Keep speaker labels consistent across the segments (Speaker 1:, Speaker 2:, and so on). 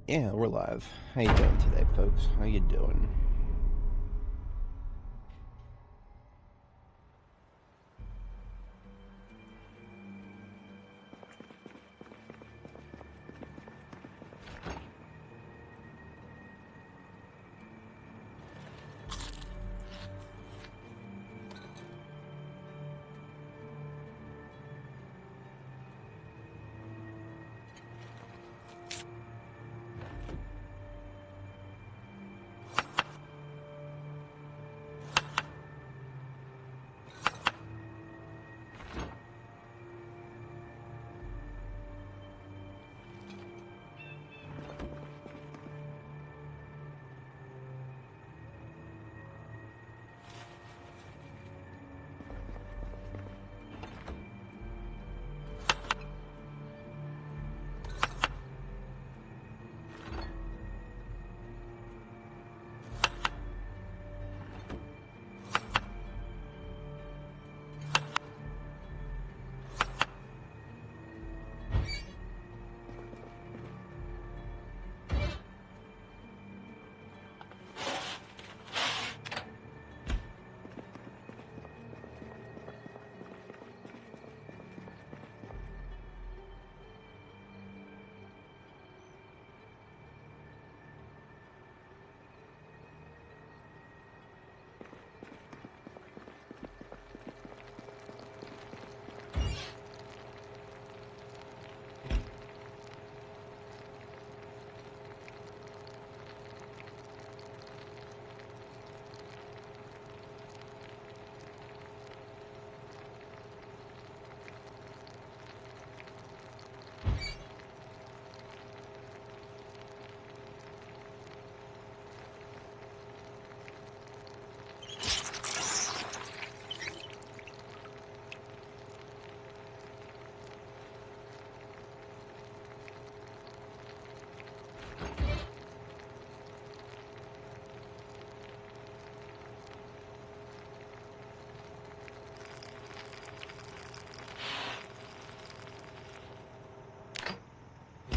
Speaker 1: Yeah, we're live. How you doing today, folks? How you doing?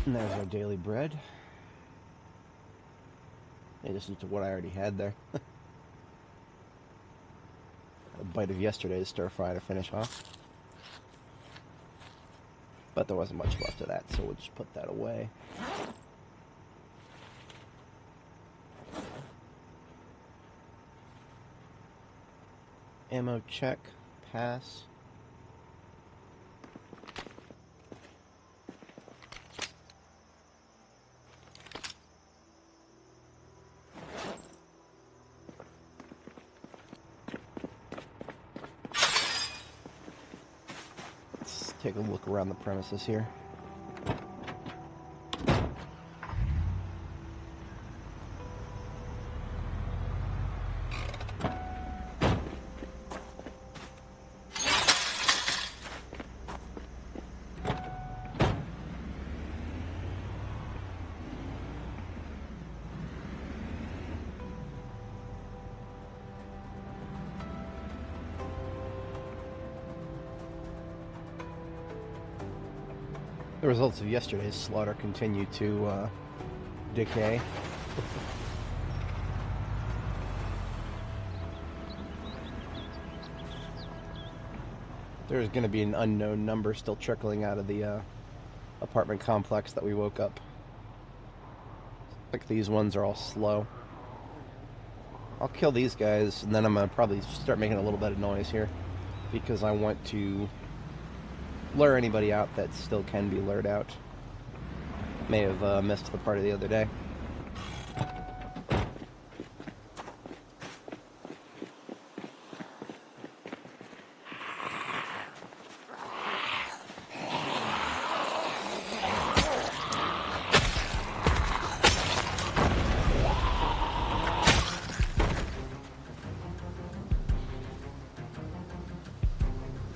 Speaker 1: And there's our daily bread. In addition to what I already had there. A bite of yesterday's stir fry to finish off. But there wasn't much left of that, so we'll just put that away. Ammo check, pass. Let's take a look around the premises here. The results of yesterday's slaughter continue to decay. There's going to be an unknown number still trickling out of the apartment complex that we woke up. Like these ones are all slow. I'll kill these guys, and then I'm going to probably start making a little bit of noise here, because I want to lure anybody out that still can be lured out. May have missed the party the other day.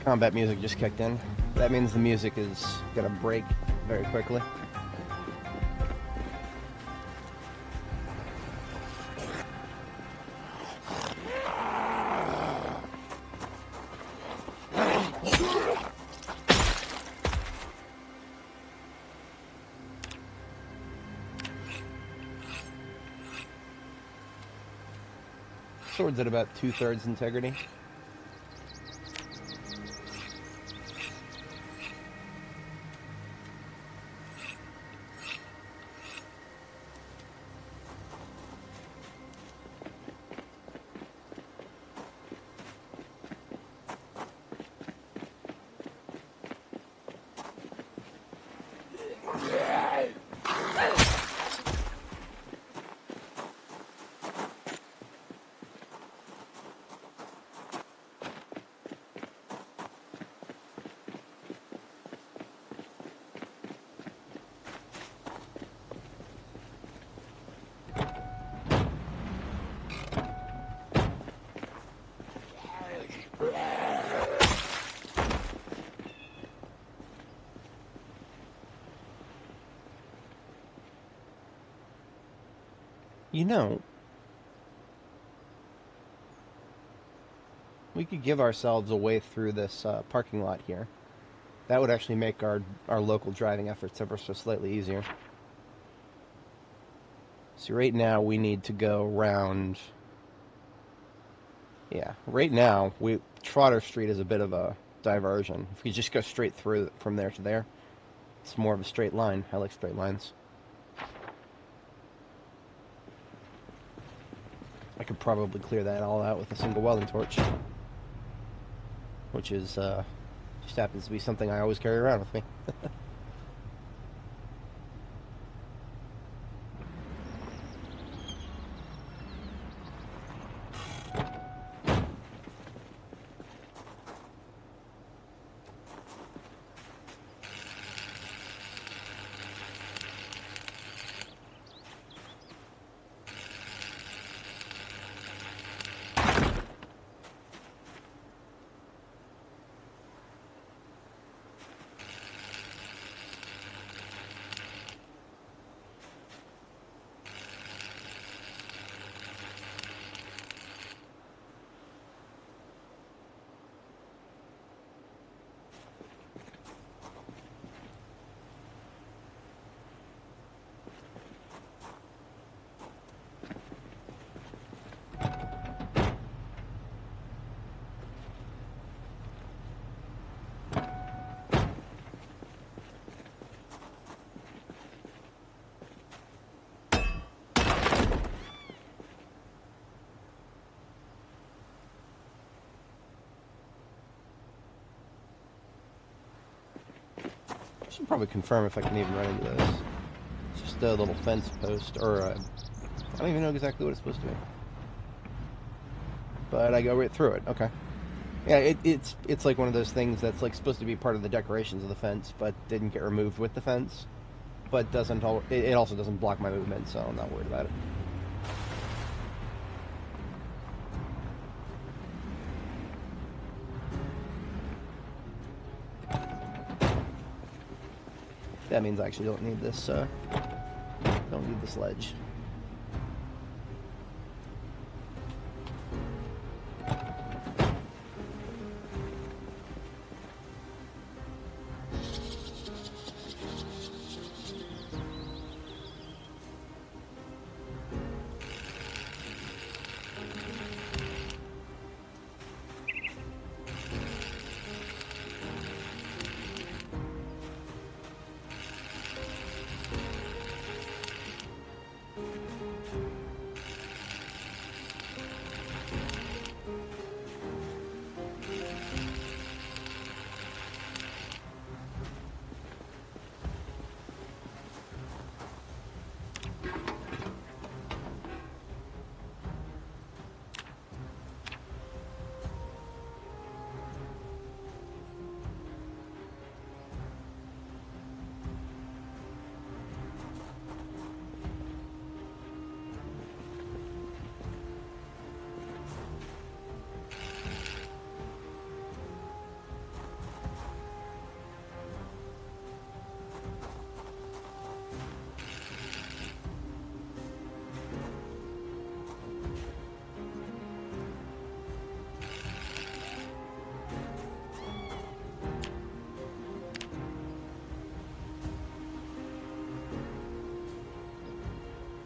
Speaker 1: Combat music just kicked in. That means the music is gonna break very quickly. sword's at about 2/3 integrity. You know, we could give ourselves a way through this parking lot here. That would actually make our local driving efforts ever so slightly easier. See, right now we need to go around. Yeah, right now Trotter Street is a bit of a diversion. If we just go straight through from there to there, it's more of a straight line. I like straight lines. I could probably clear that all out with a single welding torch, which is just happens to be something I always carry around with me. I should probably confirm if I can even run into this. It's just a little fence post, or I don't even know exactly what it's supposed to be. But I go right through it. Okay. Yeah, it's like one of those things that's like supposed to be part of the decorations of the fence, but didn't get removed with the fence. But doesn't it also doesn't block my movement, so I'm not worried about it. That means I actually don't need this. Don't need this ledge.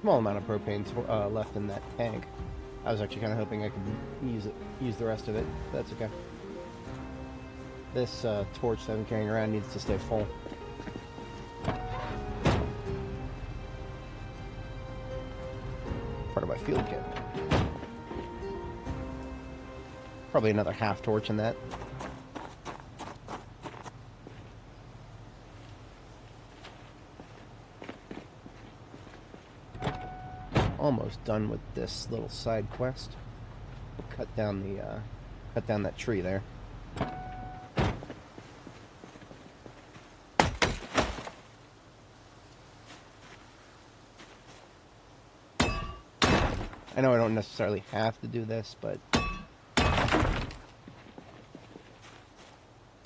Speaker 1: Small amount of propane left in that tank. I was actually kind of hoping I could use the rest of it. That's okay. This torch that I'm carrying around needs to stay full. Part of my field kit. Probably another half torch in that. Almost done with this little side quest. We'll cut down that tree there. I know I don't necessarily have to do this, but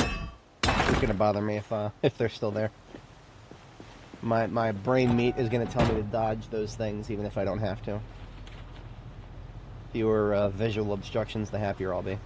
Speaker 1: it's gonna bother me if they're still there. My brain meat is gonna tell me to dodge those things, even if I don't have to. Fewer visual obstructions, the happier I'll be.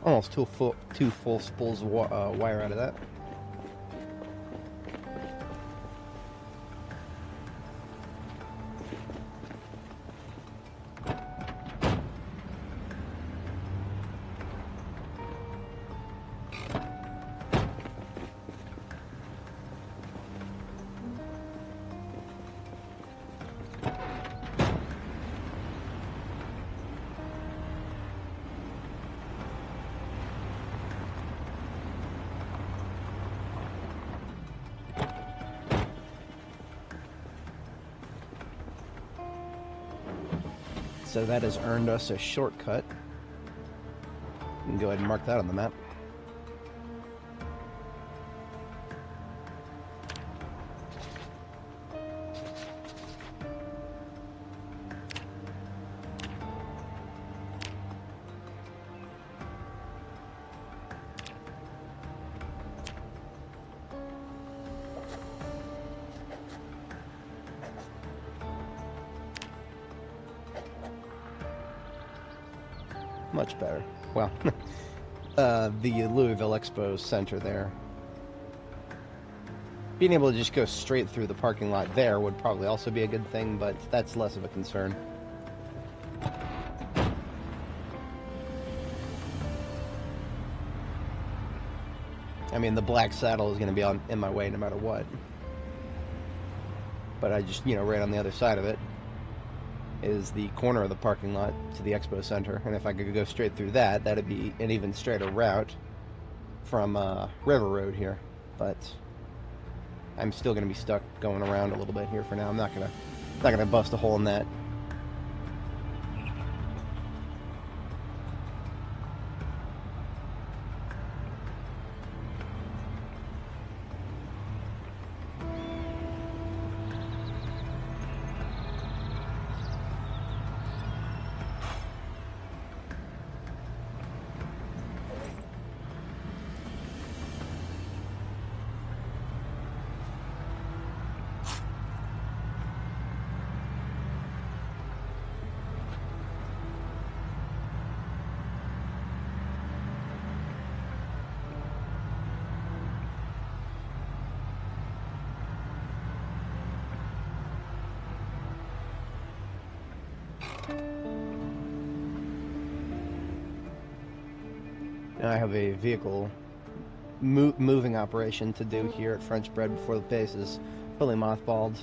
Speaker 1: Almost two full spools of wire out of that. So that has earned us a shortcut. We can go ahead and mark that on the map. Much better. Well, the Louisville Expo Center there. Being able to just go straight through the parking lot there would probably also be a good thing, but that's less of a concern. I mean, the black saddle is going to be in my way no matter what. But I just, right on the other side of it is the corner of the parking lot to the Expo Center, and if I could go straight through that, that'd be an even straighter route from River Road here. But I'm still going to be stuck going around a little bit here for now. I'm not gonna bust a hole in that. Now I have a vehicle moving operation to do here at French Bread before the base is fully mothballed,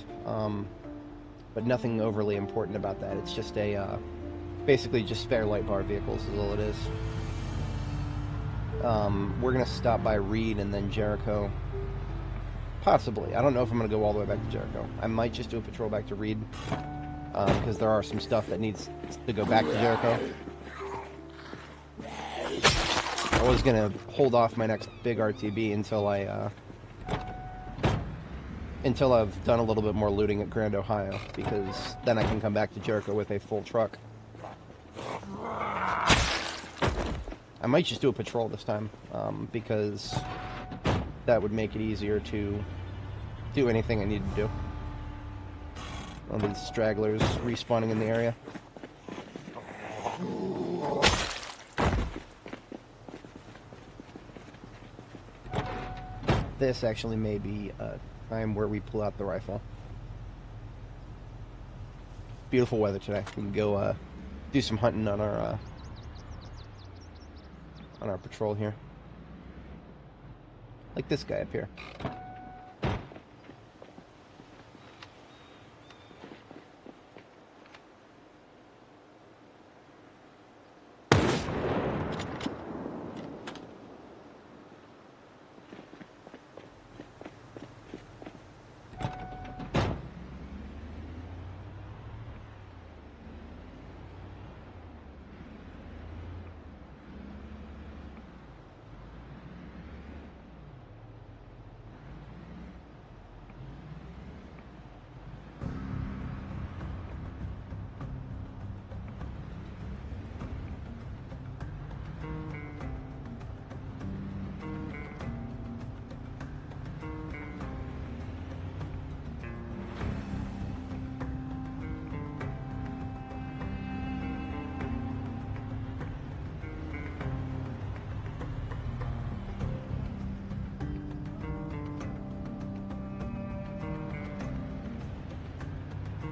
Speaker 1: but nothing overly important about that. It's just a basically just spare light bar vehicles is all it is. We're gonna stop by Reed and then Jericho, possibly. I don't know if I'm gonna go all the way back to Jericho. I might just do a patrol back to Reed because there are some stuff that needs to go back to Jericho. I was gonna hold off my next big RTB until I've done a little bit more looting at Grand Ohio, because then I can come back to Jericho with a full truck. I might just do a patrol this time, because that would make it easier to do anything I need to do. All these stragglers respawning in the area. This actually may be a time where we pull out the rifle. Beautiful weather today. We can go do some hunting on our patrol here. Like this guy up here.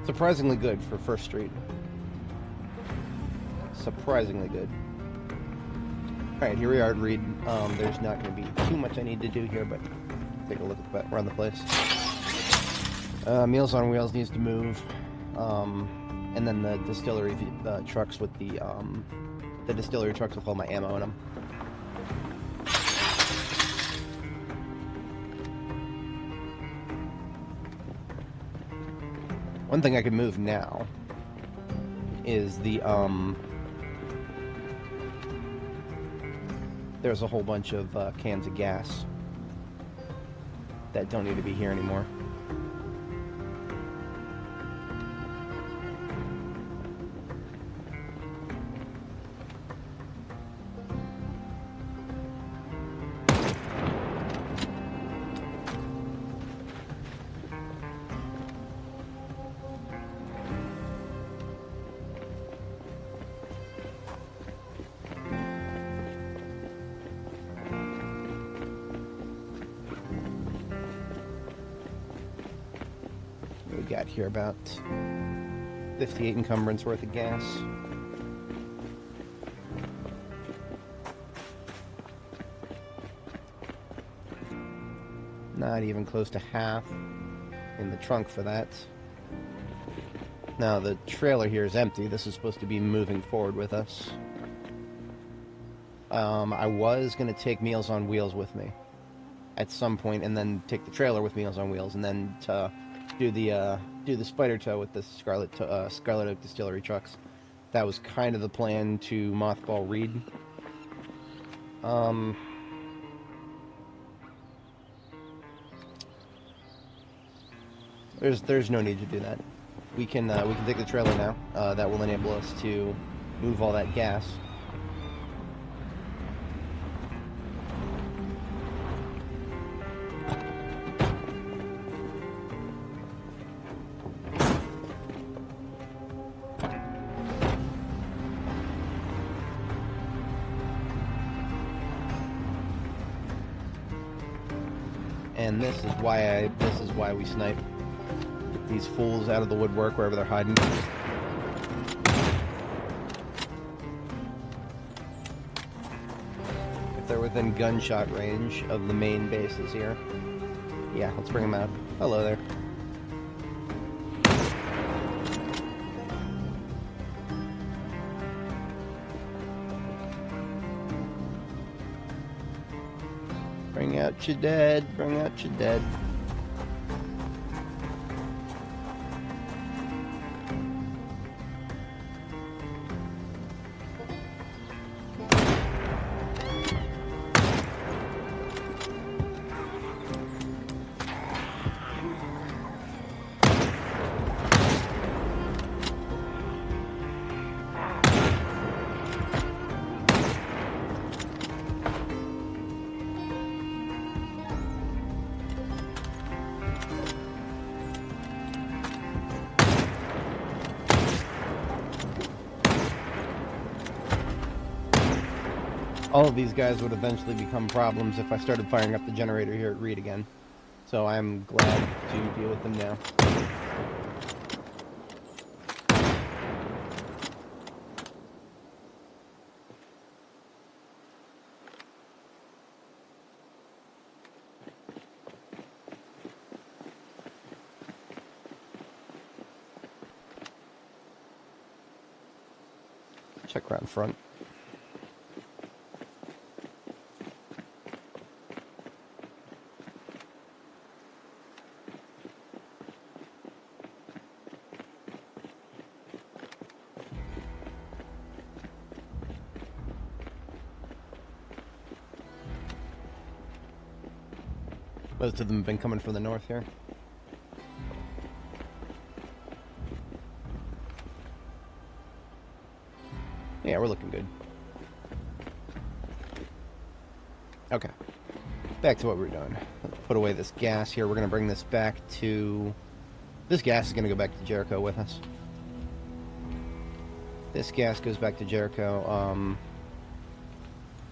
Speaker 1: Surprisingly good for First Street. Surprisingly good. Alright, here we are at Reed. There's not going to be too much I need to do here, but take a look around the place. Meals on Wheels needs to move. And then the distillery trucks with the distillery trucks with all my ammo in them. One thing I could move now is the, there's a whole bunch of cans of gas that don't need to be here anymore. Got here about 58 encumbrance worth of gas. Not even close to half in the trunk for that. Now the trailer here is empty. This is supposed to be moving forward with us. I was going to take Meals on Wheels with me at some point, and then take the trailer with Meals on Wheels, and then do the spider toe with the Scarlet Oak Distillery trucks. That was kind of the plan to mothball Reed. There's no need to do that. We can take the trailer now. That will enable us to move all that gas. And this is why we snipe. Get these fools out of the woodwork wherever they're hiding. If they're within gunshot range of the main bases here. Yeah, let's bring them out. Hello there. Bring out your dead, bring out your dead. All of these guys would eventually become problems if I started firing up the generator here at Reed again. So I'm glad to deal with them now. Check around front. Most of them have been coming from the north here. Yeah, we're looking good. Okay. Back to what we were doing. Let's put away this gas here. We're going to bring this back to... This gas is going to go back to Jericho with us. This gas goes back to Jericho.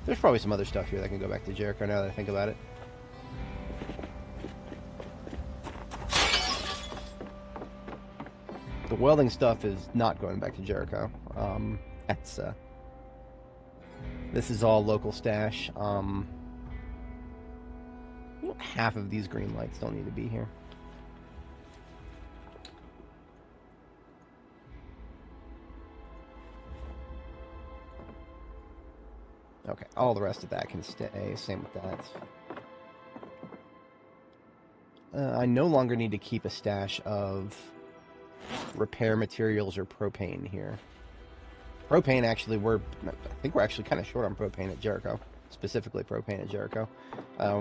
Speaker 1: There's probably some other stuff here that can go back to Jericho now that I think about it. The welding stuff is not going back to Jericho. This is all local stash. Half of these green lights don't need to be here. Okay, all the rest of that can stay. Same with that. I no longer need to keep a stash of repair materials or propane here. Propane, actually, I think we're actually kind of short on propane at Jericho. Specifically propane at Jericho.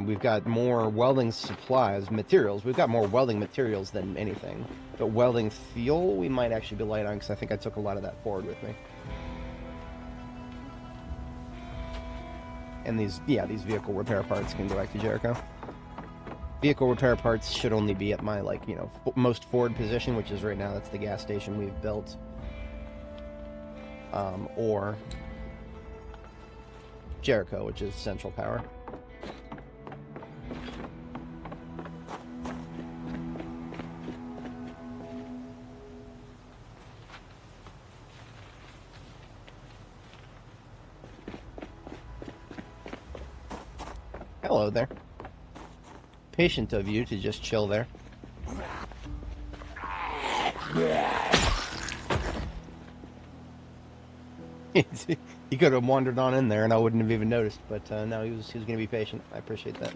Speaker 1: We've got more welding supplies, materials. We've got more welding materials than anything. But welding fuel, we might actually be light on, because I think I took a lot of that forward with me. And these vehicle repair parts can go back to Jericho. Vehicle repair parts should only be at my, most forward position, which is right now. That's the gas station we've built. Or Jericho, which is central power. Hello there. Patient of you to just chill there. He could have wandered on in there and I wouldn't have even noticed, but no, he was going to be patient. I appreciate that.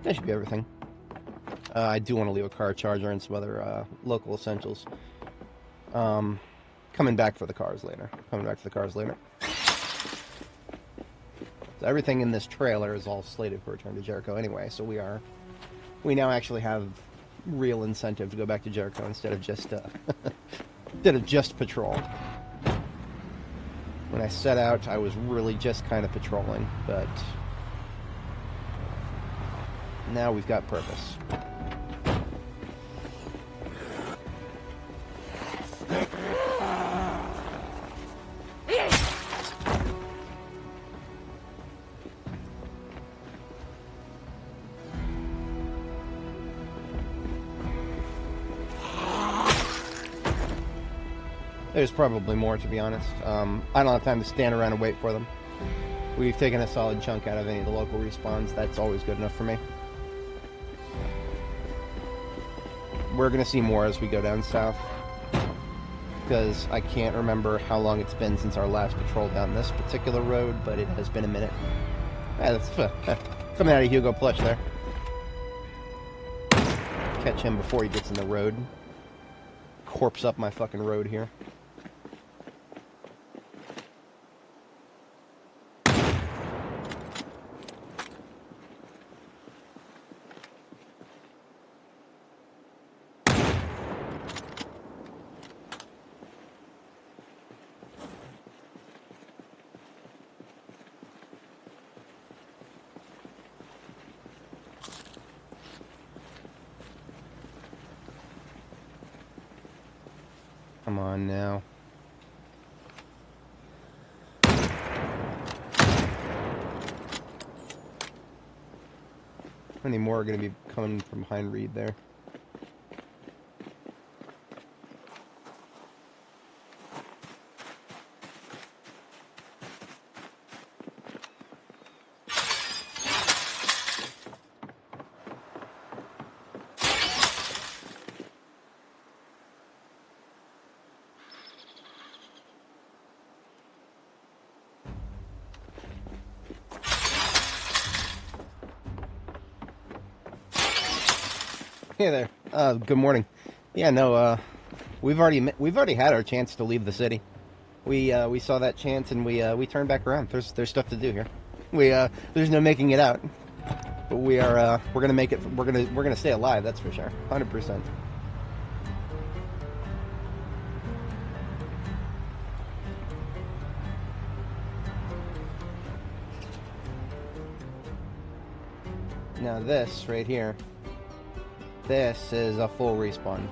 Speaker 1: That should be everything. I do want to leave a car charger and some other local essentials. Coming back for the cars later. So everything in this trailer is all slated for return to Jericho anyway, so we now actually have real incentive to go back to Jericho instead of just patrol. When I set out, I was really just kind of patrolling, but now we've got purpose. There's probably more, to be honest. I don't have time to stand around and wait for them. We've taken a solid chunk out of any of the local respawns. That's always good enough for me. We're going to see more as we go down south, because I can't remember how long it's been since our last patrol down this particular road, but it has been a minute. That's coming out of Hugo Plush there. Catch him before he gets in the road. Corpse up my fucking road here. Come on now. How many more are going to be coming from behind Reed there? Hey there. Good morning. Yeah, no. We've already had our chance to leave the city. We saw that chance and we turned back around. There's stuff to do here. There's no making it out. But we're gonna make it. We're gonna stay alive. That's for sure. 100%. Now this right here. This is a full respawn.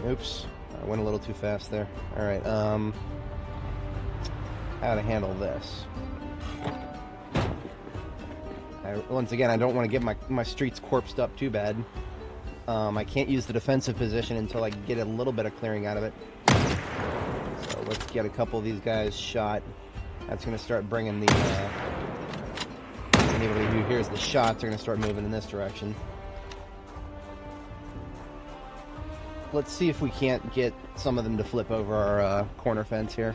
Speaker 1: Oops, I went a little too fast there. Alright, how to handle this. Once again, I don't want to get my streets corpsed up too bad. I can't use the defensive position until I get a little bit of clearing out of it. So let's get a couple of these guys shot. That's going to start bringing the... anybody who hears the shots are going to start moving in this direction. Let's see if we can't get some of them to flip over our corner fence here.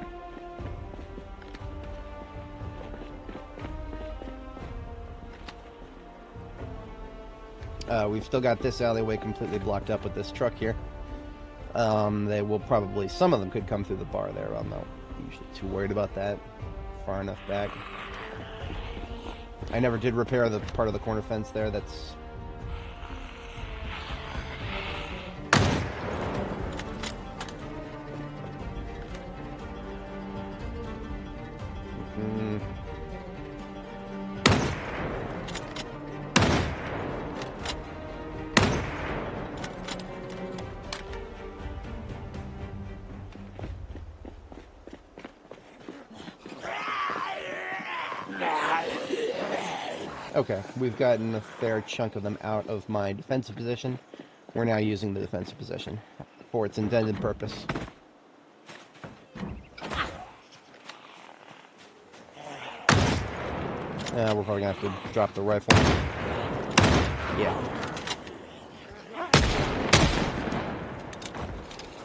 Speaker 1: We've still got this alleyway completely blocked up with this truck here. They will probably, some of them could come through the bar there. I'm not usually too worried about that. Far enough back. I never did repair the part of the corner fence there. That's... Okay, we've gotten a fair chunk of them out of my defensive position. We're now using the defensive position for its intended purpose. We're probably going to have to drop the rifle. Yeah.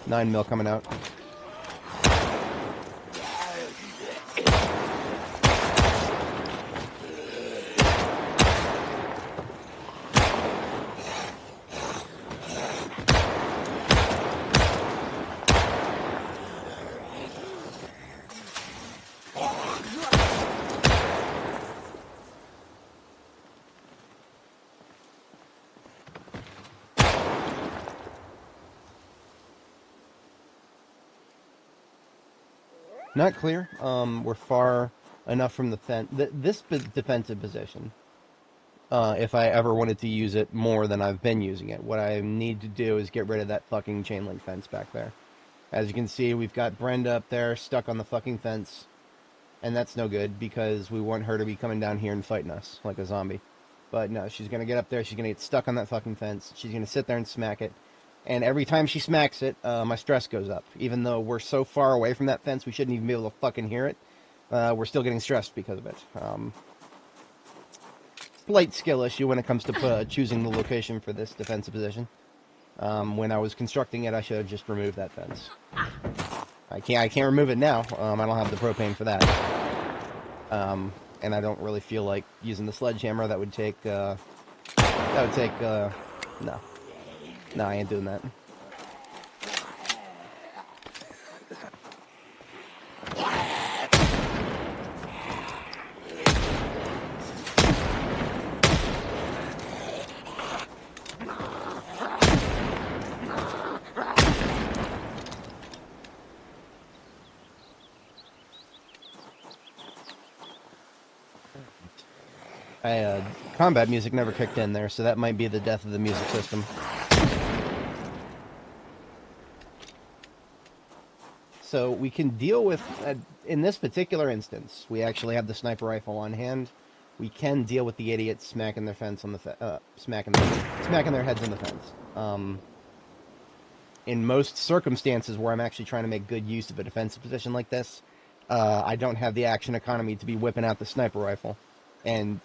Speaker 1: 9mm coming out. Not clear. We're far enough from the fence. This defensive position, if I ever wanted to use it more than I've been using it, what I need to do is get rid of that fucking chain link fence back there. As you can see, we've got Brenda up there stuck on the fucking fence. And that's no good because we want her to be coming down here and fighting us like a zombie. But no, she's going to get up there. She's going to get stuck on that fucking fence. She's going to sit there and smack it. And every time she smacks it, my stress goes up. Even though we're so far away from that fence, we shouldn't even be able to fucking hear it. We're still getting stressed because of it. Slight skill issue when it comes to choosing the location for this defensive position. When I was constructing it, I should have just removed that fence. I can't remove it now. I don't have the propane for that. And I don't really feel like using the sledgehammer. That would take, no. No, I ain't doing that. Combat music never kicked in there, so that might be the death of the music system. So we can deal with, in this particular instance, we actually have the sniper rifle on hand. We can deal with the idiots smacking their fence on the smacking their heads on the fence. In most circumstances where I'm actually trying to make good use of a defensive position like this, I don't have the action economy to be whipping out the sniper rifle and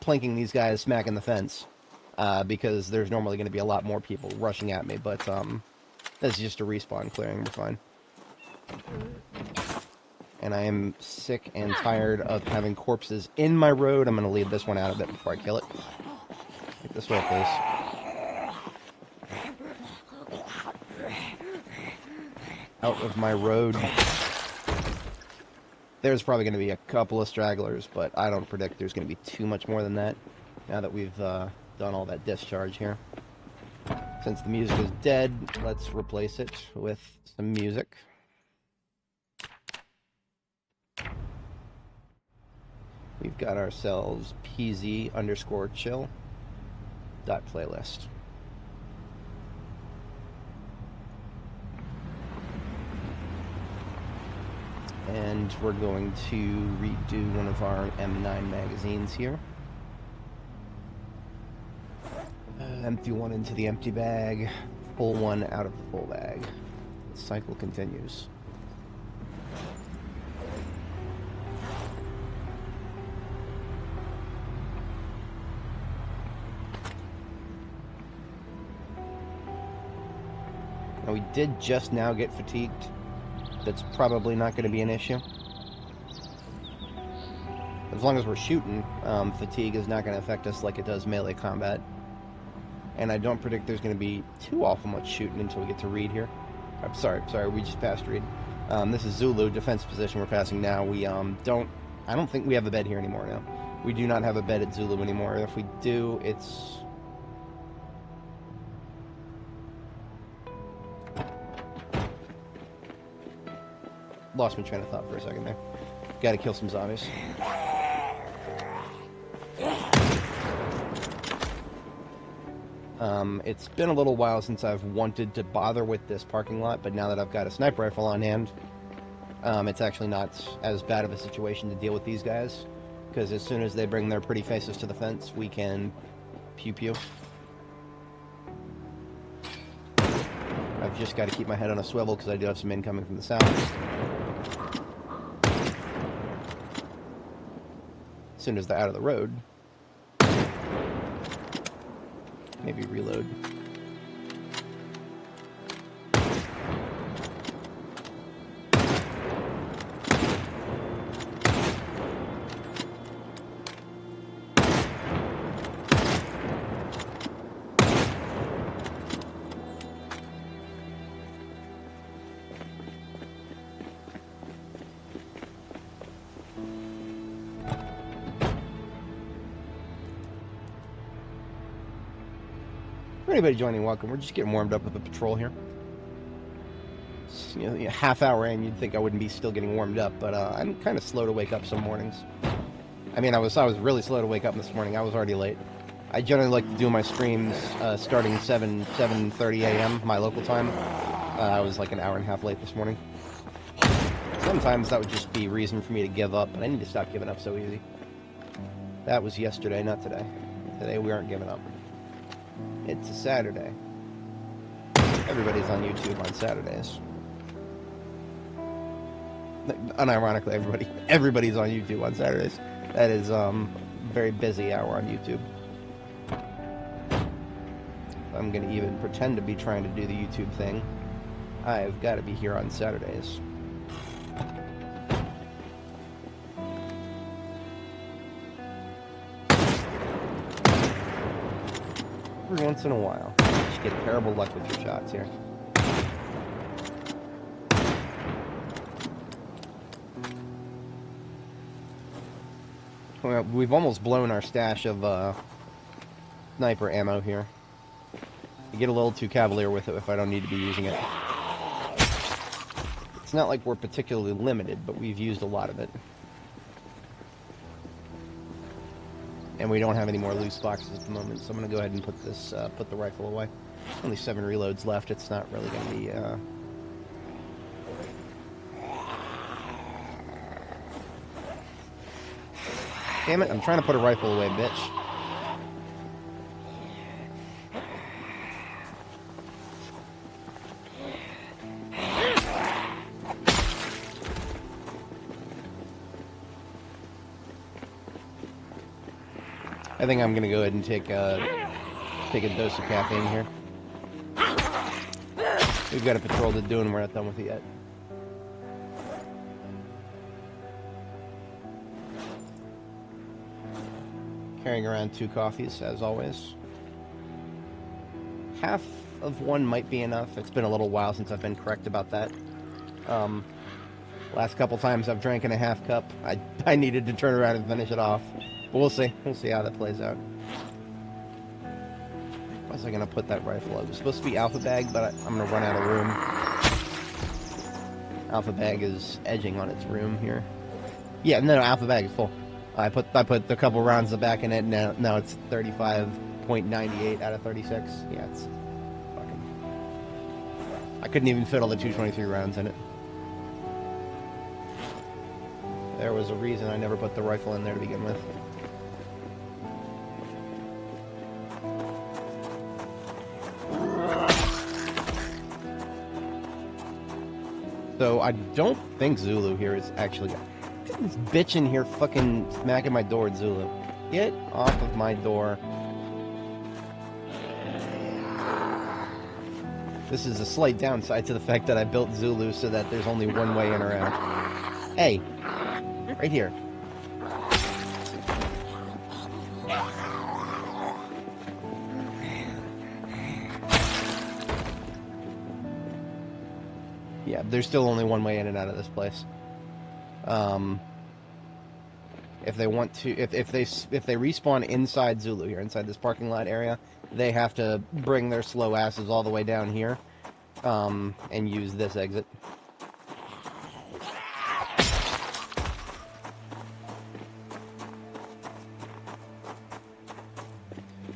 Speaker 1: planking these guys smacking the fence, because there's normally going to be a lot more people rushing at me. But this is just a respawn clearing. We're fine. And I am sick and tired of having corpses in my road. I'm going to leave this one out of it before I kill it. Get this way, please. Out of my road. There's probably going to be a couple of stragglers, but I don't predict there's going to be too much more than that now that we've done all that discharge here. Since the music is dead, let's replace it with some music. We've got ourselves pz_chill.playlist. And we're going to redo one of our M9 magazines here. Empty one into the empty bag, full one out of the full bag. The cycle continues. Now, we did just now get fatigued. That's probably not going to be an issue. As long as we're shooting, fatigue is not going to affect us like it does melee combat. And I don't predict there's going to be too awful much shooting until we get to Reed here. I'm sorry, we just passed Reed. This is Zulu, defense position we're passing now. We I don't think we have a bed here anymore now. We do not have a bed at Zulu anymore. If we do, it's... Lost my train of thought for a second there. Gotta kill some zombies. It's been a little while since I've wanted to bother with this parking lot, but now that I've got a sniper rifle on hand, it's actually not as bad of a situation to deal with these guys, because as soon as they bring their pretty faces to the fence, we can pew-pew. I've just got to keep my head on a swivel, because I do have some incoming from the south. As soon as they're out of the road, maybe reload. For anybody joining, welcome. We're just getting warmed up with the patrol here. You know, half hour in, you'd think I wouldn't be still getting warmed up, but I'm kind of slow to wake up some mornings. I mean, I was really slow to wake up this morning. I was already late. I generally like to do my streams starting 7:30 a.m. my local time. I was like an hour and a half late this morning. Sometimes that would just be reason for me to give up, but I need to stop giving up so easy. That was yesterday, not today. Today we aren't giving up. It's a Saturday. Everybody's on YouTube on Saturdays. Unironically, everybody's on YouTube on Saturdays. That is very busy hour on YouTube. I'm going to even pretend to be trying to do the YouTube thing. I've got to be here on Saturdays. Every once in a while, you just get terrible luck with your shots here. Well, we've almost blown our stash of sniper ammo here. I get a little too cavalier with it if I don't need to be using it. It's not like we're particularly limited, but we've used a lot of it. And we don't have any more loose boxes at the moment, so I'm going to go ahead and put this, put the rifle away. Only 7 reloads left. It's not really going to be Damn it, I'm trying to put a rifle away, bitch. I think I'm gonna go ahead and take a dose of caffeine here. We've got a patrol to do and we're not done with it yet. Carrying around 2 coffees, as always. Half of one might be enough. It's been a little while since I've been correct about that. Last couple times I've drank in a half cup. I needed to turn around and finish it off. But we'll see. We'll see how that plays out. Where was I going to put that rifle? It was supposed to be alpha bag, but I'm going to run out of room. Alpha bag is edging on its room here. Yeah, no, alpha bag is full. I put a couple rounds back in it. Now it's 35.98 out of 36. Yeah, it's fucking. I couldn't even fit all the 223 rounds in it. There was a reason I never put the rifle in there to begin with. So I don't think Zulu here is actually. This bitch in here fucking smacking my door at Zulu. Get off of my door. This is a slight downside to the fact that I built Zulu so that there's only one way in or out. Hey, right here. Yeah, there's still only one way in and out of this place. If they want to, if they respawn inside Zulu here, inside this parking lot area, they have to bring their slow asses all the way down here, and use this exit.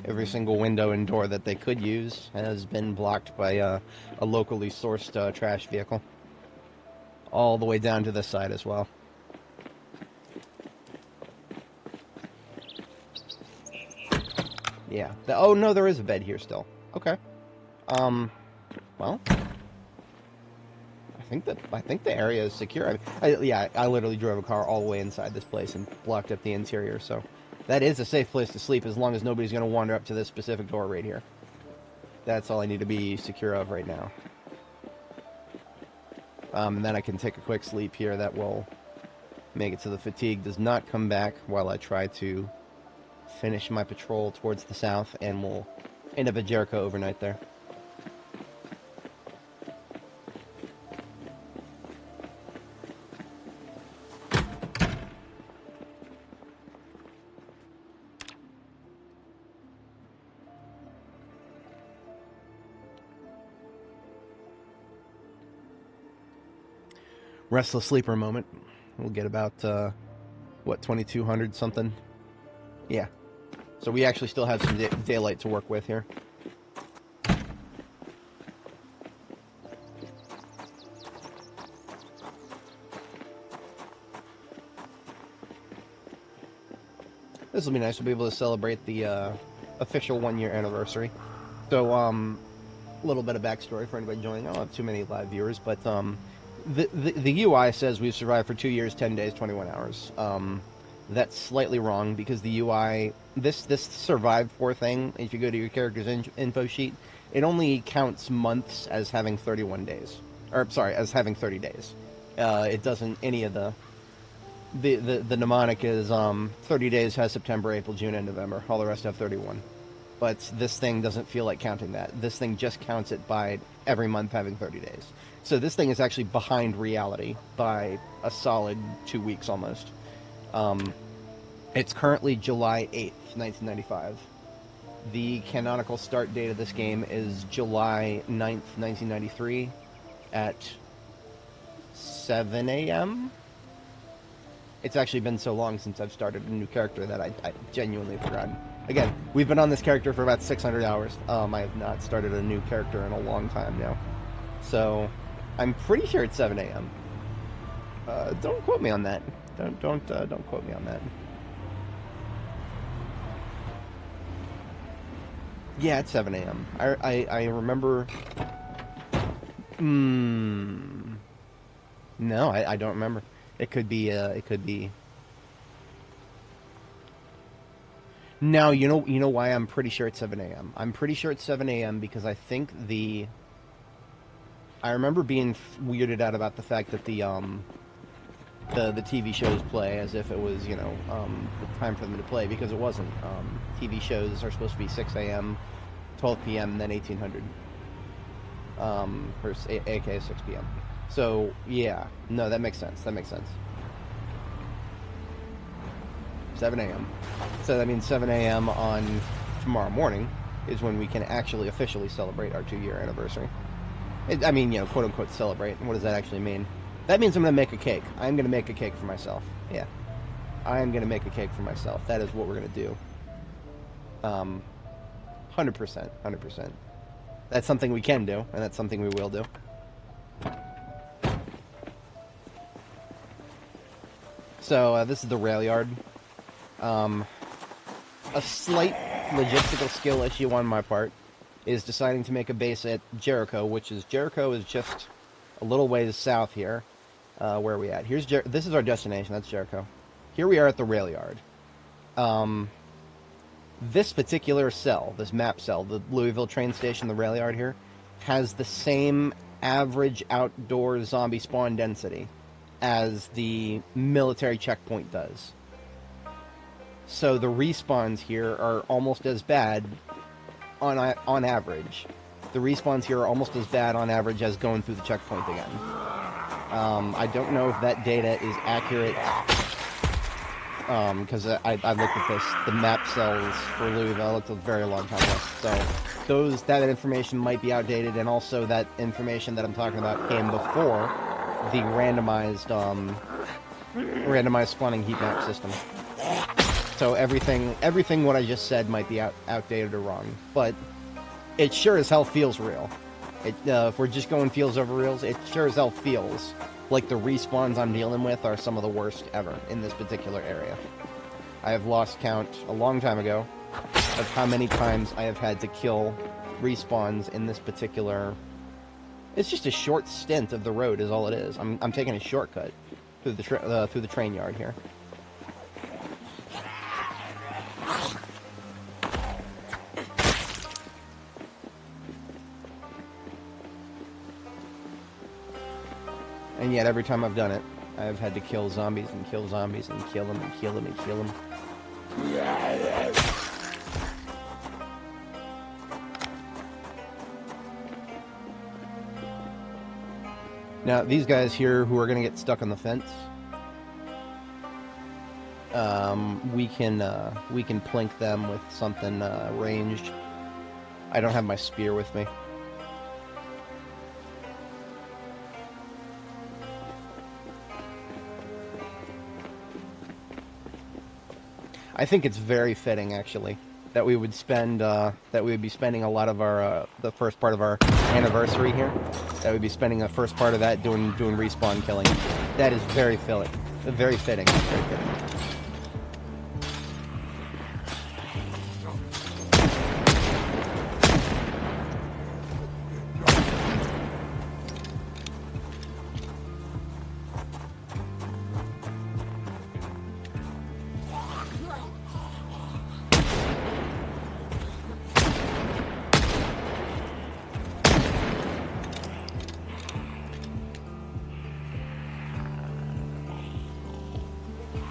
Speaker 1: Every single window and door that they could use has been blocked by a locally sourced trash vehicle. All the way down to this side as well. Yeah. Oh, no, there is a bed here still. Okay. Well, I think the area is secure. Yeah, I literally drove a car all the way inside this place and blocked up the interior, so that is a safe place to sleep as long as nobody's going to wander up to this specific door right here. That's all I need to be secure of right now. And then I can take a quick sleep here that will make it so the fatigue does not come back while I try to finish my patrol towards the south, and we'll end up at Jericho overnight there. Restless sleeper moment. We'll get about, what, 2,200 something? Yeah. So we actually still have some daylight to work with here. This will be nice. We'll be able to celebrate the official 1-year anniversary. So, a little bit of backstory for anybody joining. I don't have too many live viewers, but the UI says we've survived for 2 years, 10 days, 21 hours. That's slightly wrong because the UI, this survived for thing, if you go to your character's info sheet, it only counts months as having 31 days. Or, sorry, as having 30 days. It doesn't, any of the mnemonic is 30 days has September, April, June, and November. All the rest have 31. But this thing doesn't feel like counting that. This thing just counts it by every month having 30 days. So this thing is actually behind reality by a solid 2 weeks almost. It's currently July 8th, 1995. The canonical start date of this game is July 9th, 1993 at 7 a.m.? It's actually been so long since I've started a new character that I genuinely forgotten. Again, we've been on this character for about 600 hours. I have not started a new character in a long time now. So, I'm pretty sure it's 7 a.m. Don't quote me on that. Don't quote me on that. Yeah, it's 7 a.m. I remember... No, I don't remember. It could be, it could be... No, you know why I'm pretty sure it's 7 a.m. I'm pretty sure it's 7 a.m. because I think I remember being weirded out about the fact that the TV shows play as if it was, you know, the time for them to play, because it wasn't. TV shows are supposed to be 6 a.m., 12 p.m., and then 1800. aka 6 p.m. So, yeah. No, that makes sense. That makes sense. 7 a.m. So that means 7 a.m. on tomorrow morning is when we can actually officially celebrate our 2-year anniversary. I mean, you know, quote-unquote celebrate. What does that actually mean? That means I'm going to make a cake. I'm going to make a cake for myself. Yeah. I am going to make a cake for myself. That is what we're going to do. 100%. 100%. That's something we can do, and that's something we will do. So, this is the rail yard. A slight logistical skill issue on my part is deciding to make a base at Jericho, Jericho is just a little ways south here. Where are we at? This is our destination. That's Jericho. Here we are at the rail yard. This particular cell, this map cell, the Louisville train station, the rail yard here, has the same average outdoor zombie spawn density as the military checkpoint does. So the respawns here are almost as bad on average. The respawns here are almost as bad on average as going through the checkpoint again. I don't know if that data is accurate, because I looked at this, the map cells for Louisville. I looked a very long time ago. So that information might be outdated, and also that information that I'm talking about came before the randomized spawning heat map system. So everything what I just said might be outdated or wrong, but it sure as hell feels real. If we're just going feels over reals, it sure as hell feels like the respawns I'm dealing with are some of the worst ever in this particular area. I have lost count a long time ago of how many times I have had to kill respawns in this particular... It's just a short stint of the road is all it is. I'm taking a shortcut through the train yard here. And yet, every time I've done it, I've had to kill zombies and kill zombies and kill them and kill them and kill them. Now, these guys here who are going to get stuck on the fence, we can plink them with something ranged. I don't have my spear with me. I think it's very fitting, actually, that we would be spending a lot of our the first part of our anniversary here. That we'd be spending the first part of that doing respawn killing. That is very fitting. Very fitting. Very fitting.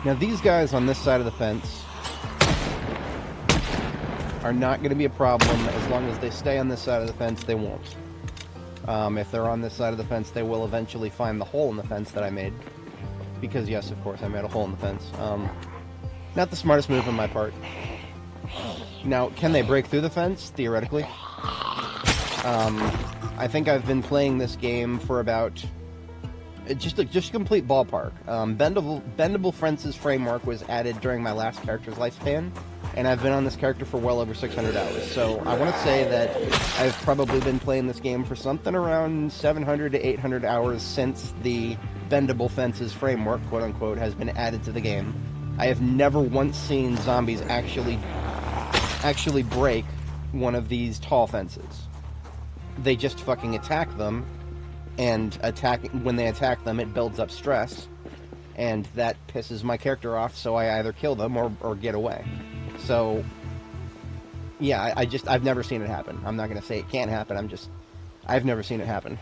Speaker 1: Now, these guys on this side of the fence are not going to be a problem. As long as they stay on this side of the fence, they won't. If they're on this side of the fence, they will eventually find the hole in the fence that I made. Because, yes, of course, I made a hole in the fence. Not the smartest move on my part. Now, can they break through the fence? Theoretically. I think I've been playing this game for about... Just a complete ballpark. Bendable Fences framework was added during my last character's lifespan, and I've been on this character for well over 600 hours. So I want to say that I've probably been playing this game for something around 700 to 800 hours since the Bendable Fences framework, quote-unquote, has been added to the game. I have never once seen zombies actually break one of these tall fences. They just fucking attack them, and when they attack them, it builds up stress, and that pisses my character off, so I either kill them or get away. So, yeah, I've never seen it happen. I'm not going to say it can't happen, I've never seen it happen.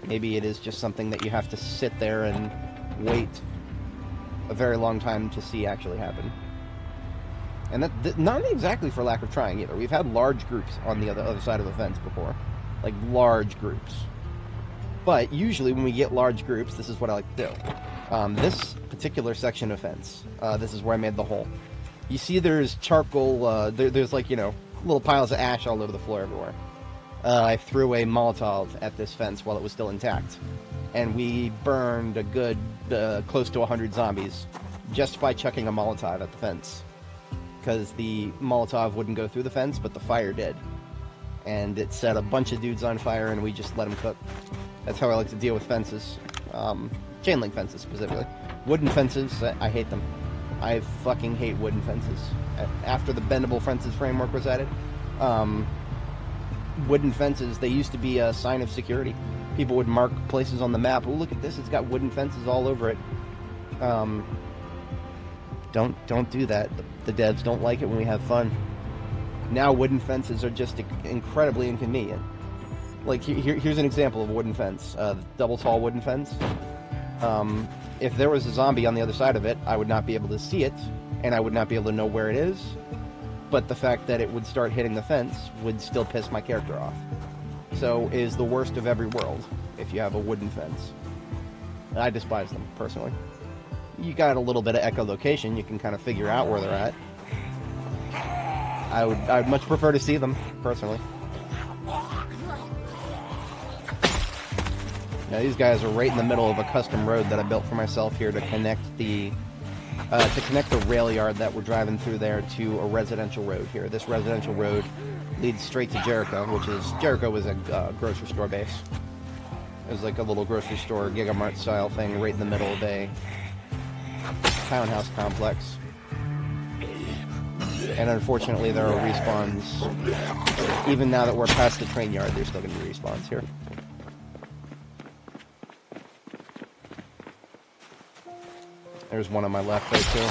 Speaker 1: Maybe it is just something that you have to sit there and wait a very long time to see actually happen. And that not exactly for lack of trying either. We've had large groups on the other side of the fence before. Like, large groups. But usually when we get large groups, this is what I like to do. This particular section of fence, this is where I made the hole. You see there's charcoal, there's like, you know, little piles of ash all over the floor everywhere. I threw a Molotov at this fence while it was still intact. And we burned a good close to 100 zombies just by chucking a Molotov at the fence. Because the Molotov wouldn't go through the fence, but the fire did. And it set a bunch of dudes on fire, and we just let them cook. That's how I like to deal with fences. Chain link fences, specifically. Wooden fences, I hate them. I fucking hate wooden fences. After the bendable fences framework was added, wooden fences, they used to be a sign of security. People would mark places on the map. Oh, look at this, it's got wooden fences all over it. Don't do that. The devs don't like it when we have fun. Now wooden fences are just incredibly inconvenient. Like, here's an example of a wooden fence. Double tall wooden fence. If there was a zombie on the other side of it, I would not be able to see it, and I would not be able to know where it is. But the fact that it would start hitting the fence would still piss my character off. So it is the worst of every world if you have a wooden fence. I despise them, personally. You got a little bit of echolocation, you can kind of figure out where they're at. I would much prefer to see them, personally. Now these guys are right in the middle of a custom road that I built for myself here to connect the rail yard that we're driving through there to a residential road here. This residential road leads straight to Jericho, Jericho was a grocery store base. It was like a little grocery store, Gigamart style thing right in the middle of a townhouse complex. And unfortunately there are respawns. Even now that we're past the train yard, there's still going to be respawns here. There's one on my left there too.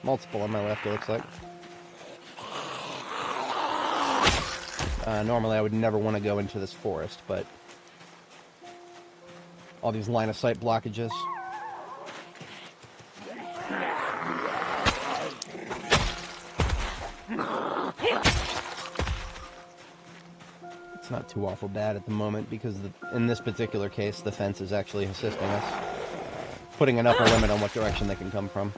Speaker 1: Multiple on my left, it looks like. Normally I would never want to go into this forest, but all these line of sight blockages. It's not too awful bad at the moment because in this particular case the fence is actually assisting us, putting an upper limit on what direction they can come from.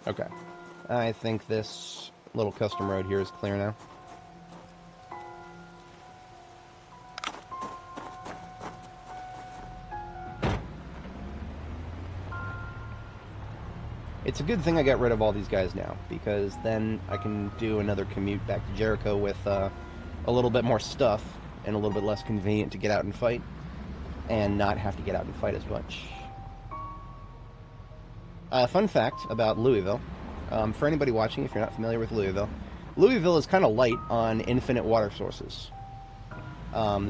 Speaker 1: Okay, I think this little custom road here is clear now. It's a good thing I got rid of all these guys now, because then I can do another commute back to Jericho with a little bit more stuff and a little bit less convenient to get out and fight, and not have to get out and fight as much. Fun fact about Louisville, for anybody watching, if you're not familiar with Louisville, Louisville is kind of light on infinite water sources.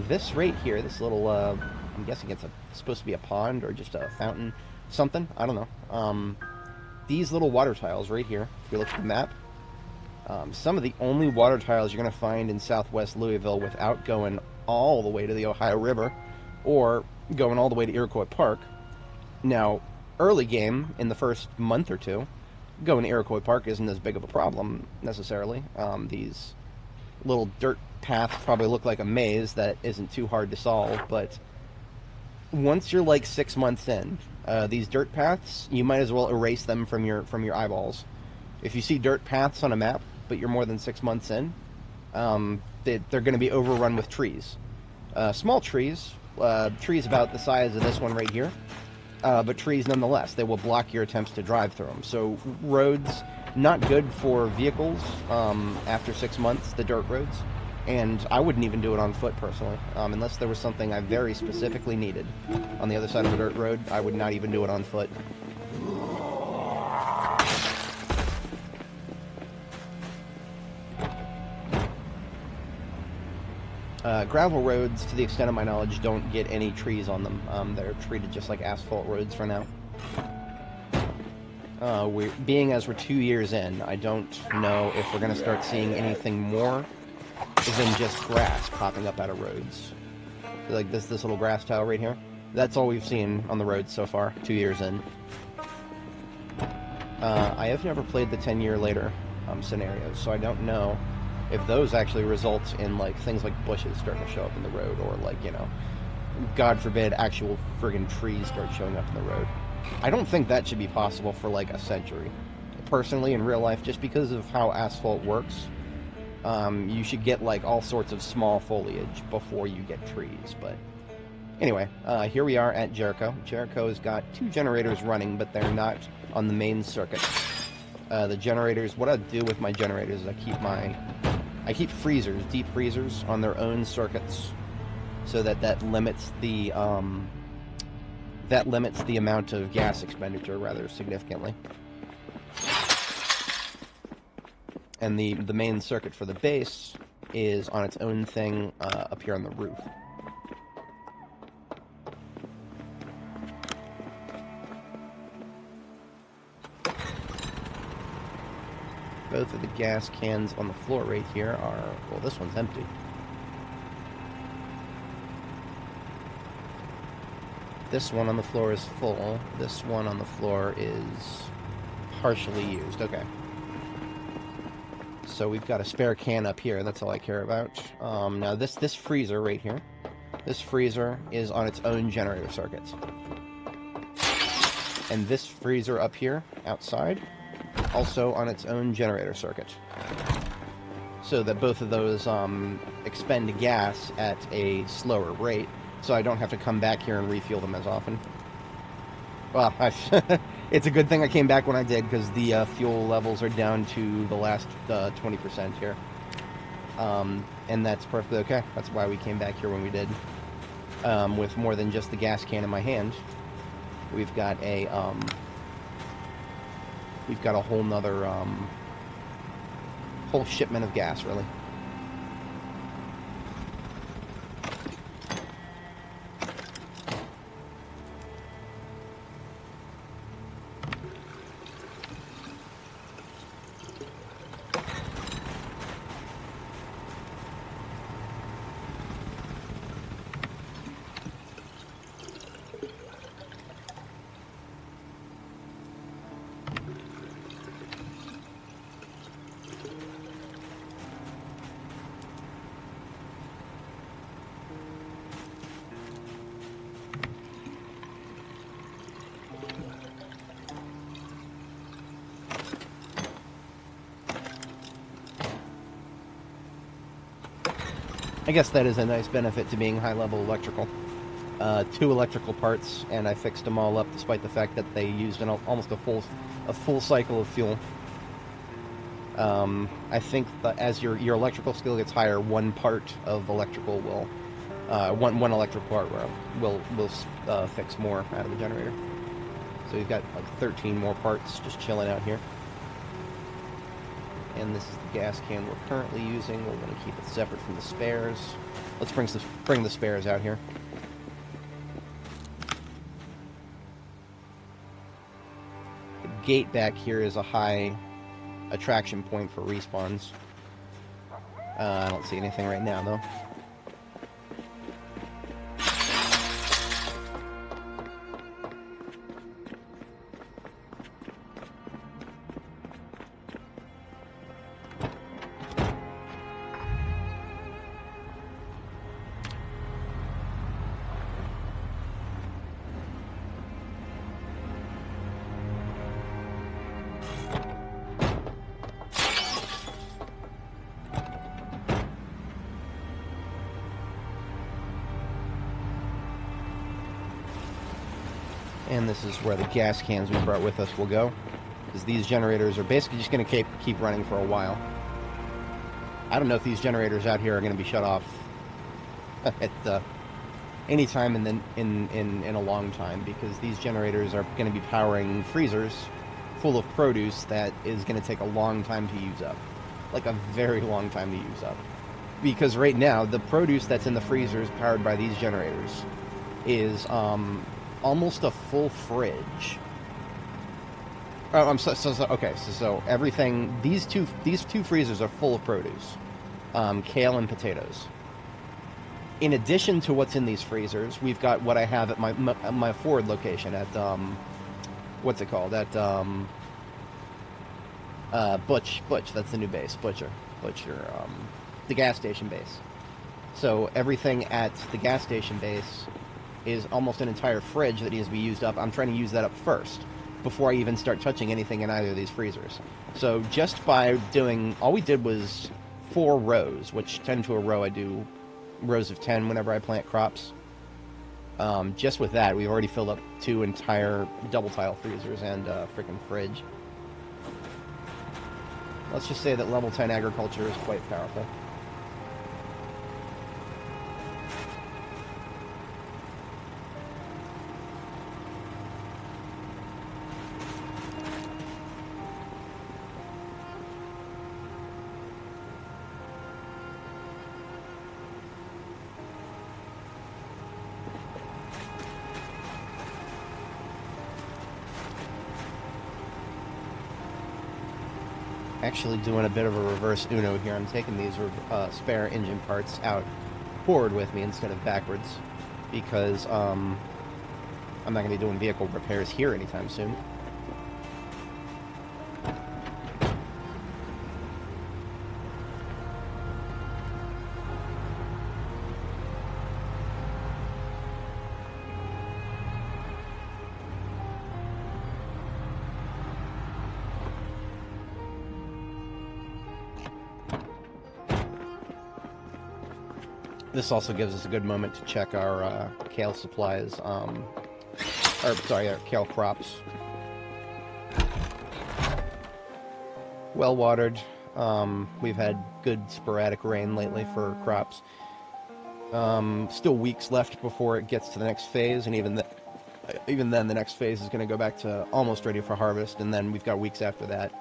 Speaker 1: This right here, this little, I'm guessing it's supposed to be a pond or just a fountain, something, I don't know. These little water tiles right here, if you look at the map, some of the only water tiles you're going to find in southwest Louisville without going all the way to the Ohio River or going all the way to Iroquois Park. Now, early game, in the first month or two, going to Iroquois Park isn't as big of a problem, necessarily. These little dirt paths probably look like a maze that isn't too hard to solve, but once you're like 6 months in, these dirt paths, you might as well erase them from your eyeballs. If you see dirt paths on a map, but you're more than 6 months in, they're going to be overrun with trees. Small trees, trees about the size of this one right here, but trees nonetheless. They will block your attempts to drive through them. So roads, not good for vehicles after 6 months, the dirt roads. And I wouldn't even do it on foot, personally. Unless there was something I very specifically needed on the other side of a dirt road, I would not even do it on foot. Gravel roads, to the extent of my knowledge, don't get any trees on them. They're treated just like asphalt roads for now. Being as we're 2 years in, I don't know if we're going to start seeing anything more than just grass popping up out of roads. Like this little grass tile right here. That's all we've seen on the roads so far, 2 years in. I have never played the 10 year later scenarios, so I don't know if those actually result in like things like bushes starting to show up in the road, or like, you know, God forbid, actual friggin' trees start showing up in the road. I don't think that should be possible for like a century. Personally, in real life, just because of how asphalt works, you should get like all sorts of small foliage before you get trees. But anyway, here we are at Jericho. Jericho's got 2 generators running, but they're not on the main circuit. The generators, what I do with my generators is I keep freezers, deep freezers, on their own circuits, so that limits the amount of gas expenditure rather significantly. And the main circuit for the base is on its own thing up here on the roof. Both of the gas cans on the floor right here are, well, this one's empty. This one on the floor is full. This one on the floor is partially used. Okay. So we've got a spare can up here. That's all I care about. Now this freezer right here, this freezer is on its own generator circuit. And this freezer up here, outside, also on its own generator circuit. So that both of those expend gas at a slower rate, so I don't have to come back here and refuel them as often. Well, it's a good thing I came back when I did, because the fuel levels are down to the last 20% here. And that's perfectly okay. That's why we came back here when we did. With more than just the gas can in my hand, we've got a whole nother whole shipment of gas, really. I guess that is a nice benefit to being high-level electrical. 2 electrical parts, and I fixed them all up, despite the fact that they used almost a full cycle of fuel. I think that as your electrical skill gets higher, one part of electrical will one electrical part will fix more out of the generator. So you've got like 13 more parts just chilling out here. And this is the gas can we're currently using. We're going to keep it separate from the spares. Let's bring the spares out here. The gate back here is a high attraction point for respawns. I don't see anything right now, though. And this is where the gas cans we brought with us will go, because these generators are basically just going to keep running for a while. I don't know if these generators out here are going to be shut off at any time in a long time, because these generators are going to be powering freezers full of produce that is going to take a long time to use up, like a very long time to use up. Because right now the produce that's in the freezers powered by these generators is almost a full fridge. Oh, so everything, these two freezers are full of produce, kale and potatoes. In addition to what's in these freezers, we've got what I have at my Ford location at what's it called, at Butch. That's the new base, Butcher, the gas station base. So everything at the gas station base is almost an entire fridge that needs to be used up. I'm trying to use that up first before I even start touching anything in either of these freezers. So just by doing, all we did was 4 rows, which 10 to a row. I do rows of 10 whenever I plant crops. Just with that, we've already filled up 2 entire double tile freezers and a freaking fridge. Let's just say that level 10 agriculture is quite powerful. Actually doing a bit of a reverse Uno here. I'm taking these spare engine parts out forward with me instead of backwards, because I'm not going to be doing vehicle repairs here anytime soon. This also gives us a good moment to check our kale supplies, our kale crops. Well watered. We've had good sporadic rain lately for crops. Still weeks left before it gets to the next phase, and even then the next phase is going to go back to almost ready for harvest, and then we've got weeks after that.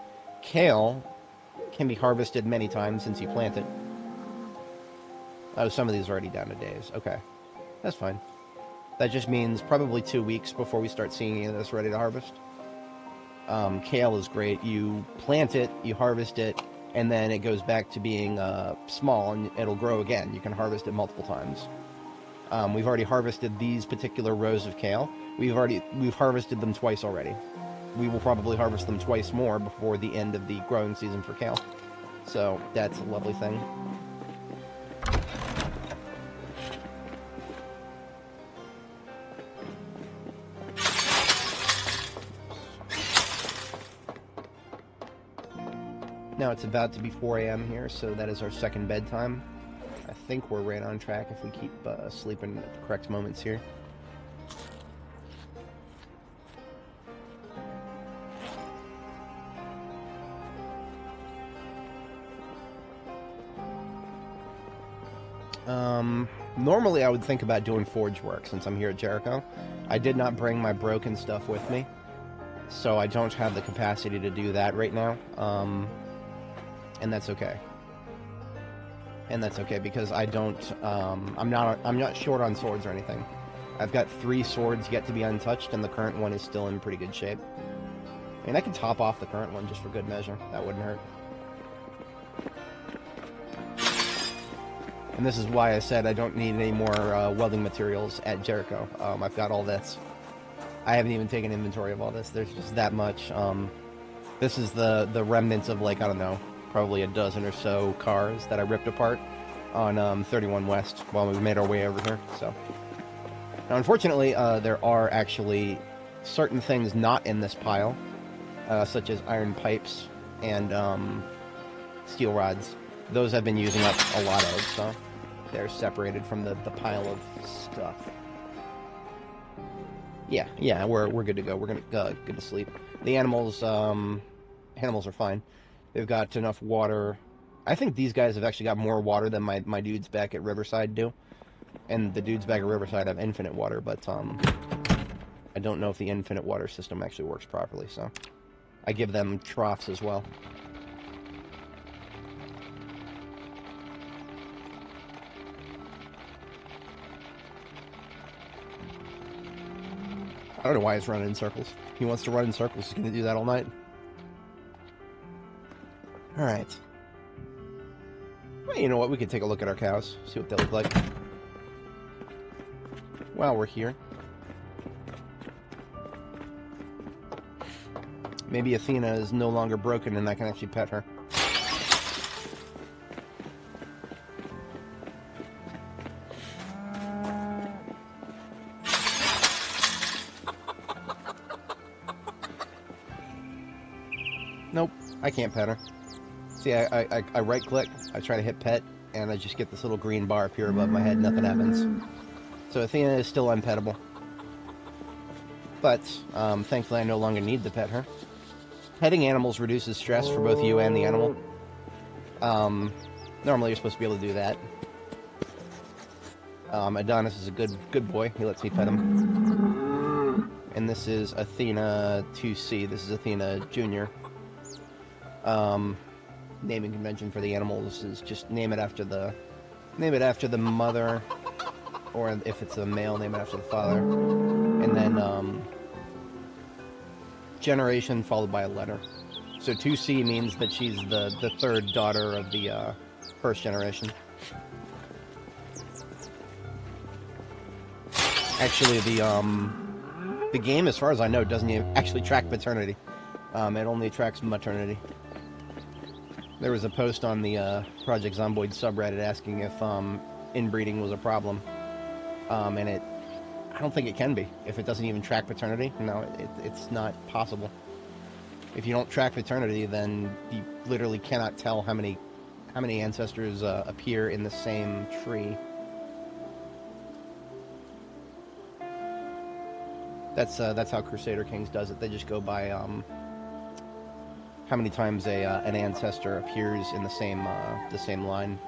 Speaker 1: Kale can be harvested many times since you plant it. Oh, some of these are already down to days. Okay, that's fine. That just means probably 2 weeks before we start seeing any of this ready to harvest. Kale is great. You plant it, you harvest it, and then it goes back to being small, and it'll grow again. You can harvest it multiple times. We've already harvested these particular rows of kale. We've harvested them twice already. We will probably harvest them twice more before the end of the growing season for kale. So that's a lovely thing. Now it's about to be 4 a.m. here, so that is our second bedtime. I think we're right on track if we keep sleeping at the correct moments here. Normally I would think about doing forge work since I'm here at Jericho. I did not bring my broken stuff with me, so I don't have the capacity to do that right now. And that's okay. And that's okay because I don't. I'm not short on swords or anything. I've got 3 swords yet to be untouched, and the current one is still in pretty good shape. I mean, I could top off the current one just for good measure. That wouldn't hurt. And this is why I said I don't need any more welding materials at Jericho. I've got all this. I haven't even taken inventory of all this. There's just that much. This is the remnants of, like, I don't know, probably a dozen or so cars that I ripped apart on 31 West while we made our way over here. So now, unfortunately, there are actually certain things not in this pile, such as iron pipes and steel rods. Those I've been using up a lot of, so they're separated from the pile of stuff. Yeah, we're good to go. We're gonna good to sleep. The animals are fine. They've got enough water. I think these guys have actually got more water than my dudes back at Riverside do. And the dudes back at Riverside have infinite water, but I don't know if the infinite water system actually works properly, so I give them troughs as well. I don't know why he's running in circles. He wants to run in circles. He's going to do that all night. Alright. Well, you know what? We could take a look at our cows. See what they look like. While we're here. Maybe Athena is no longer broken and I can actually pet her. Nope, I can't pet her. See, I right-click, I try to hit pet, and I just get this little green bar appear above my head, nothing happens. So Athena is still unpettable. But, thankfully I no longer need to pet her. Petting animals reduces stress for both you and the animal. Normally you're supposed to be able to do that. Adonis is a good boy, he lets me pet him. And this is Athena 2C, this is Athena Jr. Naming convention for the animals is just name it after the mother, or if it's a male, name it after the father, and then generation followed by a letter. So 2C means that she's the third daughter of the first generation. Actually, the game, as far as I know, doesn't even actually track paternity. It only tracks maternity. There was a post on the Project Zomboid subreddit asking if inbreeding was a problem, and I don't think it can be. If it doesn't even track paternity, no, it's not possible. If you don't track paternity, then you literally cannot tell how many ancestors appear in the same tree. That's how Crusader Kings does it. They just go by how many times an ancestor appears in the same line.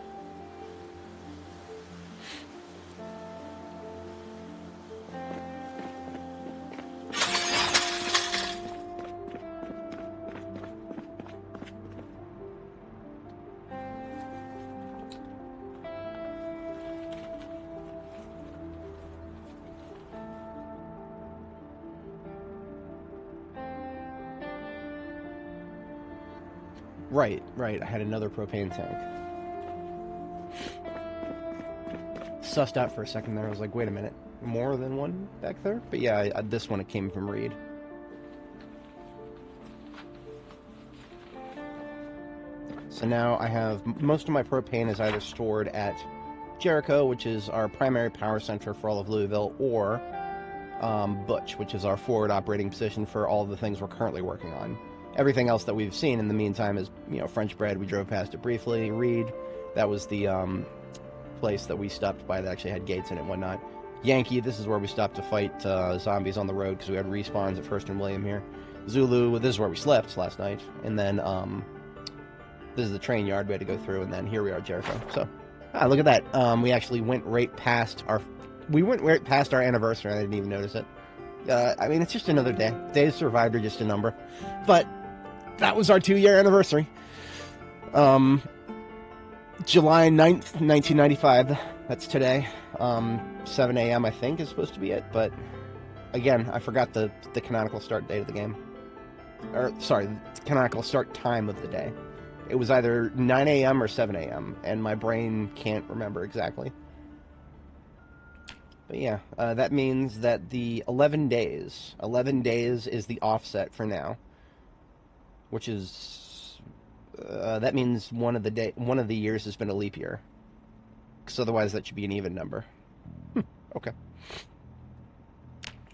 Speaker 1: Right. I had another propane tank. Sussed out for a second there. I was like, wait a minute. More than one back there? But yeah, this one, it came from Reed. So now I have... Most of my propane is either stored at Jericho, which is our primary power center for all of Louisville, or Butch, which is our forward operating position for all of the things we're currently working on. Everything else that we've seen in the meantime is, French Bread. We drove past it briefly. Reed, that was the place that we stopped by that actually had gates in it and whatnot. Yankee, this is where we stopped to fight zombies on the road because we had respawns at First and William here. Zulu, this is where we slept last night. And then this is the train yard we had to go through, and then here we are at Jericho. So, look at that. We actually went right past our anniversary, and I didn't even notice it. I mean, it's just another day. Days survived are just a number. But that was our 2-year anniversary. July 9th, 1995. That's today. 7 a.m. I think is supposed to be it. But again, I forgot the canonical start date of the game. Or, sorry, the canonical start time of the day. It was either 9 a.m. or 7 a.m. And my brain can't remember exactly. But yeah, that means that the 11 days is the offset for now. Which is, that means one of the years has been a leap year. Because otherwise that should be an even number. Okay.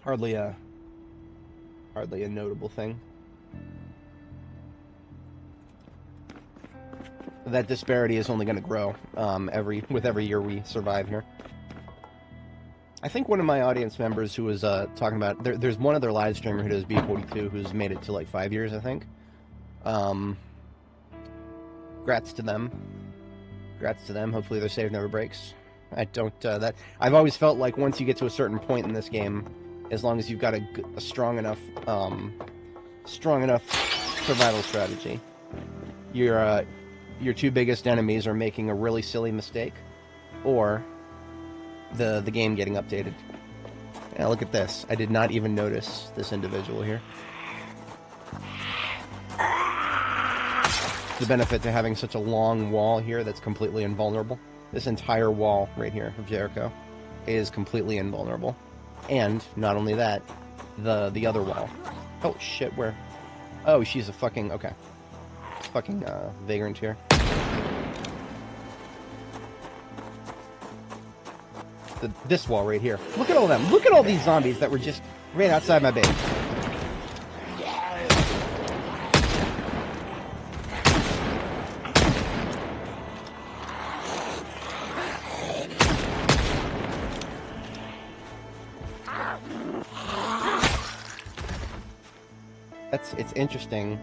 Speaker 1: Hardly a notable thing. That disparity is only going to grow with every year we survive here. I think one of my audience members who was talking about there's one other live streamer who does B42 who's made it to like 5 years, I think. Grats to them. Grats to them. Hopefully their save never breaks. I don't I've always felt like once you get to a certain point in this game, as long as you've got a strong enough survival strategy, your two biggest enemies are making a really silly mistake, or the game getting updated. Now look at this. I did not even notice this individual here. The benefit to having such a long wall here that's completely invulnerable. This entire wall right here of Jericho is completely invulnerable. And not only that, the other wall. Oh shit, where? Oh, she's a fucking, okay. Fucking vagrant here. This wall right here. Look at all of them. Look at all these zombies that were just right outside my base. It's interesting.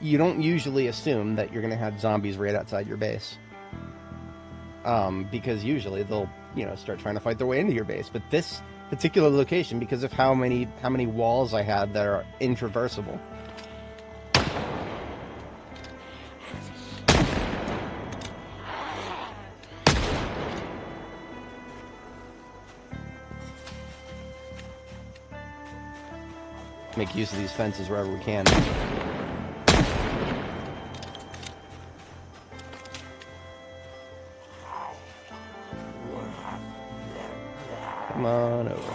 Speaker 1: You don't usually assume that you're going to have zombies right outside your base. Because usually they'll, start trying to fight their way into your base. But this particular location, because of how many walls I have that are intraversable, make use of these fences wherever we can. Come on over.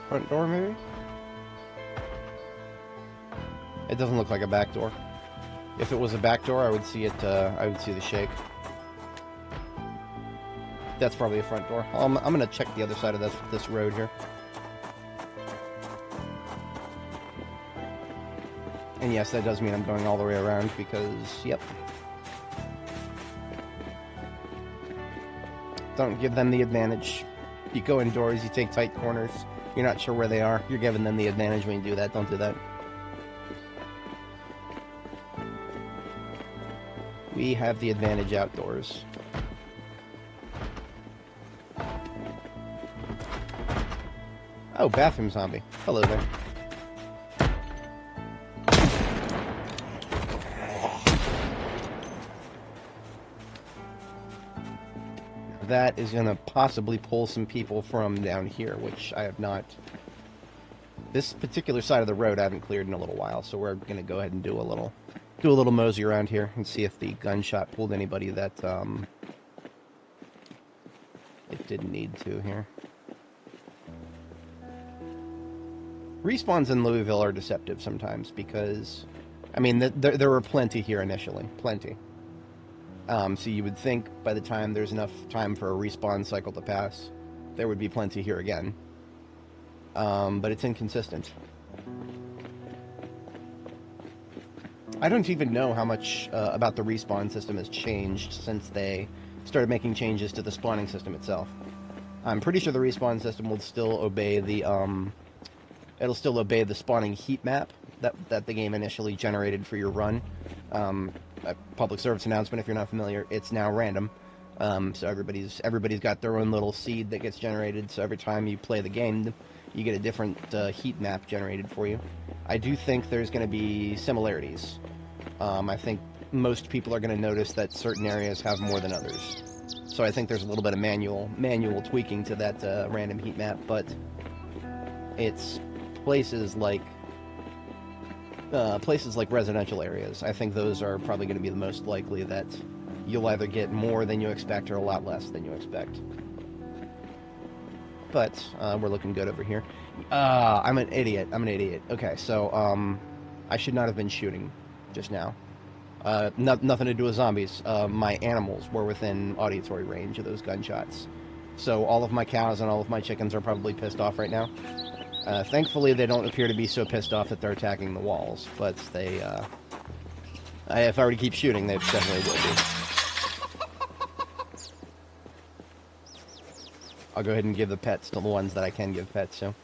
Speaker 1: Front door, maybe? It doesn't look like a back door. If it was a back door, I would see it. I would see the shake. That's probably a front door. I'm gonna check the other side of this road here. And yes, that does mean I'm going all the way around because, yep. Don't give them the advantage. You go indoors, you take tight corners. You're not sure where they are. You're giving them the advantage when you do that. Don't do that. We have the advantage outdoors. Oh, bathroom zombie. Hello there. That is going to possibly pull some people from down here, which I have not. This particular side of the road I haven't cleared in a little while, so we're going to go ahead and do a little mosey around here and see if the gunshot pulled anybody that it didn't need to here. Respawns in Louisville are deceptive sometimes because, I mean, there were plenty here initially, plenty. So you would think by the time there's enough time for a respawn cycle to pass, there would be plenty here again. But it's inconsistent. I don't even know how much about the respawn system has changed since they started making changes to the spawning system itself. I'm pretty sure the respawn system will still obey the it'll still obey the spawning heat map that the game initially generated for your run. A public service announcement, if you're not familiar, it's now random. So everybody's got their own little seed that gets generated, so every time you play the game, you get a different heat map generated for you. I do think there's going to be similarities. I think most people are going to notice that certain areas have more than others. So I think there's a little bit of manual tweaking to that random heat map, but it's places like residential areas. I think those are probably going to be the most likely that you'll either get more than you expect or a lot less than you expect. But we're looking good over here. I'm an idiot. Okay, so I should not have been shooting just now. Nothing to do with zombies. My animals were within auditory range of those gunshots. So all of my cows and all of my chickens are probably pissed off right now. Thankfully, they don't appear to be so pissed off that they're attacking the walls, but they, if I were to keep shooting, they definitely will be. I'll go ahead and give the pets to the ones that I can give pets to.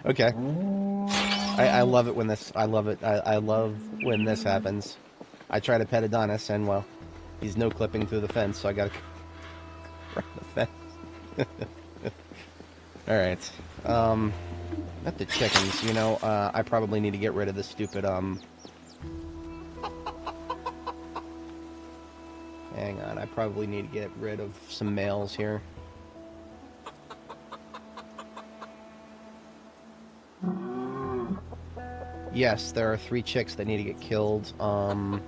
Speaker 1: Okay. I love it when this, I love it, I love when this happens. I try to pet Adonis, and, well, he's no-clipping through the fence, so I gotta run the fence. Alright. Not the chickens, you know, I probably need to get rid of this stupid, hang on, I probably need to get rid of some males here. Yes, there are 3 chicks that need to get killed. None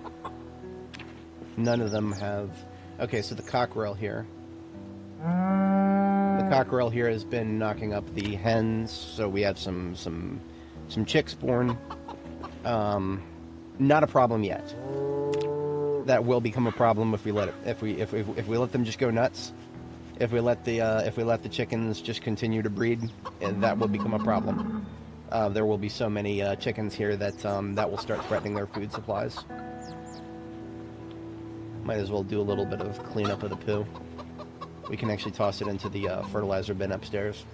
Speaker 1: of them have... Okay, so the cockerel here. The cockerel here has been knocking up the hens, so we have some chicks born. Not a problem yet. That will become a problem if we let it. If we let them just go nuts. If we let the chickens just continue to breed, that will become a problem. There will be so many chickens here that that will start threatening their food supplies. Might as well do a little bit of cleanup of the poo. We can actually toss it into the fertilizer bin upstairs.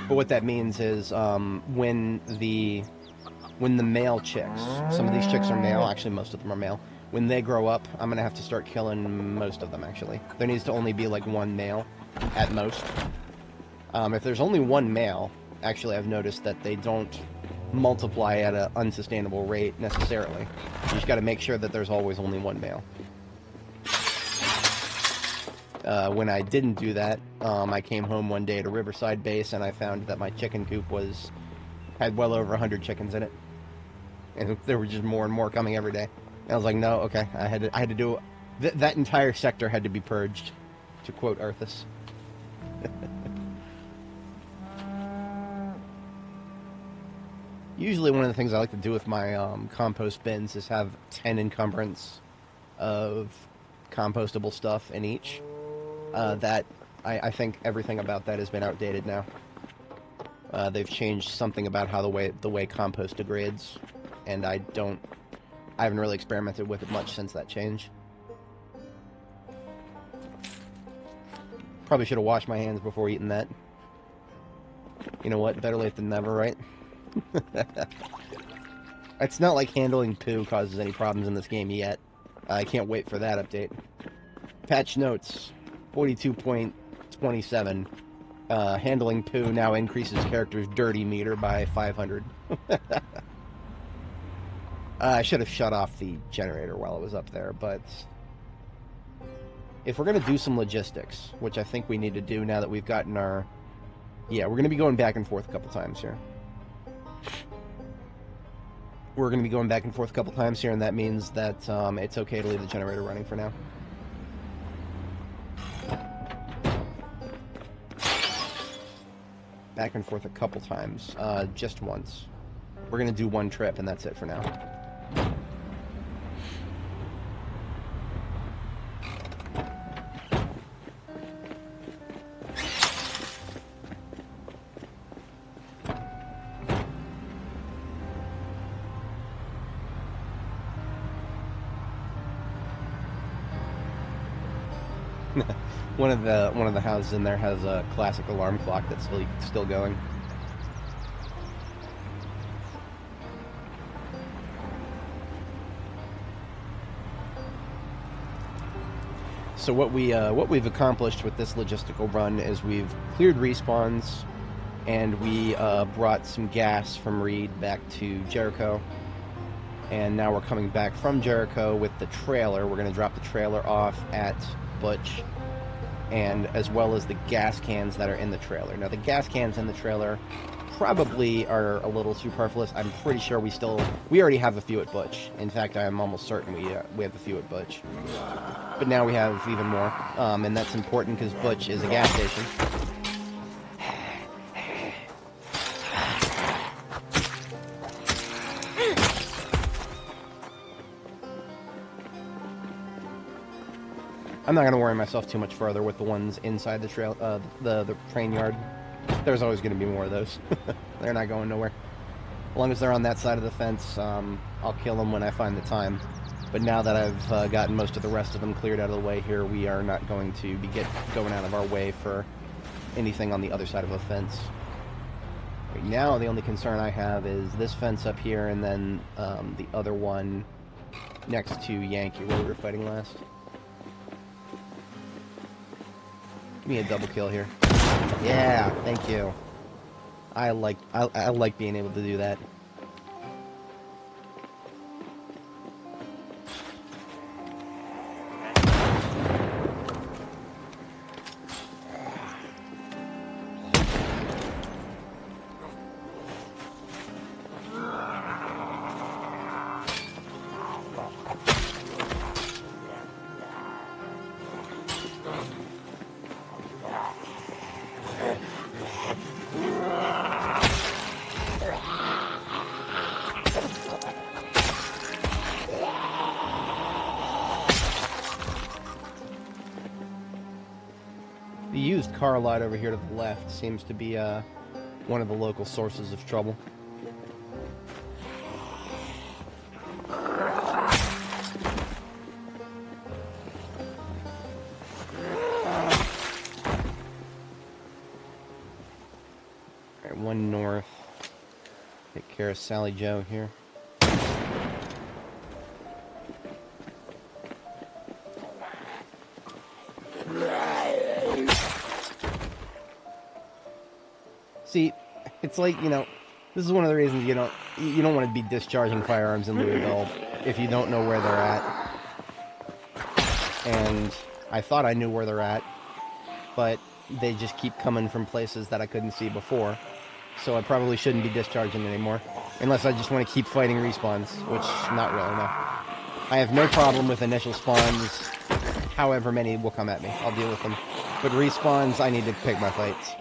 Speaker 1: But what that means is when the male chicks, some of these chicks are male, actually most of them are male, when they grow up, I'm going to have to start killing most of them, actually. There needs to only be like 1 male at most. If there's only 1 male, actually I've noticed that they don't multiply at an unsustainable rate necessarily. You just got to make sure that there's always only 1 male. When I didn't do that, I came home one day to Riverside Base and I found that my chicken coop had well over 100 chickens in it. And there were just more and more coming every day. And I was like, no, okay, I had to do... that entire sector had to be purged, to quote Arthas. Usually one of the things I like to do with my compost bins is have 10 encumbrance of compostable stuff in each. I think everything about that has been outdated now. They've changed something about how the way compost degrades, and I haven't really experimented with it much since that change. Probably should have washed my hands before eating that. You know what? Better late than never, right? It's not like handling poo causes any problems in this game yet. I can't wait for that update. Patch notes 42.27. Handling poo now increases character's dirty meter by 500. I should have shut off the generator while it was up there, but if we're going to do some logistics, which I think we need to do now that we've gotten our... Yeah, we're going to be going back and forth a couple times here. We're going to be going back and forth a couple times here, and that means that it's okay to leave the generator running for now. Back and forth a couple times. Just once. We're going to do 1 trip, and that's it for now. One of the houses in there has a classic alarm clock that's still going. So what we've accomplished with this logistical run is we've cleared respawns, and we brought some gas from Reed back to Jericho. And now we're coming back from Jericho with the trailer. We're going to drop the trailer off at Butch, and as well as the gas cans that are in the trailer. Now, the gas cans in the trailer probably are a little superfluous. I'm pretty sure we already have a few at Butch. In fact, I am almost certain we have a few at Butch. But now we have even more, and that's important because Butch is a gas station. I'm not going to worry myself too much further with the ones inside the trail, the train yard. There's always going to be more of those. They're not going nowhere. As long as they're on that side of the fence, I'll kill them when I find the time. But now that I've gotten most of the rest of them cleared out of the way here, we are not going to be going out of our way for anything on the other side of a fence. Right now, the only concern I have is this fence up here, and then the other one next to Yankee, where we were fighting last. Give me a double kill here. Yeah, thank you. I like being able to do that. The used car lot over here to the left seems to be one of the local sources of trouble. Alright, one north. Take care of Sally Joe here. See, it's like, you know, this is one of the reasons you don't want to be discharging firearms in Louisville if you don't know where they're at. And I thought I knew where they're at, but they just keep coming from places that I couldn't see before. So I probably shouldn't be discharging anymore, unless I just want to keep fighting respawns, which not really, no. I have no problem with initial spawns, however many will come at me. I'll deal with them. But respawns, I need to pick my fights.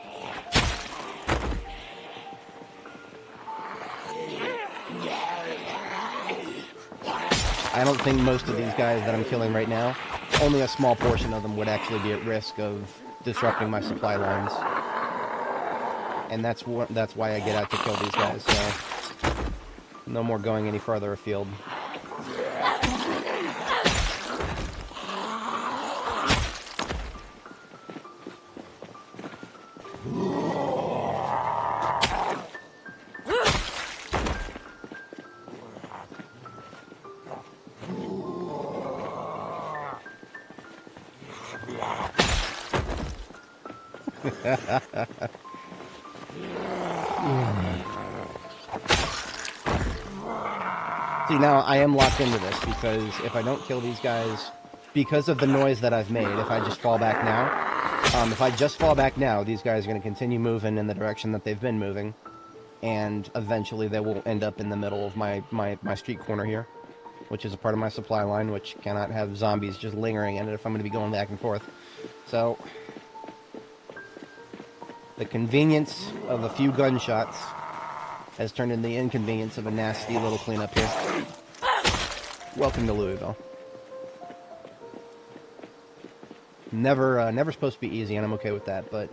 Speaker 1: I don't think most of these guys that I'm killing right now, only a small portion of them would actually be at risk of disrupting my supply lines. And that's why I get out to kill these guys, so no more going any further afield. See, now I am locked into this, because if I don't kill these guys, because of the noise that I've made, if I just fall back now, these guys are going to continue moving in the direction that they've been moving, and eventually they will end up in the middle of my street corner here, which is a part of my supply line, which cannot have zombies just lingering in it if I'm going to be going back and forth. So the convenience of a few gunshots has turned into the inconvenience of a nasty little cleanup here. Welcome to Louisville. Never supposed to be easy, and I'm okay with that, but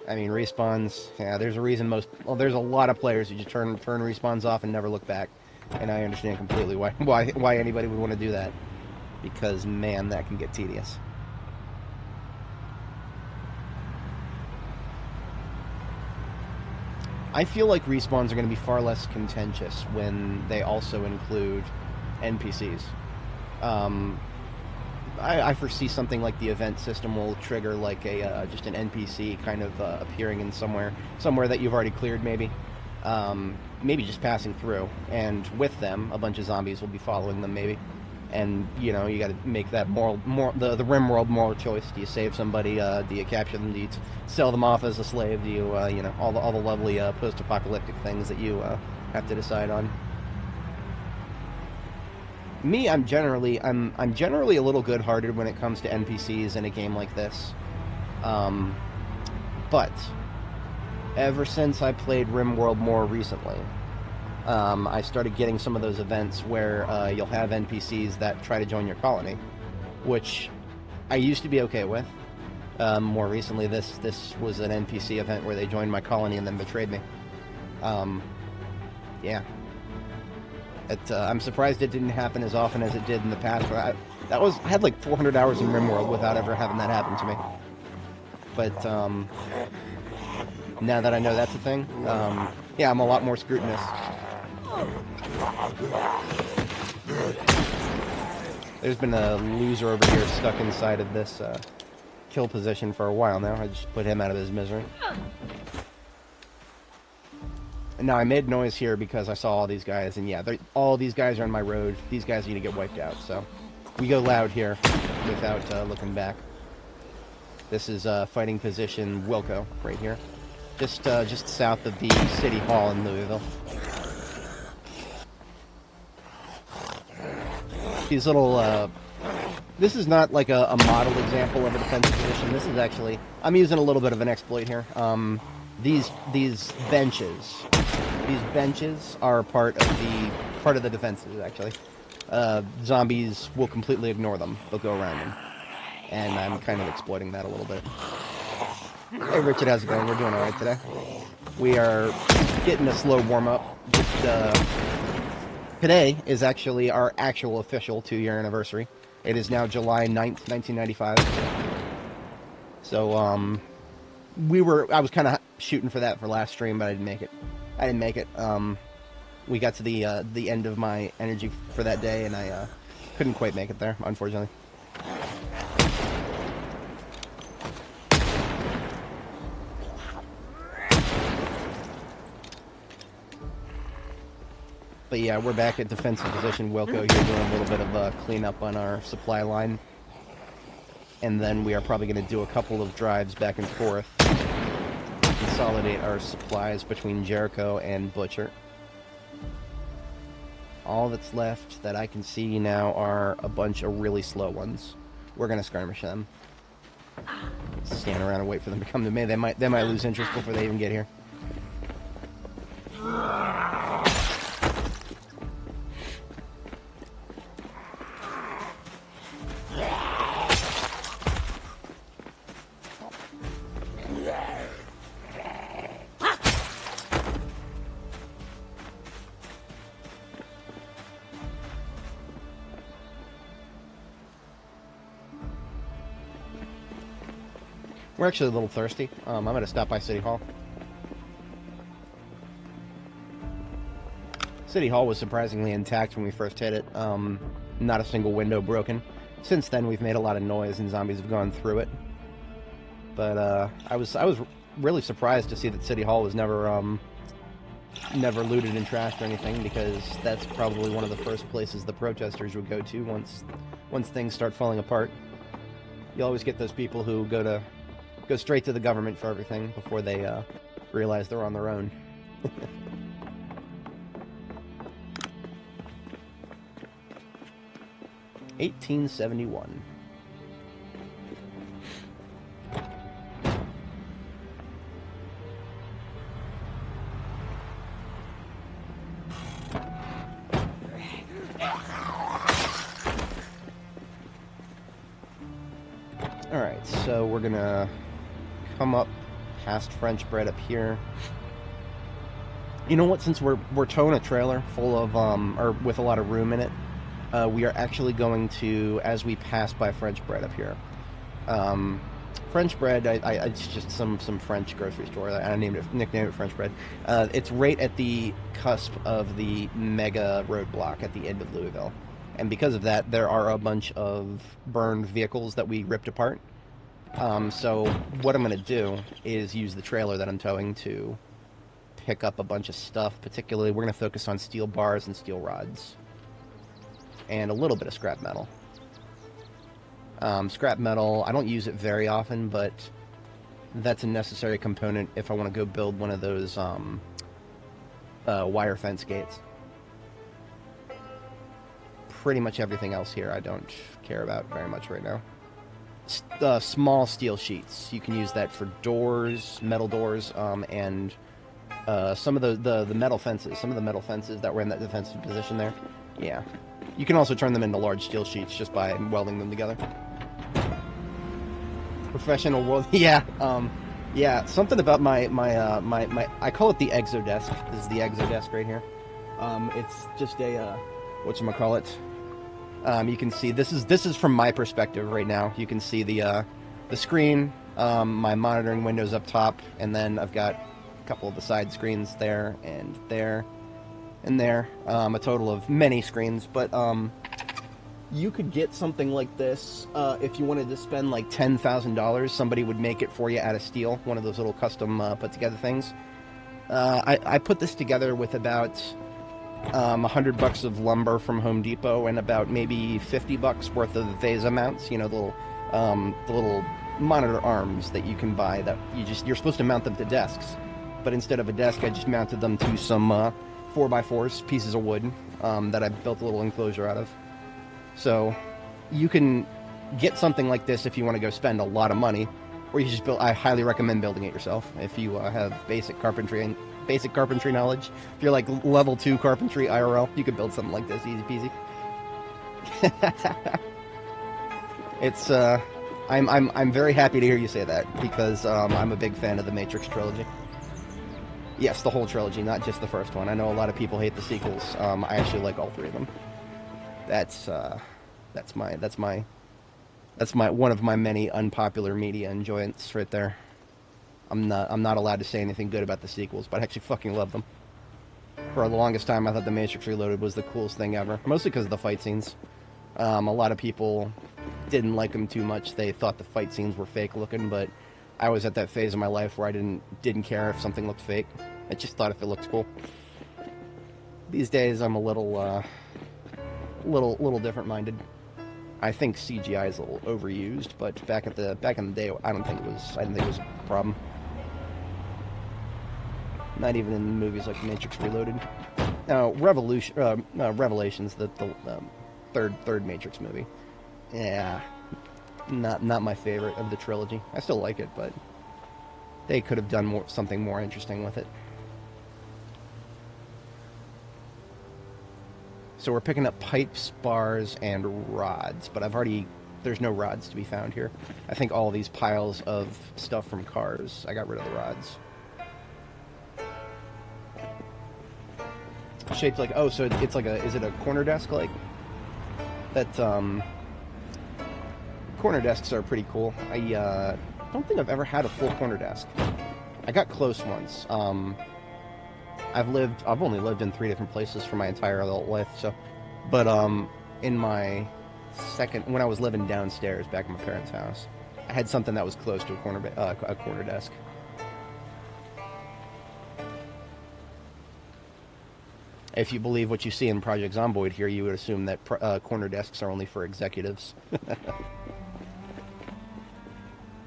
Speaker 1: I mean, respawns, yeah, there's a reason there's a lot of players who just turn respawns off and never look back, and I understand completely why anybody would want to do that, because man, that can get tedious. I feel like respawns are going to be far less contentious when they also include NPCs. I foresee something like the event system will trigger like just an NPC kind of appearing in somewhere that you've already cleared, maybe just passing through, and with them a bunch of zombies will be following them, maybe. And you know, you got to make that the RimWorld moral choice. Do you save somebody? Do you capture them? Do you sell them off as a slave? Do you you know, all the lovely post-apocalyptic things that you have to decide on. Me, I'm generally a little good-hearted when it comes to NPCs in a game like this. But ever since I played RimWorld more recently, I started getting some of those events where you'll have NPCs that try to join your colony, which I used to be okay with. More recently, this was an NPC event where they joined my colony and then betrayed me. Yeah. I'm surprised it didn't happen as often as it did in the past. I had like 400 hours in RimWorld without ever having that happen to me. But now that I know that's a thing, yeah, I'm a lot more scrutinous. There's been a loser over here stuck inside of this kill position for a while now. I just put him out of his misery. Now, I made noise here because I saw all these guys, and yeah, all these guys are on my road. These guys need to get wiped out, so we go loud here without looking back. This is fighting position Wilco right here, just south of the City Hall in Louisville. These little, this is not like a model example of a defensive position. This is actually, I'm using a little bit of an exploit here. These benches are part of the defenses, actually. Zombies will completely ignore them. They'll go around them. And I'm kind of exploiting that a little bit. Hey Richard, how's it going? We're doing alright today. We are getting a slow warm-up. Today is actually our actual official 2-year anniversary. It is now July 9th, 1995. So, I was kind of shooting for that for last stream, but I didn't make it. We got to the end of my energy for that day, and I couldn't quite make it there, unfortunately. But yeah, we're back at defensive position Wilco here, doing a little bit of cleanup on our supply line. And then we are probably going to do a couple of drives back and forth. Consolidate our supplies between Jericho and Butcher. All that's left that I can see now are a bunch of really slow ones. We're going to skirmish them. Stand around and wait for them to come to me. They might lose interest before they even get here. We're actually a little thirsty. I'm going to stop by City Hall. City Hall was surprisingly intact when we first hit it. Not a single window broken. Since then, we've made a lot of noise and zombies have gone through it. But I was really surprised to see that City Hall was never looted and trashed or anything, because that's probably one of the first places the protesters would go to once things start falling apart. You always get those people who go straight to the government for everything before they realize they're on their own. 1871. Alright, so we're gonna come up past French bread up here. You know what, since we're towing a trailer full of, or with a lot of room in it, we are actually going to, as we pass by French bread up here. French bread, it's just some French grocery store. I nicknamed it French bread. It's right at the cusp of the mega roadblock at the end of Louisville. And because of that, there are a bunch of burned vehicles that we ripped apart. So what I'm going to do is use the trailer that I'm towing to pick up a bunch of stuff. Particularly, we're going to focus on steel bars and steel rods. And a little bit of scrap metal. Scrap metal, I don't use it very often, but that's a necessary component if I want to go build one of those wire fence gates. Pretty much everything else here I don't care about very much right now. Small steel sheets, you can use that for doors, metal doors, and some of the metal fences. Some of the metal fences that were in that defensive position there, yeah. You can also turn them into large steel sheets just by welding them together. Professional world. Yeah. Yeah. Something about my I call it the exodesk. This is the exodesk right here. It's just a whatchamacallit. You can see this is from my perspective right now. You can see the screen, my monitoring windows up top, and then I've got a couple of the side screens there and there and there. A total of many screens, but you could get something like this if you wanted to spend like $10,000. Somebody would make it for you out of steel, one of those little custom put together things. I put this together with about $100 of lumber from Home Depot and about maybe $50 worth of VESA mounts. You know, the little monitor arms that you can buy that you're supposed to mount them to desks, but instead of a desk, I just mounted them to some 4x4s, pieces of wood that I built a little enclosure out of. So you can get something like this if you want to go spend a lot of money, or you just build. I highly recommend building it yourself if you have basic carpentry knowledge. If you're like level 2 carpentry IRL, you could build something like this easy peasy. It's I'm very happy to hear you say that, because I'm a big fan of the Matrix trilogy. Yes, the whole trilogy, not just the first one. I know a lot of people hate the sequels. I actually like all 3 of them. That's my one of my many unpopular media enjoyments right there. I'm not allowed to say anything good about the sequels, but I actually fucking love them. For the longest time, I thought The Matrix Reloaded was the coolest thing ever, mostly because of the fight scenes. A lot of people didn't like them too much. They thought the fight scenes were fake looking, but I was at that phase of my life where I didn't care if something looked fake. I just thought if it looked cool. These days, I'm a little different minded. I think CGI is a little overused, but back in the day, I didn't think it was a problem. Not even in movies like Matrix Reloaded. Now, Revelations, the third Matrix movie. Yeah, not my favorite of the trilogy. I still like it, but they could have done something more interesting with it. So we're picking up pipes, bars, and rods, but there's no rods to be found here. I think all these piles of stuff from cars, I got rid of the rods. Shaped like, oh, so it's like is it a corner desk like? That, corner desks are pretty cool. I don't think I've ever had a full corner desk. I got close once. I've only lived in 3 different places for my entire adult life, so, but, in my when I was living downstairs back in my parents' house, I had something that was close to a corner desk. If you believe what you see in Project Zomboid here, you would assume that corner desks are only for executives.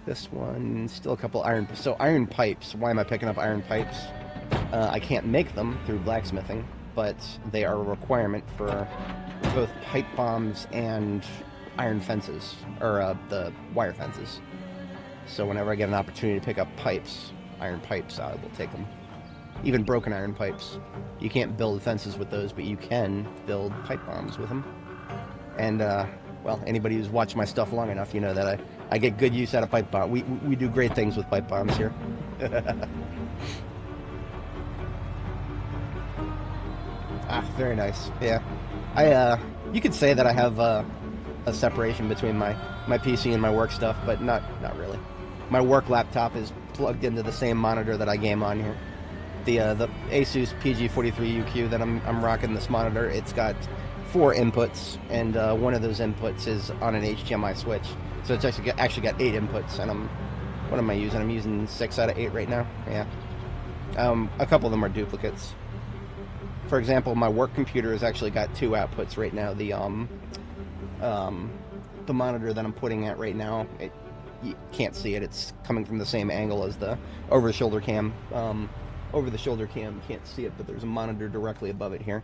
Speaker 1: This one, still a couple iron pipes. Why am I picking up iron pipes? I can't make them through blacksmithing, but they are a requirement for both pipe bombs and iron fences, or the wire fences. So whenever I get an opportunity to pick up iron pipes, I will take them. Even broken iron pipes. You can't build fences with those, but you can build pipe bombs with them. And, well, anybody who's watched my stuff long enough, you know that I get good use out of pipe bomb. We do great things with pipe bombs here. Very nice. Yeah. You could say that I have a separation between my PC and my work stuff, but not really. My work laptop is plugged into the same monitor that I game on here. The Asus PG43UQ that I'm rocking this monitor, it's got 4 inputs, and one of those inputs is on an HDMI switch. So it's actually got 8 inputs, and what am I using? I'm using 6 out of 8 right now. Yeah. A couple of them are duplicates. For example, my work computer has actually got 2 outputs right now. The monitor that I'm putting at right now, you can't see it. It's coming from the same angle as the over-the-shoulder cam. Over the shoulder cam, you can't see it, but there's a monitor directly above it here,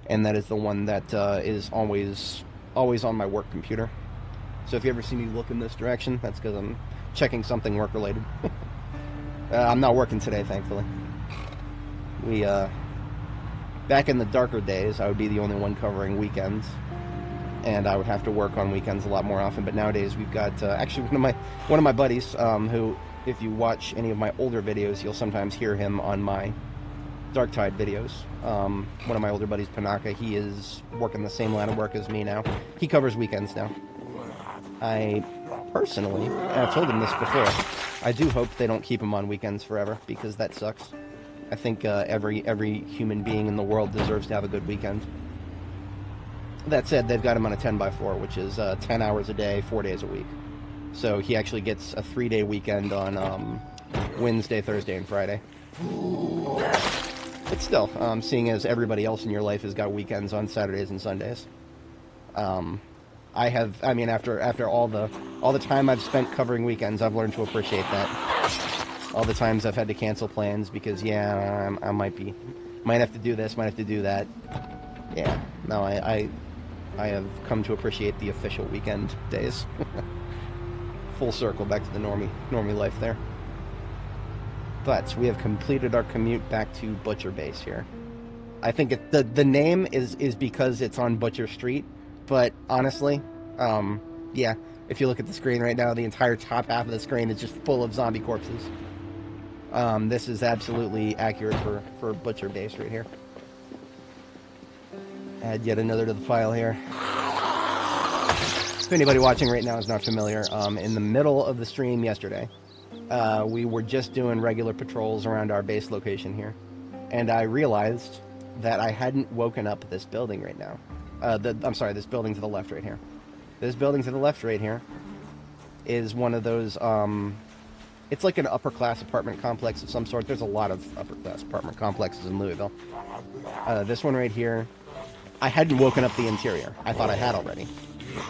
Speaker 1: and that is the one that is always on my work computer. So if you ever see me look in this direction, that's because I'm checking something work related. I'm not working today, thankfully. Back in the darker days, I would be the only one covering weekends. and I would have to work on weekends a lot more often. But nowadays we've got actually one of my buddies who, if you watch any of my older videos, you'll sometimes hear him on my Dark Tide videos. One of my older buddies, Panaka, he is working the same line of work as me now. He covers weekends now. I personally, and I've told him this before, I do hope they don't keep him on weekends forever, because that sucks. I think every human being in the world deserves to have a good weekend. That said, they've got him on a 10x4, which is 10 hours a day, 4 days a week. So he actually gets a 3-day weekend on Wednesday, Thursday, and Friday. But still, seeing as everybody else in your life has got weekends on Saturdays and Sundays, after all the time I've spent covering weekends, I've learned to appreciate that. All the times I've had to cancel plans because, yeah, I might have to do this, might have to do that. Yeah, no, I have come to appreciate the official weekend days. Full circle back to the normie life there. But we have completed our commute back to Butcher Base here. I think the name is because it's on Butcher Street, but honestly, yeah, if you look at the screen right now, the entire top half of the screen is just full of zombie corpses. This is absolutely accurate for Butcher Base right here. Add yet another to the file here. If anybody watching right now is not familiar, in the middle of the stream yesterday, we were just doing regular patrols around our base location here, and I realized that I hadn't woken up this building right now. This building to the left right here. This building to the left right here is one of those, it's like an upper-class apartment complex of some sort. There's a lot of upper-class apartment complexes in Louisville. This one right here, I hadn't woken up the interior. I thought I had already.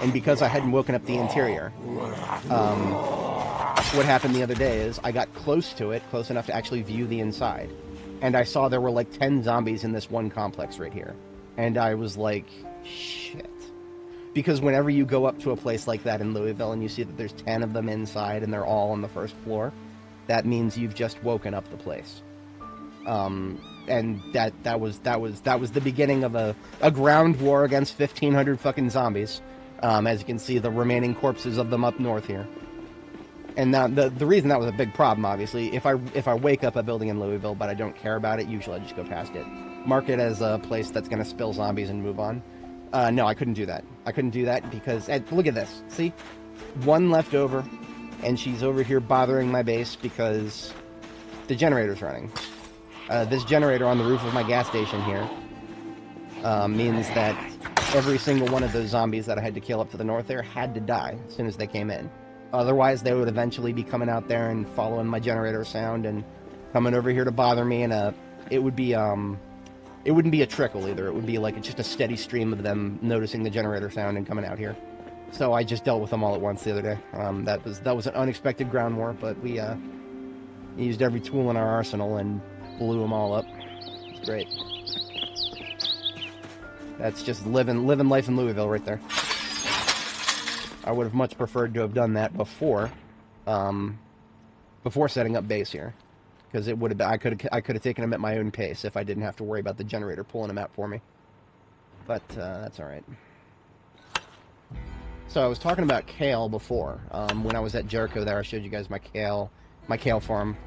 Speaker 1: And because I hadn't woken up the interior, what happened the other day is I got close to it, close enough to actually view the inside. And I saw there were like 10 zombies in this one complex right here. And I was like, shit. Because whenever you go up to a place like that in Louisville and you see that there's 10 of them inside and they're all on the first floor, that means you've just woken up the place. And that was the beginning of a ground war against 1,500 fucking zombies. As you can see, the remaining corpses of them up north here. And now the reason that was a big problem, obviously, if I wake up a building in Louisville but I don't care about it, usually I just go past it. Mark it as a place that's going to spill zombies and move on. No, I couldn't do that. I couldn't do that because, look at this. See? One left over, and she's over here bothering my base because the generator's running. This generator on the roof of my gas station here means that every single one of those zombies that I had to kill up to the north there had to die as soon as they came in. Otherwise, they would eventually be coming out there and following my generator sound and coming over here to bother me, and it wouldn't be a trickle either. It would be like just a steady stream of them noticing the generator sound and coming out here. So I just dealt with them all at once the other day. That was an unexpected ground war, but we used every tool in our arsenal and blew them all up. It's great. That's just living life in Louisville right there. I would have much preferred to have done that before setting up base here, because it would have been, I could have taken them at my own pace if I didn't have to worry about the generator pulling them out for me. But that's all right. So I was talking about kale before. When I was at Jericho there, I showed you guys my kale farm.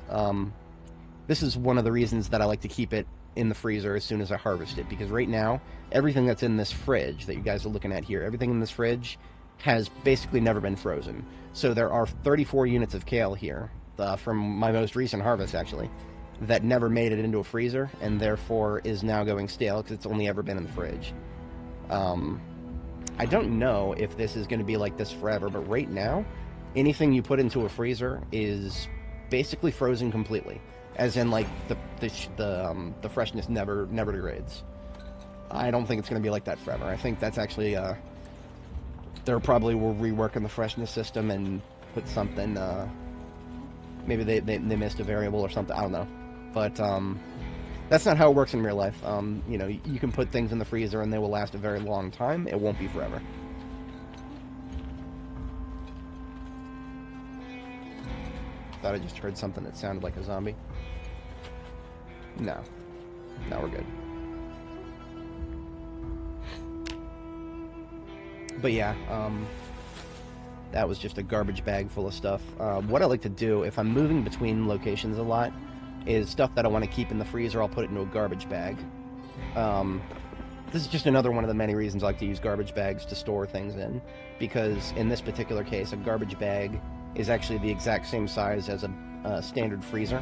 Speaker 1: This is one of the reasons that I like to keep it in the freezer as soon as I harvest it, because right now everything that's in this fridge that you guys are looking at here, everything in this fridge has basically never been frozen. So there are 34 units of kale here from my most recent harvest, actually, that never made it into a freezer and therefore is now going stale because it's only ever been in the fridge. I don't know if this is going to be like this forever, but right now anything you put into a freezer is basically frozen completely, as in like the freshness never degrades. I don't think it's going to be like that forever. I think that's actually they probably will rework in the freshness system and put something, maybe they missed a variable or something, I don't know. But that's not how it works in real life. You know, you can put things in the freezer and they will last a very long time. It won't be forever. Thought I just heard something that sounded like a zombie. No, we're good. But yeah, that was just a garbage bag full of stuff. What I like to do if I'm moving between locations a lot is stuff that I want to keep in the freezer, I'll put it into a garbage bag. This is just another one of the many reasons I like to use garbage bags to store things in, because in this particular case, a garbage bag is actually the exact same size as a standard freezer.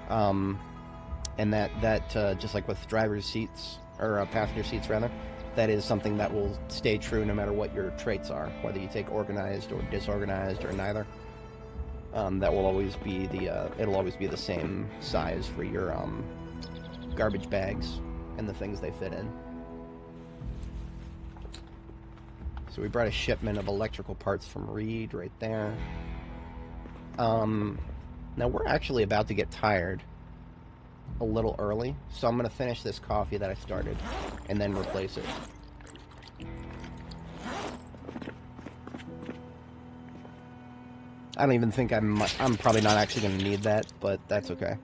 Speaker 1: And that just like with driver's seats, or passenger seats rather, that is something that will stay true no matter what your traits are, whether you take organized or disorganized or neither. That will always be it'll always be the same size for your garbage bags and the things they fit in. So we brought a shipment of electrical parts from Reed right there. Now we're actually about to get tired a little early, so I'm going to finish this coffee that I started and then replace it. I don't even think I'm probably not actually going to need that, but that's okay.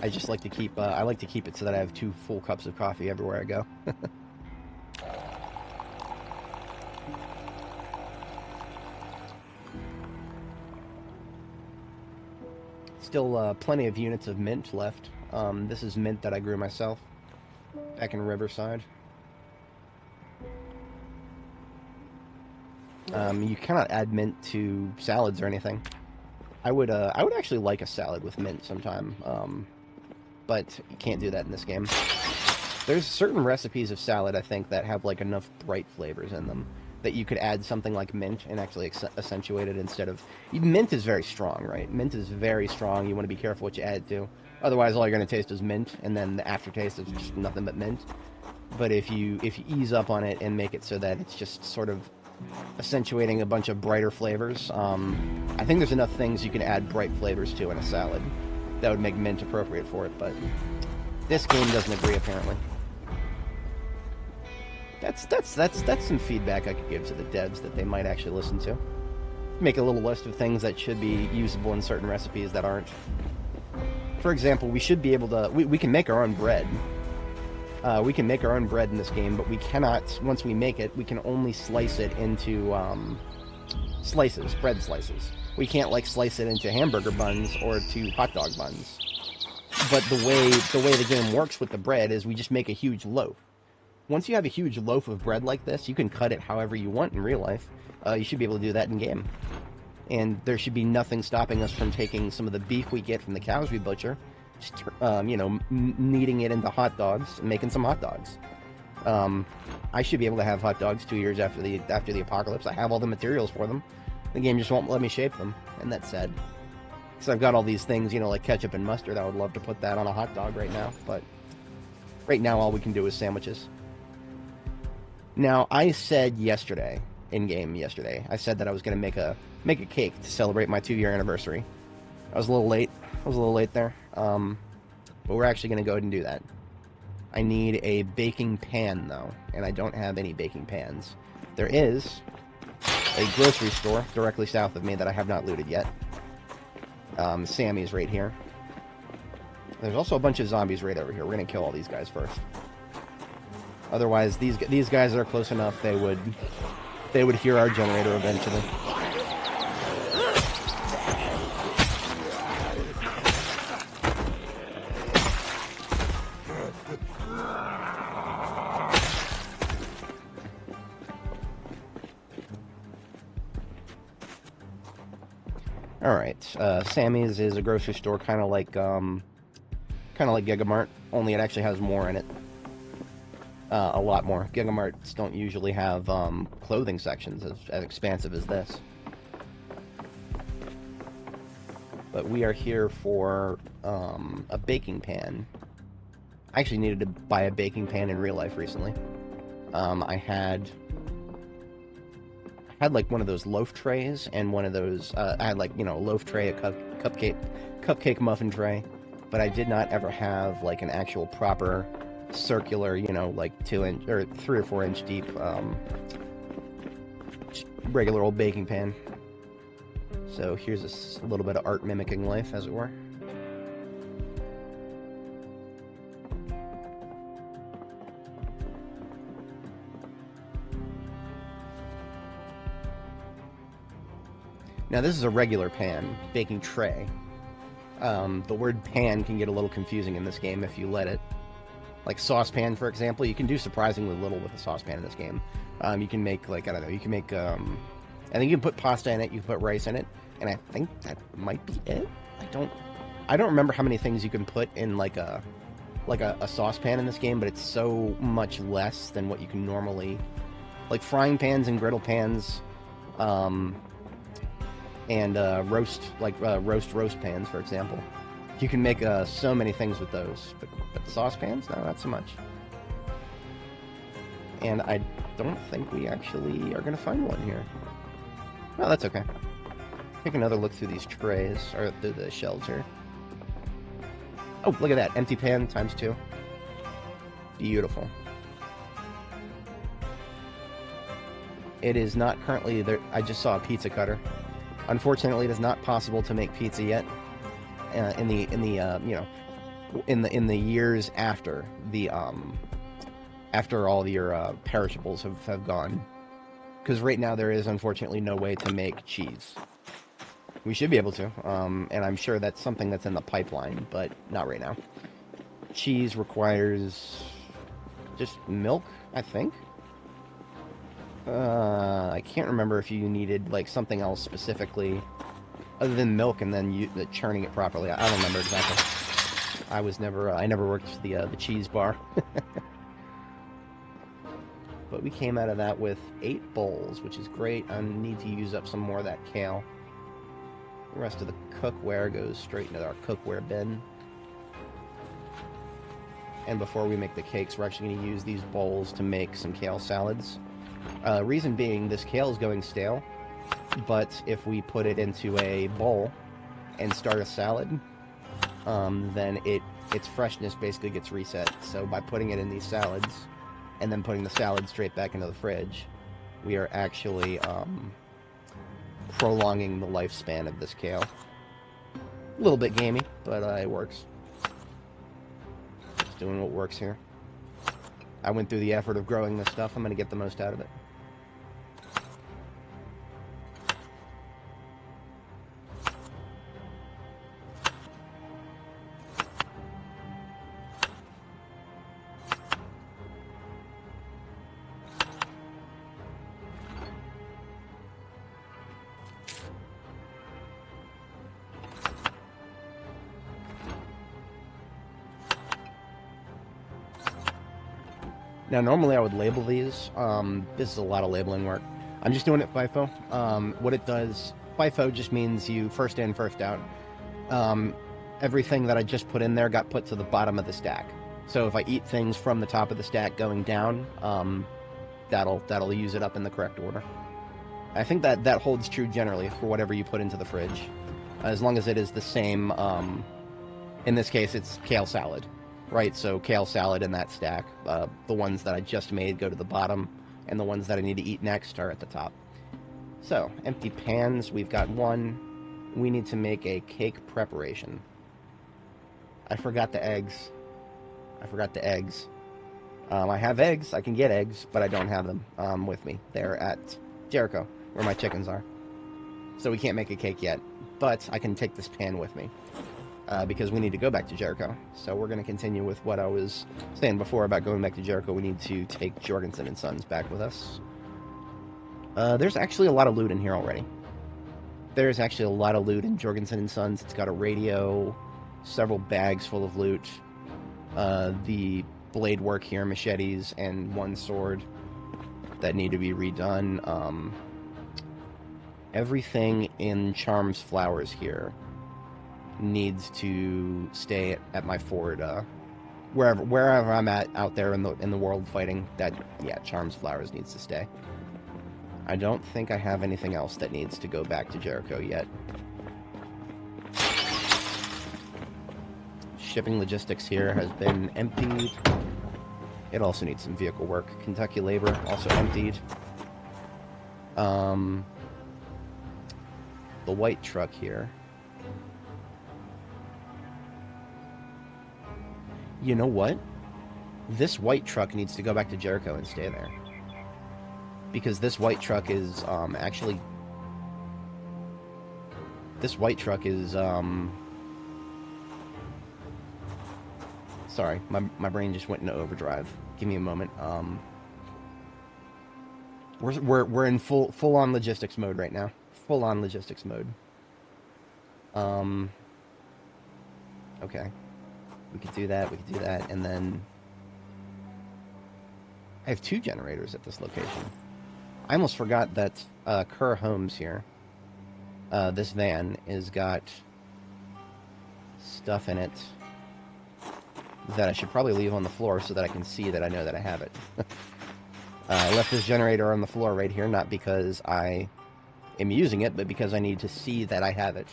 Speaker 1: I just like to keep I like to keep it so that I have 2 full cups of coffee everywhere I go. Still plenty of units of mint left. This is mint that I grew myself back in Riverside. You cannot add mint to salads or anything. I would actually like a salad with mint sometime, but you can't do that in this game. There's certain recipes of salad, I think, that have like enough bright flavors in them that you could add something like mint and actually accentuate it instead of... Mint is very strong, right? Mint is very strong. You want to be careful what you add to. Otherwise, all you're going to taste is mint, and then the aftertaste is just nothing but mint. But if you ease up on it and make it so that it's just sort of accentuating a bunch of brighter flavors, I think there's enough things you can add bright flavors to in a salad that would make mint appropriate for it, but this game doesn't agree, apparently. That's some feedback I could give to the devs that they might actually listen to. Make a little list of things that should be usable in certain recipes that aren't. For example, we should be able to... We can make our own bread. We can make our own bread in this game, but we cannot... Once we make it, we can only slice it into slices, bread slices. We can't, like, slice it into hamburger buns or to hot dog buns. But the way the game works with the bread is we just make a huge loaf. Once you have a huge loaf of bread like this, you can cut it however you want in real life. You should be able to do that in game. And there should be nothing stopping us from taking some of the beef we get from the cows we butcher, just, kneading it into hot dogs and making some hot dogs. I should be able to have hot dogs 2 years after the apocalypse. I have all the materials for them. The game just won't let me shape them, and that's sad. So I've got all these things, like ketchup and mustard. I would love to put that on a hot dog right now, but right now all we can do is sandwiches. Now, I said yesterday, in-game yesterday, I said that I was going to make a cake to celebrate my 2-year anniversary. I was a little late. there. But we're actually going to go ahead and do that. I need a baking pan, though, and I don't have any baking pans. There is a grocery store directly south of me that I have not looted yet. Sammy's right here. There's also a bunch of zombies right over here. We're going to kill all these guys first. Otherwise, these guys are close enough, they would hear our generator eventually. Alright, Sammy's is a grocery store kind of like Gigamart, only it actually has more in it. A lot more. Gigamarts don't usually have clothing sections as expansive as this. But we are here for a baking pan. I actually needed to buy a baking pan in real life recently. I had like one of those loaf trays and one of those. I had like a loaf tray, a cupcake muffin tray, but I did not ever have like an actual proper circular, like 2-inch or 3 or 4 inch deep, regular old baking pan. So here's a little bit of art mimicking life, as it were. Now this is a regular pan, baking tray. The word pan can get a little confusing in this game if you let it. Like saucepan, for example, you can do surprisingly little with a saucepan in this game. You can make, like, I don't know, you can make, I think you can put pasta in it, you can put rice in it, and I think that might be it. I don't remember how many things you can put in, like a saucepan in this game, but it's so much less than what you can normally, like frying pans and griddle pans, and roast pans, for example. You can make so many things with those, but saucepans, no, not so much. And I don't think we actually are going to find one here. Oh, that's okay. Take another look through these trays, or through the shelves here. Oh, look at that. Empty pan times 2. Beautiful. It is not currently there. I just saw a pizza cutter. Unfortunately, it is not possible to make pizza yet. In the years after after all your perishables have gone, because right now there is unfortunately no way to make cheese. We should be able to, and I'm sure that's something that's in the pipeline, but not right now. Cheese requires just milk, I think. I can't remember if you needed like something else specifically other than milk, and then churning it properly. I don't remember exactly. I never worked the cheese bar. But we came out of that with 8 bowls, which is great. I need to use up some more of that kale. The rest of the cookware goes straight into our cookware bin. And before we make the cakes, we're actually going to use these bowls to make some kale salads. Reason being, this kale is going stale. But if we put it into a bowl and start a salad, then its freshness basically gets reset. So by putting it in these salads, and then putting the salad straight back into the fridge, we are actually prolonging the lifespan of this kale. A little bit gamey, but it works. Just doing what works here. I went through the effort of growing this stuff. I'm going to get the most out of it. Now, normally I would label these. This is a lot of labeling work. I'm just doing it FIFO. What it does, FIFO just means you first in, first out. Everything that I just put in there got put to the bottom of the stack. So if I eat things from the top of the stack going down, that'll use it up in the correct order. I think that holds true generally for whatever you put into the fridge, as long as it is the same. In this case, it's kale salad. Right, so kale salad in that stack. The ones that I just made go to the bottom, and the ones that I need to eat next are at the top. So, empty pans, we've got 1. We need to make a cake preparation. I forgot the eggs. I have eggs, I can get eggs, but I don't have them with me. They're at Jericho, where my chickens are. So we can't make a cake yet, but I can take this pan with me. Because we need to go back to Jericho. So we're going to continue with what I was saying before about going back to Jericho. We need to take Jorgensen & Sons back with us. There's actually a lot of loot in here already. There's actually a lot of loot in Jorgensen & Sons. It's got a radio, several bags full of loot, the blade work here, machetes, and 1 sword that need to be redone. Everything in Charm's Flowers here needs to stay at my fort, wherever I'm at out there in the world fighting. Charm's Flowers needs to stay. I don't think I have anything else that needs to go back to Jericho yet. Shipping logistics here has been emptied. It also needs some vehicle work. Kentucky labor also emptied. The white truck here. You know what? This white truck needs to go back to Jericho and stay there. Because this white truck is actually This white truck is, sorry, my brain just went into overdrive. Give me a moment. We're in full on logistics mode right now. Full on logistics mode. Okay. We could do that, and then I have 2 generators at this location. I almost forgot that Kerr Homes here, this van, has got stuff in it that I should probably leave on the floor so that I can see that I know that I have it. I left this generator on the floor right here, not because I am using it, but because I need to see that I have it.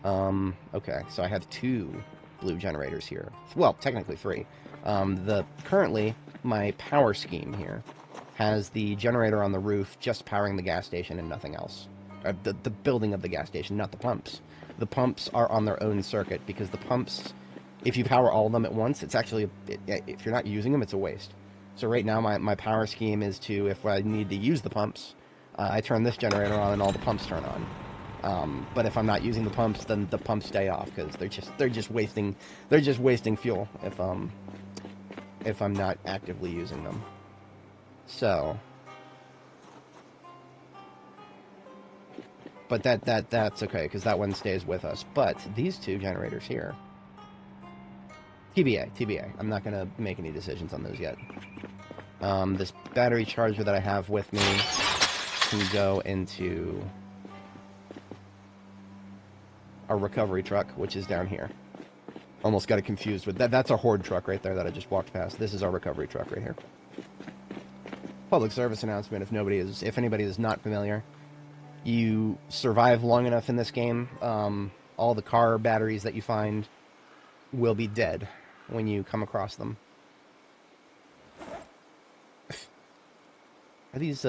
Speaker 1: Okay, so I have 2 blue generators here. Well, technically 3. Currently, my power scheme here has the generator on the roof just powering the gas station and nothing else. The building of the gas station, not the pumps. The pumps are on their own circuit, because the pumps, if you power all of them at once, it's actually, if you're not using them, it's a waste. So right now, my power scheme is to, if I need to use the pumps, I turn this generator on and all the pumps turn on. But if I'm not using the pumps, then the pumps stay off, because they're just wasting fuel if I'm not actively using them. So, but that's okay, because that one stays with us. But these 2 generators here, TBA. I'm not gonna make any decisions on those yet. This battery charger that I have with me can go into a recovery truck, which is down here. Almost got it confused with that. That's a horde truck right there that I just walked past. This is our recovery truck right here. Public service announcement, if anybody is not familiar. You survive long enough in this game, all the car batteries that you find will be dead when you come across them. Are these,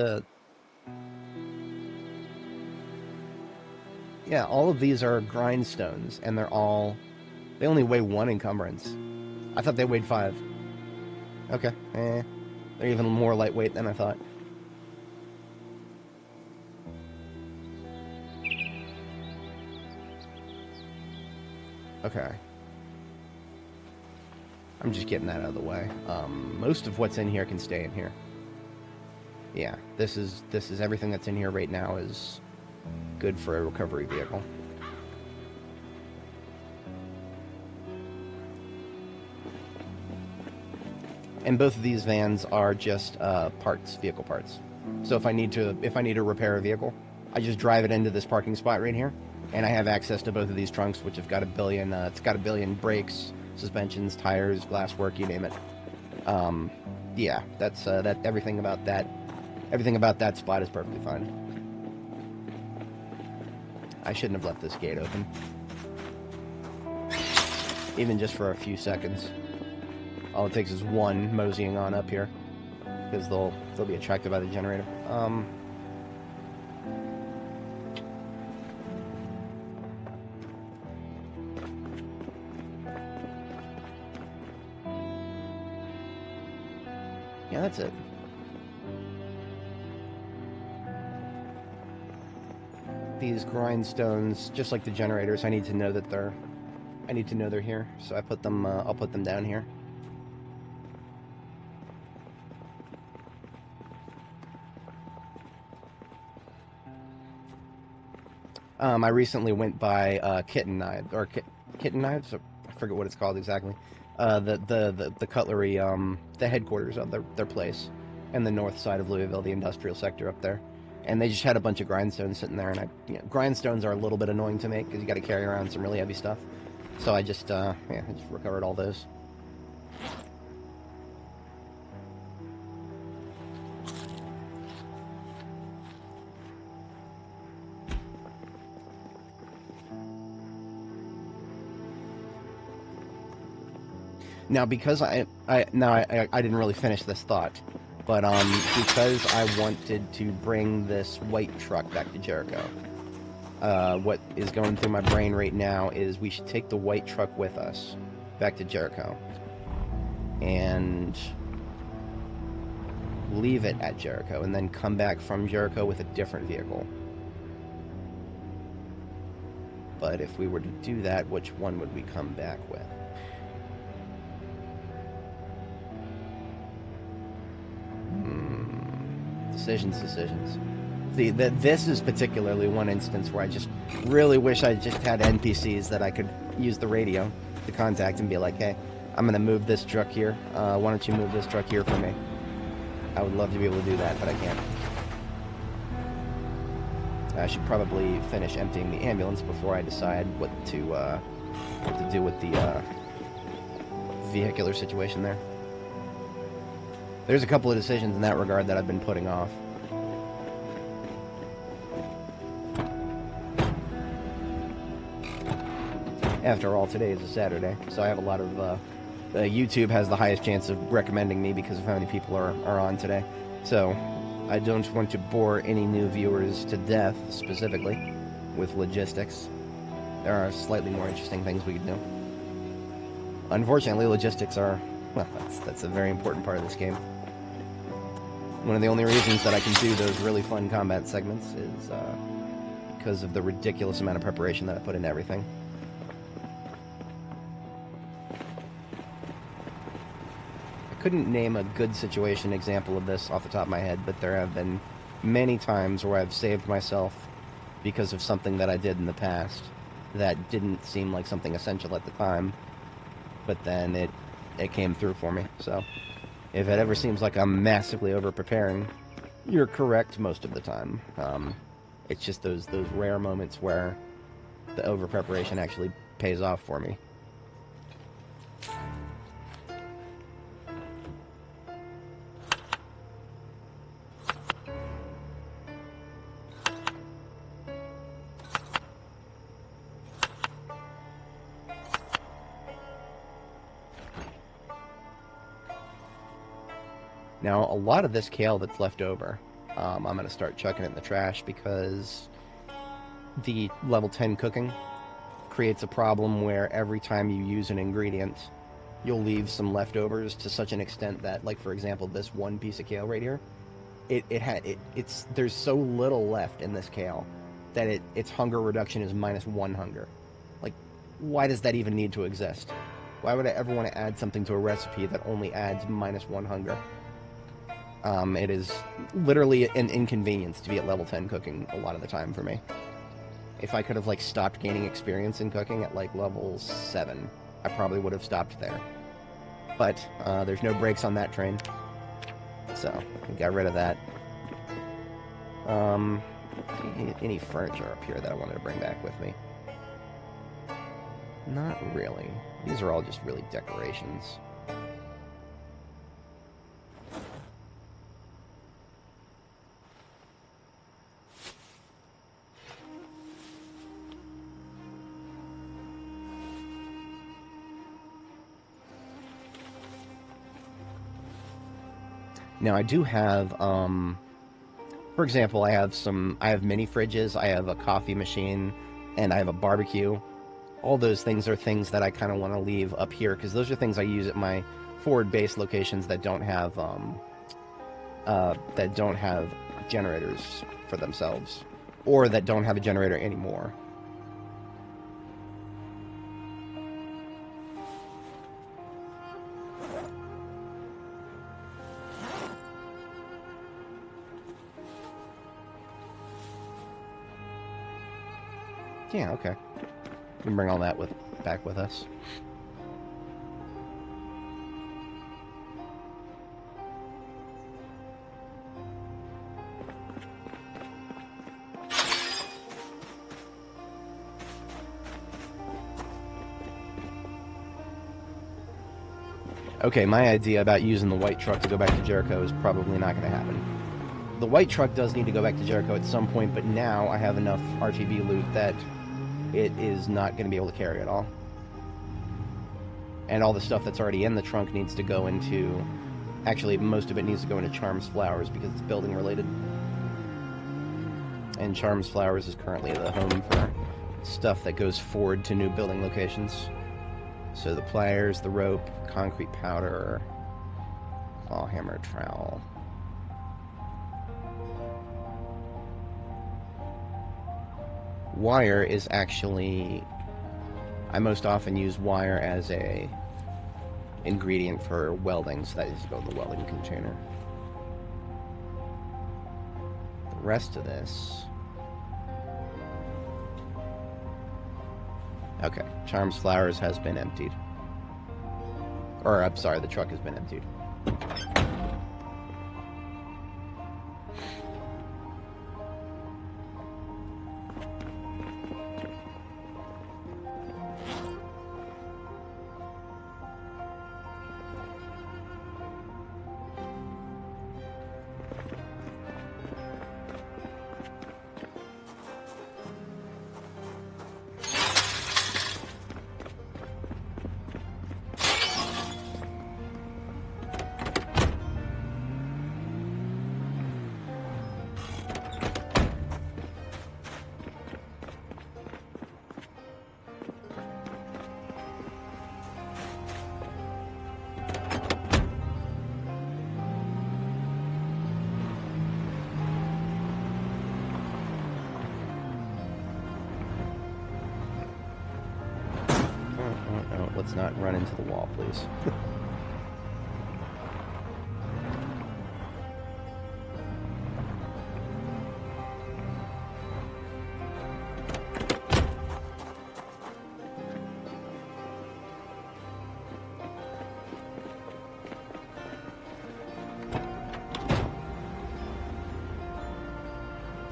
Speaker 1: yeah, all of these are grindstones, and they only weigh 1 encumbrance. I thought they weighed 5. Okay, they're even more lightweight than I thought. Okay. I'm just getting that out of the way. Most of what's in here can stay in here. Yeah, this is everything that's in here right now is good for a recovery vehicle. And both of these vans are just vehicle parts. So if I need to repair a vehicle, I just drive it into this parking spot right here, and I have access to both of these trunks, which have got a billion. It's got a billion brakes, suspensions, tires, glasswork, you name it. Yeah, that's everything about that. Everything about that spot is perfectly fine. I shouldn't have left this gate open, even just for a few seconds. All it takes is one moseying on up here, because they'll be attracted by the generator. Yeah, that's it. These grindstones, just like the generators, I need to know that they're here. So I put them. I'll put them down here. I recently went by kitten knives, I forget what it's called exactly. The cutlery, the headquarters of their place, in the north side of Louisville, the industrial sector up there. And they just had a bunch of grindstones sitting there, and grindstones are a little bit annoying to make because you got to carry around some really heavy stuff. So I just recovered all those. Now, because I didn't really finish this thought, but because I wanted to bring this white truck back to Jericho, what is going through my brain right now is we should take the white truck with us back to Jericho and leave it at Jericho, and then come back from Jericho with a different vehicle. But if we were to do that, which one would we come back with? Decisions. See, this is particularly one instance where I just really wish I just had NPCs that I could use the radio to contact and be like, hey, I'm going to move this truck here. Why don't you move this truck here for me? I would love to be able to do that, but I can't. I should probably finish emptying the ambulance before I decide what to do with the vehicular situation there. There's a couple of decisions in that regard that I've been putting off. After all, today is a Saturday, so I have a lot of... YouTube has the highest chance of recommending me because of how many people are on today. So, I don't want to bore any new viewers to death, specifically, with logistics. There are slightly more interesting things we could do. Unfortunately, logistics are... well, that's a very important part of this game. One of the only reasons that I can do those really fun combat segments is because of the ridiculous amount of preparation that I put into everything. I couldn't name a good situation example of this off the top of my head, but there have been many times where I've saved myself because of something that I did in the past that didn't seem like something essential at the time, but then it came through for me. So if it ever seems like I'm massively over-preparing, you're correct most of the time. It's just those rare moments where the over-preparation actually pays off for me. Now, a lot of this kale that's left over, I'm going to start chucking it in the trash because the level 10 cooking creates a problem where every time you use an ingredient, you'll leave some leftovers to such an extent that, like, for example, this one piece of kale right here, there's so little left in this kale that its hunger reduction is -1 hunger. Like, why does that even need to exist? Why would I ever want to add something to a recipe that only adds -1 hunger? It is literally an inconvenience to be at level 10 cooking a lot of the time for me. If I could have, like, stopped gaining experience in cooking at, like, level 7, I probably would have stopped there. But, there's no brakes on that train. So, I got rid of that. Any furniture up here that I wanted to bring back with me? Not really. These are all just really decorations. Now, I do have, for example, I have mini fridges, I have a coffee machine, and I have a barbecue. All those things are things that I kind of want to leave up here, because those are things I use at my forward base locations that don't have generators for themselves, or that don't have a generator anymore. Yeah, okay. We can bring all that back with us. Okay, my idea about using the white truck to go back to Jericho is probably not going to happen. The white truck does need to go back to Jericho at some point, but now I have enough RTB loot that it is not going to be able to carry it all. And all the stuff that's already in the trunk needs to go into... Actually, most of it needs to go into Charms Flowers because it's building related. And Charms Flowers is currently the home for stuff that goes forward to new building locations. So the pliers, the rope, concrete powder, claw hammer, trowel. wire is actually... I most often use wire as a ingredient for welding, so that is go in the welding container. The rest of this... Okay, Charms Flowers has been emptied. Or, I'm sorry, the truck has been emptied. Let's not run into the wall, please.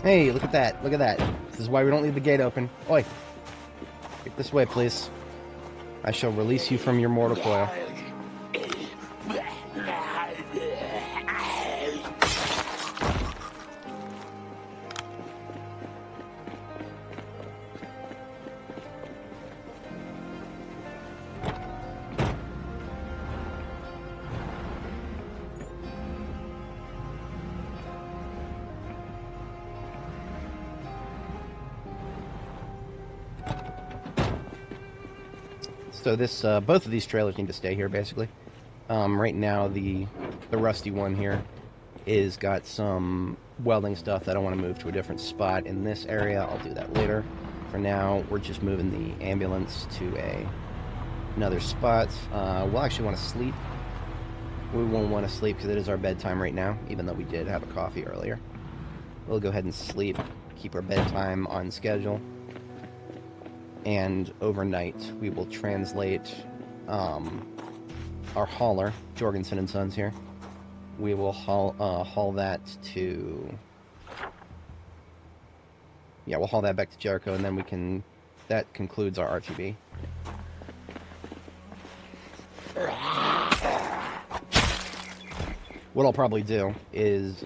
Speaker 1: Hey, look at that. Look at that. This is why we don't leave the gate open. Oi. Get this way, please. I shall release you from your mortal coil. So this, both of these trailers need to stay here, basically. Right now, the rusty one here is got some welding stuff that I want to move to a different spot in this area. I'll do that later. For now, we're just moving the ambulance to another spot. We'll actually want to sleep. We won't want to sleep because it is our bedtime right now, even though we did have a coffee earlier. We'll go ahead and sleep, keep our bedtime on schedule. And overnight, we will translate our hauler, Jorgensen and Sons here. We will haul that to... Yeah, we'll haul that back to Jericho, and then we can... That concludes our RTB. What I'll probably do is...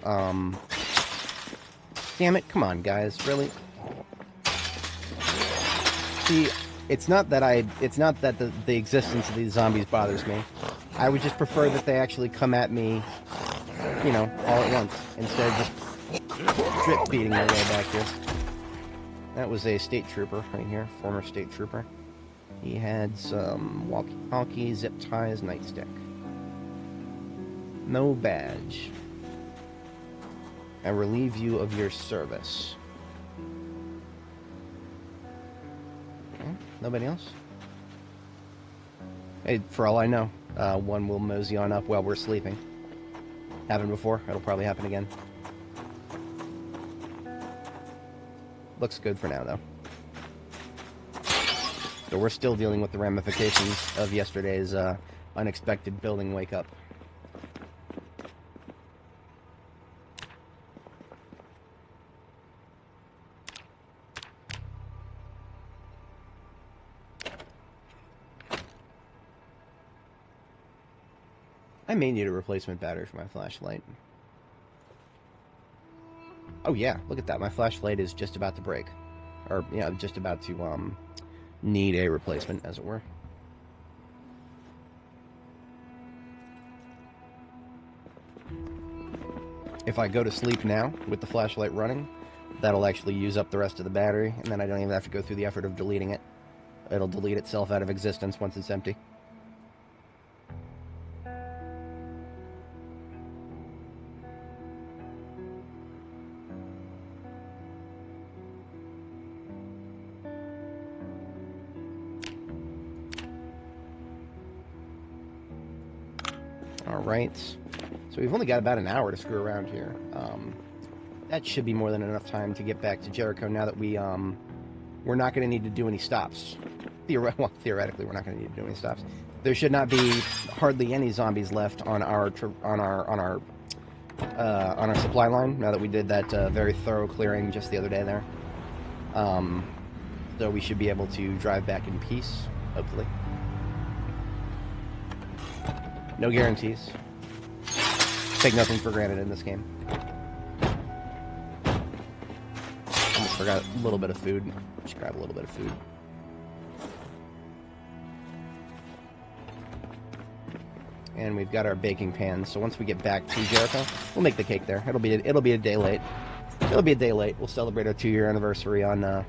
Speaker 1: Damn it, come on, guys, really? See, it's not that the existence of these zombies bothers me. I would just prefer that they actually come at me, you know, all at once, instead of just drip feeding their way back here. That was a state trooper right here, former state trooper. He had some walkie-talkie, zip ties, nightstick. No badge. I relieve you of your service. Nobody else? Hey, for all I know, one will mosey on up while we're sleeping. Happened before. It'll probably happen again. Looks good for now, though. So we're still dealing with the ramifications of yesterday's unexpected building wake-up. I may need a replacement battery for my flashlight. Oh yeah, look at that. My flashlight is just about to break. Or, yeah, just about to, need a replacement, as it were. If I go to sleep now, with the flashlight running, that'll actually use up the rest of the battery, and then I don't even have to go through the effort of deleting it. It'll delete itself out of existence once it's empty. right. So we've only got about an hour to screw around here. That should be more than enough time to get back to Jericho now that we're not going to need to do any stops. Theoretically, we're not going to need to do any stops. There should not be hardly any zombies left on our supply line now that we did that very thorough clearing just the other day there. So we should be able to drive back in peace, hopefully. No guarantees. Take nothing for granted in this game. Almost forgot a little bit of food. Just grab a little bit of food. And we've got our baking pans. So once we get back to Jericho, we'll make the cake there. It'll be a day late. It'll be a day late. We'll celebrate our 2-year anniversary on.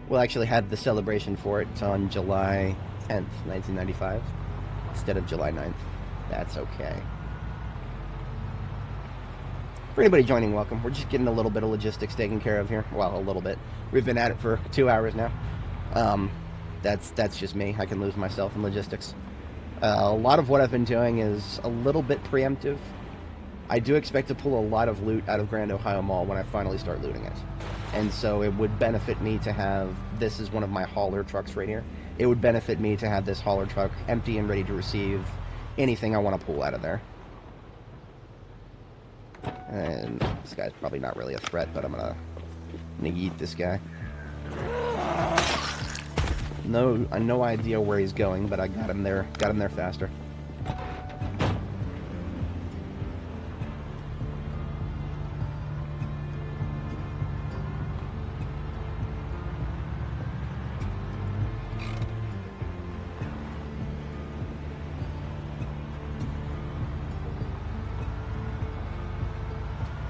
Speaker 1: We'll actually have the celebration for it on July 10th, 1995, instead of July 9th. That's okay. For anybody joining, welcome. We're just getting a little bit of logistics taken care of here. Well, a little bit. We've been at it for 2 hours now. That's just me. I can lose myself in logistics. A lot of what I've been doing is a little bit preemptive. I do expect to pull a lot of loot out of Grand Ohio Mall when I finally start looting it. And so it would benefit me to have, this is one of my hauler trucks right here. It would benefit me to have this hauler truck empty and ready to receive anything I want to pull out of there. And this guy's probably not really a threat, but I'm gonna yeet this guy. No idea where he's going, but I got him there faster.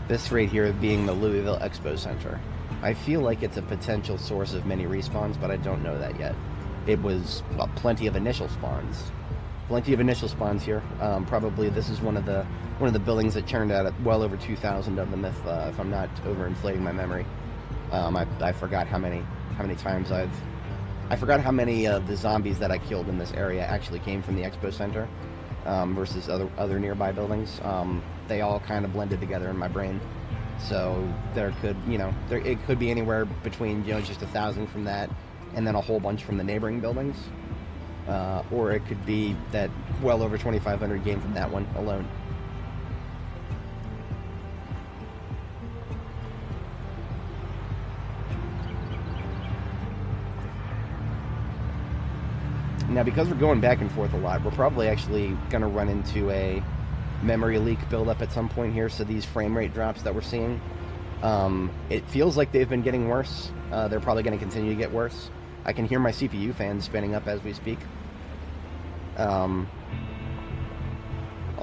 Speaker 1: This right here being the Louisville Expo Center. I feel like it's a potential source of many respawns, but I don't know that yet. It was, well, plenty of initial spawns. Plenty of initial spawns here. Probably this is one of the buildings that churned out well over 2,000 of them, if I'm not overinflating my memory. I forgot how many times I forgot how many of the zombies that I killed in this area actually came from the Expo Center versus other nearby buildings. They all kind of blended together in my brain. So there could, it could be anywhere between, just 1,000 from that and then a whole bunch from the neighboring buildings. Or it could be that well over 2,500 came from that one alone. Now, because we're going back and forth a lot, we're probably actually going to run into a memory leak buildup at some point here, so these frame rate drops that we're seeing, it feels like they've been getting worse. They're probably going to continue to get worse. I can hear my CPU fans spinning up as we speak. All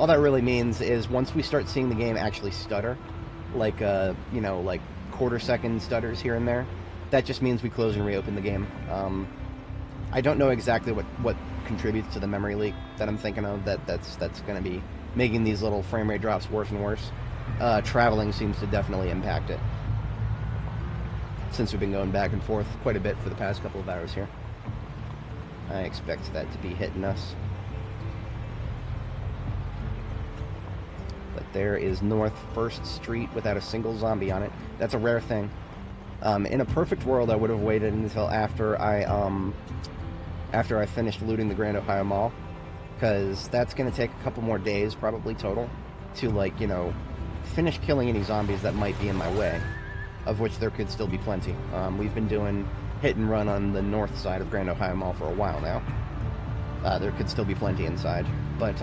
Speaker 1: that really means is once we start seeing the game actually stutter, like like quarter-second stutters here and there, that just means we close and reopen the game. I don't know exactly what contributes to the memory leak that I'm thinking of. That's going to be making these little frame rate drops worse and worse. Traveling seems to definitely impact it, since we've been going back and forth quite a bit for the past couple of hours here. I expect that to be hitting us. But there is North 1st Street without a single zombie on it. That's a rare thing. In a perfect world, I would have waited until after I finished looting the Grand Ohio Mall, because that's going to take a couple more days, probably total, to, finish killing any zombies that might be in my way, of which there could still be plenty. We've been doing hit and run on the north side of Grand Ohio Mall for a while now. There could still be plenty inside, but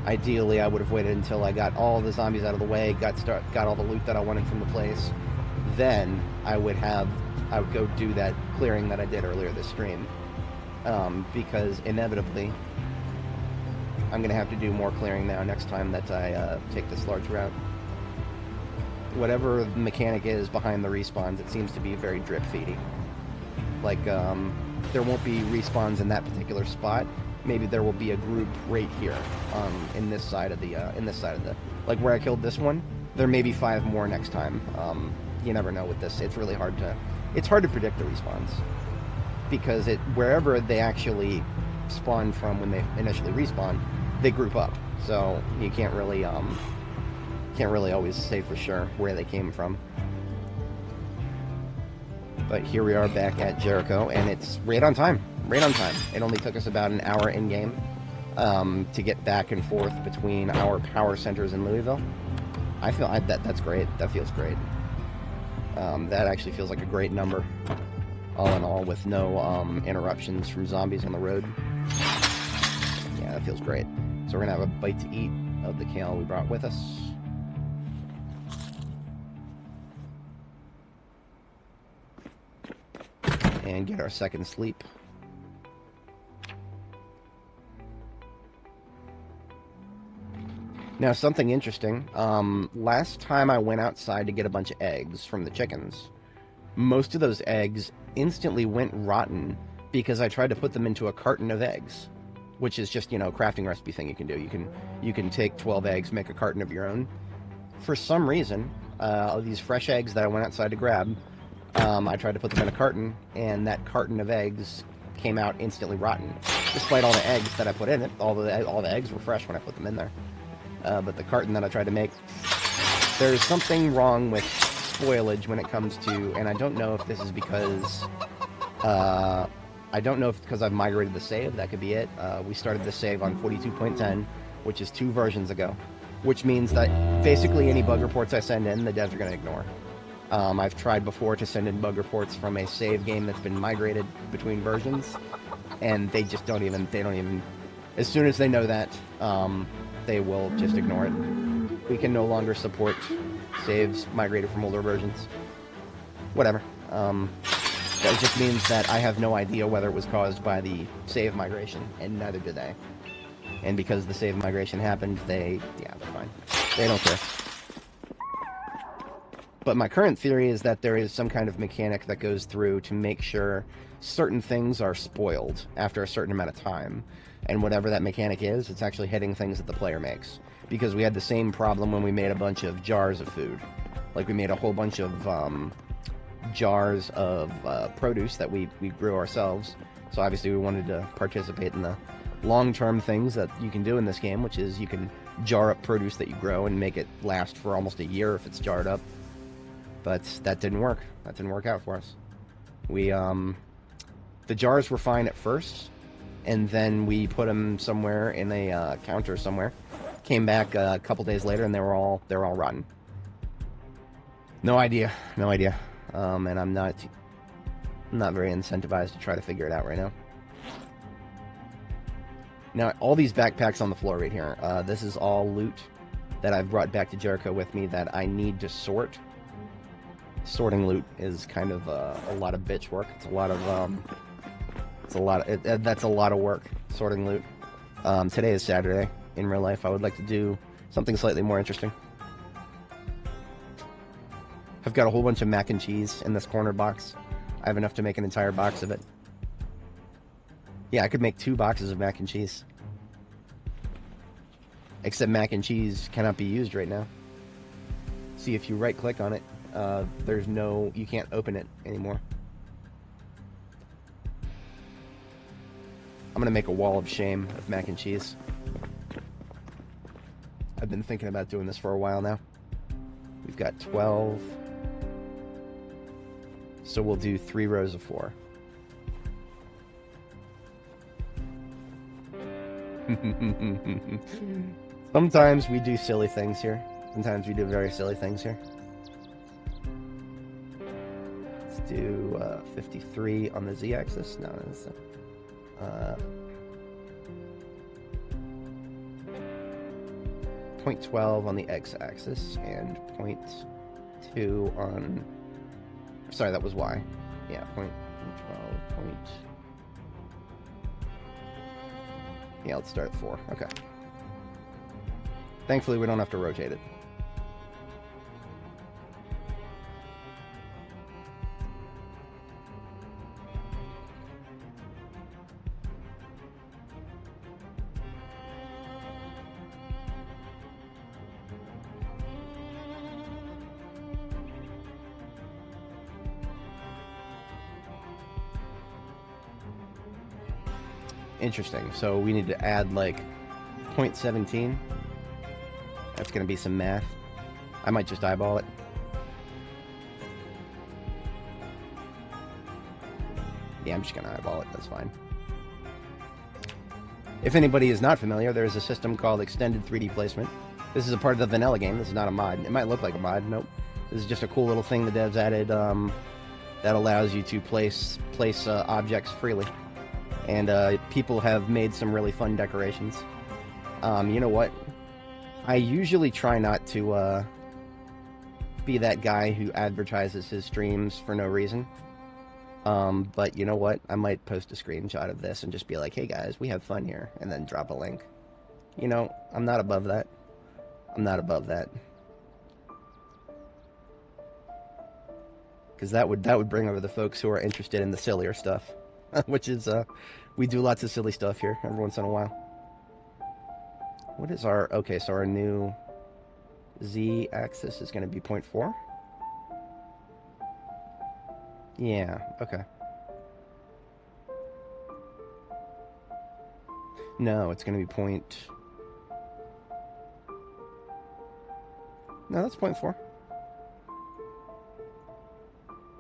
Speaker 1: ideally I would have waited until I got all the zombies out of the way, got all the loot that I wanted from the place. Then I would go do that clearing that I did earlier this stream, because inevitably I'm going to have to do more clearing now next time that I take this large route. Whatever the mechanic is behind the respawns, it seems to be very drip-feedy. There won't be respawns in that particular spot. Maybe there will be a group right here, in this side of the, like where I killed this one. There may be 5 more next time. You never know with this. It's really hard to predict the respawns, because wherever they actually spawn from when they initially respawn, they group up, so you can't really always say for sure where they came from. But here we are back at Jericho, and it's right on time. Right on time. It only took us about an hour in-game to get back and forth between our power centers in Louisville. I feel that's great. That feels great. That actually feels like a great number, all in all, with no interruptions from zombies on the road. Yeah, that feels great. So we're going to have a bite to eat of the kale we brought with us. And get our second sleep. Now, something interesting. Last time I went outside to get a bunch of eggs from the chickens, most of those eggs instantly went rotten because I tried to put them into a carton of eggs, which is just, you know, a crafting recipe thing you can do. You can take 12 eggs, make a carton of your own. For some reason, these fresh eggs that I went outside to grab, I tried to put them in a carton, and that carton of eggs came out instantly rotten. Despite all the eggs that I put in it, all the eggs were fresh when I put them in there. But the carton that I tried to make, there's something wrong with spoilage when it comes to, and I don't know if this is because, I've migrated the save. That could be it. We started the save on 42.10, which is 2 versions ago, which means that basically any bug reports I send in, the devs are going to ignore. I've tried before to send in bug reports from a save game that's been migrated between versions, and they don't even, as soon as they know that, they will just ignore it. We can no longer support saves migrated from older versions. Whatever. That just means that I have no idea whether it was caused by the save migration, and neither do they. And because the save migration happened, they're fine. They don't care. But my current theory is that there is some kind of mechanic that goes through to make sure certain things are spoiled after a certain amount of time. And whatever that mechanic is, it's actually hitting things that the player makes. Because we had the same problem when we made a bunch of jars of food. Like, we made a whole bunch of jars of produce that we grew ourselves. So obviously we wanted to participate in the long-term things that you can do in this game, which is you can jar up produce that you grow and make it last for almost a year if it's jarred up. But that didn't work. That didn't work out for us. We, the jars were fine at first, and then we put them somewhere in a counter somewhere. Came back a couple days later, and they're all rotten. No idea. And I'm not very incentivized to try to figure it out right now. Now, all these backpacks on the floor right here, this is all loot that I've brought back to Jericho with me that I need to sort. Sorting loot is kind of a lot of bitch work. It's a lot of that's a lot of work, sorting loot. Today is Saturday. In real life, I would like to do something slightly more interesting. I've got a whole bunch of mac and cheese in this corner box. I have enough to make an entire box of it. Yeah, I could make 2 boxes of mac and cheese. Except mac and cheese cannot be used right now. See, if you right-click on it, you can't open it anymore. I'm gonna make a wall of shame of mac and cheese. I've been thinking about doing this for a while now. We've got 12. So we'll do 3 rows of 4. Sometimes we do silly things here. Sometimes we do very silly things here. Let's do 53 on the z-axis. No, that's 0.12 on the x-axis and 0.2 on... Sorry, that was y. Yeah, 0.12. Yeah, let's start at 4. Okay. Thankfully, we don't have to rotate it. Interesting. So we need to add like 0.17. That's going to be some math. I might just eyeball it. Yeah, I'm just going to eyeball it. That's fine. If anybody is not familiar, there is a system called Extended 3D Placement. This is a part of the vanilla game. This is not a mod. It might look like a mod. Nope. This is just a cool little thing the devs added that allows you to place objects freely. And people have made some really fun decorations. You know what? I usually try not to be that guy who advertises his streams for no reason. But you know what? I might post a screenshot of this and just be like, hey guys, we have fun here, and then drop a link. You know, I'm not above that. I'm not above that. Because that would bring over the folks who are interested in the sillier stuff. Which is, we do lots of silly stuff here every once in a while. What is our, okay, so our new z-axis is going to be 0.4? Yeah, okay. No, it's going to be point... No, that's 0.4.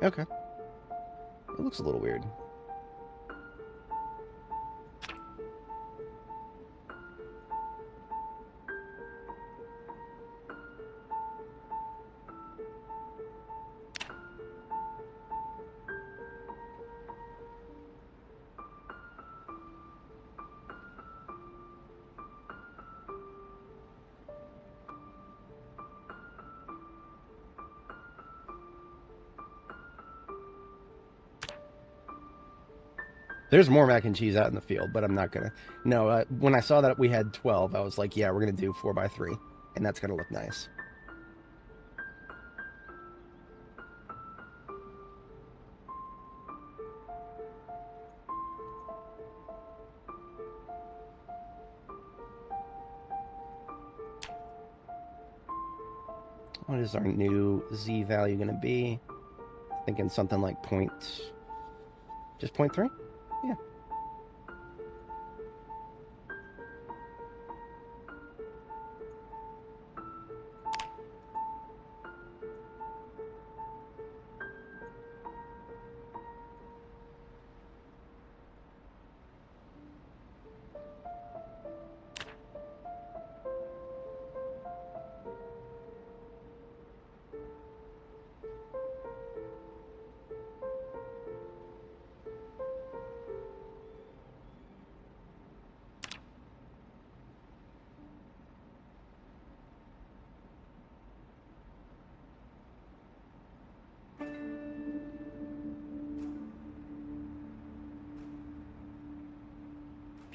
Speaker 1: Okay. It looks a little weird. There's more mac and cheese out in the field, but I'm not gonna. No, when I saw that we had 12, I was like, yeah, we're gonna do 4x3, and that's gonna look nice. What is our new Z value gonna be? Thinking something like just 0.3? Yeah.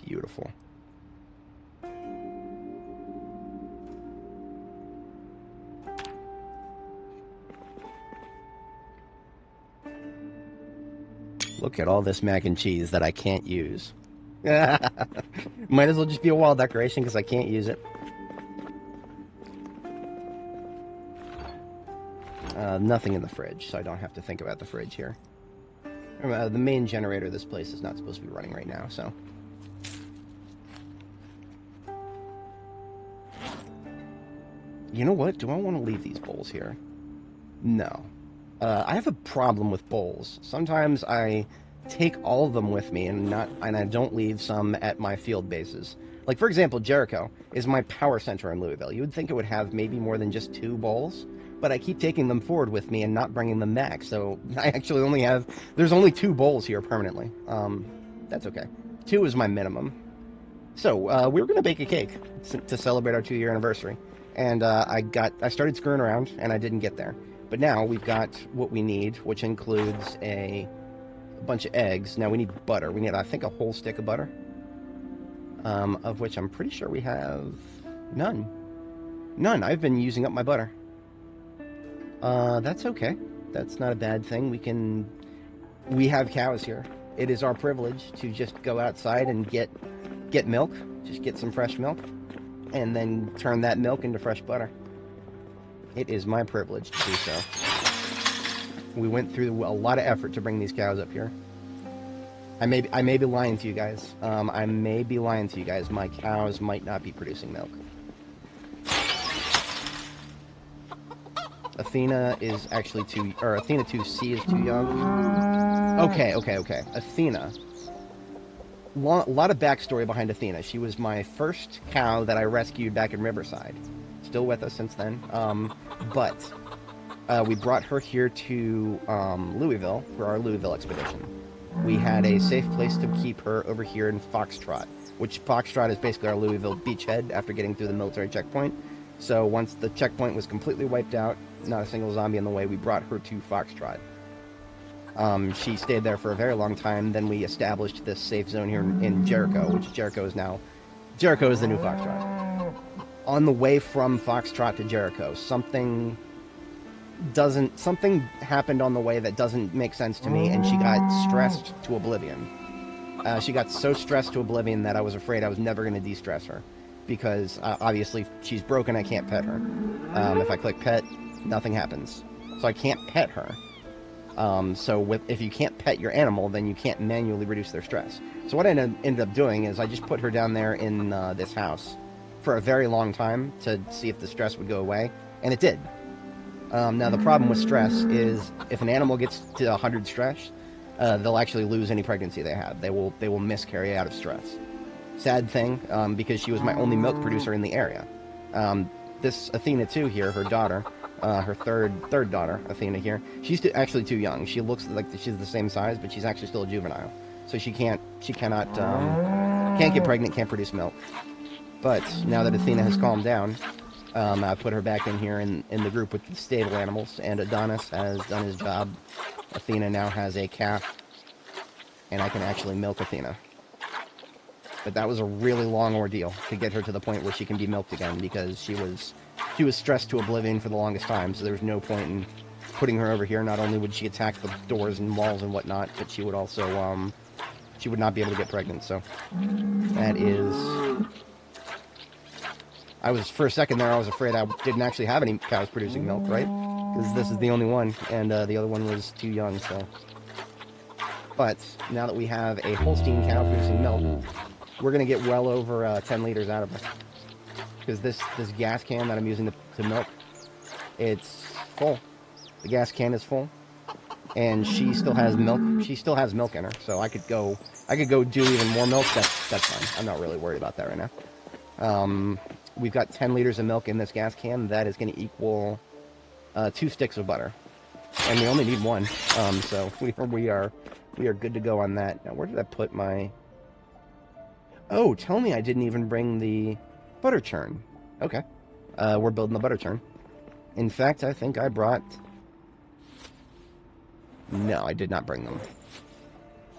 Speaker 1: Beautiful. Look at all this mac and cheese that I can't use. Might as well just be a wall decoration because I can't use it. Nothing in the fridge, so I don't have to think about the fridge here. The main generator of this place is not supposed to be running right now, so... You know what? Do I want to leave these bowls here? No. I have a problem with bowls. Sometimes I take all of them with me and I don't leave some at my field bases. Like, for example, Jericho is my power center in Louisville. You would think it would have maybe more than just 2 bowls, but I keep taking them forward with me and not bringing them back. So I actually only have... There's only 2 bowls here permanently. That's okay. 2 is my minimum. So, we were going to bake a cake to celebrate our 2-year anniversary. And I started screwing around, and I didn't get there. But now we've got what we need, which includes a bunch of eggs. Now we need butter. We need, I think, a whole stick of butter, of which I'm pretty sure we have none. None. I've been using up my butter. That's okay. That's not a bad thing. We have cows here. It is our privilege to just go outside and get milk. Just get some fresh milk. And then turn that milk into fresh butter. It is my privilege to do so. We went through a lot of effort to bring these cows up here. I may be lying to you guys. I may be lying to you guys. My cows might not be producing milk. Athena is actually too, or Athena 2C is too young. Okay. Athena. A lot of backstory behind Athena. She was my first cow that I rescued back in Riverside. Still with us since then. But we brought her here to Louisville for our Louisville expedition. We had a safe place to keep her over here in Foxtrot, which Foxtrot is basically our Louisville beachhead after getting through the military checkpoint. So once the checkpoint was completely wiped out, not a single zombie in the way, we brought her to Foxtrot. She stayed there for a very long time. Then we established this safe zone here in Jericho, which Jericho is the new Foxtrot. On the way from Foxtrot to Jericho, something happened on the way that doesn't make sense to me, and she got stressed to oblivion. She got so stressed to oblivion that I was afraid I was never going to de-stress her, because obviously she's broken. I can't pet her. If I click pet, nothing happens, so I can't pet her. If you can't pet your animal, then you can't manually reduce their stress. So what I ended up doing is I just put her down there in this house for a very long time to see if the stress would go away, and it did. Now the problem with stress is if an animal gets to 100 stress, they'll actually lose any pregnancy they have. They will miscarry out of stress. Sad thing, because she was my only milk producer in the area. This Athena 2 here, her daughter, her third daughter, Athena here, she's actually too young. She looks like she's the same size, but she's actually still a juvenile. So can't get pregnant, can't produce milk. But now that Athena has calmed down, I put her back in here in the group with the stable animals, and Adonis has done his job. Athena now has a calf, and I can actually milk Athena. But that was a really long ordeal to get her to the point where she can be milked again, because she was stressed to oblivion for the longest time, so there was no point in putting her over here. Not only would she attack the doors and walls and whatnot, but she would also, she would not be able to get pregnant, so that is... for a second there, I was afraid I didn't actually have any cows producing milk, right? Because this is the only one, and the other one was too young, so... But, now that we have a Holstein cow producing milk, we're going to get well over 10 liters out of her. Because this gas can that I'm using to milk, it's full. The gas can is full, and she still has milk. She still has milk in her, so I could go do even more milk. That's fine. I'm not really worried about that right now. We've got 10 liters of milk in this gas can. That is going to equal 2 sticks of butter, and we only need 1. So we are good to go on that. Now, where did I put my? Oh, tell me I didn't even bring the butter churn. Okay. We're building the butter churn. In fact, I think I brought... No, I did not bring them.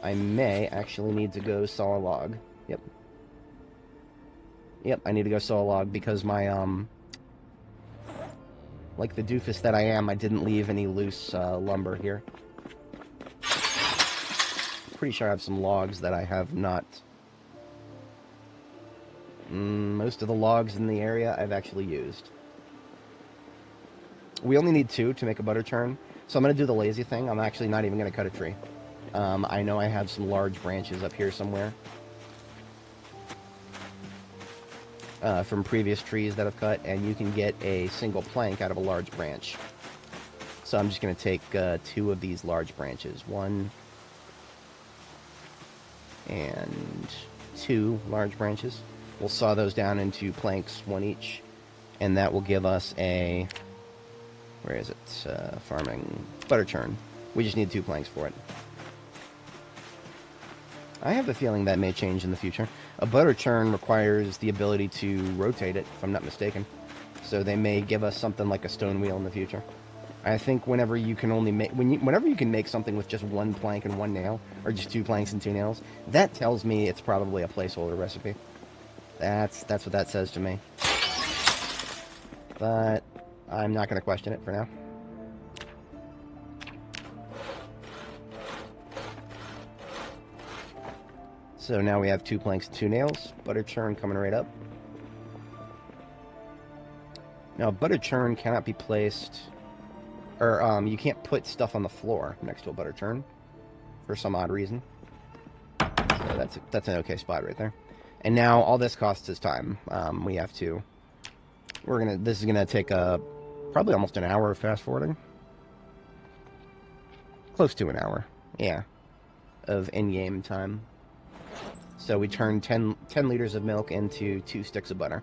Speaker 1: I may actually need to go saw a log. Yep, I need to go saw a log because my, like the doofus that I am, I didn't leave any loose lumber here. Pretty sure I have some logs that I have not... most of the logs in the area I've actually used. We only need 2 to make a butter churn, so I'm going to do the lazy thing. I'm actually not even going to cut a tree. I know I have some large branches up here somewhere. From previous trees that I've cut, and you can get a single plank out of a large branch. So I'm just going to take 2 of these large branches. 1 and 2 large branches. We'll saw those down into planks, 1 each, and that will give us a, where is it, farming, butter churn. We just need 2 planks for it. I have a feeling that may change in the future. A butter churn requires the ability to rotate it, if I'm not mistaken. So they may give us something like a stone wheel in the future. I think whenever you can only make, whenever you can make something with just 1 plank and 1 nail, or just 2 planks and 2 nails, that tells me it's probably a placeholder recipe. That's what that says to me. But I'm not going to question it for now. So now we have 2 planks and 2 nails. Butter churn coming right up. Now, butter churn cannot be placed, or you can't put stuff on the floor next to a butter churn for some odd reason. So that's an okay spot right there. And now all this costs is time. We have to. This is gonna take probably almost an hour of fast forwarding. Close to an hour, yeah, of in-game time. So we turn 10 liters of milk into 2 sticks of butter.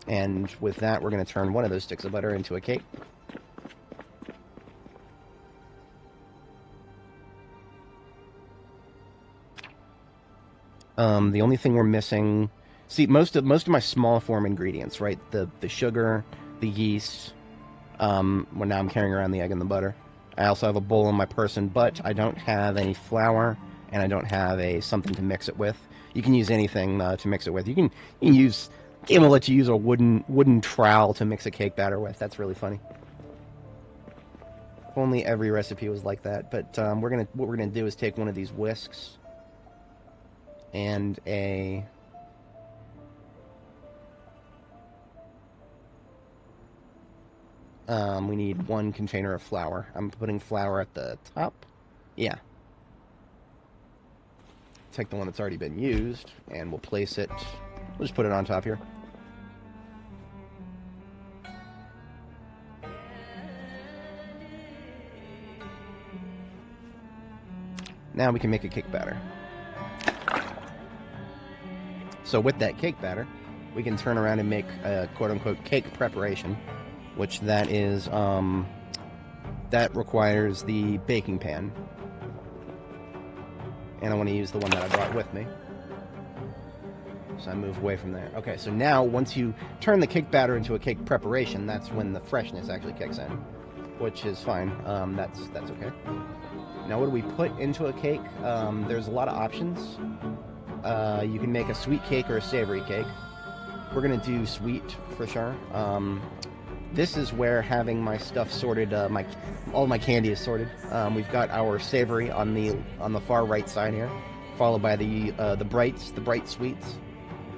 Speaker 1: And with that, we're going to turn one of those sticks of butter into a cake. The only thing we're missing... See, most of my small form ingredients, right? The sugar, the yeast... well, now I'm carrying around the egg and the butter. I also have a bowl in my person, but I don't have any flour, and I don't have something to mix it with. You can use anything to mix it with. You can use... Game will let you use a wooden trowel to mix a cake batter with. That's really funny. If only every recipe was like that. But what we're gonna do is take one of these whisks and we need 1 container of flour. I'm putting flour at the top. Yeah. Take the one that's already been used, and we'll place it. We'll just put it on top here. Now we can make a cake batter. So with that cake batter, we can turn around and make a quote-unquote cake preparation, which that is, that requires the baking pan. And I want to use the one that I brought with me. So I move away from there. Okay, so now once you turn the cake batter into a cake preparation, that's when the freshness actually kicks in, which is fine. That's okay. Now, what do we put into a cake? There's a lot of options. You can make a sweet cake or a savory cake. We're gonna do sweet for sure. This is where having my stuff sorted, all my candy is sorted. We've got our savory on the far right side here, followed by the bright sweets.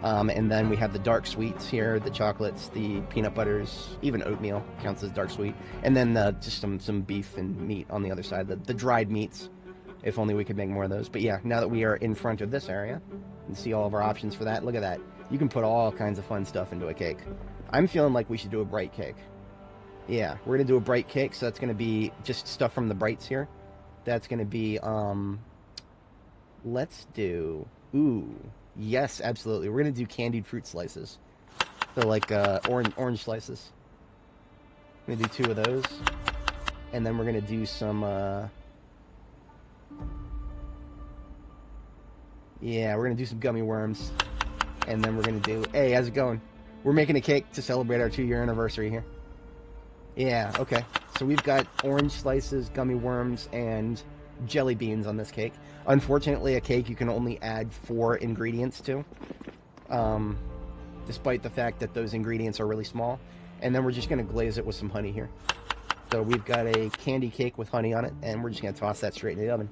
Speaker 1: And then we have the dark sweets here, the chocolates, the peanut butters, even oatmeal counts as dark sweet. And then just some beef and meat on the other side, the dried meats. If only we could make more of those. But yeah, now that we are in front of this area, you can see all of our options for that. Look at that. You can put all kinds of fun stuff into a cake. I'm feeling like we should do a bright cake. Yeah, we're going to do a bright cake, so that's going to be just stuff from the brights here. That's going to be, let's do, ooh. Yes, absolutely. We're going to do candied fruit slices. So like orange slices. I'm going to do 2 of those. And then we're going to do some... yeah, we're going to do some gummy worms. And then we're going to do... Hey, how's it going? We're making a cake to celebrate our 2-year anniversary here. Yeah, okay. So we've got orange slices, gummy worms, and jelly beans on this cake. Unfortunately, a cake you can only add 4 ingredients to, despite the fact that those ingredients are really small. And then we're just going to glaze it with some honey here. So we've got a candy cake with honey on it, and we're just going to toss that straight in the oven.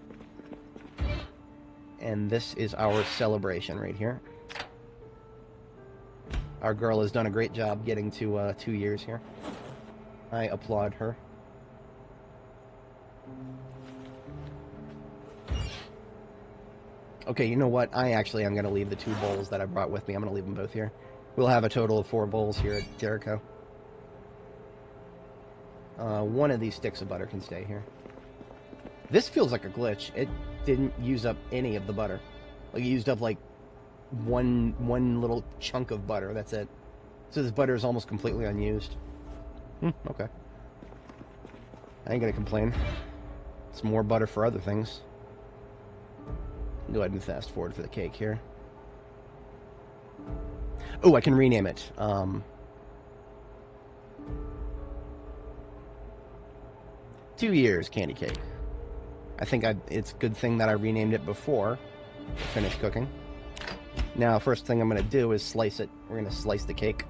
Speaker 1: And this is our celebration right here. Our girl has done a great job getting to 2 years here. I applaud her. Okay, you know what? I'm going to leave the 2 bowls that I brought with me. I'm going to leave them both here. We'll have a total of 4 bowls here at Jericho. One of these sticks of butter can stay here. This feels like a glitch. It didn't use up any of the butter. Like, it used up, like, one little chunk of butter. That's it. So this butter is almost completely unused. Okay. I ain't gonna complain. It's more butter for other things. Go ahead and fast forward for the cake here. Oh, I can rename it. 2 years candy cake. I think it's a good thing that I renamed it before I finished cooking. Now, first thing I'm going to do is slice it. We're going to slice the cake.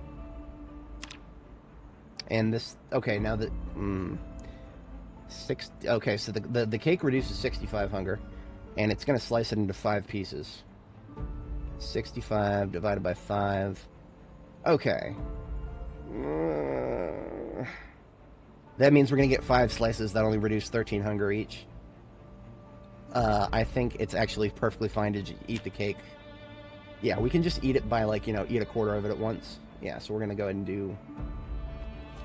Speaker 1: And this... Okay, now that... okay, so the cake reduces 65 hunger. And it's going to slice it into 5 pieces. 65 divided by 5. Okay. That means we're going to get 5 slices that only reduce 13 hunger each. I think it's actually perfectly fine to eat the cake. Yeah, we can just eat it by, like, eat a quarter of it at once. Yeah, so we're going to go ahead and do...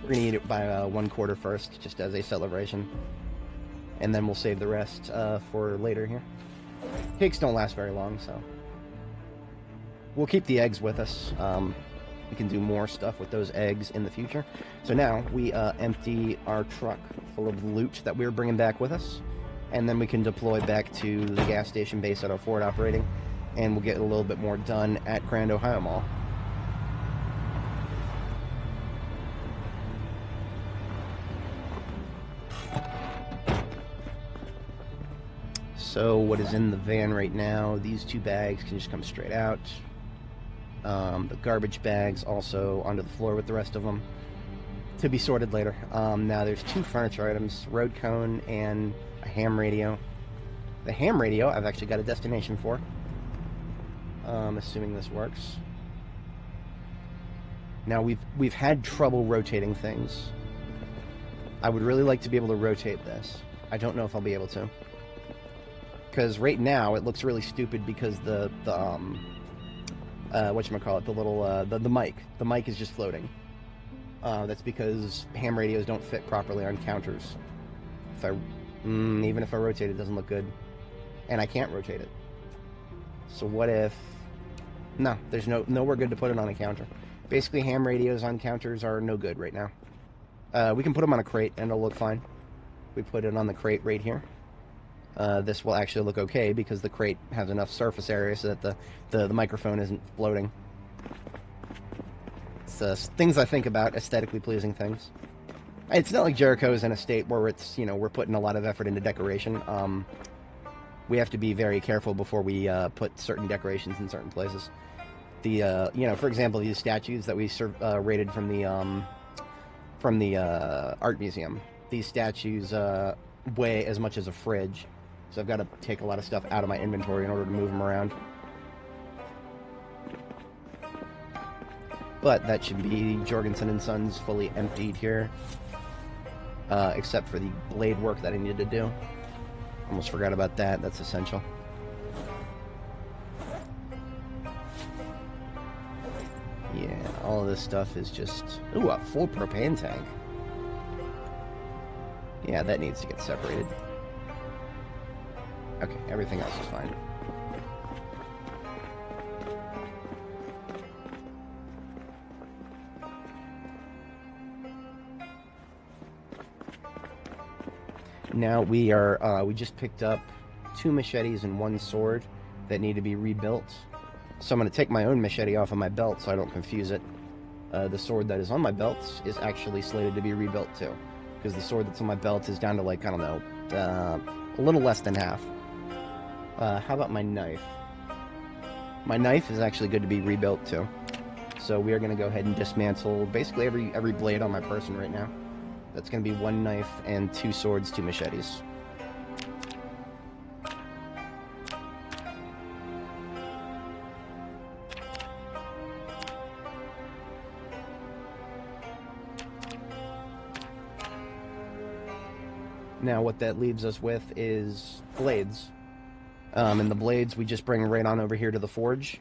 Speaker 1: We're going to eat it by 1/4 first, just as a celebration. And then we'll save the rest for later here. Cakes don't last very long, so... We'll keep the eggs with us. We can do more stuff with those eggs in the future. So now we empty our truck full of loot that we were bringing back with us. And then we can deploy back to the gas station base at our Ford operating. And we'll get a little bit more done at Grand Ohio Mall. So what is in the van right now, these 2 bags can just come straight out. The garbage bags also onto the floor with the rest of them to be sorted later. Now there's 2 furniture items, road cone and a ham radio. The ham radio I've actually got a destination for, assuming this works. Now we've had trouble rotating things. I would really like to be able to rotate this. I don't know if I'll be able to, because right now it looks really stupid because the whatchamacallit, the little the mic is just floating. That's because ham radios don't fit properly on counters. Even if I rotate it, doesn't look good, and I can't rotate it. So what if... No, there's nowhere good to put it on a counter. Basically, ham radios on counters are no good right now. We can put them on a crate and it'll look fine. We put it on the crate right here. This will actually look okay because the crate has enough surface area so that the microphone isn't floating. It's things I think about, aesthetically pleasing things. It's not like Jericho's in a state where it's, we're putting a lot of effort into decoration. We have to be very careful before we put certain decorations in certain places. For example, these statues that we raided from the art museum. These statues weigh as much as a fridge, so I've got to take a lot of stuff out of my inventory in order to move them around. But that should be Jorgensen & Sons fully emptied here, except for the blade work that I needed to do. Almost forgot about that. That's essential. Yeah, all of this stuff is just... Ooh, a full propane tank. Yeah, that needs to get separated. Okay, everything else is fine. Now we just picked up 2 machetes and 1 sword that need to be rebuilt. So I'm going to take my own machete off of my belt so I don't confuse it. The sword that is on my belt is actually slated to be rebuilt too, because the sword that's on my belt is down to, like, I don't know, a little less than half. How about my knife? My knife is actually good to be rebuilt too. So we are going to go ahead and dismantle basically every blade on my person right now. That's going to be 1 knife and 2 swords, 2 machetes. Now what that leaves us with is blades. And the blades we just bring right on over here to the forge.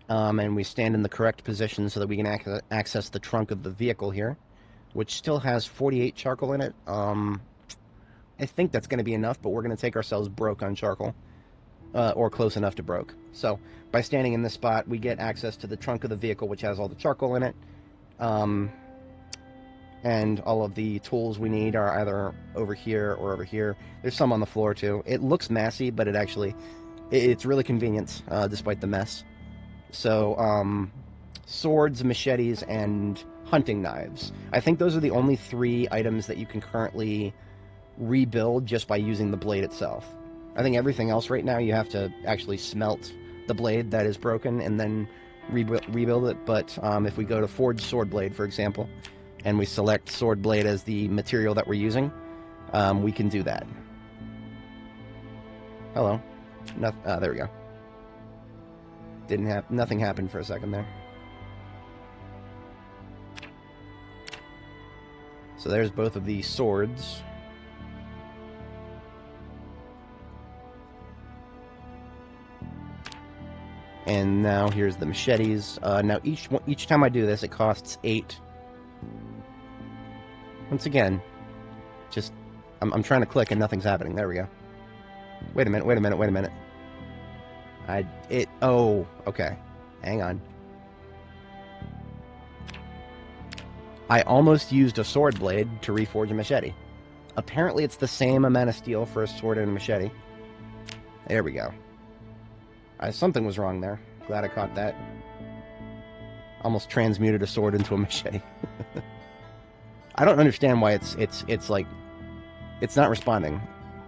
Speaker 1: And we stand in the correct position so that we can access the trunk of the vehicle here, which still has 48 charcoal in it. I think that's going to be enough, but we're going to take ourselves broke on charcoal, or close enough to broke. So by standing in this spot, we get access to the trunk of the vehicle, which has all the charcoal in it, and all of the tools we need are either over here or over here. There's some on the floor too. It looks messy, but it's really convenient, despite the mess. So swords, machetes, and hunting knives. I think those are the only 3 items that you can currently rebuild just by using the blade itself. I think everything else right now you have to actually smelt the blade that is broken and then rebuild it. But if we go to forge sword blade, for example, and we select sword blade as the material that we're using, we can do that. Hello. There we go. Nothing happened for a second there. So there's both of these swords. And now here's the machetes. Now each time I do this, it costs 8. Once again, just I'm trying to click and nothing's happening. There we go. Wait a minute. Oh, okay. Hang on. I almost used a sword blade to reforge a machete. Apparently it's the same amount of steel for a sword and a machete. There we go. Something was wrong there. Glad I caught that. Almost transmuted a sword into a machete. I don't understand why it's like it's not responding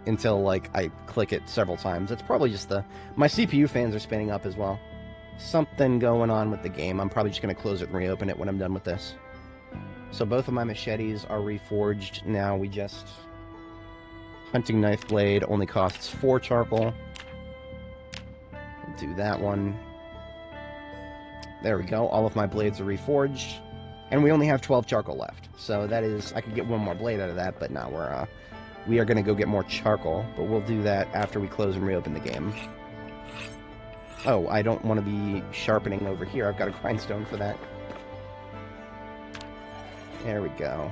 Speaker 1: until like I click it several times. It's probably just my CPU fans are spinning up as well. Something going on with the game. I'm probably just going to close it and reopen it when I'm done with this. So both of my machetes are reforged. Now we just... Hunting knife blade only costs 4 charcoal. Do that one. There we go. All of my blades are reforged. And we only have 12 charcoal left. So that is... I could get one more blade out of that, but no, we are going to go get more charcoal. But we'll do that after we close and reopen the game. Oh, I don't want to be sharpening over here. I've got a grindstone for that. There we go.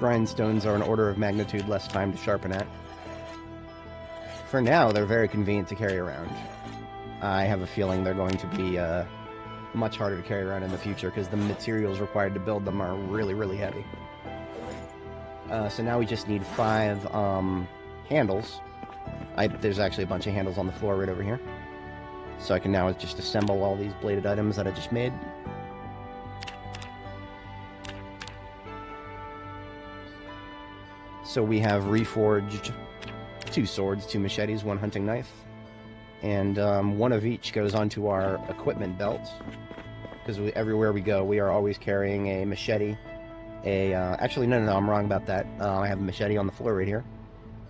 Speaker 1: Grindstones are an order of magnitude less time to sharpen at. For now, they're very convenient to carry around. I have a feeling they're going to be much harder to carry around in the future because the materials required to build them are really, really heavy. So now we just need 5 handles. There's actually a bunch of handles on the floor right over here. So I can now just assemble all these bladed items that I just made. So we have reforged 2 swords, 2 machetes, 1 hunting knife. And 1 of each goes onto our equipment belt. Because everywhere we go, we are always carrying a machete. Actually, no, I'm wrong about that. I have a machete on the floor right here.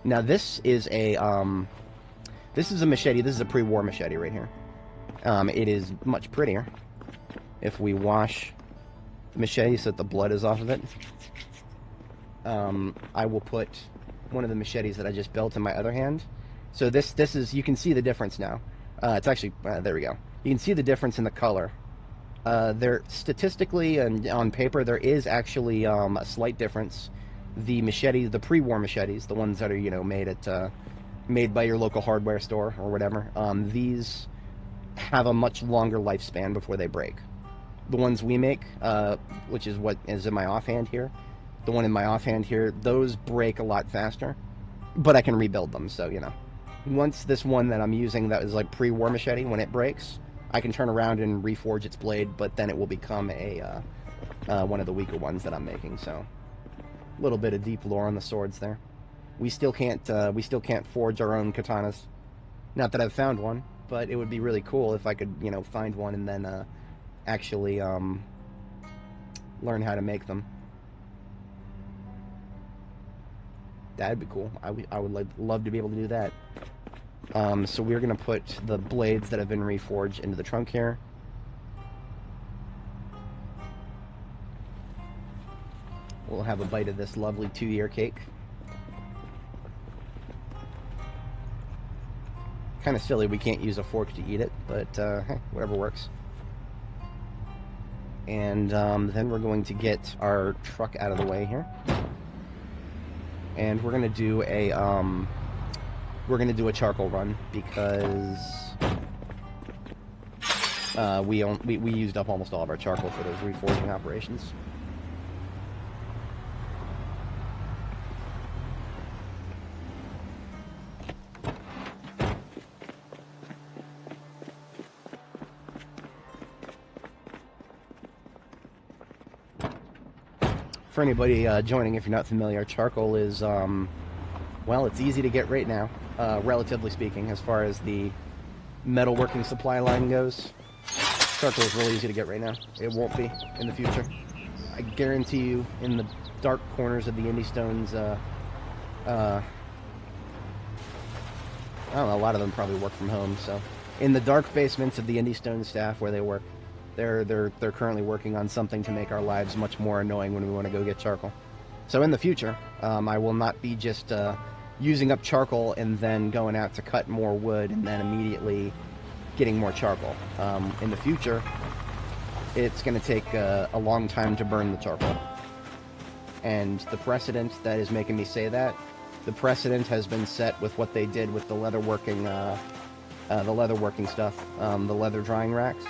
Speaker 1: Now this is a machete. This is a pre-war machete right here. It is much prettier if we wash the machete so that the blood is off of it. I will put one of the machetes that I just built in my other hand. So this is, you can see the difference now. It's actually, there we go. You can see the difference in the color. There, statistically and on paper, there is actually a slight difference. The machetes, the pre-war machetes, the ones that are, you know, made by your local hardware store or whatever, these have a much longer lifespan before they break. The ones we make, which is what is in my offhand here, the one in my offhand here, those break a lot faster, but I can rebuild them, so, you know. Once this one that I'm using that is like pre-war machete, when it breaks, I can turn around and reforge its blade, but then it will become a one of the weaker ones that I'm making, so a little bit of deep lore on the swords there. We still can't forge our own katanas. Not that I've found one, but it would be really cool if I could, you know, find one and then actually learn how to make them. That'd be cool. I would love to be able to do that. So we're going to put the blades that have been reforged into the trunk here. We'll have a bite of this lovely 2-year cake. Kind of silly we can't use a fork to eat it, but hey, whatever works. And then we're going to get our truck out of the way here. And we're gonna do a charcoal run because we used up almost all of our charcoal for those reforging operations. For anybody joining, if you're not familiar, charcoal is, well, it's easy to get right now, relatively speaking, as far as the metalworking supply line goes. Charcoal is really easy to get right now. It won't be in the future. I guarantee you, in the dark corners of the Indie Stones, I don't know, a lot of them probably work from home, so in the dark basements of the Indie Stone staff where they work, they're currently working on something to make our lives much more annoying when we want to go get charcoal. So in the future, I will not be just using up charcoal and then going out to cut more wood and then immediately getting more charcoal. In the future, it's going to take a long time to burn the charcoal. And the precedent that is making me say that, the precedent has been set with what they did with the leatherworking stuff, the leather drying racks.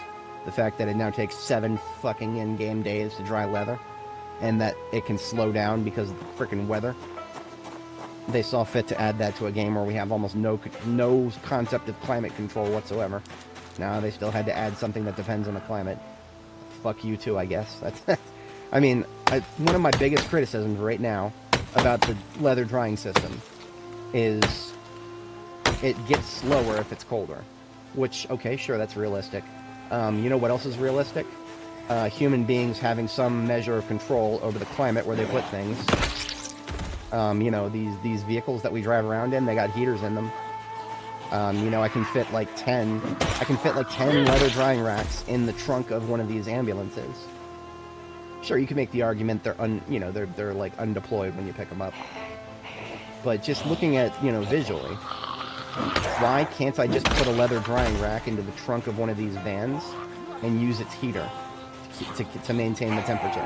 Speaker 1: The fact that it now takes 7 fucking in-game days to dry leather, and that it can slow down because of the freaking weather. They saw fit to add that to a game where we have almost no concept of climate control whatsoever. Now they still had to add something that depends on the climate. Fuck you too, I guess. That's I mean, one of my biggest criticisms right now about the leather drying system is it gets slower if it's colder. Which, okay, sure, that's realistic. You know what else is realistic? Human beings having some measure of control over the climate where they put things. You know, these vehicles that we drive around in, they got heaters in them. You know, I can fit like 10 leather drying racks in the trunk of one of these ambulances. Sure, you can make the argument they're like undeployed when you pick them up. But just looking at, you know, visually, why can't I just put a leather drying rack into the trunk of one of these vans and use its heater to maintain the temperature?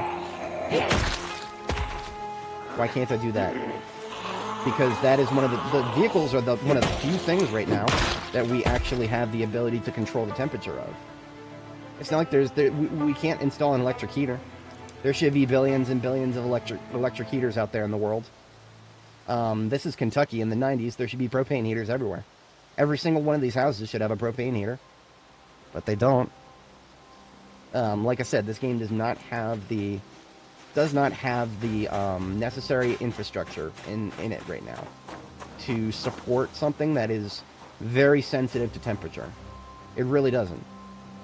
Speaker 1: Why can't I do that? Because that is one of the vehicles are one of the few things right now that we actually have the ability to control the temperature of. It's not like we can't install an electric heater. There should be billions and billions of electric heaters out there in the world. This is Kentucky in the 90s. There should be propane heaters everywhere. Every single one of these houses should have a propane heater. But they don't. Like I said, this game does not have the necessary infrastructure in it right now to support something that is very sensitive to temperature. It really doesn't.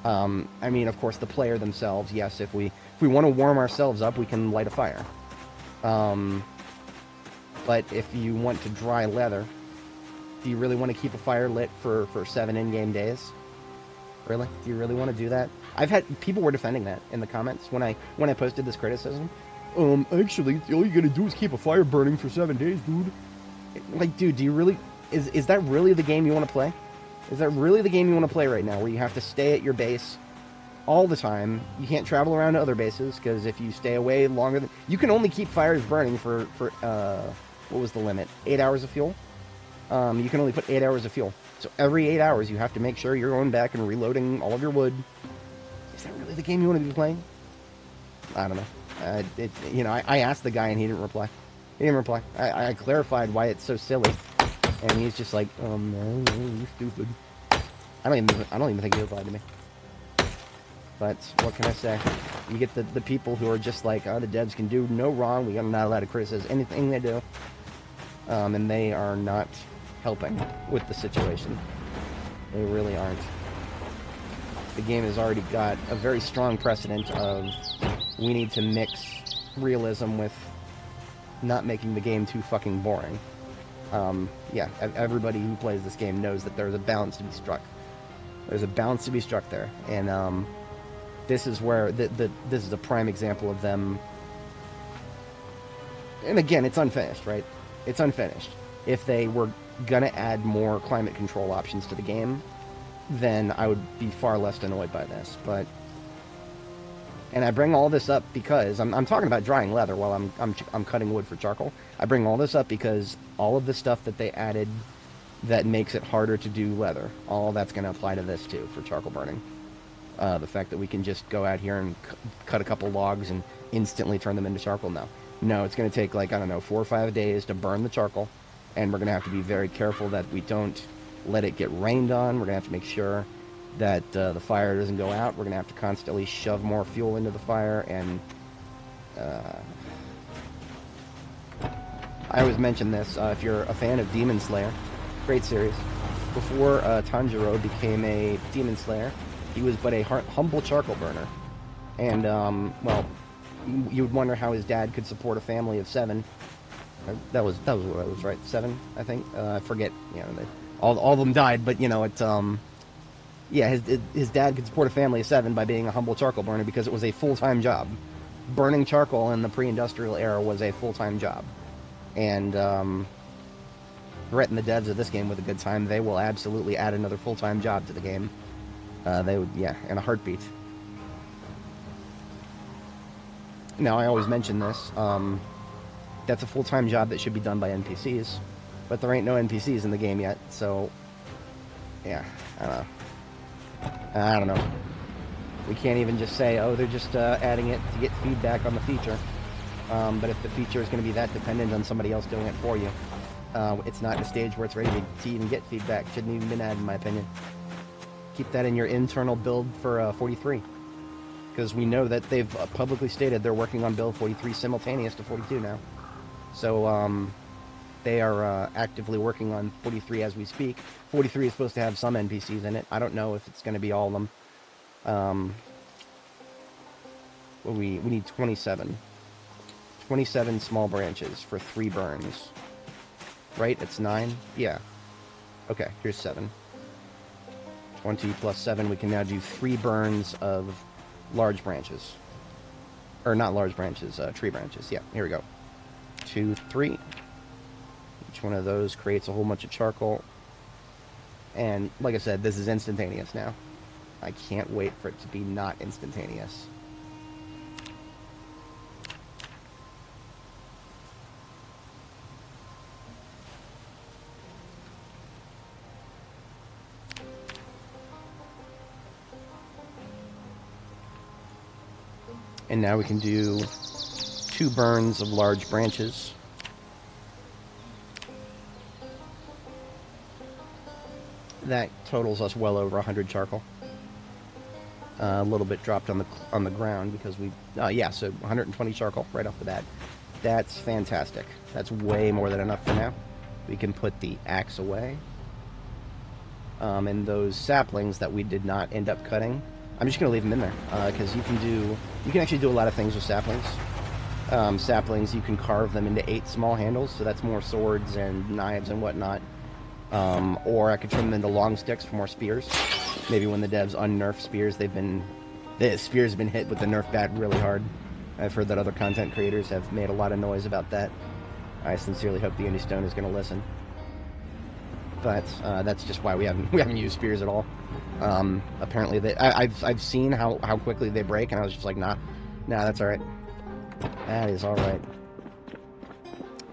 Speaker 1: I mean, of course, the player themselves, yes, if we want to warm ourselves up, we can light a fire. But if you want to dry leather, do you really want to keep a fire lit for 7 in-game days? Really? Do you really want to do that? I've had people were defending that in the comments when I posted this criticism. Actually, all you gotta do is keep a fire burning for 7 days, dude. Like, dude, do you really... Is that really the game you want to play? Is that really the game you want to play right now, where you have to stay at your base all the time? You can't travel around to other bases, because if you stay away longer than... You can only keep fires burning for what was the limit? 8 hours of fuel? You can only put 8 hours of fuel. So every 8 hours, you have to make sure you're going back and reloading all of your wood. Is that really the game you want to be playing? I don't know. I asked the guy and he didn't reply. I clarified why it's so silly, and he's just like, "Oh no, you're stupid." I don't even think he replied to me. But what can I say? You get the people who are just like, "Oh, the devs can do no wrong. We are not allowed to criticize anything they do," and they are not helping with the situation. They really aren't. The game has already got a very strong precedent of we need to mix realism with not making the game too fucking boring. Yeah, everybody who plays this game knows that there's a balance to be struck. There's a balance to be struck there, and this is where this is a prime example of them. And again, it's unfinished, right? It's unfinished. If they were gonna add more climate control options to the game, then I would be far less annoyed by this. But, and I bring all this up because I'm talking about drying leather while I'm cutting wood for charcoal. I bring all this up because all of the stuff that they added that makes it harder to do leather, all that's going to apply to this too for charcoal burning. The fact that we can just go out here and cut a couple logs and instantly turn them into charcoal now. No, it's going to take like, I don't know, 4 or 5 days to burn the charcoal, and we're going to have to be very careful that we don't let it get rained on. We're going to have to make sure that the fire doesn't go out. We're going to have to constantly shove more fuel into the fire, and I always mention this, if you're a fan of Demon Slayer, great series. Before Tanjiro became a Demon Slayer, he was but a humble charcoal burner. And, well, you would wonder how his dad could support a family of 7. That was what it was, right? 7, I think. I forget, you know, all of them died, but, you know, it's, yeah, his dad could support a family of 7 by being a humble charcoal burner because it was a full-time job. burning charcoal in the pre-industrial era was a full-time job. And threaten the devs of this game with a good time, they will absolutely add another full-time job to the game. They would, yeah, in a heartbeat. Now, I always mention this. That's a full-time job that should be done by NPCs. But there ain't no NPCs in the game yet, so... yeah, I don't know. We can't even just say, oh, they're just adding it to get feedback on the feature. But if the feature is going to be that dependent on somebody else doing it for you, it's not in a stage where it's ready to even get feedback. Shouldn't even been added, in my opinion. Keep that in your internal build for 43. Because we know that they've publicly stated they're working on build 43 simultaneous to 42 now. So, they are actively working on 43 as we speak. 43 is supposed to have some NPCs in it. I don't know if it's going to be all of them. Well, we need 27. 27 small branches for 3 burns. Right? It's 9? Yeah. Okay, here's 7. 20 plus 7, we can now do 3 burns of large branches. Or not large branches, tree branches. Yeah, here we go. 2, 3. Each one of those creates a whole bunch of charcoal. And, like I said, this is instantaneous now. I can't wait for it to be not instantaneous. And now we can do 2 burns of large branches. That totals us well over 100 charcoal. A little bit dropped on the ground because we... yeah, so 120 charcoal right off the bat. That's fantastic. That's way more than enough for now. We can put the axe away. And those saplings that we did not end up cutting, I'm just going to leave them in there, because you can actually do a lot of things with saplings. Saplings, you can carve them into 8 small handles, so that's more swords and knives and whatnot. Or I could turn them into long sticks for more spears. Maybe when the devs unnerf spears, the spears have been hit with the nerf bat really hard. I've heard that other content creators have made a lot of noise about that. I sincerely hope the Indie Stone is going to listen. But that's just why we haven't used spears at all. Apparently, I've seen how quickly they break, and I was just like, nah, that's all right. That is all right.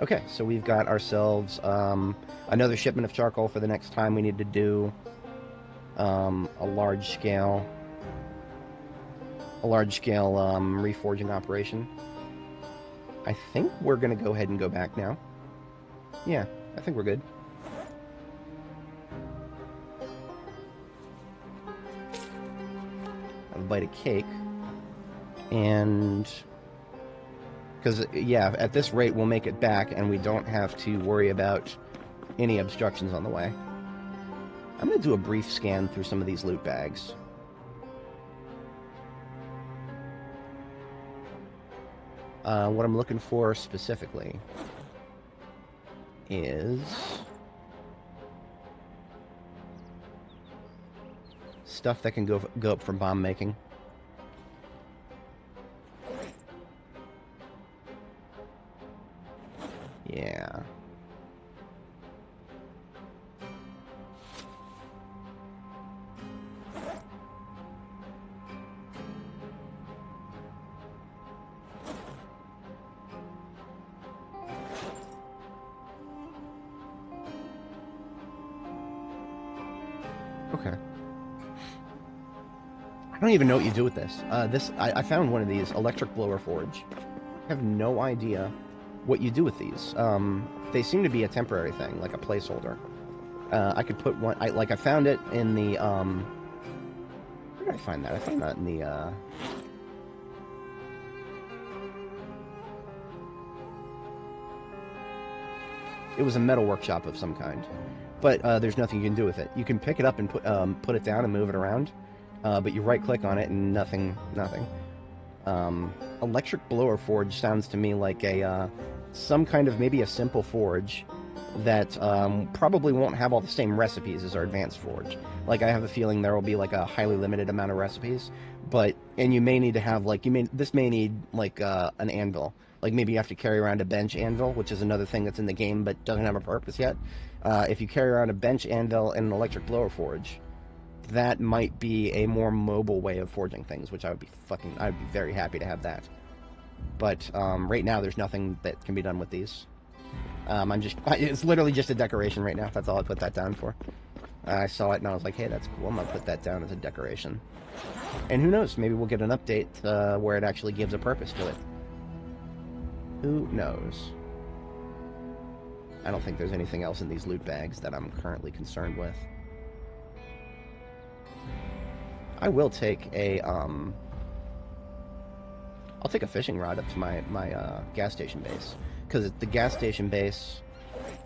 Speaker 1: Okay, so we've got ourselves another shipment of charcoal for the next time we need to do a large scale reforging operation. I think we're gonna go ahead and go back now. Yeah, I think we're good. Have a bite of cake, and because yeah, at this rate we'll make it back, and we don't have to worry about any obstructions on the way. I'm gonna do a brief scan through some of these loot bags. What I'm looking for specifically is stuff that can go up for bomb making. Yeah. Okay. I don't even know what you do with this. I found one of these, electric blower forge. I have no idea what you do with these. They seem to be a temporary thing, like a placeholder. I could put one... I found it in the... where did I find that? I found that in the... It was a metal workshop of some kind. But there's nothing you can do with it. You can pick it up and put it down and move it around. But you right-click on it and nothing. Electric blower forge sounds to me like some kind of maybe a simple forge that probably won't have all the same recipes as our advanced forge. Like, I have a feeling there will be like a highly limited amount of recipes, and you may need to have like this may need like an anvil. Like maybe you have to carry around a bench anvil, which is another thing that's in the game but doesn't have a purpose yet. If you carry around a bench anvil and an electric blower forge, that might be a more mobile way of forging things, which I'd be very happy to have that. But right now, there's nothing that can be done with these. It's literally just a decoration right now. That's all I put that down for. I saw it and I was like, hey, that's cool. I'm gonna put that down as a decoration. And who knows? Maybe we'll get an update where it actually gives a purpose to it. Who knows? I don't think there's anything else in these loot bags that I'm currently concerned with. I will take a I'll take a fishing rod up to my gas station base, because the gas station base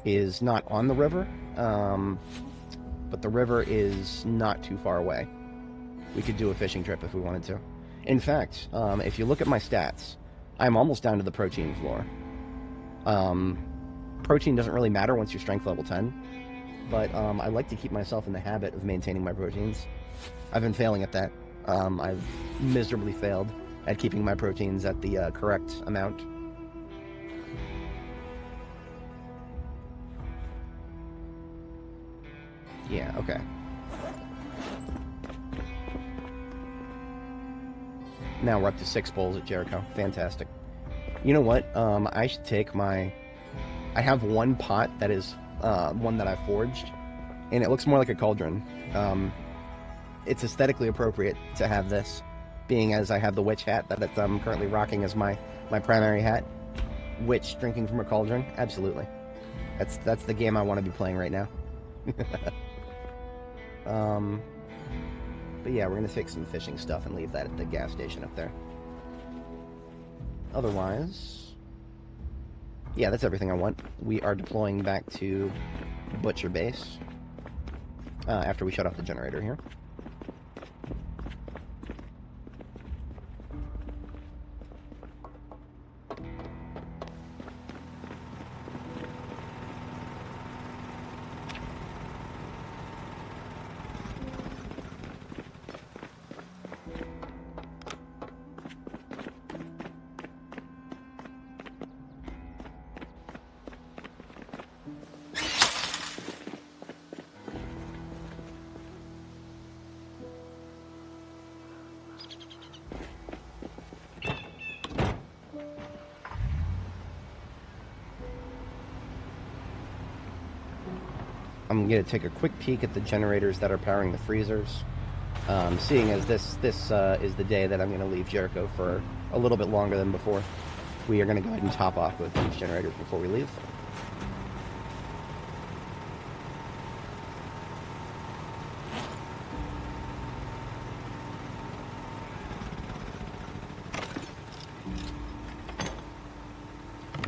Speaker 1: is not on the river, but the river is not too far away. We could do a fishing trip if we wanted to. In fact, if you look at my stats, I'm almost down to the protein floor. Protein doesn't really matter once you're strength level 10, but I like to keep myself in the habit of maintaining my proteins. I've been failing at that. I've miserably failed at keeping my proteins at the correct amount. Yeah, okay. Now we're up to 6 bowls at Jericho. Fantastic. You know what? I should take my... I have one pot that is one that I forged, and it looks more like a cauldron. It's aesthetically appropriate to have this, being as I have the witch hat that I'm currently rocking as my primary hat. Witch drinking from a cauldron? Absolutely. That's the game I want to be playing right now. But yeah, we're going to take some fishing stuff and leave that at the gas station up there. Otherwise, yeah, that's everything I want. We are deploying back to Butcher Base after we shut off the generator here. I'm going to take a quick peek at the generators that are powering the freezers. Seeing as this is the day that I'm going to leave Jericho for a little bit longer than before, we are going to go ahead and top off with these generators before we leave.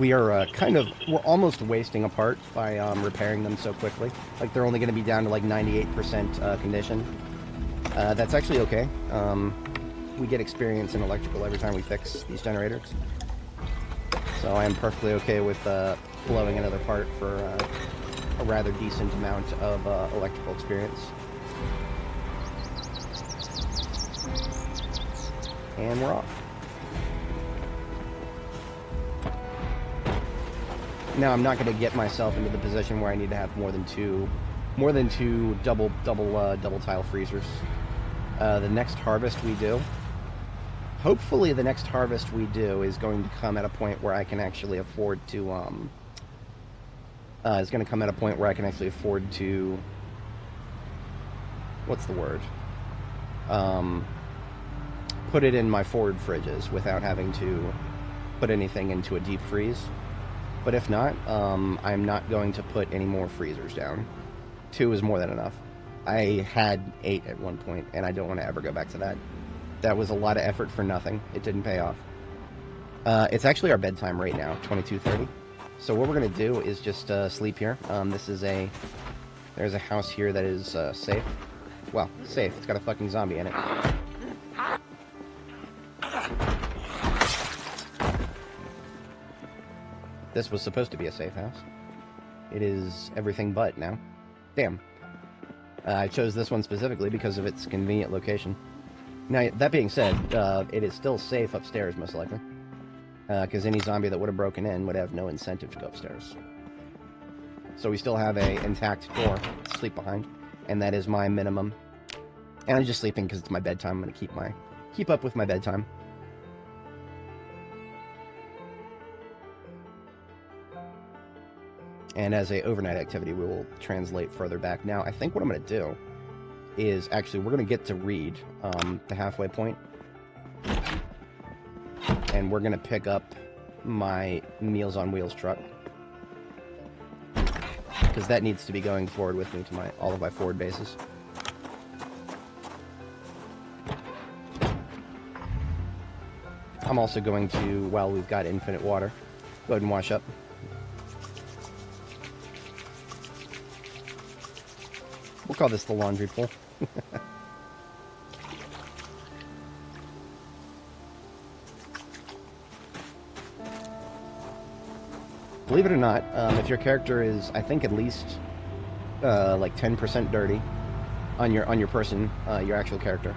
Speaker 1: We're almost wasting a part by repairing them so quickly. Like, they're only going to be down to like 98% condition. That's actually okay. We get experience in electrical every time we fix these generators. So I am perfectly okay with blowing another part for a rather decent amount of electrical experience. And we're off. Now, I'm not going to get myself into the position where I need to have more than two double tile freezers. The next harvest we do, hopefully the next harvest we do is going to come at a point where I can actually afford to, what's the word? Put it in my forward fridges without having to put anything into a deep freeze. But if not, I'm not going to put any more freezers down. 2 is more than enough. I had 8 at one point, and I don't want to ever go back to that. That was a lot of effort for nothing. It didn't pay off. It's actually our bedtime right now, 22:30. So what we're going to do is just sleep here. There's a house here that is safe. Well, safe. It's got a fucking zombie in it. This was supposed to be a safe house. It is everything but now. Damn. I chose this one specifically because of its convenient location. Now, that being said, it is still safe upstairs, most likely. Because any zombie that would have broken in would have no incentive to go upstairs. So we still have a intact door to sleep behind. And that is my minimum. And I'm just sleeping because it's my bedtime. I'm going to keep up with my bedtime. And as a overnight activity, we will translate further back. Now, I think what I'm going to do is actually we're going to get to read the halfway point. And we're going to pick up my Meals on Wheels truck. Because that needs to be going forward with me to all of my forward bases. I'm also going to, while we've got infinite water, go ahead and wash up. We'll call this the laundry pool. Believe it or not, if your character is, I think, at least like 10% dirty on your person, your actual character,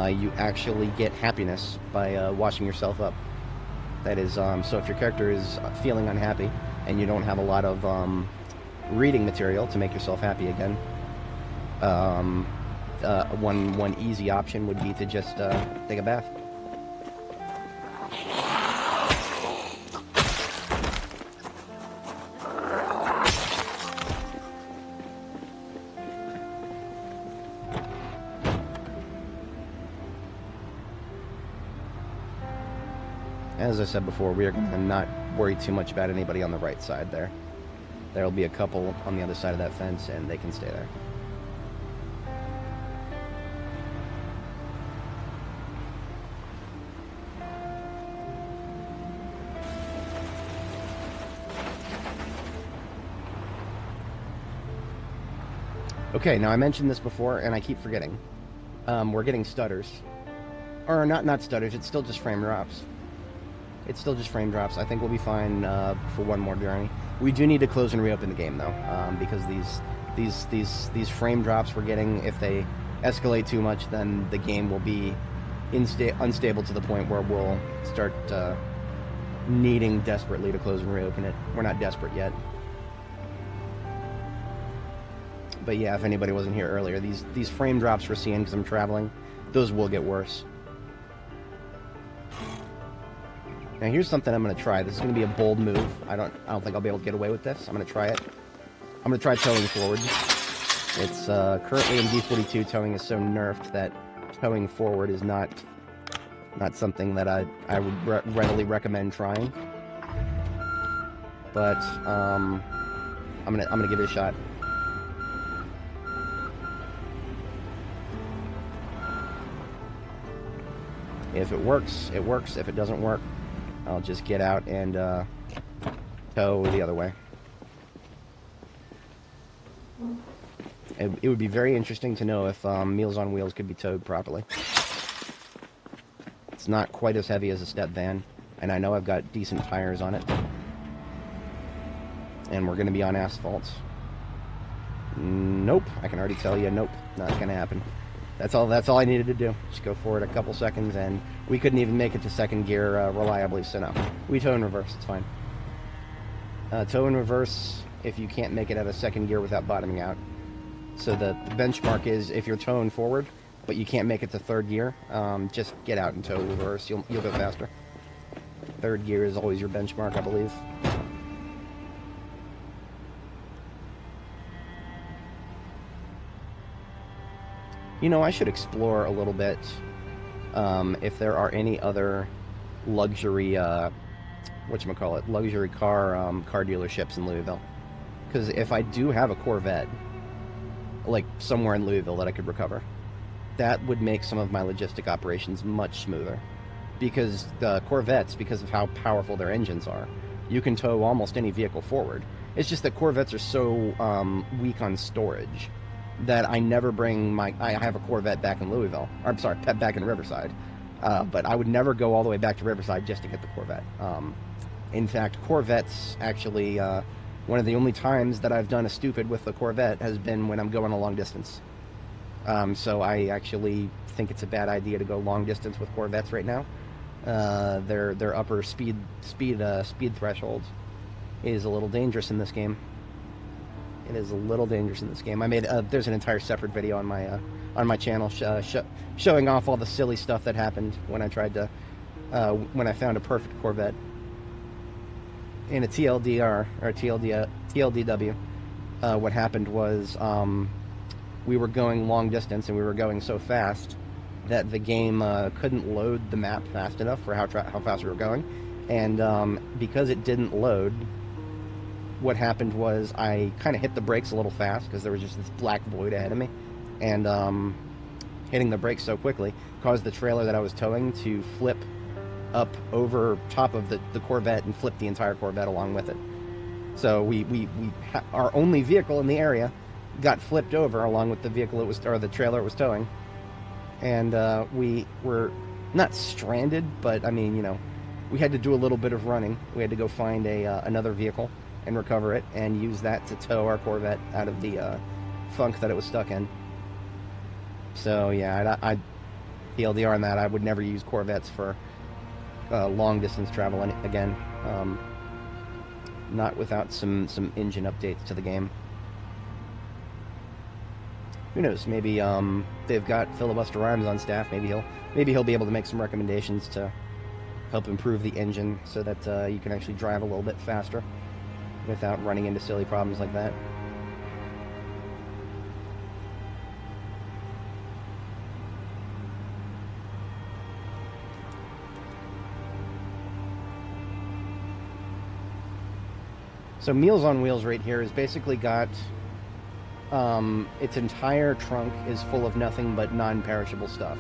Speaker 1: you actually get happiness by washing yourself up. That is, so if your character is feeling unhappy and you don't have a lot of reading material to make yourself happy again, one easy option would be to just take a bath. As I said before, we are going to not worry too much about anybody on the right side there. There will be a couple on the other side of that fence, and they can stay there. Okay, now I mentioned this before, and I keep forgetting. We're getting stutters. Or not stutters, it's still just frame drops. It's still just frame drops. I think we'll be fine for one more journey. We do need to close and reopen the game, though, because these frame drops we're getting, if they escalate too much, then the game will be unstable to the point where we'll start needing desperately to close and reopen it. We're not desperate yet. But yeah, if anybody wasn't here earlier, these frame drops we're seeing because I'm traveling, those will get worse. Now here's something I'm going to try. This is going to be a bold move. I don't think I'll be able to get away with this. I'm going to try it. I'm going to try towing forward. It's currently in B42, towing is so nerfed that towing forward is not something that I would readily recommend trying. But I'm gonna give it a shot. If it works, it works. If it doesn't work, I'll just get out and tow the other way. It would be very interesting to know if Meals on Wheels could be towed properly. It's not quite as heavy as a step van, and I know I've got decent tires on it. And we're going to be on asphalt. Nope, I can already tell you, nope, not going to happen. That's all I needed to do. Just go forward a couple seconds, and we couldn't even make it to second gear reliably, so no. We tow in reverse, it's fine. Tow in reverse if you can't make it out of second gear without bottoming out. So the benchmark is if you're towing forward, but you can't make it to third gear, just get out and tow reverse. You'll go faster. Third gear is always your benchmark, I believe. You know, I should explore a little bit if there are any other luxury, luxury car dealerships in Louisville. Because if I do have a Corvette, like somewhere in Louisville that I could recover, that would make some of my logistic operations much smoother. Because the Corvettes, because of how powerful their engines are, you can tow almost any vehicle forward. It's just that Corvettes are so weak on storage that I never bring I have a Corvette back in Louisville. Or, I'm sorry, back in Riverside. But I would never go all the way back to Riverside just to get the Corvette. In fact, Corvettes actually One of the only times that I've done a stupid with the Corvette has been when I'm going a long distance. So I actually think it's a bad idea to go long distance with Corvettes right now. Their upper speed threshold is a little dangerous in this game. It is a little dangerous in this game. I made there's an entire separate video on my channel showing off all the silly stuff that happened when I tried to when I found a perfect Corvette in a TLDR or TLDW. What happened was we were going long distance and we were going so fast that the game couldn't load the map fast enough for how fast we were going, and because it didn't load, what happened was I kind of hit the brakes a little fast because there was just this black void ahead of me, and hitting the brakes so quickly caused the trailer that I was towing to flip up over top of the Corvette and flip the entire Corvette along with it. So our only vehicle in the area got flipped over along with the vehicle it was, or the trailer it was towing, and we were not stranded, but I mean, you know, we had to do a little bit of running. We had to go find another vehicle and recover it and use that to tow our Corvette out of the funk that it was stuck in. So yeah, I TLDR on that. I would never use Corvettes for long distance travel again. Not without some engine updates to the game. Who knows? Maybe they've got Filibuster Rhymes on staff. Maybe he'll be able to make some recommendations to help improve the engine so that you can actually drive a little bit faster without running into silly problems like that. So Meals on Wheels right here has basically got its entire trunk is full of nothing but non-perishable stuff.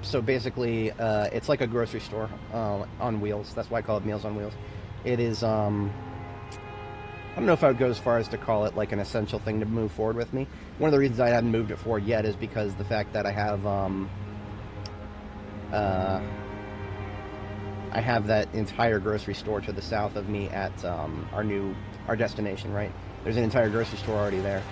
Speaker 1: So basically, it's like a grocery store on wheels. That's why I call it Meals on Wheels. It is, I don't know if I would go as far as to call it like an essential thing to move forward with me. One of the reasons I hadn't moved it forward yet is because the fact that I have that entire grocery store to the south of me at our destination, right? There's an entire grocery store already there.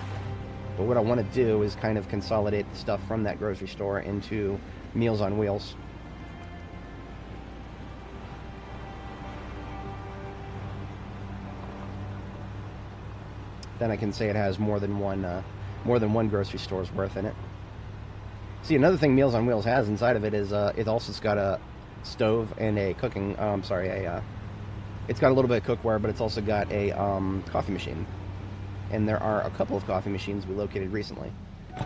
Speaker 1: But what I want to do is kind of consolidate the stuff from that grocery store into Meals on Wheels. Then I can say it has more than one grocery store's worth in it. See, another thing Meals on Wheels has inside of it is it also's got a stove and a cooking. It's got a little bit of cookware, but it's also got a coffee machine. And there are a couple of coffee machines we located recently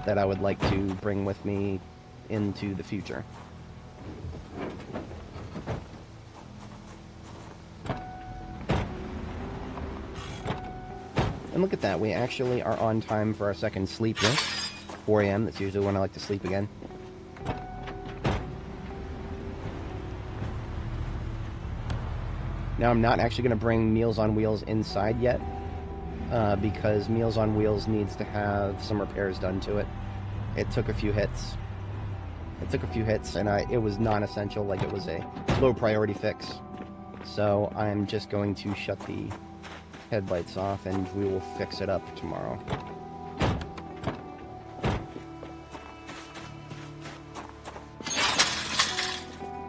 Speaker 1: that I would like to bring with me into the future. And look at that, we actually are on time for our second sleep here. 4 a.m., that's usually when I like to sleep again. Now I'm not actually going to bring Meals on Wheels inside yet, because Meals on Wheels needs to have some repairs done to it. It took a few hits. And it was non-essential, like it was a low priority fix. So I'm just going to shut the headlights off and we will fix it up tomorrow.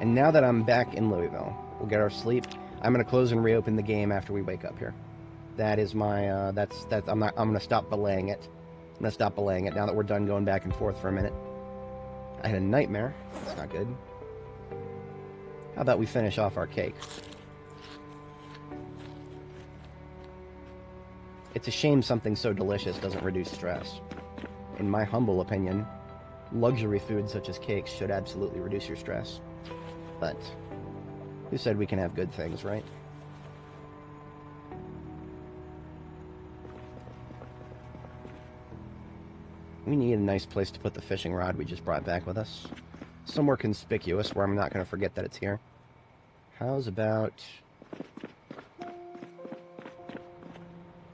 Speaker 1: And now that I'm back in Louisville, we'll get our sleep. I'm going to close and reopen the game after we wake up here. That is my, I'm going to stop belaying it. I'm going to stop belaying it now that we're done going back and forth for a minute. I had a nightmare. That's not good. How about we finish off our cake? It's a shame something so delicious doesn't reduce stress. In my humble opinion, luxury foods such as cakes should absolutely reduce your stress. But who said we can have good things, right? We need a nice place to put the fishing rod we just brought back with us. Somewhere conspicuous where I'm not going to forget that it's here. How's about...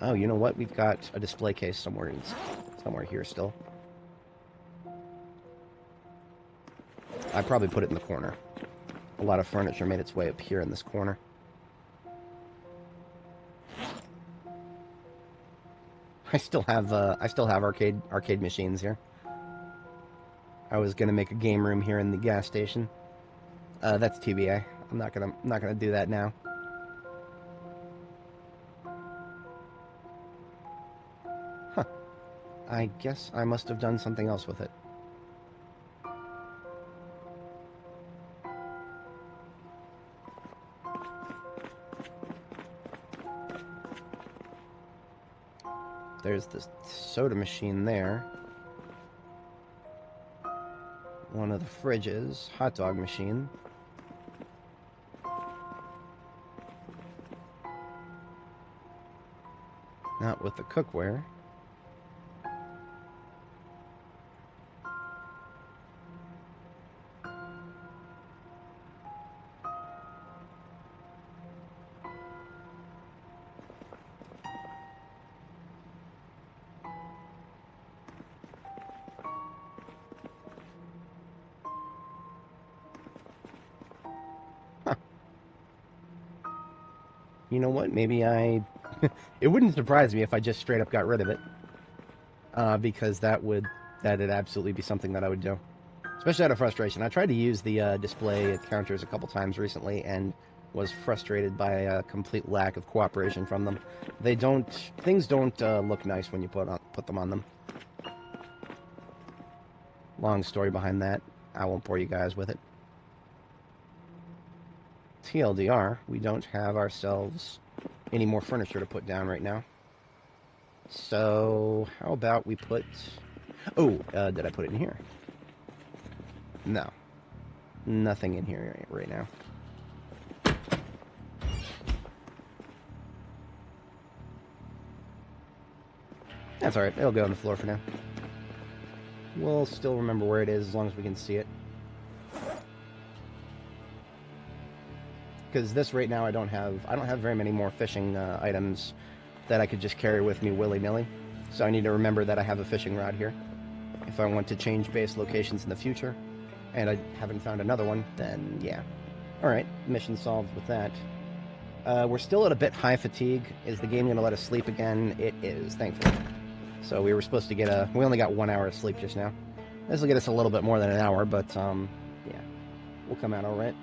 Speaker 1: Oh, you know what? We've got a display case somewhere here still. I probably put it in the corner. A lot of furniture made its way up here in this corner. I still have arcade machines here. I was gonna make a game room here in the gas station. That's TBA. I'm not gonna do that now. Huh. I guess I must have done something else with it. There's the soda machine there. One of the fridges, hot dog machine. Not with the cookware. You know what? Maybe I... It wouldn't surprise me if I just straight up got rid of it. Because that'd absolutely be something that I would do. Especially out of frustration. I tried to use the display counters a couple times recently and was frustrated by a complete lack of cooperation from them. Things don't look nice when you put them on them. Long story behind that. I won't bore you guys with it. TLDR, we don't have ourselves any more furniture to put down right now. So, how about we put... Oh, did I put it in here? No. Nothing in here right now. That's alright, it'll go on the floor for now. We'll still remember where it is as long as we can see it. Because this right now I don't have very many more fishing items that I could just carry with me willy-nilly. So I need to remember that I have a fishing rod here. If I want to change base locations in the future, and I haven't found another one, then yeah. Alright, mission solved with that. We're still at a bit high fatigue. Is the game going to let us sleep again? It is, thankfully. So we were supposed to get we only got 1 hour of sleep just now. This will get us a little bit more than an hour, but yeah. We'll come out alright.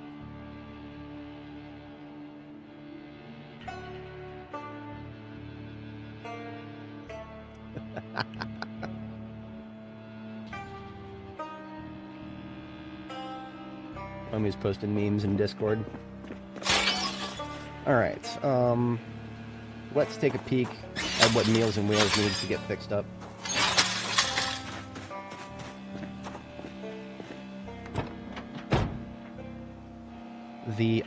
Speaker 1: Homie's posting memes in Discord. Alright, let's take a peek at what Meals and Wheels needs to get fixed up. The,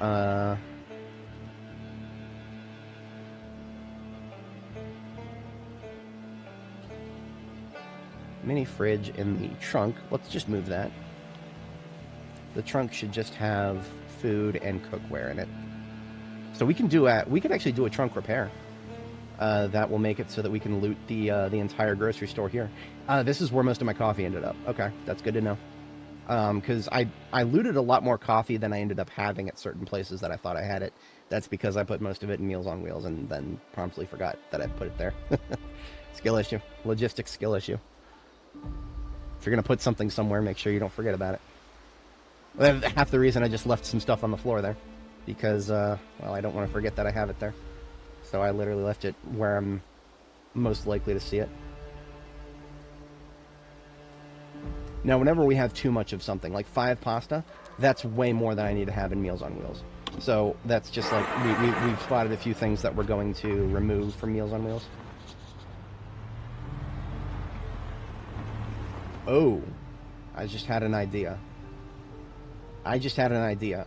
Speaker 1: mini fridge in the trunk. Let's just move that. The trunk should just have food and cookware in it. So we can actually do a trunk repair. That will make it so that we can loot the entire grocery store here. This is where most of my coffee ended up. Okay, that's good to know. Because I looted a lot more coffee than I ended up having at certain places that I thought I had it. That's because I put most of it in Meals on Wheels and then promptly forgot that I put it there. Skill issue. Logistics skill issue. If you're going to put something somewhere, make sure you don't forget about it. Well, half the reason I just left some stuff on the floor there. Because, well, I don't want to forget that I have it there. So I literally left it where I'm most likely to see it. Now, whenever we have too much of something, like 5 pasta, that's way more than I need to have in Meals on Wheels. So that's just like, we've spotted a few things that we're going to remove from Meals on Wheels. Oh, I just had an idea.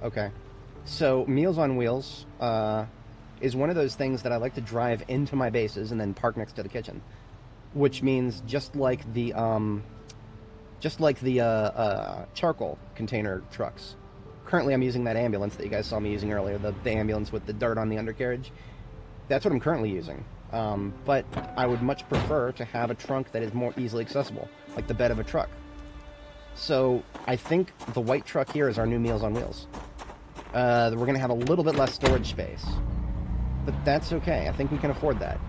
Speaker 1: Okay. So, Meals on Wheels is one of those things that I like to drive into my bases and then park next to the kitchen. Which means just like the charcoal container trucks. Currently I'm using that ambulance that you guys saw me using earlier, the ambulance with the dirt on the undercarriage. That's what I'm currently using. But I would much prefer to have a trunk that is more easily accessible, like the bed of a truck. So I think the white truck here is our new Meals on Wheels. We're going to have a little bit less storage space. But that's okay. I think we can afford that.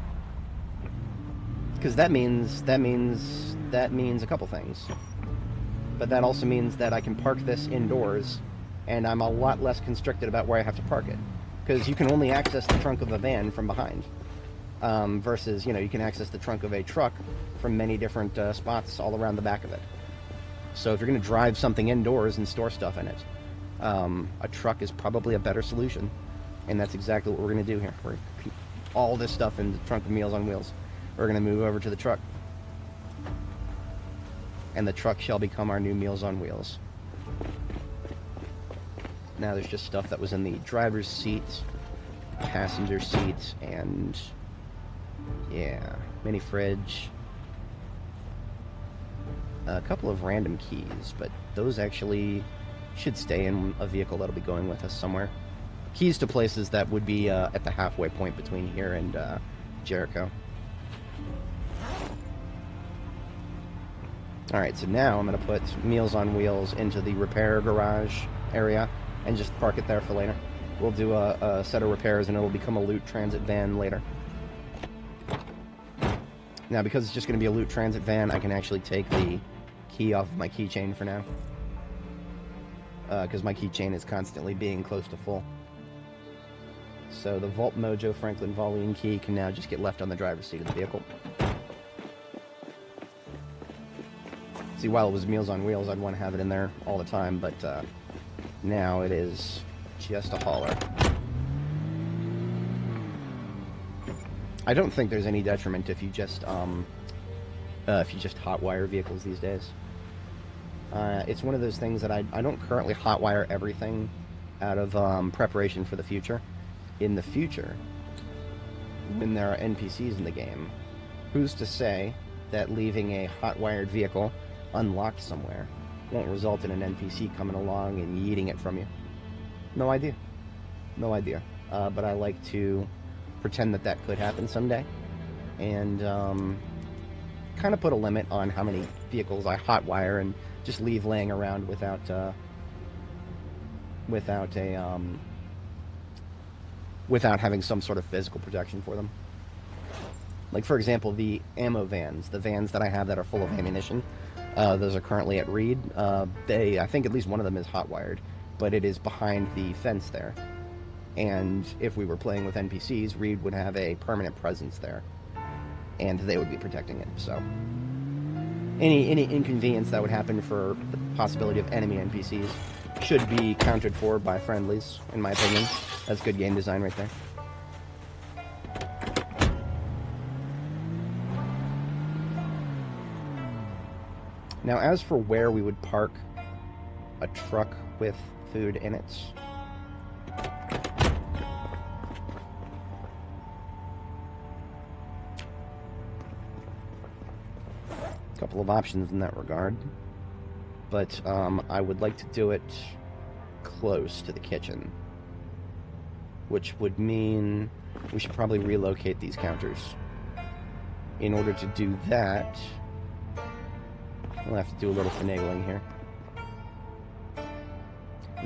Speaker 1: Because that means a couple things. But that also means that I can park this indoors, and I'm a lot less constricted about where I have to park it. Because you can only access the trunk of a van from behind. Versus, you know, you can access the trunk of a truck from many different spots all around the back of it. So if you're going to drive something indoors and store stuff in it, a truck is probably a better solution. And that's exactly what we're going to do here. We're going to keep all this stuff in the trunk of Meals on Wheels. We're going to move over to the truck. And the truck shall become our new Meals on Wheels. Now there's just stuff that was in the driver's seat, passenger seat, and yeah, mini fridge. A couple of random keys, but those actually should stay in a vehicle that'll be going with us somewhere. Keys to places that would be at the halfway point between here and Jericho. Alright, so now I'm going to put Meals on Wheels into the repair garage area and just park it there for later. We'll do a set of repairs and it'll become a loot transit van later. Now, because it's just going to be a loot transit van, I can actually take the key off of my keychain for now. Because my keychain is constantly being close to full. So the Vault Mojo Franklin Volume key can now just get left on the driver's seat of the vehicle. See, while it was Meals on Wheels, I'd want to have it in there all the time, but now it is just a hauler. I don't think there's any detriment if you just hotwire vehicles these days. It's one of those things that I don't currently hotwire everything out of preparation for the future. In the future, when there are NPCs in the game, who's to say that leaving a hotwired vehicle unlocked somewhere won't result in an NPC coming along and yeeting it from you? No idea. No idea. But I like to pretend that that could happen someday, and kind of put a limit on how many vehicles I hotwire and just leave laying around without having some sort of physical protection for them. Like, for example, the ammo vans, the vans that I have that are full of ammunition, those are currently at Reed. I think at least one of them is hotwired, but it is behind the fence there. And if we were playing with NPCs, Reed would have a permanent presence there, and they would be protecting it. So any inconvenience that would happen for the possibility of enemy NPCs should be countered for by friendlies, in my opinion. That's good game design right there. Now, as for where we would park a truck with food in it, a couple of options in that regard, but I would like to do it close to the kitchen, which would mean we should probably relocate these counters. In order to do that, we'll have to do a little finagling here.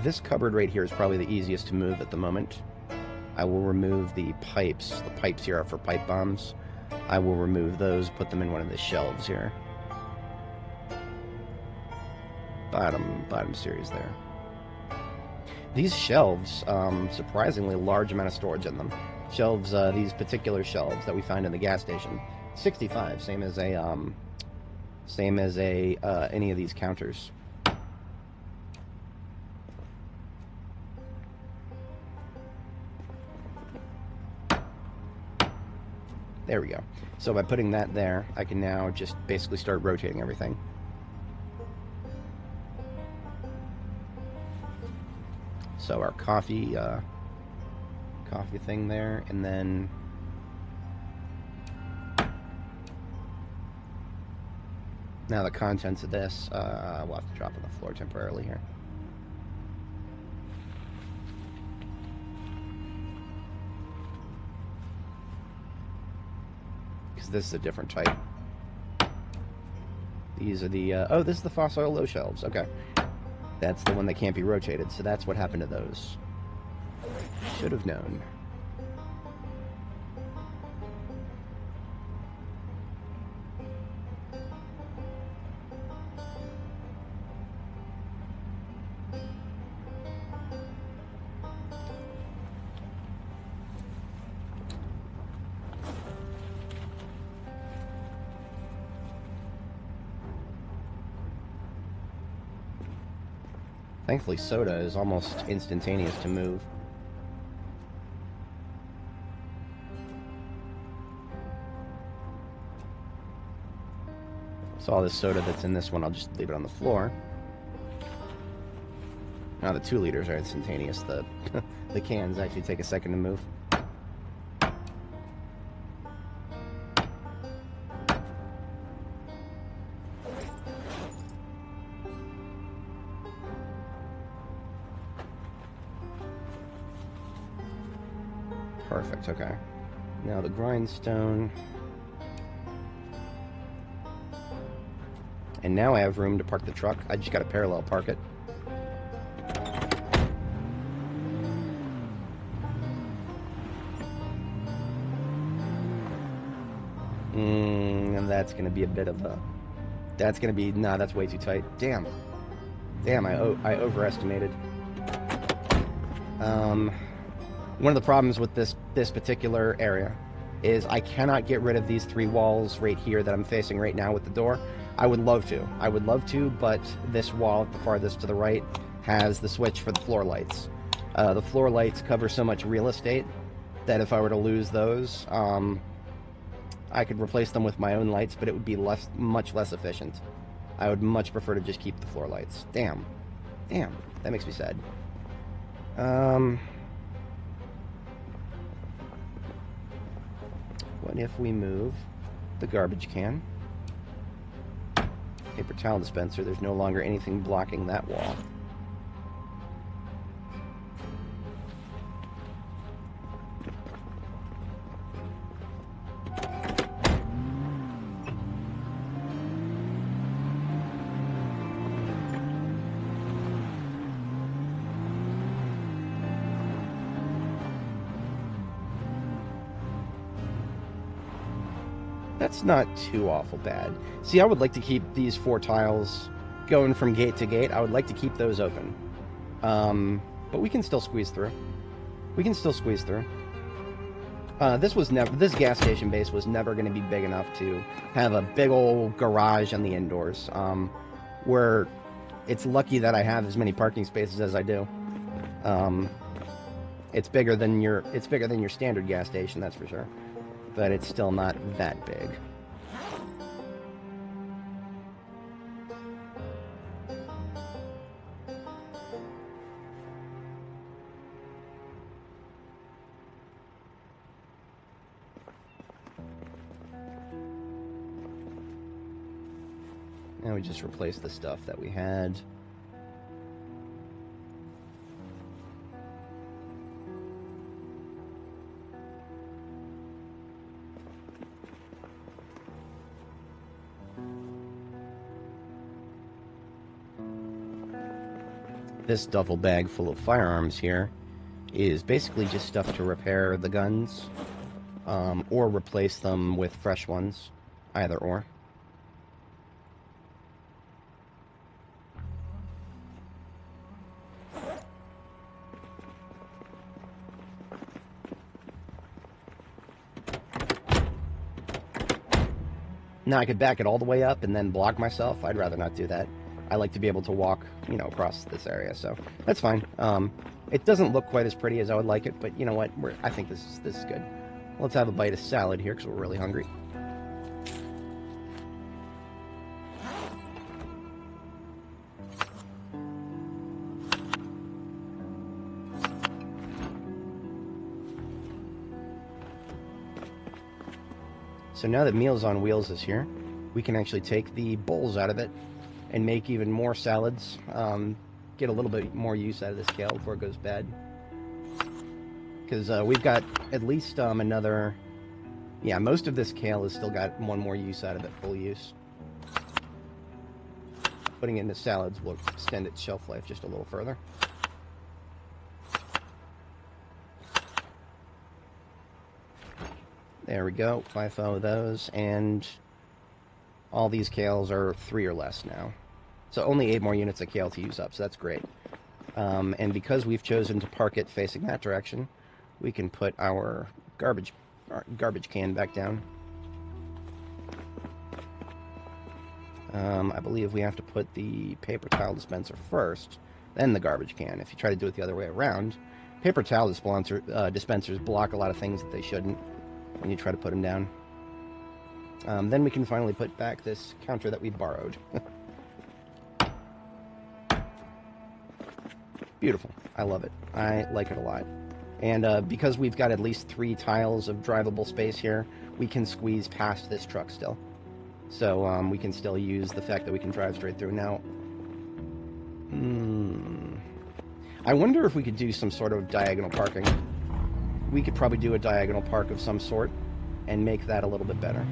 Speaker 1: This cupboard right here is probably the easiest to move at the moment. I will remove the pipes. The pipes here are for pipe bombs. I will remove those, put them in one of the shelves here. Bottom series there. These shelves, surprisingly large amount of storage in them. Shelves, these particular shelves that we find in the gas station, 65, same as any of these counters. There we go. So by putting that there, I can now just basically start rotating everything. So our coffee thing there, and then now the contents of this, we'll have to drop on the floor temporarily here. Because this is a different type. These are the, oh, this is the fossil low shelves, okay. That's the one that can't be rotated, so that's what happened to those. Should have known. Thankfully, soda is almost instantaneous to move. So all this soda that's in this one, I'll just leave it on the floor. Now the 2 liters are instantaneous. The the cans actually take a second to move. Perfect, okay. Now the grindstone. And now I have room to park the truck. I just gotta parallel park it. And that's gonna be a bit of a... That's gonna be... Nah, that's way too tight. Damn. Damn, I overestimated. One of the problems with this particular area is I cannot get rid of these 3 walls right here that I'm facing right now with the door. I would love to, but this wall, the farthest to the right, has the switch for the floor lights. The floor lights cover so much real estate that if I were to lose those, I could replace them with my own lights, but it would be much less efficient. I would much prefer to just keep the floor lights. Damn. Damn. That makes me sad. What if we move the garbage can? Paper towel dispenser, there's no longer anything blocking that wall. That's not too awful bad. See, I would like to keep these 4 tiles going from gate to gate. I would like to keep those open. But we can still squeeze through. We can still squeeze through. This gas station base was never going to be big enough to have a big old garage on the indoors. Where it's lucky that I have as many parking spaces as I do. It's bigger than your standard gas station, that's for sure. But it's still not that big. Now we just replace the stuff that we had. This duffel bag full of firearms here is basically just stuff to repair the guns, or replace them with fresh ones, either or. Now I could back it all the way up and then block myself. I'd rather not do that. I like to be able to walk, across this area, so that's fine. It doesn't look quite as pretty as I would like it, but you know what? I think this is good. Let's have a bite of salad here because we're really hungry. So now that Meals on Wheels is here, we can actually take the bowls out of it and make even more salads. Get a little bit more use out of this kale before it goes bad. Because we've got at least another... Yeah, most of this kale has still got one more use out of it, full use. Putting it into salads will extend its shelf life just a little further. There we go, FIFO those, and all these kales are 3 or less now. So only 8 more units of kale to use up, so that's great. And because we've chosen to park it facing that direction, we can put our garbage can back down. I believe we have to put the paper towel dispenser first, then the garbage can. If you try to do it the other way around, paper towel dispensers block a lot of things that they shouldn't when you try to put them down. Then we can finally put back this counter that we borrowed. Beautiful. I love it. I like it a lot. And because we've got at least 3 tiles of drivable space here, we can squeeze past this truck still. So we can still use the fact that we can drive straight through. Now, I wonder if we could do some sort of diagonal parking. We could probably do a diagonal park of some sort and make that a little bit better.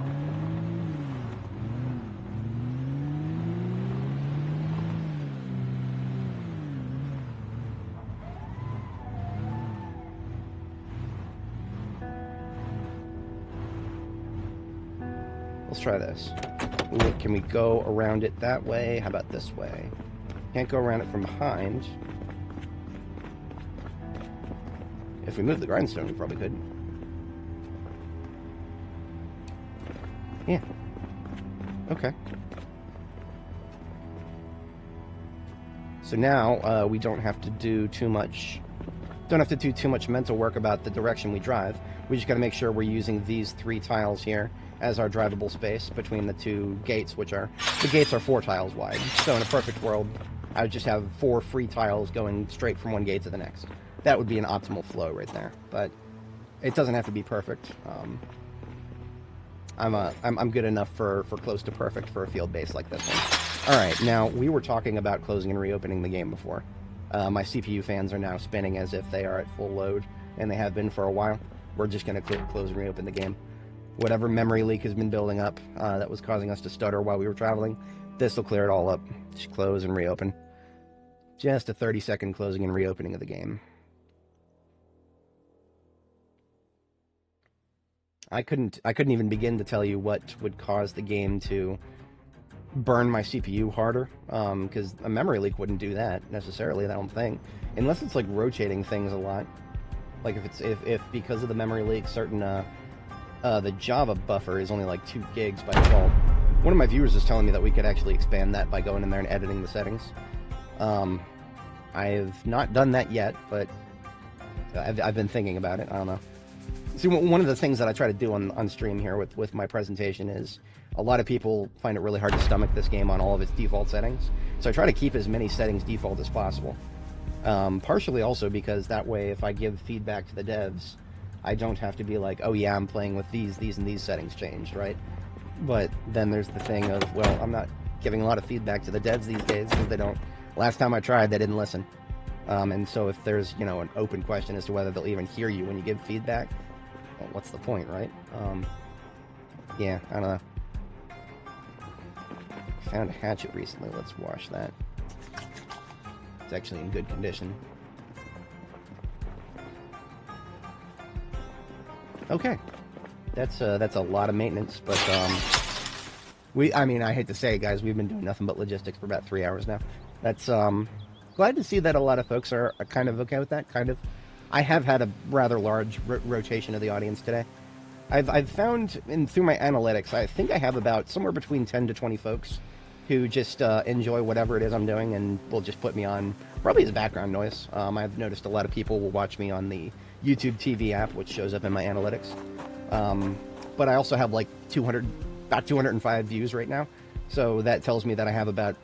Speaker 1: Let's try this. Can we go around it that way? How about this way? Can't go around it from behind. If we move the grindstone, we probably could. Yeah. Okay. So now we don't have to do too much. Don't have to do too much mental work about the direction we drive. We just got to make sure we're using these 3 tiles here as our drivable space between the 2 gates, the gates are 4 tiles wide. So in a perfect world, I would just have 4 free tiles going straight from one gate to the next. That would be an optimal flow right there. But it doesn't have to be perfect. I'm good enough for close to perfect for a field base like this one. All right, now we were talking about closing and reopening the game before. My CPU fans are now spinning as if they are at full load, and they have been for a while. We're just going to close and reopen the game. Whatever memory leak has been building up that was causing us to stutter while we were traveling, this will clear it all up. Just close and reopen. Just a 30-second closing and reopening of the game. I couldn't even begin to tell you what would cause the game to burn my CPU harder, because a memory leak wouldn't do that necessarily, I don't think, unless it's like rotating things a lot. Like if because of the memory leak, certain the Java buffer is only like 2 gigs by default. One of my viewers is telling me that we could actually expand that by going in there and editing the settings. I've not done that yet, but I've been thinking about it. I don't know. See, one of the things that I try to do on stream here with my presentation is a lot of people find it really hard to stomach this game on all of its default settings. So I try to keep as many settings default as possible. Partially also because that way if I give feedback to the devs, I don't have to be like, oh yeah, I'm playing with these and these settings changed, right? But then there's the thing of, well, I'm not giving a lot of feedback to the devs these days because they don't. Last time I tried, they didn't listen. And so if there's, an open question as to whether they'll even hear you when you give feedback, well, what's the point, right? Yeah, I don't know. Found a hatchet recently. Let's wash that. It's actually in good condition. Okay, that's a lot of maintenance, but I hate to say it, guys, we've been doing nothing but logistics for about 3 hours now. That's glad to see that a lot of folks are kind of okay with that. Kind of. I have had a rather large rotation of the audience today. I've found, through my analytics, I think I have about somewhere between 10 to 20 folks who just enjoy whatever it is I'm doing and will just put me on probably as background noise. I've noticed a lot of people will watch me on the YouTube TV app, which shows up in my analytics. But I also have like about 205 views right now. So that tells me that I have about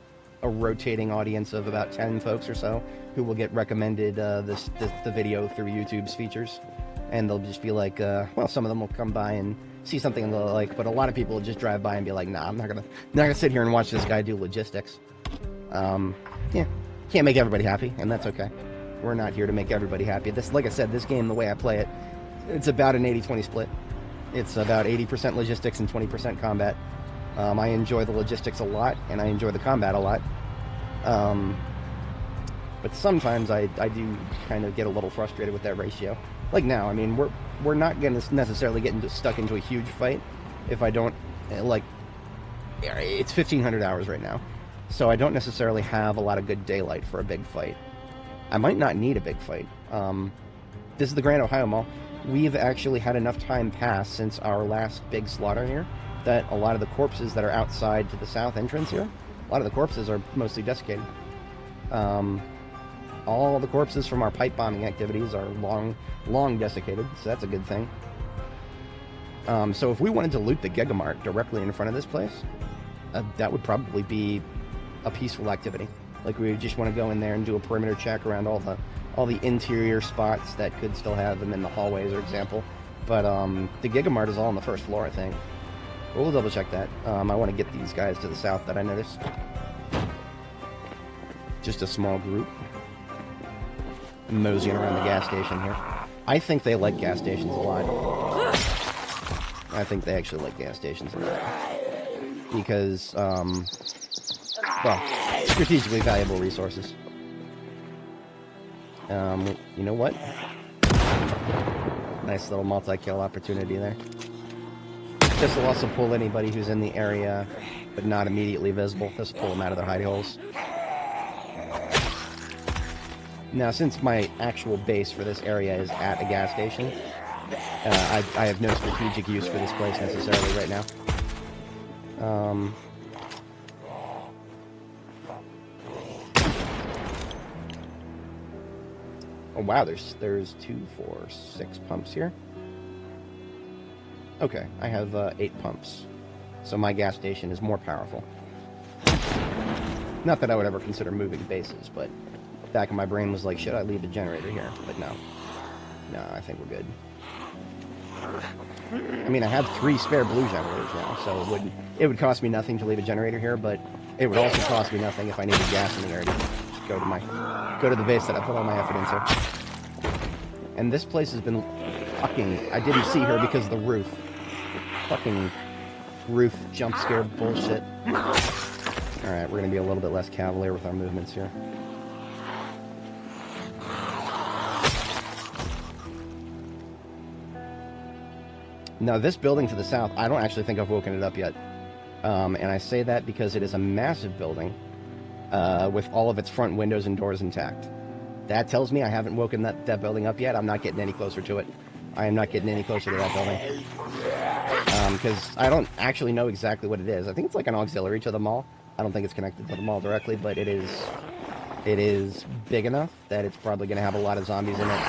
Speaker 1: a rotating audience of about 10 folks or so who will get recommended the video through YouTube's features. And they'll just be like, well, some of them will come by and see something and they'll like, but a lot of people will just drive by and be like, nah, I'm not gonna sit here and watch this guy do logistics. Yeah, can't make everybody happy, and that's okay. We're not here to make everybody happy. This, like I said, this game, the way I play it, it's about an 80-20 split. It's about 80% logistics and 20% combat. I enjoy the logistics a lot, and I enjoy the combat a lot. But sometimes I do kind of get a little frustrated with that ratio. Like now, I mean, we're not going to necessarily get stuck into a huge fight if I don't, like, it's 1,500 hours right now. So I don't necessarily have a lot of good daylight for a big fight. I might not need a big fight. This is the Grand Ohio Mall. We've actually had enough time pass since our last big slaughter here that a lot of the corpses that are outside to the south entrance here, a lot of the corpses are mostly desiccated. All the corpses from our pipe bombing activities are long desiccated, so that's a good thing. So if we wanted to loot the Gigamart directly in front of this place, that would probably be a peaceful activity. Like, we would just want to go in there and do a perimeter check around all the interior spots that could still have them in the hallways, for example. But the Gigamart is all on the first floor, I think. But we'll double check that. I want to get these guys to the south that I noticed. Just a small group moseying around the gas station here. I think they like gas stations a lot. I think they actually like gas stations a lot. Because, well, strategically valuable resources. You know what? Nice little multi-kill opportunity there. This will also pull anybody who's in the area, but not immediately visible. This will pull them out of their hidey holes. Now, since my actual base for this area is at a gas station, I have no strategic use for this place necessarily right now. Oh wow, there's 2, 4, 6 pumps here. Okay, I have 8 pumps, so my gas station is more powerful. Not that I would ever consider moving bases, but back in my brain was like, should I leave the generator here? But no. No, I think we're good. I mean, I have 3 spare blue generators now, so it would cost me nothing to leave a generator here, but it would also cost me nothing if I needed gas in the area to go to the base that I put all my effort into. And this place has been fucking... I didn't see her because of the roof. Fucking roof jump scare bullshit. Alright, we're gonna be a little bit less cavalier with our movements here. Now, this building to the south, I don't actually think I've woken it up yet. And I say that because it is a massive building with all of its front windows and doors intact. That tells me I haven't woken that building up yet. I'm not getting any closer to it. I am not getting any closer to that building. Because I don't actually know exactly what it is. I think it's like an auxiliary to the mall. I don't think it's connected to the mall directly, but it is big enough that it's probably going to have a lot of zombies in it.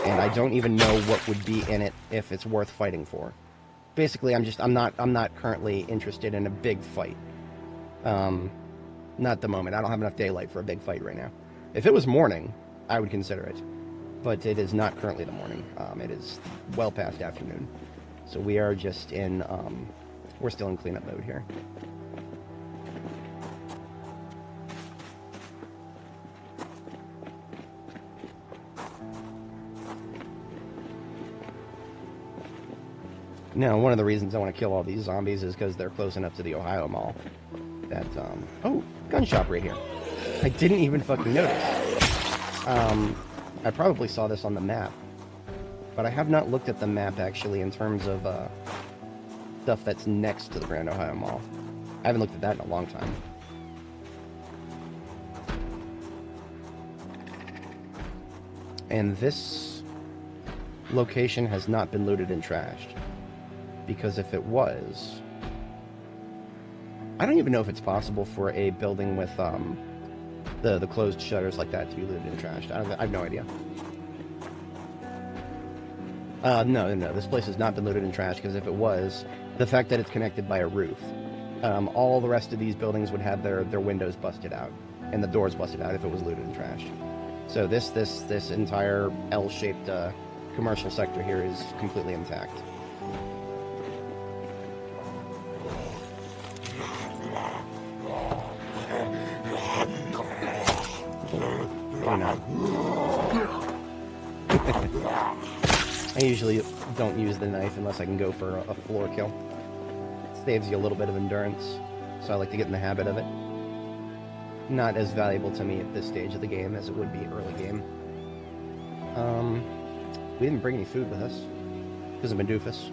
Speaker 1: And I don't even know what would be in it if it's worth fighting for. Basically, I'm not currently interested in a big fight. Not at the moment. I don't have enough daylight for a big fight right now. If it was morning, I would consider it. But it is not currently the morning. It is well past afternoon. So we are just in, we're still in cleanup mode here. Now, one of the reasons I want to kill all these zombies is because they're close enough to the Ohio Mall. That, oh, gun shop right here. I didn't even fucking notice. I probably saw this on the map. But I have not looked at the map, actually, in terms of, stuff that's next to the Grand Ohio Mall. I haven't looked at that in a long time. And this location has not been looted and trashed. Because if it was... I don't even know if it's possible for a building with the closed shutters like that to be looted and trashed. I have no idea. No, this place has not been looted and trashed, because if it was, the fact that it's connected by a roof, all the rest of these buildings would have their windows busted out, and the doors busted out if it was looted and trashed. So this entire L-shaped commercial sector here is completely intact. Or not. I usually don't use the knife unless I can go for a floor kill. It saves you a little bit of endurance, so I like to get in the habit of it. Not as valuable to me at this stage of the game as it would be early game. We didn't bring any food with us, because I'm a doofus.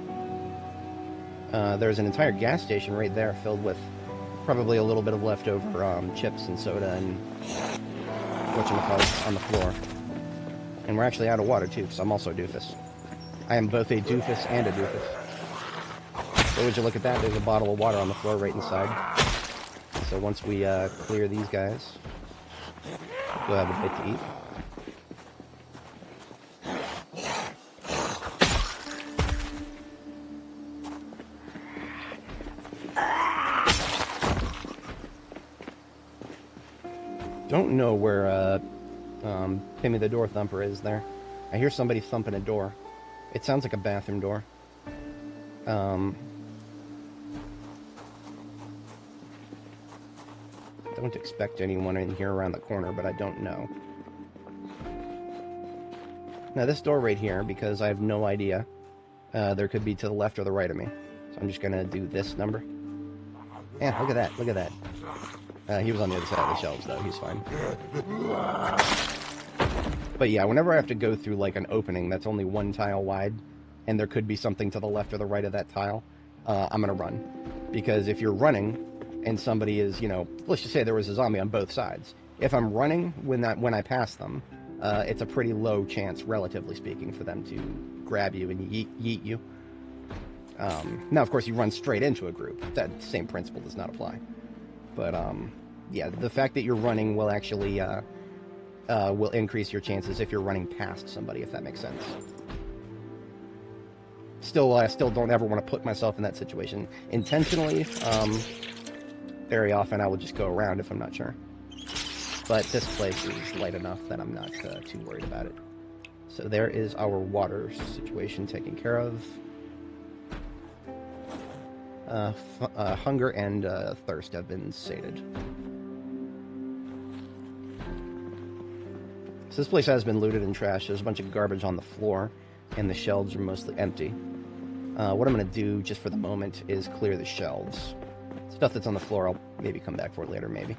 Speaker 1: There's an entire gas station right there filled with probably a little bit of leftover chips and soda and whatchamacallit on the floor. And we're actually out of water too, so I'm also a doofus. I am both a doofus and a doofus. So would you look at that, there's a bottle of water on the floor right inside. So once we clear these guys, we'll have a bit to eat. don't know where Timmy the Door Thumper is there. I hear somebody thumping a door. It sounds like a bathroom door. Don't expect anyone in here around the corner, but I don't know. Now this door right here, because I have no idea, there could be to the left or the right of me. So I'm just gonna do this number. Yeah, look at that, look at that. He was on the other side of the shelves though, he's fine. But yeah, whenever I have to go through like an opening that's only one tile wide, and there could be something to the left or the right of that tile, I'm gonna run. Because if you're running, and somebody is, you know, let's just say there was a zombie on both sides. If I'm running when I pass them, it's a pretty low chance, relatively speaking, for them to grab you and yeet you. Now, of course, you run straight into a group. That same principle does not apply. But, yeah, the fact that you're running will actually will increase your chances if you're running past somebody, if that makes sense. Still, I still don't ever want to put myself in that situation intentionally. Very often I will just go around if I'm not sure. But this place is light enough that I'm not too worried about it. So there is our water situation taken care of. Hunger and thirst have been sated. So this place has been looted and trashed. There's a bunch of garbage on the floor, and the shelves are mostly empty. What I'm going to do, just for the moment, is clear the shelves. Stuff that's on the floor, I'll maybe come back for it later, maybe.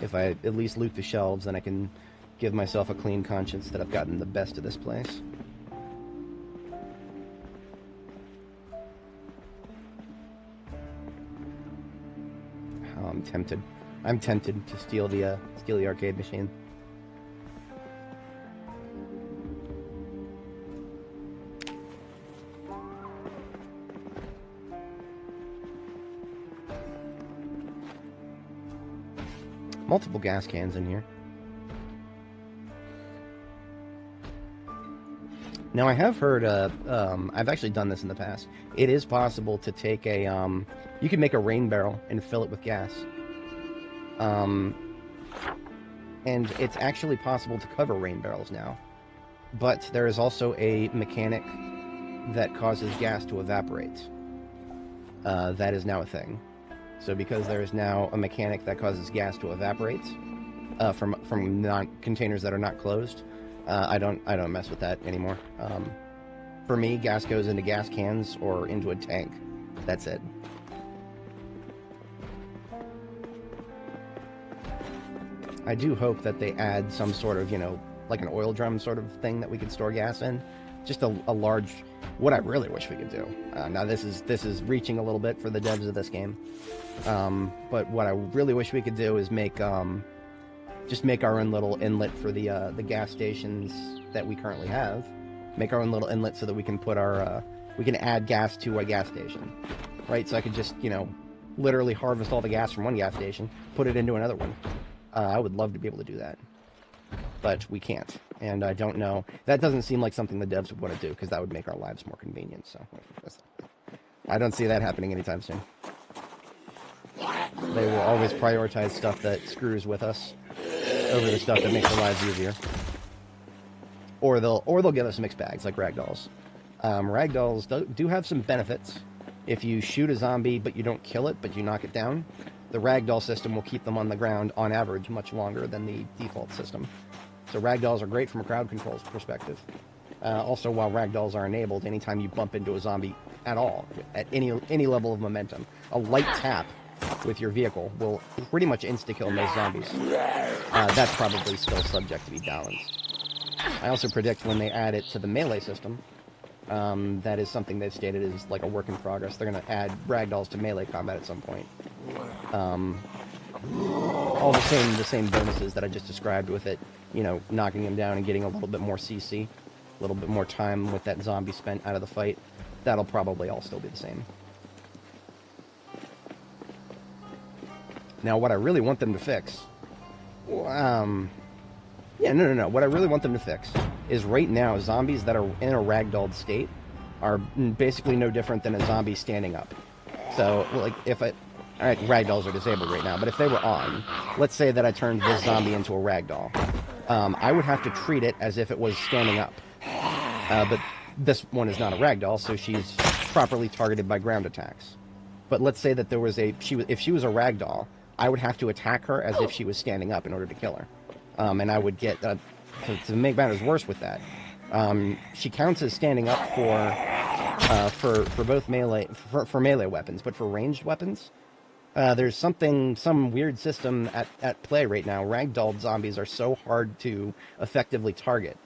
Speaker 1: If I at least loot the shelves, then I can give myself a clean conscience that I've gotten the best of this place. Oh, I'm tempted. I'm tempted to steal the arcade machine. Multiple gas cans in here. Now, I have heard, I've actually done this in the past. It is possible to take a, you can make a rain barrel and fill it with gas. And it's actually possible to cover rain barrels now. But there is also a mechanic that causes gas to evaporate. That is now a thing. So because there is now a mechanic that causes gas to evaporate from containers that are not closed, I don't mess with that anymore. For me, gas goes into gas cans or into a tank. That's it. I do hope that they add some sort of, you know, like an oil drum sort of thing that we could store gas in. Just a large... What I really wish we could do. Now this is reaching a little bit for the devs of this game. But what I really wish we could do is make just make our own little inlet for the gas stations that we currently have. Make our own little inlet so that we can put our we can add gas to a gas station, right? So I could just, you know, literally harvest all the gas from one gas station, put it into another one. I would love to be able to do that, but we can't. And I don't know. That doesn't seem like something the devs would want to do, because that would make our lives more convenient. So I don't see that happening anytime soon. They will always prioritize stuff that screws with us over the stuff that makes our lives easier. Or they'll give us mixed bags, like ragdolls. Ragdolls do have some benefits. If you shoot a zombie, but you don't kill it, but you knock it down, the ragdoll system will keep them on the ground, on average, much longer than the default system. So ragdolls are great from a crowd control perspective. Also, while ragdolls are enabled, anytime you bump into a zombie at all, at any level of momentum, a light tap with your vehicle will pretty much insta-kill most zombies. That's probably still subject to be balanced. I also predict when they add it to the melee system, that is something they've stated is like a work in progress. They're going to add ragdolls to melee combat at some point. All the same bonuses that I just described with it, you know, knocking him down and getting a little bit more CC, a little bit more time with that zombie spent out of the fight. That'll probably all still be the same. Now, what I really want them to fix, no. What I really want them to fix is right now, zombies that are in a ragdolled state are basically no different than a zombie standing up. So, like, if I... Alright, ragdolls are disabled right now, but if they were on, let's say that I turned this zombie into a ragdoll, I would have to treat it as if it was standing up. But this one is not a ragdoll, so she's properly targeted by ground attacks. But let's say that there was if she was a ragdoll, I would have to attack her as if she was standing up in order to kill her. And I would get, to make matters worse with that, she counts as standing up for both melee, for melee weapons, but for ranged weapons, there's some weird system at play right now. Ragdoll zombies are so hard to effectively target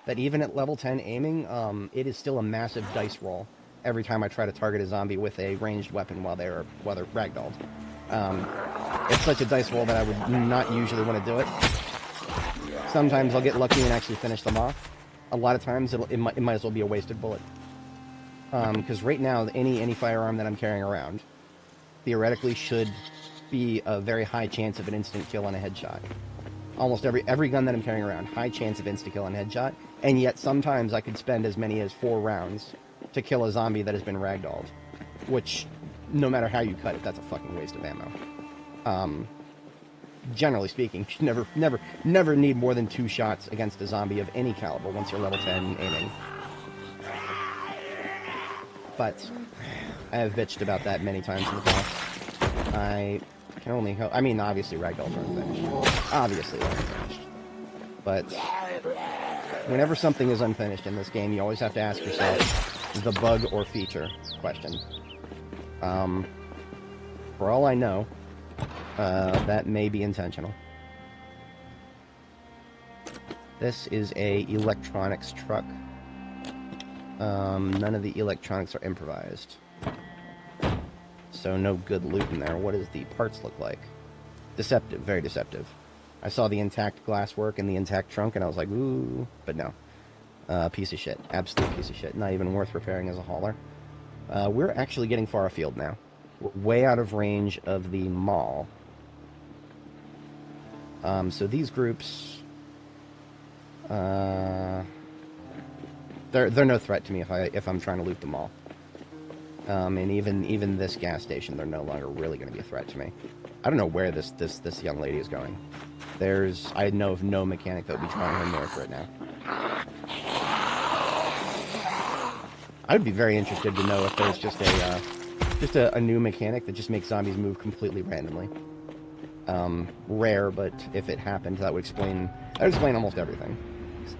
Speaker 1: that even at level 10 aiming, it is still a massive dice roll every time I try to target a zombie with a ranged weapon while they're ragdolled. It's such a dice roll that I would not usually want to do it. Sometimes I'll get lucky and actually finish them off. A lot of times it might as well be a wasted bullet. Because right now, any firearm that I'm carrying around theoretically should be a very high chance of an instant kill on a headshot. Almost every gun that I'm carrying around, high chance of instant kill on headshot, and yet sometimes I could spend as many as 4 rounds to kill a zombie that has been ragdolled, which, no matter how you cut it, that's a fucking waste of ammo. Generally speaking, you never need more than 2 shots against a zombie of any caliber once you're level 10 aiming. But I have bitched about that many times in the past. I can only hope... I mean, obviously ragdolls are unfinished. Obviously they're unfinished. But whenever something is unfinished in this game, you always have to ask yourself the bug or feature question. For all I know, that may be intentional. This is a electronics truck. None of the electronics are improvised. So no good loot in there. What does the parts look like? Deceptive, very deceptive. I saw the intact glasswork and the intact trunk and I was like, ooh, but no. Piece of shit. Absolute piece of shit. Not even worth repairing as a hauler. We're actually getting far afield now. We're way out of range of the mall. So these groups... They're no threat to me if I'm trying to loot the mall. And even this gas station, they're no longer really going to be a threat to me. I don't know where this young lady is going. I know of no mechanic that would be trying her north right now. I would be very interested to know if there's just a new mechanic that just makes zombies move completely randomly. Rare, but if it happened, that would explain almost everything.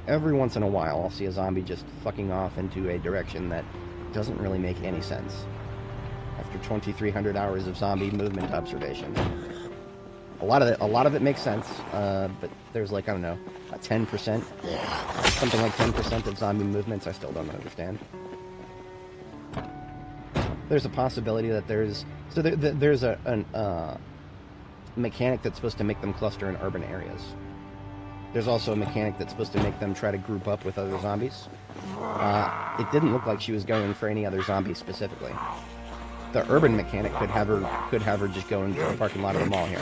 Speaker 1: Every once in a while, I'll see a zombie just fucking off into a direction that doesn't really make any sense. After 2,300 hours of zombie movement observation, a lot of it makes sense, but there's like, I don't know, a 10%, something like 10% of zombie movements I still don't understand. There's a possibility that there's a mechanic that's supposed to make them cluster in urban areas. There's also a mechanic that's supposed to make them try to group up with other zombies. It didn't look like she was going for any other zombies specifically. The urban mechanic could have her just go into the parking lot of the mall here.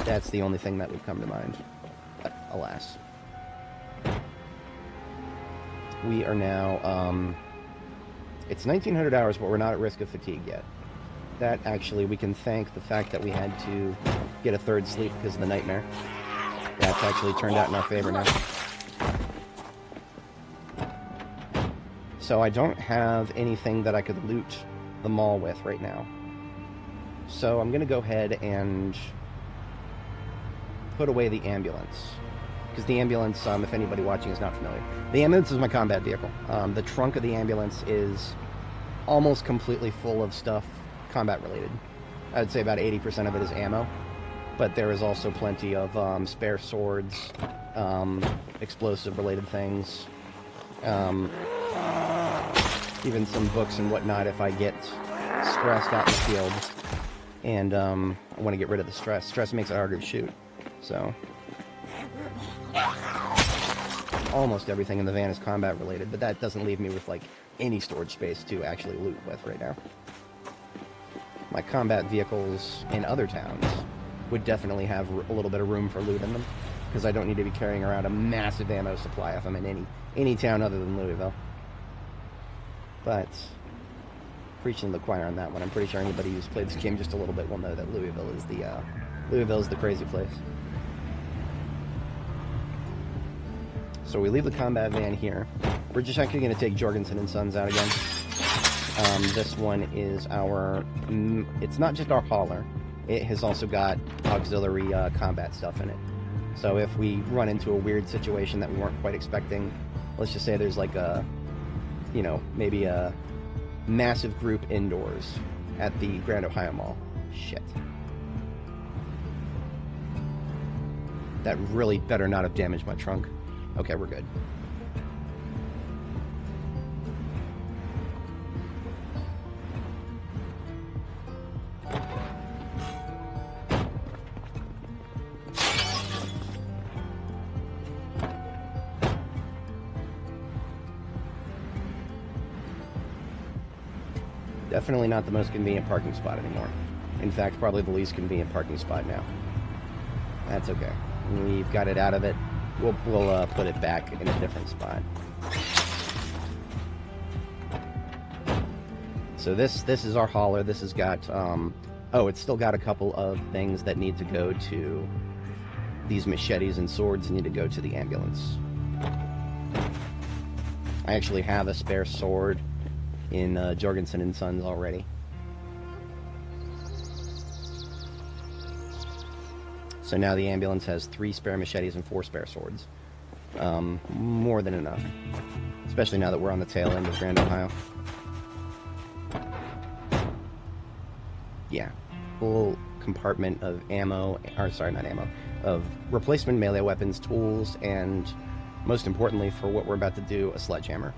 Speaker 1: That's the only thing that would come to mind. But, alas. We are now, it's 1,900 hours, but we're not at risk of fatigue yet. That, actually, we can thank the fact that we had to get a third sleep because of the nightmare. That's actually turned out in our favor now. So I don't have anything that I could loot the mall with right now. So I'm going to go ahead and put away the ambulance. Because the ambulance, if anybody watching is not familiar, the ambulance is my combat vehicle. The trunk of the ambulance is almost completely full of stuff combat related. I would say about 80% of it is ammo. But there is also plenty of spare swords, explosive related things, even some books and whatnot if I get stressed out in the field and I want to get rid of the stress. Stress makes it harder to shoot. So almost everything in the van is combat related, but that doesn't leave me with like any storage space to actually loot with right now. My combat vehicles in other towns would definitely have a little bit of room for loot in them, because I don't need to be carrying around a massive ammo supply if I'm in any town other than Louisville. But preaching to the choir on that one. I'm pretty sure anybody who's played this game just a little bit will know that Louisville is the crazy place. So we leave the combat van here. We're just actually going to take Jorgensen and Sons out again. This one is our... it's not just our hauler. It has also got auxiliary combat stuff in it. So if we run into a weird situation that we weren't quite expecting, let's just say there's like a, you know, maybe a massive group indoors at the Grand Ohio Mall. Shit. That really better not have damaged my trunk. Okay, we're good. Definitely not the most convenient parking spot anymore. In fact, probably the least convenient parking spot now. That's okay. We've got it out of it. We'll put it back in a different spot. So this is our hauler. This has got oh, it's still got a couple of things that need to go to these machetes and swords need to go to the ambulance. I actually have a spare sword in Jorgensen and Sons already. So now the ambulance has 3 spare machetes and 4 spare swords. More than enough. Especially now that we're on the tail end of Grand Ohio. Yeah. Full compartment of ammo, or sorry, not ammo, of replacement melee weapons, tools, and most importantly for what we're about to do, a sledgehammer.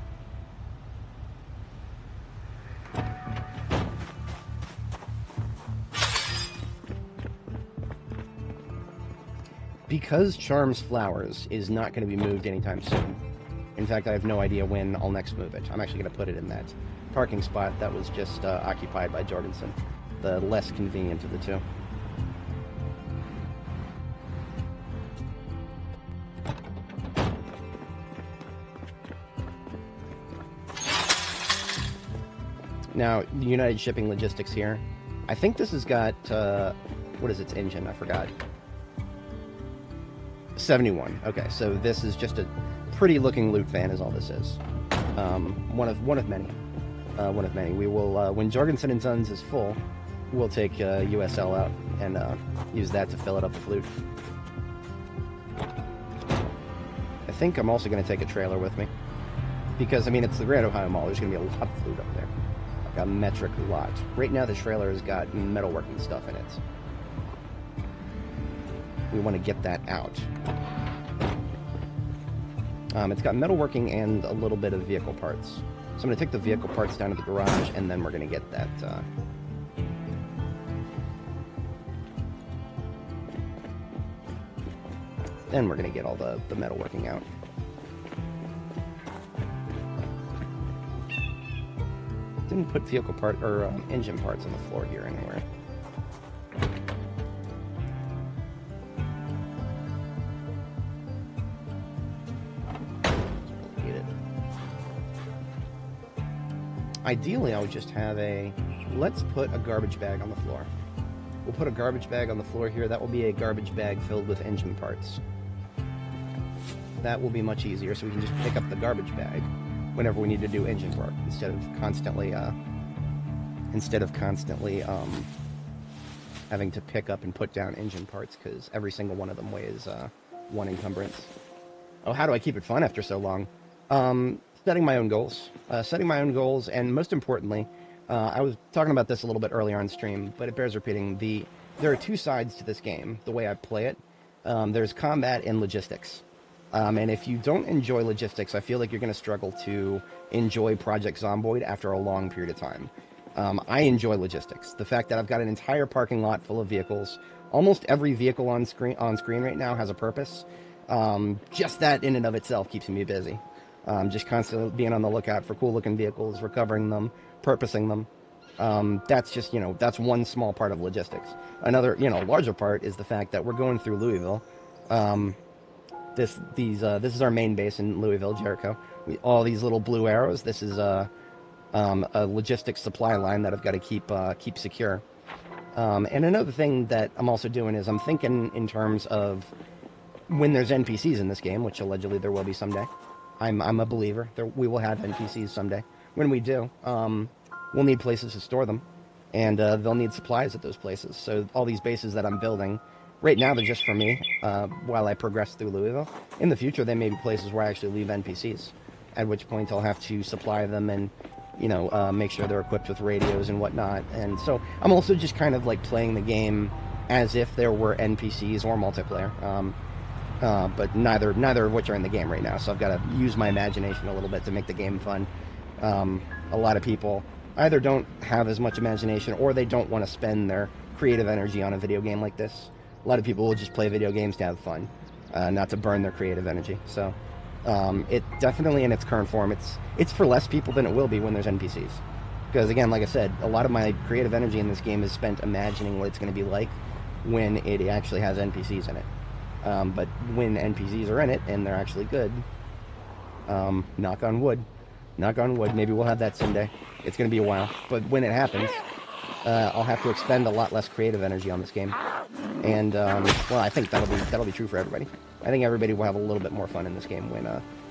Speaker 1: Because Charms Flowers is not going to be moved anytime soon. In fact, I have no idea when I'll next move it. I'm actually going to put it in that parking spot that was just occupied by Jorgensen, the less convenient of the two. Now, United Shipping Logistics here. I think this has got, what is its engine? I forgot. 71. Okay, so this is just a pretty looking loot van is all this is. One of many. One of many. We will, when Jorgensen and Sons is full, we'll take USL out and use that to fill it up with loot. I think I'm also going to take a trailer with me. Because, I mean, it's the Grand Ohio Mall. There's going to be a lot of loot up there. Like a metric lot. Right now the trailer has got metalworking stuff in it. We want to get that out. It's got metalworking and a little bit of vehicle parts. So I'm going to take the vehicle parts down to the garage, and then we're going to get that. Then we're going to get all the metalworking out. Didn't put vehicle part or engine parts on the floor here anywhere. Ideally, I would just have let's put a garbage bag on the floor. We'll put a garbage bag on the floor here. That will be a garbage bag filled with engine parts. That will be much easier, so we can just pick up the garbage bag whenever we need to do engine work, instead of constantly having to pick up and put down engine parts, because every single one of them weighs 1 encumbrance. Oh, how do I keep it fun after so long? Setting my own goals. And most importantly, I was talking about this a little bit earlier on stream, but it bears repeating. There are 2 sides to this game, the way I play it. There's combat and logistics. And if you don't enjoy logistics, I feel like you're going to struggle to enjoy Project Zomboid after a long period of time. I enjoy logistics. The fact that I've got an entire parking lot full of vehicles, almost every vehicle on screen right now has a purpose. Just that in and of itself keeps me busy. Just constantly being on the lookout for cool-looking vehicles, recovering them, purposing them. That's just, that's one small part of logistics. Another, larger part is the fact that we're going through Louisville. This is our main base in Louisville, Jericho. All these little blue arrows. This is a logistics supply line that I've got to keep secure. And another thing that I'm also doing is I'm thinking in terms of when there's NPCs in this game, which allegedly there will be someday. I'm a believer. We will have NPCs someday. When we do, we'll need places to store them, and they'll need supplies at those places. So all these bases that I'm building, right now they're just for me, while I progress through Louisville. In the future, they may be places where I actually leave NPCs, at which point I'll have to supply them and, make sure they're equipped with radios and whatnot. And so I'm also just kind of like playing the game as if there were NPCs or multiplayer. But neither of which are in the game right now, so I've got to use my imagination a little bit to make the game fun. A lot of people either don't have as much imagination or they don't want to spend their creative energy on a video game like this. A lot of people will just play video games to have fun, not to burn their creative energy. So it definitely, in its current form, it's for less people than it will be when there's NPCs. Because again, like I said, a lot of my creative energy in this game is spent imagining what it's going to be like when it actually has NPCs in it. But when NPCs are in it and they're actually good, knock on wood, maybe we'll have that someday. It's going to be a while, but when it happens, I'll have to expend a lot less creative energy on this game. And well, I think that'll be true for everybody. I think everybody will have a little bit more fun in this game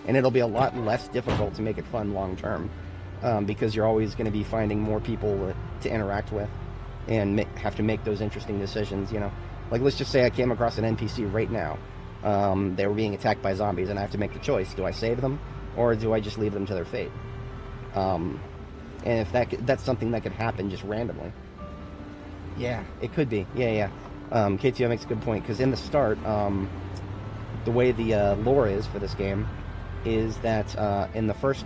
Speaker 1: and it'll be a lot less difficult to make it fun long term, because you're always going to be finding more people to interact with and have to make those interesting decisions. Like, let's just say I came across an NPC right now. They were being attacked by zombies, and I have to make the choice. Do I save them, or do I just leave them to their fate? And if that's something that could happen just randomly. Yeah, it could be. Yeah. KTO makes a good point, because in the start, the way the lore is for this game is that in the first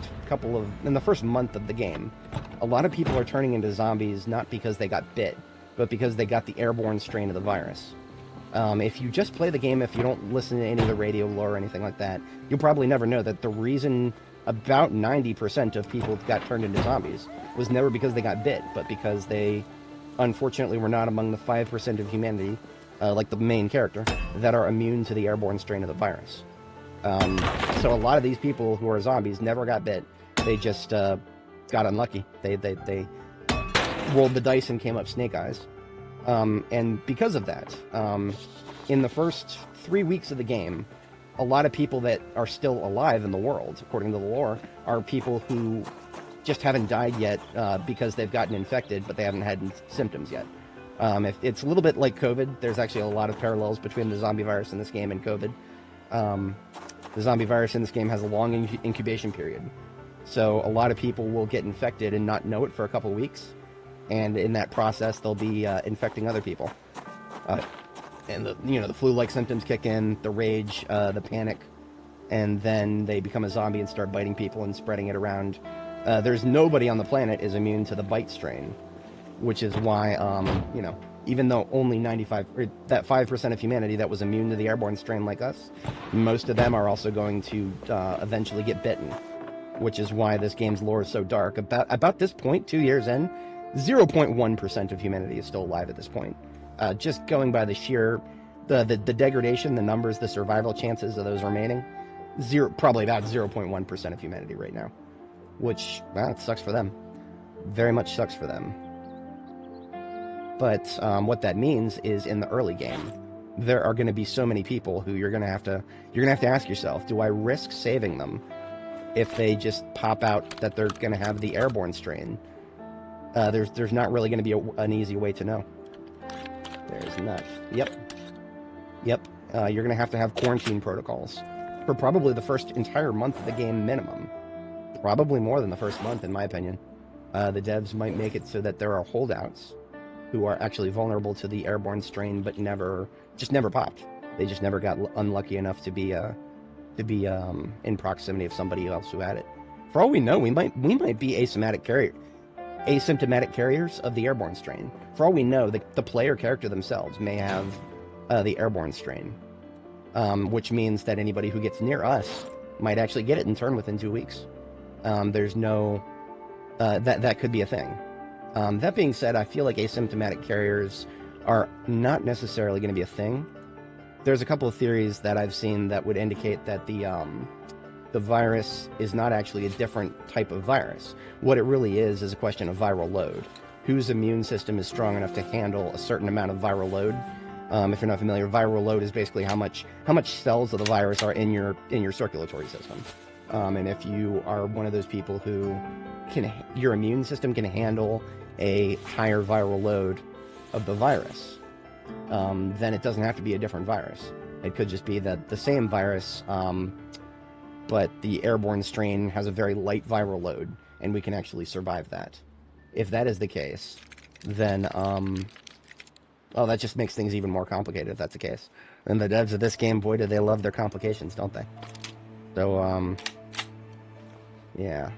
Speaker 1: month of the game, a lot of people are turning into zombies not because they got bit, but because they got the airborne strain of the virus. If you just play the game, if you don't listen to any of the radio lore or anything like that, you'll probably never know that the reason about 90% of people got turned into zombies was never because they got bit, but because they, unfortunately, were not among the 5% of humanity, like the main character, that are immune to the airborne strain of the virus. So a lot of these people who are zombies never got bit. They just got unlucky. They rolled the dice and came up snake eyes. And because of that, in the first 3 weeks of the game, a lot of people that are still alive in the world, according to the lore, are people who just haven't died yet because they've gotten infected, but they haven't had symptoms yet. It's a little bit like COVID. There's actually a lot of parallels between the zombie virus in this game and COVID. The zombie virus in this game has a long incubation period. So a lot of people will get infected and not know it for a couple weeks. And in that process, they'll be infecting other people. And the flu-like symptoms kick in, the rage, the panic, and then they become a zombie and start biting people and spreading it around. There's nobody on the planet is immune to the bite strain, which is why, even though only 5% of humanity that was immune to the airborne strain like us, most of them are also going to eventually get bitten, which is why this game's lore is so dark. About this point, 2 years in, 0.1% of humanity is still alive at this point. Just going by the sheer, the degradation, the numbers, the survival chances of those remaining, probably about 0.1% of humanity right now. Which, well, it sucks for them. Very much sucks for them. But what that means is in the early game, there are going to be so many people who you're going to have to ask yourself, do I risk saving them if they just pop out that they're going to have the airborne strain? There's not really going to be an easy way to know. There's not. Yep. You're going to have quarantine protocols for probably the first entire month of the game minimum. Probably more than the first month, in my opinion. The devs might make it so that there are holdouts who are actually vulnerable to the airborne strain, but never popped. They just never got unlucky enough to be in proximity of somebody else who had it. For all we know, we might be asymptomatic carriers of the airborne strain. For all we know, the player character themselves may have the airborne strain, which means that anybody who gets near us might actually get it and turn within 2 weeks. There's no that could be a thing. That being said, I feel like asymptomatic carriers are not necessarily going to be a thing. There's a couple of theories that I've seen that would indicate that the virus is not actually a different type of virus. What it really is a question of viral load. Whose immune system is strong enough to handle a certain amount of viral load? If you're not familiar, viral load is basically how much cells of the virus are in your circulatory system. And if you are one of those people who your immune system can handle a higher viral load of the virus, then it doesn't have to be a different virus. It could just be that the same virus, but the airborne strain has a very light viral load, and we can actually survive that. If that is the case, then, oh, that just makes things even more complicated if that's the case. And the devs of this game, boy, do they love their complications, don't they? So, yeah.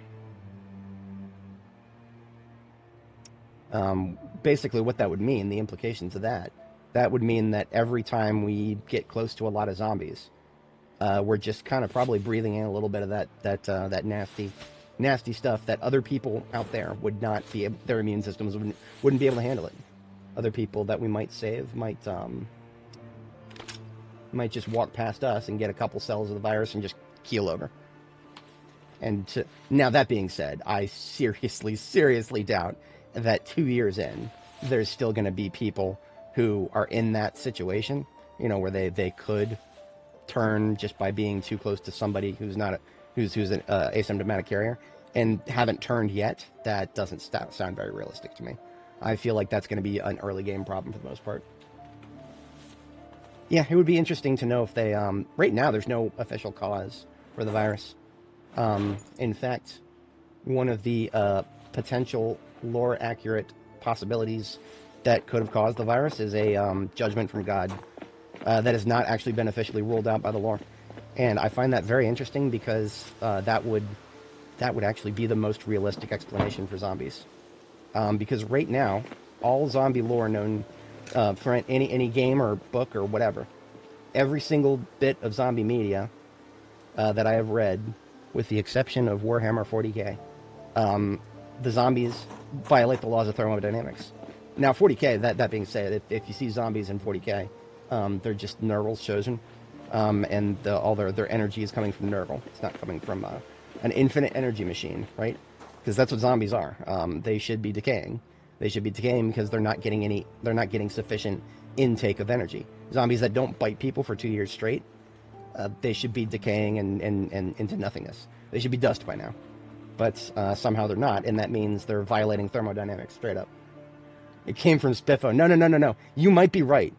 Speaker 1: Basically what that would mean, the implications of that would mean that every time we get close to a lot of zombies, we're just kind of probably breathing in a little bit of that nasty stuff that other people out there would not be able, their immune systems wouldn't be able to handle it. Other people that we might save might just walk past us and get a couple cells of the virus and just keel over. And now that being said, I seriously doubt that 2 years in, there's still going to be people who are in that situation, you know, where they could turn just by being too close to somebody who's an asymptomatic carrier and haven't turned yet. That doesn't sound very realistic to me. I feel like that's going to be an early game problem for the most part. Yeah, it would be interesting to know if they... right now, there's no official cause for the virus. In fact, one of the potential lore-accurate possibilities that could have caused the virus is a judgment from God that has not actually been officially ruled out by the lore. And I find that very interesting because that would actually be the most realistic explanation for zombies. Because right now, all zombie lore known for any game or book or whatever, every single bit of zombie media that I have read, with the exception of Warhammer 40k, the zombies violate the laws of thermodynamics. Now, 40k, that being said, if you see zombies in 40k, they're just Nurgles chosen, and all their energy is coming from Nurgle. It's not coming from an infinite energy machine, right? Because that's what zombies are. They should be decaying. They should be decaying because they're not getting sufficient intake of energy. Zombies that don't bite people for 2 years straight, they should be decaying and into nothingness. They should be dust by now. But somehow they're not, and that means they're violating thermodynamics straight up. It came from Spiffo. No. You might be right.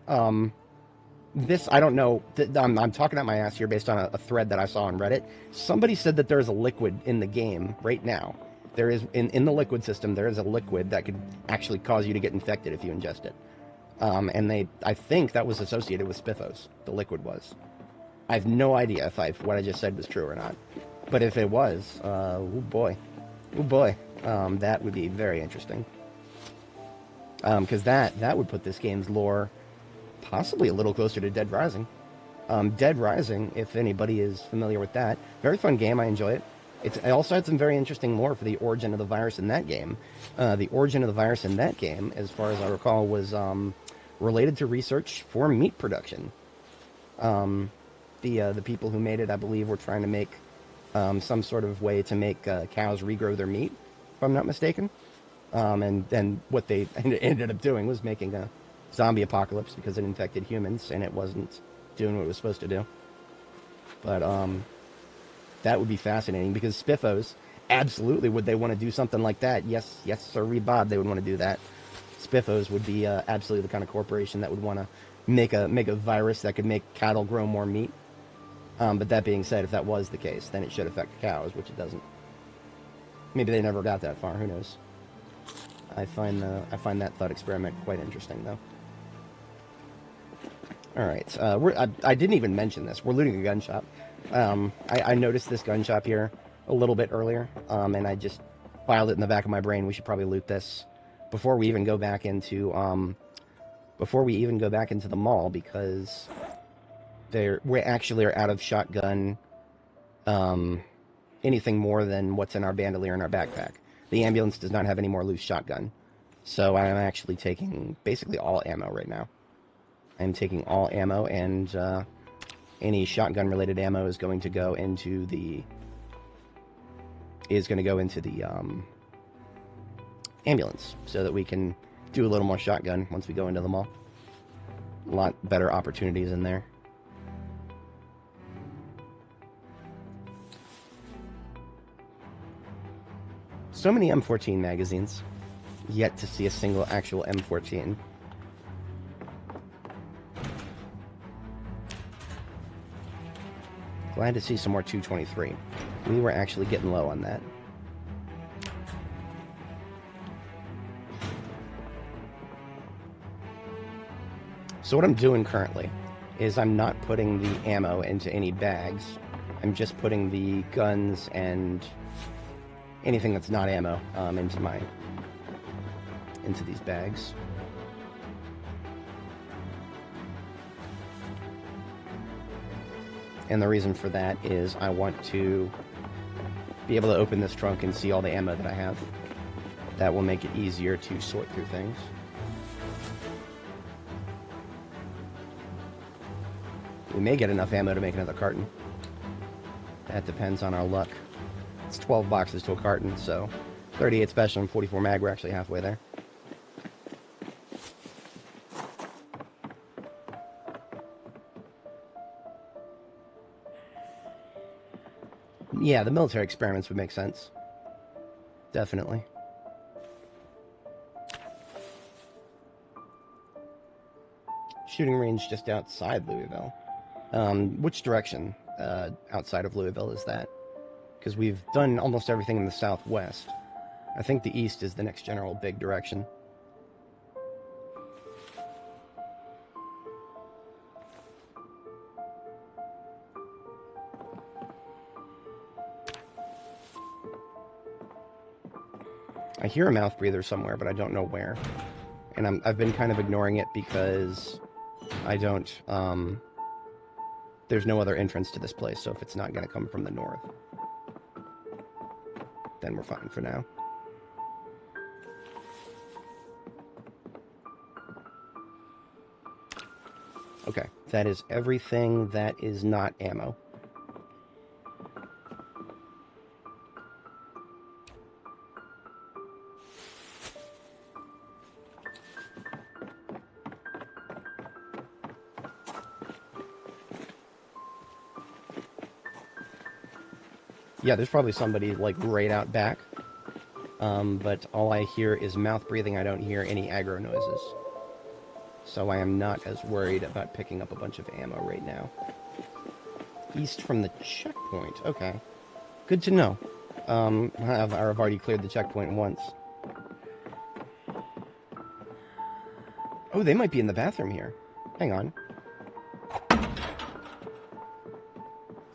Speaker 1: This, I don't know. I'm talking out my ass here based on a thread that I saw on Reddit. Somebody said that there's a liquid in the game right now. There is, in the liquid system, there is a liquid that could actually cause you to get infected if you ingest it. And I think that was associated with Spiffos, the liquid was. I have no idea if what I just said was true or not. But if it was, oh boy, that would be very interesting. Because that would put this game's lore possibly a little closer to Dead Rising. Dead Rising, if anybody is familiar with that, very fun game, I enjoy it. It also had some very interesting lore for the origin of the virus in that game. The origin of the virus in that game, as far as I recall, was related to research for meat production. The people who made it, I believe, were trying to make some sort of way to make cows regrow their meat, if I'm not mistaken. And then what they ended up doing was making a zombie apocalypse because it infected humans and it wasn't doing what it was supposed to do. But that would be fascinating because Spiffos, absolutely, would they want to do something like that? Yes, sirree, Bob, they would want to do that. Spiffos would be absolutely the kind of corporation that would want to make a virus that could make cattle grow more meat. But that being said, if that was the case, then it should affect cows, which it doesn't. Maybe they never got that far. Who knows? I find that thought experiment quite interesting, though. All right, I didn't even mention this. We're looting a gun shop. I noticed this gun shop here a little bit earlier, and I just filed it in the back of my brain. We should probably loot this before we even go back into the mall, because we actually are out of shotgun anything more than what's in our bandolier and our backpack. The ambulance does not have any more loose shotgun, so I'm actually taking basically all ammo right now. I'm taking all ammo, and any shotgun-related ammo is going to go into the is going to go into the ambulance so that we can do a little more shotgun once we go into the mall. A lot better opportunities in there. So many M14 magazines. Yet to see a single actual M14. Glad to see some more 223. We were actually getting low on that. So what I'm doing currently is I'm not putting the ammo into any bags. I'm just putting the guns and anything that's not ammo into these bags. And the reason for that is I want to be able to open this trunk and see all the ammo that I have. That will make it easier to sort through things. We may get enough ammo to make another carton. That depends on our luck. It's 12 boxes to a carton, so 38 special and 44 mag, we're actually halfway there. Yeah, the military experiments would make sense. Definitely. Shooting range just outside Louisville. Which direction outside of Louisville is that? Because we've done almost everything in the southwest. I think the east is the next general big direction. I hear a mouth breather somewhere, but I don't know where. And I've been kind of ignoring it because I don't, there's no other entrance to this place, so if it's not going to come from the north, then we're fine for now. Okay, that is everything that is not ammo. Yeah, there's probably somebody, like, right out back. But all I hear is mouth breathing. I don't hear any aggro noises. So I am not as worried about picking up a bunch of ammo right now. East from the checkpoint. Okay. Good to know. I've already cleared the checkpoint once. Oh, they might be in the bathroom here. Hang on.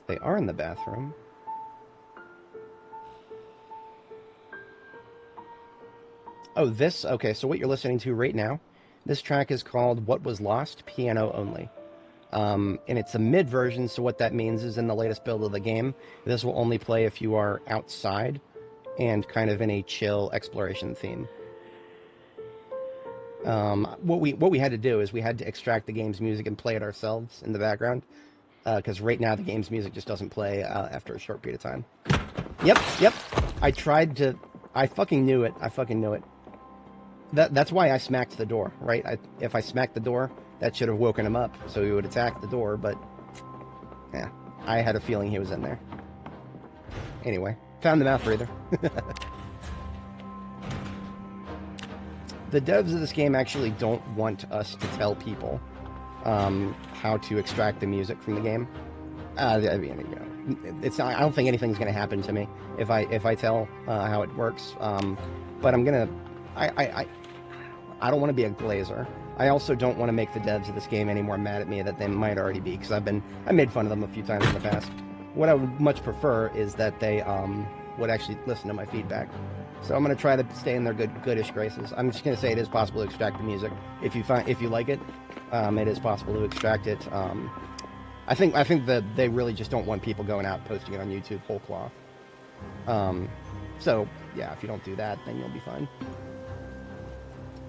Speaker 1: They are in the bathroom. Oh, this? Okay, so what you're listening to right now, this track is called What Was Lost, Piano Only. And it's a mid version, so what that means is in the latest build of the game, this will only play if you are outside and kind of in a chill exploration theme. What we had to do is we had to extract the game's music and play it ourselves in the background, because right now the game's music just doesn't play after a short period of time. Yep. I tried to... I fucking knew it. That's why I smacked the door, right? If I smacked the door, that should have woken him up, so he would attack the door, but... yeah, I had a feeling he was in there. Anyway, found the mouth breather. The devs of this game actually don't want us to tell people how to extract the music from the game. I mean, you know, it's not, I don't think anything's going to happen to me if I tell how it works. But I'm gonna. I don't want to be a glazer. I also don't want to make the devs of this game any more mad at me that they might already be, because I made fun of them a few times in the past. What I would much prefer is that they would actually listen to my feedback. So I'm going to try to stay in their goodish graces. I'm just going to say it is possible to extract the music. If you like it, it is possible to extract it. I think that they really just don't want people going out posting it on YouTube whole cloth. So yeah, if you don't do that, then you'll be fine.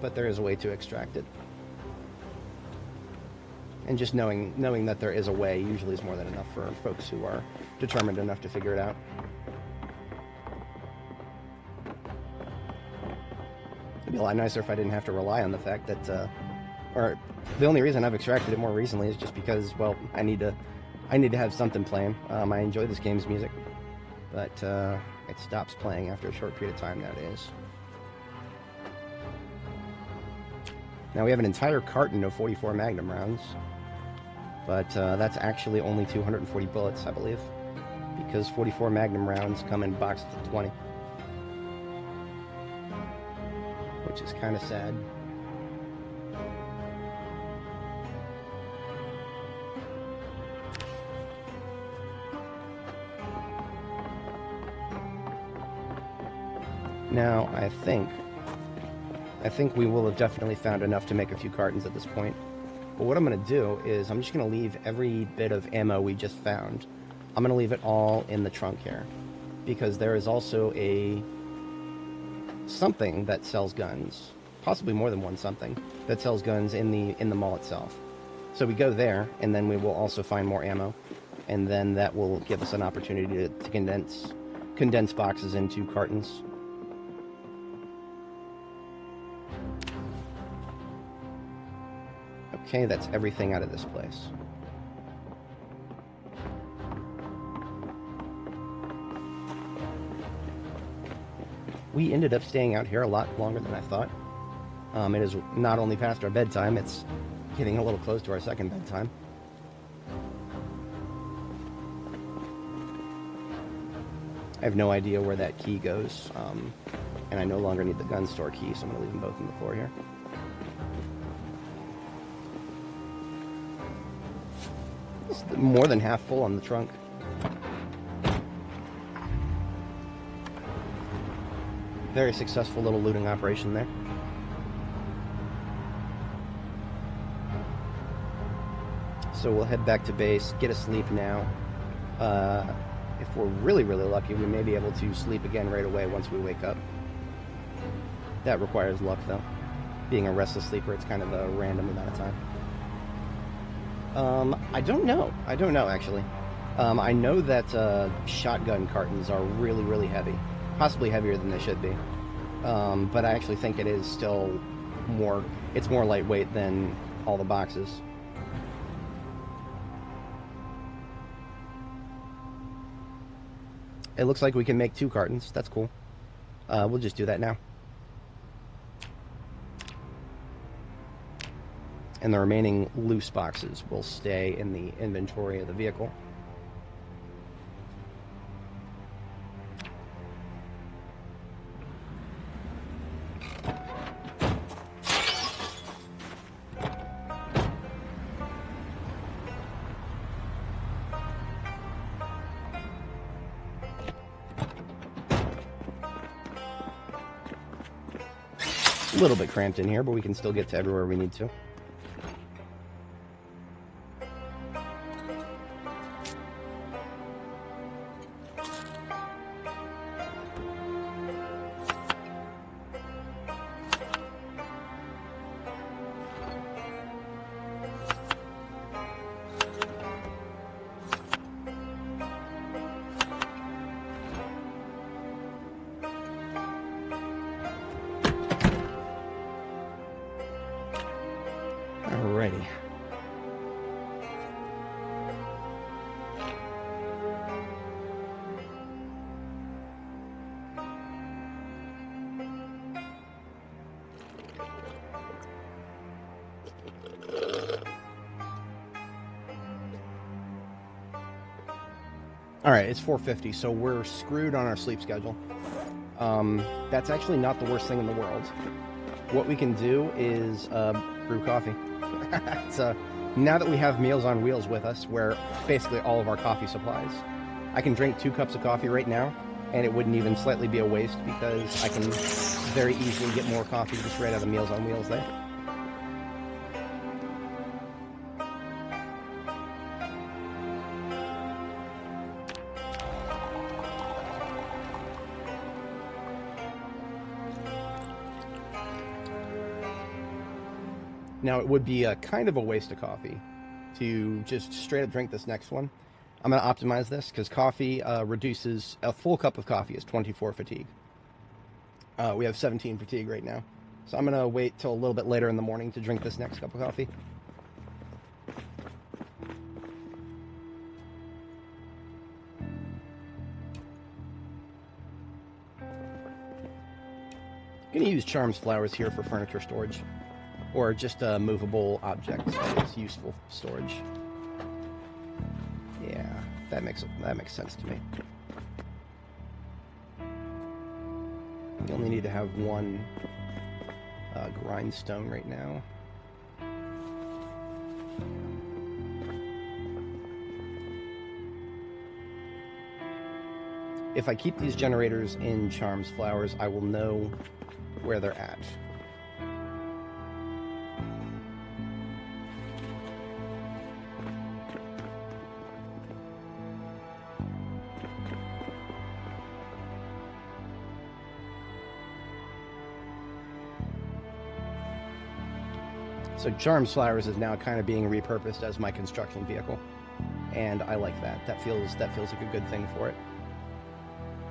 Speaker 1: But there is a way to extract it. And just knowing that there is a way usually is more than enough for folks who are determined enough to figure it out. It'd be a lot nicer if I didn't have to rely on the fact that, or the only reason I've extracted it more recently is just because, well, I need to have something playing. I enjoy this game's music, but it stops playing after a short period of time nowadays. Now we have an entire carton of 44 Magnum rounds, but that's actually only 240 bullets, I believe, because 44 Magnum rounds come in boxes of 20, which is kind of sad. Now, I think we will have definitely found enough to make a few cartons at this point. But what I'm going to do is I'm just going to leave every bit of ammo we just found. I'm going to leave it all in the trunk here, because there is also something that sells guns, possibly more than one something that sells guns in the mall itself. So we go there, and then we will also find more ammo, and then that will give us an opportunity to condense boxes into cartons. Okay, that's everything out of this place. We ended up staying out here a lot longer than I thought. It is not only past our bedtime, it's getting a little close to our second bedtime. I have no idea where that key goes, and I no longer need the gun store key, so I'm going to leave them both on the floor here. It's more than half full on the trunk. Very successful little looting operation there. So we'll head back to base, get a sleep now. If we're really, really lucky, we may be able to sleep again right away once we wake up. That requires luck, though. Being a restless sleeper, it's kind of a random amount of time. I don't know, actually. I know that shotgun cartons are really, really heavy. Possibly heavier than they should be. But I actually think it is still it's more lightweight than all the boxes. It looks like we can make 2 cartons. That's cool. We'll just do that now. And the remaining loose boxes will stay in the inventory of the vehicle. A little bit cramped in here, but we can still get to everywhere we need to. Alrighty. Alright, it's 4:50, so we're screwed on our sleep schedule. That's actually not the worst thing in the world. What we can do is brew coffee. So now that we have Meals on Wheels with us, where basically all of our coffee supplies, I can drink 2 cups of coffee right now, and it wouldn't even slightly be a waste because I can very easily get more coffee just right out of Meals on Wheels there. Now, it would be a kind of a waste of coffee to just straight up drink this next one. I'm going to optimize this because coffee reduces, a full cup of coffee is 24 fatigue. We have 17 fatigue right now. So I'm going to wait till a little bit later in the morning to drink this next cup of coffee. I'm going to use Charms flowers here for furniture storage, or just a movable object that is useful storage. Yeah, that makes sense to me. You only need to have one grindstone right now. If I keep these generators in Charms flowers, I will know where they're at. So Charms Flowers is now kind of being repurposed as my construction vehicle, and I like that. That feels like a good thing for it.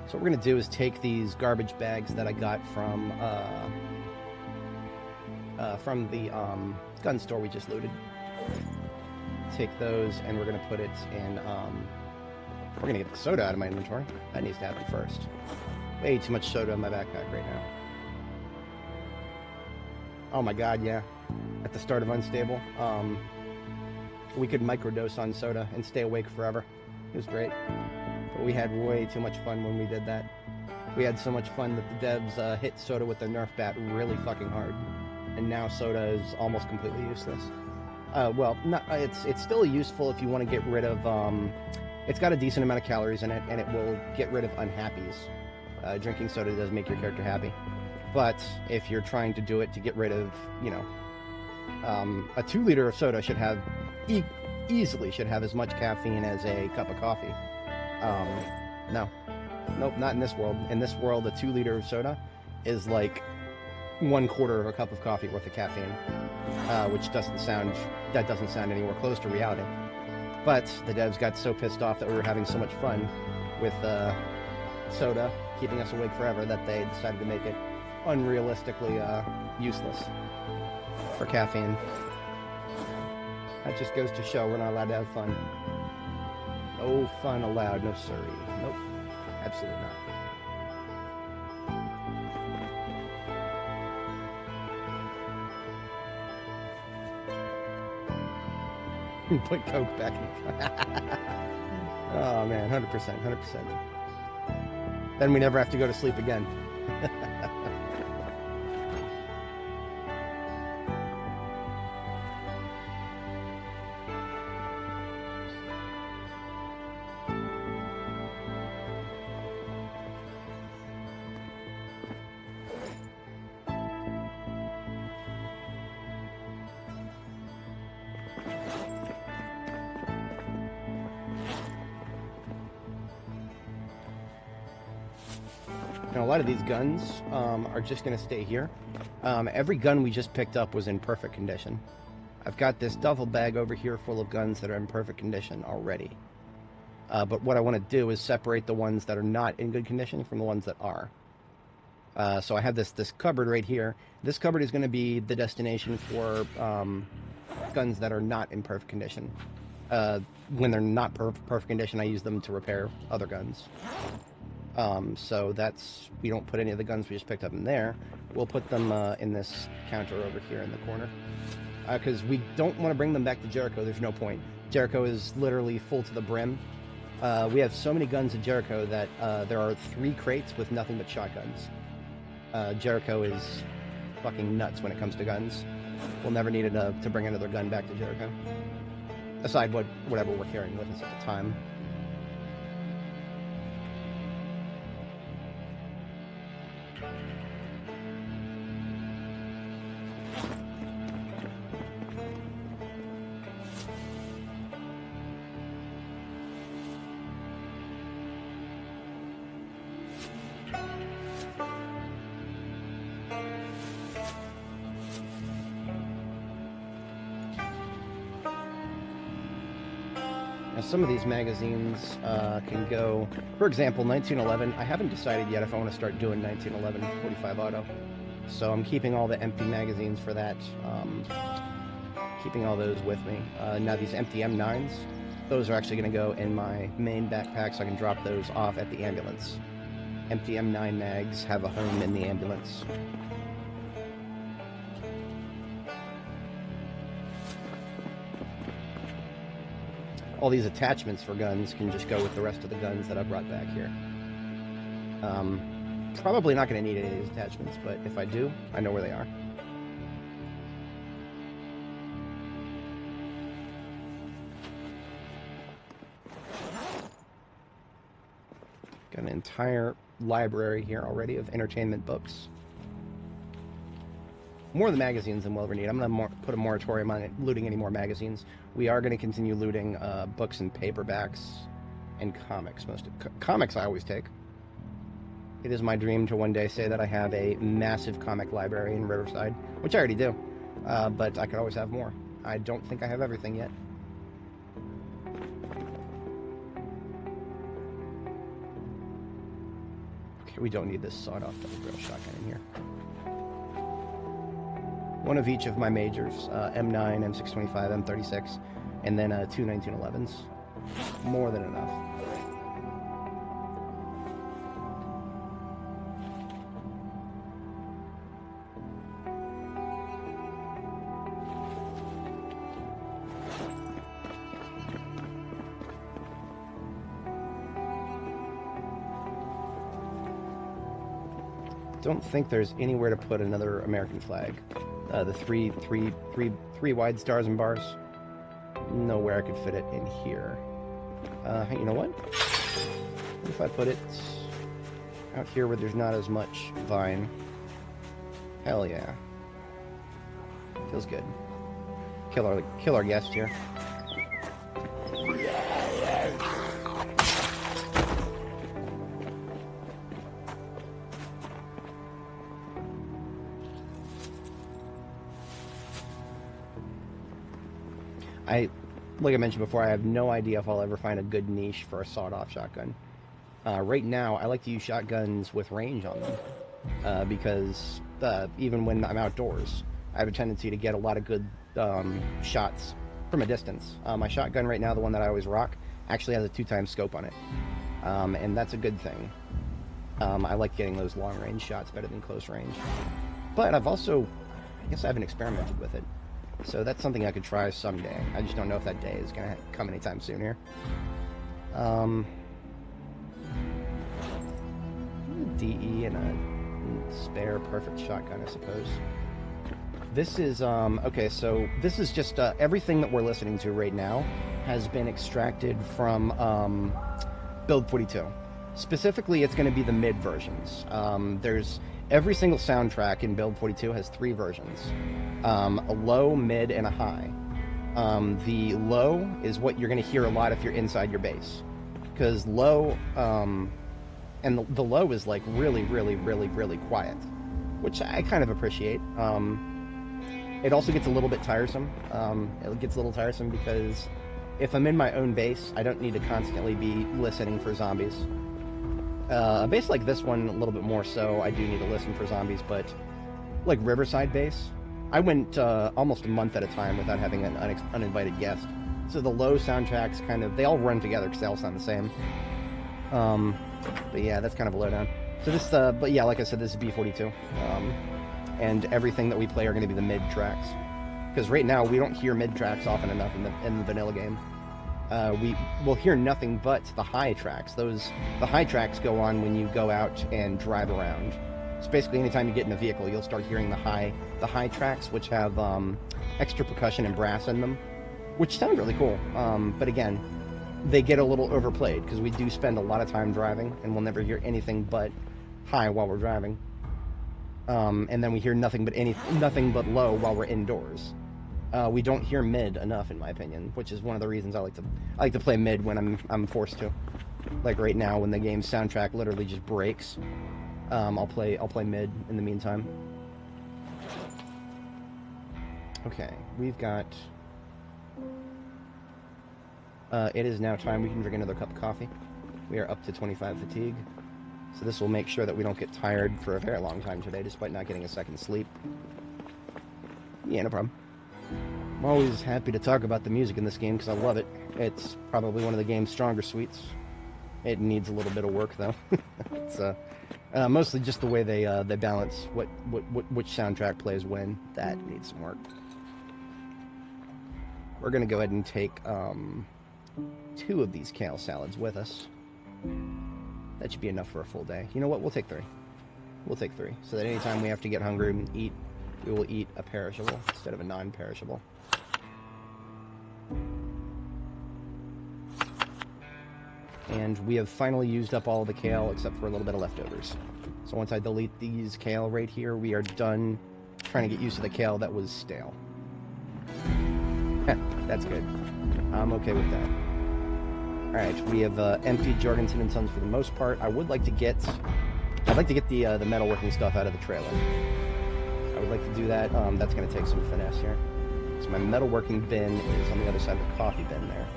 Speaker 1: So what we're going to do is take these garbage bags that I got from the gun store we just looted. Take those, and we're going to put it in. We're going to get the soda out of my inventory. That needs to happen first. Way too much soda in my backpack right now. Oh my god, yeah. At the start of Unstable, we could microdose on soda and stay awake forever. It was great. But we had way too much fun when we did that. We had so much fun that the devs hit soda with their Nerf bat really fucking hard. And now soda is almost completely useless. Well, it's still useful if you want to get rid of... it's got a decent amount of calories in it, and it will get rid of unhappies. Drinking soda does make your character happy. But if you're trying to do it to get rid of, you know... a 2 liter of soda should have... easily should have as much caffeine as a cup of coffee. No. Nope, not in this world. In this world, a 2 liter of soda is like 1/4 of a cup of coffee worth of caffeine, which doesn't sound anywhere close to reality. But the devs got so pissed off that we were having so much fun with soda keeping us awake forever that they decided to make it unrealistically useless for caffeine. That just goes to show we're not allowed to have fun. No fun allowed, no siree. Nope, absolutely not. Put Coke back in. Oh man, 100%, 100%. Then we never have to go to sleep again. Now, a lot of these guns are just going to stay here. Every gun we just picked up was in perfect condition. I've got this duffel bag over here full of guns that are in perfect condition already. But what I want to do is separate the ones that are not in good condition from the ones that are. So I have this cupboard right here. This cupboard is going to be the destination for guns that are not in perfect condition. When they're not perfect condition, I use them to repair other guns. So that's, we don't put any of the guns we just picked up in there. We'll put them in this counter over here in the corner. Because we don't want to bring them back to Jericho. There's no point. Jericho is literally full to the brim. We have so many guns at Jericho that there are 3 crates with nothing but shotguns. Jericho is fucking nuts when it comes to guns. We'll never need to bring another gun back to Jericho. Aside whatever we're carrying with us at the time. Now, some of these magazines can go, for example, 1911. I haven't decided yet if I want to start doing 1911 45 auto. So I'm keeping all the empty magazines for that, keeping all those with me. Now these empty M9s, those are actually going to go in my main backpack so I can drop those off at the ambulance. Empty M9 mags have a home in the ambulance. All these attachments for guns can just go with the rest of the guns that I brought back here. Probably not going to need any of these attachments, but if I do, I know where they are. Got an entire library here already of entertainment books. More of the magazines than we'll ever need. I'm going to put a moratorium on looting any more magazines. We are going to continue looting books and paperbacks and comics. Comics I always take. It is my dream to one day say that I have a massive comic library in Riverside, which I already do, but I could always have more. I don't think I have everything yet. Okay, we don't need this sawed-off double-barrel shotgun in here. One of each of my majors, M9, M625, M36, and then two 1911s. More than enough. Don't think there's anywhere to put another American flag. The three wide stars and bars. Nowhere I could fit it in here. You know what? What if I put it out here where there's not as much vine? Hell yeah. Feels good. Kill our guest here. Like I mentioned before, I have no idea if I'll ever find a good niche for a sawed-off shotgun. Right now, I like to use shotguns with range on them, because even when I'm outdoors, I have a tendency to get a lot of good shots from a distance. My shotgun right now, the one that I always rock, actually has a 2x scope on it, and that's a good thing. I like getting those long-range shots better than close range. But I guess I haven't experimented with it. So that's something I could try someday. I just don't know if that day is going to come anytime soon here. DE and a spare perfect shotgun, I suppose. This is, okay, so this is just, everything that we're listening to right now has been extracted from, Build 42. Specifically, it's going to be the mid versions. Every single soundtrack in Build 42 has 3 versions. A low, mid, and a high. The low is what you're going to hear a lot if you're inside your base. Because low, and the low is like really, really, really, really quiet. Which I kind of appreciate. It also gets a little bit tiresome. It gets a little tiresome because if I'm in my own base, I don't need to constantly be listening for zombies. A base like this one, a little bit more so, I do need to listen for zombies, but like Riverside base, I went almost a month at a time without having an uninvited guest. So the low soundtracks kind of, they all run together because they all sound the same. But yeah, that's kind of a lowdown. So this, but yeah, like I said, this is B42. And everything that we play are going to be the mid tracks. Because right now, we don't hear mid tracks often enough in the vanilla game. We'll hear nothing but the high tracks. The high tracks go on when you go out and drive around. So basically, anytime you get in a vehicle, you'll start hearing the high tracks, which have extra percussion and brass in them, which sound really cool. But again, they get a little overplayed because we do spend a lot of time driving, and we'll never hear anything but high while we're driving. And then we hear nothing but low while we're indoors. We don't hear mid enough, in my opinion, which is one of the reasons I like to play mid when I'm forced to. Like right now, when the game's soundtrack literally just breaks, I'll play mid in the meantime. Okay, we've got. It is now time we can drink another cup of coffee. We are up to 25 fatigue. So this will make sure that we don't get tired for a very long time today, despite not getting a second sleep. Yeah, no problem. I'm always happy to talk about the music in this game because I love it. It's probably one of the game's stronger suites. It needs a little bit of work, though. It's mostly just the way they balance which soundtrack plays when. That needs some work. We're going to go ahead and take 2 of these kale salads with us. That should be enough for a full day. You know what? We'll take 3. We'll take 3. So that anytime we have to get hungry and eat, we will eat a perishable instead of a non-perishable. And we have finally used up all of the kale except for a little bit of leftovers. So once I delete these kale right here, we are done trying to get used to the kale that was stale. That's good. I'm okay with that. Alright, we have emptied Jorgensen and Sons for the most part. I'd like to get the metalworking stuff out of the trailer. I would like to do that. That's going to take some finesse here. So my metalworking bin is on the other side of the coffee bin there.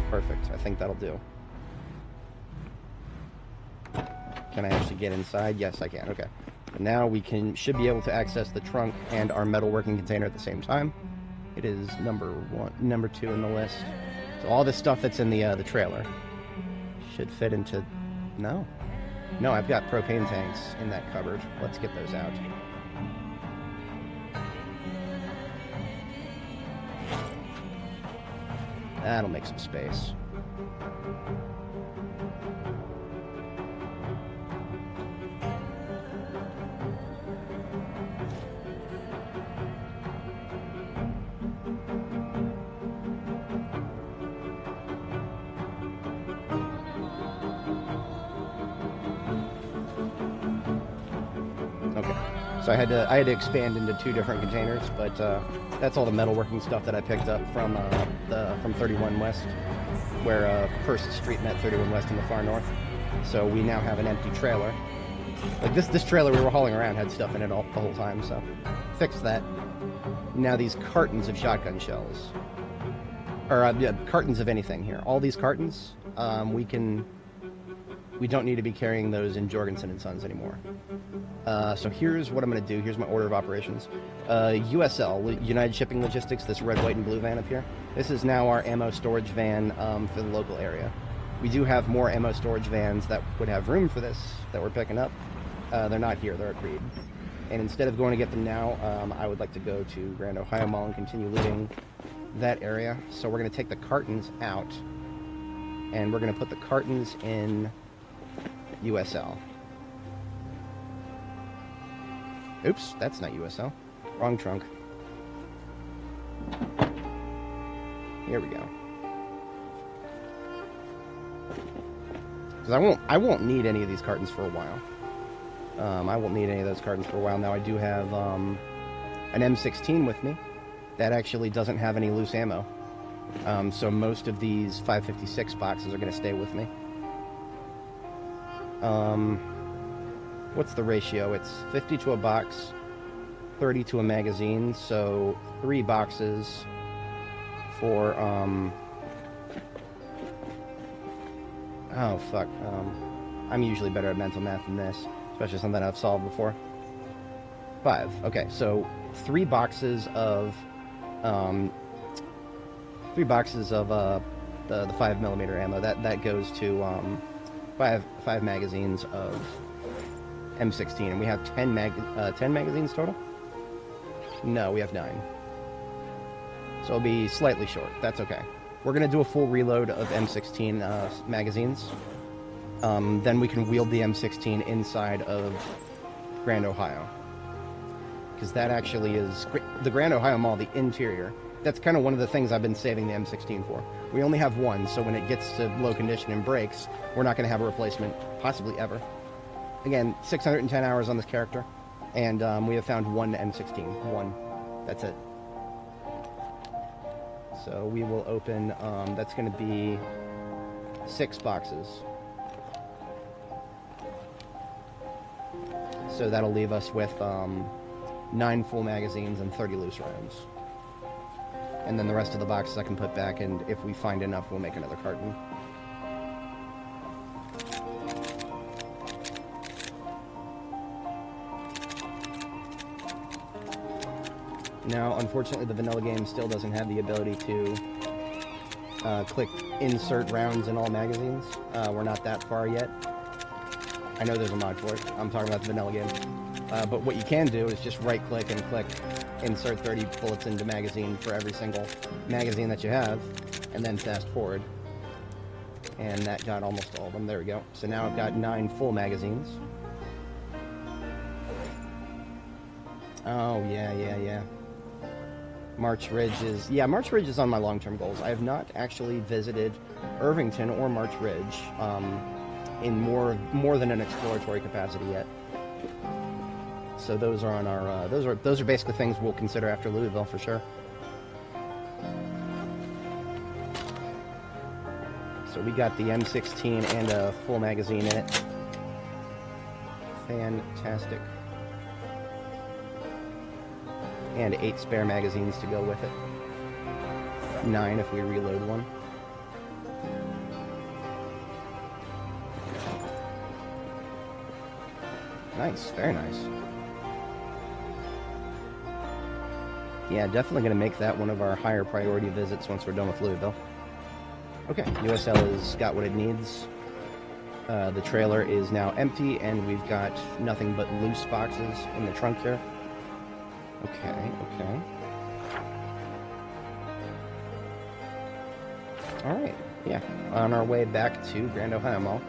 Speaker 1: Perfect. I think that'll do. Can I actually get inside? Yes, I can. Okay. Now we should be able to access the trunk and our metalworking container at the same time. It is number 2 in the list. So all this stuff that's in the trailer should fit into... No, I've got propane tanks in that cupboard. Let's get those out. That'll make some space. So I had to expand into 2 different containers, but that's all the metalworking stuff that I picked up from 31 West, where First Street met 31 West in the far north. So we now have an empty trailer. Like this trailer we were hauling around had stuff in it the whole time, so fixed that. Now these cartons of shotgun shells, or cartons of anything here. All these cartons, we don't need to be carrying those in Jorgensen and Sons anymore. So here's what I'm going to do. Here's my order of operations. USL, United Shipping Logistics, this red, white, and blue van up here. This is now our ammo storage van for the local area. We do have more ammo storage vans that would have room for this that we're picking up. They're not here. They're at Creed. And instead of going to get them now, I would like to go to Grand Ohio Mall and continue looting that area. So we're going to take the cartons out, and we're going to put the cartons in USL. Oops, that's not USL. Wrong trunk. Here we go. Because I won't need any of these cartons for a while. I won't need any of those cartons for a while. Now I do have an M16 with me that actually doesn't have any loose ammo. So most of these 5.56 boxes are going to stay with me. What's the ratio? It's 50 to a box, 30 to a magazine, so 3 boxes for, oh, fuck. I'm usually better at mental math than this, especially something I've solved before. 5. Okay, so 3 boxes of, the 5mm ammo. That goes to, 5 magazines of M16, and we have 10 magazines total? No, we have 9. So it'll be slightly short. That's okay. We're going to do a full reload of M16 magazines. Then we can wield the M16 inside of Grand Ohio. Because that actually is... The Grand Ohio Mall, the interior, that's kind of one of the things I've been saving the M16 for. We only have one, so when it gets to low condition and breaks, we're not going to have a replacement, possibly ever. Again, 610 hours on this character, and we have found one M16. One. That's it. So we will open, that's going to be 6 boxes. So that'll leave us with 9 full magazines and 30 loose rounds. And then the rest of the boxes I can put back, and if we find enough, we'll make another carton. Now, unfortunately, the vanilla game still doesn't have the ability to click insert rounds in all magazines. We're not that far yet. I know there's a mod for it. I'm talking about the vanilla game. But what you can do is just right-click and click insert 30 bullets into magazine for every single magazine that you have, and then fast forward. And that got almost all of them. There we go. So now I've got 9 full magazines. Oh, yeah. March Ridge is... Yeah, March Ridge is on my long-term goals. I have not actually visited Irvington or March Ridge in more than an exploratory capacity yet. So those are on our... those are basically things we'll consider after Louisville, for sure. So we got the M16 and a full magazine in it. Fantastic. And 8 spare magazines to go with it. 9 if we reload one. Nice, very nice. Yeah, definitely going to make that one of our higher priority visits once we're done with Louisville. Okay, USL has got what it needs. The trailer is now empty, and we've got nothing but loose boxes in the trunk here. Okay. Alright, yeah. On our way back to Grand Ohio Mall.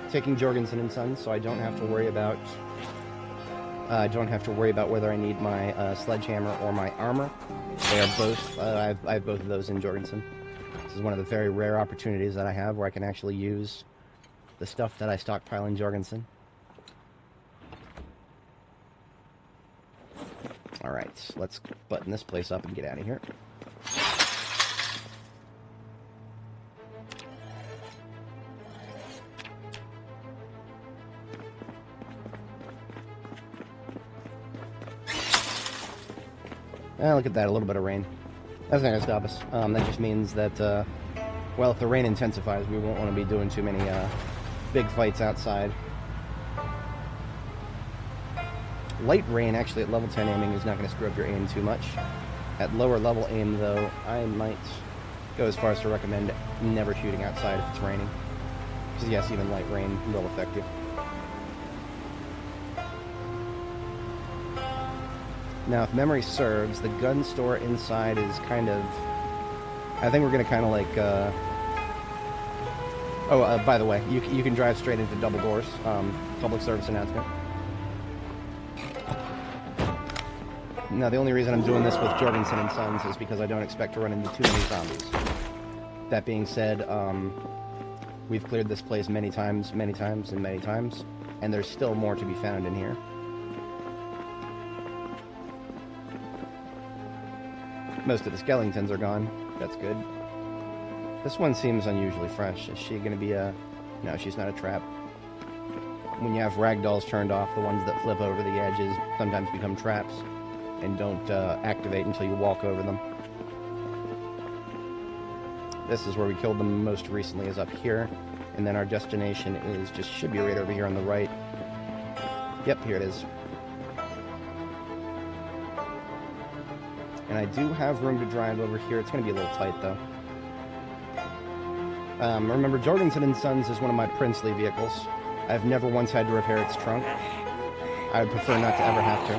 Speaker 1: Taking Jorgensen and Sons, so I don't have to worry about whether I need my sledgehammer or my armor. They are both, I have both of those in Jorgensen. This is one of the very rare opportunities that I have where I can actually use the stuff that I stockpile in Jorgensen. Alright, let's button this place up and get out of here. Look at that, a little bit of rain. That's not going to stop us. That just means that, well, if the rain intensifies, we won't want to be doing too many big fights outside. Light rain, actually, at level 10 aiming is not going to screw up your aim too much. At lower level aim, though, I might go as far as to recommend never shooting outside if it's raining. Because, yes, even light rain will affect you. Now, if memory serves, the gun store inside is kind of... I think we're going to kind of like... by the way, you can drive straight into double doors. Public service announcement. Now, the only reason I'm doing this with Jorgensen and Sons is because I don't expect to run into too many zombies. That being said, we've cleared this place many times, and there's still more to be found in here. Most of the skeletons are gone. That's good. This one seems unusually fresh. Is she going to be a... No, she's not a trap. When you have ragdolls turned off, the ones that flip over the edges sometimes become traps and don't activate until you walk over them. This is where we killed them most recently, is up here. And then our destination is just should be right over here on the right. Yep, here it is. And I do have room to drive over here. It's going to be a little tight, though. Remember, Jorgensen and Sons is one of my princely vehicles. I've never once had to repair its trunk. I would prefer not to ever have to.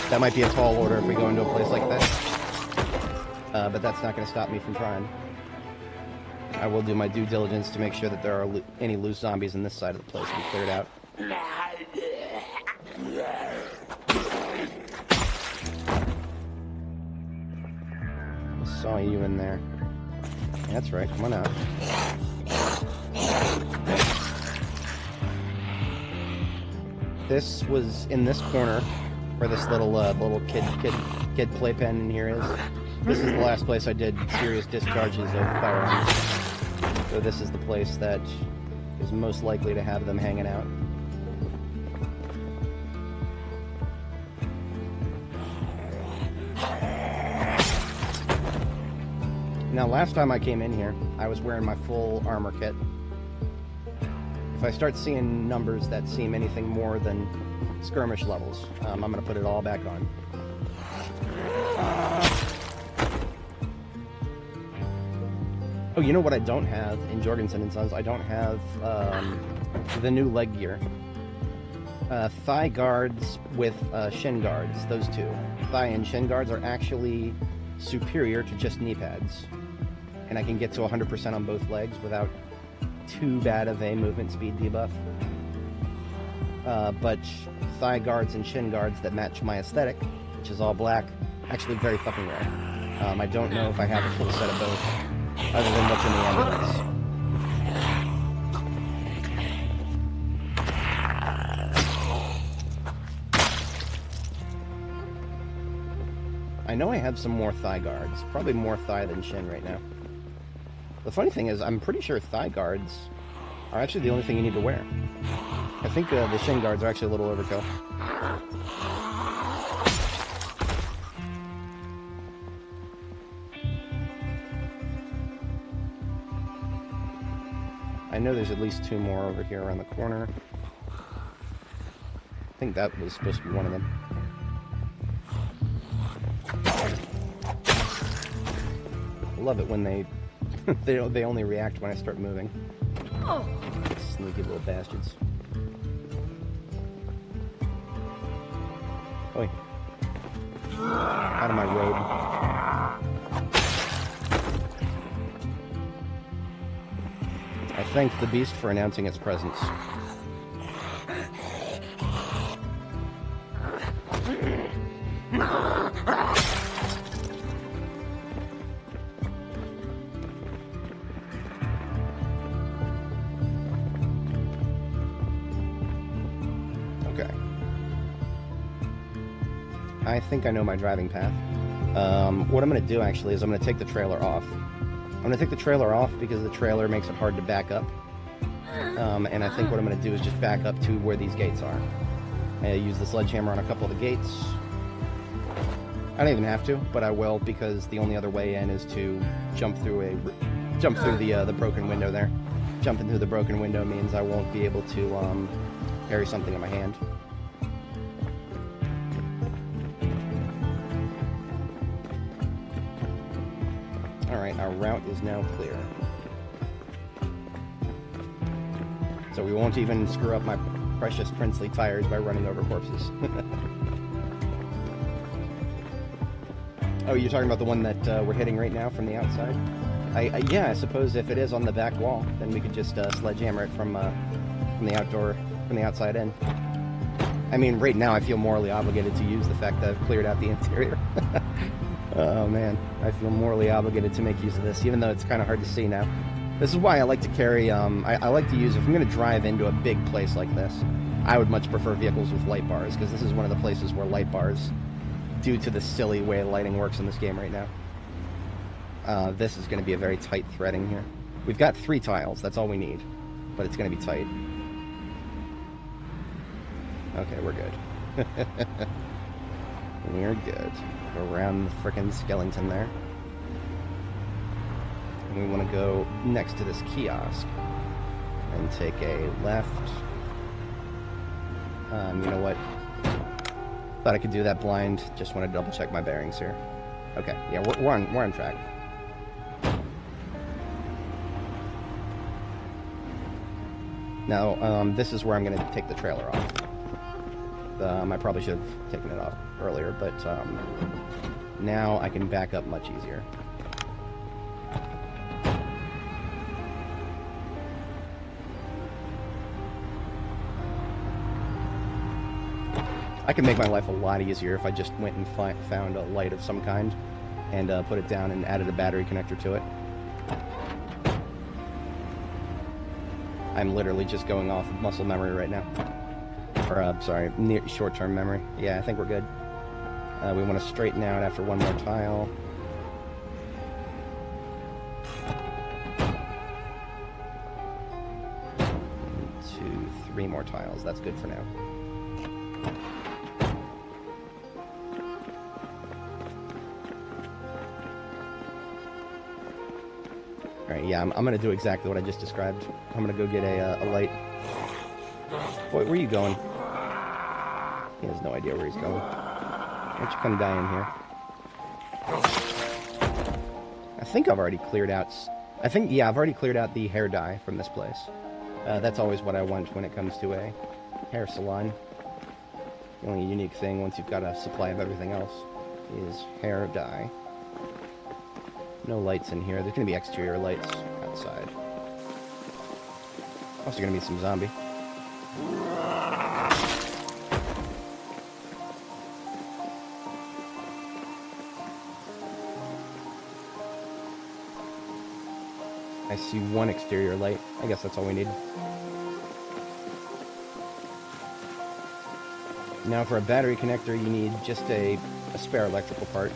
Speaker 1: That might be a tall order if we go into a place like that. But that's not going to stop me from trying. I will do my due diligence to make sure that there are any loose zombies in this side of the place to be cleared out. I saw you in there. That's right, come on out. This was in this corner where this little kid playpen in here is. This is the last place I did serious discharges of firearms. So this is the place that is most likely to have them hanging out. Now, last time I came in here, I was wearing my full armor kit. If I start seeing numbers that seem anything more than skirmish levels, I'm going to put it all back on. Oh, you know what I don't have in Jorgensen & Sons? I don't have the new leg gear. Thigh guards with shin guards, those two. Thigh and shin guards are actually superior to just knee pads. And I can get to 100% on both legs without too bad of a movement speed debuff. But thigh guards and shin guards that match my aesthetic, which is all black, actually very fucking rare. I don't know if I have a full set of both, other than what's in the ambulance. I know I have some more thigh guards, probably more thigh than shin right now. The funny thing is, I'm pretty sure thigh guards are actually the only thing you need to wear. I think the shin guards are actually a little overkill. I know there's at least two more over here around the corner. I think that was supposed to be one of them. I love it when they they only react when I start moving. Oh. Sneaky little bastards. Oi. Out of my road. I thank the beast for announcing its presence. I think I know my driving path. What I'm going to do actually is I'm going to take the trailer off. I'm going to take the trailer off because the trailer makes it hard to back up. And I think what I'm going to do is just back up to where these gates are. I use the sledgehammer on a couple of the gates. I don't even have to, but I will because the only other way in is to jump through the broken window there. Jumping through the broken window means I won't be able to carry something in my hand. Alright, our route is now clear. So we won't even screw up my precious princely tires by running over corpses. Oh, you're talking about the one that we're hitting right now from the outside? Yeah, I suppose if it is on the back wall, then we could just sledgehammer it from the outside in. I mean, right now I feel morally obligated to use the fact that I've cleared out the interior. Oh man, I feel morally obligated to make use of this, even though it's kind of hard to see now. This is why I like to carry, I like to use, if I'm going to drive into a big place like this, I would much prefer vehicles with light bars, because this is one of the places where light bars, due to the silly way lighting works in this game right now. This is going to be a very tight threading here. We've got 3 tiles, that's all we need, but it's going to be tight. Okay, we're good. We're good. Go around the frickin' skeleton there. And we want to go next to this kiosk and take a left. You know what? Thought I could do that blind. Just want to double check my bearings here. Okay, yeah, we're on track. Now, this is where I'm going to take the trailer off. I probably should have taken it off earlier, but now I can back up much easier. I can make my life a lot easier if I just went and found a light of some kind and put it down and added a battery connector to it. I'm literally just going off of muscle memory right now. Or, sorry, short-term memory. Yeah, I think we're good. We want to straighten out after one more tile. 3 more tiles. That's good for now. Alright, yeah, I'm going to do exactly what I just described. I'm going to go get a light. Boy, where are you going? He has no idea where he's going. Why don't you come die in here? I think I've already cleared out... yeah, I've already cleared out the hair dye from this place. That's always what I want when it comes to a hair salon. The only unique thing, once you've got a supply of everything else, is hair dye. No lights in here. There's going to be exterior lights outside. Also going to be some zombie. I see 1 exterior light. I guess that's all we need. Now for a battery connector, you need just a spare electrical part.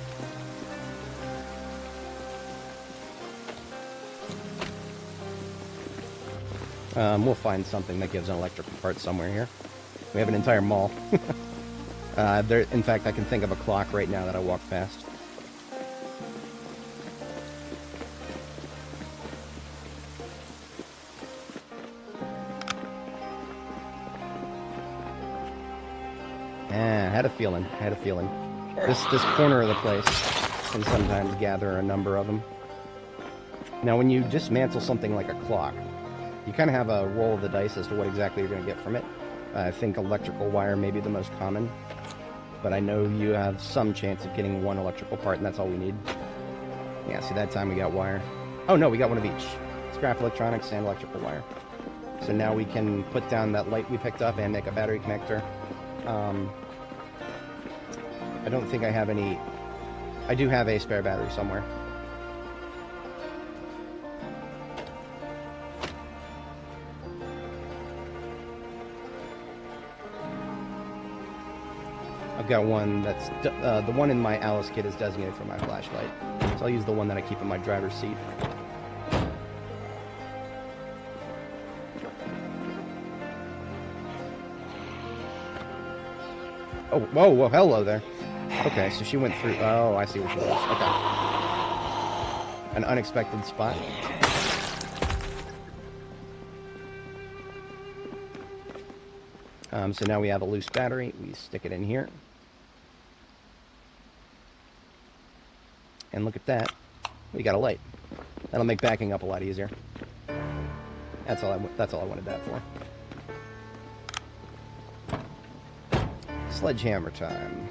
Speaker 1: We'll find something that gives an electrical part somewhere here. We have an entire mall. In fact, I can think of a clock right now that I walked past. I had a feeling. This corner of the place can sometimes gather a number of them. Now, when you dismantle something like a clock, you kind of have a roll of the dice as to what exactly you're going to get from it. I think electrical wire may be the most common, but I know you have some chance of getting 1 electrical part, and that's all we need. Yeah, see, that time we got wire. Oh, no, we got 1 of each. Scrap electronics and electrical wire. So now we can put down that light we picked up and make a battery connector. I don't think I have any... I do have a spare battery somewhere. I've got one that's... the one in my Alice kit is designated for my flashlight. So I'll use the one that I keep in my driver's seat. Oh, whoa, whoa, hello there. Okay, so she went through... Oh, I see what she was. Okay. An unexpected spot. So now we have a loose battery. We stick it in here. And look at that. We got a light. That'll make backing up a lot easier. That's all I wanted that for. Sledgehammer time.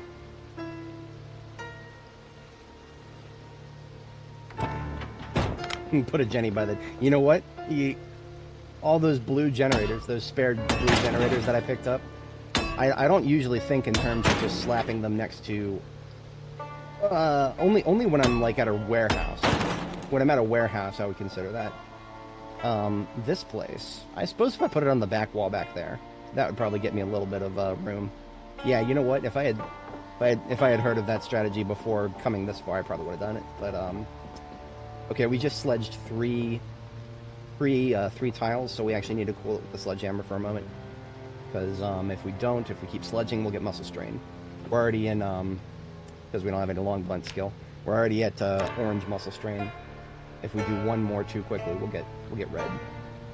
Speaker 1: Put a Jenny by the... You know what? All those blue generators, those spare blue generators that I picked up, I don't usually think in terms of just slapping them next to... only when I'm, like, at a warehouse. When I'm at a warehouse, I would consider that. This place, I suppose if I put it on the back wall back there, that would probably get me a little bit of room. Yeah, you know what? If I had heard of that strategy before coming this far, I probably would have done it. But okay, we just sledged three tiles, so we actually need to cool it with the sledgehammer for a moment. Because if we keep sledging, we'll get muscle strain. We're already in because we don't have any long blunt skill. We're already at orange muscle strain. If we do one more too quickly, we'll get red.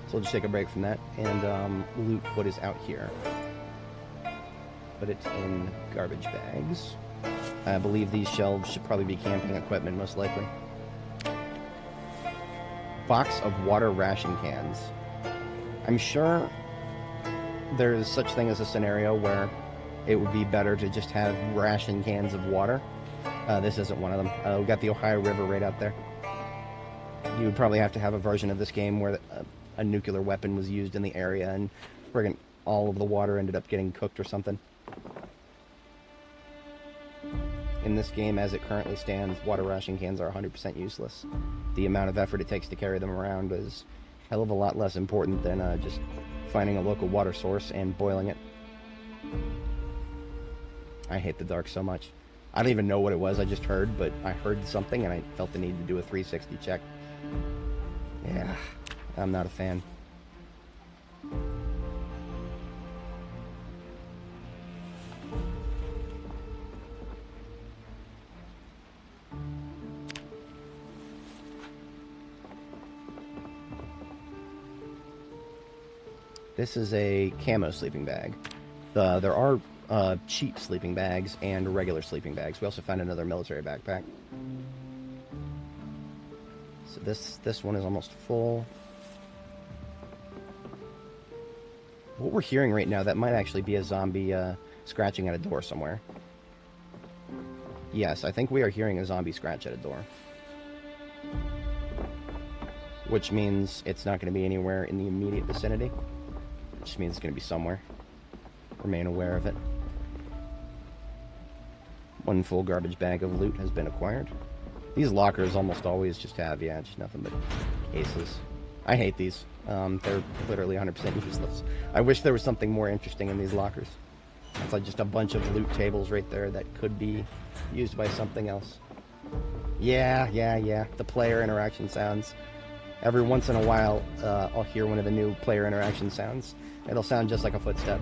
Speaker 1: So we'll just take a break from that and loot what is out here. Put it in garbage bags. I believe these shelves should probably be camping equipment, most likely. Box of water ration cans. I'm sure there's such thing as a scenario where it would be better to just have ration cans of water. This isn't one of them. We've got the Ohio River right out there. You would probably have to have a version of this game where a nuclear weapon was used in the area and friggin' all of the water ended up getting cooked or something. In this game, as it currently stands, water ration cans are 100% useless. The amount of effort it takes to carry them around is a hell of a lot less important than just finding a local water source and boiling it. I hate the dark so much. I don't even know what it was I just heard, but I heard something and I felt the need to do a 360 check. Yeah, I'm not a fan. This is a camo sleeping bag. There are cheap sleeping bags and regular sleeping bags. We also found another military backpack. So this one is almost full. What we're hearing right now, that might actually be a zombie scratching at a door somewhere. Yes, I think we are hearing a zombie scratch at a door. Which means it's not going to be anywhere in the immediate vicinity. Which means it's going to be somewhere. Remain aware of it. One full garbage bag of loot has been acquired. These lockers almost always just have, yeah, just nothing but cases. I hate these. They're literally 100% useless. I wish there was something more interesting in these lockers. It's like just a bunch of loot tables right there that could be used by something else. Yeah. The player interaction sounds. Every once in a while, I'll hear one of the new player interaction sounds. It'll sound just like a footstep.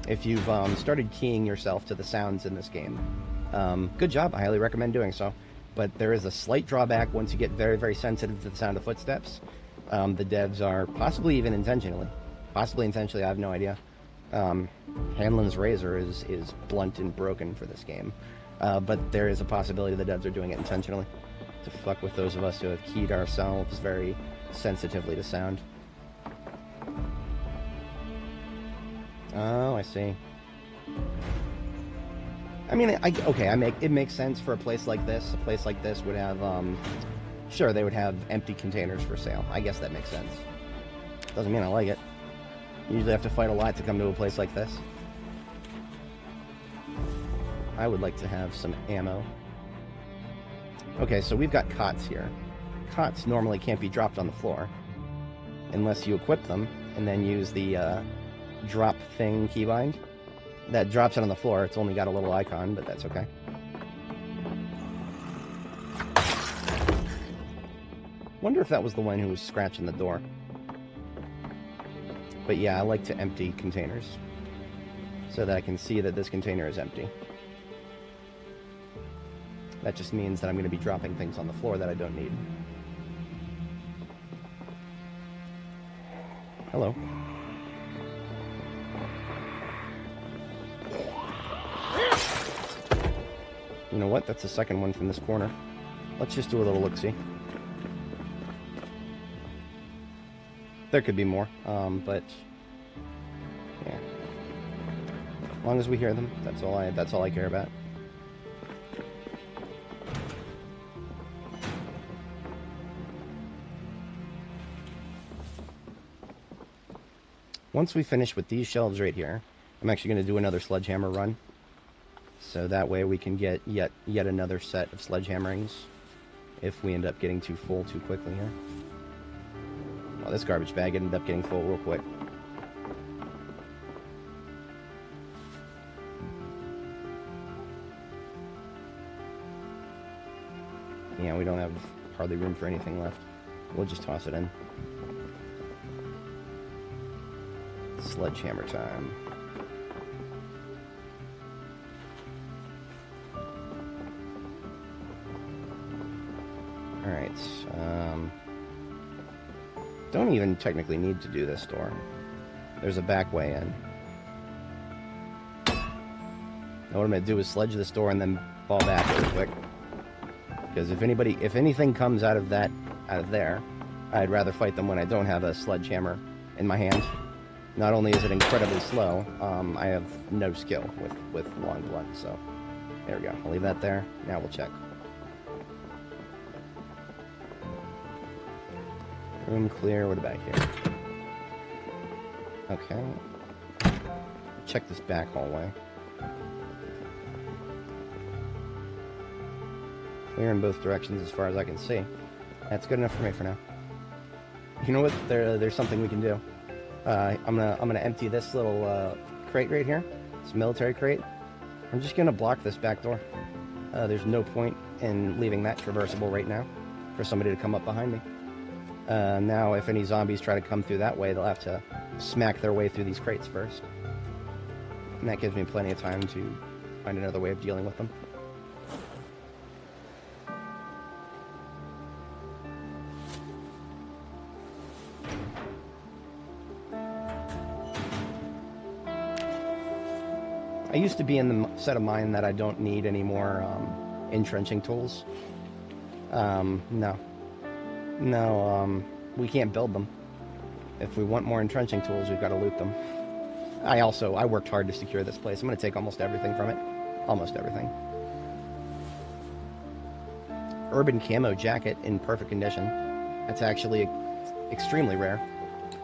Speaker 1: If you've started keying yourself to the sounds in this game, good job. I highly recommend doing so. But there is a slight drawback once you get very, very sensitive to the sound of footsteps. The devs are possibly even intentionally. Possibly intentionally, I have no idea. Hanlon's razor is blunt and broken for this game. But there is a possibility the devs are doing it intentionally to fuck with those of us who have keyed ourselves very sensitively to sound. Oh, I see. I mean, it makes sense for a place like this. A place like this would have, sure, they would have empty containers for sale. I guess that makes sense. Doesn't mean I like it. You usually have to fight a lot to come to a place like this. I would like to have some ammo. Okay, so we've got cots here. Cots normally can't be dropped on the floor unless you equip them and then use the drop thing keybind. That drops it on the floor. It's only got a little icon, but that's okay. Wonder if that was the one who was scratching the door. But yeah, I like to empty containers so that I can see that this container is empty. That just means that I'm going to be dropping things on the floor that I don't need. Hello. You know what? That's the second one from this corner. Let's just do a little look-see. There could be more, but yeah. As long as we hear them, that's all I care about. Once we finish with these shelves right here, I'm actually going to do another sledgehammer run. So that way we can get yet another set of sledgehammerings if we end up getting too full too quickly here. Well, this garbage bag ended up getting full real quick. Yeah, we don't have hardly room for anything left. We'll just toss it in. Sledgehammer time. Alright, don't even technically need to do this door. There's a back way in. Now what I'm going to do is sledge this door and then fall back real quick. Because if anything comes out of there, I'd rather fight them when I don't have a sledgehammer in my hand. Not only is it incredibly slow, I have no skill with long blunt, so there we go. I'll leave that there. Now we'll check. Room clear. What about here? Okay. Check this back hallway. Clear in both directions as far as I can see. That's good enough for me for now. You know what? There's something we can do. I'm gonna empty this little crate right here. This military crate. I'm just gonna block this back door. There's no point in leaving that traversable right now for somebody to come up behind me. Now, if any zombies try to come through that way, they'll have to smack their way through these crates first. And that gives me plenty of time to find another way of dealing with them. I used to be in the set of mind that I don't need any more entrenching tools. No. No, we can't build them. If we want more entrenching tools, we've got to loot them. I worked hard to secure this place. I'm going to take almost everything from it. Almost everything. Urban camo jacket in perfect condition. That's actually extremely rare,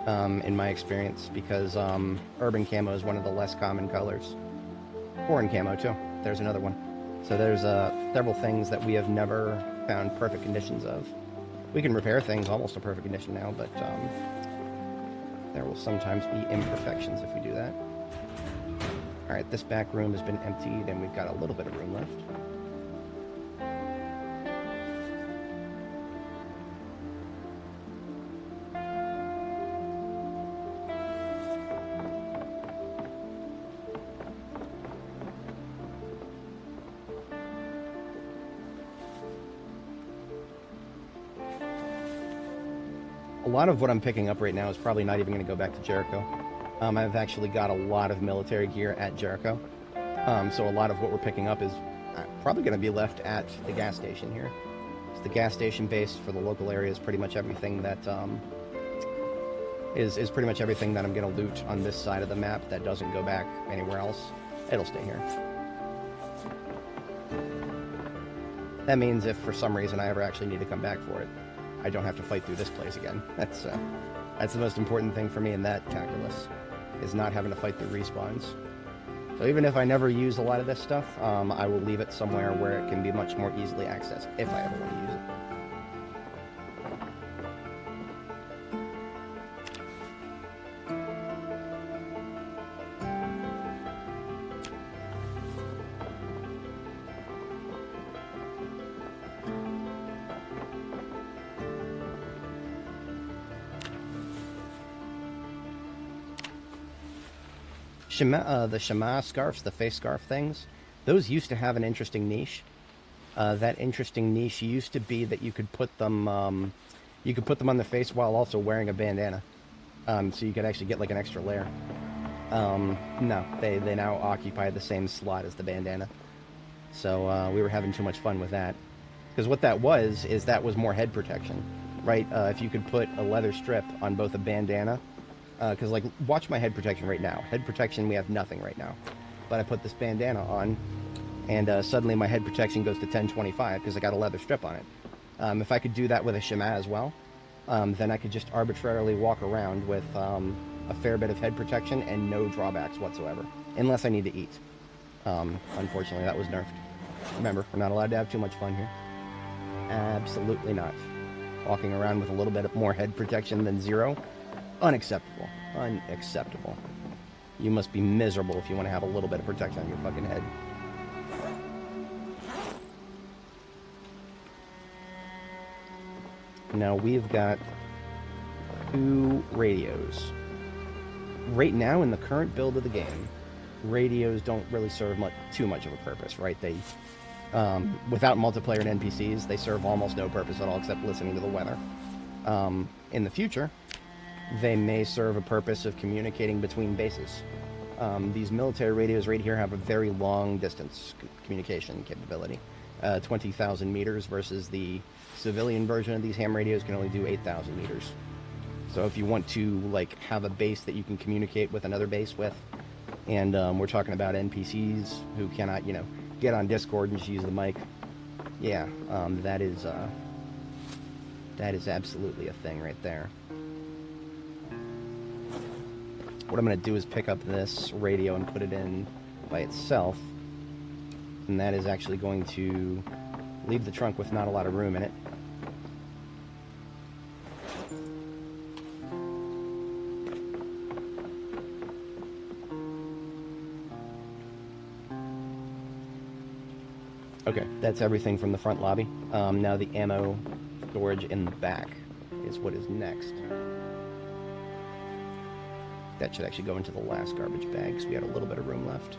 Speaker 1: in my experience, because urban camo is one of the less common colors. Foreign camo, too. There's another one. So there's several things that we have never found perfect conditions of. We can repair things almost to perfect condition now, but there will sometimes be imperfections if we do that. Alright, this back room has been emptied, and we've got a little bit of room left. A lot of what I'm picking up right now is probably not even going to go back to Jericho. I've actually got a lot of military gear at Jericho. So a lot of what we're picking up is probably going to be left at the gas station here. So the gas station base for the local area is pretty much everything that is pretty much everything that I'm going to loot on this side of the map that doesn't go back anywhere else. It'll stay here. That means if for some reason I ever actually need to come back for it, I don't have to fight through this place again. That's the most important thing for me in that calculus, is not having to fight through respawns. So even if I never use a lot of this stuff, I will leave it somewhere where it can be much more easily accessed, if I ever want to use it. The Shema scarves, the face scarf things, those used to have an interesting niche. That interesting niche used to be that you could put them on the face while also wearing a bandana. So you could actually get like an extra layer. No, they now occupy the same slot as the bandana. So we were having too much fun with that. Because what that was, is that was more head protection, right? If you could put a leather strip on both a bandana, because, like, watch my head protection right now. Head protection, we have nothing right now. But I put this bandana on, and suddenly my head protection goes to 1025 because I got a leather strip on it. If I could do that with a Shema as well, then I could just arbitrarily walk around with a fair bit of head protection and no drawbacks whatsoever. Unless I need to eat. Unfortunately, that was nerfed. Remember, we're not allowed to have too much fun here. Absolutely not. Walking around with a little bit more head protection than zero. Unacceptable. Unacceptable. You must be miserable if you want to have a little bit of protection on your fucking head. Now we've got 2 radios. Right now, in the current build of the game, radios don't really serve too much of a purpose, right? They, without multiplayer and NPCs, they serve almost no purpose at all except listening to the weather. In the future, they may serve a purpose of communicating between bases. These military radios right here have a very long distance communication capability. 20,000 meters versus the civilian version of these ham radios can only do 8,000 meters. So if you want to, like, have a base that you can communicate with another base with, and we're talking about NPCs who cannot, you know, get on Discord and just use the mic, yeah, that is absolutely a thing right there. What I'm going to do is pick up this radio and put it in by itself. And that is actually going to leave the trunk with not a lot of room in it. Okay, that's everything from the front lobby. Now the ammo storage in the back is what is next. That should actually go into the last garbage bag, because we had a little bit of room left.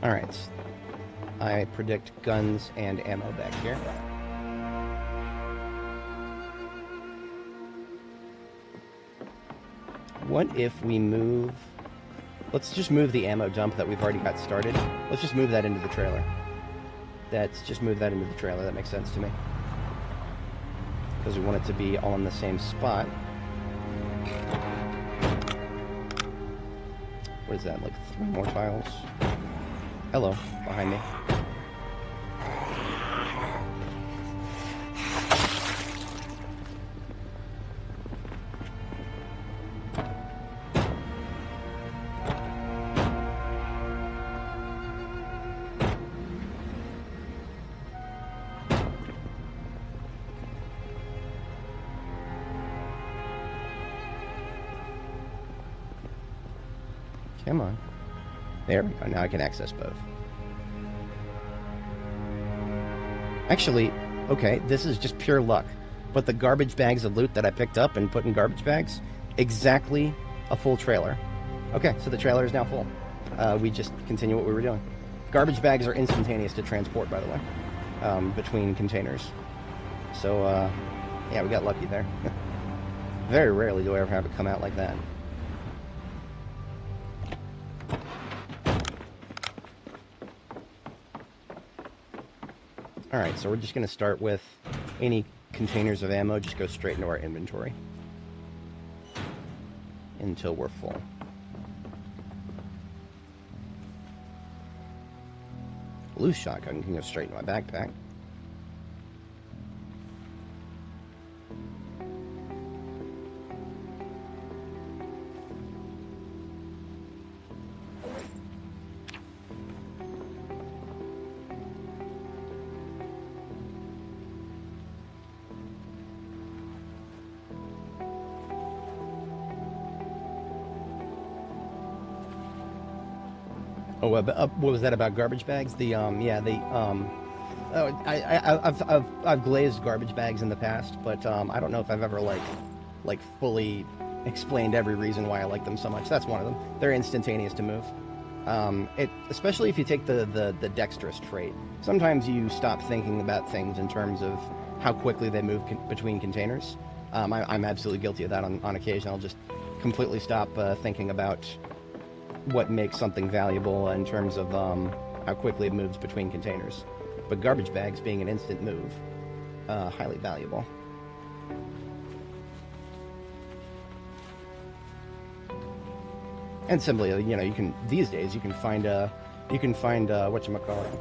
Speaker 1: Alright. I predict guns and ammo back here. What if we move... Let's just move the ammo dump that we've already got started. Let's just move that into the trailer. Just move that into the trailer. That makes sense to me. Because we want it to be all in the same spot. What is that, like 3 more tiles? Hello, behind me. Come on. There we go. Now I can access both. Actually, okay, this is just pure luck. But the garbage bags of loot that I picked up and put in garbage bags, exactly a full trailer. Okay, so the trailer is now full. We just continue what we were doing. Garbage bags are instantaneous to transport, by the way, between containers. So, yeah, we got lucky there. Very rarely do I ever have it come out like that. Alright, so we're just going to start with any containers of ammo, just go straight into our inventory until we're full. Loose shotgun can go straight in my backpack. Oh, what was that about garbage bags? I've glazed garbage bags in the past, but I don't know if I've ever like fully explained every reason why I like them so much. That's one of them. They're instantaneous to move. Especially if you take the dexterous trait. Sometimes you stop thinking about things in terms of how quickly they move between containers. I'm absolutely guilty of that on occasion. I'll just completely stop thinking about what makes something valuable in terms of how quickly it moves between containers. But garbage bags being an instant move, highly valuable. And simply, you know, these days you can find whatchamacallit, you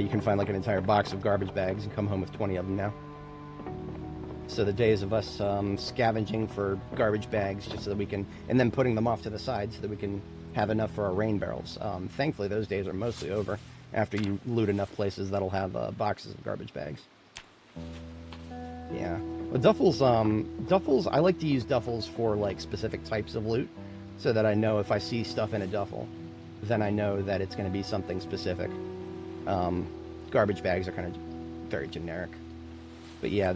Speaker 1: can find like an entire box of garbage bags and come home with 20 of them now. So the days of us scavenging for garbage bags just so that we can, and then putting them off to the side so that we can have enough for our rain barrels. Thankfully, those days are mostly over after you loot enough places that'll have boxes of garbage bags. Yeah. But duffels, I like to use duffels for like specific types of loot so that I know if I see stuff in a duffel, then I know that it's going to be something specific. Garbage bags are kind of very generic. But yeah,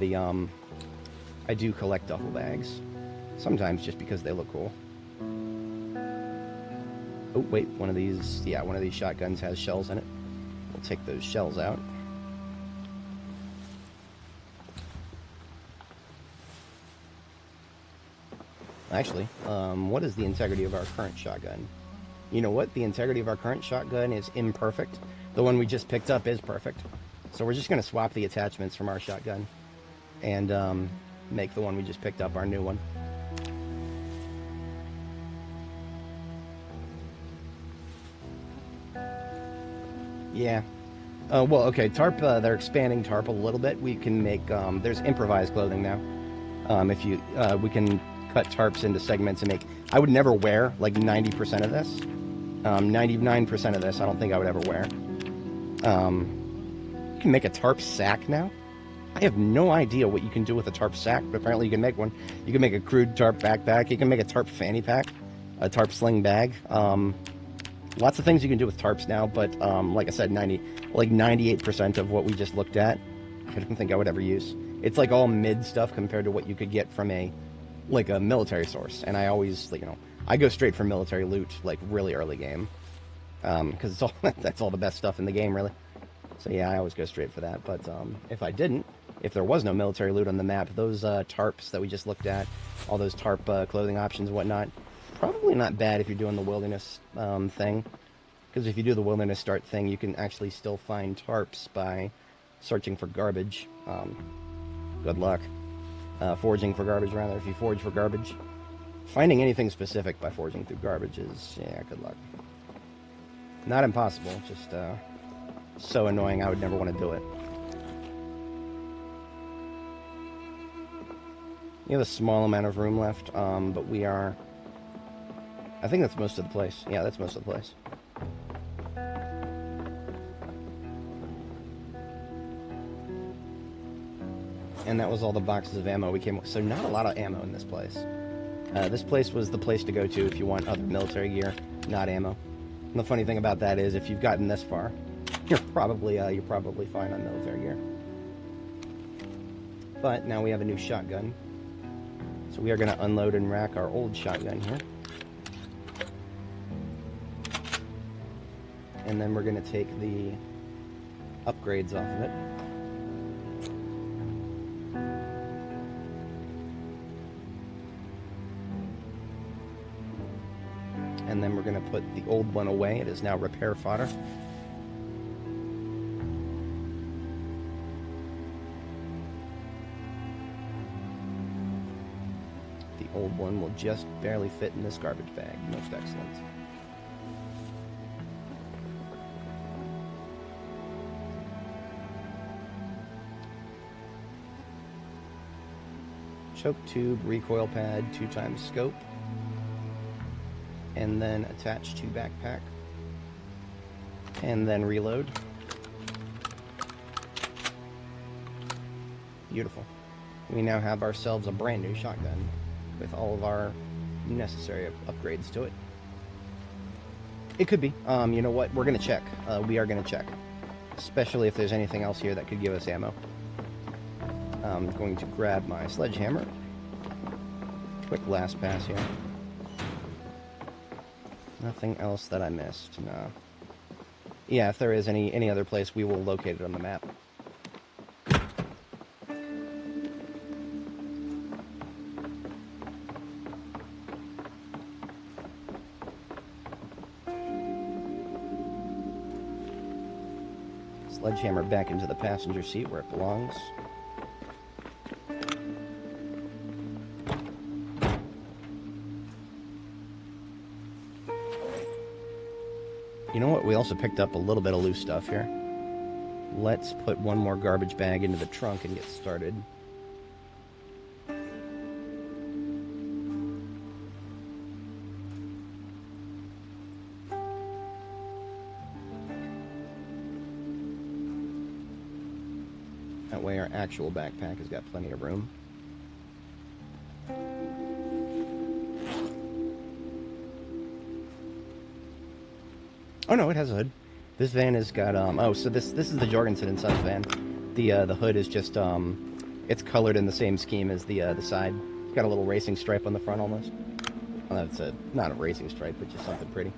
Speaker 1: I do collect duffel bags. Sometimes just because they look cool. Oh, wait, one of these shotguns has shells in it. We'll take those shells out. Actually, what is the integrity of our current shotgun? You know what? The integrity of our current shotgun is imperfect. The one we just picked up is perfect. So we're just going to swap the attachments from our shotgun and make the one we just picked up our new one. Yeah. Well, okay, tarp, they're expanding tarp a little bit. We can make, there's improvised clothing now. We can cut tarps into segments and make, I would never wear like 90% of this. 99% of this I don't think I would ever wear. You can make a tarp sack now. I have no idea what you can do with a tarp sack, but apparently you can make one. You can make a crude tarp backpack. You can make a tarp fanny pack, a tarp sling bag. Lots of things you can do with tarps now, but like I said, 98% of what we just looked at, I don't think I would ever use. It's like all mid stuff compared to what you could get from a like a military source, and I always, you know, I go straight for military loot, like really early game, because it's all that's all the best stuff in the game, really. So yeah, I always go straight for that. But if I didn't, if there was no military loot on the map, those tarps that we just looked at, all those tarp clothing options and whatnot, probably not bad if you're doing the wilderness thing. Because if you do the wilderness start thing, you can actually still find tarps by searching for garbage. Good luck. Foraging for garbage, rather, if you forage for garbage. Finding anything specific by foraging through garbage is, yeah, good luck. Not impossible, just so annoying I would never want to do it. You have a small amount of room left, but we are... I think that's most of the place. Yeah, that's most of the place. And that was all the boxes of ammo we came with. So not a lot of ammo in this place. This place was the place to go to if you want other military gear, not ammo. And the funny thing about that is, if you've gotten this far, you're probably fine on military gear. But now we have a new shotgun, so we are going to unload and rack our old shotgun here, and then we're going to take the upgrades off of it. And then we're going to put the old one away. It is now repair fodder. The old one will just barely fit in this garbage bag. Most excellent. Choke tube, recoil pad, 2x scope. And then attach to backpack, and then reload. Beautiful. We now have ourselves a brand new shotgun with all of our necessary upgrades to it. It could be. You know what? We're going to check. We are going to check. Especially if there's anything else here that could give us ammo. I'm going to grab my sledgehammer. Quick last pass here. Nothing else that I missed, no. Yeah, if there is any other place, we will locate it on the map. Sledgehammer back into the passenger seat where it belongs. You know what? We also picked up a little bit of loose stuff here. Let's put one more garbage bag into the trunk and get started. That way our actual backpack has got plenty of room. Oh no, it has a hood. This van has got oh, so this is the Jorgensen and Sons van. The hood is just it's colored in the same scheme as the side. It's got a little racing stripe on the front almost. Well, that's not a racing stripe, but just something pretty.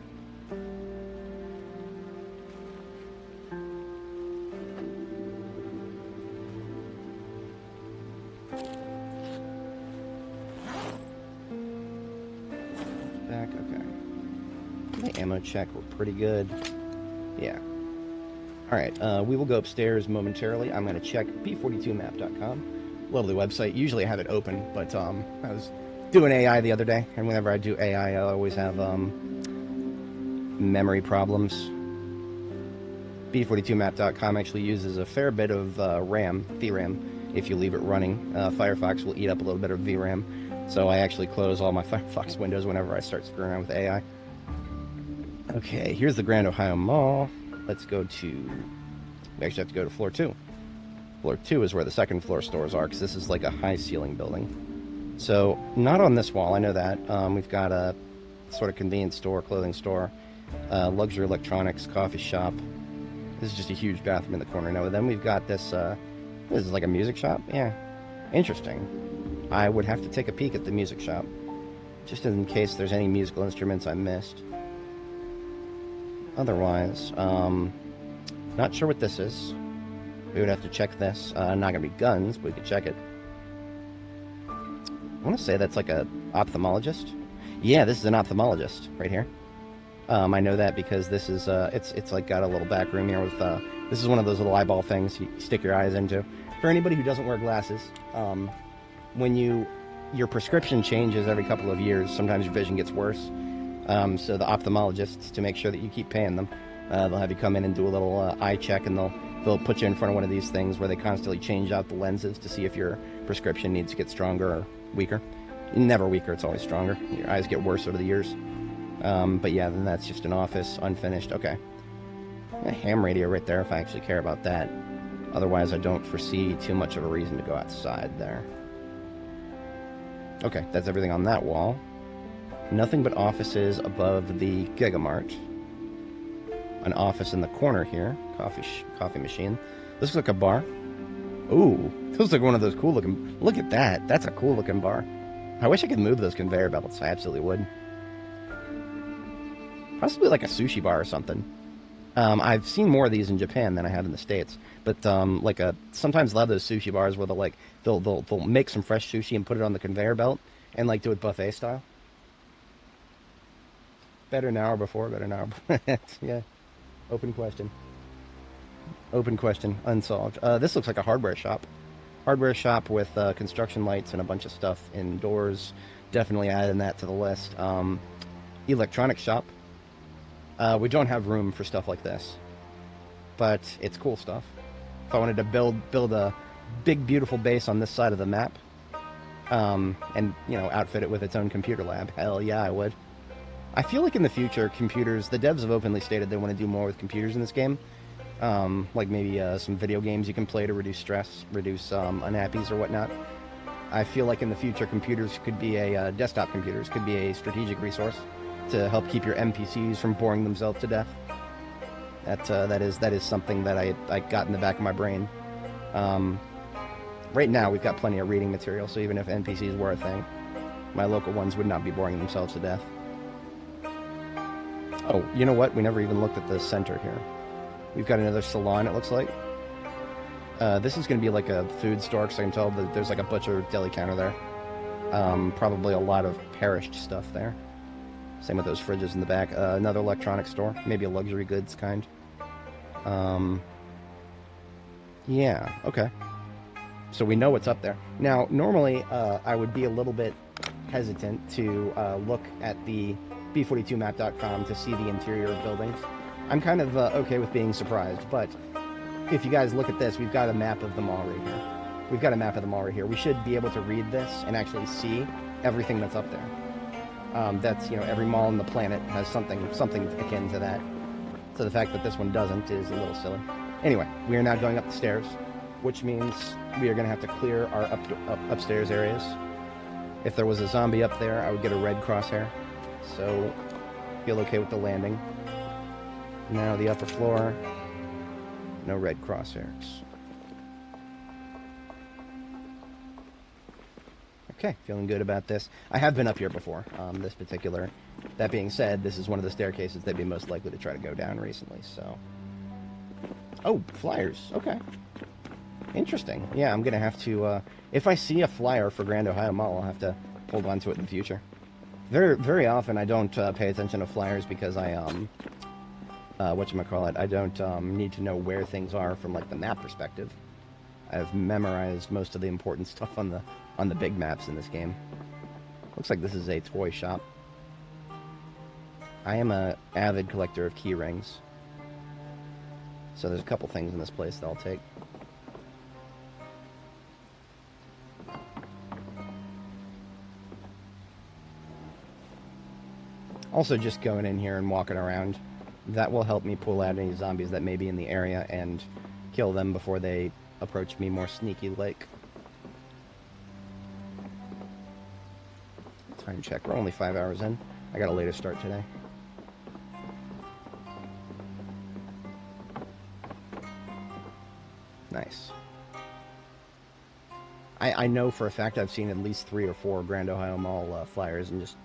Speaker 1: Back, okay. The ammo check, we're pretty good. Yeah. Alright, we will go upstairs momentarily. I'm going to check b42map.com. Lovely website. Usually I have it open, but I was doing AI the other day, and whenever I do AI, I always have memory problems. b42map.com actually uses a fair bit of RAM, VRAM, if you leave it running. Firefox will eat up a little bit of VRAM, so I actually close all my Firefox windows whenever I start screwing around with AI. Okay, here's the Grand Ohio Mall. Let's go to... We actually have to go to floor 2. Floor 2 is where the second floor stores are, because this is like a high ceiling building. So, not on this wall, I know that. We've got a sort of convenience store, clothing store, luxury electronics, coffee shop. This is just a huge bathroom in the corner. Now, then we've got this, this is like a music shop? Yeah. Interesting. I would have to take a peek at the music shop, just in case there's any musical instruments I missed. Otherwise, not sure what this is. We would have to check this. Not gonna be guns, but we could check it. I want to say that's like a ophthalmologist. Yeah, this is an ophthalmologist right here. I know that because this is it's like got a little back room here with this is one of those little eyeball things you stick your eyes into. For anybody who doesn't wear glasses, when your prescription changes every couple of years, sometimes your vision gets worse. So the ophthalmologists, to make sure that you keep paying them, they'll have you come in and do a little eye check, and they'll put you in front of one of these things where they constantly change out the lenses to see if your prescription needs to get stronger or weaker. Never weaker, it's always stronger. Your eyes get worse over the years. But yeah, then that's just an office, unfinished. Okay. A ham radio right there if I actually care about that. Otherwise, I don't foresee too much of a reason to go outside there. Okay, that's everything on that wall. Nothing but offices above the Gigamart. An office in the corner here. Coffee machine. This looks like a bar. Ooh, this looks like one of those cool looking... Look at that. That's a cool looking bar. I wish I could move those conveyor belts. I absolutely would. Possibly like a sushi bar or something. I've seen more of these in Japan than I have in the States. But sometimes a lot of those sushi bars where they'll make some fresh sushi and put it on the conveyor belt and like do it buffet style. Better now or before? Better now. Yeah. Open question. Open question. Unsolved. This looks like a hardware shop. Hardware shop with construction lights and a bunch of stuff indoors. Definitely adding that to the list. Electronic shop. We don't have room for stuff like this, but it's cool stuff. If I wanted to build a big, beautiful base on this side of the map, and outfit it with its own computer lab, hell yeah, I would. I feel like in the future, computers, the devs have openly stated they want to do more with computers in this game. Like maybe some video games you can play to reduce stress, reduce unhappies or whatnot. I feel like in the future, computers could be desktop computers could be a strategic resource to help keep your NPCs from boring themselves to death. That is something that I got in the back of my brain. Right now, we've got plenty of reading material, so even if NPCs were a thing, my local ones would not be boring themselves to death. Oh, you know what? We never even looked at the center here. We've got another salon, it looks like. This is going to be like a food store, because I can tell that there's like a butcher deli counter there. Probably a lot of perished stuff there. Same with those fridges in the back. Another electronics store, maybe a luxury goods kind. Yeah, okay. So we know what's up there. Now, normally, I would be a little bit hesitant to look at the B42map.com to see the interior of buildings. I'm kind of okay with being surprised, but if you guys look at this, we've got a map of the mall right here. We've got a map of the mall right here. We should be able to read this and actually see everything that's up there. That's, every mall on the planet has something akin to that. So the fact that this one doesn't is a little silly. Anyway, we are now going up the stairs, which means we are going to have to clear our upstairs areas. If there was a zombie up there, I would get a red crosshair. So, feel okay with the landing. Now the upper floor, no red crosshairs. Okay, feeling good about this. I have been up here before, this particular. That being said, this is one of the staircases they'd be most likely to try to go down recently, so. Oh, flyers, okay. Interesting. Yeah, I'm going to have to, if I see a flyer for Grand Ohio Mall, I'll have to hold on to it in the future. Very, very often I don't pay attention to flyers because I, whatchamacallit, I don't need to know where things are from, like, the map perspective. I've memorized most of the important stuff on the big maps in this game. Looks like this is a toy shop. I am an avid collector of key rings. So there's a couple things in this place that I'll take. Also, just going in here and walking around, that will help me pull out any zombies that may be in the area and kill them before they approach me more sneaky-like. Time check. We're only 5 hours in. I got a later start today. Nice. I know for a fact I've seen at least 3 or 4 Grand Ohio Mall flyers, and just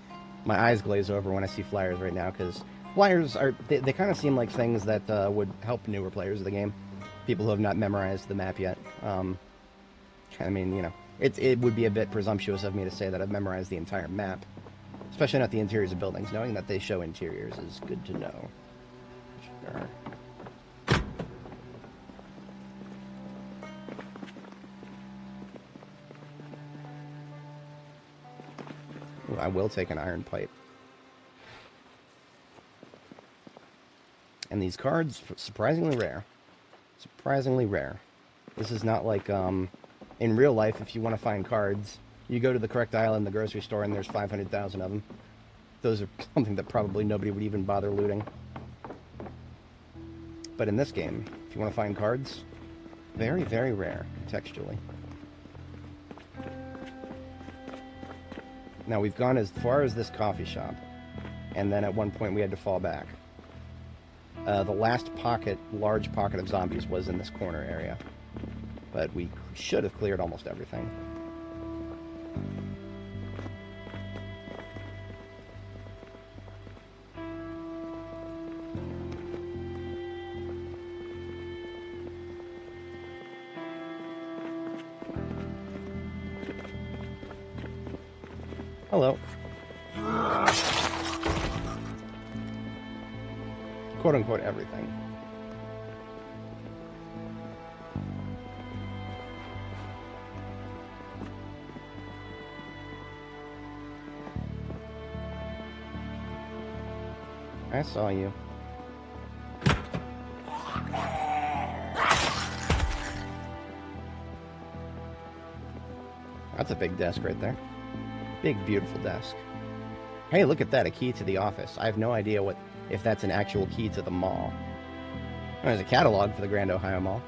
Speaker 1: my eyes glaze over when I see flyers right now, because flyers are, they kind of seem like things that would help newer players of the game, people who have not memorized the map yet. I mean, you know, it would be a bit presumptuous of me to say that I've memorized the entire map, especially not the interiors of buildings. Knowing that they show interiors is good to know. Sure. Ooh, I will take an iron pipe. And these cards, surprisingly rare. Surprisingly rare. This is not like, in real life, if you want to find cards, you go to the correct aisle in the grocery store and there's 500,000 of them. Those are something that probably nobody would even bother looting. But in this game, if you want to find cards, very, very rare, textually. Now, we've gone as far as this coffee shop, and then at one point we had to fall back. The last large pocket of zombies was in this corner area, but we should have cleared almost everything. Hello. Quote-unquote everything. I saw you. That's a big desk right there. Big, beautiful desk. Hey, look at that, a key to the office. I have no idea if that's an actual key to the mall. There's a catalog for the Grand Ohio Mall.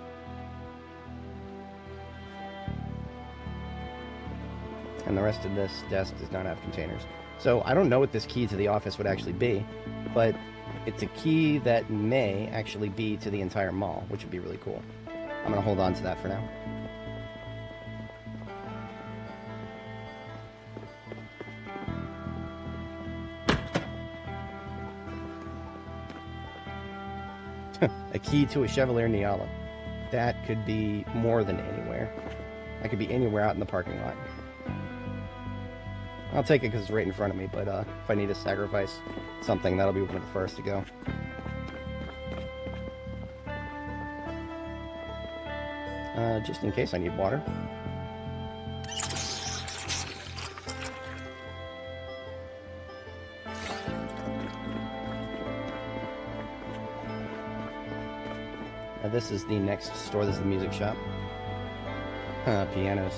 Speaker 1: And the rest of this desk does not have containers. So I don't know what this key to the office would actually be, but it's a key that may actually be to the entire mall, which would be really cool. I'm going to hold on to that for now. A key to a Chevalier Niala. That could be more than anywhere. That could be anywhere out in the parking lot. I'll take it because it's right in front of me, but if I need to sacrifice something, that'll be one of the first to go. Just in case I need water. Now this is the next store. This is the music shop. Pianos.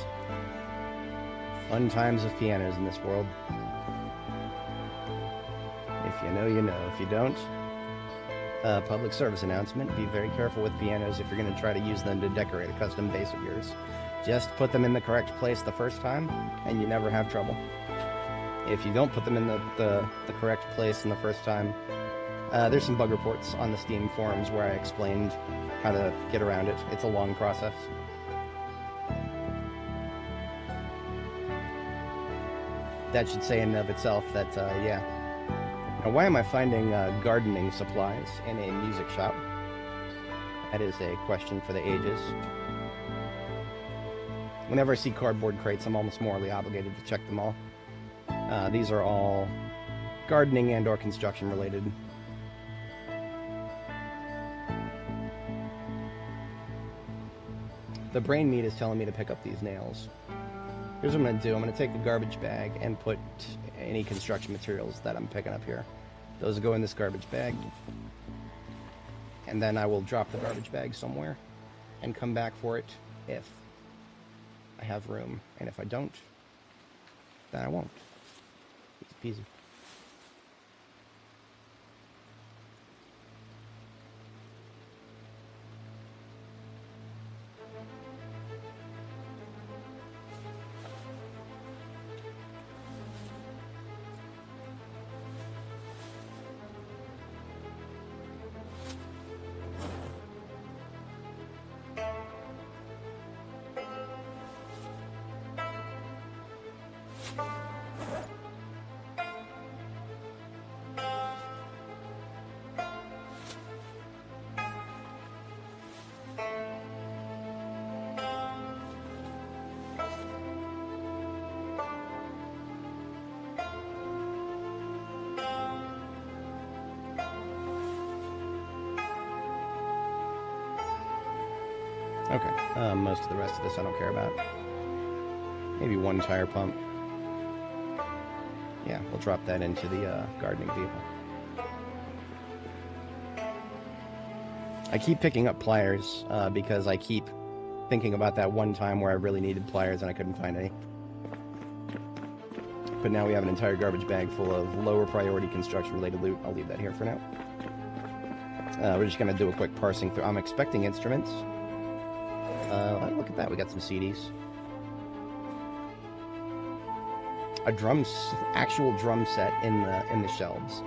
Speaker 1: Fun times of pianos in this world. If you know, you know. If you don't, public service announcement. Be very careful with pianos if you're going to try to use them to decorate a custom base of yours. Just put them in the correct place the first time, and you never have trouble. If you don't put them in the correct place in the first time, there's some bug reports on the Steam forums where I explained how to get around it. It's a long process. That should say in and of itself that, yeah. Now, why am I finding gardening supplies in a music shop? That is a question for the ages. Whenever I see cardboard crates, I'm almost morally obligated to check them all. These are all gardening and or construction related. The brain meat is telling me to pick up these nails. Here's what I'm going to do. I'm going to take the garbage bag and put any construction materials that I'm picking up here. Those will go in this garbage bag. And then I will drop the garbage bag somewhere and come back for it if I have room. And if I don't, then I won't. Easy peasy. Okay, most of the rest of this I don't care about. Maybe one tire pump. Yeah, we'll drop that into the gardening vehicle. I keep picking up pliers because I keep thinking about that one time where I really needed pliers and I couldn't find any. But now we have an entire garbage bag full of lower priority construction related loot. I'll leave that here for now. We're just going to do a quick parsing through. I'm expecting instruments. Look at that, we got some CDs. A actual drum set in the shelves.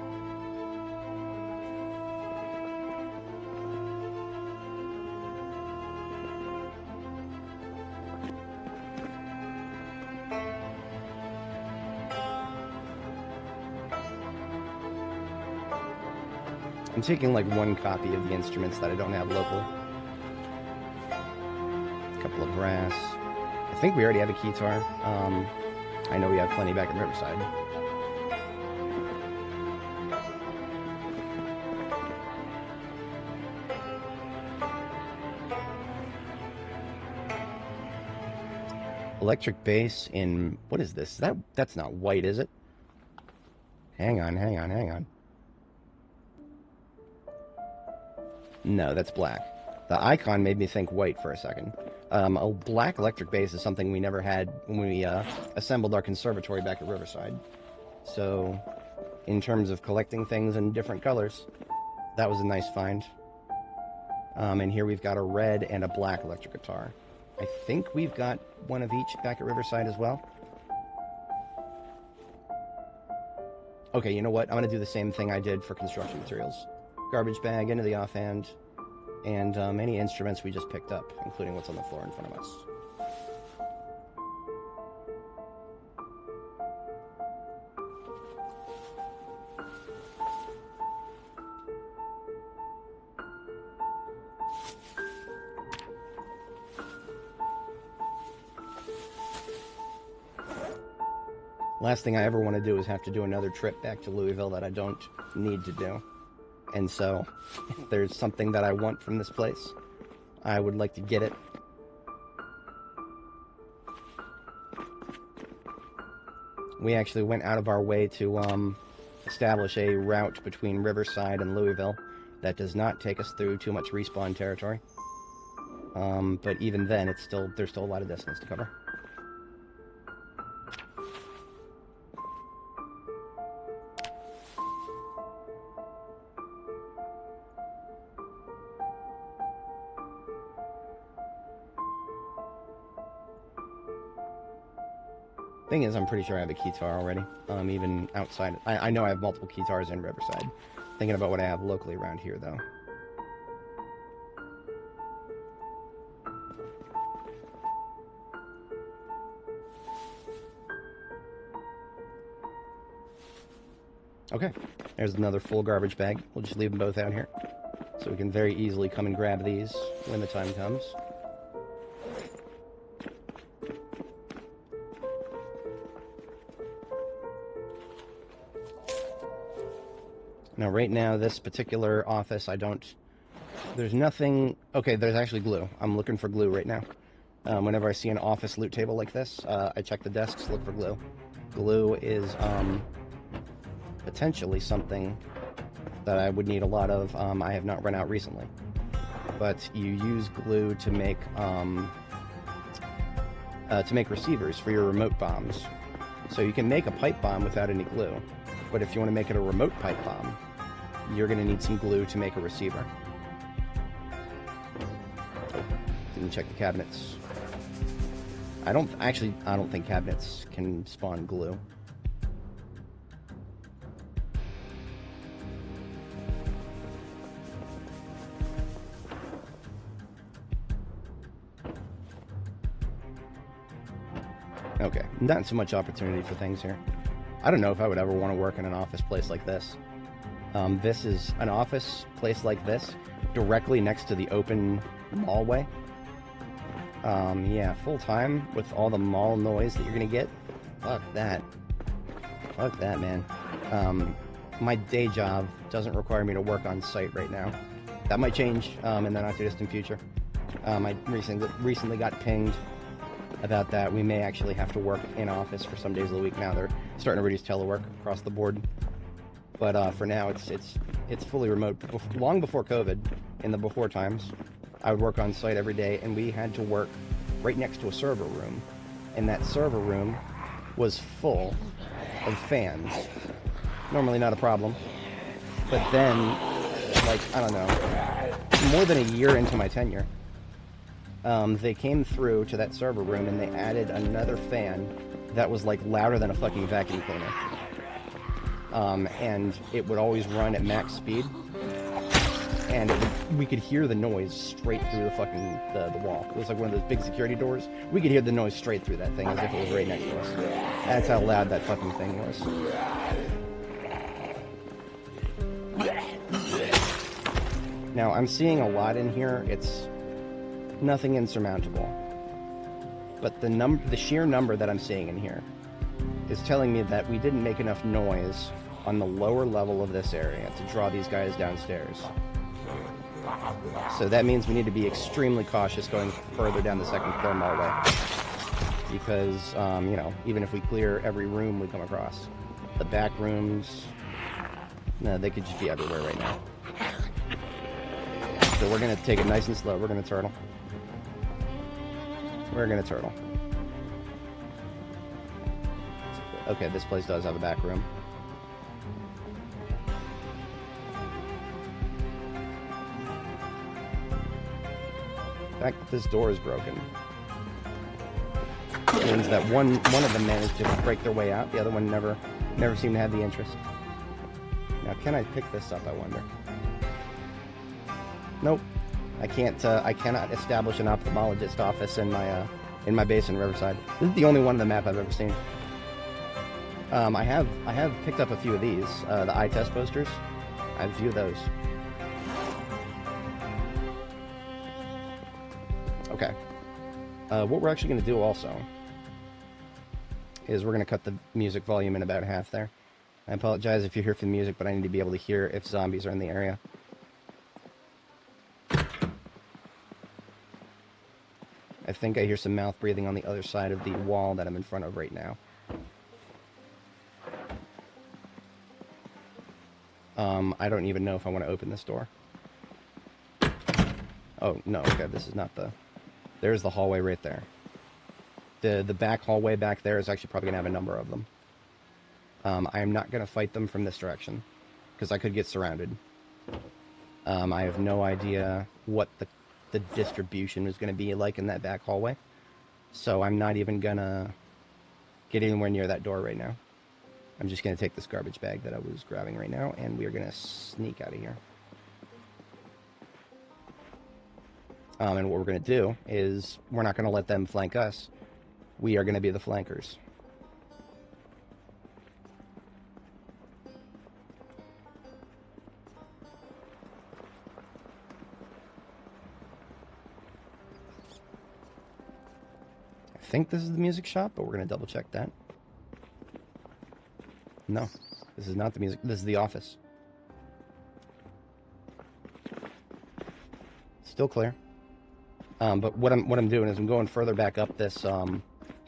Speaker 1: I'm taking like one copy of the instruments that I don't have locally. A couple of brass. I think we already have a keytar. I know we have plenty back in Riverside. Electric bass in... What is this? That's not white, is it? Hang on. No, that's black. The icon made me think white for a second. A black electric bass is something we never had when we assembled our conservatory back at Riverside. So, in terms of collecting things in different colors, that was a nice find. And here we've got a red and a black electric guitar. I think we've got one of each back at Riverside as well. Okay, you know what? I'm going to do the same thing I did for construction materials. Garbage bag into the offhand, and any instruments we just picked up, including what's on the floor in front of us. Last thing I ever want to do is have to do another trip back to Louisville that I don't need to do. And so, if there's something that I want from this place, I would like to get it. We actually went out of our way to establish a route between Riverside and Louisville that does not take us through too much respawn territory. But even then, there's still a lot of distance to cover. Thing is, I'm pretty sure I have a keytar already, even outside. I know I have multiple keytars in Riverside. Thinking about what I have locally around here, though. Okay, there's another full garbage bag. We'll just leave them both out here, so we can very easily come and grab these when the time comes. Now, right now, this particular office, there's nothing... Okay, there's actually glue. I'm looking for glue right now. Whenever I see an office loot table like this, I check the desks, look for glue. Glue is potentially something that I would need a lot of. I have not run out recently. But you use glue to make receivers for your remote bombs. So you can make a pipe bomb without any glue. But if you want to make it a remote pipe bomb, you're going to need some glue to make a receiver. Didn't check the cabinets. I don't think cabinets can spawn glue. Okay, not so much opportunity for things here. I don't know if I would ever want to work in an office place like this. This is an office place like this, directly next to the open mallway. Yeah, full time with all the mall noise that you're gonna get. Fuck that. Fuck that, man. My day job doesn't require me to work on site right now. That might change in the not too distant future. I recently got pinged about that. We may actually have to work in office for some days of the week now. They're starting to reduce telework across the board. But for now, it's fully remote. Long before COVID, in the before times, I would work on site every day, and we had to work right next to a server room. And that server room was full of fans. Normally not a problem. But then, like, I don't know, more than a year into my tenure, they came through to that server room and they added another fan that was like louder than a fucking vacuum cleaner. And it would always run at max speed, and we could hear the noise straight through the fucking the wall. It was like one of those big security doors. We could hear the noise straight through that thing as if it was right next to us. That's how loud that fucking thing was. Now, I'm seeing a lot in here. It's nothing insurmountable. But the sheer number that I'm seeing in here is telling me that we didn't make enough noise on the lower level of this area to draw these guys downstairs. So that means we need to be extremely cautious going further down the second floor hallway. Because, you know, even if we clear every room we come across, the back rooms, no, they could just be everywhere right now. So we're going to take it nice and slow. We're going to turtle. We're going to turtle. Okay, this place does have a back room. In fact, this door is broken. It means that one of them managed to break their way out. The other one never seemed to have the interest. Now, can I pick this up, I wonder? Nope. I can't. I cannot establish an ophthalmologist office in my base in Riverside. This is the only one on the map I've ever seen. I have picked up a few of these, the eye test posters. I have a few of those. Okay. What we're actually going to do also is we're going to cut the music volume in about half there. I apologize if you're here for the music, but I need to be able to hear if zombies are in the area. I think I hear some mouth breathing on the other side of the wall that I'm in front of right now. I don't even know if I want to open this door. Oh, no, okay, this is not the... There's the hallway right there. The back hallway back there is actually probably going to have a number of them. I am not going to fight them from this direction, because I could get surrounded. I have no idea what the distribution is going to be like in that back hallway. So I'm not even going to get anywhere near that door right now. I'm just going to take this garbage bag that I was grabbing right now, and we are going to sneak out of here. And what we're going to do is we're not going to let them flank us. We are going to be the flankers. I think this is the music shop, but we're going to double check that. No, this is not the music. This is the office. Still clear. But what I'm doing is I'm going further back up this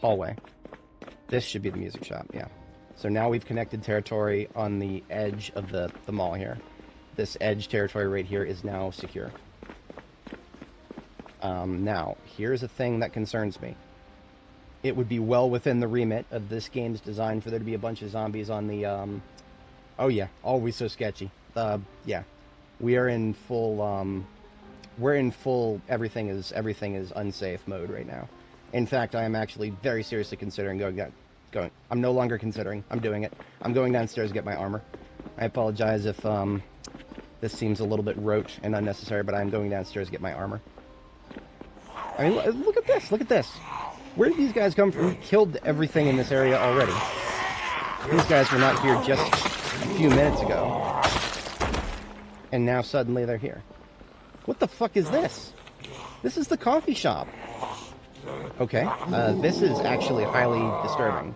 Speaker 1: hallway. This should be the music shop, yeah. So now we've connected territory on the edge of the mall here. This edge territory right here is now secure. Now, here's a thing that concerns me. It would be well within the remit of this game's design for there to be a bunch of zombies on the, oh yeah, always so sketchy. Yeah, we are in full, everything is unsafe mode right now. In fact, I am actually very seriously considering going, I'm no longer considering, I'm doing it. I'm going downstairs to get my armor. I apologize if, this seems a little bit rote and unnecessary, but I'm going downstairs to get my armor. I mean, look at this. Where did these guys come from? We killed everything in this area already. These guys were not here just a few minutes ago. And now suddenly they're here. What the fuck is this? This is the coffee shop. Okay, this is actually highly disturbing.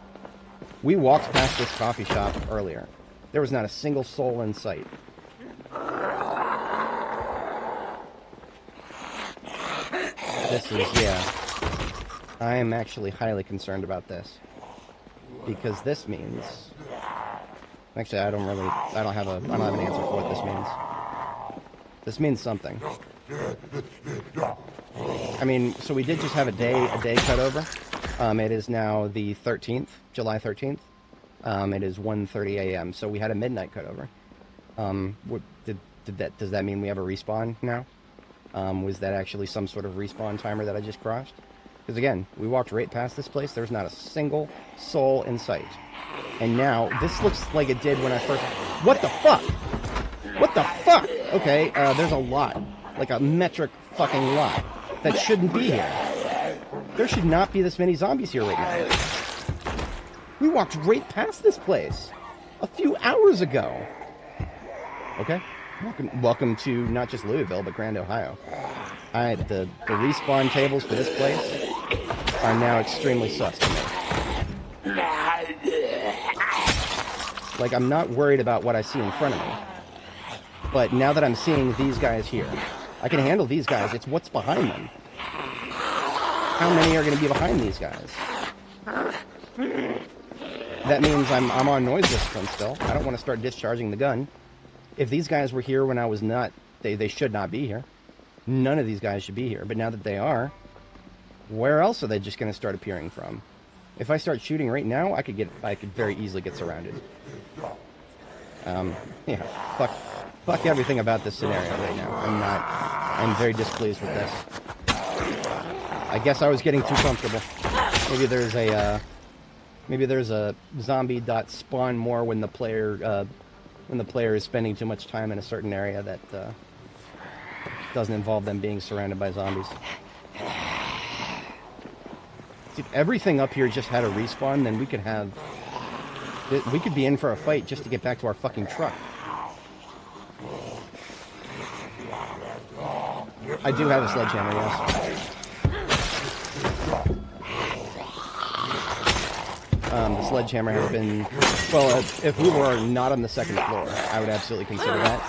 Speaker 1: We walked past this coffee shop earlier. There was not a single soul in sight. This is, yeah. I am actually highly concerned about this. Because this means... Actually, I don't have an answer for what this means. This means something. I mean, so we did just have a day cut over. It is now the 13th, July 13th. It is 1:30 a.m. So we had a midnight cut over. Does that mean we have a respawn now? Was that actually some sort of respawn timer that I just crossed? Because again, we walked right past this place. There's not a single soul in sight. And now, this looks like it did when I first... What the fuck? What the fuck? Okay, there's a lot. Like a metric fucking lot. That shouldn't be here. There should not be this many zombies here right now. We walked right past this place a few hours ago. Okay? Welcome to not just Louisville, but Grand Ohio. The respawn tables for this place are now extremely sus to me. Like, I'm not worried about what I see in front of me. But now that I'm seeing these guys here, I can handle these guys. It's what's behind them. How many are going to be behind these guys? That means I'm on noise discipline still. I don't want to start discharging the gun. If these guys were here when I was not, they should not be here. None of these guys should be here. But now that they are, where else are they just going to start appearing from? If I start shooting right now, I could very easily get surrounded. Yeah, fuck everything about this scenario right now. I'm very displeased with this. I guess I was getting too comfortable. Maybe there's a zombie.spawn more when the player is spending too much time in a certain area that doesn't involve them being surrounded by zombies. See, if everything up here just had a respawn, then we could be in for a fight just to get back to our fucking truck. I do have a sledgehammer, yes. The sledgehammer has been... Well, if we were not on the second floor, I would absolutely consider that.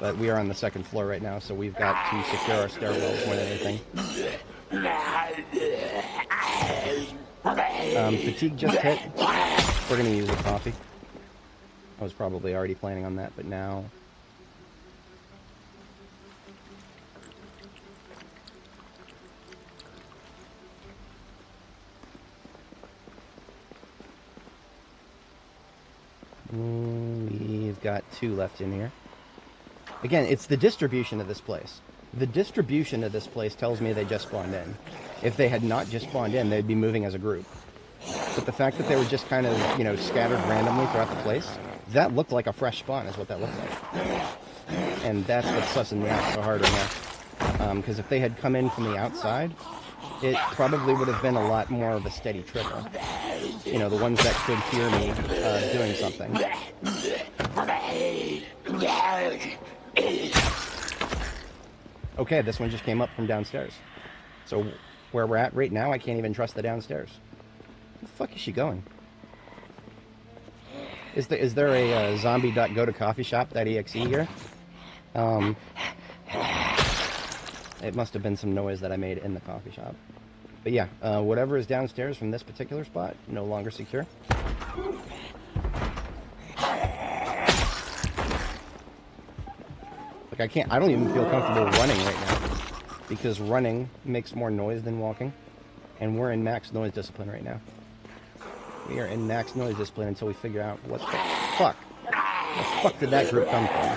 Speaker 1: But we are on the second floor right now, so we've got to secure our stairwells more than anything. Fatigue just hit. We're going to use a coffee. I was probably already planning on that, but now... We've got 2 left in here. Again, it's the distribution of this place. The distribution of this place tells me they just spawned in. If they had not just spawned in, they'd be moving as a group. But the fact that they were just kind of, scattered randomly throughout the place, that looked like a fresh spawn is what that looked like. And that's what's sussing me out so hard right now. Because if they had come in from the outside, it probably would have been a lot more of a steady trickle. The ones that could hear me doing something. Okay, this one just came up from downstairs. So where we're at right now, I can't even trust the downstairs. Where the fuck is she going? Is there a zombie.go-to-coffee-shop.exe here? It must have been some noise that I made in the coffee shop. But yeah, whatever is downstairs from this particular spot, no longer secure. Like I don't even feel comfortable running right now. Because running makes more noise than walking. And we're in max noise discipline right now. We are in max noise discipline until we figure out what the fuck. The fuck did that group come from?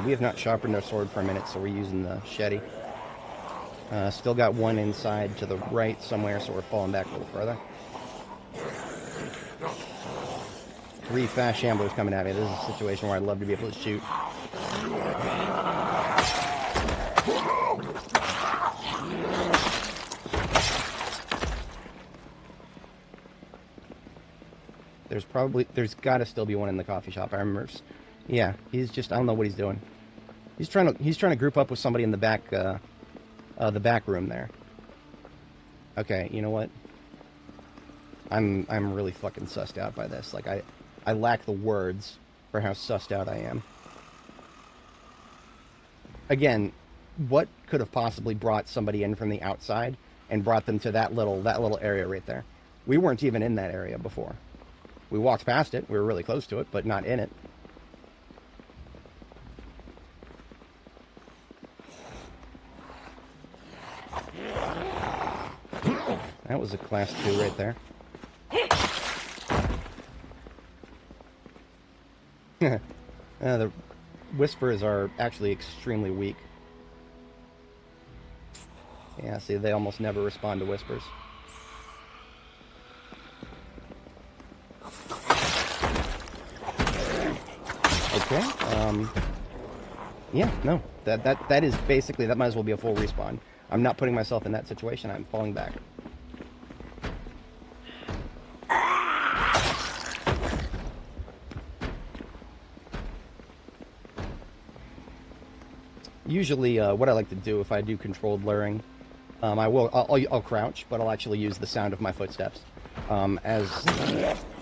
Speaker 1: We have not sharpened our sword for a minute, so we're using the shetty. Still got one inside to the right somewhere, so we're falling back a little further. 3 fast shamblers coming at me. This is a situation where I'd love to be able to shoot. There's got to still be one in the coffee shop. I remember. Yeah, he's just, I don't know what he's doing. He's trying to group up with somebody in the back room there. Okay, you know what? I'm really fucking sussed out by this. Like I lack the words for how sussed out I am. again, what could have possibly brought somebody in from the outside and brought them to that little area right there? We weren't even in that area before. We walked past it. We were really close to it, but not in it. That was a class 2 right there. The whispers are actually extremely weak. Yeah, see, they almost never respond to whispers. Okay, yeah, no, that is basically, that might as well be a full respawn. I'm not putting myself in that situation, I'm falling back. Usually, what I like to do if I do controlled luring, I'll crouch, but I'll actually use the sound of my footsteps. As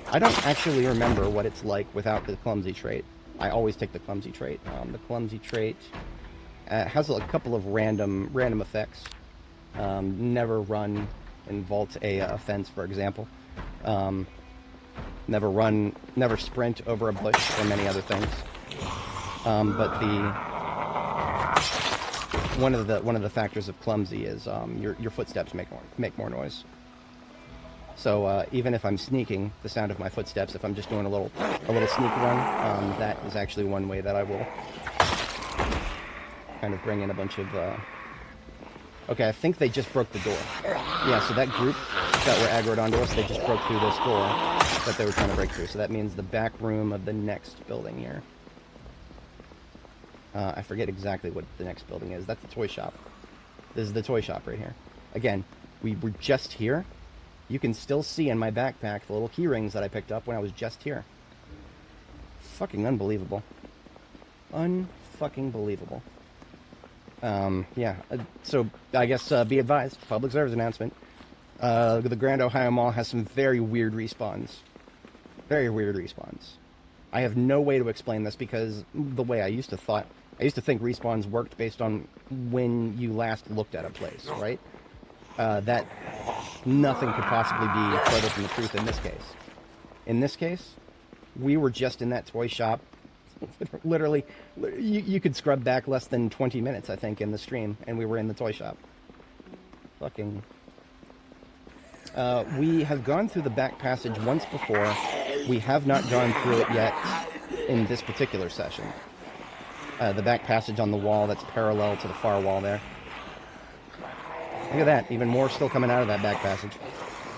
Speaker 1: I don't actually remember what it's like without the clumsy trait. I always take the clumsy trait. The clumsy trait has a couple of random effects. Never run and vault a fence, for example. Never sprint over a bush, or many other things. But one of the factors of clumsy is your footsteps make more noise. So even if I'm sneaking, the sound of my footsteps, if I'm just doing a little sneak run, that is actually one way that I will kind of bring in a bunch of. Okay, I think they just broke the door. Yeah, so that group that were aggroed onto us, they just broke through this door that they were trying to break through. So that means the back room of the next building here. I forget exactly what the next building is. That's the toy shop. This is the toy shop right here. Again, we were just here. You can still see in my backpack the little key rings that I picked up when I was just here. Fucking unbelievable. Unfucking believable. Yeah, so I guess be advised, public service announcement. The Grand Ohio Mall has some very weird respawns. Very weird respawns. I have no way to explain this because the way I used to think respawns worked based on when you last looked at a place, right? That nothing could possibly be further from the truth in this case. In this case, we were just in that toy shop. Literally, you could scrub back less than 20 minutes, I think, in the stream, and we were in the toy shop. Fucking... we have gone through the back passage once before. We have not gone through it yet in this particular session. The back passage on the wall that's parallel to the far wall there. Look at that, even more still coming out of that back passage.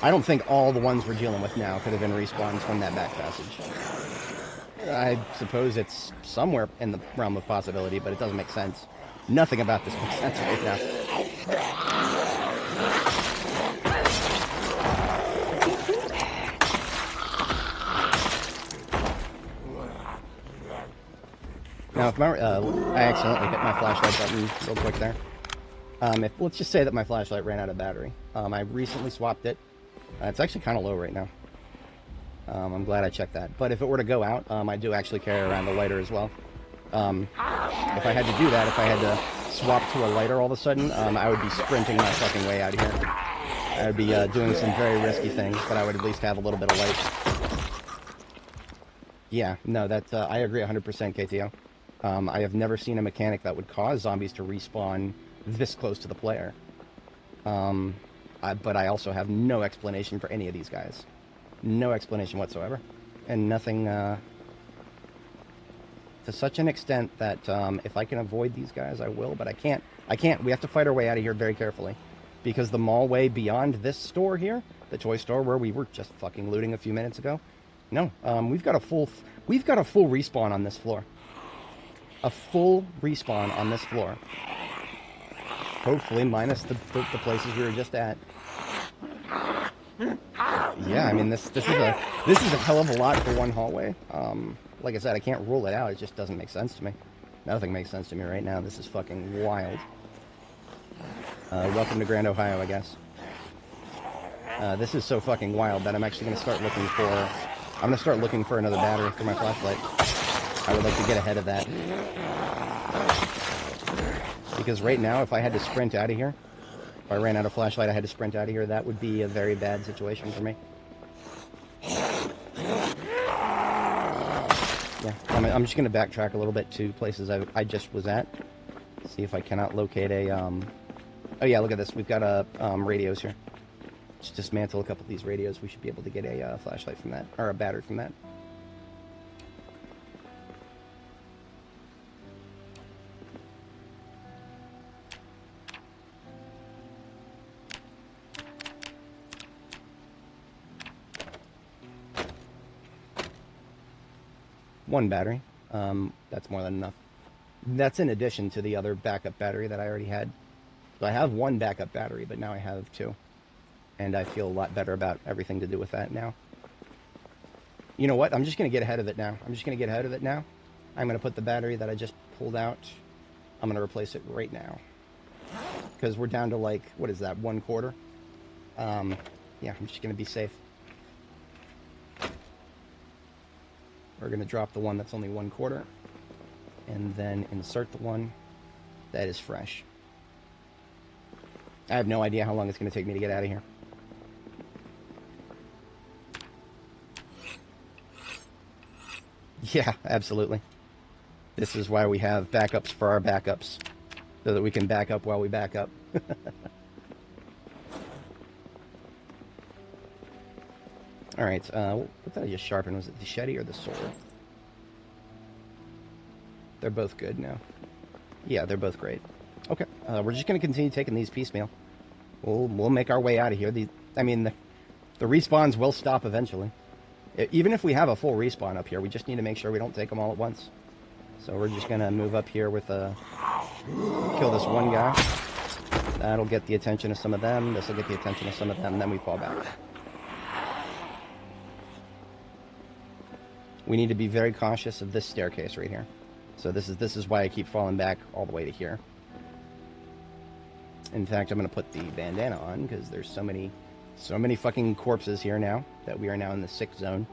Speaker 1: I don't think all the ones we're dealing with now could have been respawns from that back passage. I suppose it's somewhere in the realm of possibility, but it doesn't make sense. Nothing about this makes sense right now. Now, if I accidentally hit my flashlight button real quick there. Let's just say that my flashlight ran out of battery. I recently swapped it. It's actually kind of low right now. I'm glad I checked that. But if it were to go out, I do actually carry around the lighter as well. If I had to do that, if I had to swap to a lighter all of a sudden, I would be sprinting my fucking way out of here. I would be doing some very risky things, but I would at least have a little bit of light. Yeah, no, I agree 100%, KTO. I have never seen a mechanic that would cause zombies to respawn this close to the player. But I also have no explanation for any of these guys. No explanation whatsoever. And nothing, to such an extent that, if I can avoid these guys, I will, but I can't. We have to fight our way out of here very carefully. Because the mall way beyond this store here, the toy store where we were just fucking looting a few minutes ago, no, we've got a full respawn on this floor. A full respawn on this floor. Hopefully, minus the places we were just at. Yeah, I mean, this is a hell of a lot for one hallway. Like I said, I can't rule it out. It just doesn't make sense to me. Nothing makes sense to me right now. This is fucking wild. Welcome to Grand Ohio, I guess. This is so fucking wild that I'm actually going to start looking for... I'm going to start looking for another battery for my flashlight. I would like to get ahead of that. Because right now, if I had to sprint out of here, if I ran out of flashlight, I had to sprint out of here, that would be a very bad situation for me. Yeah, I'm just going to backtrack a little bit to places I just was at. See if I cannot locate a, Oh yeah, look at this. We've got radios here. Just dismantle a couple of these radios. We should be able to get a flashlight from that, or a battery from that. One battery. That's more than enough. That's in addition to the other backup battery that I already had. So I have one backup battery, but now I have two. And I feel a lot better about everything to do with that now. You know what? I'm just going to get ahead of it now. I'm going to put the battery that I just pulled out, I'm going to replace it right now. Because we're down to like, what is that, 1/4? Yeah, I'm just going to be safe. We're going to drop the one that's only 1/4. And then insert the one that is fresh. I have no idea how long it's going to take me to get out of here. Yeah, absolutely. This is why we have backups for our backups. So that we can back up while we back up. Alright, what did I just sharpen? Was it the machete or the sword? They're both good now. Yeah, they're both great. Okay, we're just going to continue taking these piecemeal. We'll make our way out of here. The respawns will stop eventually. Even if we have a full respawn up here, we just need to make sure we don't take them all at once. So we're just going to move up here with kill this one guy. That'll get the attention of some of them. This will get the attention of some of them, and then we fall back. We need to be very cautious of this staircase right here. So this is why I keep falling back all the way to here. In fact, I'm going to put the bandana on because there's so many fucking corpses here now that we are now in the 6th zone.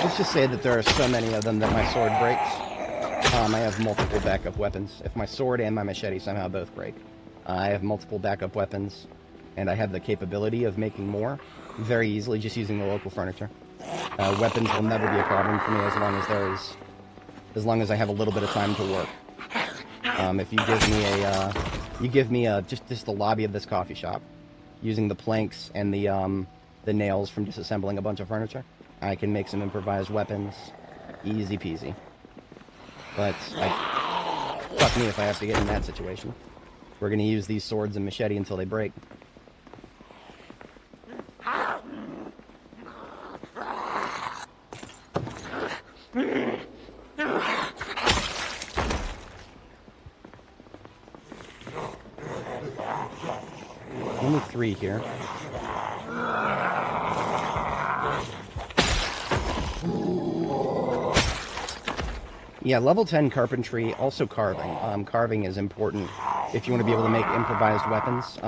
Speaker 1: Let's just say that there are so many of them that my sword breaks. I have multiple backup weapons. If my sword and my machete somehow both break, I have multiple backup weapons, and I have the capability of making more very easily just using the local furniture. Weapons will never be a problem for me as long as I have a little bit of time to work. If you give me just the lobby of this coffee shop, using the planks and the nails from disassembling a bunch of furniture, I can make some improvised weapons, easy peasy. But fuck me if I have to get in that situation. We're going to use these swords and machete until they break. Only 3 here. Yeah, level 10 carpentry, also carving. Carving is important if you want to be able to make improvised weapons.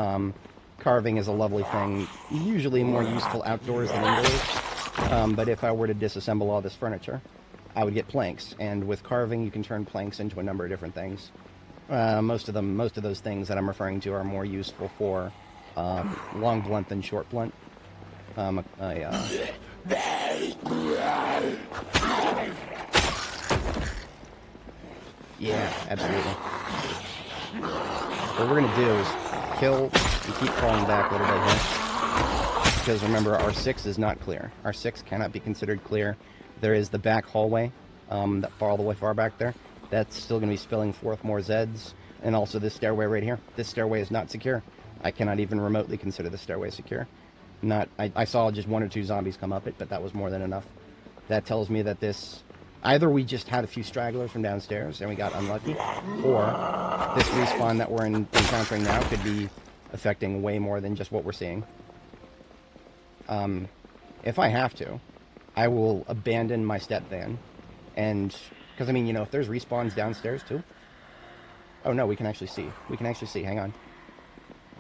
Speaker 1: Carving is a lovely thing, usually more useful outdoors than indoors. But if I were to disassemble all this furniture, I would get planks. And with carving, you can turn planks into a number of different things. Most of those things that I'm referring to are more useful for long blunt than short blunt. Yeah, absolutely. What we're going to do is kill and keep falling back a little bit here. Because remember, our 6 is not clear. Our 6 cannot be considered clear. There is the back hallway, that all the way far back there. That's still going to be spilling forth more Zeds. And also this stairway right here. This stairway is not secure. I cannot even remotely consider the stairway secure. I saw just 1 or 2 zombies come up it, but that was more than enough. That tells me that this... Either we just had a few stragglers from downstairs and we got unlucky, or this respawn that we're encountering now could be affecting way more than just what we're seeing. If I have to, I will abandon my step van, and... Because, I mean, you know, if there's respawns downstairs, too... Oh no, we can actually see. We can actually see. Hang on.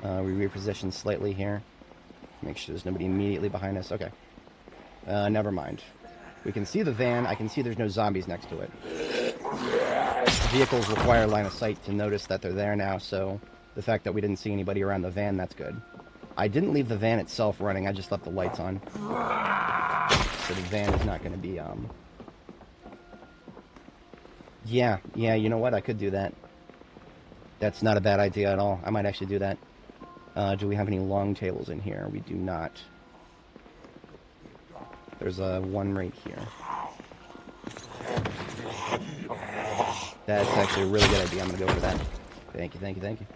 Speaker 1: We reposition slightly here. Make sure there's nobody immediately behind us. Okay. Never mind. We can see the van. I can see there's no zombies next to it. Vehicles require line of sight to notice that they're there now, so the fact that we didn't see anybody around the van, that's good. I didn't leave the van itself running. I just left the lights on. So the van is not going to be, Yeah, you know what? I could do that. That's not a bad idea at all. I might actually do that. Do we have any long tables in here? We do not. There's one right here. That's actually a really good idea. I'm going to go for that. Thank you, thank you, thank you.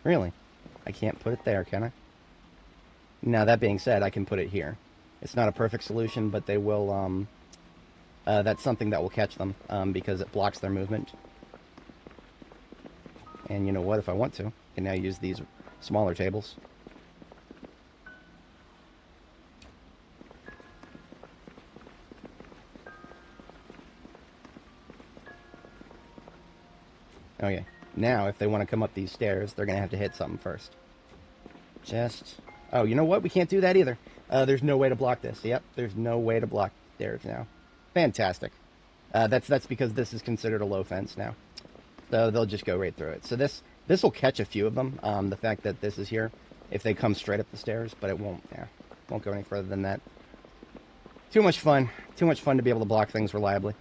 Speaker 1: Really? I can't put it there, can I? Now, that being said, I can put it here. It's not a perfect solution, but they will, that's something that will catch them, because it blocks their movement. And you know what? If I want to, I can now use these smaller tables. Okay. Now, if they want to come up these stairs, they're going to have to hit something first. Oh, you know what? We can't do that either. There's no way to block this. Yep, there's no way to block stairs now. Fantastic. That's because this is considered a low fence now. So they'll just go right through it. So this will catch a few of them, the fact that this is here, if they come straight up the stairs, but it won't go any further than that. Too much fun. Too much fun to be able to block things reliably.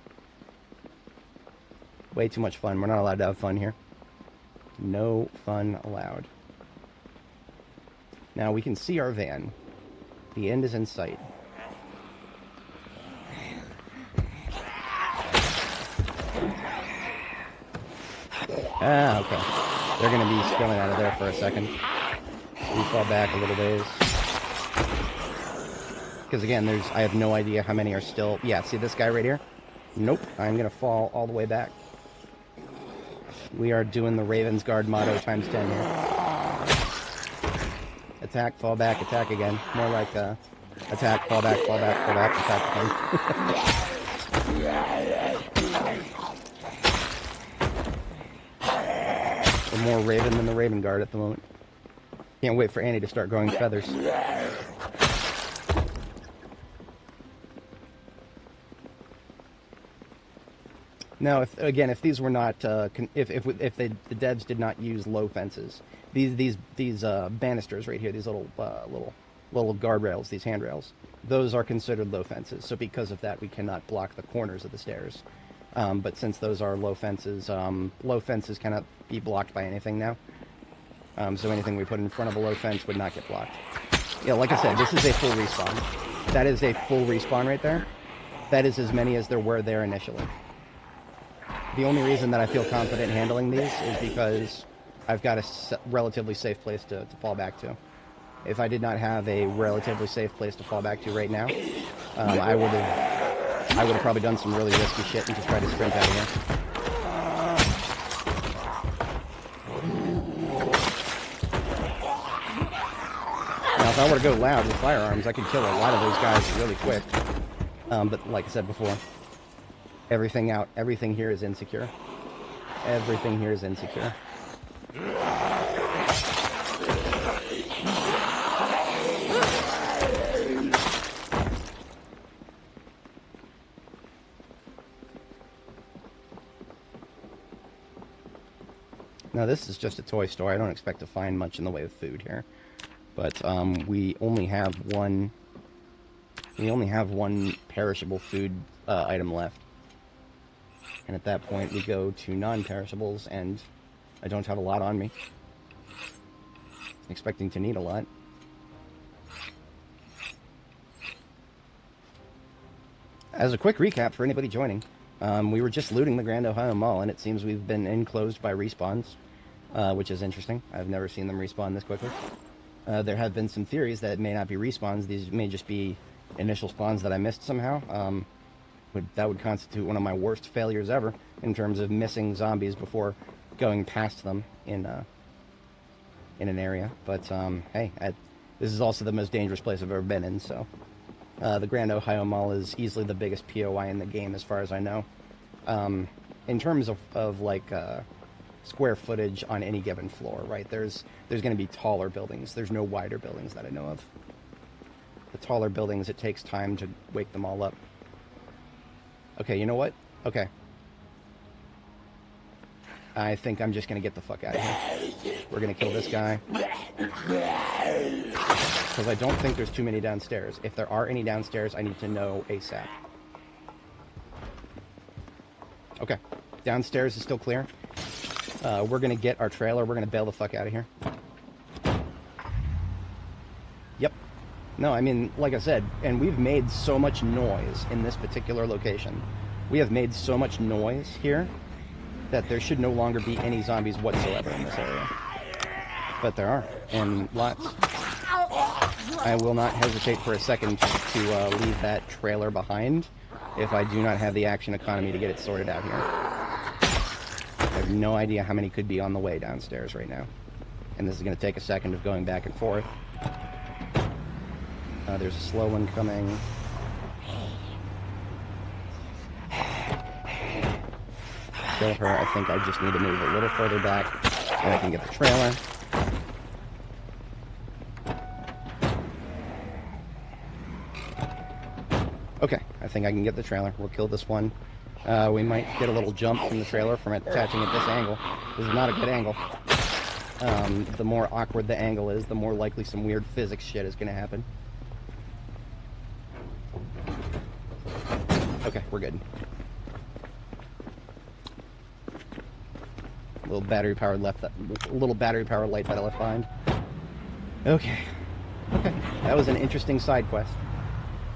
Speaker 1: Way too much fun. We're not allowed to have fun here. No fun allowed. Now we can see our van. The end is in sight. Ah, okay. They're going to be spilling out of there for a second. We fall back a little ways. Because again, I have no idea how many are still... Yeah, see this guy right here? Nope. I'm going to fall all the way back. We are doing the Raven's Guard motto times 10 here. Attack, fall back, attack again. More like attack, fall back, attack again. We're more Raven than the Raven Guard at the moment. Can't wait for Annie to start growing feathers. Now, if these were not, if the devs did not use low fences, these banisters right here, these little guardrails, these handrails, those are considered low fences. So because of that, we cannot block the corners of the stairs. But since those are low fences cannot be blocked by anything now. So anything we put in front of a low fence would not get blocked. Yeah, like I said, this is a full respawn. That is a full respawn right there. That is as many as there were there initially. The only reason that I feel confident handling these is because I've got a relatively safe place to fall back to. If I did not have a relatively safe place to fall back to right now, I would have probably done some really risky shit and just tried to sprint out of here. Now, if I were to go loud with firearms, I could kill a lot of those guys really quick. But like I said before, everything here is insecure. Everything here is insecure. Now this is just a toy store. I don't expect to find much in the way of food here. But we only have one perishable food item left. And at that point, we go to non-perishables, and I don't have a lot on me. Expecting to need a lot. As a quick recap for anybody joining, we were just looting the Grand Ohio Mall, and it seems we've been enclosed by respawns, which is interesting. I've never seen them respawn this quickly. There have been some theories that it may not be respawns. These may just be initial spawns that I missed somehow. That would constitute one of my worst failures ever in terms of missing zombies before going past them in an area. But hey, this is also the most dangerous place I've ever been in. So the Grand Ohio Mall is easily the biggest POI in the game, as far as I know. In terms of like square footage on any given floor, right? There's going to be taller buildings. There's no wider buildings that I know of. The taller buildings, it takes time to wake them all up. Okay, you know what? Okay. I think I'm just going to get the fuck out of here. We're going to kill this guy. Because I don't think there's too many downstairs. If there are any downstairs, I need to know ASAP. Okay. Downstairs is still clear. We're going to get our trailer. We're going to bail the fuck out of here. Yep. No, I mean, like I said, and we've made so much noise in this particular location. We have made so much noise here that there should no longer be any zombies whatsoever in this area. But there are, and lots. I will not hesitate for a second to leave that trailer behind if I do not have the action economy to get it sorted out here. I have no idea how many could be on the way downstairs right now. And this is going to take a second of going back and forth. There's a slow one coming. Kill her. I think I just need to move a little further back and I can get the trailer. Okay, I think I can get the trailer. We'll kill this one. We might get a little jump from the trailer from attaching at this angle. This is not a good angle. The more awkward the angle is, the more likely some weird physics shit is going to happen. Okay, we're good. A little battery powered light that I left behind. Okay. Okay. That was an interesting side quest.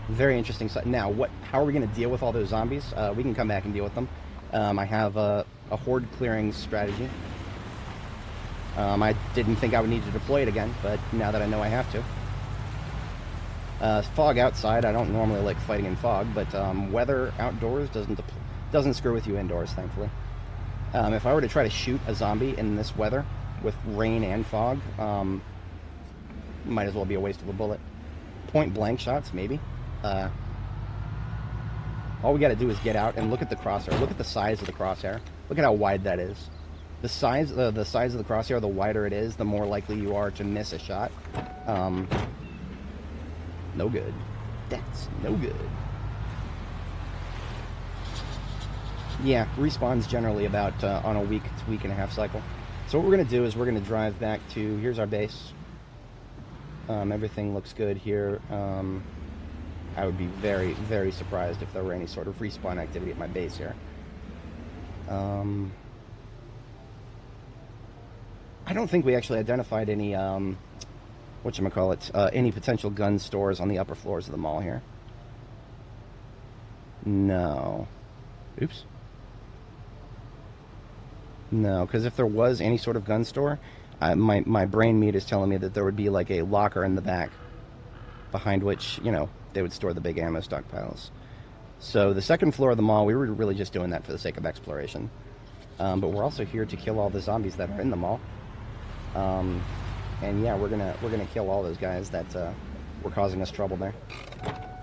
Speaker 1: Very interesting side. Now, how are we going to deal with all those zombies? We can come back and deal with them. I have a horde clearing strategy. I didn't think I would need to deploy it again, but now that I know I have to. Fog outside, I don't normally like fighting in fog, but weather outdoors doesn't screw with you indoors, thankfully. If I were to try to shoot a zombie in this weather with rain and fog, might as well be a waste of a bullet. Point blank shots, maybe. All we got to do is get out and look at the crosshair. Look at the size of the crosshair. Look at how wide that is. The size of the crosshair, the wider it is, the more likely you are to miss a shot. No good. That's no good. Yeah, respawns generally about on a week to week and a half cycle. So what we're going to do is we're going to drive back to, here's our base. Everything looks good here. I would be very, very surprised if there were any sort of respawn activity at my base here. I don't think we actually identified any, any potential gun stores on the upper floors of the mall here. No. Oops. No, because if there was any sort of gun store, my brain meat is telling me that there would be like a locker in the back behind which, you know, they would store the big ammo stockpiles. So the second floor of the mall, we were really just doing that for the sake of exploration. But we're also here to kill all the zombies that are in the mall. And yeah, we're gonna kill all those guys that were causing us trouble there.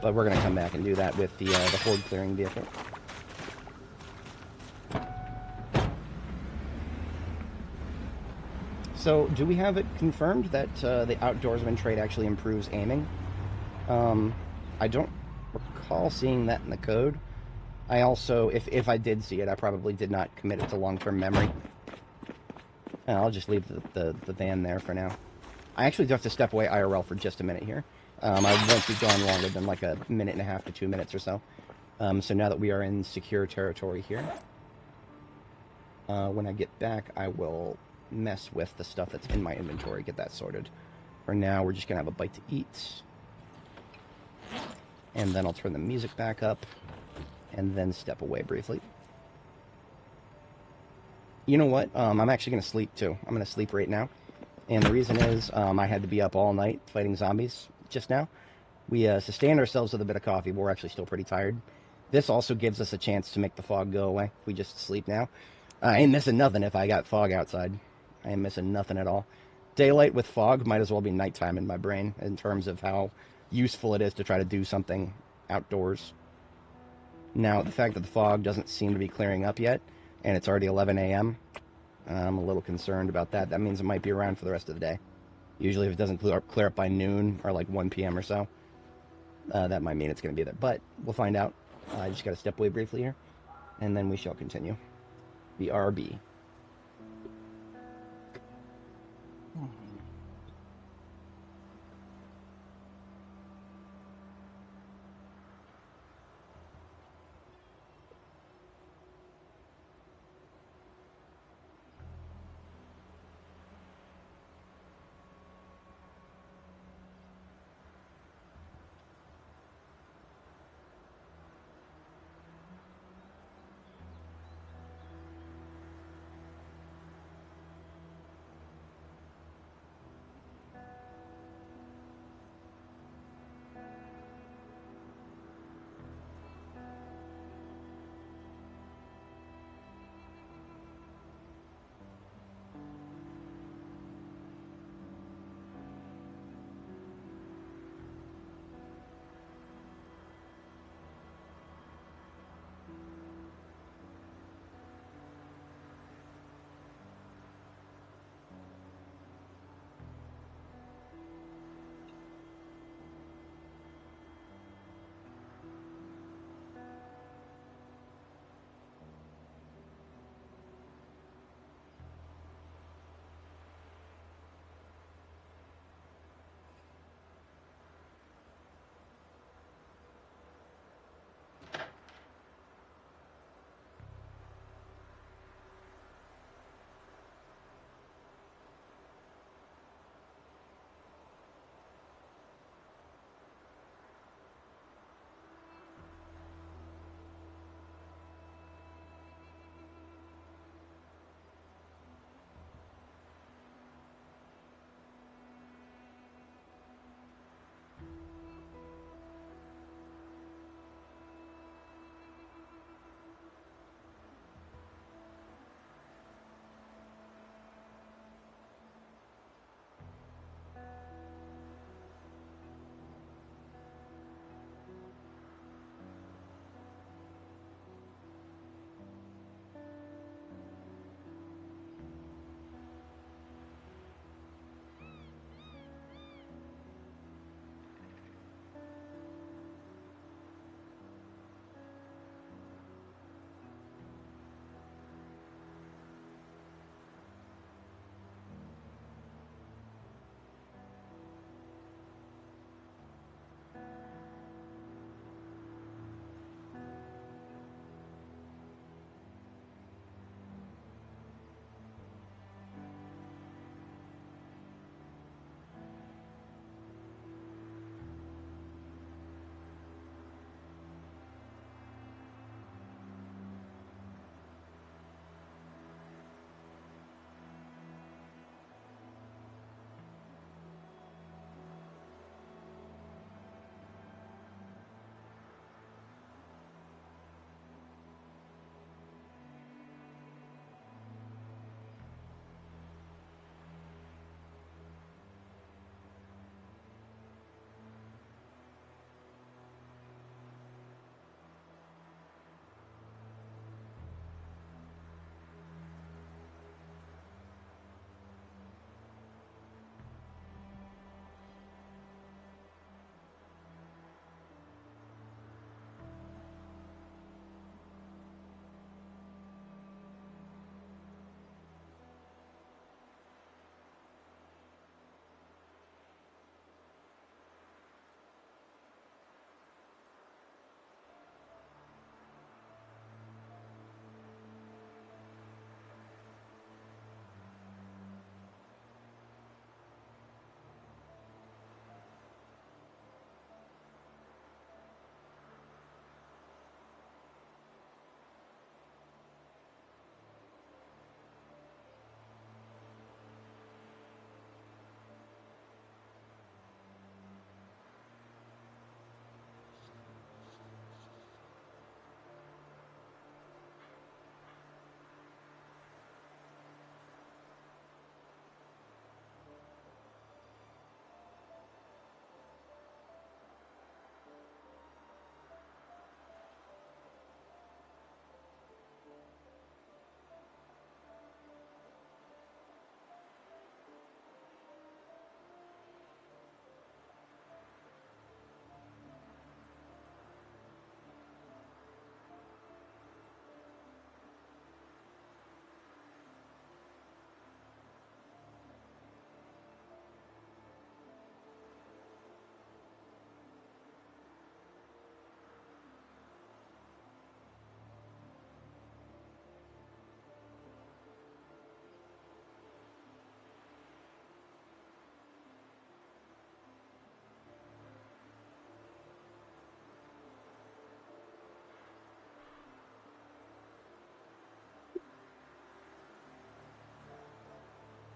Speaker 1: But we're gonna come back and do that with the horde clearing vehicle. So, do we have it confirmed that the outdoorsman trait actually improves aiming? I don't recall seeing that in the code. I also, if I did see it, I probably did not commit it to long-term memory. I'll just leave the van there for now. I actually do have to step away IRL for just a minute here. I won't be gone longer than like a minute and a half to 2 minutes or so. So now that we are in secure territory here, when I get back, I will mess with the stuff that's in my inventory, get that sorted. For now, we're just going to have a bite to eat. And then I'll turn the music back up, and then step away briefly. You know what? I'm actually going to sleep, too. I'm going to sleep right now. And the reason is, I had to be up all night fighting zombies just now. We sustained ourselves with a bit of coffee, but we're actually still pretty tired. This also gives us a chance to make the fog go away. We just sleep now. I ain't missing nothing if I got fog outside. I ain't missing nothing at all. Daylight with fog might as well be nighttime in my brain in terms of how useful it is to try to do something outdoors. Now, the fact that the fog doesn't seem to be clearing up yet, and it's already 11 a.m., I'm a little concerned about that. That means it might be around for the rest of the day. Usually if it doesn't clear up by noon or like 1 p.m. or so, that might mean it's going to be there. But we'll find out. I just got to step away briefly here, and then we shall continue. The RB.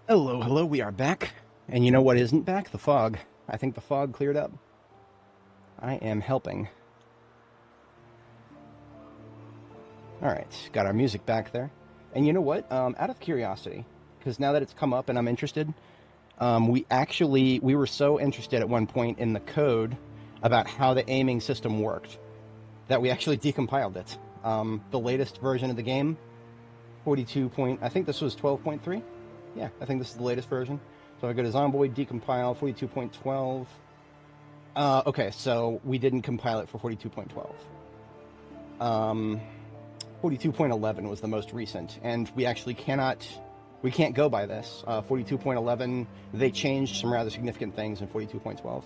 Speaker 1: Hello, hello, we are back. And you know what isn't back? The fog. I think the fog cleared up. I am helping. Alright, got our music back there. And you know what? Out of curiosity, because now that it's come up and I'm interested, we were so interested at one point in the code about how the aiming system worked that we actually decompiled it. The latest version of the game, 42 point, I think this was 12.3? Yeah, I think this is the latest version. So I go to Zomboid, decompile, 42.12. Okay, so we didn't compile it for 42.12. 42.11 was the most recent, and we actually we can't go by this. 42.11, they changed some rather significant things in 42.12.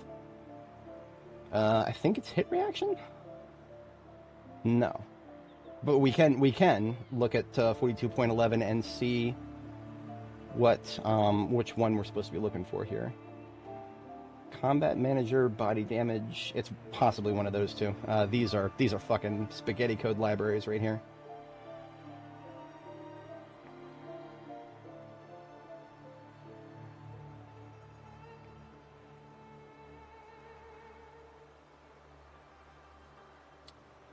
Speaker 1: I think it's hit reaction? No. But we can look at 42.11 and see which one we're supposed to be looking for here. Combat manager, body damage. It's possibly one of those two. These are fucking spaghetti code libraries right here.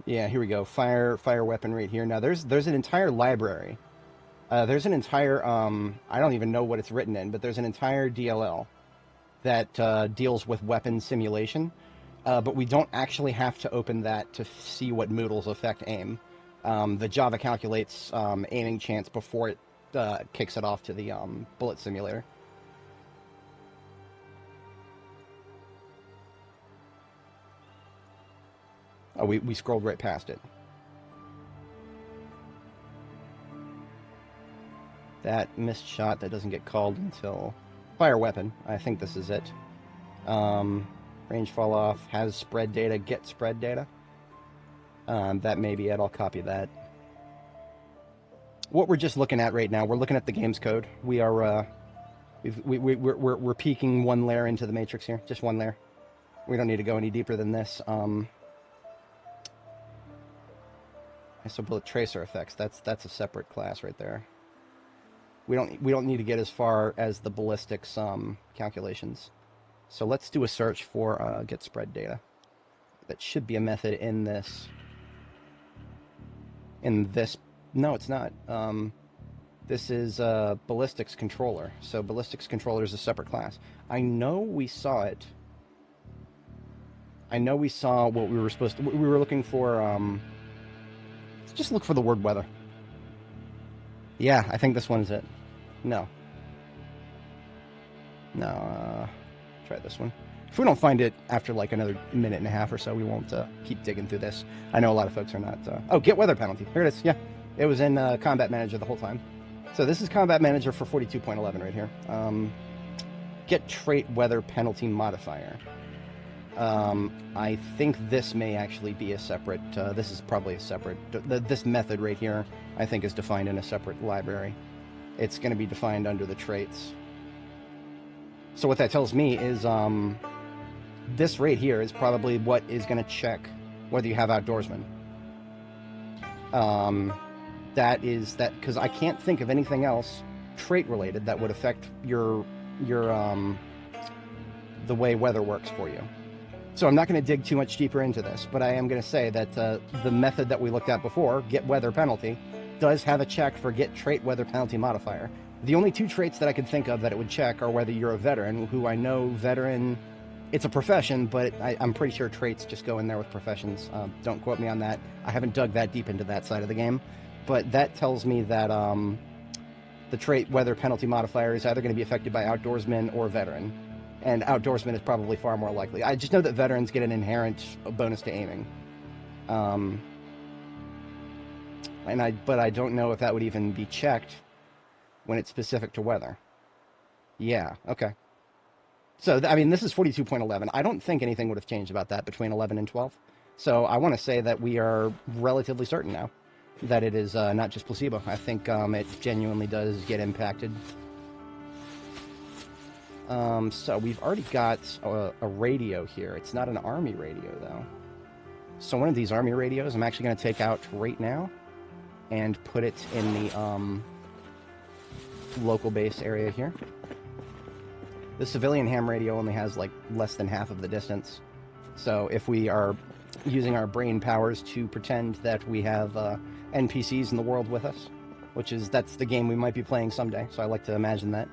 Speaker 1: Yeah, here we go. Fire weapon right here. Now there's an entire library. There's an entire I don't even know what it's written in, but there's an entire DLL that deals with weapon simulation. But we don't actually have to open that to see what moodles affect aim. The Java calculates aiming chance before it kicks it off to the bullet simulator. Oh, we scrolled right past it. That missed shot that doesn't get called until fire weapon. I think this is it. Range fall off, has spread data, get spread data. That may be it. I'll copy that. What we're just looking at right now, we're looking at the game's code. We are we're peeking one layer into the matrix here, just one layer. We don't need to go any deeper than this. So bullet tracer effects. That's a separate class right there. We don't need to get as far as the ballistics calculations. So let's do a search for get spread data. That should be a method in this. No, it's not. This is ballistics controller. So ballistics controller is a separate class. I know we saw it. I know we saw what we were supposed to. We were looking for. Let's just look for the word weather. Yeah, I think this one's it. No. No, try this one. If we don't find it after like another minute and a half or so, we won't keep digging through this. I know a lot of folks are not... Oh, get weather penalty. Here it is. Yeah, it was in Combat Manager the whole time. So this is Combat Manager for 42.11 right here. Get trait weather penalty modifier. I think this may actually be a separate... this is probably a separate... This method right here, I think, is defined in a separate library. It's going to be defined under the traits. So what that tells me is this right here is probably what is going to check whether you have outdoorsman. That is that, because I can't think of anything else trait related that would affect your the way weather works for you. So I'm not going to dig too much deeper into this, but I am going to say that the method that we looked at before, get weather penalty, does have a check for get trait weather penalty modifier. The only two traits that I can think of that it would check are whether you're a veteran, who I know veteran, it's a profession, but I'm pretty sure traits just go in there with professions. Don't quote me on that. I haven't dug that deep into that side of the game. But that tells me that the trait weather penalty modifier is either going to be affected by outdoorsman or veteran. And outdoorsman is probably far more likely. I just know that veterans get an inherent bonus to aiming. But I don't know if that would even be checked when it's specific to weather. Yeah, okay. So, I mean, this is 42.11. I don't think anything would have changed about that between 11 and 12. So I want to say that we are relatively certain now that it is not just placebo. I think it genuinely does get impacted. So we've already got a radio here. It's not an army radio, though. So one of these army radios I'm actually going to take out right now and put it in the local base area here. The civilian ham radio only has like less than half of the distance. So if we are using our brain powers to pretend that we have NPCs in the world with us, that's the game we might be playing someday, so I like to imagine that.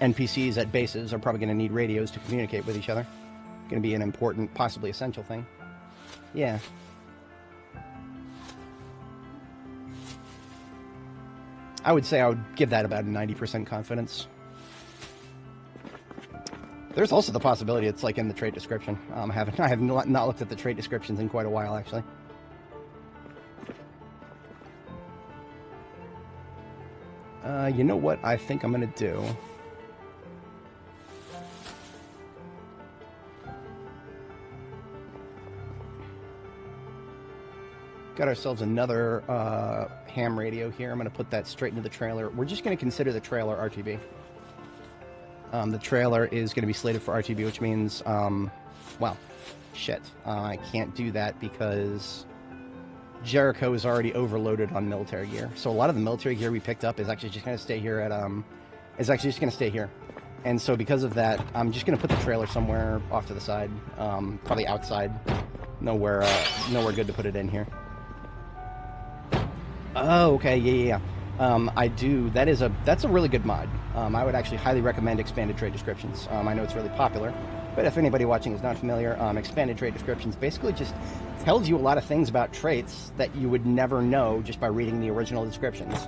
Speaker 1: NPCs at bases are probably going to need radios to communicate with each other. Going to be an important, possibly essential thing. Yeah. I would say I would give that about a 90% confidence. There's also the possibility it's like in the trait description. I have not looked at the trait descriptions in quite a while, actually. You know what I think I'm going to do? Got ourselves another ham radio here. I'm going to put that straight into the trailer. We're just going to consider the trailer RTB. The trailer is going to be slated for RTB, which means, well, shit. I can't do that because Jericho is already overloaded on military gear. So a lot of the military gear we picked up is actually just going to stay here at, And so because of that, I'm just going to put the trailer somewhere off to the side, probably outside. Nowhere good to put it in here. Oh, okay, yeah. That's a really good mod. I would actually highly recommend expanded trait descriptions. I know it's really popular, but if anybody watching is not familiar, expanded trait descriptions basically just tells you a lot of things about traits that you would never know just by reading the original descriptions.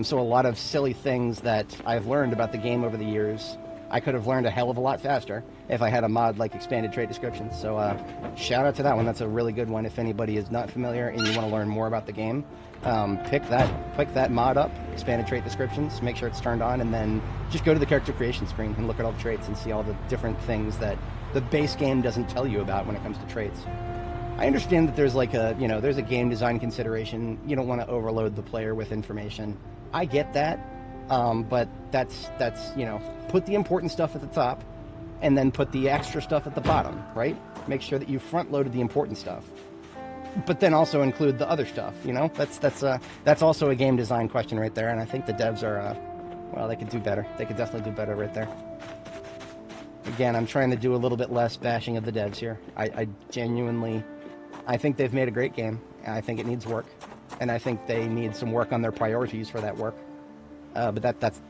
Speaker 1: So a lot of silly things that I've learned about the game over the years, I could have learned a hell of a lot faster if I had a mod like expanded trait descriptions. So shout out to that one. That's a really good one. If anybody is not familiar and you want to learn more about the game, pick that mod up, expanded trait descriptions, make sure it's turned on, and then just go to the character creation screen and look at all the traits and see all the different things that the base game doesn't tell you about when it comes to traits. I understand that there's there's a game design consideration. You don't want to overload the player with information. I get that, but that's put the important stuff at the top, and then put the extra stuff at the bottom, right? Make sure that you front-loaded the important stuff, but then also include the other stuff. That's also a game design question right there, and I think the devs are, they could do better. They could definitely do better right there. Again, I'm trying to do a little bit less bashing of the devs here. I genuinely, I think they've made a great game. I think it needs work, and I think they need some work on their priorities for that work. But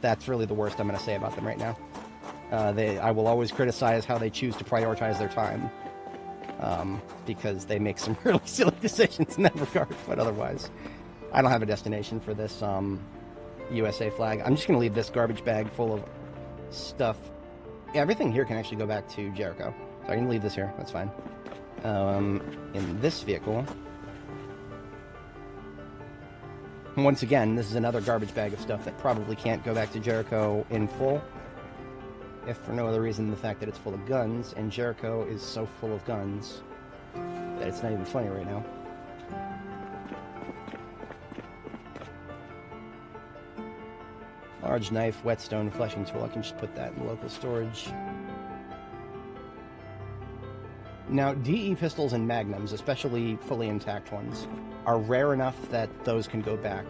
Speaker 1: that's really the worst I'm going to say about them right now. I will always criticize how they choose to prioritize their time, because they make some really silly decisions in that regard. But otherwise, I don't have a destination for this USA flag. I'm just going to leave this garbage bag full of stuff. Everything here can actually go back to Jericho, so I can leave this here. That's fine. In this vehicle, once again, this is another garbage bag of stuff that probably can't go back to Jericho in full, if for no other reason than the fact that it's full of guns, and Jericho is so full of guns that it's not even funny right now. Large knife, whetstone, fleshing tool. I can just put that in local storage. Now, DE pistols and magnums, especially fully intact ones, are rare enough that those can go back.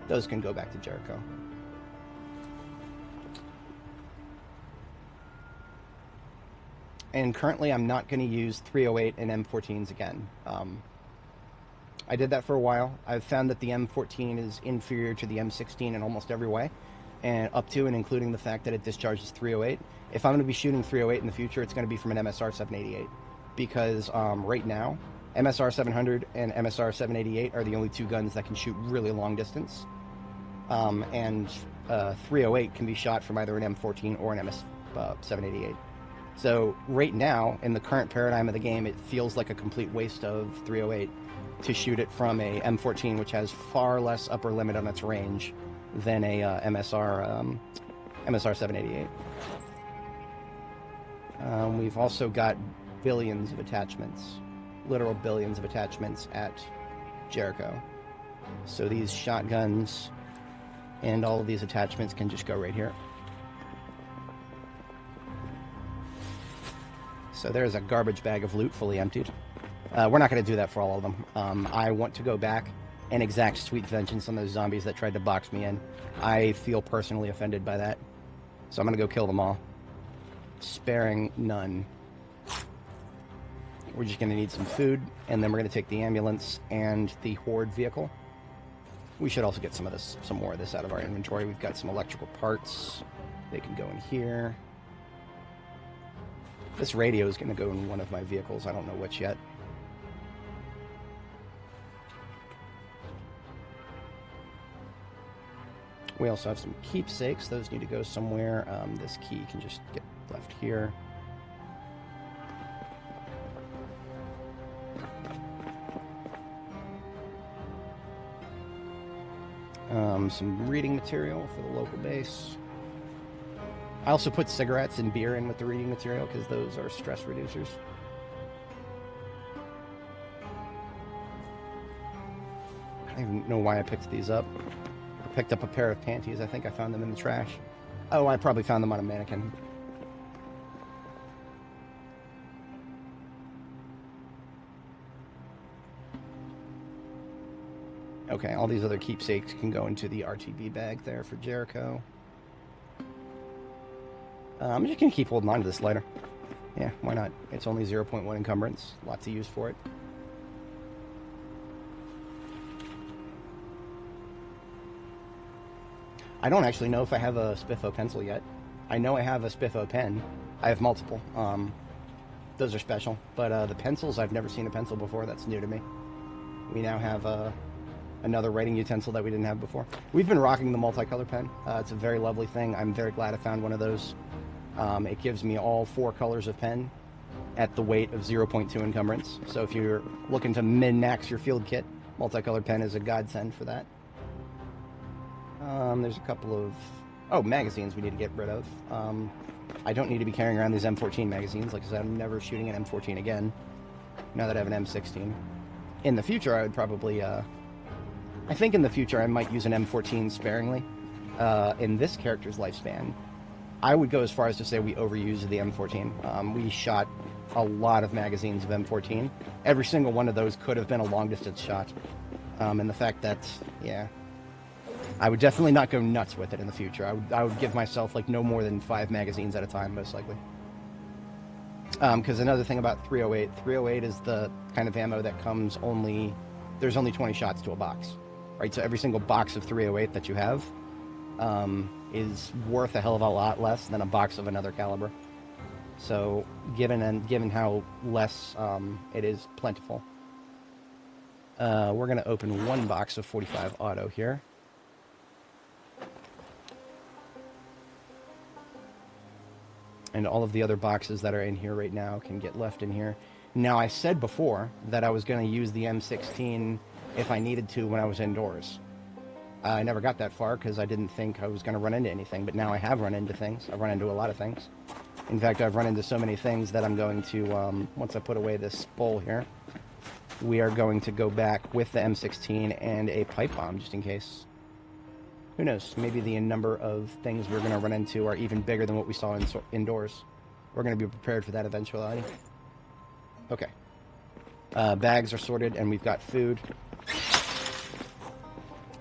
Speaker 1: Those can go back to Jericho. And currently, I'm not going to use 308 and M14s again. I did that for a while. I've found that the M14 is inferior to the M16 in almost every way, and up to and including the fact that it discharges 308. If I'm going to be shooting 308 in the future, it's going to be from an MSR 788, because right now, MSR 700 and MSR 788 are the only two guns that can shoot really long distance, and 308 can be shot from either an M14 or an MS 788. So right now, in the current paradigm of the game, it feels like a complete waste of 308 to shoot it from a M14, which has far less upper limit on its range than a MSR 788. We've also got billions of attachments, literal billions of attachments at Jericho. So these shotguns and all of these attachments can just go right here. So there's a garbage bag of loot fully emptied. We're not going to do that for all of them. I want to go back and exact sweet vengeance on those zombies that tried to box me in. I feel personally offended by that. So I'm going to go kill them all. Sparing none. We're just going to need some food, and then we're going to take the ambulance and the horde vehicle. We should also get some more of this out of our inventory. We've got some electrical parts. They can go in here. This radio is going to go in one of my vehicles. I don't know which yet. We also have some keepsakes. Those need to go somewhere. This key can just get left here. Some reading material for the local base. I also put cigarettes and beer in with the reading material because those are stress reducers. I don't even know why I picked these up. I picked up a pair of panties. I think I found them in the trash. Oh, I probably found them on a mannequin. Okay, all these other keepsakes can go into the RTB bag there for Jericho. I'm just going to keep holding on to this lighter. Yeah, why not? It's only 0.1 encumbrance. Lots of use for it. I don't actually know if I have a Spiffo pencil yet. I know I have a Spiffo pen. I have multiple. Those are special. But the pencils, I've never seen a pencil before. That's new to me. We now have another writing utensil that we didn't have before. We've been rocking the multicolor pen. It's a very lovely thing. I'm very glad I found one of those. It gives me all 4 colors of pen at the weight of 0.2 encumbrance. So if you're looking to min-max your field kit, multicolor pen is a godsend for that. There's a couple of magazines we need to get rid of. I don't need to be carrying around these M14 magazines. Like I said, I'm never shooting an M14 again now that I have an M16. In the future, I would probably I think in the future I might use an M14 sparingly. In this character's lifespan, I would go as far as to say we overused the M14. We shot a lot of magazines of M14. Every single one of those could have been a long-distance shot. And the fact that, yeah, I would definitely not go nuts with it in the future. I would give myself like no more than 5 magazines at a time, most likely. Because another thing about 308 is the kind of ammo that comes there's only 20 shots to a box, right? So every single box of 308 that you have is worth a hell of a lot less than a box of another caliber. So given how less it is plentiful, we're going to open one box of 45 auto here. And all of the other boxes that are in here right now can get left in here. Now, I said before that I was going to use the M16 if I needed to when I was indoors. I never got that far because I didn't think I was going to run into anything, but now I have run into things. I've run into a lot of things. In fact, I've run into so many things that I'm going to, once I put away this bowl here, we are going to go back with the M16 and a pipe bomb just in case. Who knows? Maybe the number of things we're going to run into are even bigger than what we saw indoors. We're going to be prepared for that eventuality. Okay. Bags are sorted, and we've got food.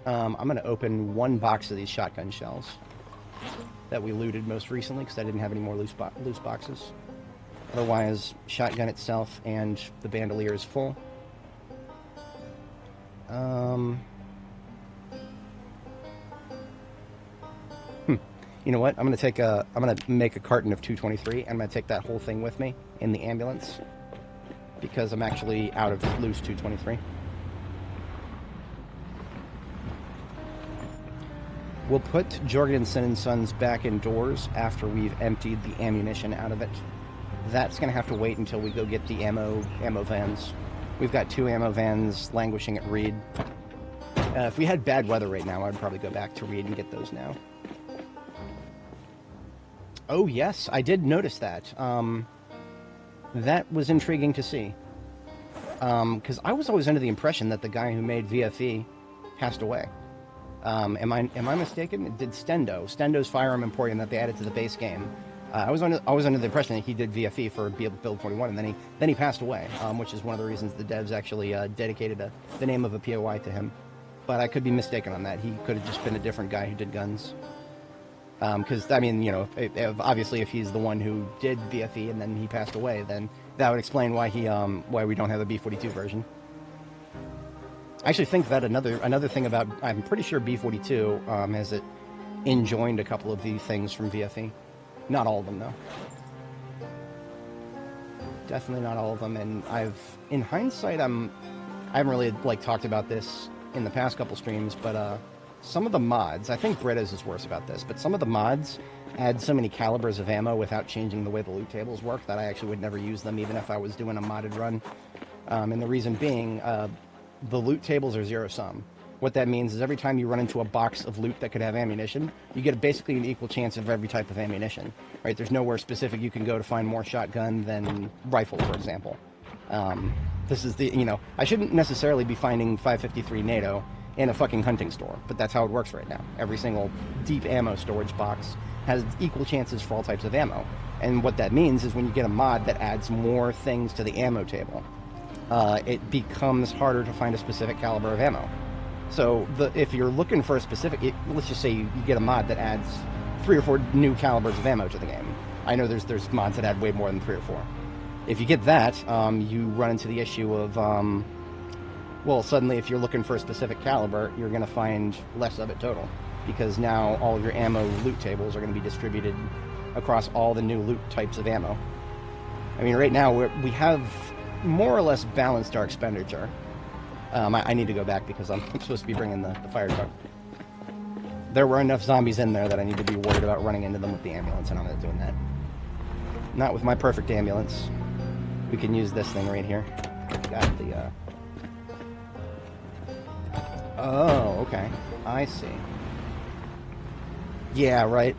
Speaker 1: I'm going to open one box of these shotgun shells that we looted most recently because I didn't have any more loose boxes. Otherwise, shotgun itself and the bandolier is full. You know what? I'm gonna make a carton of 223, and I'm gonna take that whole thing with me in the ambulance because I'm actually out of loose 223. We'll put Jorgensen & Sons back indoors after we've emptied the ammunition out of it. That's gonna have to wait until we go get the ammo vans. We've got 2 ammo vans languishing at Reed. If we had bad weather right now, I'd probably go back to Reed and get those now. Oh, yes, I did notice that. That was intriguing to see. Because I was always under the impression that the guy who made VFE passed away. Am I mistaken? It did Stendo's Firearm Emporium that they added to the base game. I was under the impression that he did VFE for Build 41, and then he passed away, which is one of the reasons the devs actually dedicated the name of a POI to him. but I could be mistaken on that. He could have just been a different guy who did guns. Because, I mean, you know, obviously if he's the one who did VFE and then he passed away, then that would explain why why we don't have the B42 version. I actually think that another thing about, I'm pretty sure B42 has it enjoined a couple of the things from VFE. Not all of them, though. Definitely not all of them, and in hindsight, I haven't really, like, talked about this in the past couple streams, but, some of the mods, I think Britta's is worse about this, but some of the mods add so many calibers of ammo without changing the way the loot tables work that I actually would never use them, even if I was doing a modded run. And the reason being, the loot tables are zero-sum. What that means is every time you run into a box of loot that could have ammunition, you get basically an equal chance of every type of ammunition. Right? There's nowhere specific you can go to find more shotgun than rifle, for example. This is the, you know, I shouldn't necessarily be finding 553 NATO in a fucking hunting store, but that's how it works right now. Every single deep ammo storage box has equal chances for all types of ammo. And what that means is when you get a mod that adds more things to the ammo table, it becomes harder to find a specific caliber of ammo. So if you're looking for a specific, let's just say you get a mod that adds 3 or 4 new calibers of ammo to the game. I know there's mods that add way more than 3 or 4. If you get that, you run into the issue of, well, suddenly if you're looking for a specific caliber, you're going to find less of it total. Because now all of your ammo loot tables are going to be distributed across all the new loot types of ammo. I mean, right now we have more or less balanced our expenditure. I need to go back because I'm supposed to be bringing the fire truck. There were enough zombies in there that I need to be worried about running into them with the ambulance, and I'm not doing that. Not with my perfect ambulance. We can use this thing right here. Got the, Oh, okay. I see. Yeah, right.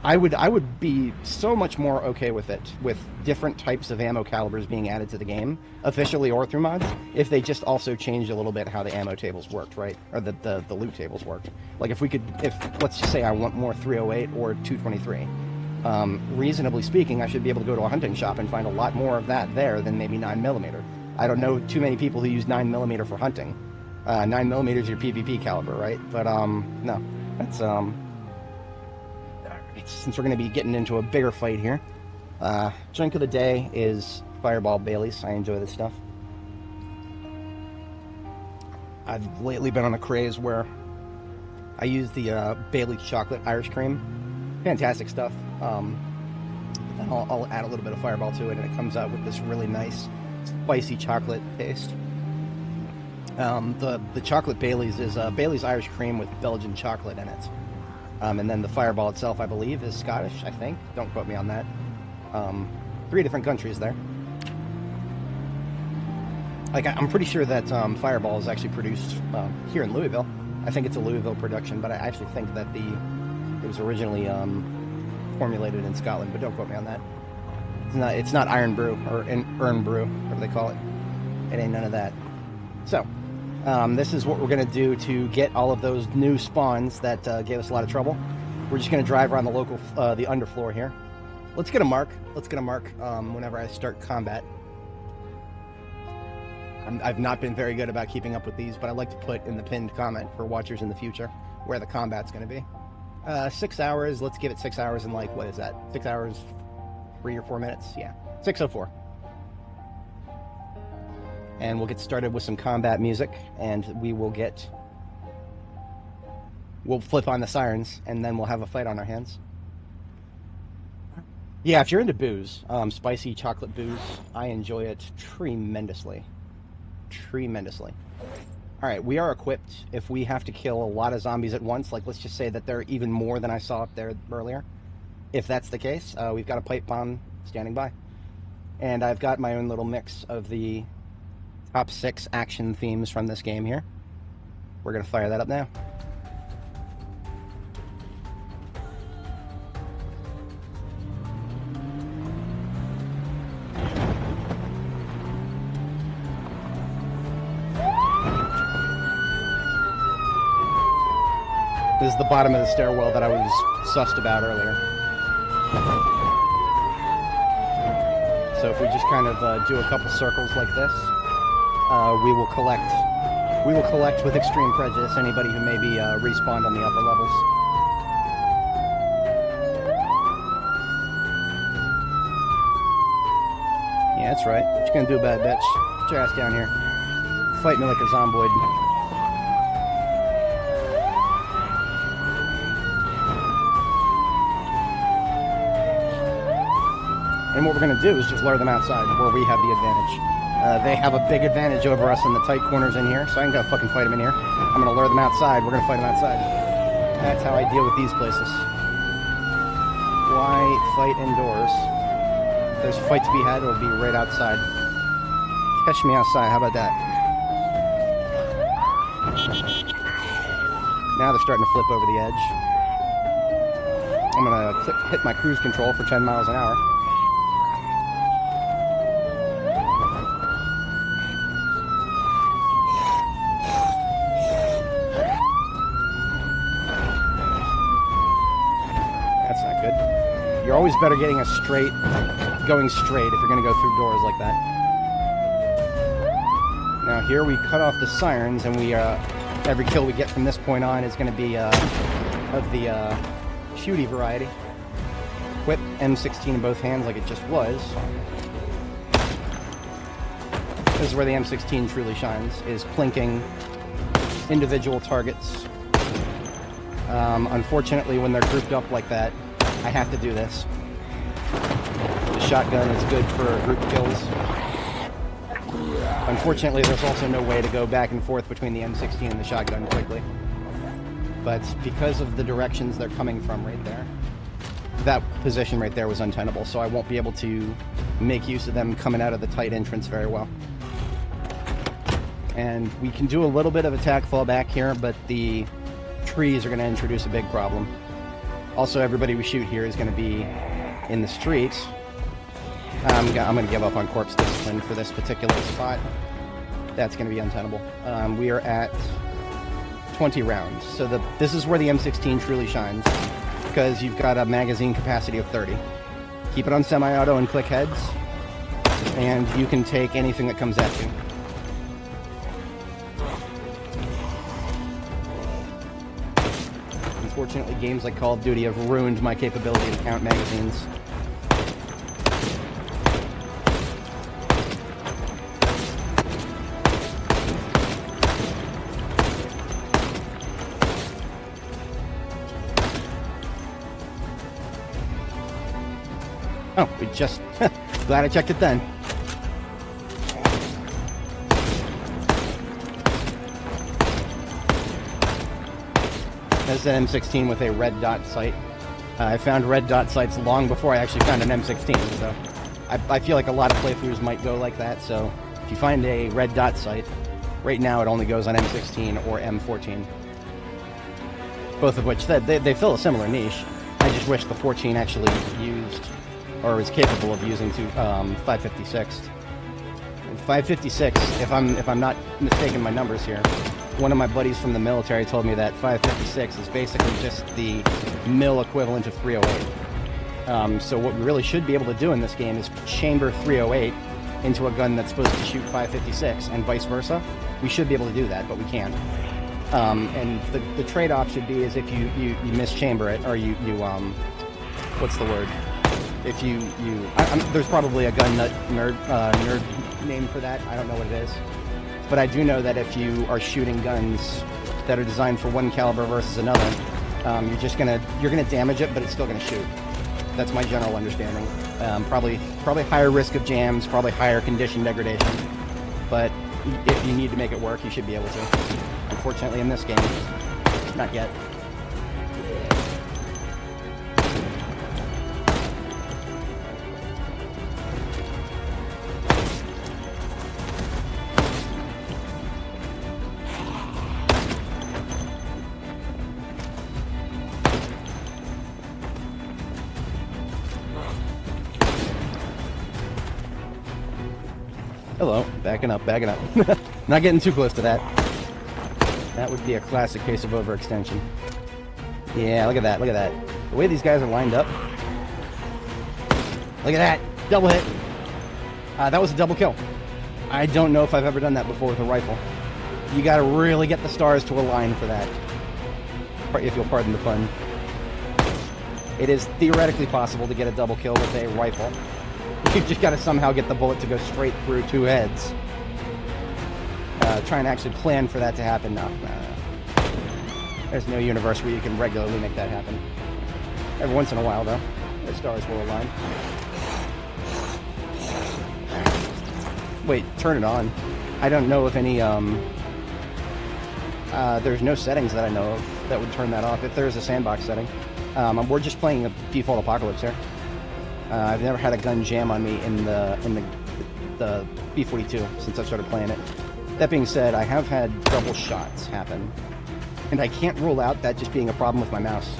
Speaker 1: I would be so much more okay with it, with different types of ammo calibers being added to the game, officially or through mods, if they just also changed a little bit how the ammo tables worked, right? Or the loot tables worked. Like if let's just say I want more 308 or 223. Reasonably speaking, I should be able to go to a hunting shop and find a lot more of that there than maybe 9mm. I don't know too many people who use 9mm for hunting. 9mm is your PvP caliber, right? But, no. That's, since we're going to be getting into a bigger fight here, drink of the day is Fireball Baileys. I enjoy this stuff. I've lately been on a craze where I use the Bailey's chocolate Irish cream. Fantastic stuff. Then I'll add a little bit of Fireball to it, and it comes out with this really nice spicy chocolate taste. The chocolate Bailey's is Bailey's Irish cream with Belgian chocolate in it. And then the Fireball itself, I believe, is Scottish, I think. Don't quote me on that. 3 different countries there. Like, I'm pretty sure that Fireball is actually produced here in Louisville. I think it's a Louisville production, but I actually think that it was originally formulated in Scotland, but don't quote me on that. It's not Iron Brew, or Urn Brew, whatever they call it. It ain't none of that. So, this is what we're going to do to get all of those new spawns that gave us a lot of trouble. We're just going to drive around the local, the underfloor here. Let's get a mark. Whenever I start combat. I've not been very good about keeping up with these, but I like to put in the pinned comment for watchers in the future where the combat's going to be. 6 hours. Let's give it 6 hours and, like, what is that? 6 hours, 3 or 4 minutes? Yeah. 6:04. And we'll get started with some combat music, and we'll flip on the sirens, and then we'll have a fight on our hands. Yeah, if you're into booze, spicy chocolate booze, I enjoy it tremendously. Tremendously. Alright, we are equipped if we have to kill a lot of zombies at once. Like, let's just say that there are even more than I saw up there earlier. If that's the case, we've got a pipe bomb standing by. And I've got my own little mix of the top 6 action themes from this game here. We're going to fire that up now. This is the bottom of the stairwell that I was sussed about earlier. So if we just kind of do a couple circles like this, we will collect We will collect with extreme prejudice anybody who may be respawned on the upper levels. Yeah, that's right. What you gonna do about it, bitch? Get your ass down here. Fight me like a Zomboid. And what we're going to do is just lure them outside where we have the advantage. They have a big advantage over us in the tight corners in here, so I ain't going to fucking fight them in here. I'm going to lure them outside. We're going to fight them outside. That's how I deal with these places. Why fight indoors? If there's a fight to be had, it'll be right outside. Catch me outside. How about that? Now they're starting to flip over the edge. I'm going to hit my cruise control for 10 miles an hour. You're always better getting going straight if you're going to go through doors like that. Now here we cut off the sirens, and we every kill we get from this point on is going to be of the shooty variety. Whip M16 in both hands like it just was. This is where the M16 truly shines, is plinking individual targets. Unfortunately, when they're grouped up like that, I have to do this. The shotgun is good for group kills. Unfortunately, there's also no way to go back and forth between the M16 and the shotgun quickly. But because of the directions they're coming from right there, that position right there was untenable, so I won't be able to make use of them coming out of the tight entrance very well. And we can do a little bit of attack fall back here, but the trees are going to introduce a big problem. Also, everybody we shoot here is going to be in the streets. I'm going to give up on corpse discipline for this particular spot. That's going to be untenable. We are at 20 rounds. So this is where the M16 truly shines, because you've got a magazine capacity of 30. Keep it on semi-auto and click heads, and you can take anything that comes at you. Unfortunately, games like Call of Duty have ruined my capability to count magazines. Oh, we just... glad I checked it then. That's an M16 with a red dot sight. I found red dot sights long before I actually found an M16, so I feel like a lot of playthroughs might go like that. So if you find a red dot sight, right now it only goes on M16 or M14. Both of which, they fill a similar niche. I just wish the 14 actually used, or was capable of using 556. And 556, if I'm not mistaken my numbers here, one of my buddies from the military told me that 556 is basically just the mil equivalent of 308. So what we really should be able to do in this game is chamber 308 into a gun that's supposed to shoot 556, and vice versa. We should be able to do that, but we can't. And the trade-off should be is if you mischamber it, or you what's the word? If there's probably a gun nut nerd name for that. I don't know what it is. But I do know that if you are shooting guns that are designed for one caliber versus another, you're gonna damage it, but it's still gonna shoot. That's my general understanding. Probably higher risk of jams, probably higher condition degradation. But if you need to make it work, you should be able to. Unfortunately, in this game, not yet. Hello, backing up. Not getting too close to that. That would be a classic case of overextension. Yeah, look at that. The way these guys are lined up. Look at that, double hit. That was a double kill. I don't know if I've ever done that before with a rifle. You gotta really get the stars to align for that, if you'll pardon the pun. It is theoretically possible to get a double kill with a rifle. You just gotta somehow get the bullet to go straight through two heads. Try and actually plan for that to happen. No. There's no universe where you can regularly make that happen. Every once in a while, though, the stars will align. Wait, turn it on. I don't know if any, there's no settings that I know of that would turn that off. If there is a sandbox setting. We're just playing a default apocalypse here. I've never had a gun jam on me in the B42 since I started playing it. That being said, I have had double shots happen. And I can't rule out that just being a problem with my mouse.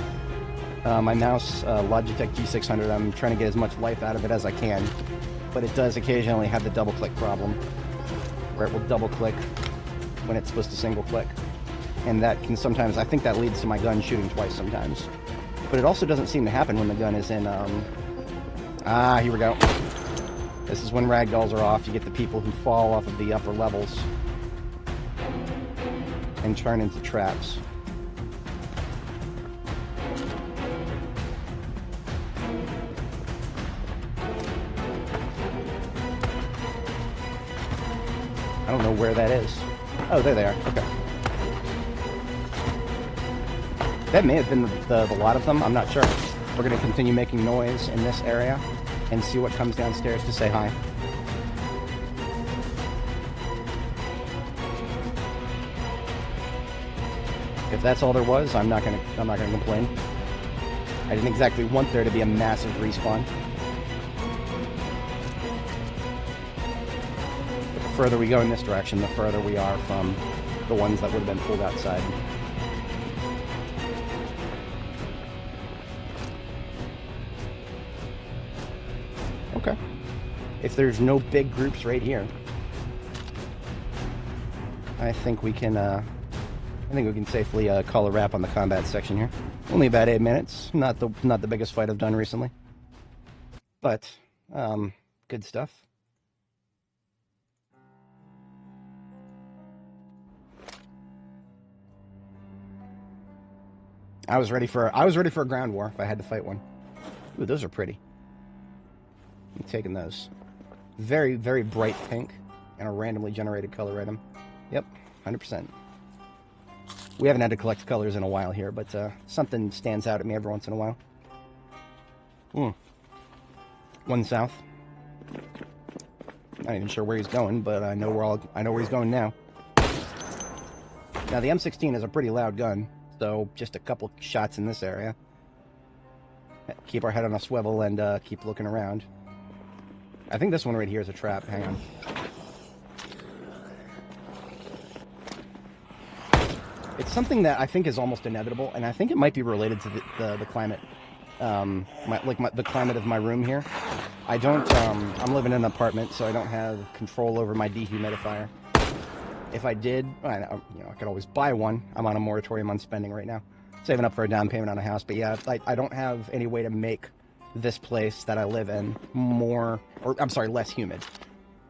Speaker 1: My mouse, Logitech G600, I'm trying to get as much life out of it as I can. But it does occasionally have the double-click problem, where it will double-click when it's supposed to single-click. And that can sometimes, I think that leads to my gun shooting twice sometimes. But it also doesn't seem to happen when the gun is in, here we go. This is when ragdolls are off. You get the people who fall off of the upper levels and turn into traps. I don't know where that is. Oh, there they are. Okay. That may have been the lot of them. I'm not sure. We're going to continue making noise in this area and see what comes downstairs to say hi. If that's all there was, I'm not gonna complain. I didn't exactly want there to be a massive respawn. But the further we go in this direction, the further we are from the ones that would have been pulled outside. Okay. If there's no big groups right here, I think we can safely call a wrap on the combat section here. Only about 8 minutes. Not the biggest fight I've done recently, but good stuff. I was ready for a ground war if I had to fight one. Ooh, those are pretty. I'm taking those. Very, very bright pink and a randomly generated color item. Yep, 100%. We haven't had to collect colors in a while here, but something stands out at me every once in a while. One south. Not even sure where he's going, but I know where he's going now. Now the M16 is a pretty loud gun, so just a couple shots in this area. Keep our head on a swivel and keep looking around. I think this one right here is a trap. Hang on. It's something that I think is almost inevitable, and I think it might be related to the climate. The climate of my room here. I don't, I'm living in an apartment, so I don't have control over my dehumidifier. If I did, I could always buy one. I'm on a moratorium on spending right now. Saving up for a down payment on a house, but yeah, I don't have any way to make this place that I live in less humid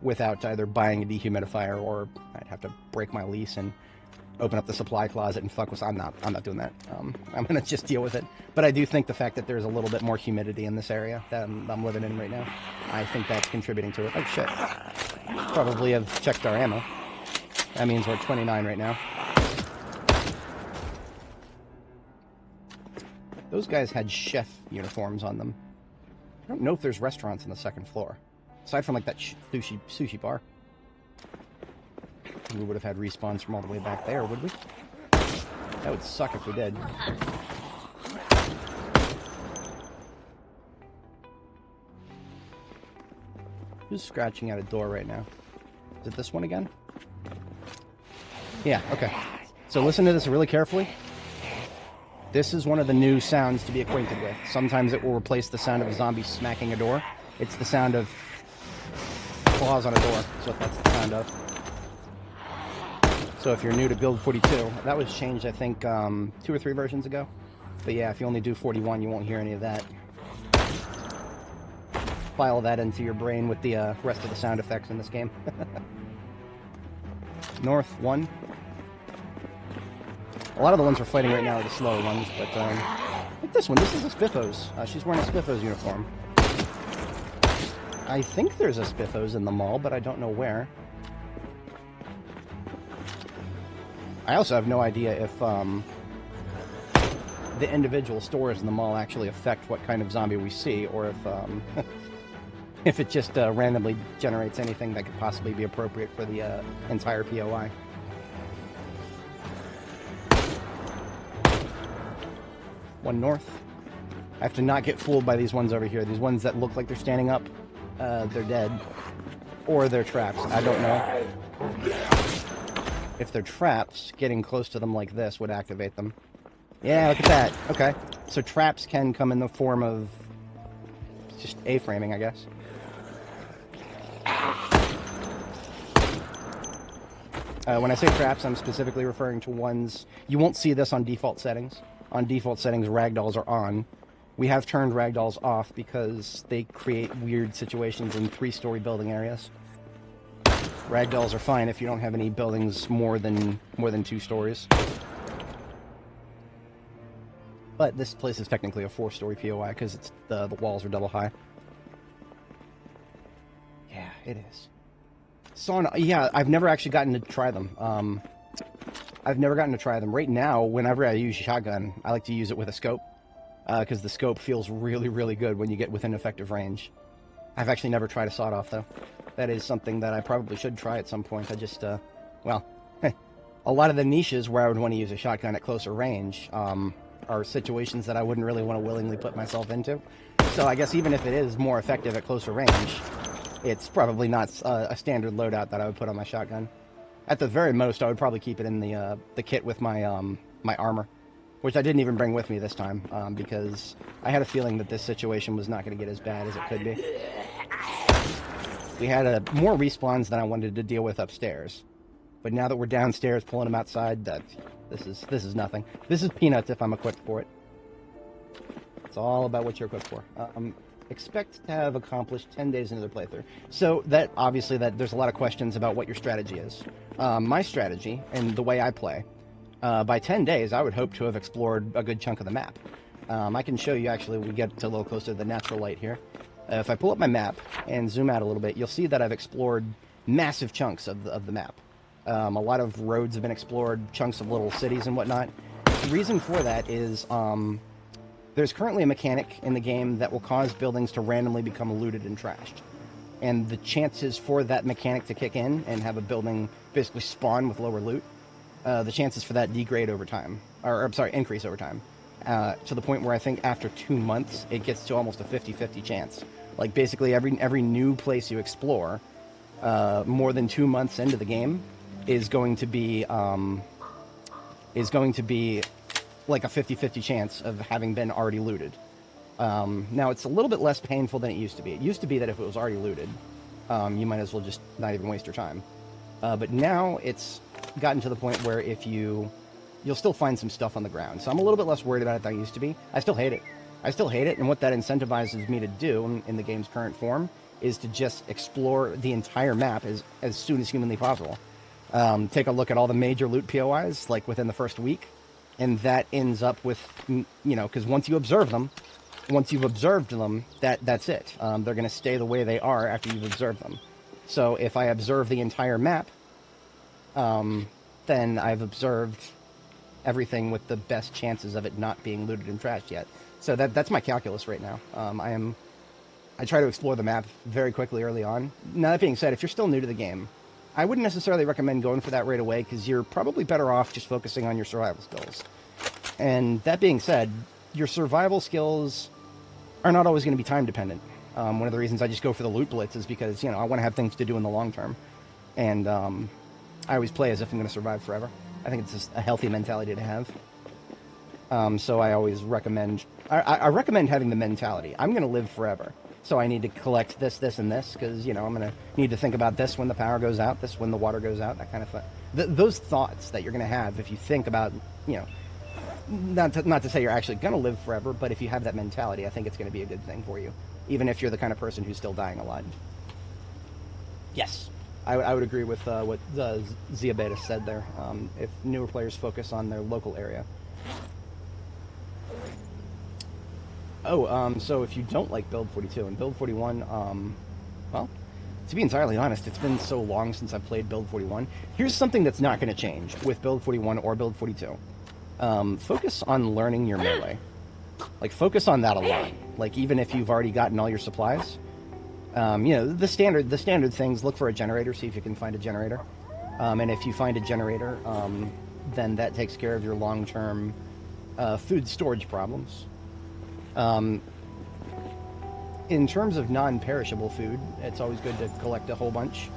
Speaker 1: without either buying a dehumidifier, or I'd have to break my lease and open up the supply closet and fuck with. I'm not doing that. I'm gonna just deal with it. But I do think the fact that there's a little bit more humidity in this area that I'm living in right now, I think that's contributing to it. Oh shit. Probably have checked our ammo. That means we're at 29 right now. Those guys had chef uniforms on them. I don't know if there's restaurants on the second floor. Aside from like that sushi bar. We would have had respawns from all the way back there, would we? That would suck if we did. Who's scratching at a door right now? Is it this one again? Yeah, okay. So listen to this really carefully. This is one of the new sounds to be acquainted with. Sometimes it will replace the sound of a zombie smacking a door. It's the sound of claws on a door. That's what that's the sound of. So if you're new to build 42, that was changed, I think, 2 or 3 versions ago. But yeah, if you only do 41, you won't hear any of that. File that into your brain with the rest of the sound effects in this game. North 1. A lot of the ones we're fighting right now are the slower ones, but like this one. This is a Spiffos. She's wearing a Spiffos uniform. I think there's a Spiffos in the mall, but I don't know where. I also have no idea if the individual stores in the mall actually affect what kind of zombie we see, or if if it just randomly generates anything that could possibly be appropriate for the entire POI. One north. I have to not get fooled by these ones over here. These ones that look like they're standing up, they're dead. Or they're traps. I don't know. If they're traps, getting close to them like this would activate them. Yeah, look at that. Okay. So traps can come in the form of just A-framing, I guess. When I say traps, I'm specifically referring to ones... You won't see this on default settings. On default settings, ragdolls are on. We have turned ragdolls off because they create weird situations in 3-story building areas. Ragdolls are fine if you don't have any buildings more than 2 stories. But this place is technically a 4-story POI because it's the walls are double high. Yeah, it is. So, yeah, I've never actually gotten to try them. I've never gotten to try them. Right now, whenever I use a shotgun, I like to use it with a scope. Because the scope feels really, really good when you get within effective range. I've actually never tried a sawed-off, though. That is something that I probably should try at some point. I just, well, a lot of the niches where I would want to use a shotgun at closer range are situations that I wouldn't really want to willingly put myself into. So I guess even if it is more effective at closer range, it's probably not a standard loadout that I would put on my shotgun. At the very most, I would probably keep it in the kit with my my armor, which I didn't even bring with me this time because I had a feeling that this situation was not going to get as bad as it could be. We had more respawns than I wanted to deal with upstairs, but now that we're downstairs pulling them outside, this is nothing. This is peanuts if I'm equipped for it. It's all about what you're equipped for. Expect to have accomplished 10 days into the playthrough. So that obviously there's a lot of questions about what your strategy is. My strategy and the way I play, by 10 days I would hope to have explored a good chunk of the map. I can show you actually when we get to a little closer to the natural light here. If I pull up my map and zoom out a little bit, you'll see that I've explored massive chunks of the map. A lot of roads have been explored, chunks of little cities and whatnot. The reason for that is there's currently a mechanic in the game that will cause buildings to randomly become looted and trashed. And the chances for that mechanic to kick in and have a building basically spawn with lower loot, the chances for that degrade over time. Or I'm sorry, increase over time. To the point where I think after 2 months, it gets to almost a 50-50 chance. Like basically every new place you explore, more than 2 months into the game, is going to be like a 50-50 chance of having been already looted. Now, it's a little bit less painful than it used to be. It used to be that if it was already looted, you might as well just not even waste your time. But now it's gotten to the point where if you'll still find some stuff on the ground. So I'm a little bit less worried about it than I used to be. I still hate it. And what that incentivizes me to do in the game's current form is to just explore the entire map as soon as humanly possible. Take a look at all the major loot POIs, like within the first week. And that ends up with, because once you've observed them, that's it. They're going to stay the way they are after you've observed them. So if I observe the entire map, then I've observed everything with the best chances of it not being looted and trashed yet. So that's my calculus right now. I try to explore the map very quickly early on. Now, that being said, if you're still new to the game, I wouldn't necessarily recommend going for that right away because you're probably better off just focusing on your survival skills. And that being said, your survival skills are not always going to be time dependent. One of the reasons I just go for the loot blitz is because, I want to have things to do in the long term. And I always play as if I'm going to survive forever. I think it's just a healthy mentality to have. So I always recommend... I recommend having the mentality. I'm going to live forever. So I need to collect this, this, and this, because, I'm going to need to think about this when the power goes out, this when the water goes out, that kind of thing. Those thoughts that you're going to have if you think about, not to say you're actually going to live forever, but if you have that mentality, I think it's going to be a good thing for you, even if you're the kind of person who's still dying a lot. Yes.
Speaker 2: I would agree with what Zia Beta said there. If newer players focus on their local area. Oh, so if you don't like Build 42 and Build 41, well, to be entirely honest, it's been so long since I've played Build 41. Here's something that's not going to change with Build 41 or Build 42. Focus on learning your melee. Like, focus on that a lot. Like, even if you've already gotten all your supplies. The standard things, look for a generator, see if you can find a generator. And if you find a generator, then that takes care of your long-term food storage problems. In terms of non-perishable food, it's always good to collect a whole bunch.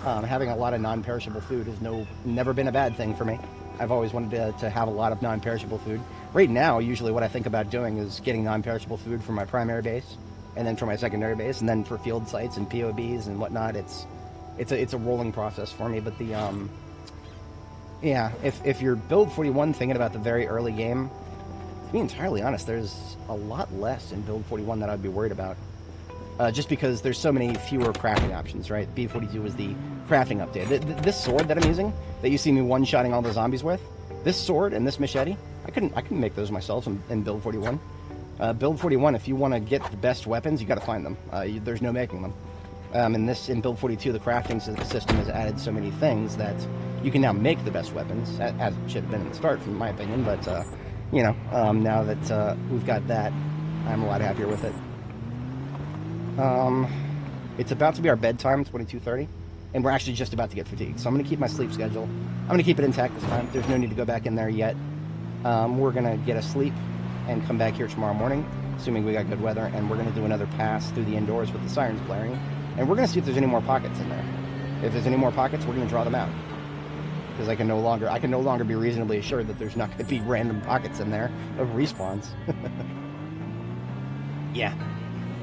Speaker 2: Having a lot of non-perishable food has never been a bad thing for me. I've always wanted to have a lot of non-perishable food. Right now, usually what I think about doing is getting non-perishable food from my primary base, and then for my secondary base, and then for field sites and POBs and whatnot. It's a rolling process for me. But if you're Build 41 thinking about the very early game, to be entirely honest, there's a lot less in Build 41 that I'd be worried about. Just because there's so many fewer crafting options, right? B42 was the crafting update. This sword that I'm using, that you see me one-shotting all the zombies with, this sword and this machete, I couldn't make those myself in Build 41. Build 41, if you want to get the best weapons, you got to find them. There's no making them. In Build 42, the crafting system has added so many things that you can now make the best weapons, as it should have been in the start, from my opinion. But now that we've got that, I'm a lot happier with it. It's about to be our bedtime, 22:30, and we're actually just about to get fatigued. So I'm going to keep my sleep schedule. I'm going to keep it intact this time. There's no need to go back in there yet. We're going to get a sleep and come back here tomorrow morning, assuming we got good weather, and we're going to do another pass through the indoors with the sirens blaring, and we're going to see if there's any more pockets in there. If there's any more pockets, we're going to draw them out. Because I can no longer be reasonably assured that there's not going to be random pockets in there of respawns. Yeah.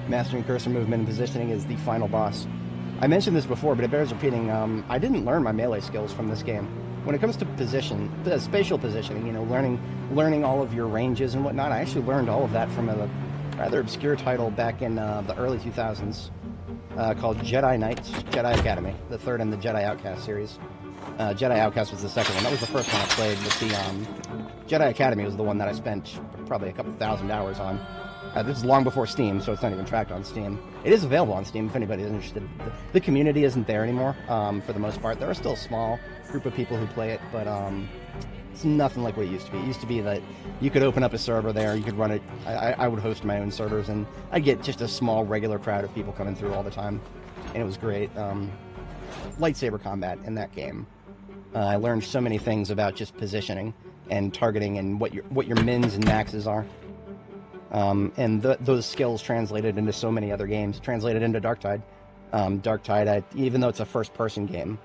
Speaker 2: Mastering cursor movement and positioning is the final boss. I mentioned this before, but it bears repeating. I didn't learn my melee skills from this game. When it comes to spatial positioning, learning all of your ranges and whatnot, I actually learned all of that from a rather obscure title back in the early 2000s called Jedi Academy, the third in the Jedi Outcast series. Jedi Outcast was the second one. That was the first one I played, but the Jedi Academy was the one that I spent probably a couple thousand hours on. This is long before Steam, so it's not even tracked on Steam. It is available on Steam if anybody is interested. The community isn't there anymore, for the most part. There are still a small group of people who play it, but it's nothing like what it used to be. It used to be that you could open up a server there, you could run it. I would host my own servers, and I'd get just a small, regular crowd of people coming through all the time, and it was great. Lightsaber combat in that game. I learned so many things about just positioning and targeting and what your mins and maxes are. And those skills translated into so many other games, translated into Darktide. Darktide, even though it's a first-person game,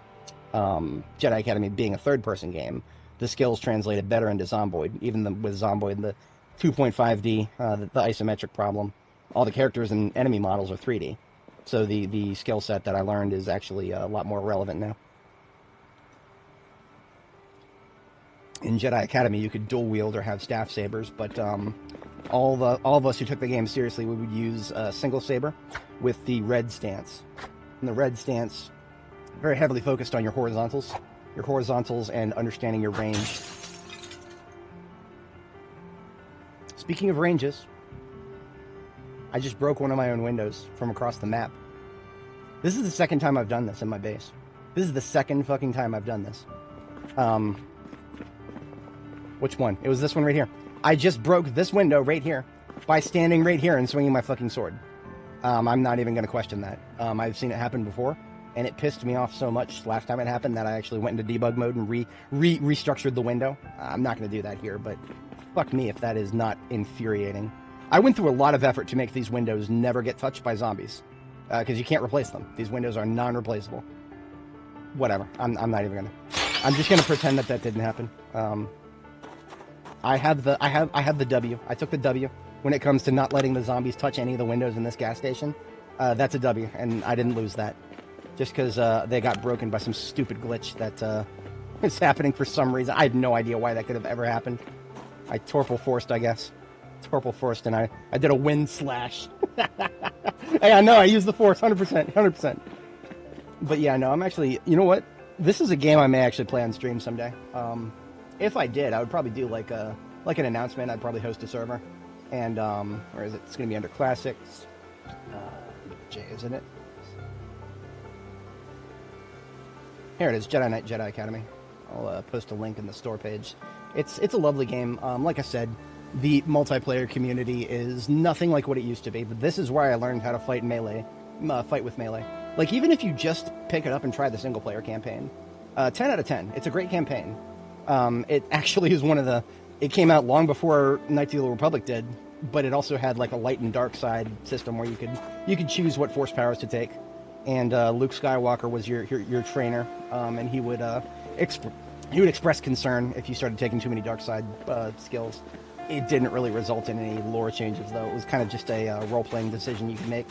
Speaker 2: Jedi Academy being a third-person game, the skills translated better into Zomboid. Even with Zomboid, the 2.5D, the isometric problem, all the characters and enemy models are 3D. So the skill set that I learned is actually a lot more relevant now. In Jedi Academy, you could dual wield or have staff sabers, but all of us who took the game seriously, we would use a single saber with the red stance. And the red stance, very heavily focused on your horizontals and understanding your range. Speaking of ranges, I just broke one of my own windows from across the map. This is the second time I've done this in my base. This is the second fucking time I've done this. Which one? It was this one right here. I just broke this window right here by standing right here and swinging my fucking sword. I'm not even going to question that. I've seen it happen before, and it pissed me off so much last time it happened that I actually went into debug mode and restructured the window. I'm not going to do that here, but fuck me if that is not infuriating. I went through a lot of effort to make these windows never get touched by zombies, because you can't replace them. These windows are non-replaceable. Whatever. I'm not even going to... I'm just going to pretend that didn't happen. I have the W. I took the W when it comes to not letting the zombies touch any of the windows in this gas station. That's a W, and I didn't lose that. Just because they got broken by some stupid glitch that is happening for some reason. I have no idea why that could have ever happened. I torpor forced, I guess. Torpor forced, and I did a wind slash. Hey, I know, I used the force, 100%, 100%. But yeah, no, I'm actually, you know what? This is a game I may actually play on stream someday. If I did, I would probably do like an announcement. I'd probably host a server, and where is it? It's gonna be under classics. J, isn't it? Here it is, Jedi Knight Jedi Academy. I'll post a link in the store page. It's a lovely game. Like I said, the multiplayer community is nothing like what it used to be. But this is where I learned how to fight with melee. Like even if you just pick it up and try the single player campaign, 10 out of 10. It's a great campaign. It actually is one of the. It came out long before Knights of the Old Republic did, but it also had like a light and dark side system where you could choose what force powers to take. And Luke Skywalker was your trainer, and he would express concern if you started taking too many dark side skills. It didn't really result in any lore changes, though. It was kind of just a role-playing decision you could make.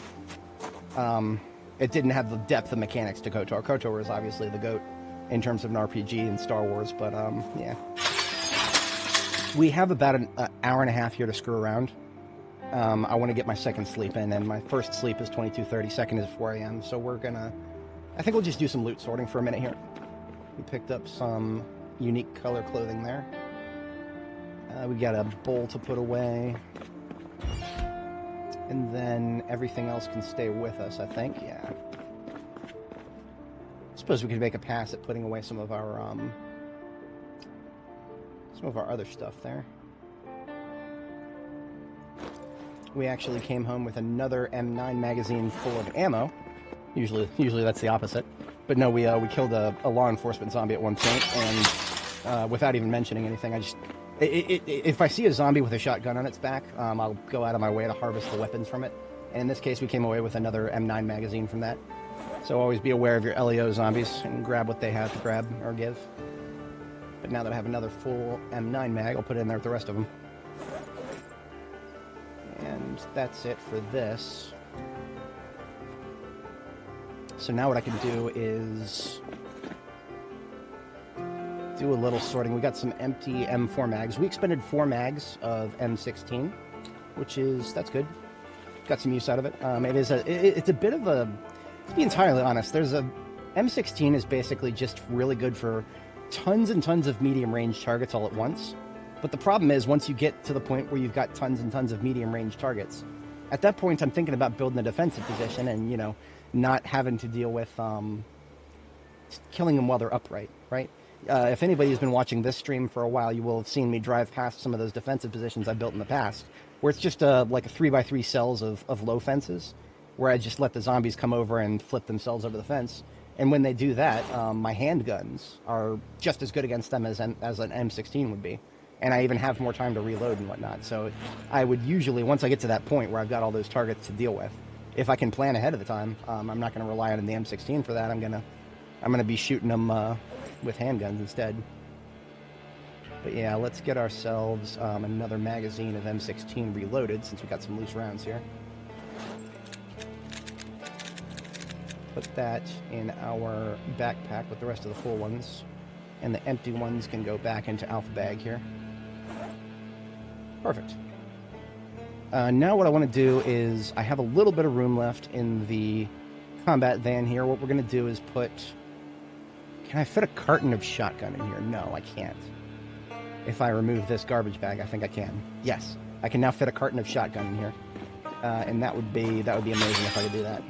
Speaker 2: It didn't have the depth of mechanics to KOTOR. KOTOR is obviously the GOAT in terms of an RPG and Star Wars, but yeah. We have about an hour and a half here to screw around. I want to get my second sleep in, and my first sleep is 22:30, second is 4 a.m., so I think we'll just do some loot sorting for a minute here. We picked up some unique color clothing there. We got a bowl to put away. And then everything else can stay with us, I think, yeah. I suppose we could make a pass at putting away some of our other stuff there. We actually came home with another M9 magazine full of ammo. Usually that's the opposite. But no, we killed a law enforcement zombie at one point, and without even mentioning anything, if I see a zombie with a shotgun on its back, I'll go out of my way to harvest the weapons from it. And in this case, we came away with another M9 magazine from that. So always be aware of your LEO zombies and grab what they have to grab or give. But now that I have another full M9 mag, I'll put it in there with the rest of them. And that's it for this. So now what I can do is do a little sorting. We got some empty M4 mags. We expended 4 mags of M16, that's good. Got some use out of it. It's a bit of a, to be entirely honest, M16 is basically just really good for tons and tons of medium range targets all at once. But the problem is, once you get to the point where you've got tons and tons of medium range targets, at that point I'm thinking about building a defensive position and, not having to deal with killing them while they're upright, right? If anybody's been watching this stream for a while, you will have seen me drive past some of those defensive positions I built in the past, where it's just like a 3x3 cells of low fences, where I just let the zombies come over and flip themselves over the fence. And when they do that, my handguns are just as good against them as an M16 would be. And I even have more time to reload and whatnot. So I would usually, once I get to that point where I've got all those targets to deal with, if I can plan ahead of the time, I'm not going to rely on the M16 for that. I'm gonna be shooting them with handguns instead. But yeah, let's get ourselves another magazine of M16 reloaded, since we got some loose rounds here. Put that in our backpack with the rest of the full ones, and the empty ones can go back into Alpha Bag here. Perfect. Now what I want to do is, I have a little bit of room left in the combat van here. What we're going to do is put... Can I fit a carton of shotgun in here? No, I can't. If I remove this garbage bag, I think I can. Yes, I can now fit a carton of shotgun in here. And that would be amazing if I could do that.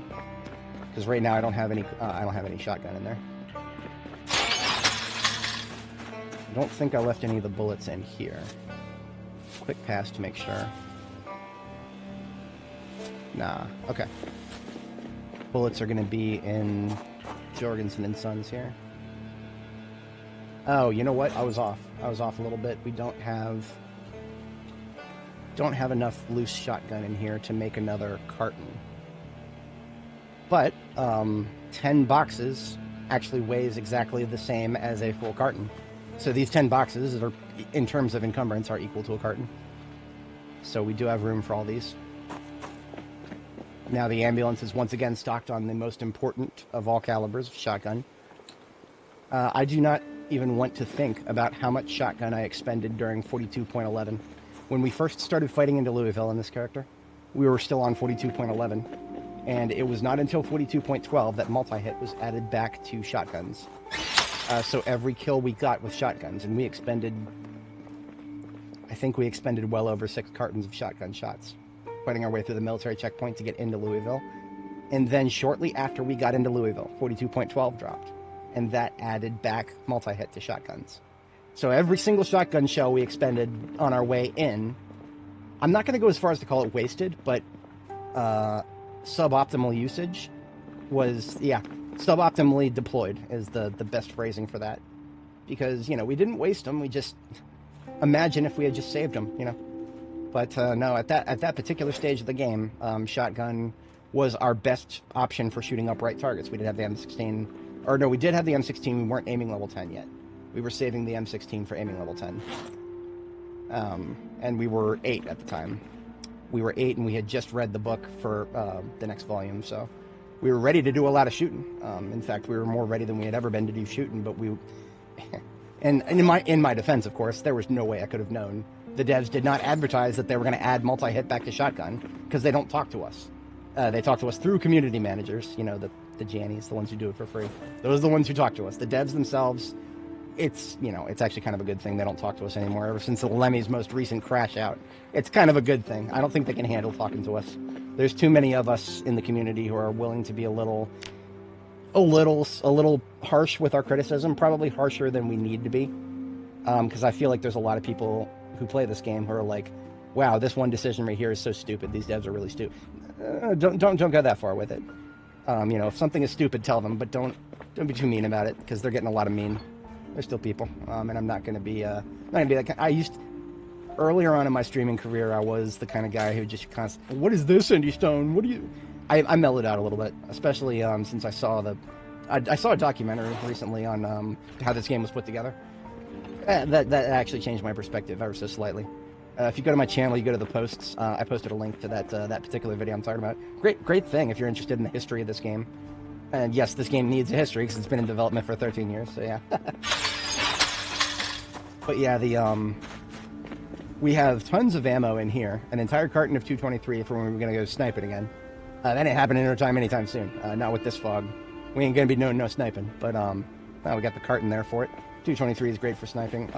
Speaker 2: Because right now I don't have any shotgun in there. I don't think I left any of the bullets in here. Quick pass to make sure. Nah, okay. Bullets are going to be in Jorgensen & Sons here. Oh, you know what? I was off a little bit. We don't have enough loose shotgun in here to make another carton. But 10 boxes actually weighs exactly the same as a full carton. So these 10 boxes, are, in terms of encumbrance, are equal to a carton. So we do have room for all these. Now the ambulance is once again stocked on the most important of all calibers of shotgun. I do not even want to think about how much shotgun I expended during 42.11. When we first started fighting into Louisville in this character, we were still on 42.11. And it was not until 42.12 that multi-hit was added back to shotguns. So every kill we got with shotguns, and I think we expended well over 6 cartons of shotgun shots, fighting our way through the military checkpoint to get into Louisville. And then shortly after we got into Louisville, 42.12 dropped, and that added back multi-hit to shotguns. So every single shotgun shell we expended on our way in, I'm not going to go as far as to call it wasted, but suboptimal usage was, suboptimally deployed is the best phrasing for that. Because, we didn't waste them, we just, imagine if we had just saved them, But no, at that particular stage of the game, shotgun was our best option for shooting upright targets. We did have the M16, or no, we did have the M16, we weren't aiming level 10 yet. We were saving the M16 for aiming level 10. And we were 8 at the time. We were 8 and we had just read the book for the next volume, so we were ready to do a lot of shooting. In fact, we were more ready than we had ever been to do shooting, but we... and in my defense, of course, there was no way I could have known. The devs did not advertise that they were going to add multi-hit back to shotgun, because they don't talk to us. They talk to us through community managers, the Jannies, the ones who do it for free. Those are the ones who talk to us. The devs themselves, it's actually kind of a good thing they don't talk to us anymore. Ever since the Lemmy's most recent crash out, it's kind of a good thing. I don't think they can handle talking to us. There's too many of us in the community who are willing to be a little harsh with our criticism, probably harsher than we need to be. Because I feel like there's a lot of people who play this game who are like, wow, this one decision right here is so stupid. These devs are really stupid. Don't go that far with it. If something is stupid, tell them, but don't be too mean about it, because they're getting a lot of mean. They're still people, and I'm not gonna be that kind. Earlier on in my streaming career, I was the kind of guy who just constantly, what is this, Indy Stone? What do you? I mellowed out a little bit, especially since I saw I saw a documentary recently on how this game was put together. That actually changed my perspective ever so slightly. If you go to my channel, you go to the posts. I posted a link to that particular video I'm talking about. Great thing if you're interested in the history of this game. And yes, this game needs a history because it's been in development for 13 years. So yeah. But yeah, we have tons of ammo in here. An entire carton of 223 for when we're gonna go sniping again. That ain't happening anytime soon. Not with this fog. We ain't gonna be doing no sniping. But now we got the carton there for it. 223 is great for sniping.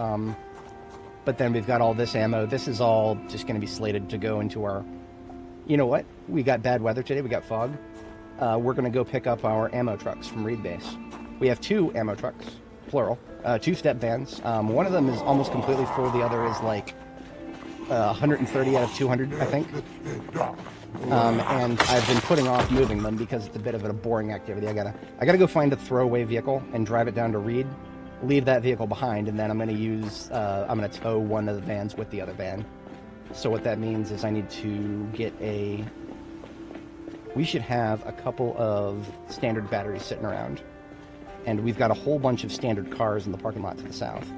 Speaker 2: But then we've got all this ammo. This is all just going to be slated to go into our... You know what? We got bad weather today. We got fog. We're going to go pick up our ammo trucks from Reed Base. We have 2 ammo trucks, plural. 2 step vans. One of them is almost completely full. The other is like 130 out of 200, I think. And I've been putting off moving them because it's a bit of a boring activity. I gotta go find a throwaway vehicle and drive it down to Reed. Leave that vehicle behind, and then I'm going to tow one of the vans with the other van. So what that means is I need to get we should have a couple of standard batteries sitting around, and we've got a whole bunch of standard cars in the parking lot to the south.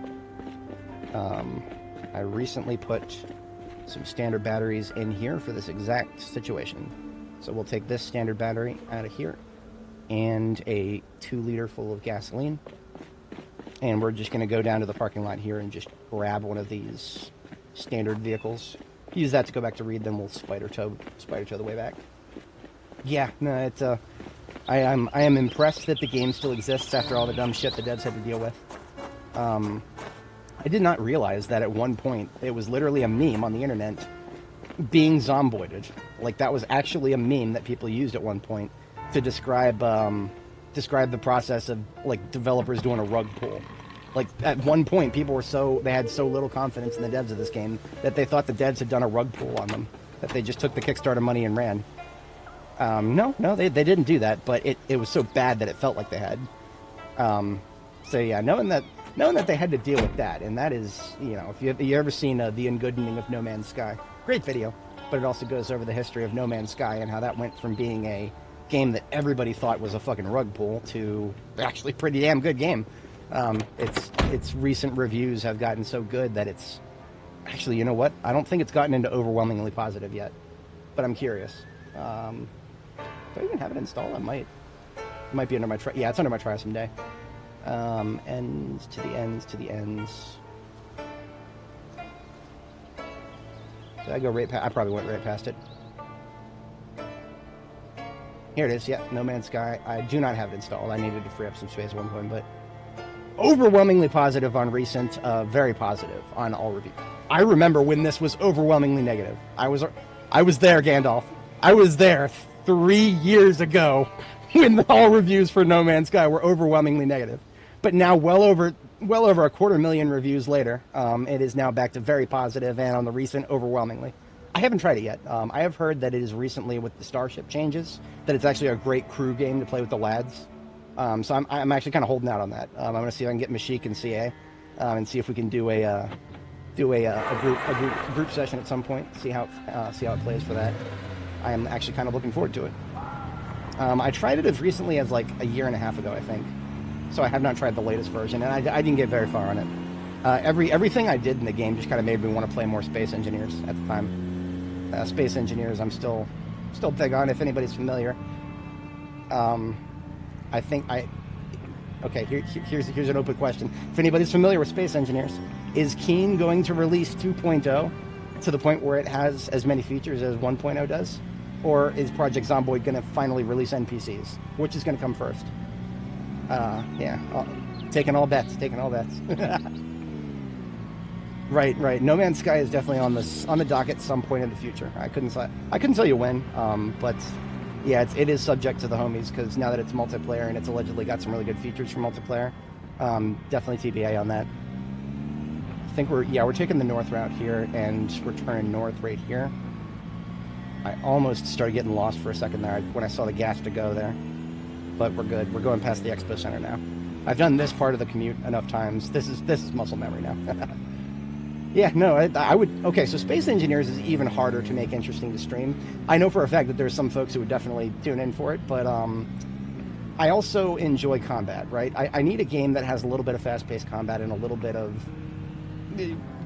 Speaker 2: I recently put some standard batteries in here for this exact situation. So we'll take this standard battery out of here, and a 2-liter full of gasoline. And we're just going to go down to the parking lot here and just grab one of these standard vehicles. Use that to go back to Reed, then we'll spider tow the way back. Yeah, no, it's I am impressed that the game still exists after all the dumb shit the devs had to deal with. I did not realize that at one point it was literally a meme on the internet being zomboided. Like, that was actually a meme that people used at one point to describe the process of, like, developers doing a rug pull. Like, at one point, people were they had so little confidence in the devs of this game that they thought the devs had done a rug pull on them, that they just took the Kickstarter money and ran. No, they didn't do that, but it was so bad that it felt like they had. So yeah, knowing that they had to deal with that, and that is, if you ever seen The Ungoodening of No Man's Sky, great video, but it also goes over the history of No Man's Sky and how that went from being a game that everybody thought was a fucking rug pull to actually a pretty damn good game. Its recent reviews have gotten so good that it's actually, you know what? I don't think it's gotten into overwhelmingly positive yet, but I'm curious. Do I even have it installed? I might. It might be under my yeah, it's under my try someday. Ends to the ends to the ends. Did I go right past? I probably went right past it. Here it is. Yeah, No Man's Sky. I do not have it installed. I needed to free up some space at one point, but overwhelmingly positive on recent, very positive on all reviews. I remember when this was overwhelmingly negative. I was there, Gandalf. I was there 3 years ago when all reviews for No Man's Sky were overwhelmingly negative. But now, well over 250,000 reviews later, it is now back to very positive, and on the recent, overwhelmingly. I haven't tried it yet. I have heard that it is recently, with the Starship changes, that it's actually a great crew game to play with the lads. So I'm actually kind of holding out on that. I'm going to see if I can get Mashik and CA, and see if we can do a group session at some point. See how it plays for that. I am actually kind of looking forward to it. I tried it as recently as like a year and a half ago, I think. So I have not tried the latest version, and I didn't get very far on it. Everything I did in the game just kind of made me want to play more Space Engineers at the time. Space Engineers, I'm still big on. If anybody's familiar, here's an open question. If anybody's familiar with Space Engineers, is Keen going to release 2.0 to the point where it has as many features as 1.0 does? Or is Project Zomboid going to finally release NPCs? Which is going to come first? Taking all bets. Right. No Man's Sky is definitely on the docket some point in the future. I couldn't tell you when, but yeah, it is subject to the homies, because now that it's multiplayer and it's allegedly got some really good features for multiplayer, definitely TBA on that. I think we're taking the north route here, and we're turning north right here. I almost started getting lost for a second there when I saw the gas to go there, but we're good. We're going past the Expo Center now. I've done this part of the commute enough times. This is muscle memory now. Yeah, no, I would... Okay, so Space Engineers is even harder to make interesting to stream. I know for a fact that there's some folks who would definitely tune in for it, but I also enjoy combat, right? I need a game that has a little bit of fast-paced combat and a little bit of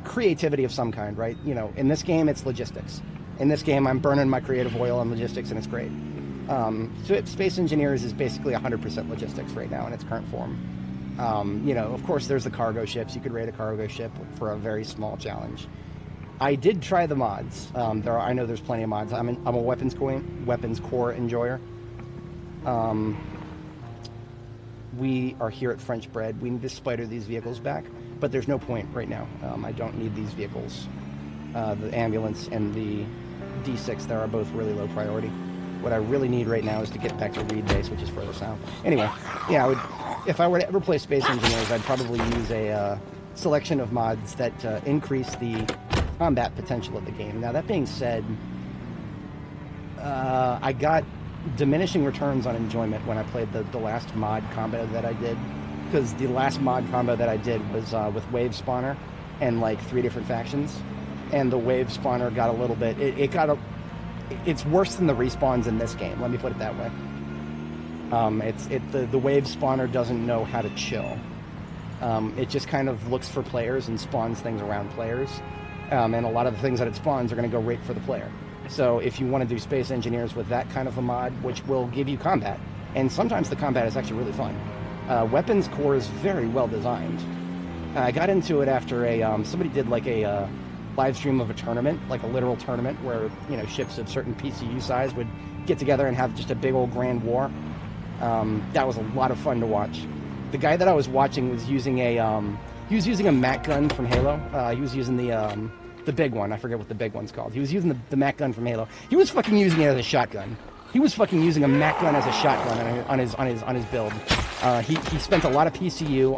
Speaker 2: creativity of some kind, right? You know, in this game, it's logistics. In this game, I'm burning my creative oil on logistics, and it's great. So Space Engineers is basically 100% logistics right now in its current form. Of course, there's the cargo ships. You could raid a cargo ship for a very small challenge. I did try the mods. I know there's plenty of mods. I'm a weapons core enjoyer. We are here at French Bread. We need to spider these vehicles back, but there's no point right now. I don't need these vehicles. The ambulance and the D6 there are both really low priority. What I really need right now is to get back to Reed Base, which is further south. Anyway, yeah, if I were to ever play Space Engineers, I'd probably use a selection of mods that increase the combat potential of the game. Now, that being said, I got diminishing returns on enjoyment when I played the last mod combo that I did, because the last mod combo that I did was with Wave Spawner and like 3 different factions, and the Wave Spawner got a little bit... It's worse than the respawns in this game, let me put it that way. The Wave Spawner doesn't know how to chill. It just kind of looks for players and spawns things around players. And a lot of the things that it spawns are going to go right for the player. So if you want to do Space Engineers with that kind of a mod, which will give you combat, and sometimes the combat is actually really fun. Weapons core is very well designed. I got into it after somebody did like a live stream of a tournament, like a literal tournament where, ships of certain PCU size would get together and have just a big old grand war. That was a lot of fun to watch. The guy that I was watching was using a Mac gun from Halo. He was using the big one. I forget what the big one's called. He was using the Mac gun from Halo. He was fucking using it as a shotgun. He was fucking using a Mac gun as a shotgun on his build. He spent a lot of PCU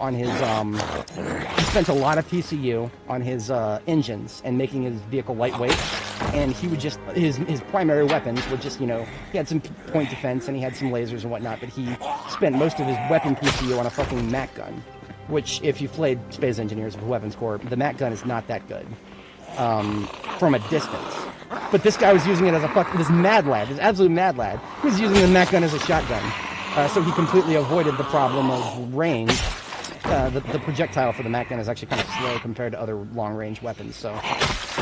Speaker 2: on his engines and making his vehicle lightweight. And he would just his primary weapons were just, he had some point defense and he had some lasers and whatnot, but he spent most of his weapon PCU on a fucking Mac gun, which, if you've played Space Engineers with Weapons Corps, the Mac gun is not that good from a distance. But this guy was using it as this absolute mad lad, he was using the Mac gun as a shotgun. So he completely avoided the problem of range. The projectile for the Mac gun is actually kind of slow compared to other long-range weapons, so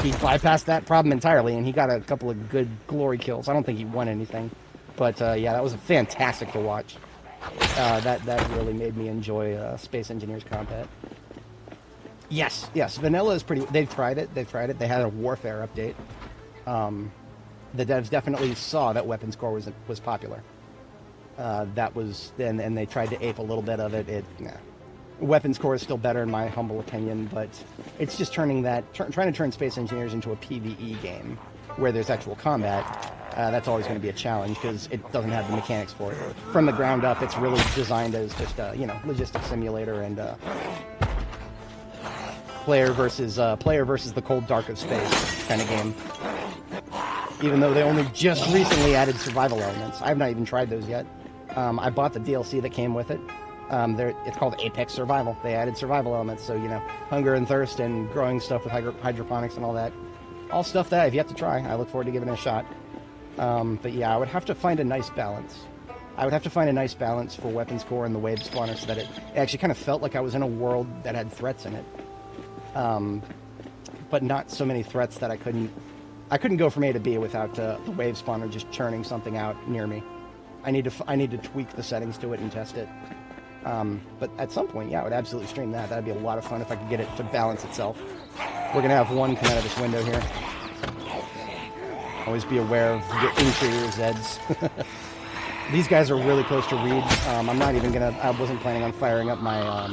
Speaker 2: he bypassed that problem entirely, and he got a couple of good glory kills. I don't think he won anything, but yeah, that was fantastic to watch. That really made me enjoy Space Engineers combat. Yes, vanilla is pretty... They've tried it. They had a warfare update. The devs definitely saw that Weapons Core was popular. That was then, and they tried to ape a little bit of it. Nah. Weapons core is still better in my humble opinion, but it's just trying to turn Space Engineers into a PvE game where there's actual combat. That's always going to be a challenge because it doesn't have the mechanics for it. From the ground up, it's really designed as just a logistics simulator and player versus the cold dark of space kind of game. Even though they only just recently added survival elements, I have not even tried those yet. I bought the DLC that came with it. It's called Apex Survival. They added survival elements, so hunger and thirst and growing stuff with hydroponics and all that. All stuff that I've yet to try. I look forward to giving it a shot. But yeah, I would have to find a nice balance. I would have to find a nice balance for weapons core and the wave spawner so that it actually kind of felt like I was in a world that had threats in it. But not so many threats that I couldn't go from A to B without the wave spawner just churning something out near me. I need to tweak the settings to it and test it. But at some point, yeah, I would absolutely stream that. That'd be a lot of fun if I could get it to balance itself. We're gonna have one come out of this window here. Always be aware of your interior Zeds. These guys are really close to Reed. I wasn't planning on firing up my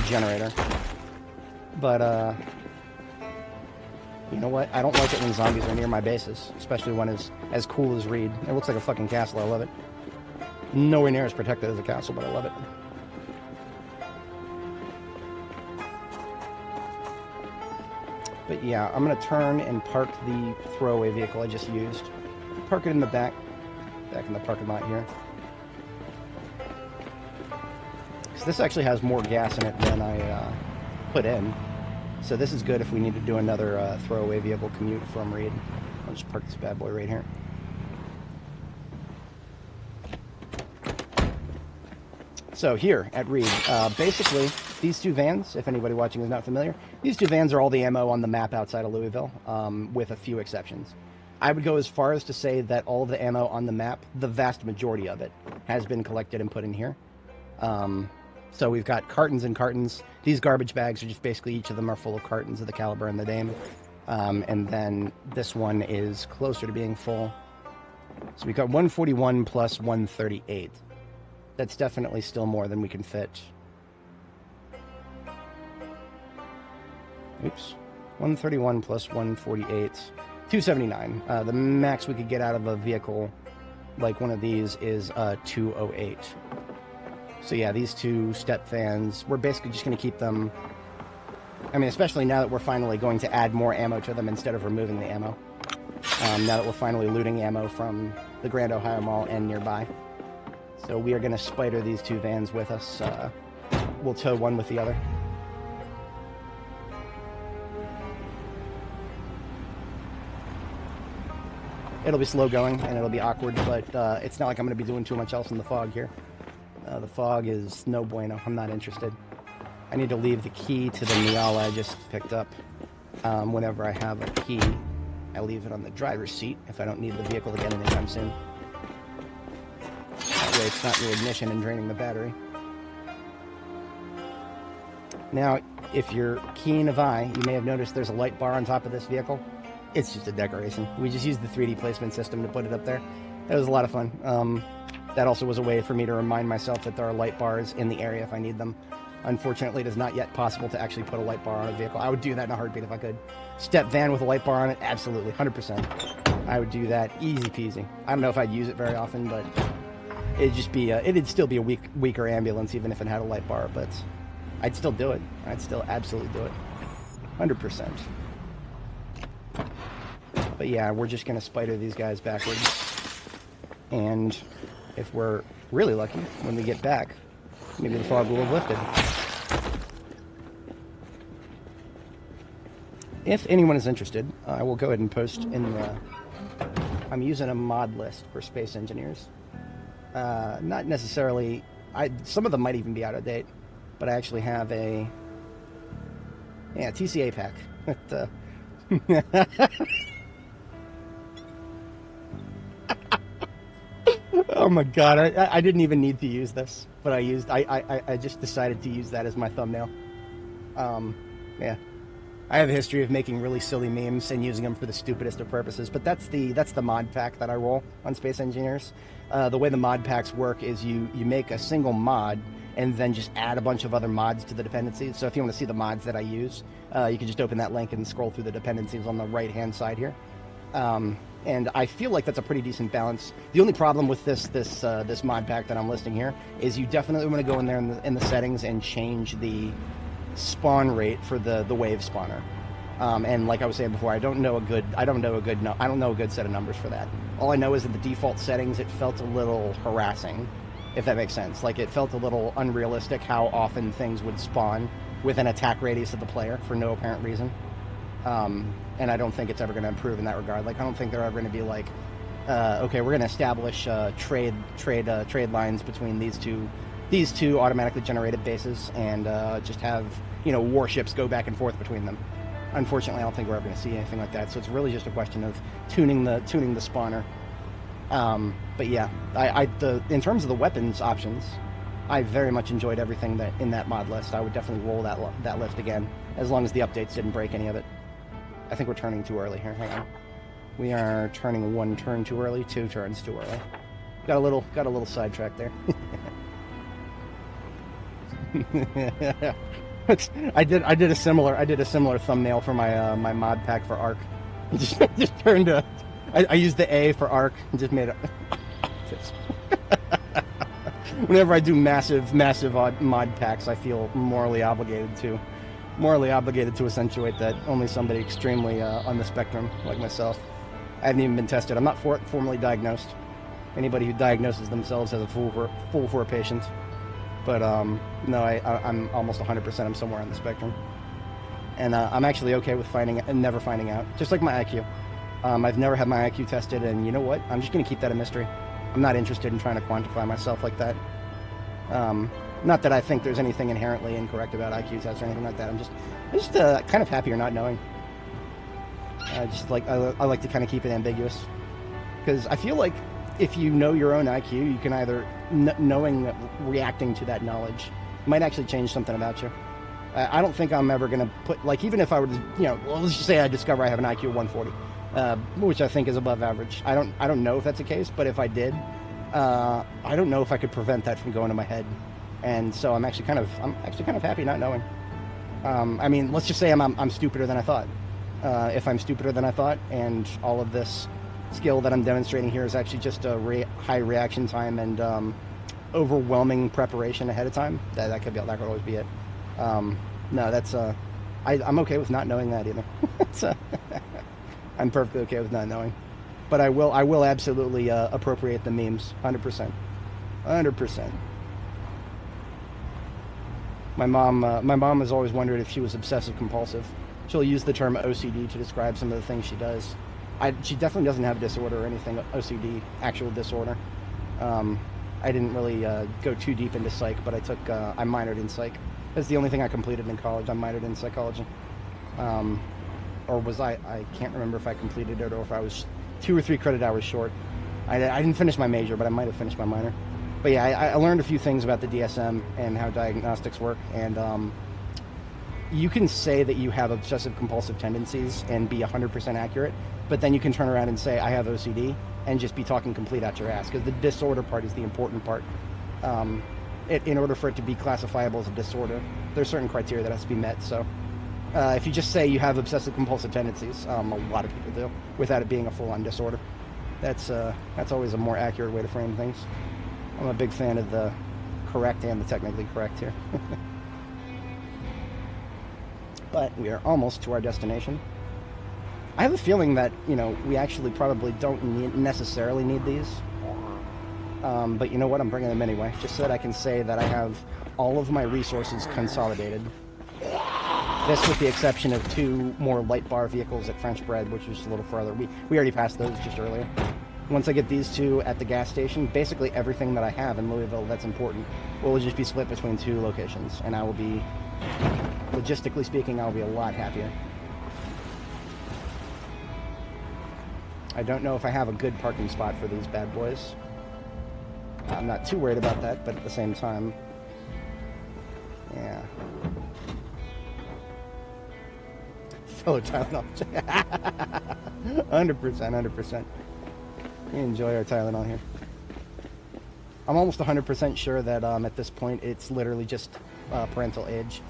Speaker 2: generator. But you know what? I don't like it when zombies are near my bases, especially when it's as cool as Reed. It looks like a fucking castle. I love it. Nowhere near as protected as a castle, but I love it. But yeah, I'm going to turn and park the throwaway vehicle I just used. Park it in the back in the parking lot here. Because this actually has more gas in it than I put in. So this is good if we need to do another throwaway vehicle commute from Reed. I'll just park this bad boy right here. So here at Reed, basically these two vans, if anybody watching is not familiar, these two vans are all the ammo on the map outside of Louisville, with a few exceptions. I would go as far as to say that all of the ammo on the map, the vast majority of it, has been collected and put in here. So we've got cartons and cartons. These garbage bags are just basically, each of them are full of cartons of the caliber and the name. And then this one is closer to being full. So we've got 141 plus 138. That's definitely still more than we can fit. Oops. 131 plus 148. 279. The max we could get out of a vehicle like one of these is 208. So yeah, these two step fans, we're basically just going to keep them. I mean, especially now that we're finally going to add more ammo to them instead of removing the ammo. Now that we're finally looting ammo from the Grand Ohio Mall and nearby. So we are going to spider these two vans with us. We'll tow one with the other. It'll be slow going and it'll be awkward, but it's not like I'm going to be doing too much else in the fog here. The fog is no bueno. I'm not interested. I need to leave the key to the Miata I just picked up. Whenever I have a key, I leave it on the driver's seat if I don't need the vehicle again anytime soon. That way it's not your ignition and draining the battery. Now, if you're keen of eye, you may have noticed there's a light bar on top of this vehicle. It's just a decoration. We just used the 3D placement system to put it up there. That was a lot of fun. That also was a way for me to remind myself that there are light bars in the area if I need them. Unfortunately, it is not yet possible to actually put a light bar on a vehicle. I would do that in a heartbeat if I could. Step van with a light bar on it? Absolutely, 100%. I would do that easy peasy. I don't know if I'd use it very often, but it'd still be a weaker ambulance even if it had a light bar, but I'd still do it. I'd still absolutely do it. 100%. But yeah, we're just going to spider these guys backwards. And if we're really lucky, when we get back, maybe the fog will have lifted. If anyone is interested, I will go ahead and post in the... I'm using a mod list for Space Engineers. Not necessarily... some of them might even be out of date, but I actually have a... Yeah, TCA pack. Oh my god, I didn't even need to use this, but I just decided to use that as my thumbnail. Yeah. I have a history of making really silly memes and using them for the stupidest of purposes, but that's the mod pack that I roll on Space Engineers. The way the mod packs work is you make a single mod and then just add a bunch of other mods to the dependencies. So if you want to see the mods that I use, you can just open that link and scroll through the dependencies on the right-hand side here. And I feel like that's a pretty decent balance. The only problem with this mod pack that I'm listing here is you definitely want to go in there in the settings and change the spawn rate for the wave spawner. And like I was saying before, I don't know a good set of numbers for that. All I know is that the default settings, it felt a little harassing, if that makes sense. Like, it felt a little unrealistic how often things would spawn with an attack radius of the player for no apparent reason. And I don't think it's ever going to improve in that regard. Like, I don't think they're ever going to be like, okay, we're going to establish trade lines between these two automatically generated bases, and just have, you know, warships go back and forth between them. Unfortunately, I don't think we're ever going to see anything like that. So it's really just a question of tuning the spawner. But yeah, in terms of the weapons options, I very much enjoyed everything that in that mod list. I would definitely roll that list again, as long as the updates didn't break any of it. I think we're turning too early here. Hang on. We are turning 1 turn too early, 2 turns too early. Got a little sidetracked there. I did a similar thumbnail for my my mod pack for Arc. Just turned to, I used the A for Arc and just made it. Whenever I do massive mod packs, I feel morally obligated to accentuate that only somebody extremely on the spectrum like myself. I haven't even been tested. I'm not formally diagnosed. Anybody who diagnoses themselves has a fool for a patient. But no, I'm almost 100%. I'm somewhere on the spectrum, and I'm actually okay with never finding out. Just like my IQ, I've never had my IQ tested, and you know what? I'm just gonna keep that a mystery. I'm not interested in trying to quantify myself like that. Not that I think there's anything inherently incorrect about IQ tests or anything like that. I'm just kind of happier not knowing. I like to kind of keep it ambiguous, because I feel like if you know your own IQ, you can either reacting to that knowledge might actually change something about you. I don't think I'm ever going to put, like, even if I were to, you know, well, let's just say I discover I have an IQ of 140, which I think is above average. I don't know if that's the case, but if I did, I don't know if I could prevent that from going to my head. And so I'm actually kind of happy not knowing. I mean, let's just say I'm stupider than I thought. If I'm stupider than I thought, and all of this skill that I'm demonstrating here is actually just a high reaction time and overwhelming preparation ahead of time, that could always be it. No, that's I'm okay with not knowing that either. I'm perfectly okay with not knowing, but I will absolutely appropriate the memes 100%. My mom has always wondered if she was obsessive compulsive. She'll use the term OCD to describe some of the things she does. She definitely doesn't have a disorder or anything, OCD, actual disorder. I didn't really go too deep into psych, but I minored in psych. That's the only thing I completed in college. I minored in psychology. Or was I can't remember if I completed it or if I was 2 or 3 credit hours short. I didn't finish my major, but I might have finished my minor. But yeah, I learned a few things about the DSM and how diagnostics work, and you can say that you have obsessive compulsive tendencies and be 100% accurate, but then you can turn around and say, I have OCD, and just be talking complete out your ass, because the disorder part is the important part. In order for it to be classifiable as a disorder, there's certain criteria that has to be met. So if you just say you have obsessive compulsive tendencies, a lot of people do, without it being a full-on disorder. That's always a more accurate way to frame things. I'm a big fan of the correct and the technically correct here. But we are almost to our destination. I have a feeling that, you know, we actually probably don't necessarily need these. But you know what? I'm bringing them anyway, just so that I can say that I have all of my resources consolidated. This with the exception of 2 more light bar vehicles at French Bread, which is a little further. We already passed those just earlier. Once I get these 2 at the gas station, basically everything that I have in Louisville that's important will just be split between 2 locations, and I will be, logistically speaking, I'll be a lot happier. I don't know if I have a good parking spot for these bad boys. I'm not too worried about that, but at the same time, yeah. fellow Tylenol. 100%, 100%. We enjoy our Tylenol here. I'm almost 100% sure that at this point it's literally just parental age.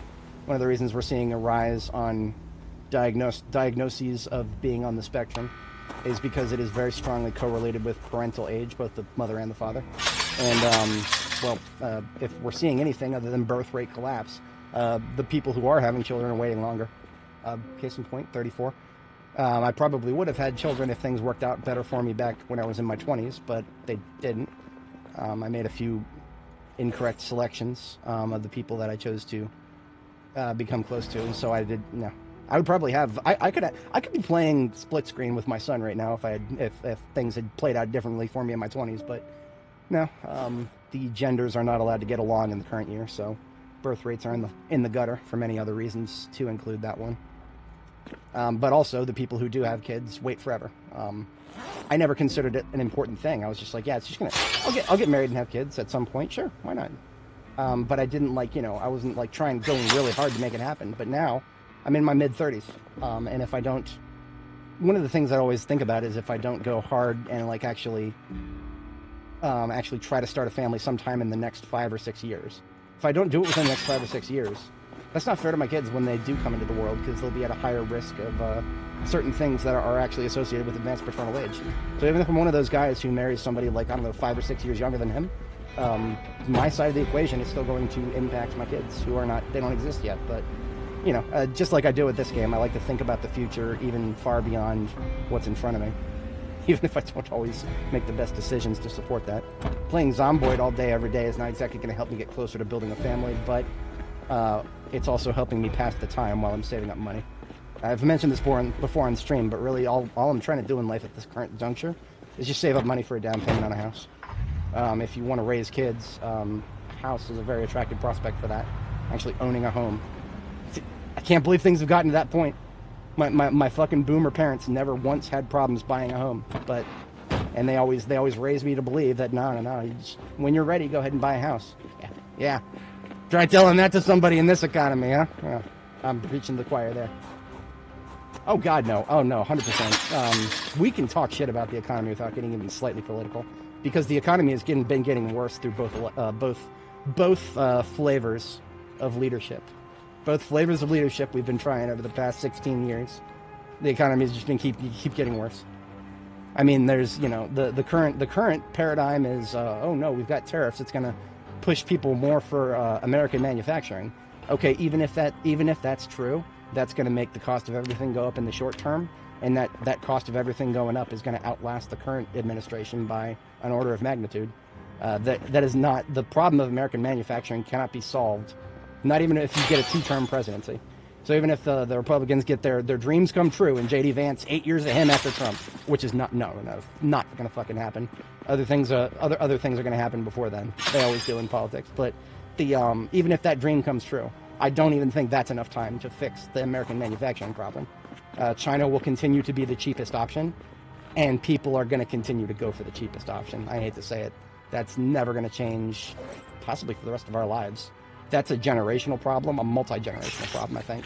Speaker 2: One of the reasons we're seeing a rise on diagnoses of being on the spectrum is because it is very strongly correlated with parental age, both the mother and the father. And, if we're seeing anything other than birth rate collapse, the people who are having children are waiting longer. Case in point, 34. I probably would have had children if things worked out better for me back when I was in my 20s, but they didn't. I made a few incorrect selections of the people that I chose to become close to, and so I did. No, I would probably have. I could be playing split screen with my son right now if things had played out differently for me in my 20s, but no. The genders are not allowed to get along in the current year, so birth rates are in the gutter for many other reasons, to include that one. But also, the people who do have kids wait forever. I never considered it an important thing. I was just like, yeah, it's just I'll get married and have kids at some point. Sure, why not? But I didn't I wasn't going really hard to make it happen. But now, I'm in my mid-30s, and if I don't, one of the things I always think about is if I don't go hard and actually try to start a family sometime in the next 5 or 6 years. If I don't do it within the next 5 or 6 years, that's not fair to my kids when they do come into the world, because they'll be at a higher risk of certain things that are actually associated with advanced paternal age. So even if I'm one of those guys who marries somebody 5 or 6 years younger than him, my side of the equation is still going to impact my kids who they don't exist yet. But, just like I do with this game, I like to think about the future even far beyond what's in front of me. Even if I don't always make the best decisions to support that. Playing Zomboid all day, every day is not exactly going to help me get closer to building a family, but it's also helping me pass the time while I'm saving up money. I've mentioned this before on stream, but really all I'm trying to do in life at this current juncture is just save up money for a down payment on a house. If you want to raise kids, a house is a very attractive prospect for that. Actually owning a home. I can't believe things have gotten to that point. My fucking boomer parents never once had problems buying a home, and they always raised me to believe that no, when you're ready, go ahead and buy a house. Yeah. Try telling that to somebody in this economy, huh? Yeah. I'm preaching to the choir there. Oh God, no. Oh no, 100%. We can talk shit about the economy without getting even slightly political, because the economy has been getting worse through both flavors of leadership. Both flavors of leadership we've been trying over the past 16 years. The economy has just been keep getting worse. I mean, there's the current paradigm is oh no, we've got tariffs. It's going to push people more for American manufacturing. Okay, even if that's true, that's going to make the cost of everything go up in the short term, and that cost of everything going up is going to outlast the current administration by an order of magnitude. That is not the problem of American manufacturing. Cannot be solved. Not even if you get a 2-term presidency. So even if the Republicans get their dreams come true and J.D. Vance 8 years of him after Trump, which is not going to fucking happen. Other things are going to happen before then. They always do in politics. But even if that dream comes true, I don't even think that's enough time to fix the American manufacturing problem. China will continue to be the cheapest option, and people are going to continue to go for the cheapest option. I hate to say it. That's never going to change, possibly for the rest of our lives. That's a generational problem, a multi-generational problem, I think.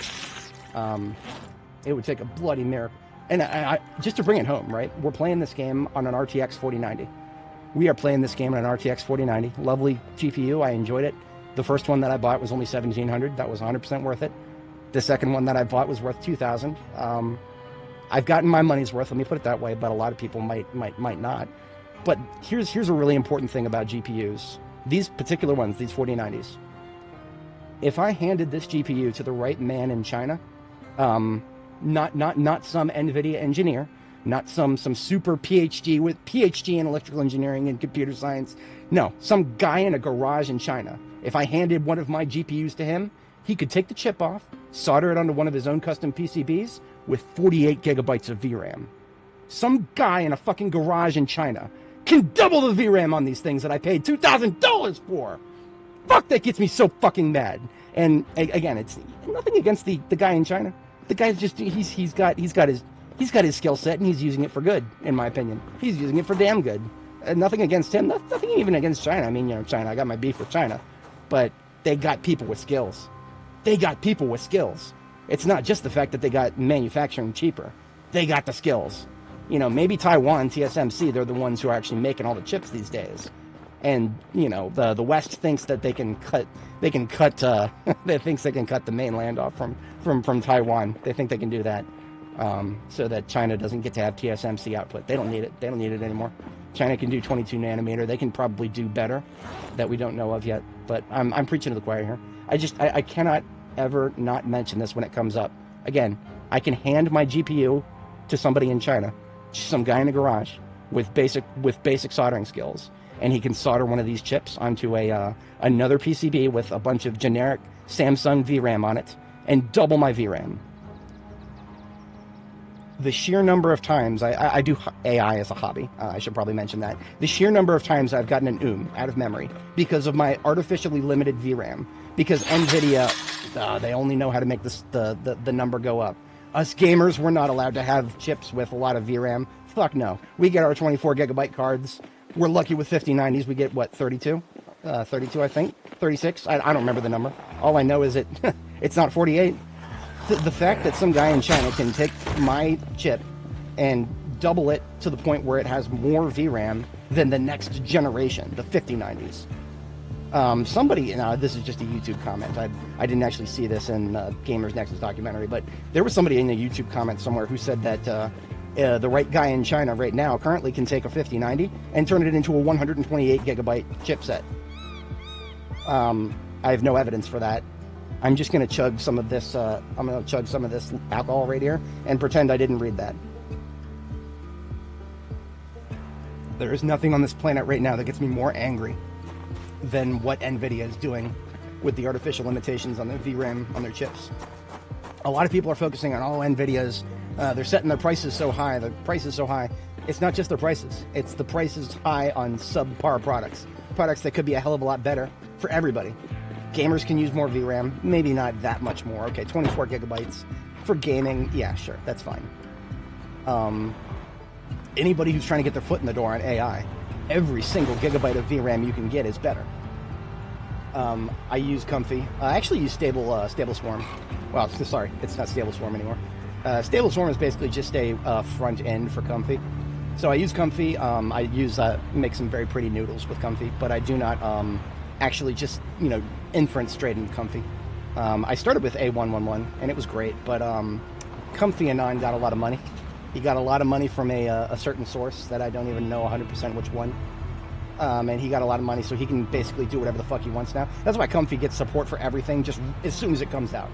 Speaker 2: It would take a bloody miracle. And I just to bring it home, right? We're playing this game on an RTX 4090. We are playing this game on an RTX 4090. Lovely GPU. I enjoyed it. The first one that I bought was only $1,700. That was 100% worth it. The second one that I bought was worth $2,000. I've gotten my money's worth, let me put it that way, but a lot of people might not. But here's a really important thing about GPUs. These particular ones, these 4090s. If I handed this GPU to the right man in China, not some NVIDIA engineer, not some super PhD in electrical engineering and computer science, no, some guy in a garage in China. If I handed one of my GPUs to him, he could take the chip off, solder it onto one of his own custom PCBs with 48 gigabytes of VRAM. Some guy in a fucking garage in China can double the VRAM on these things that I paid $2,000 for. Fuck, that gets me so fucking mad. And again, it's nothing against the guy in China. The guy's just he's got his skill set, and he's using it for good, in my opinion. He's using it for damn good. Nothing against him. Nothing even against China. I mean, China. I got my beef with China, but they got people with skills. They got people with skills. It's not just the fact that they got manufacturing cheaper. They got the skills. You know, maybe Taiwan, TSMC, they're the ones who are actually making all the chips these days. And, you know, the West thinks that they can cut they thinks they can cut the mainland off from Taiwan. They think they can do that. So that China doesn't get to have TSMC output. They don't need it. They don't need it anymore. China can do 22 nanometer. They can probably do better that we don't know of yet. But I'm preaching to the choir here. I cannot ever not mention this when it comes up. Again, I can hand my GPU to somebody in China, some guy in a garage with basic soldering skills, and he can solder one of these chips onto another PCB with a bunch of generic Samsung VRAM on it and double my VRAM. The sheer number of times I do AI as a hobby, I should probably mention that. The sheer number of times I've gotten an out of memory because of my artificially limited VRAM. Because NVIDIA, they only know how to make the number go up. Us gamers, we're not allowed to have chips with a lot of VRAM. Fuck no. We get our 24 gigabyte cards. We're lucky with 5090s. We get, what, 32? 32, I think? 36? I don't remember the number. All I know is it's not 48. The fact that some guy in China can take my chip and double it to the point where it has more VRAM than the next generation, the 5090s. Somebody, this is just a YouTube comment. I didn't actually see this in Gamers Nexus documentary, but there was somebody in a YouTube comment somewhere who said that the right guy in China right now currently can take a 5090 and turn it into a 128 gigabyte chipset. I have no evidence for that. I'm just going to chug some of this. I'm going to chug some of this alcohol right here and pretend I didn't read that. There is nothing on this planet right now that gets me more angry than what NVIDIA is doing with the artificial limitations on their VRAM on their chips. A lot of people are focusing on NVIDIA's. They're setting their prices so high. The price is so high. It's not just their prices. It's the prices high on subpar products. Products that could be a hell of a lot better for everybody. Gamers can use more VRAM, maybe not that much more. Okay, 24 gigabytes for gaming, yeah, sure, that's fine. Anybody who's trying to get their foot in the door on AI, every single gigabyte of VRAM you can get is better. I use Comfy. I actually use Stable Swarm. Well, sorry, it's not Stable Swarm anymore. Stable Swarm is basically just a front end for Comfy. So I use Comfy. I use make some very pretty noodles with Comfy, but I do not actually just inference straight into Comfy. I started with A111 and it was great, but Comfy Anon got a lot of money. He got a lot of money from a certain source that I don't even know 100% which one. And he got a lot of money, so he can basically do whatever the fuck he wants now. That's why Comfy gets support for everything just as soon as it comes out.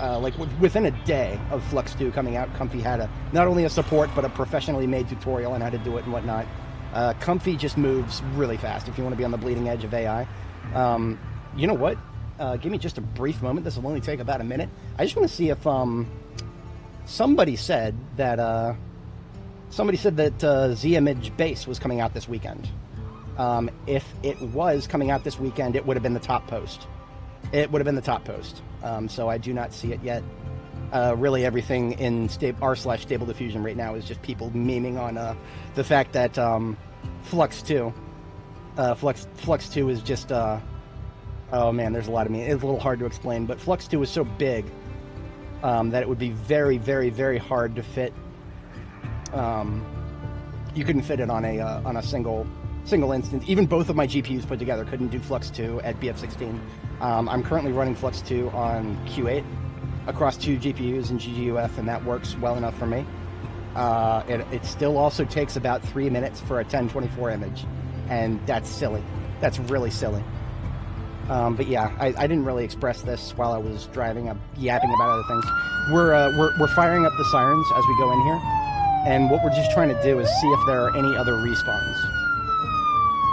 Speaker 2: Like within a day of Flux 2 coming out, Comfy had not only a support, but a professionally made tutorial on how to do it and whatnot. Comfy just moves really fast if you want to be on the bleeding edge of AI. You know what? Give me just a brief moment. This will only take about a minute. I just want to see if somebody said that Z-Image Base was coming out this weekend. If it was coming out this weekend, it would have been the top post. It would have been the top post. So I do not see it yet. Really, everything in r/Stable Diffusion right now is just people memeing on the fact that Flux 2 is just oh man, there's a lot of me. It's a little hard to explain, but Flux 2 is so big that it would be very, very, very hard to fit. You couldn't fit it on a single instance. Even both of my GPUs put together couldn't do Flux 2 at BF16. I'm currently running Flux 2 on Q8 across 2 GPUs and GGUF, and that works well enough for me. It still also takes about 3 minutes for a 1024 image, and that's silly. That's really silly. But yeah, I didn't really express this while I was driving. I'm yapping about other things. We're firing up the sirens as we go in here, and what we're just trying to do is see if there are any other respawns.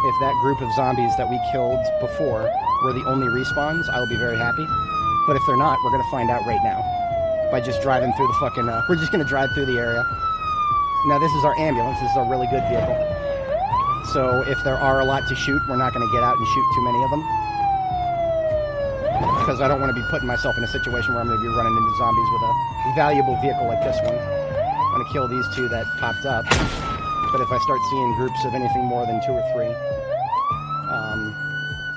Speaker 2: If that group of zombies that we killed before were the only respawns, I'll be very happy. But if they're not, we're gonna find out right now by just driving through the fucking. We're just gonna drive through the area. Now this is our ambulance. This is a really good vehicle. So if there are a lot to shoot, we're not gonna get out and shoot too many of them. Because I don't want to be putting myself in a situation where I'm going to be running into zombies with a valuable vehicle like this one. I'm going to kill these 2 that popped up. But if I start seeing groups of anything more than 2 or 3,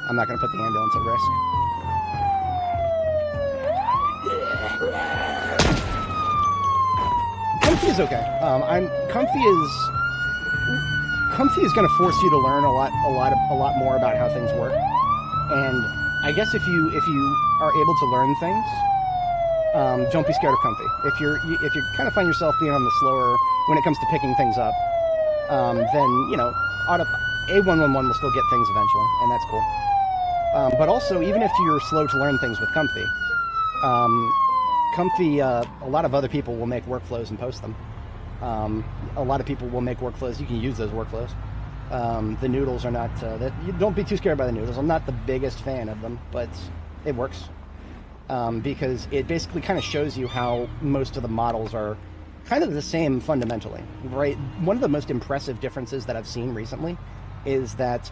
Speaker 2: I'm not going to put the ambulance at risk. Comfy is okay. Comfy is going to force you to learn a lot more about how things work. And I guess if you are able to learn things, don't be scared of Comfy. If you kind of find yourself being on the slower when it comes to picking things up, then A111 will still get things eventually, and that's cool. But also, even if you're slow to learn things with Comfy, a lot of other people will make workflows and post them. A lot of people will make workflows. You can use those workflows. The noodles are not. You don't be too scared by the noodles. I'm not the biggest fan of them, but it works because it basically kind of shows you how most of the models are kind of the same fundamentally. Right. One of the most impressive differences that I've seen recently is that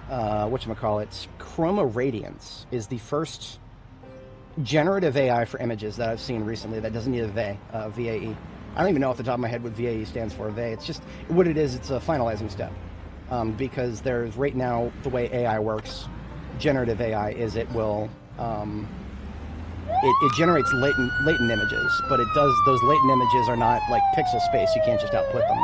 Speaker 2: whatchamacallit, Chroma Radiance is the first generative AI for images that I've seen recently that doesn't need a VAE. I don't even know off the top of my head what VAE stands for. VAE. It's just what it is. It's a finalizing step because there's right now the way AI works. Generative AI is it will it generates latent images, but it does those latent images are not like pixel space. You can't just output them.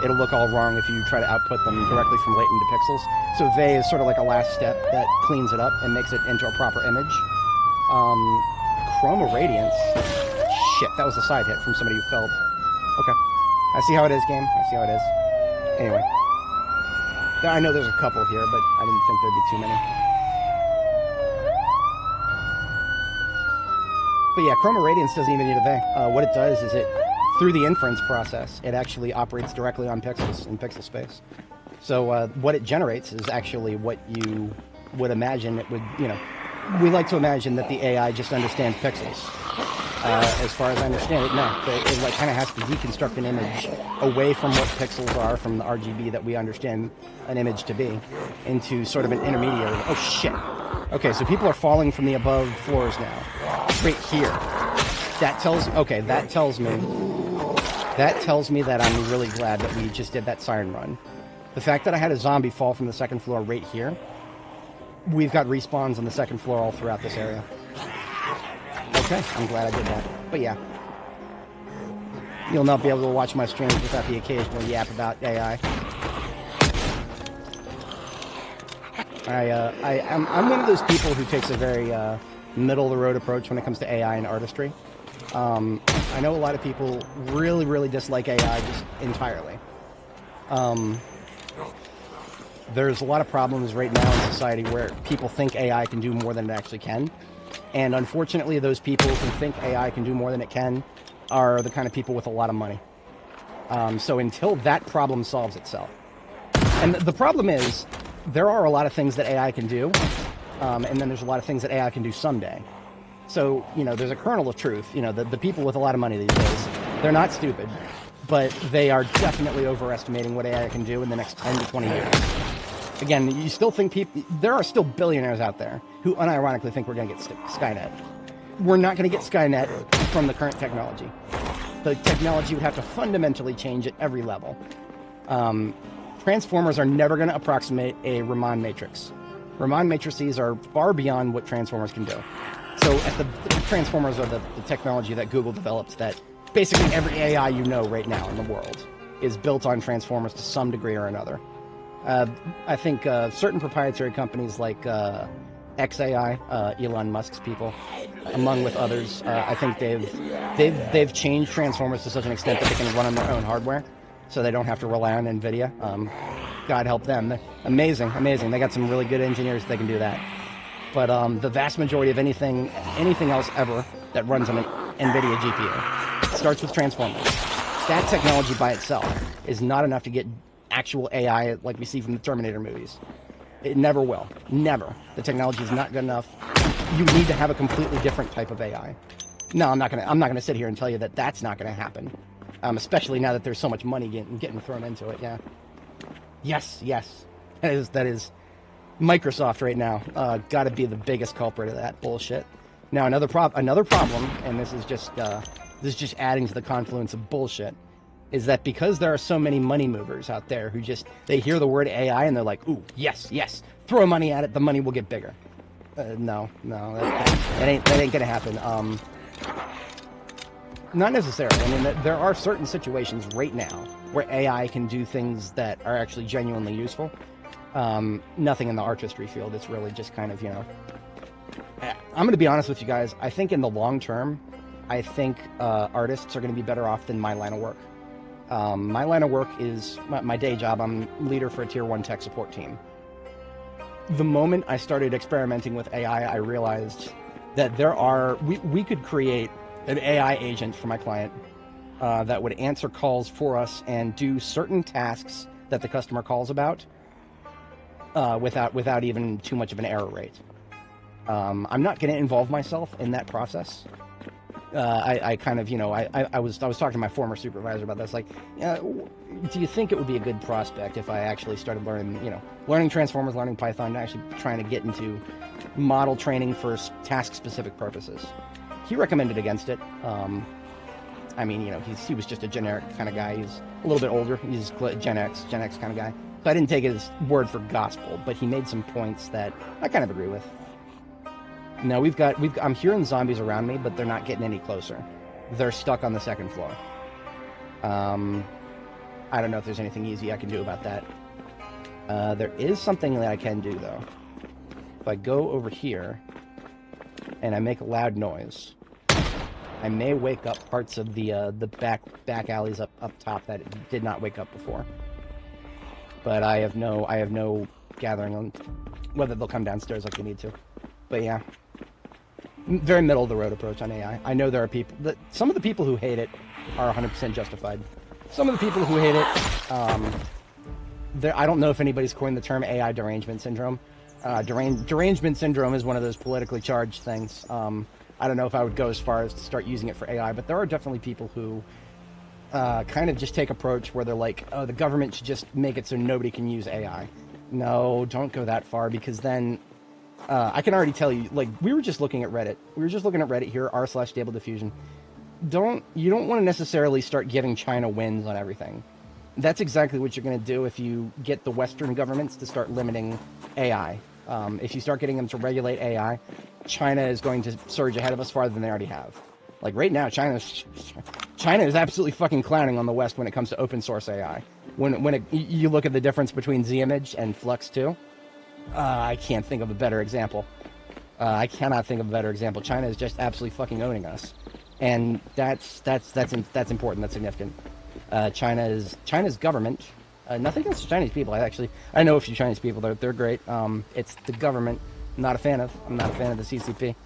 Speaker 2: It'll look all wrong if you try to output them directly from latent to pixels. So VAE is sort of like a last step that cleans it up and makes it into a proper image. Chroma Radiance. Shit, that was a side hit from somebody who fell. Okay. I see how it is, game. I see how it is. Anyway. I know there's a couple here, but I didn't think there'd be too many. But yeah, Chroma Radiance doesn't even need a VAE. What it does is through the inference process, it actually operates directly on pixels in pixel space. So what it generates is actually what you would imagine it would, we like to imagine that the AI just understands pixels. As far as I understand it, no. It like kind of has to deconstruct an image away from what pixels are from the RGB that we understand an image to be into sort of an intermediary. Oh, shit. Okay, so people are falling from the above floors now. Right here. That tells me that I'm really glad that we just did that siren run. The fact that I had a zombie fall from the second floor right here, we've got respawns on the second floor all throughout this area. Okay, I'm glad I did that. But yeah. You'll not be able to watch my streams without the occasional yap about AI. I'm one of those people who takes a very middle-of-the-road approach when it comes to AI and artistry. I know a lot of people really, really dislike AI just entirely. There's a lot of problems right now in society where people think AI can do more than it actually can. And unfortunately, those people who think AI can do more than it can are the kind of people with a lot of money. So until that problem solves itself. And the problem is, there are a lot of things that AI can do, and then there's a lot of things that AI can do someday. So, there's a kernel of truth. The people with a lot of money these days, they're not stupid, but they are definitely overestimating what AI can do in the next 10 to 20 years. Again, you still think there are still billionaires out there who unironically think we're going to get Skynet. We're not going to get Skynet from the current technology. The technology would have to fundamentally change at every level. Transformers are never going to approximate a Raman matrix. Raman matrices are far beyond what Transformers can do. So the Transformers are the technology that Google developed that basically every AI you know right now in the world is built on Transformers to some degree or another. I think certain proprietary companies like XAI, Elon Musk's people, among with others, I think they've changed Transformers to such an extent that they can run on their own hardware, so they don't have to rely on NVIDIA. God help them. They're amazing. They got some really good engineers that can do that. But the vast majority of anything else ever that runs on an NVIDIA GPU starts with Transformers. That technology by itself is not enough to get actual AI like we see from the Terminator movies. It never will. Never. The technology is not good enough. You need to have a completely different type of AI. No, I'm not gonna sit here and tell you that that's not gonna happen. Especially now that there's so much money getting thrown into it. Yeah. Yes. That is Microsoft right now. Got to be the biggest culprit of that bullshit. Now another problem, and this is just adding to the confluence of bullshit, is that because there are so many money movers out there who they hear the word AI and they're like, ooh, yes, throw money at it, the money will get bigger. No, that ain't gonna happen. Not necessarily. I mean, there are certain situations right now where AI can do things that are actually genuinely useful. Nothing in the artistry field. It's really just kind of, you know... I'm going to be honest with you guys. I think in the long term, I think artists are going to be better off than my line of work. My line of work is my day job. I'm leader for a Tier 1 tech support team. The moment I started experimenting with AI, I realized that we could create an AI agent for my client that would answer calls for us and do certain tasks that the customer calls about without even too much of an error rate. I'm not going to involve myself in that process. I kind of, you know, I was talking to my former supervisor about this. Like, do you think it would be a good prospect if I actually started learning Transformers, learning Python, and actually trying to get into model training for task-specific purposes? He recommended against it. I mean, you know, he was just a generic kind of guy. He's a little bit older. He's Gen X kind of guy. So I didn't take his word for gospel, but he made some points that I kind of agree with. No, I'm hearing zombies around me, but they're not getting any closer. They're stuck on the second floor. I don't know if there's anything easy I can do about that. There is something that I can do, though. If I go over here, and I make a loud noise, I may wake up parts of the back alleys up top that did not wake up before. But I have no gathering on whether they'll come downstairs like they need to. But yeah, very middle of the road approach on AI. I know there are people some of the people who hate it are 100% justified. Some of the people who hate it, I don't know if anybody's coined the term AI derangement syndrome. Derangement syndrome is one of those politically charged things. I don't know if I would go as far as to start using it for AI, but there are definitely people who kind of just take approach where they're like, oh, the government should just make it so nobody can use AI. No, don't go that far, because then I can already tell you, like, we were just looking at Reddit. We were just looking at Reddit here, r/stable diffusion. You don't want to necessarily start giving China wins on everything. That's exactly what you're going to do if you get the Western governments to start limiting AI. If you start getting them to regulate AI, China is going to surge ahead of us farther than they already have. Like right now, China is absolutely fucking clowning on the West when it comes to open source AI. When you look at the difference between ZImage and Flux 2, I can't think of a better example. I cannot think of a better example. China is just absolutely fucking owning us, and that's important. That's significant. China's government. Nothing against the Chinese people. I know a few Chinese people. They're great. It's the government. I'm not a fan of the CCP.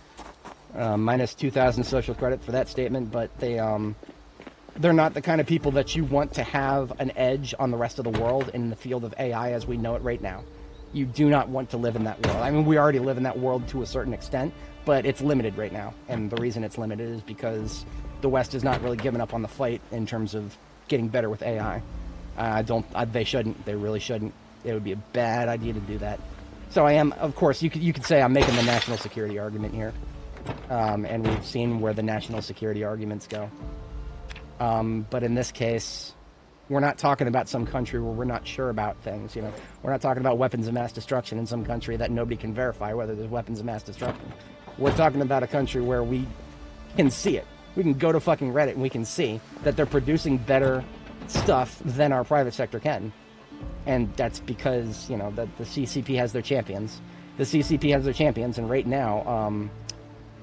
Speaker 2: Minus 2,000 social credit for that statement, but they're not the kind of people that you want to have an edge on the rest of the world in the field of AI as we know it right now. You do not want to live in that world. I mean, we already live in that world to a certain extent, but it's limited right now. And the reason it's limited is because the West is not really giving up on the fight in terms of getting better with AI. They shouldn't. They really shouldn't. It would be a bad idea to do that. So I am, of course, you could say I'm making the national security argument here. And we've seen where the national security arguments go. But in this case, we're not talking about some country where we're not sure about things. You know, we're not talking about weapons of mass destruction in some country that nobody can verify whether there's weapons of mass destruction. We're talking about a country where we can see it. We can go to fucking Reddit and we can see that they're producing better stuff than our private sector can. And that's because, you know, the CCP has their champions. The CCP has their champions, and right now,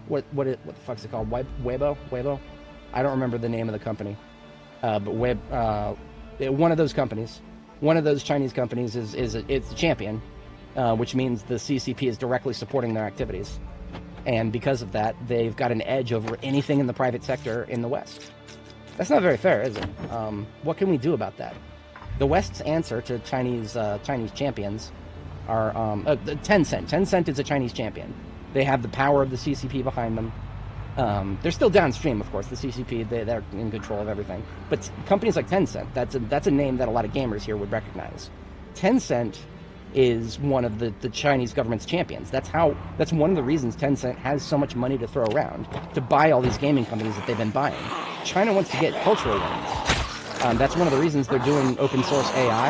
Speaker 2: what the fuck's it called? Weibo? I don't remember the name of the company. But one of those companies, one of those Chinese companies it's a champion, which means the CCP is directly supporting their activities. And because of that, they've got an edge over anything in the private sector in the West. That's not very fair, is it? What can we do about that? The West's answer to Chinese champions are Tencent. Tencent is a Chinese champion. They have the power of the CCP behind them. They're still downstream, of course. The CCP, they're in control of everything. But companies like Tencent, that's a name that a lot of gamers here would recognize. Tencent is one of the Chinese government's champions. That's one of the reasons Tencent has so much money to throw around to buy all these gaming companies that they've been buying. China wants to get cultural wins. That's one of the reasons they're doing open source AI,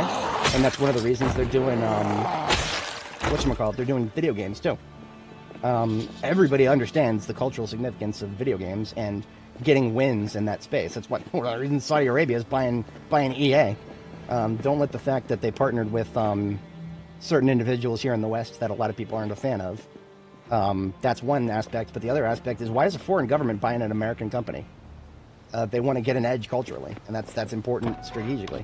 Speaker 2: and that's one of the reasons they're doing they're doing video games too. Everybody understands the cultural significance of video games, and getting wins in that space. That's what one of the reasons Saudi Arabia is buying EA. Don't let the fact that they partnered with certain individuals here in the West that a lot of people aren't a fan of. That's one aspect, but the other aspect is, why is a foreign government buying an American company? They want to get an edge culturally, and that's important strategically.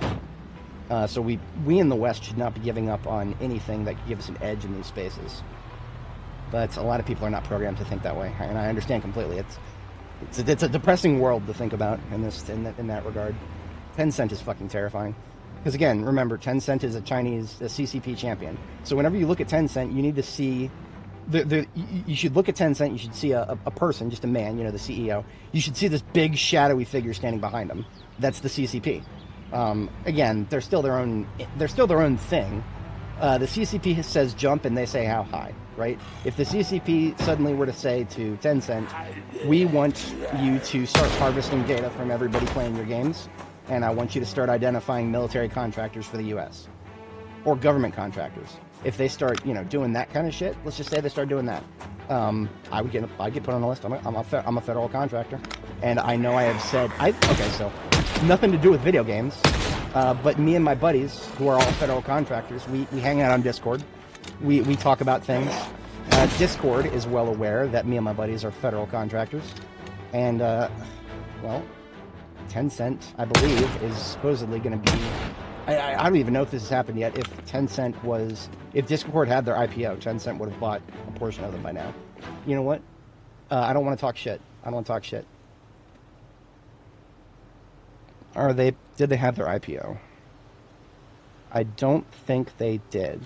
Speaker 2: So we in the West should not be giving up on anything that could give us an edge in these spaces. But a lot of people are not programmed to think that way, and I understand completely. It's a depressing world to think about in that regard. Tencent is fucking terrifying. Because again, remember, Tencent is a CCP champion. So whenever you look at Tencent, you need to see you should look at Tencent. You should see a person, just a man, the CEO. You should see this big shadowy figure standing behind him. That's the CCP. Again, they're still their own thing. The CCP says jump, and they say how high, right? If the CCP suddenly were to say to Tencent, we want you to start harvesting data from everybody playing your games, and I want you to start identifying military contractors for the U.S. or government contractors. If they start, doing that kind of shit, let's just say they start doing that, I'd get put on the list. I'm a federal contractor, and I know I have said so nothing to do with video games, but me and my buddies who are all federal contractors, we hang out on Discord. We talk about things. Discord is well aware that me and my buddies are federal contractors, and Tencent, I believe, is supposedly going to be. I don't even know if this has happened yet. If Discord had their IPO, Tencent would have bought a portion of them by now. You know what? I don't want to talk shit. Did they have their IPO? I don't think they did.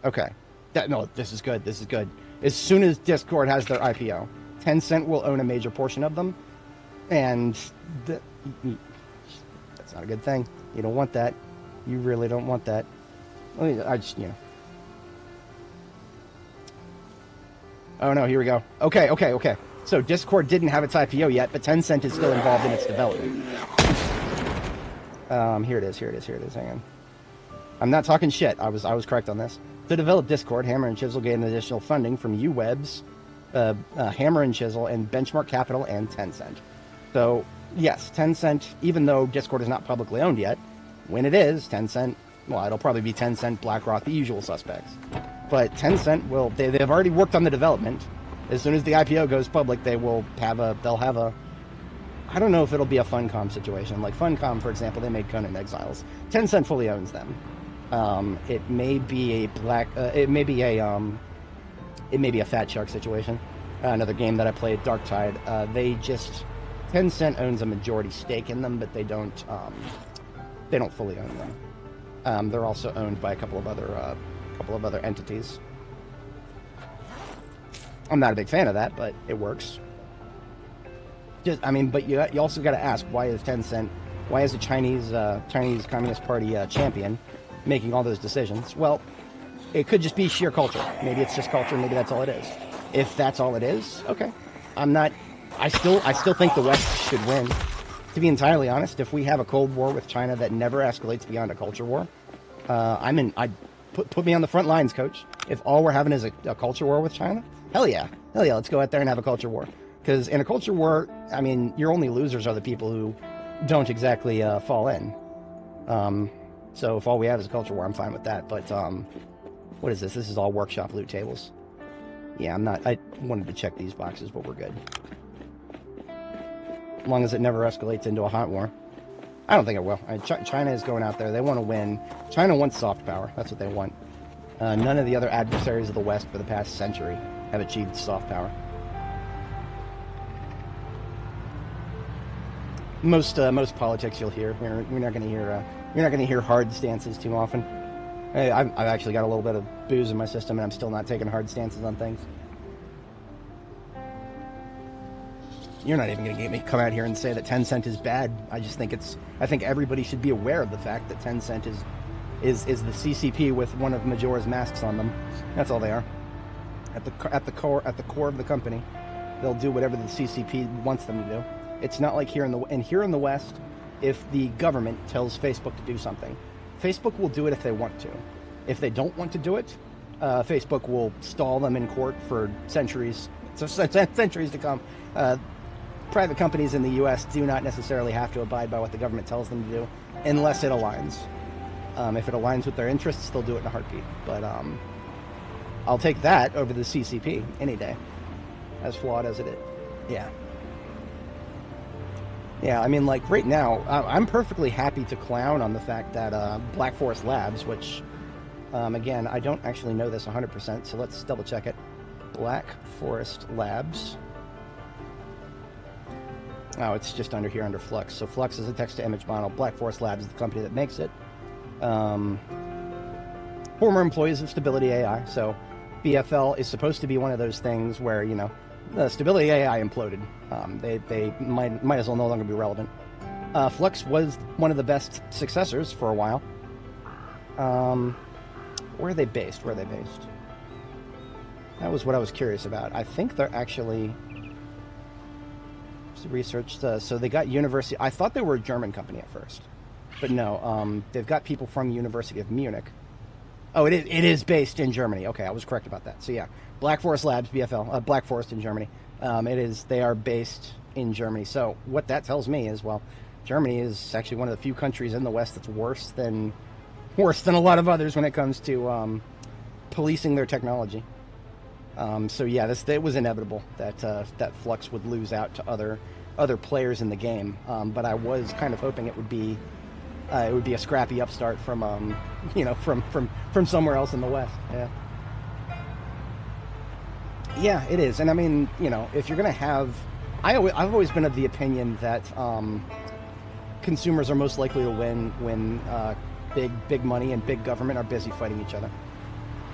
Speaker 2: Okay. This is good. As soon as Discord has their IPO, Tencent will own a major portion of them, and that's not a good thing. You don't want that. You really don't want that. Oh no, here we go. Okay. So Discord didn't have its IPO yet, but Tencent is still involved in its development. Here it is. Hang on. I'm not talking shit. I was correct on this. To develop Discord, Hammer and Chisel gained additional funding from UWebs, Hammer and Chisel, and Benchmark Capital and Tencent. So yes, Tencent, even though Discord is not publicly owned yet, when it is, Tencent, it'll probably be Tencent, BlackRock, the usual suspects. But Tencent they've already worked on the development. As soon as the IPO goes public, they'll have a, I don't know if it'll be a Funcom situation. Like Funcom, for example, they made Conan Exiles. Tencent fully owns them. It may be a Fat Shark situation. Another game that I played, Dark Tide. Tencent owns a majority stake in them, but they don't fully own them. They're also owned by a couple of other entities. I'm not a big fan of that, but it works. But you also got to ask, why is the Chinese Communist Party champion making all those decisions? Well, it could just be sheer culture. Maybe it's just culture. Maybe that's all it is. If that's all it is, okay. I still think the West should win. To be entirely honest, if we have a Cold War with China that never escalates beyond a culture war, put me on the front lines, coach. If all we're having is a culture war with China, hell yeah, let's go out there and have a culture war. Because in a culture war, your only losers are the people who don't exactly fall in. So if all we have is a culture war, I'm fine with that. But what is this? This is all workshop loot tables. Yeah, I wanted to check these boxes, but we're good. As long as it never escalates into a hot war. I don't think it will. China is going out there. They want to win. China wants soft power. That's what they want. None of the other adversaries of the West for the past century have achieved soft power. Most politics you'll hear. You're not going to hear hard stances too often. I've actually got a little bit of booze in my system, and I'm still not taking hard stances on things. You're not even going to get me come out here and say that Tencent is bad. I think everybody should be aware of the fact that Tencent is the CCP with one of Majora's masks on them. That's all they are. At the core of the company, they'll do whatever the CCP wants them to do. It's not like here in the West, if the government tells Facebook to do something, Facebook will do it if they want to. If they don't want to do it, Facebook will stall them in court for centuries to come. private companies in the U.S. do not necessarily have to abide by what the government tells them to do unless it aligns. If it aligns with their interests, they'll do it in a heartbeat. But I'll take that over the CCP any day, as flawed as it is. Yeah. Yeah, I mean, like, right now, I'm perfectly happy to clown on the fact that Black Forest Labs, which, again, I don't actually know this 100%, so let's double check it. Black Forest Labs. Oh, it's just under here, under Flux. So Flux is a text-to-image model. Black Forest Labs is the company that makes it. Former employees of Stability AI. So BFL is supposed to be one of those things where, you know, Stability AI imploded. They might as well no longer be relevant. Flux was one of the best successors for a while. Where are they based? Where are they based? That was what I was curious about. I think they're actually researched. So they got University. I thought they were a German company at first, but no. They've got people from University of Munich. Oh, it is based in Germany. Okay, I was correct about that. So yeah, Black Forest Labs, BFL, Black Forest in Germany. They are based in Germany. So what that tells me is, well, Germany is actually one of the few countries in the West that's worse than a lot of others when it comes to policing their technology. So yeah, it was inevitable that Flux would lose out to other players in the game. But I was kind of hoping it would be a scrappy upstart from from somewhere else in the West. Yeah. Yeah, it is. And I mean, you know, if you're gonna have, I've always been of the opinion that consumers are most likely to win when big money and big government are busy fighting each other.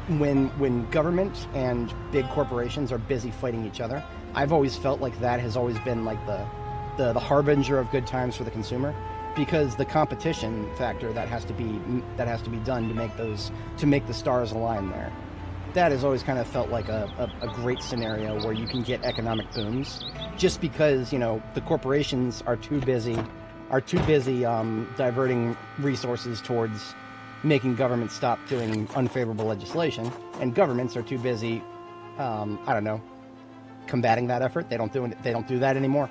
Speaker 2: When government and big corporations are busy fighting each other, I've always felt like that has always been like the harbinger of good times for the consumer, because the competition factor that has to be done to make the stars align there. That has always kind of felt like a great scenario where you can get economic booms, just because, you know, the corporations are too busy diverting resources towards making governments stop doing unfavorable legislation, and governments are too busy, combating that effort. They don't do that anymore.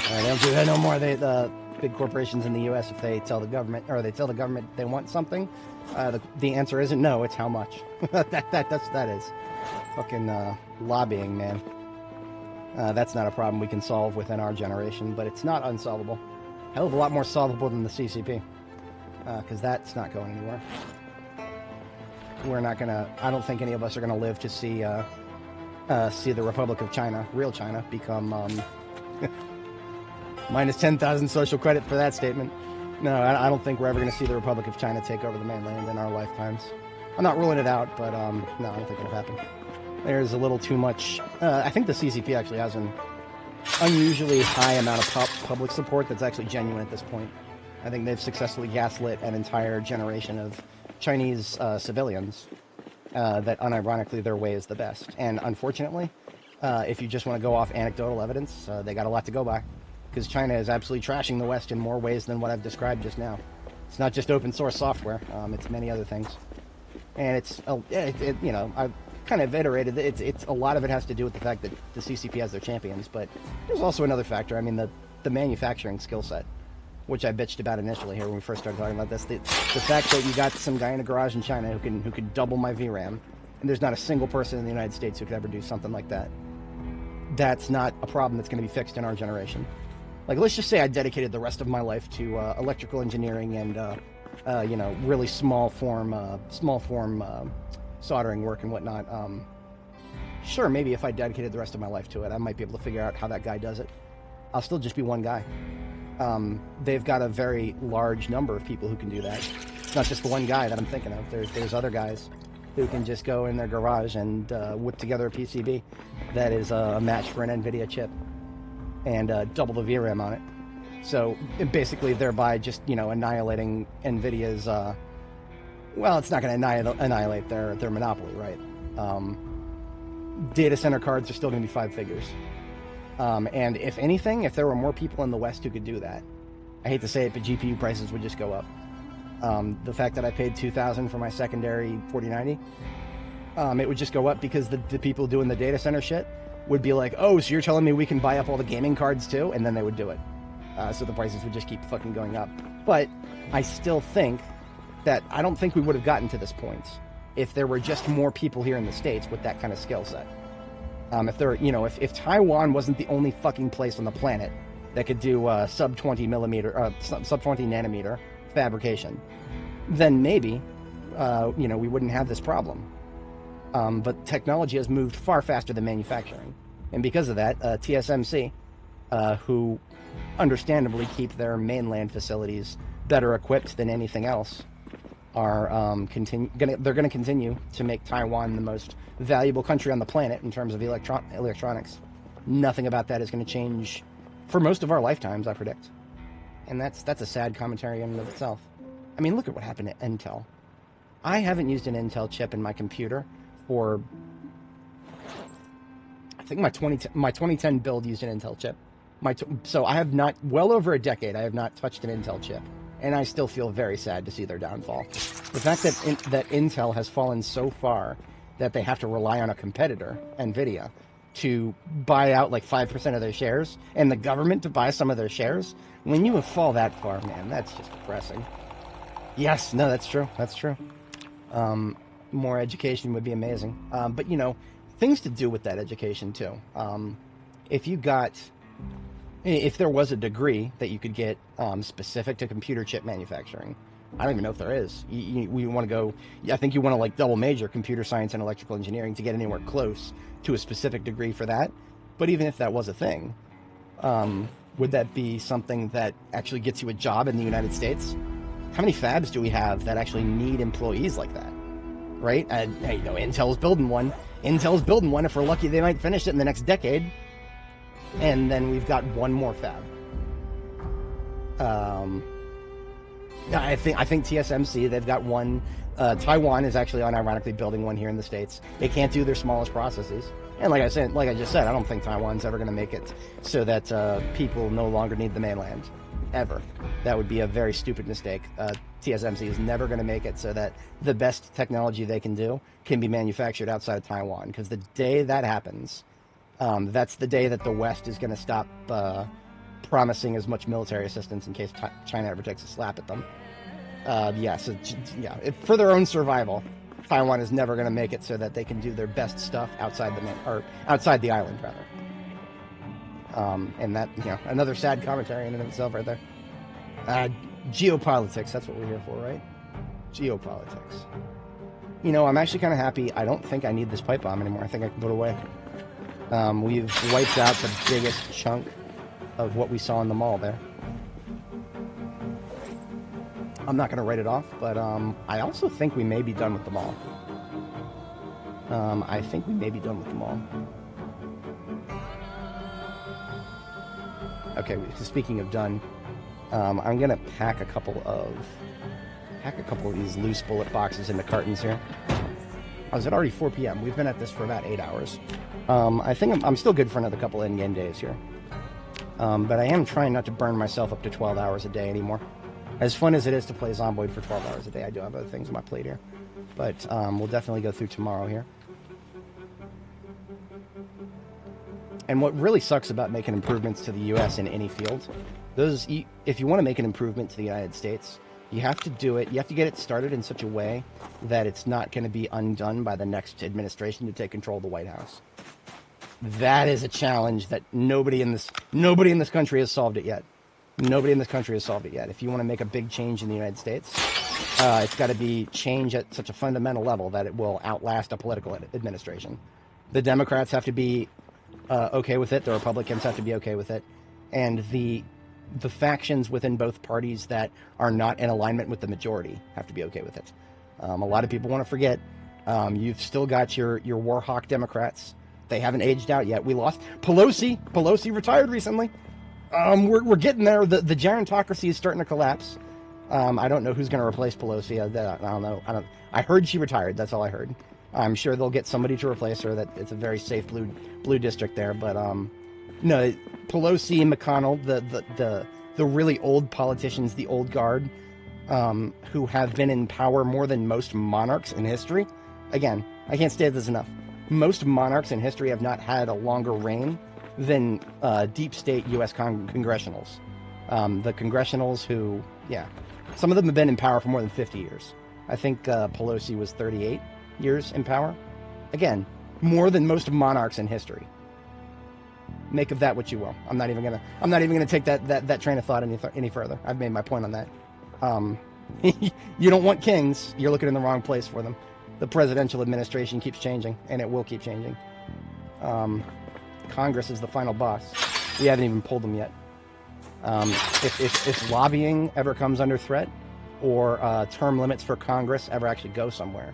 Speaker 2: They don't do that no more. The big corporations in the U.S., if they tell the government they want something, the answer isn't no, it's how much. that is fucking lobbying, man. That's not a problem we can solve within our generation, but it's not unsolvable. Hell of a lot more solvable than the CCP. Because that's not going anywhere. We're not gonna. I don't think any of us are gonna live to see the Republic of China, real China, become minus 10,000 social credit for that statement. No, I don't think we're ever gonna see the Republic of China take over the mainland in our lifetimes. I'm not ruling it out, but no, I don't think it'll happen. There's a little too much. I think the CCP actually has an unusually high amount of public support that's actually genuine at this point. I think they've successfully gaslit an entire generation of Chinese civilians that unironically their way is the best. And unfortunately, if you just want to go off anecdotal evidence, they got a lot to go by. Because China is absolutely trashing the West in more ways than what I've described just now. It's not just open source software, it's many other things. And it's, you know, I've kind of iterated, it's a lot of it has to do with the fact that the CCP has their champions, but there's also another factor. I mean, the manufacturing skill set, which I bitched about initially here when we first started talking about this. The fact that you got some guy in a garage in China who could double my VRAM, and there's not a single person in the United States who could ever do something like that. That's not a problem that's going to be fixed in our generation. Like, let's just say I dedicated the rest of my life to electrical engineering and you know, really small form soldering work and whatnot. Sure, maybe if I dedicated the rest of my life to it, I might be able to figure out how that guy does it. I'll still just be one guy. They've got a very large number of people who can do that. It's not just the one guy that I'm thinking of. There's other guys who can just go in their garage and whip together a PCB that is a match for an NVIDIA chip and double the VRAM on it. So basically thereby just, you know, annihilating NVIDIA's, well, it's not going to annihilate their monopoly, right? Data center cards are still going to be 5 figures. And if anything, if there were more people in the West who could do that, I hate to say it, but GPU prices would just go up. The fact that I paid $2,000 for my secondary 4090, it would just go up because the people doing the data center shit, would be like, oh, so you're telling me we can buy up all the gaming cards too? And then they would do it. So the prices would just keep fucking going up. But I still think that I don't think we would have gotten to this point if there were just more people here in the States with that kind of skill set. If Taiwan wasn't the only fucking place on the planet that could do sub 20 nanometer fabrication, then maybe, we wouldn't have this problem. But technology has moved far faster than manufacturing. And because of that, TSMC, who understandably keep their mainland facilities better equipped than anything else, are they're going to continue to make Taiwan the most valuable country on the planet in terms of electronics. Nothing about that is going to change for most of our lifetimes, I predict. And that's a sad commentary in and of itself. I mean, look at what happened to Intel. I haven't used an Intel chip in my computer for, I think my 2010 build used an Intel chip. So I have not, well over a decade, I have not touched an Intel chip. And I still feel very sad to see their downfall. The fact that Intel has fallen so far that they have to rely on a competitor, NVIDIA, to buy out like 5% of their shares, and the government to buy some of their shares, when you fall that far, man, that's just depressing. Yes, no, that's true. That's true. More education would be amazing. But, things to do with that education, too. If there was a degree that you could get specific to computer chip manufacturing, I don't even know if there is. You want to go, I think you want to like double major computer science and electrical engineering to get anywhere close to a specific degree for that. But even if that was a thing, would that be something that actually gets you a job in the United States? How many fabs do we have that actually need employees like that? Right? Intel's building one. If we're lucky, they might finish it in the next decade. And then we've got one more fab. I think TSMC, they've got one. Taiwan is actually unironically building one here in the States. They can't do their smallest processes. And like I just said, I don't think Taiwan's ever going to make it so that people no longer need the mainland. Ever. That would be a very stupid mistake. TSMC is never going to make it so that the best technology they can do can be manufactured outside of Taiwan. Because the day that happens, that's the day that the West is going to stop promising as much military assistance in case China ever takes a slap at them. For their own survival, Taiwan is never going to make it so that they can do their best stuff outside the island, rather. And that, another sad commentary in and of itself right there. Geopolitics, that's what we're here for, right? Geopolitics. I'm actually kind of happy. I don't think I need this pipe bomb anymore. I think I can put it away. We've wiped out the biggest chunk of what we saw in the mall there. I'm not going to write it off, but I also think we may be done with the mall. Okay, speaking of done, I'm going to pack a couple of these loose bullet boxes into cartons here. Oh, is it already 4 p.m.? We've been at this for about 8 hours. I think I'm still good for another couple of in-game days here. But I am trying not to burn myself up to 12 hours a day anymore. As fun as it is to play Zomboid for 12 hours a day, I do have other things on my plate here. But we'll definitely go through tomorrow here. And what really sucks about making improvements to the U.S. in any field, if you want to make an improvement to the United States, you have to do it. You have to get it started in such a way that it's not going to be undone by the next administration to take control of the White House. That is a challenge that nobody in this country has solved it yet. Nobody in this country has solved it yet. If you want to make a big change in the United States, it's got to be change at such a fundamental level that it will outlast a political administration. The Democrats have to be okay with it. The Republicans have to be okay with it. And the factions within both parties that are not in alignment with the majority have to be okay with it. A lot of people want to forget. You've still got your war hawk Democrats. They haven't aged out yet. We lost Pelosi. Pelosi retired recently. We're getting there. The gerontocracy is starting to collapse. I don't know who's going to replace Pelosi. I don't know. I heard she retired. That's all I heard. I'm sure they'll get somebody to replace her. That it's a very safe blue district there. But no, Pelosi and McConnell, the really old politicians, the old guard, who have been in power more than most monarchs in history. Again, I can't state this enough. most monarchs in history have not had a longer reign than deep state U.S. congressionals. The congressionals who, yeah, some of them have been in power for more than 50 years. I think Pelosi was 38 years in power. Again, more than most monarchs in history. Make of that what you will. I'm not even gonna take that train of thought any further. I've made my point on that. You don't want kings. You're looking in the wrong place for them. The presidential administration keeps changing, and it will keep changing. Congress is the final boss. We haven't even pulled them yet. If lobbying ever comes under threat, or term limits for Congress ever actually go somewhere,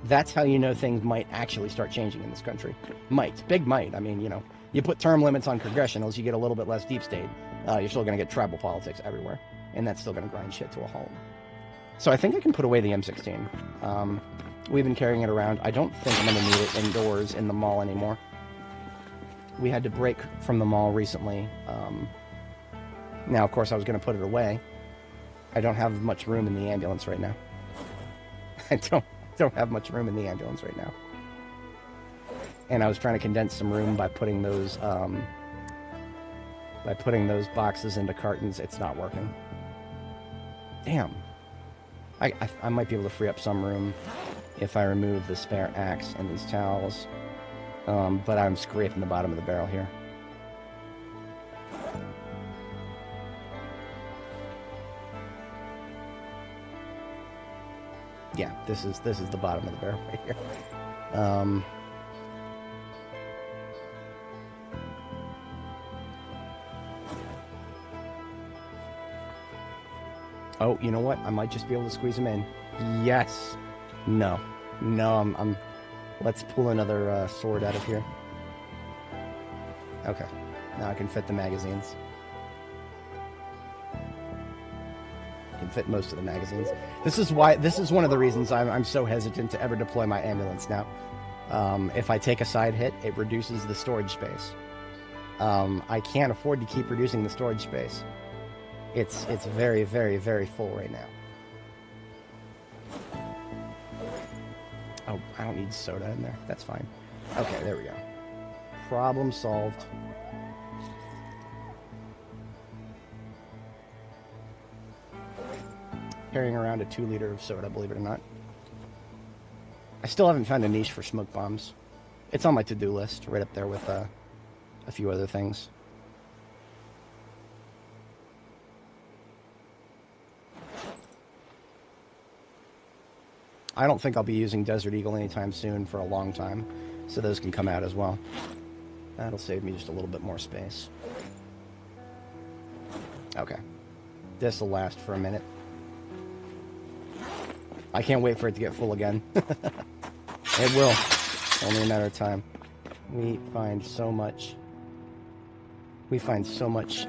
Speaker 2: that's how you know things might actually start changing in this country. Might. Big might. I mean, you know, you put term limits on congressionals, you get a little bit less deep state. You're still going to get tribal politics everywhere, and that's still going to grind shit to a halt. So I think I can put away the M16. We've been carrying it around. I don't think I'm going to need it indoors in the mall anymore. We had to break from the mall recently. Now, of course, I was going to put it away. I don't have much room in the ambulance right now. I don't have much room in the ambulance right now. And I was trying to condense some room by putting those boxes into cartons. It's not working. Damn. I might be able to free up some room if I remove the spare axe and these towels. But I'm scraping the bottom of the barrel here. Yeah, this is the bottom of the barrel right here. Oh, you know what? I might just be able to squeeze them in. Yes. No. I'm let's pull another sword out of here. Okay. Now I can fit the magazines. I can fit most of the magazines. This is one of the reasons I'm so hesitant to ever deploy my ambulance now. If I take a side hit, it reduces the storage space. I can't afford to keep reducing the storage space. It's very, very, very full right now. Oh, I don't need soda in there. That's fine. Okay, there we go. Problem solved. Carrying around a 2-liter of soda, believe it or not. I still haven't found a niche for smoke bombs. It's on my to-do list, right up there with a few other things. I don't think I'll be using Desert Eagle anytime soon for a long time, so those can come out as well. That'll save me just a little bit more space. Okay. This will last for a minute. I can't wait for it to get full again. It will. Only a matter of time. We find so much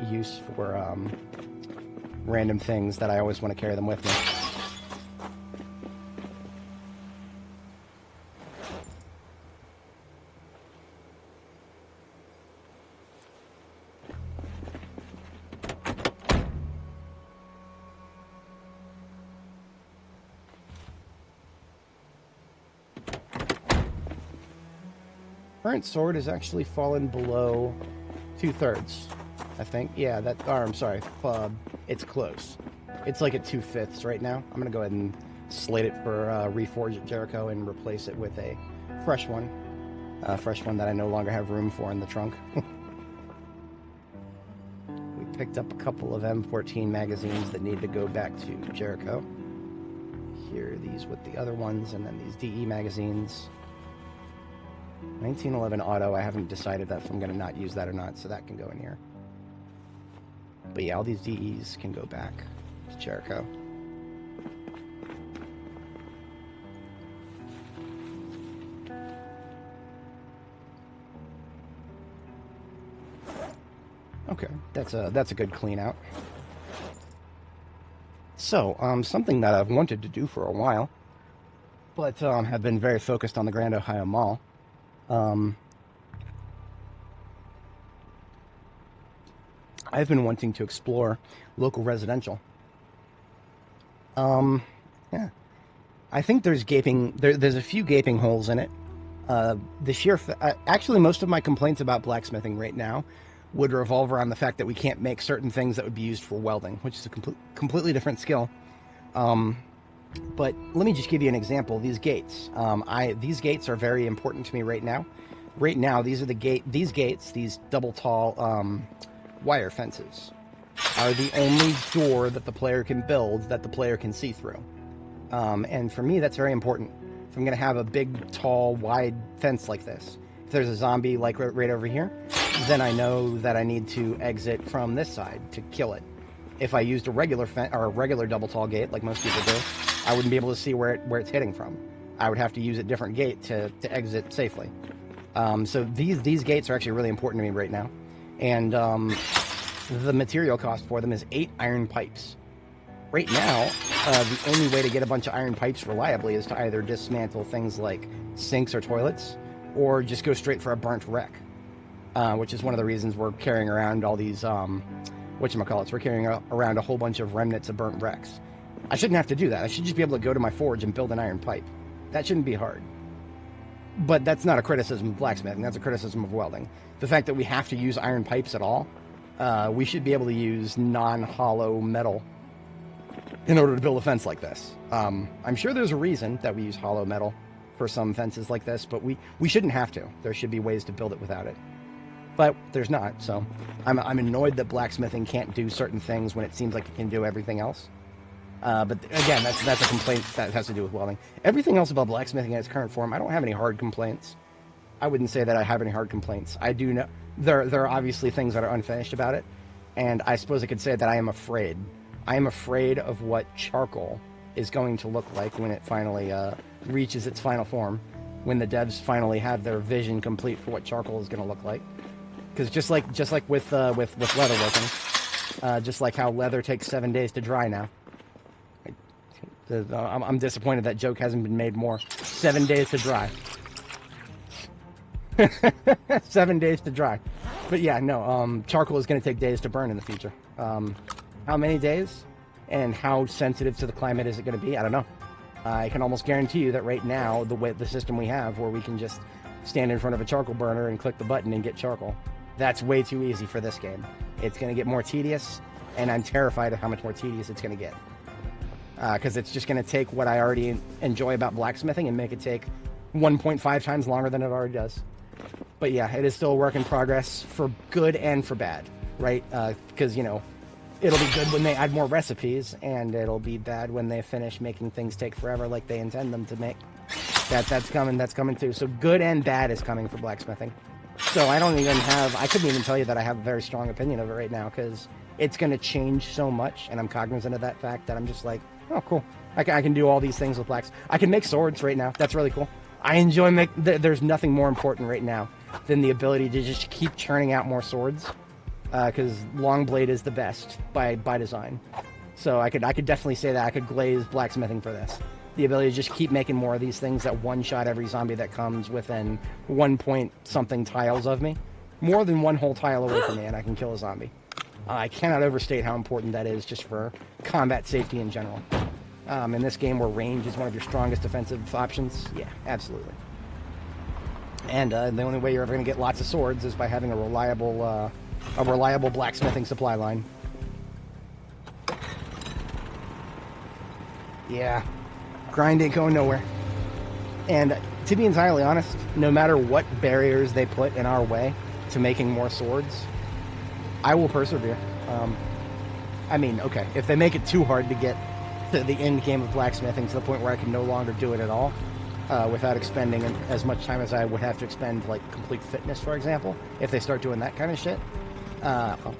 Speaker 2: use for random things that I always want to carry them with me. Current sword has actually fallen below 2/3, I think. Yeah, I'm sorry, it's close. It's like at 2/5 right now. I'm gonna go ahead and slate it for reforge at Jericho and replace it with a fresh one. A fresh one that I no longer have room for in the trunk. We picked up a couple of M14 magazines that need to go back to Jericho. Here are these with the other ones, and then these DE magazines. 1911 auto, I haven't decided if I'm going to not use that or not, so that can go in here. But yeah, all these DEs can go back to Jericho. Okay, that's a good clean out. So, something that I've wanted to do for a while, but have been very focused on the Grand Ohio Mall. I've been wanting to explore local residential. Yeah. I think there's a few gaping holes in it. Actually, most of my complaints about blacksmithing right now would revolve around the fact that we can't make certain things that would be used for welding, which is a completely different skill. But let me just give you an example. These gates. These gates are very important to me right now. Right now, these gates, these double tall wire fences, are the only door that the player can build that the player can see through. And for me, that's very important. If I'm going to have a big, tall, wide fence like this, if there's a zombie like right over here, then I know that I need to exit from this side to kill it. If I used a regular or a regular double tall gate, like most people do, I wouldn't be able to see where it's hitting from. I would have to use a different gate to exit safely. So these gates are actually really important to me right now. And the material cost for them is 8 iron pipes. Right now, the only way to get a bunch of iron pipes reliably is to either dismantle things like sinks or toilets, or just go straight for a burnt wreck, which is one of the reasons we're carrying around all these, whatchamacallits, we're carrying around a whole bunch of remnants of burnt wrecks. I shouldn't have to do that. I should just be able to go to my forge and build an iron pipe. That shouldn't be hard. But that's not a criticism of blacksmithing, that's a criticism of welding. The fact that we have to use iron pipes at all, we should be able to use non-hollow metal in order to build a fence like this. I'm sure there's a reason that we use hollow metal for some fences like this, but we shouldn't have to. There should be ways to build it without it. But there's not, so I'm annoyed that blacksmithing can't do certain things when it seems like it can do everything else. But again, that's a complaint that has to do with welding. Everything else about blacksmithing in its current form, I don't have any hard complaints. I wouldn't say that I have any hard complaints. I do know there are obviously things that are unfinished about it, and I suppose I could say that I am afraid. I am afraid of what charcoal is going to look like when it finally reaches its final form, when the devs finally have their vision complete for what charcoal is going to look like. Because just like with leather working, just like how leather takes 7 days to dry now. I'm disappointed that joke hasn't been made more. 7 days to dry. 7 days to dry. But yeah, no, charcoal is going to take days to burn in the future. How many days and how sensitive to the climate is it going to be? I don't know. I can almost guarantee you that right now, the system we have where we can just stand in front of a charcoal burner and click the button and get charcoal, that's way too easy for this game. It's going to get more tedious, and I'm terrified of how much more tedious it's going to get. Because it's just going to take what I already enjoy about blacksmithing and make it take 1.5 times longer than it already does. But yeah, it is still a work in progress for good and for bad, right? Because, you know, it'll be good when they add more recipes, and it'll be bad when they finish making things take forever like they intend them to make. That's coming too. So good and bad is coming for blacksmithing. So I couldn't even tell you that I have a very strong opinion of it right now, because it's going to change so much, and I'm cognizant of that fact that I'm just like, oh, cool. I can do all these things with blacks. I can make swords right now. That's really cool. I enjoy there's nothing more important right now than the ability to just keep churning out more swords, because Longblade is the best by design. So I could definitely say that I could glaze blacksmithing for this. The ability to just keep making more of these things that one-shot every zombie that comes within 1 point something tiles of me. More than one whole tile away from me, and I can kill a zombie. I cannot overstate how important that is just for combat safety in general. In this game where range is one of your strongest defensive options, yeah, absolutely. And the only way you're ever going to get lots of swords is by having a reliable blacksmithing supply line. Yeah, grind ain't going nowhere. And to be entirely honest, no matter what barriers they put in our way to making more swords, I will persevere. I mean, okay, if they make it too hard to get to the end game of blacksmithing to the point where I can no longer do it at all, without expending as much time as I would have to expend, like, complete fitness, for example, if they start doing that kind of shit, I'll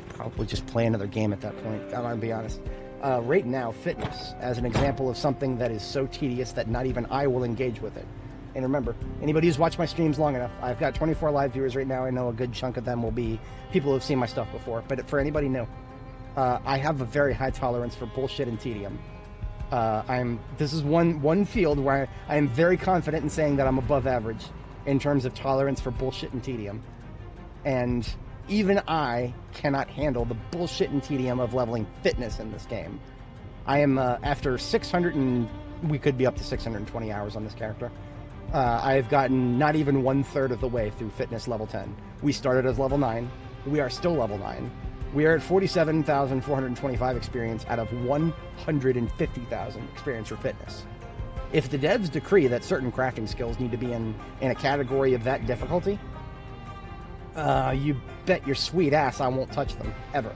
Speaker 2: probably just play another game at that point, I'm gonna be honest. Right now, fitness, as an example of something that is so tedious that not even I will engage with it. And remember, anybody who's watched my streams long enough, I've got 24 live viewers right now. I know a good chunk of them will be people who have seen my stuff before. But for anybody new, I have a very high tolerance for bullshit and tedium. This is one field where I am very confident in saying that I'm above average in terms of tolerance for bullshit and tedium. And even I cannot handle the bullshit and tedium of leveling fitness in this game. I am, after 600 and... we could be up to 620 hours on this character. I've gotten not even 1/3 of the way through fitness level 10. We started as level 9. We are still level 9. We are at 47,425 experience out of 150,000 experience for fitness. If the devs decree that certain crafting skills need to be in a category of that difficulty, you bet your sweet ass I won't touch them. Ever.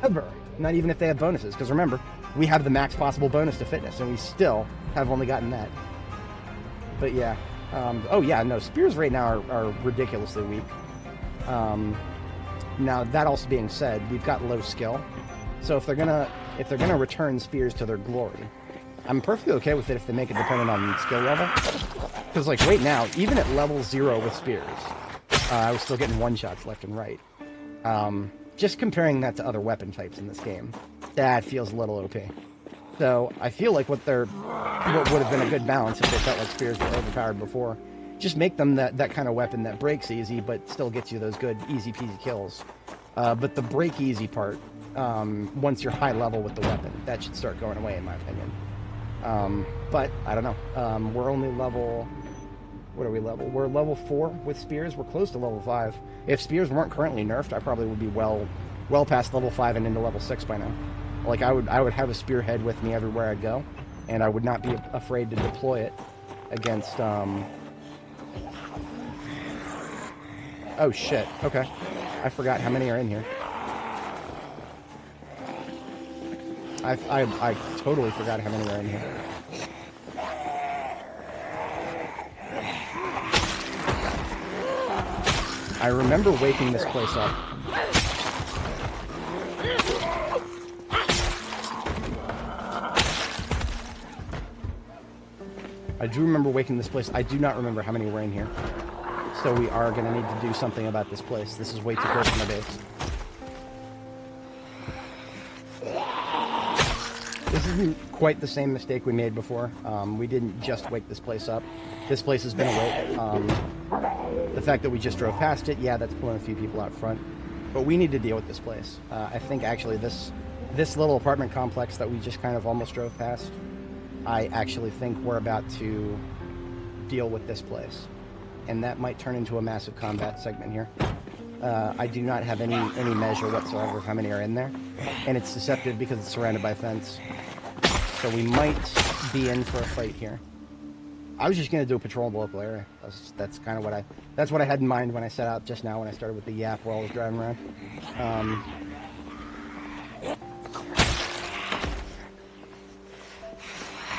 Speaker 2: Ever. Not even if they have bonuses. Because remember, we have the max possible bonus to fitness, and we still have only gotten that. But yeah. Oh yeah, no, spears right now are ridiculously weak. Now, that also being said, we've got low skill. So if they're gonna return spears to their glory, I'm perfectly okay with it if they make it dependent on skill level. Because like right now, even at level 0 with spears, I was still getting one-shots left and right. Just comparing that to other weapon types in this game, that feels a little OP. So I feel like what would have been a good balance if they felt like spears were overpowered before. Just make them that kind of weapon that breaks easy, but still gets you those good easy peasy kills. But the break easy part, once you're high level with the weapon, that should start going away in my opinion. But I don't know. We're only level. What are we level? We're level 4 with spears. We're close to level 5. If spears weren't currently nerfed, I probably would be well past level 5 and into level 6 by now. Like I would have a spearhead with me everywhere I go, and I would not be afraid to deploy it against. Oh shit. Okay, I forgot how many are in here. I totally forgot how many are in here. I remember waking this place up. I do remember waking this place. I do not remember how many were in here. So we are going to need to do something about this place. This is way too close to my base. This isn't quite the same mistake we made before. We didn't just wake this place up. This place has been awake. The fact that we just drove past it, yeah, that's pulling a few people out front. But we need to deal with this place. I think actually this little apartment complex that we just kind of almost drove past, I actually think we're about to deal with this place. And that might turn into a massive combat segment here. I do not have any measure whatsoever of how many are in there. And it's deceptive because it's surrounded by a fence. So we might be in for a fight here. I was just going to do a patrol in the local area. That's kind of what I had in mind when I set out just now when I started with the yap while I was driving around.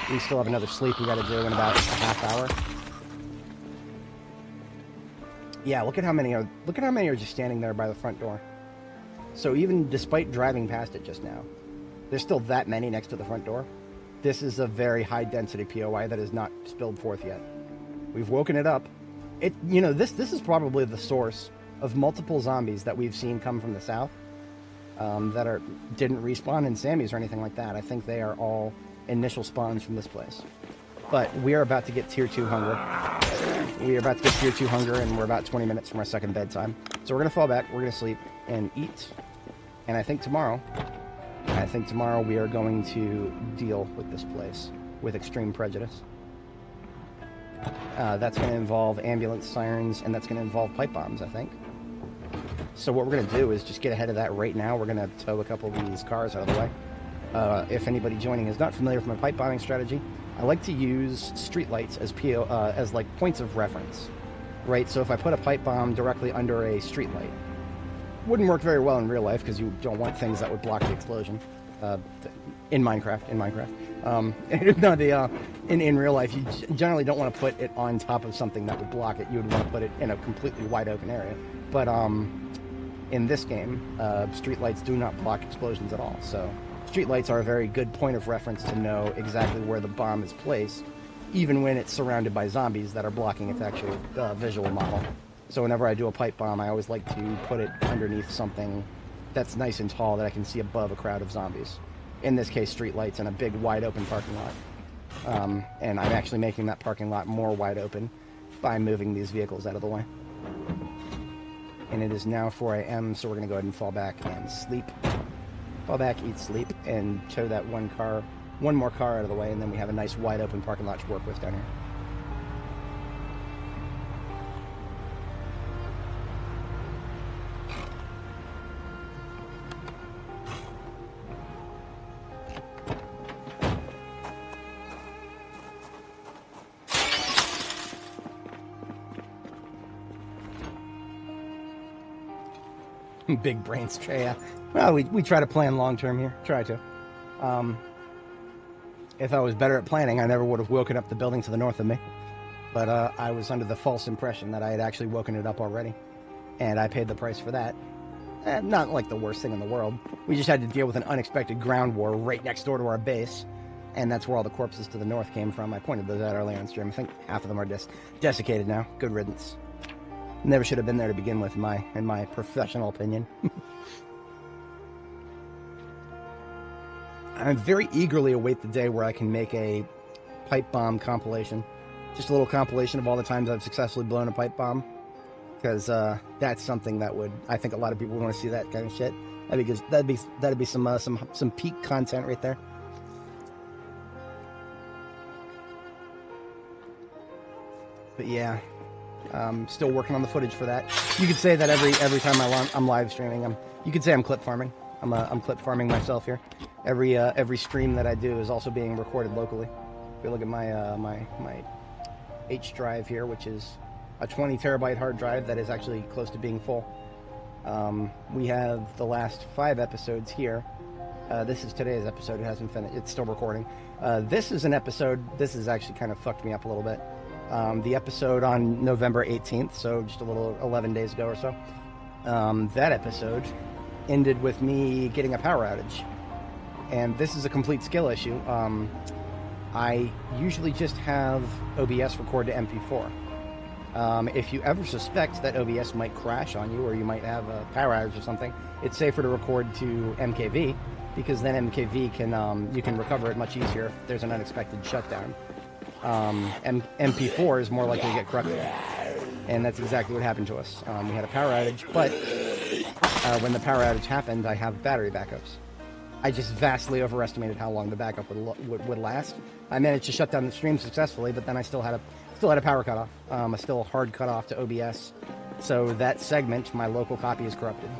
Speaker 2: We still have another sleep we got to do in about a half hour. Yeah, look at how many are just standing there by the front door. So even despite driving past it just now, there's still that many next to the front door. This is a very high density POI that is not spilled forth yet. We've woken it up. This is probably the source of multiple zombies that we've seen come from the south that didn't respawn in Sammy's or anything like that. I think they are all initial spawns from this place. But we are about to get tier 2 hunger. We are about to get tier 2 hunger, and we're about 20 minutes from our second bedtime. So we're going to fall back, we're going to sleep, and eat. And I think tomorrow we are going to deal with this place with extreme prejudice. That's going to involve ambulance sirens, and that's going to involve pipe bombs, I think. So what we're going to do is just get ahead of that right now. We're going to tow a couple of these cars out of the way. If anybody joining is not familiar with my pipe bombing strategy, I like to use streetlights as like points of reference, right? So if I put a pipe bomb directly under a streetlight, wouldn't work very well in real life because you don't want things that would block the explosion. In Minecraft. In real life, you generally don't want to put it on top of something that would block it. You would want to put it in a completely wide open area. But in this game, streetlights do not block explosions at all. So streetlights are a very good point of reference to know exactly where the bomb is placed, even when it's surrounded by zombies that are blocking its actual visual model. So whenever I do a pipe bomb, I always like to put it underneath something that's nice and tall that I can see above a crowd of zombies. In this case, streetlights in a big, wide open parking lot. And I'm actually making that parking lot more wide open by moving these vehicles out of the way. And it is now 4 a.m., so we're going to go ahead and fall back and sleep. Fall back, eat, sleep, and tow that one more car out of the way, and then we have a nice, wide open parking lot to work with down here. Big brains, Trey. Yeah. Well, we try to plan long term here. Try to. If I was better at planning, I never would have woken up the building to the north of me. But I was under the false impression that I had actually woken it up already. And I paid the price for that. Not like the worst thing in the world. We just had to deal with an unexpected ground war right next door to our base. And that's where all the corpses to the north came from. I pointed those out earlier on stream. I think half of them are desiccated now. Good riddance. Never should have been there to begin with, in my professional opinion. I very eagerly await the day where I can make a pipe bomb compilation. Just a little compilation of all the times I've successfully blown a pipe bomb. Because that's something that would, I think a lot of people would want to see that kind of shit. That'd be some peak content right there. But yeah, still working on the footage for that. You could say that every time I'm live streaming, you could say I'm clip farming. I'm clip farming myself here. Every stream that I do is also being recorded locally. If you look at my H drive here, which is a 20 terabyte hard drive that is actually close to being full. We have the last 5 episodes here. This is today's episode. It hasn't finished. It's still recording. This is an episode. This has actually kind of fucked me up a little bit. The episode on November 18th, so just a little 11 days ago or so. That episode ended with me getting a power outage. And this is a complete skill issue. I usually just have OBS record to MP4. If you ever suspect that OBS might crash on you or you might have a power outage or something, it's safer to record to MKV, because then MKV can you can recover it much easier if there's an unexpected shutdown. MP4 is more likely to get corrupted, and that's exactly what happened to us. We had a power outage, but when the power outage happened, I have battery backups. I just vastly overestimated how long the backup would last. I managed to shut down the stream successfully, but then I still had a power cutoff, a still hard cutoff to OBS. So that segment, my local copy, is corrupted.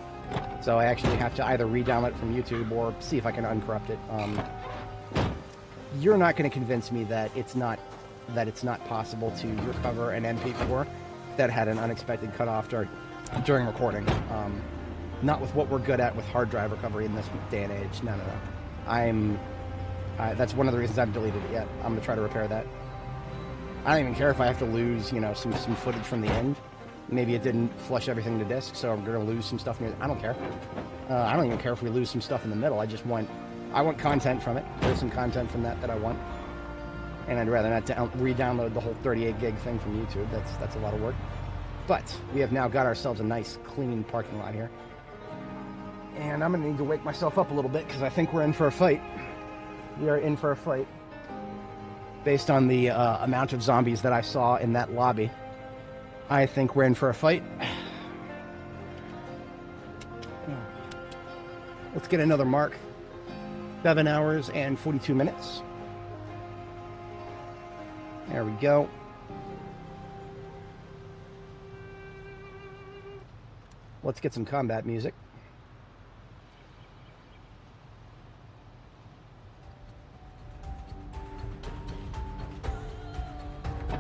Speaker 2: So I actually have to either re-download it from YouTube or see if I can uncorrupt it. You're not going to convince me that it's not possible to recover an MP4 that had an unexpected cutoff during recording. Not with what we're good at with hard drive recovery in this day and age. No. That's one of the reasons I haven't deleted it yet. I'm going to try to repair that. I don't even care if I have to lose, some footage from the end. Maybe it didn't flush everything to disk, so I'm going to lose some stuff near. I don't care. I don't even care if we lose some stuff in the middle. I want content from it. There's some content from that I want, and I'd rather not re-download the whole 38 gig thing from YouTube. That's a lot of work. But we have now got ourselves a nice, clean parking lot here, and I'm going to need to wake myself up a little bit because I think we're in for a fight. We are in for a fight. Based on the amount of zombies that I saw in that lobby, I think we're in for a fight. Let's get another mark. 7 hours and 42 minutes. There we go. Let's get some combat music.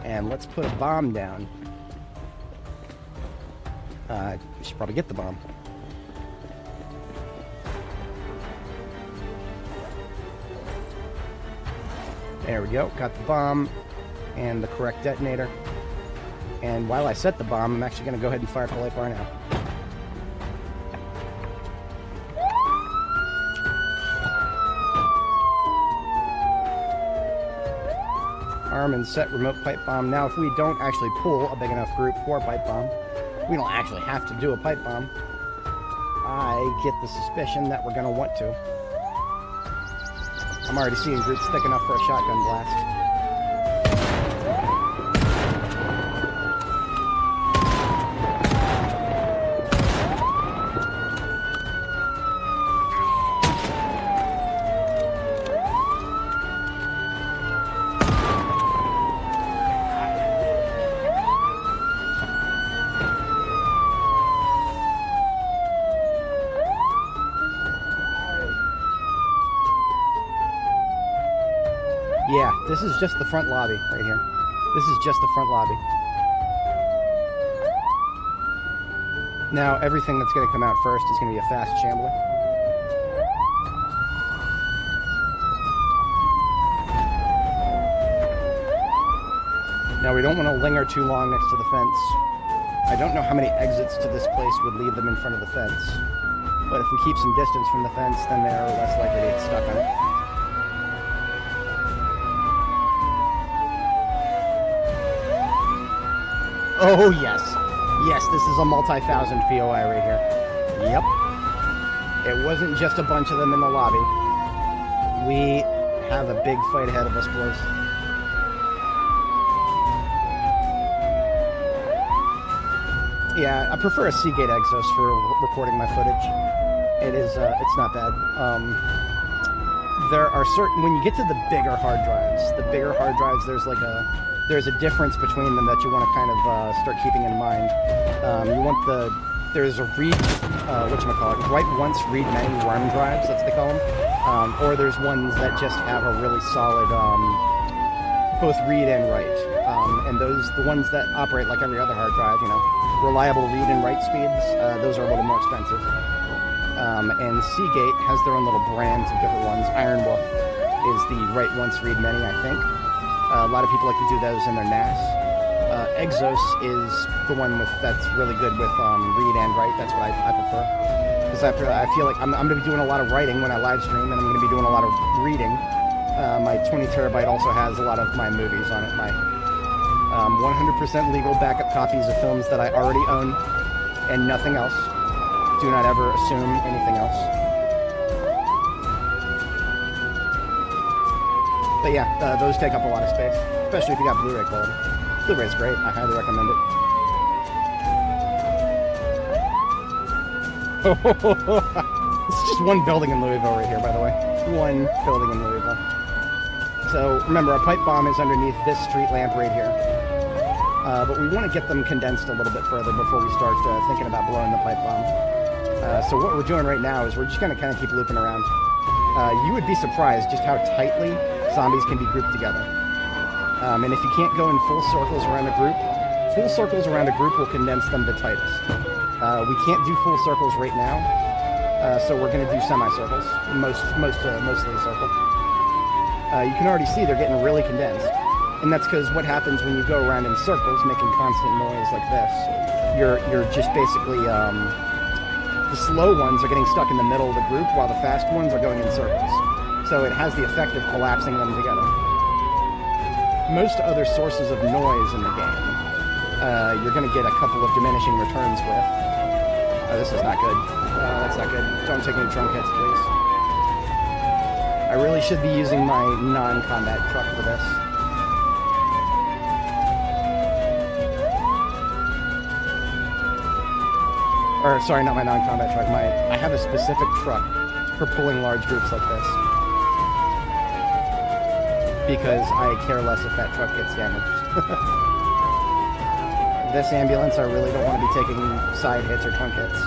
Speaker 2: And let's put a bomb down. We should probably get the bomb. There we go. Got the bomb and the correct detonator. And while I set the bomb, I'm actually going to go ahead and fire up the light bar now. Arm and set remote pipe bomb. Now, if we don't actually pull a big enough group for a pipe bomb, we don't actually have to do a pipe bomb. I get the suspicion that we're going to want to. I'm already seeing groups thick enough for a shotgun blast. Yeah, this is just the front lobby right here. This is just the front lobby. Now, everything that's going to come out first is going to be a fast shambler. Now, we don't want to linger too long next to the fence. I don't know how many exits to this place would lead them in front of the fence. But if we keep some distance from the fence, then they're less likely to get stuck on it. Oh, yes. Yes, this is a multi-thousand POI right here. Yep. It wasn't just a bunch of them in the lobby. We have a big fight ahead of us, boys. Yeah, I prefer a Seagate Exos for recording my footage. It's not bad. There are certain, when you get to the bigger hard drives, there's a difference between them that you want to kind of start keeping in mind. There's a write once, read many worm drives, that's what they call them. Or there's ones that just have a really solid, both read and write. And the ones that operate like every other hard drive, reliable read and write speeds, those are a little more expensive. And Seagate has their own little brands of different ones. Iron Wolf is the write once, read many, I think. A lot of people like to do those in their NAS. Exos is the one that's really good with read and write. That's what I prefer. Because I feel like I'm going to be doing a lot of writing when I live stream, and I'm going to be doing a lot of reading. My 20 terabyte also has a lot of my movies on it. My 100% legal backup copies of films that I already own, and nothing else. Do not ever assume anything else. But yeah, those take up a lot of space, especially if you got Blu-ray quality. Blu-ray's great. I highly recommend it. It's just one building in Louisville right here, by the way. One building in Louisville. So remember, a pipe bomb is underneath this street lamp right here. But we want to get them condensed a little bit further before we start thinking about blowing the pipe bomb. So what we're doing right now is we're just going to kind of keep looping around. You would be surprised just how tightly zombies can be grouped together. And if you can't go in full circles around a group will condense them the tightest. We can't do full circles right now, so we're going to do semicircles, mostly a circle. You can already see they're getting really condensed. And that's because what happens when you go around in circles making constant noise like this, you're just basically, the slow ones are getting stuck in the middle of the group while the fast ones are going in circles. So it has the effect of collapsing them together. Most other sources of noise in the game, you're going to get a couple of diminishing returns with. This is not good. That's not good. Don't take any trunk hits, please. I really should be using my non-combat truck for this. Or, sorry, not my non-combat truck. I have a specific truck for pulling large groups like this. Because I care less if that truck gets damaged. This ambulance, I really don't want to be taking side hits or trunk hits.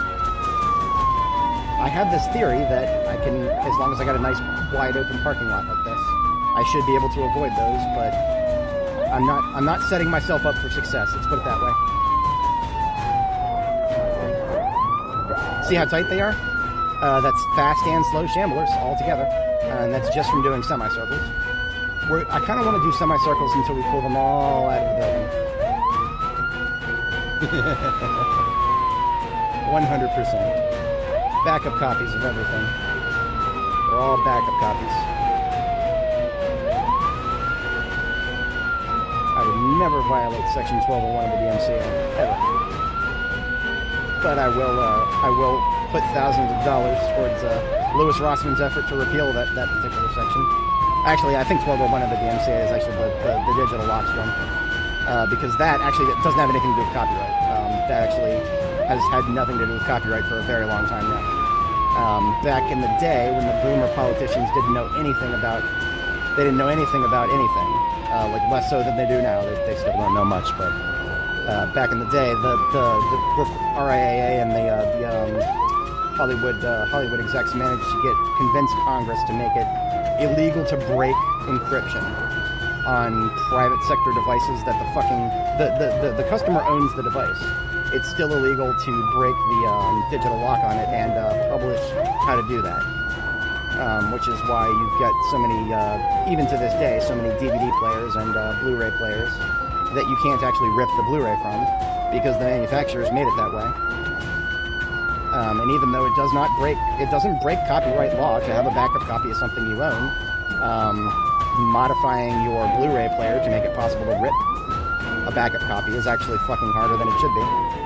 Speaker 2: I have this theory that I can, as long as I got a nice wide open parking lot like this, I should be able to avoid those, but I'm not setting myself up for success, let's put it that way. See how tight they are? That's fast and slow shamblers all together, and that's just from doing semicircles. I kind of want to do semicircles until we pull them all out of the building. 100%. Backup copies of everything. They're all backup copies. I would never violate Section 1201 of the DMCA, ever. But I will put thousands of dollars towards Louis Rossman's effort to repeal that particular section. Actually, I think 1201 of the DMCA is actually the digital locks one. Because that actually doesn't have anything to do with copyright. That actually has had nothing to do with copyright for a very long time now. Back in the day, when the boomer politicians didn't know anything about anything, like less so than they do now. They still don't know much, but back in the day, the RIAA and the Hollywood execs managed to convince Congress to make it illegal to break encryption on private sector devices that the customer owns the device. It's still illegal to break the digital lock on it and publish how to do that. Which is why you've got so many, even to this day, so many DVD players and Blu-ray players that you can't actually rip the Blu-ray from because the manufacturers made it that way. And even though it doesn't break copyright law to have a backup copy of something you own, modifying your Blu-ray player to make it possible to rip a backup copy is actually fucking harder than it should be,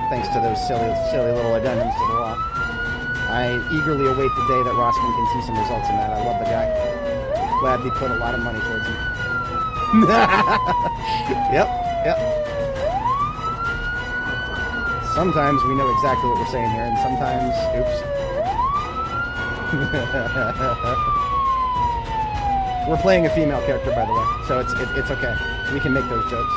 Speaker 2: thanks to those silly little addendums to the law. I eagerly await the day that Roskin can see some results in that. I love the guy. Gladly put a lot of money towards him. Yep. Sometimes we know exactly what we're saying here, and sometimes, oops. We're playing a female character, by the way, so it's okay. We can make those jokes.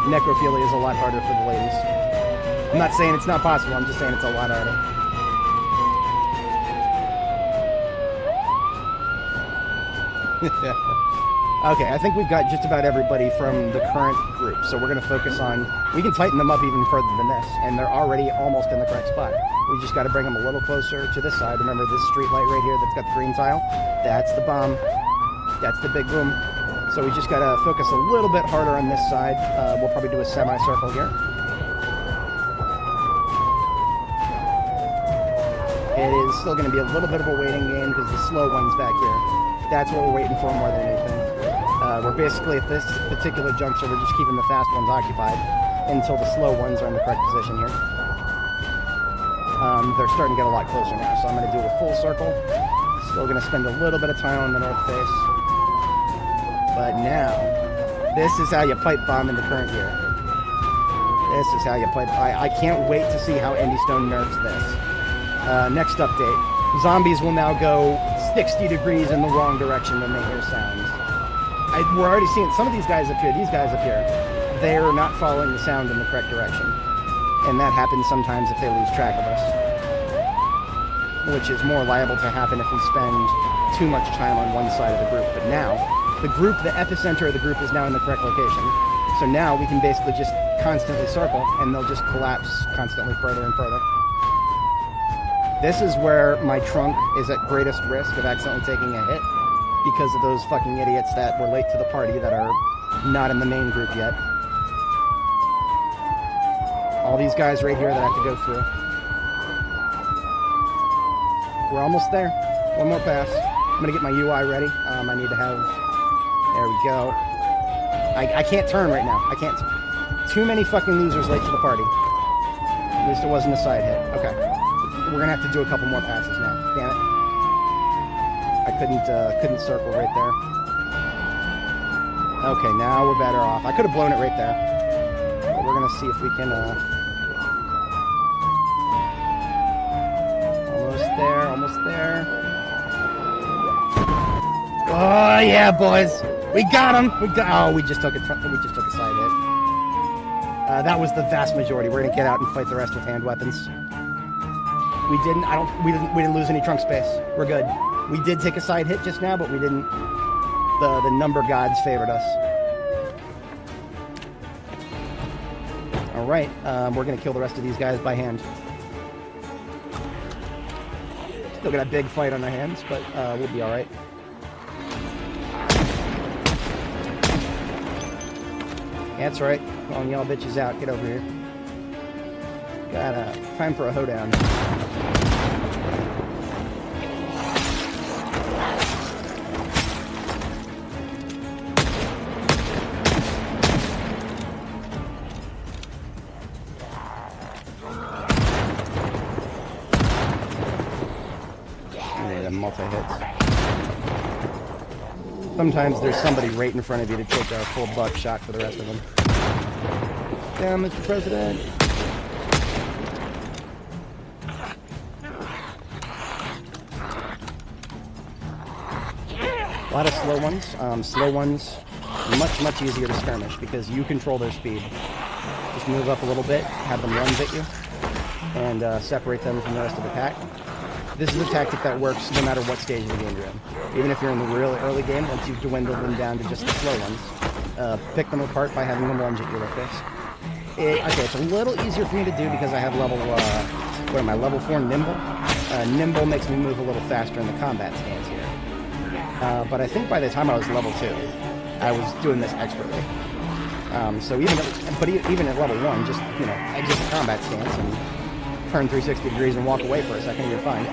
Speaker 2: Necrophilia is a lot harder for the ladies. I'm not saying it's not possible, I'm just saying it's a lot harder. Okay, I think we've got just about everybody from the current group, so we're going to focus on... We can tighten them up even further than this, and they're already almost in the correct spot. We just got to bring them a little closer to this side. Remember this street light right here that's got the green tile? That's the bomb. That's the big boom. So we just got to focus a little bit harder on this side. We'll probably do a semicircle here. It is still going to be a little bit of a waiting game because the slow one's back here. That's what we're waiting for more than anything. We're basically at this particular juncture, we're just keeping the fast ones occupied until the slow ones are in the correct position here. They're starting to get a lot closer now, so I'm going to do a full circle. Still going to spend a little bit of time on the north face. But now, this is how you pipe bomb in the current year. This is how you pipe... I can't wait to see how Andy Stone nerfs this. Next update. Zombies will now go 60 degrees in the wrong direction when they hear sounds. We're already seeing some of these guys up here, they're not following the sound in the correct direction. And that happens sometimes if they lose track of us. Which is more liable to happen if we spend too much time on one side of the group. But now, the epicenter of the group is now in the correct location. So now we can basically just constantly circle, and they'll just collapse constantly further and further. This is where my trunk is at greatest risk of accidentally taking a hit because of those fucking idiots that were late to the party that are not in the main group yet. All these guys right here that I have to go through. We're almost there. One more pass. I'm going to get my UI ready. I need to have... There we go. I can't turn right now. I can't... Too many fucking losers late to the party. At least it wasn't a side hit. Okay. We're going to have to do a couple more passes now. Damn it. I couldn't circle right there. Okay, now we're better off. I could have blown it right there. But we're going to see if we can... Almost there. Oh yeah, boys, we got him. Oh, we just took a side hit. That was the vast majority. We're gonna get out and fight the rest with hand weapons. We didn't lose any trunk space. We're good. We did take a side hit just now, but we didn't. The number gods favored us. All right, we're gonna kill the rest of these guys by hand. Still got a big fight on our hands, but we'll be alright. That's right. Calling y'all bitches out. Get over here. Got time for a hoedown. Multi-hits. Sometimes there's somebody right in front of you to take a full buck shot for the rest of them. Damn, Mr. President. A lot of slow ones. Slow ones, much easier to skirmish because you control their speed. Just move up a little bit, have them lunge at you, and separate them from the rest of the pack. This is a tactic that works no matter what stage of the game you're in. Even if you're in the really early game, once you've dwindled them down to just the slow ones, pick them apart by having them lunge at you like this. Okay, it's a little easier for me to do because I have level, what am I, level 4 Nimble? Nimble makes me move a little faster in the combat stance here. But I think by the time I was level 2, I was doing this expertly. So even at level 1, just, you know, exit the combat stance and turn 360 degrees and walk away for a second, you're fine.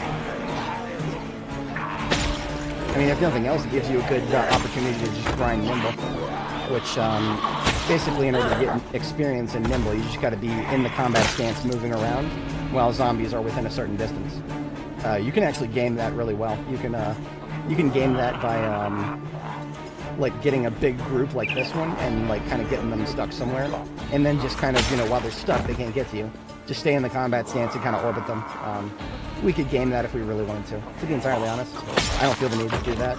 Speaker 2: I mean, if nothing else, it gives you a good opportunity to just grind Nimble, which, basically in order to get experience in Nimble, you just gotta be in the combat stance moving around while zombies are within a certain distance. You can actually game that really well. You can game that by, like getting a big group like this one and like kind of getting them stuck somewhere, and then just kind of, you know, while they're stuck, they can't get to you. Just stay in the combat stance and kind of orbit them. We could game that if we really wanted to be entirely honest. I don't feel the need to do that.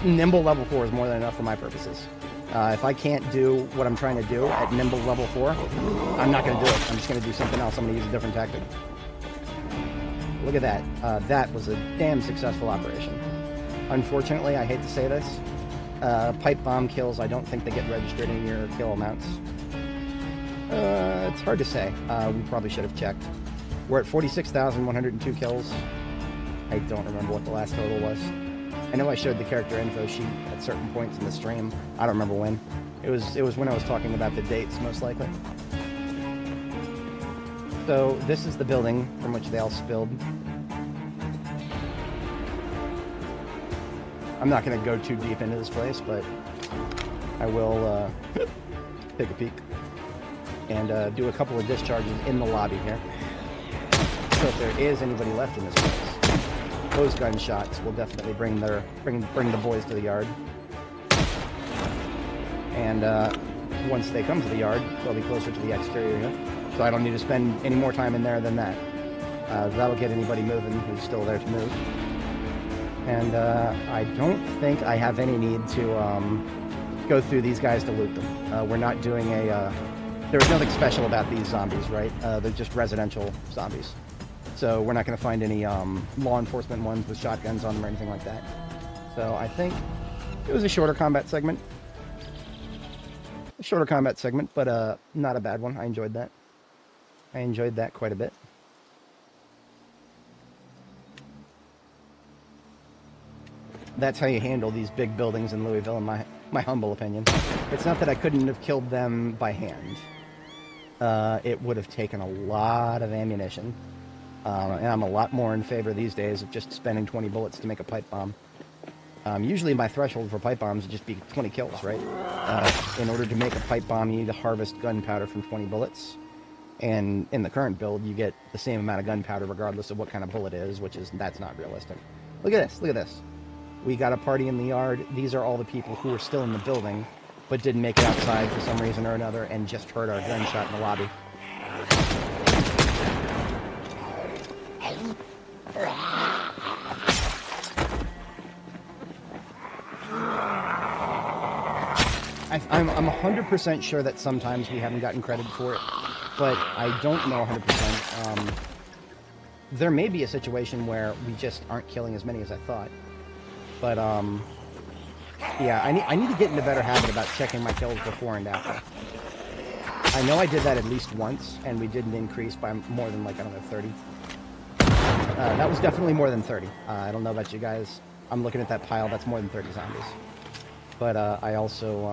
Speaker 2: Nimble level 4 is more than enough for my purposes. If I can't do what I'm trying to do at Nimble level 4, I'm not going to do it. I'm just going to do something else. I'm going to use a different tactic. Look at that. That was a damn successful operation. Unfortunately, I hate to say this, pipe bomb kills, I don't think they get registered in your kill amounts. It's hard to say. We probably should have checked. We're at 46,102 kills. I don't remember what the last total was. I know I showed the character info sheet at certain points in the stream. I don't remember when. It was when I was talking about the dates, most likely. So this is the building from which they all spilled. I'm not going to go too deep into this place, but I will take a peek and do a couple of discharges in the lobby here. So if there is anybody left in this place, those gunshots will definitely bring the boys to the yard. And once they come to the yard, they'll be closer to the exterior here. So I don't need to spend any more time in there than that. That'll get anybody moving who's still there to move. And I don't think I have any need to go through these guys to loot them. We're not doing a... There's nothing special about these zombies, right? They're just residential zombies. So we're not going to find any law enforcement ones with shotguns on them or anything like that. So I think it was a shorter combat segment. But not a bad one. I enjoyed that. I enjoyed that quite a bit. That's how you handle these big buildings in Louisville, in my humble opinion. It's not that I couldn't have killed them by hand. It would have taken a lot of ammunition. And I'm a lot more in favor these days of just spending 20 bullets to make a pipe bomb. Usually my threshold for pipe bombs would just be 20 kills, right? In order to make a pipe bomb, you need to harvest gunpowder from 20 bullets. And in the current build, you get the same amount of gunpowder regardless of what kind of bullet it is, that's not realistic. Look at this, look at this. We got a party in the yard. These are all the people who were still in the building, but didn't make it outside for some reason or another, and just heard our gunshot in the lobby. I'm 100% sure that sometimes we haven't gotten credit for it, but I don't know 100%. There may be a situation where we just aren't killing as many as I thought. But, yeah, I need to get in a better habit about checking my kills before and after. I know I did that at least once, and we didn't increase by more than, like, I don't know, 30. That was definitely more than 30. I don't know about you guys. I'm looking at that pile, that's more than 30 zombies. But, I also,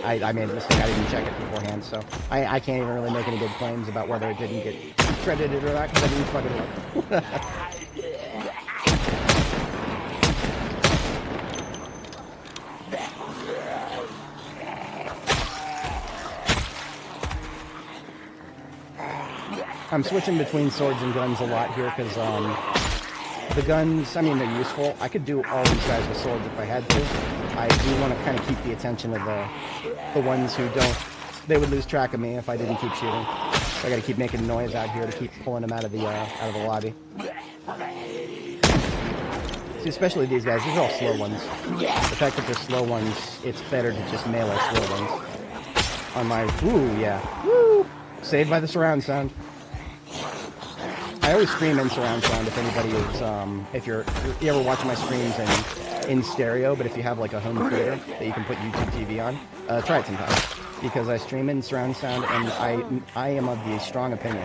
Speaker 2: I made a mistake, I didn't check it beforehand, so I can't even really make any good claims about whether it didn't get credited or not, because I didn't fucking look. I'm switching between swords and guns a lot here because the guns, I mean, they're useful. I could do all these guys with swords if I had to. I do want to kind of keep the attention of the ones who don't. They would lose track of me if I didn't keep shooting. So I got to keep making noise out here to keep pulling them out of the lobby. See, especially these guys. These are all slow ones. The fact that they're slow ones, it's better to just melee slow ones. On my, ooh, yeah, woo! Saved by the surround sound. I always stream in surround sound if anybody is, if you ever watch my streams in stereo, but if you have like a home theater that you can put YouTube TV on, try it sometime. Because I stream in surround sound, and I am of the strong opinion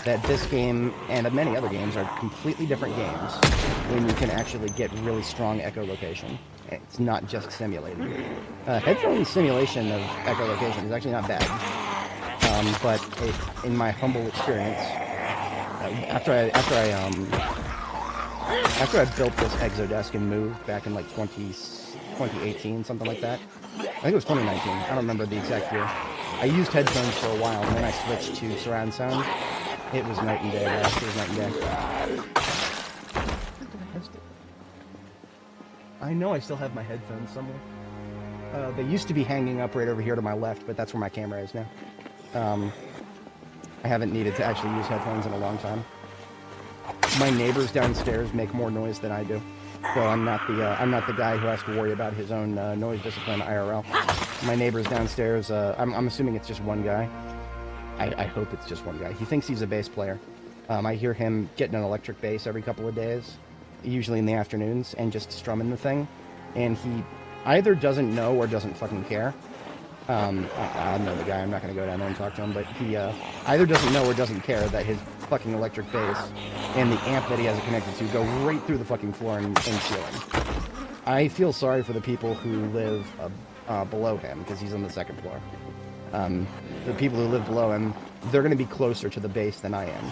Speaker 2: that this game and many other games are completely different games when you can actually get really strong echolocation. It's not just simulated. Headphone simulation of echolocation is actually not bad, but in my humble experience, after I built this Exodesk and moved back in like 2018, something like that. I think it was 2019. I don't remember the exact year. I used headphones for a while, and then I switched to surround sound. It was night and day, guys. It was night and day. I know I still have my headphones somewhere. They used to be hanging up right over here to my left, but that's where my camera is now. I haven't needed to actually use headphones in a long time. My neighbors downstairs make more noise than I do, so I'm not the guy who has to worry about his own noise discipline IRL. My neighbors downstairs, I'm assuming it's just one guy. I hope it's just one guy. He thinks he's a bass player. I hear him getting an electric bass every couple of days, usually in the afternoons, and just strumming the thing. And he either doesn't know or doesn't fucking care. I know the guy, I'm not going to go down there and talk to him, but he either doesn't know or doesn't care that his fucking electric bass and the amp that he has it connected to go right through the fucking floor and ceiling. I feel sorry for the people who live below him, because he's on the second floor. The people who live below him, they're going to be closer to the bass than I am.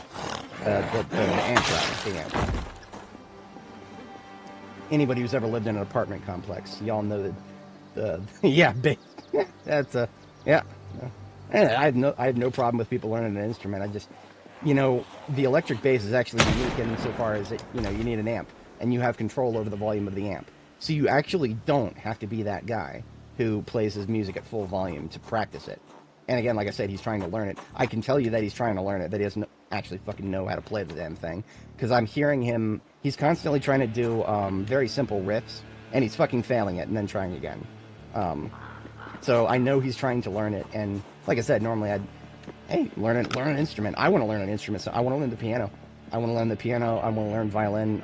Speaker 2: The amp rather, the amp. Anybody who's ever lived in an apartment complex, y'all know that, yeah, bass. That's yeah. And I have no problem with people learning an instrument. I just, the electric bass is actually unique insofar as it, you need an amp, and you have control over the volume of the amp. So you actually don't have to be that guy who plays his music at full volume to practice it. And again, like I said, he's trying to learn it. I can tell you that he's trying to learn it, that he doesn't actually fucking know how to play the damn thing. Because I'm hearing him, he's constantly trying to do very simple riffs, and he's fucking failing it and then trying again. So I know he's trying to learn it, and like I said, normally learn an instrument. I want to learn an instrument, so I want to learn the piano. I want to learn the piano, I want to learn violin.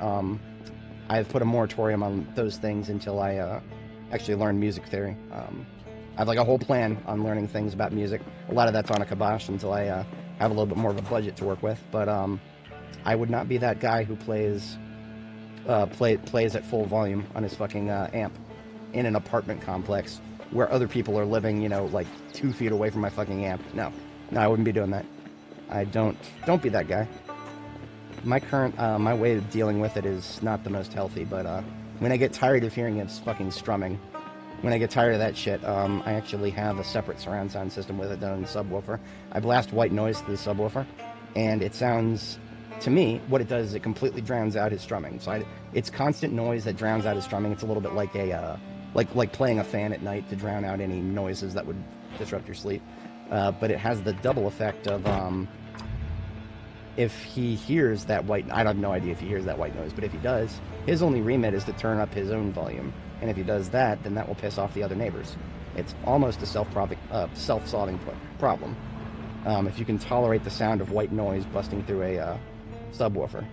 Speaker 2: I've put a moratorium on those things until I actually learn music theory. I have like a whole plan on learning things about music. A lot of that's on a kibosh until I have a little bit more of a budget to work with, but I would not be that guy who plays at full volume on his fucking amp in an apartment complex where other people are living, like 2 feet away from my fucking amp. No, I wouldn't be doing that. Don't be that guy. My current, my way of dealing with it is not the most healthy, but when I get tired of hearing its fucking strumming, when I get tired of that shit, I actually have a separate surround sound system with it done in the subwoofer. I blast white noise to the subwoofer, and it sounds, to me, what it does is it completely drowns out his strumming. So it's constant noise that drowns out his strumming. It's a little bit like like playing a fan at night to drown out any noises that would disrupt your sleep. But it has the double effect of if he hears that white... I have no idea if he hears that white noise, but if he does, his only remit is to turn up his own volume. And if he does that, then that will piss off the other neighbors. It's almost a self-solving problem. If you can tolerate the sound of white noise busting through a subwoofer,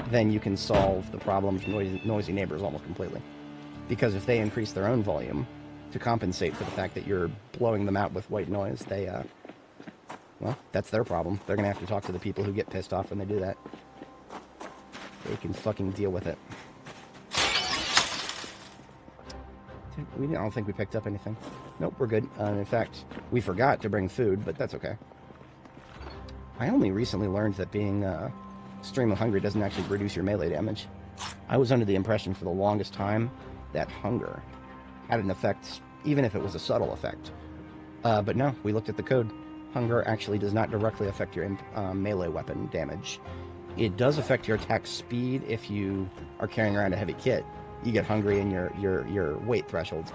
Speaker 2: then you can solve the problem of noisy neighbors almost completely. Because if they increase their own volume to compensate for the fact that you're blowing them out with white noise, well, that's their problem. They're going to have to talk to the people who get pissed off when they do that. They can fucking deal with it. I don't think we picked up anything. Nope, we're good. In fact, we forgot to bring food, but that's okay. I only recently learned that being extremely hungry doesn't actually reduce your melee damage. I was under the impression for the longest time that hunger had an effect, even if it was a subtle effect. But no, we looked at the code. Hunger actually does not directly affect your melee weapon damage. It does affect your attack speed if you are carrying around a heavy kit. You get hungry and your weight thresholds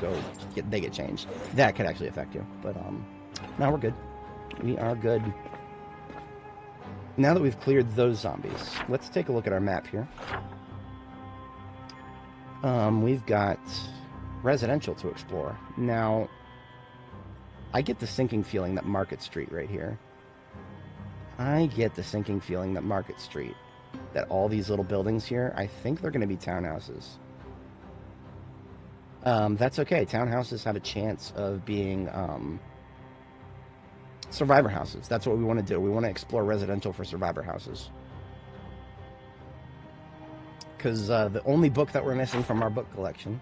Speaker 2: they get changed. That could actually affect you. But now we're good. We are good. Now that we've cleared those zombies, let's take a look at our map here. We've got residential to explore. Now, I get the sinking feeling that Market Street right here. I get the sinking feeling that Market Street that all these little buildings here, I think they're going to be townhouses. That's okay. Townhouses have a chance of being survivor houses. That's what we want to do. We want to explore residential for survivor houses. Because the only book that we're missing from our book collection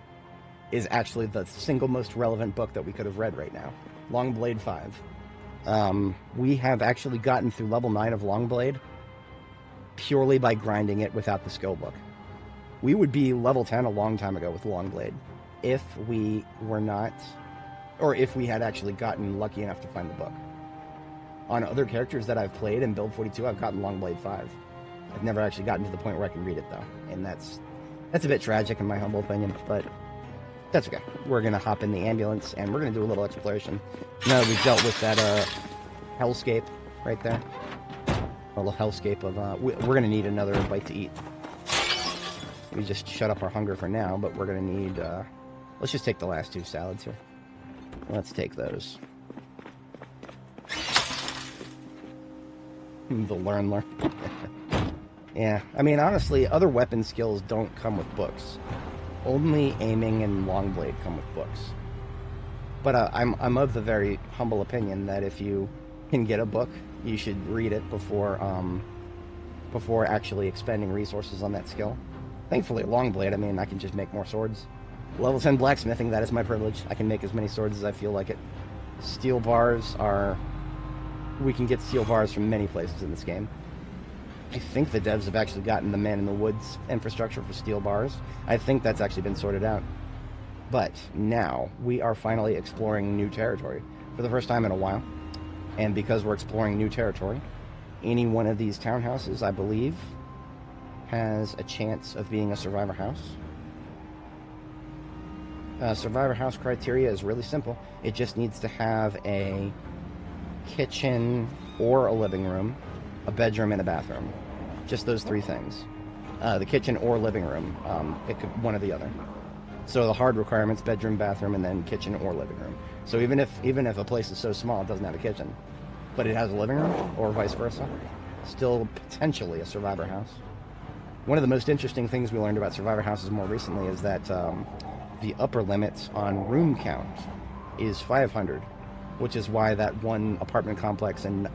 Speaker 2: is actually the single most relevant book that we could have read right now, Longblade 5. We have actually gotten through level 9 of Longblade purely by grinding it without the skill book. We would be level 10 a long time ago with Longblade if we were not, or if we had actually gotten lucky enough to find the book. On other characters that I've played in Build 42, I've gotten Longblade 5. I've never actually gotten to the point where I can read it, though. And that's a bit tragic in my humble opinion, but that's okay. We're going to hop in the ambulance, and we're going to do a little exploration. Now that we've dealt with that hellscape right there. A little hellscape of... we're going to need another bite to eat. We just shut up our hunger for now, but we're going to need... let's just take the last 2 salads here. Let's take those. The learn. Yeah, I mean, honestly, other weapon skills don't come with books. Only aiming and Longblade come with books. But I'm of the very humble opinion that if you can get a book, you should read it before actually expending resources on that skill. Thankfully, Longblade, I mean, I can just make more swords. Level 10 blacksmithing, that is my privilege. I can make as many swords as I feel like it. Steel bars are... We can get steel bars from many places in this game. I think the devs have actually gotten the Man in the Woods infrastructure for steel bars. I think that's actually been sorted out. But now, we are finally exploring new territory for the first time in a while. And because we're exploring new territory, any one of these townhouses, I believe, has a chance of being a survivor house. Survivor house criteria is really simple. It just needs to have a kitchen or a living room, a bedroom, and a bathroom. Just those 3 things. The kitchen or living room. It could one or the other. So the hard requirements: bedroom, bathroom, and then kitchen or living room. So even if a place is so small it doesn't have a kitchen, but it has a living room, or vice versa, still potentially a survivor house. One of the most interesting things we learned about survivor houses more recently is that the upper limit on room count is 500. Which is why that one apartment complex in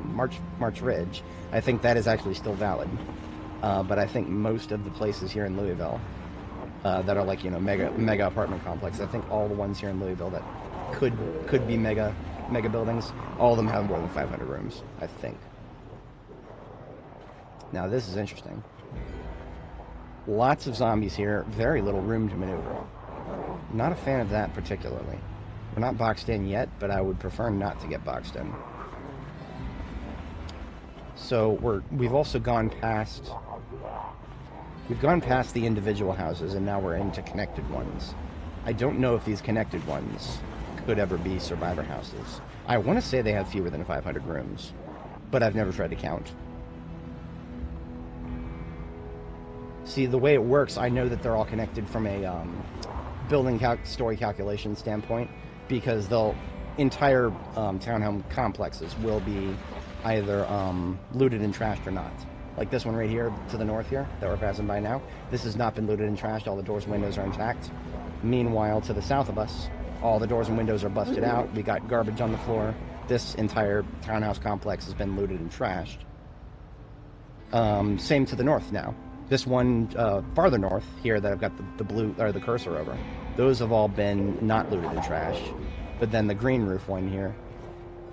Speaker 2: March Ridge, I think that is actually still valid. But I think most of the places here in Louisville that are like, mega apartment complexes, I think all the ones here in Louisville that could be mega buildings, all of them have more than 500 rooms, I think. Now this is interesting. Lots of zombies here, very little room to maneuver. Not a fan of that particularly. We're not boxed in yet, but I would prefer not to get boxed in. So we've also gone past... We've gone past the individual houses, and now we're into connected ones. I don't know if these connected ones could ever be survivor houses. I want to say they have fewer than 500 rooms, but I've never tried to count. See, the way it works, I know that they're all connected from a building story calculation standpoint, because they'll entire townhome complexes will be either looted and trashed or not. Like this one right here to the north here that we're passing by now. This has not been looted and trashed. All the doors and windows are intact. Meanwhile, to the south of us, all the doors and windows are busted out. We got garbage on the floor. This entire townhouse complex has been looted and trashed. Same to the north now. This one farther north here that I've got the blue or the cursor over, those have all been not looted and trashed. But then the green roof one here,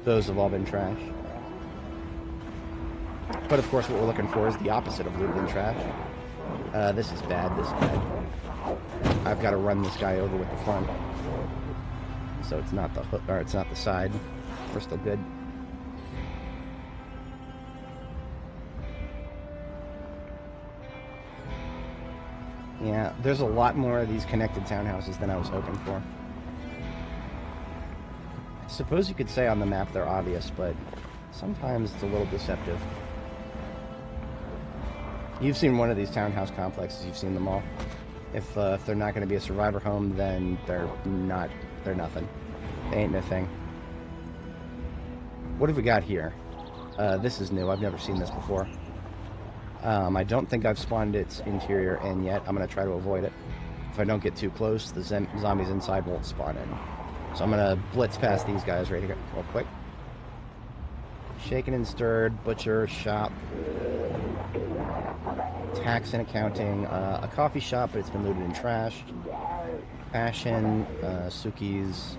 Speaker 2: those have all been trashed. But of course what we're looking for is the opposite of looted and trashed. This is bad, this is bad. I've got to run this guy over with the front. So it's not the hook, or it's not the side. We're still good. Yeah, there's a lot more of these connected townhouses than I was hoping for. I suppose you could say on the map they're obvious, but sometimes it's a little deceptive. You've seen one of these townhouse complexes, you've seen them all. If they're not going to be a survivor home, then they're nothing. They ain't no thing. What have we got here? This is new, I've never seen this before. I don't think I've spawned its interior in yet. I'm going to try to avoid it. If I don't get too close, the zombies inside won't spawn in. So I'm going to blitz past these guys right here real quick. Shaken and stirred, butcher, shop, tax and accounting, a coffee shop, but it's been looted and trashed. Fashion, Suki's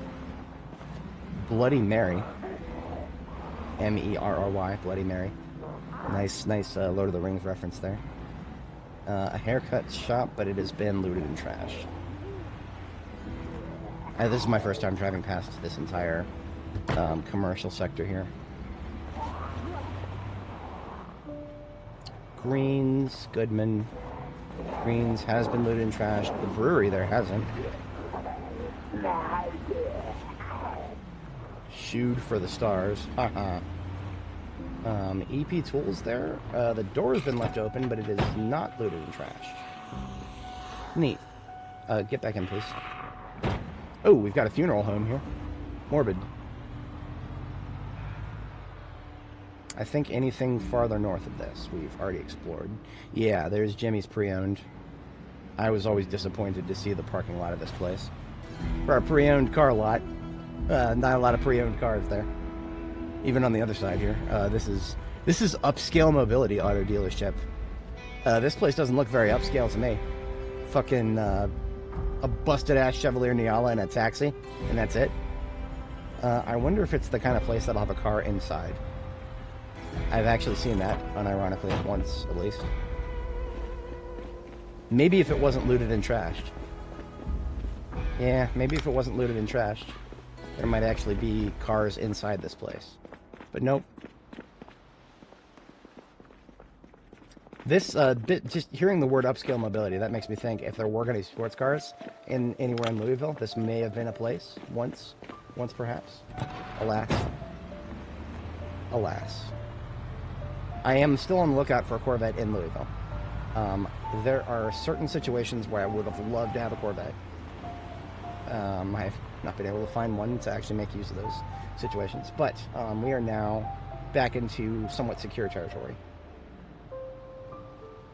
Speaker 2: Bloody Mary. Merry, Bloody Mary. Nice Lord of the Rings reference there. A haircut shop, but it has been looted and trashed. This is my first time driving past this entire commercial sector here. Greens, Goodman. Greens has been looted and trashed. The brewery there hasn't. Shoot for the stars. Haha. EP Tools there. The door's been left open, but it is not looted and trashed. Neat. Get back in, please. Oh, we've got a funeral home here. Morbid. I think anything farther north of this we've already explored. Yeah, there's Jimmy's Pre-Owned. I was always disappointed to see the parking lot of this place. For a pre-owned car lot, not a lot of pre-owned cars there. Even on the other side here. This is upscale mobility auto dealership. This place doesn't look very upscale to me. Fucking a busted-ass Chevrolet Niala and a taxi, and that's it. I wonder if it's the kind of place that'll have a car inside. I've actually seen that, unironically, once at least. Maybe if it wasn't looted and trashed. Yeah, maybe if it wasn't looted and trashed, there might actually be cars inside this place. But nope. This bit, just hearing the word upscale mobility, that makes me think if there were going to be sports cars anywhere in Louisville, this may have been a place once perhaps. Alas. Alas. I am still on the lookout for a Corvette in Louisville. There are certain situations where I would have loved to have a Corvette. I've not been able to find one to actually make use of those situations. But we are now back into somewhat secure territory.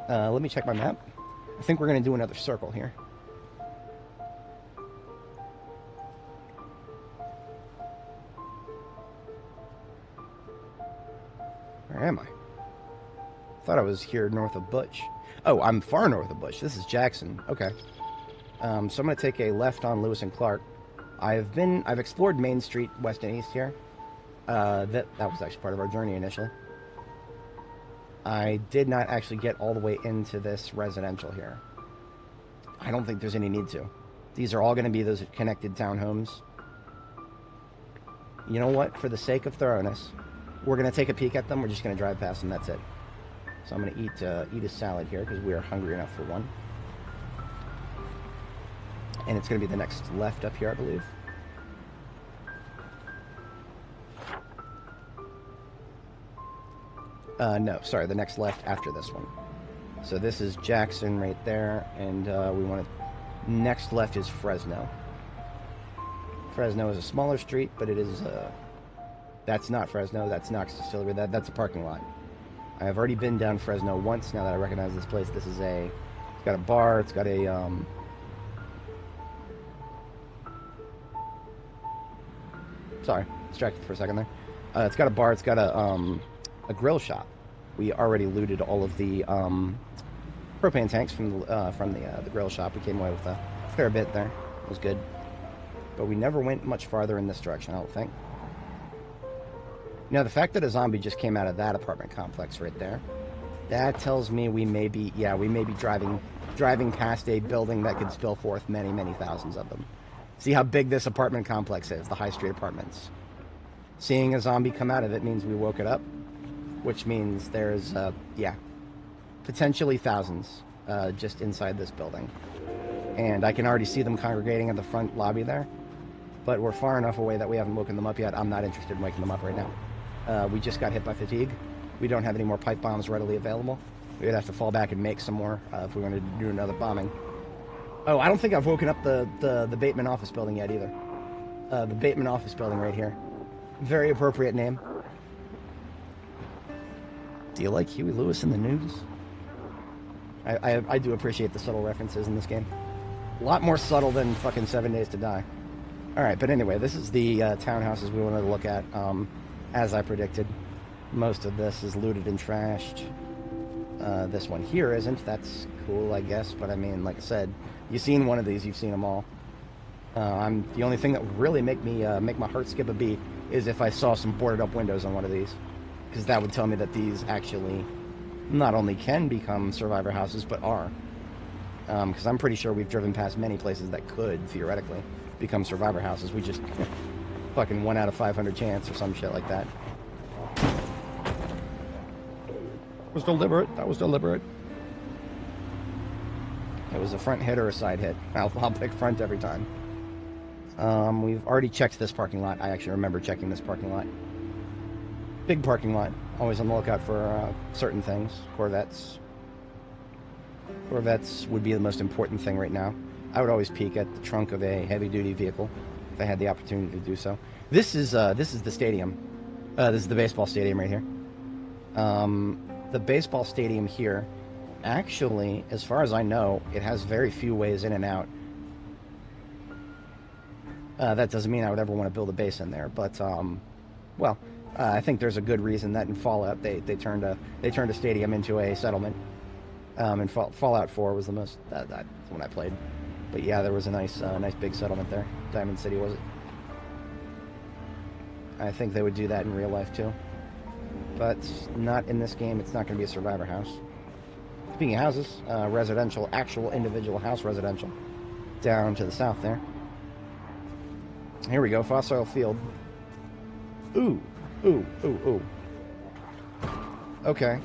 Speaker 2: Let me check my map. I think we're going to do another circle here. Where am I? Thought I was here north of Butch. Oh, I'm far north of Butch. This is Jackson. Okay. So I'm going to take a left on Lewis and Clark. I've explored Main Street, west and east here. That was actually part of our journey initially. I did not actually get all the way into this residential here. I don't think there's any need to. These are all going to be those connected townhomes. You know what? For the sake of thoroughness, we're going to take a peek at them. We're just going to drive past them. That's it. So I'm going to eat a salad here because we are hungry enough for one. And it's going to be the next left up here, I believe. No, sorry, the next left after this one. So this is Jackson right there, and we want to... Next left is Fresno. Fresno is a smaller street, but it is... That's not Fresno, that's Knox Distillery, that's a parking lot. I have already been down Fresno once, now that I recognize this place. This is it's got a bar, it's got a, sorry, distracted for a second there. It's got a bar, it's got a grill shop. We already looted all of the, propane tanks from the grill shop. We came away with a fair bit there. It was good. But we never went much farther in this direction, I don't think. Now, the fact that a zombie just came out of that apartment complex right there, that tells me we may be driving past a building that could spill forth many, many thousands of them. See how big this apartment complex is, the High Street Apartments. Seeing a zombie come out of it means we woke it up, which means there's, potentially thousands just inside this building. And I can already see them congregating at the front lobby there, but we're far enough away that we haven't woken them up yet. I'm not interested in waking them up right now. We just got hit by fatigue. We don't have any more pipe bombs readily available. We would have to fall back and make some more if we wanted to do another bombing. Oh, I don't think I've woken up the Bateman office building yet either. The Bateman office building right here. Very appropriate name. Do you like Huey Lewis in the news? I do appreciate the subtle references in this game. A lot more subtle than fucking 7 Days to Die. Alright, but anyway, this is the townhouses we wanted to look at. As I predicted, most of this is looted and trashed. This one here isn't. That's cool, I guess. But I mean, like I said, you've seen one of these, you've seen them all. The only thing that would really make me make my heart skip a beat is if I saw some boarded up windows on one of these, because that would tell me that these actually not only can become survivor houses, but are. Because I'm pretty sure we've driven past many places that could theoretically become survivor houses. We just fucking 1 out of 500 chance or some shit like that. That was deliberate. That was deliberate. It was a front hit or a side hit. I'll pick front every time. We've already checked this parking lot. I actually remember checking this parking lot. Big parking lot. Always on the lookout for certain things. Corvettes. Corvettes would be the most important thing right now. I would always peek at the trunk of a heavy-duty vehicle if I had the opportunity to do so. This is the stadium. This is the baseball stadium right here. The baseball stadium here, actually, as far as I know, it has very few ways in and out. That doesn't mean I would ever want to build a base in there, but well, I think there's a good reason that in Fallout they turned a stadium into a settlement. And Fallout 4 was the most that's when I played. But yeah, there was a nice big settlement there. Diamond City, was it? I think they would do that in real life too. But not in this game. It's not going to be a survivor house. Speaking of houses, residential, actual individual house residential. Down to the south there. Here we go, Fossil Field. Ooh. Okay.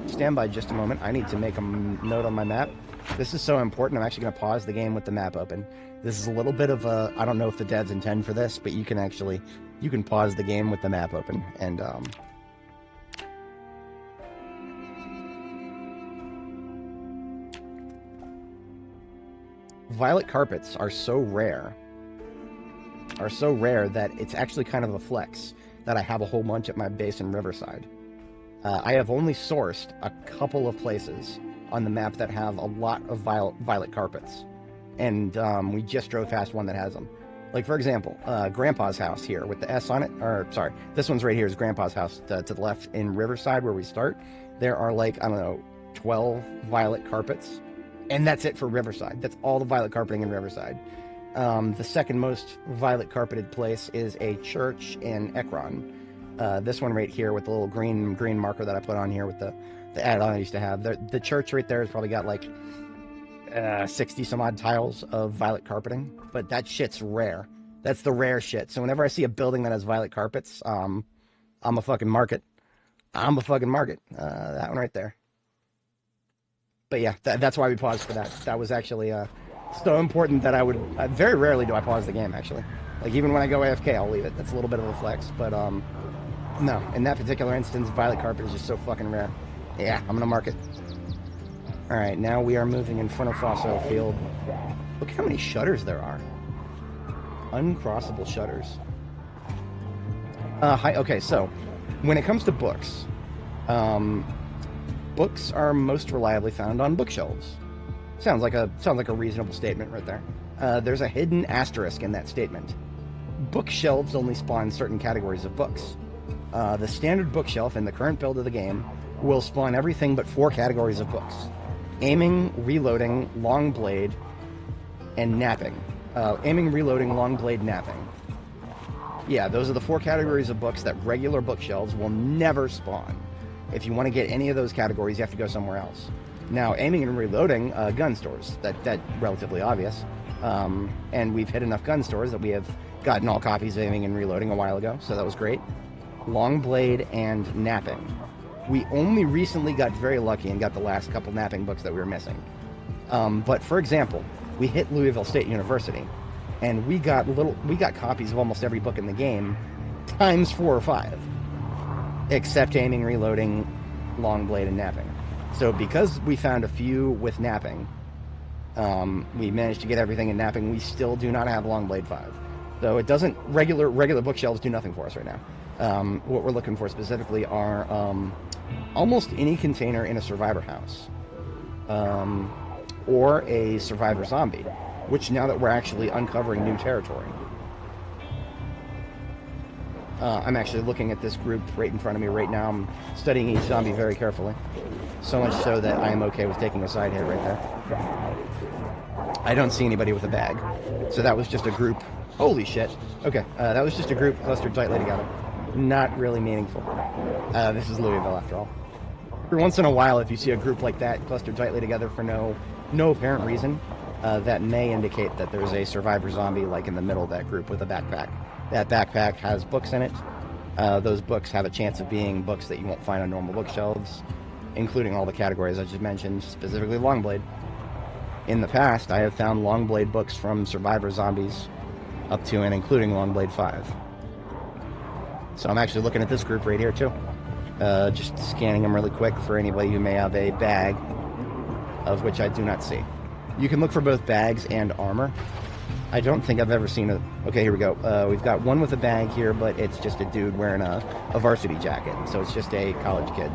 Speaker 2: Stand by just a moment. I need to make a note on my map. This is so important. I'm actually going to pause the game with the map open. This is a little bit of a... I don't know if the devs intend for this, but you can actually... You can pause the game with the map open. And, violet carpets are so rare. That it's actually kind of a flex that I have a whole bunch at my base in Riverside. I have only sourced a couple of places on the map that have a lot of violet carpets. And we just drove past one that has them. Like, for example, Grandpa's house here with the S on it. Or, sorry, this one's right here is Grandpa's house to the left in Riverside where we start. There are, like, I don't know, 12 violet carpets. And that's it for Riverside. That's all the violet carpeting in Riverside. The second most violet carpeted place is a church in Ekron. This one right here with the little green marker that I put on here with the add-on I used to have. The church right there has probably got like 60 some odd tiles of violet carpeting, but that shit's rare. That's the rare shit. So whenever I see a building that has violet carpets, I'm a fucking market. That one right there. But yeah, that's why we paused for that. That was actually so important that I would... very rarely do I pause the game, actually. Like, even when I go AFK, I'll leave it. That's a little bit of a flex, but no. In that particular instance, violet carpet is just so fucking rare. Yeah, I'm gonna mark it. Alright, now we are moving in front of Fossil Field. Look how many shutters there are. Uncrossable shutters. Okay, so, when it comes to books, books are most reliably found on bookshelves. Sounds like a reasonable statement right there. There's a hidden asterisk in that statement. Bookshelves only spawn certain categories of books. The standard bookshelf in the current build of the game will spawn everything but 4 categories of books. Aiming, reloading, long blade, and napping. Aiming, reloading, long blade, napping. Yeah, those are the 4 categories of books that regular bookshelves will never spawn. If you want to get any of those categories, you have to go somewhere else. Now, aiming and reloading, gun stores. That's relatively obvious. And we've hit enough gun stores that we have gotten all copies of aiming and reloading a while ago, so that was great. Long blade and napping. We only recently got very lucky and got the last couple napping books that we were missing. But for example, we hit Louisville State University, and we got copies of almost every book in the game, times 4 or 5, except aiming, reloading, long blade, and napping. So because we found a few with napping, we managed to get everything in napping. We still do not have long blade 5. So it doesn't, regular bookshelves do nothing for us right now. What we're looking for specifically are almost any container in a survivor house. or a survivor zombie, which now that we're actually uncovering new territory. I'm actually looking at this group right in front of me right now. I'm studying each zombie very carefully. So much so that I am okay with taking a side hit right there. I don't see anybody with a bag. So that was just a group. Holy shit. Okay, that was just a group clustered tightly together. Not really meaningful. This is Louisville after all. Every once in a while, if you see a group like that clustered tightly together for no apparent reason, that may indicate that there's a survivor zombie like in the middle of that group with a backpack. That backpack has books in it. Those books have a chance of being books that you won't find on normal bookshelves, including all the categories I just mentioned, specifically Longblade. In the past, I have found Longblade books from survivor zombies up to and including Longblade 5. So I'm actually looking at this group right here too. Just scanning them really quick for anybody who may have a bag, of which I do not see. You can look for both bags and armor. I don't think I've ever seen a... Okay, here we go. We've got one with a bag here, but it's just a dude wearing a varsity jacket. So it's just a college kid.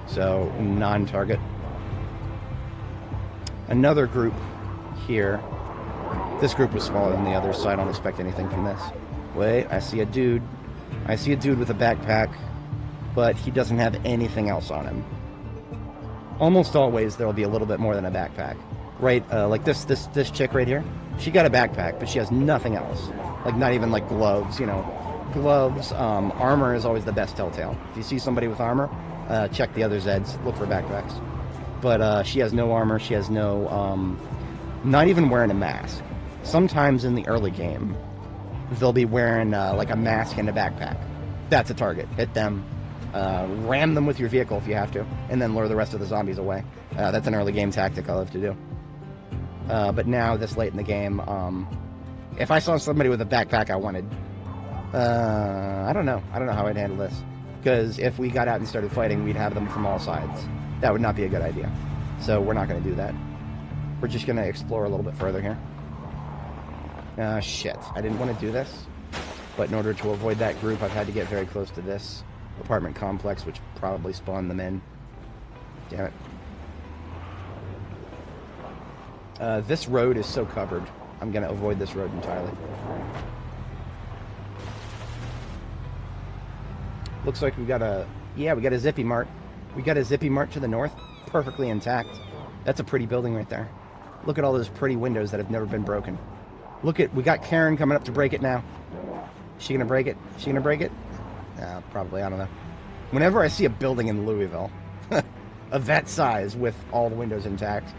Speaker 2: So, non-target. Another group here. This group was smaller than the others, so I don't expect anything from this. Wait, I see a dude. I see a dude with a backpack, but he doesn't have anything else on him. Almost always, there'll be a little bit more than a backpack. Right, like this chick right here. She got a backpack, but she has nothing else. Like, not even, like, gloves, you know. Gloves, armor is always the best telltale. If you see somebody with armor, check the other Zeds, look for backpacks. But she has no armor, she has no, not even wearing a mask. Sometimes in the early game, they'll be wearing, like, a mask and a backpack. That's a target. Hit them. Ram them with your vehicle if you have to, and then lure the rest of the zombies away. That's an early game tactic I love to do. But now, this late in the game, if I saw somebody with a backpack I wanted, I don't know how I'd handle this. Because if we got out and started fighting, we'd have them from all sides. That would not be a good idea. So we're not going to do that. We're just going to explore a little bit further here. Shit. I didn't want to do this. But in order to avoid that group, I've had to get very close to this apartment complex, which probably spawned them in. Damn it. This road is so covered. I'm going to avoid this road entirely. Looks like we got a Zippy Mart. We got a Zippy Mart to the north, perfectly intact. That's a pretty building right there. Look at all those pretty windows that have never been broken. We got Karen coming up to break it now. Is she going to break it? Is she going to break it? Probably, I don't know. Whenever I see a building in Louisville of that size with all the windows intact,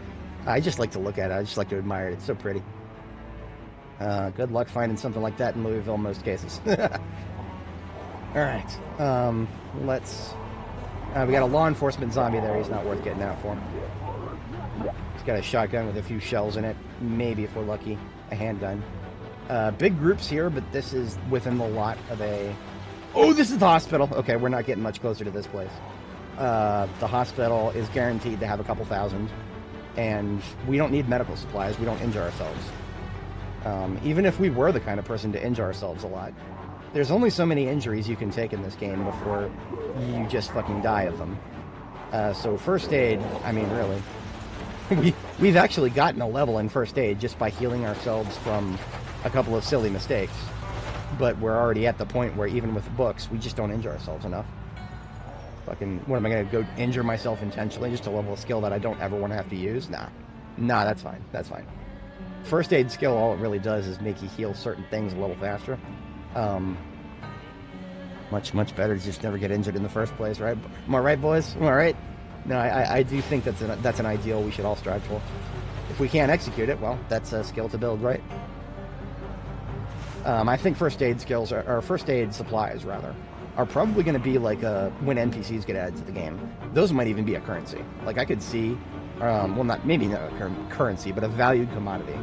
Speaker 2: I just like to look at it. I just like to admire it. It's so pretty. Good luck finding something like that in Louisville in most cases. Alright. Let's... we got a law enforcement zombie there. He's not worth getting out for. He's got a shotgun with a few shells in it. Maybe, if we're lucky, a handgun. Big groups here, but this is within the lot of a... Oh, this is the hospital! Okay, we're not getting much closer to this place. The hospital is guaranteed to have a couple thousand. And we don't need medical supplies. We don't injure ourselves. Even if we were the kind of person to injure ourselves a lot, there's only so many injuries you can take in this game before you just fucking die of them. So first aid, I mean, really. We've actually gotten a level in first aid just by healing ourselves from a couple of silly mistakes. But we're already at the point where even with books, we just don't injure ourselves enough. Fucking, what am I going to go injure myself intentionally just to level a skill that I don't ever want to have to use? Nah, that's fine. That's fine. First aid skill, all it really does is make you heal certain things a little faster. Much better to just never get injured in the first place, right? Am I right, boys? Am I right? No, I do think that's an ideal we should all strive for. If we can't execute it, well, that's a skill to build, right? I think first aid skills, or first aid supplies, rather, are probably going to be like when NPCs get added to the game. Those might even be a currency. Like, I could see, well, maybe not a currency, but a valued commodity.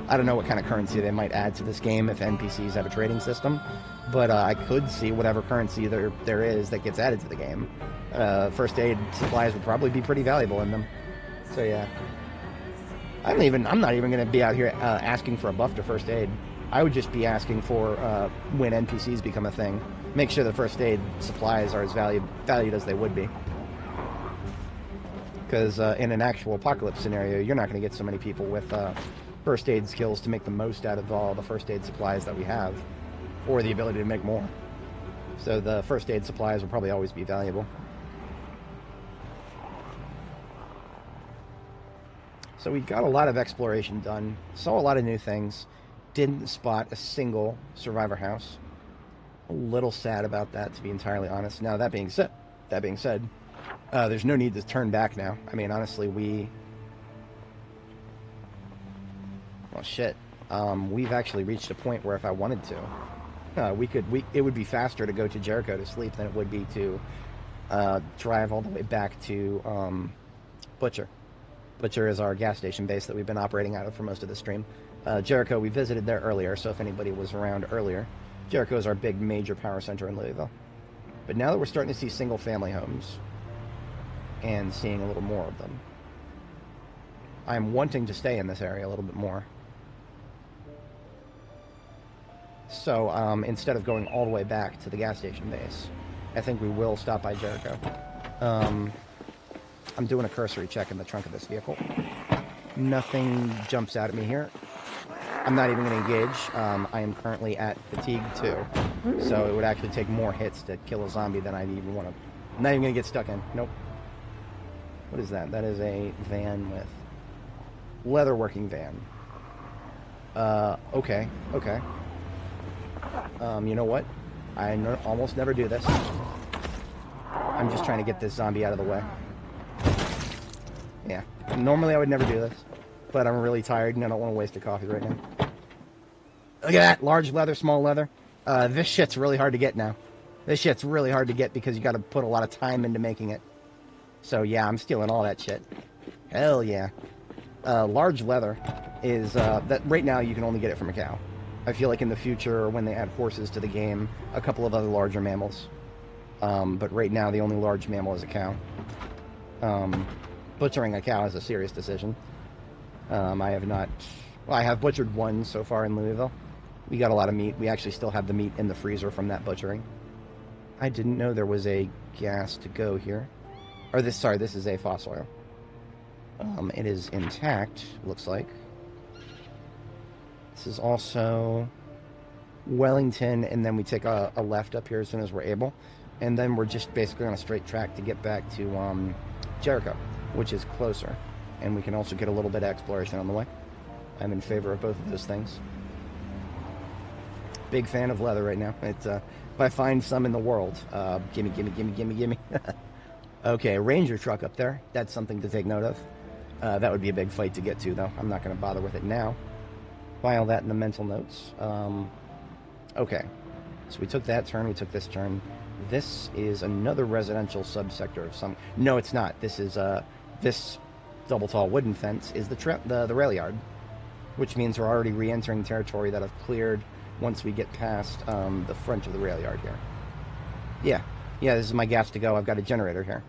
Speaker 2: I don't know what kind of currency they might add to this game if NPCs have a trading system, but I could see whatever currency there is that gets added to the game. First aid supplies would probably be pretty valuable in them. So yeah. I'm not even going to be out here asking for a buff to first aid. I would just be asking for when NPCs become a thing. Make sure the first aid supplies are as valued as they would be. Because in an actual apocalypse scenario, you're not going to get so many people with first aid skills to make the most out of all the first aid supplies that we have, or the ability to make more. So the first aid supplies will probably always be valuable. So we got a lot of exploration done, saw a lot of new things, didn't spot a single survivor house. A little sad about that, to be entirely honest. Now, that being said, there's no need to turn back now. I mean, honestly, well, shit. We've actually reached a point where if I wanted to, it would be faster to go to Jericho to sleep than it would be to drive all the way back to Butcher. Butcher is our gas station base that we've been operating out of for most of the stream. Jericho, we visited there earlier, so if anybody was around earlier, Jericho is our big major power center in Louisville. But now that we're starting to see single-family homes and seeing a little more of them, I'm wanting to stay in this area a little bit more. So instead of going all the way back to the gas station base, I think we will stop by Jericho. I'm doing a cursory check in the trunk of this vehicle. Nothing jumps out at me here. I'm not even going to engage. I am currently at fatigue 2, so it would actually take more hits to kill a zombie than I'd even want to. I'm not even going to get stuck in. Nope. What is that? That is a van with leatherworking van. Okay. You know what? I almost never do this. I'm just trying to get this zombie out of the way. Yeah. Normally I would never do this, but I'm really tired and I don't want to waste a coffee right now. Look at that. Large leather, small leather. This shit's really hard to get now. This shit's really hard to get because you got to put a lot of time into making it. So yeah, I'm stealing all that shit. Hell yeah. Large leather is, that right now you can only get it from a cow. I feel like in the future, when they add horses to the game, a couple of other larger mammals. But right now, the only large mammal is a cow. Butchering a cow is a serious decision. I have butchered one so far in Louisville. We got a lot of meat. We actually still have the meat in the freezer from that butchering. I didn't know there was a gas to go here. Or this is a fossil oil. It is intact, looks like. This is also Wellington, and then we take a left up here as soon as we're able. And then we're just basically on a straight track to get back to Jericho, which is closer. And we can also get a little bit of exploration on the way. I'm in favor of both of those things. Big fan of leather right now. It's if I find some in the world, gimme. Okay, Ranger truck up there. That's something to take note of. That would be a big fight to get to, though. I'm not going to bother with it now. File that in the mental notes. Okay, so we took that turn. We took this turn. This is another residential subsector of some. No, it's not. This is this double tall wooden fence is the rail yard, which means we're already re-entering territory that I've cleared once we get past the front of the rail yard here. Yeah, this is my gas to go. I've got a generator here,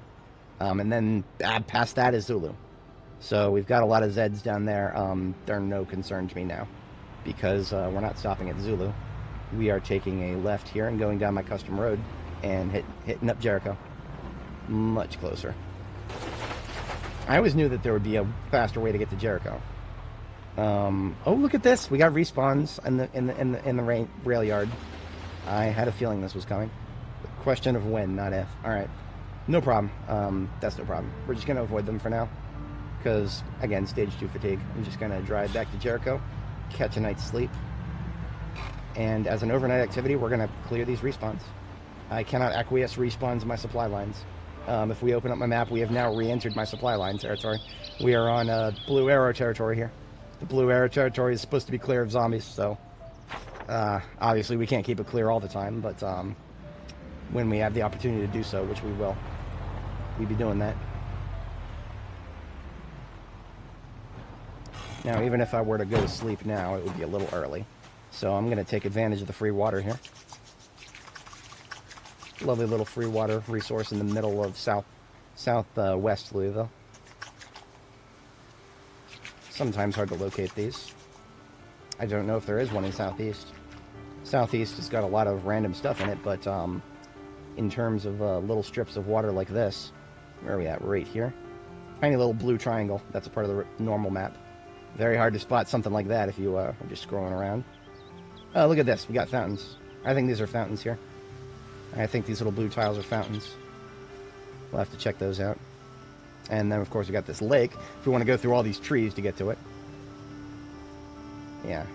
Speaker 2: and then past that is Zulu. So we've got a lot of Zeds down there. They're no concern to me now, because we're not stopping at Zulu. We are taking a left here and going down my custom road and hitting up Jericho. Much closer. I always knew that there would be a faster way to get to Jericho. Oh, look at this! We got respawns in the rail yard. I had a feeling this was coming. Question of when, not if. All right, no problem. That's no problem. We're just gonna avoid them for now, because again, stage 2 fatigue. I'm just gonna drive back to Jericho, catch a night's sleep, and as an overnight activity, we're gonna clear these respawns. I cannot acquiesce respawns in my supply lines. If we open up my map, we have now re-entered my supply line territory. We are on Blue Arrow territory here. The Blue Arrow territory is supposed to be clear of zombies, so obviously we can't keep it clear all the time, but when we have the opportunity to do so, which we will, we'll be doing that. Now, even if I were to go to sleep now, it would be a little early. So I'm going to take advantage of the free water here. Lovely little free water resource in the middle of southwest Louisville. Sometimes hard to locate these. I don't know if there is one in Southeast. Southeast has got a lot of random stuff in it, but in terms of little strips of water like this, where are we at? Right here. Tiny little blue triangle. That's a part of the normal map. Very hard to spot something like that if you are just scrolling around. Oh, look at this. We got fountains. I think these are fountains here. I think these little blue tiles are fountains. We'll have to check those out. And then, of course, we got this lake. If we want to go through all these trees to get to it. Yeah.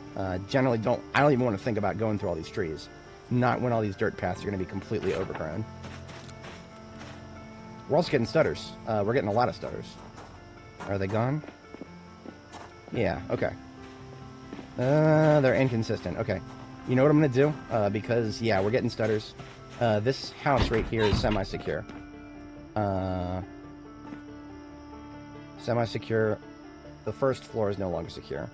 Speaker 2: Generally I don't even want to think about going through all these trees. Not when all these dirt paths are going to be completely overgrown. We're also getting stutters. We're getting a lot of stutters. Are they gone? Yeah, okay. They're inconsistent. Okay. You know what I'm going to do? Because, yeah, we're getting stutters. This house right here is semi-secure. Semi-secure. The first floor is no longer secure.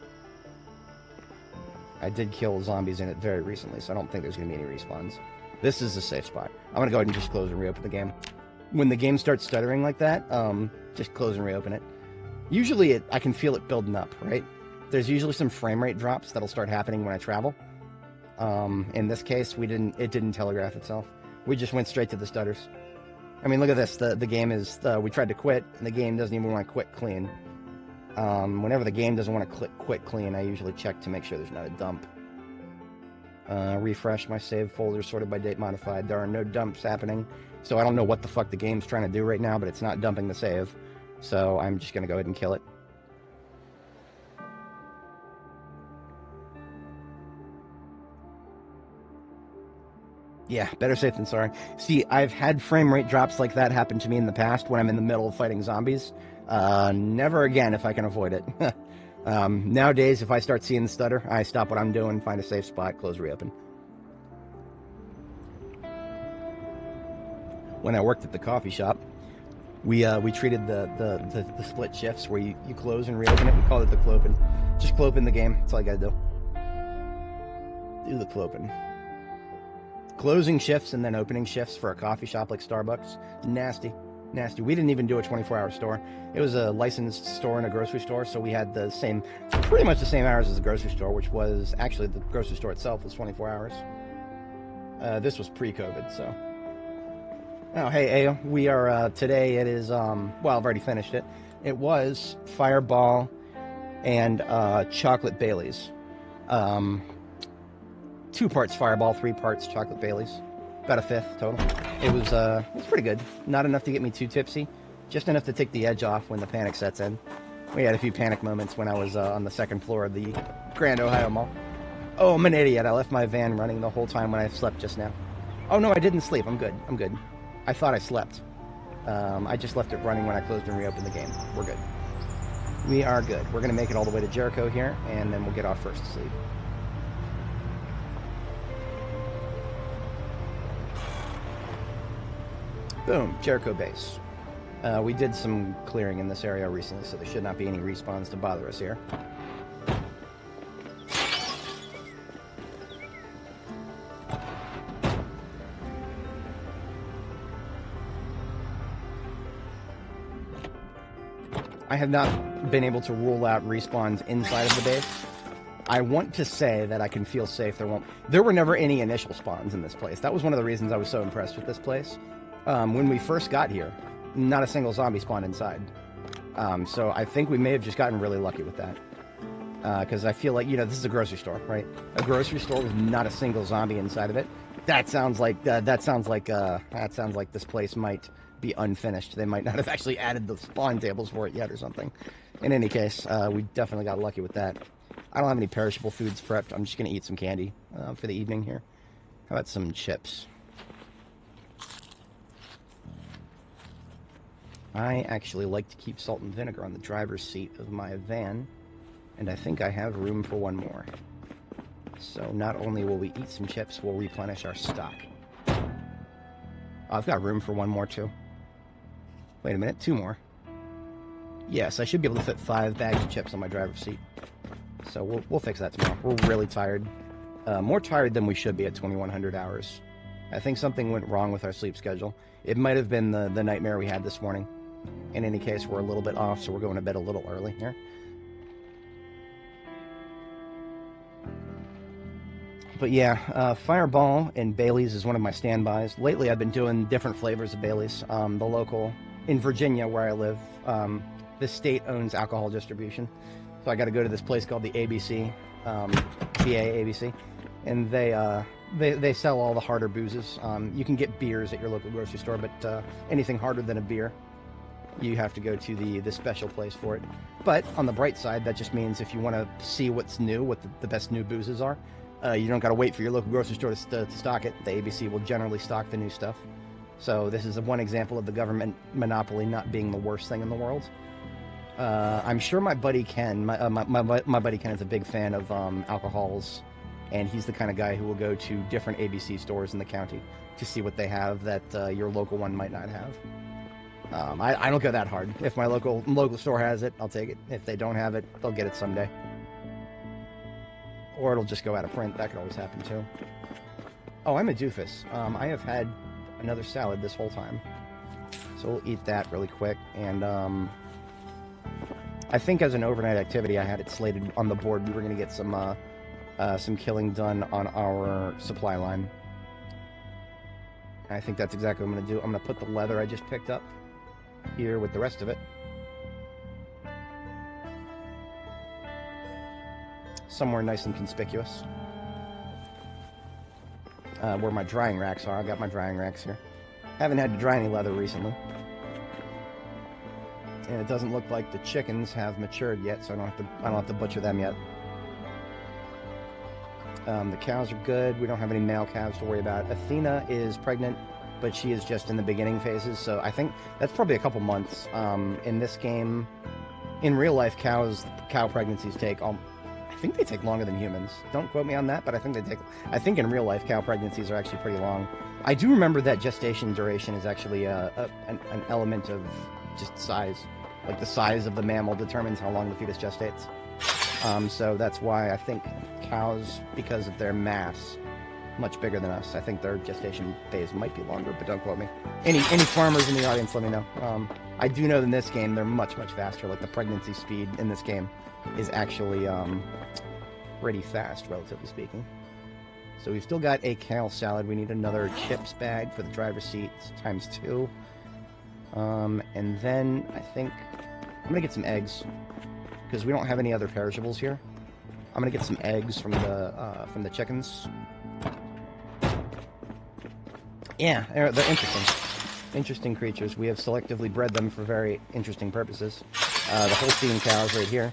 Speaker 2: I did kill zombies in it very recently, so I don't think there's going to be any respawns. This is a safe spot. I'm going to go ahead and just close and reopen the game. When the game starts stuttering like that, just close and reopen it. Usually I can feel it building up, right? There's usually some frame rate drops that'll start happening when I travel. In this case, it didn't telegraph itself. We just went straight to the stutters. I mean, look at this. The game is, we tried to quit, and the game doesn't even want to quit clean. Whenever the game doesn't want to quit clean, I usually check to make sure there's not a dump. Refresh my save folder, sorted by date modified. There are no dumps happening, so I don't know what the fuck the game's trying to do right now, but it's not dumping the save. So I'm just going to go ahead and kill it. Yeah, better safe than sorry. See, I've had frame rate drops like that happen to me in the past when I'm in the middle of fighting zombies. Never again if I can avoid it. Nowadays, if I start seeing the stutter, I stop what I'm doing, find a safe spot, close, reopen. When I worked at the coffee shop, we treated the split shifts where you close and reopen it. We called it the clopin. Just clopin the game. That's all I gotta do. Do the clopin. Closing shifts and then opening shifts for a coffee shop like Starbucks. Nasty. Nasty. We didn't even do a 24-hour store. It was a licensed store and a grocery store, so we had pretty much the same hours as the grocery store, which was, actually, the grocery store itself was 24 hours. This was pre-COVID, so. Oh, hey, Ayo. We are, today it is, well, I've already finished it. It was Fireball and Chocolate Baileys. 2 parts Fireball, 3 parts Chocolate Baileys. About a fifth total. It was pretty good. Not enough to get me too tipsy. Just enough to take the edge off when the panic sets in. We had a few panic moments when I was on the 2nd floor of the Grand Ohio Mall. Oh, I'm an idiot. I left my van running the whole time when I slept just now. Oh, no, I didn't sleep. I'm good. I'm good. I thought I slept. I just left it running when I closed and reopened the game. We're good. We are good. We're going to make it all the way to Jericho here, and then we'll get off first to sleep. Boom, Jericho base. We did some clearing in this area recently, so there should not be any respawns to bother us here. I have not been able to rule out respawns inside of the base. I want to say that I can feel safe. There were never any initial spawns in this place. That was one of the reasons I was so impressed with this place. When we first got here, not a single zombie spawned inside. So I think we may have just gotten really lucky with that. Because I feel like, this is a grocery store, right? A grocery store with not a single zombie inside of it. That sounds like this place might be unfinished. They might not have actually added the spawn tables for it yet or something. In any case, we definitely got lucky with that. I don't have any perishable foods prepped. I'm just going to eat some candy for the evening here. How about some chips? I actually like to keep salt and vinegar on the driver's seat of my van, and I think I have room for one more. So not only will we eat some chips, we'll replenish our stock. Oh, I've got room for one more too. Wait a minute, 2 more. Yes, I should be able to fit 5 bags of chips on my driver's seat. So we'll fix that tomorrow. We're really tired. More tired than we should be at 2100 hours. I think something went wrong with our sleep schedule. It might have been the nightmare we had this morning. In any case, we're a little bit off, so we're going to bed a little early here. But yeah, Fireball and Bailey's is one of my standbys. Lately, I've been doing different flavors of Bailey's. The local, in Virginia, where I live, the state owns alcohol distribution. So I got to go to this place called the ABC, ABC, and they sell all the harder boozes. You can get beers at your local grocery store, but anything harder than a beer, you have to go to the special place for it. But on the bright side, that just means if you want to see what's new, what the best new boozes are, you don't got to wait for your local grocery store to stock it. The ABC will generally stock the new stuff. So this is one example of the government monopoly not being the worst thing in the world. I'm sure my buddy Ken, my buddy Ken is a big fan of alcohols, and he's the kind of guy who will go to different ABC stores in the county to see what they have that your local one might not have. I don't go that hard. If my local store has it, I'll take it. If they don't have it, they'll get it someday. Or it'll just go out of print. That could always happen too. Oh, I'm a doofus. I have had another salad this whole time. So we'll eat that really quick. And I think as an overnight activity, I had it slated on the board. We were going to get some killing done on our supply line. And I think that's exactly what I'm going to do. I'm going to put the leather I just picked up here with the rest of it. Somewhere nice and conspicuous. Where my drying racks are. I got my drying racks here. Haven't had to dry any leather recently. And it doesn't look like the chickens have matured yet, so I don't have to butcher them yet. The cows are good. We don't have any male calves to worry about. Athena is pregnant, but she is just in the beginning phases, so I think that's probably a couple months. In this game, in real life, cow pregnancies take, I think they take longer than humans. Don't quote me on that, but I think in real life, cow pregnancies are actually pretty long. I do remember that gestation duration is actually an element of just size. Like the size of the mammal determines how long the fetus gestates. So that's why I think cows, because of their mass, much bigger than us. I think their gestation phase might be longer, but don't quote me. Any farmers in the audience, let me know. I do know in this game they're much faster. Like the pregnancy speed in this game is actually pretty fast, relatively speaking. So we've still got a kale salad. We need another chips bag for the driver's seat, ×2. And then I think I'm gonna get some eggs because we don't have any other perishables here. I'm gonna get some eggs from the chickens. Yeah, they're interesting creatures. We have selectively bred them for very interesting purposes. The Holstein cows right here.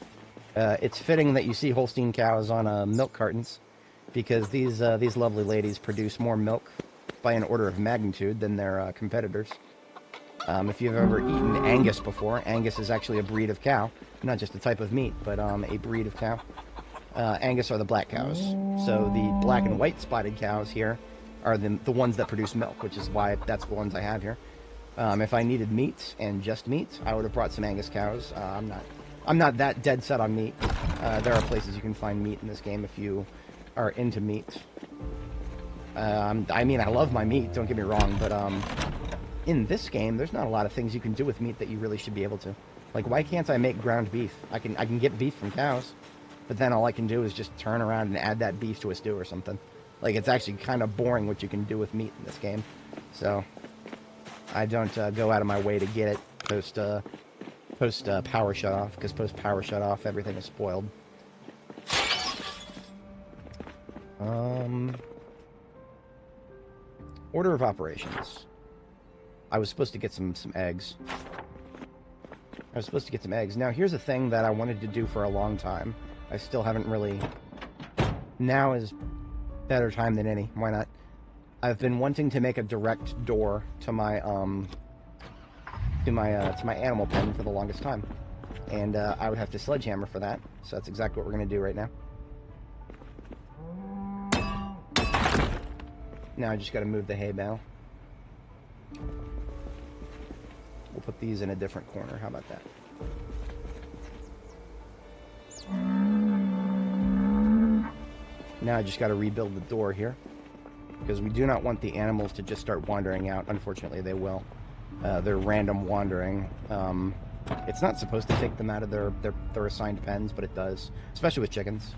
Speaker 2: It's fitting that you see Holstein cows on milk cartons because these lovely ladies produce more milk by an order of magnitude than their competitors. If you've ever eaten Angus before, Angus is actually a breed of cow, not just a type of meat, but a breed of cow. Angus are the black cows. So the black and white spotted cows here are the ones that produce milk, which is why that's the ones I have here. If I needed meat and just meat, I would have brought some Angus cows. I'm not that dead set on meat. There are places you can find meat in this game if you are into meat. I mean, I love my meat, don't get me wrong, but in this game, there's not a lot of things you can do with meat that you really should be able to. Like, why can't I make ground beef? I can get beef from cows, but then all I can do is just turn around and add that beef to a stew or something. Like, it's actually kind of boring what you can do with meat in this game. So, I don't go out of my way to get it post power shut off, because post power shut off, everything is spoiled. Order of operations. I was supposed to get some eggs. Now, here's a thing that I wanted to do for a long time. I still haven't really... Now is better time than any. Why not? I've been wanting to make a direct door to my animal pen for the longest time. And I would have to sledgehammer for that. So that's exactly what we're going to do right now. Now I just got to move the hay bale. We'll put these in a different corner. How about that? Now I just got to rebuild the door here, because we do not want the animals to just start wandering out. Unfortunately, they will. They're random wandering. It's not supposed to take them out of their assigned pens, but it does, especially with chickens.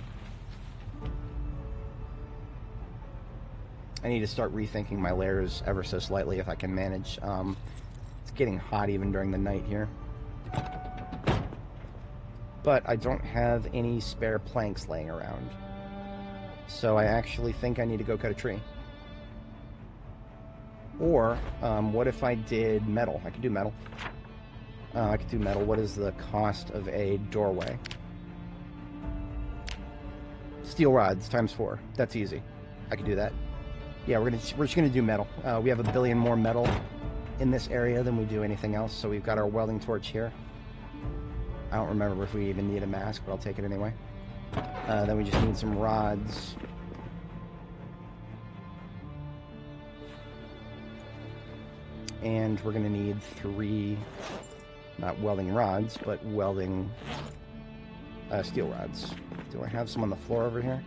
Speaker 2: I need to start rethinking my layers ever so slightly if I can manage. It's getting hot even during the night here. but I don't have any spare planks laying around. So I actually think I need to go cut a tree. Or, what if I did metal? I could do metal. I could do metal. What is the cost of a doorway? Steel rods times 4. That's easy. I could do that. Yeah, we're just gonna do metal. We have 1 billion more metal in this area than we do anything else. So we've got our welding torch here. I don't remember if we even need a mask, but I'll take it anyway. Then we just need some rods. And we're going to need 3, not welding rods, but welding steel rods. Do I have some on the floor over here?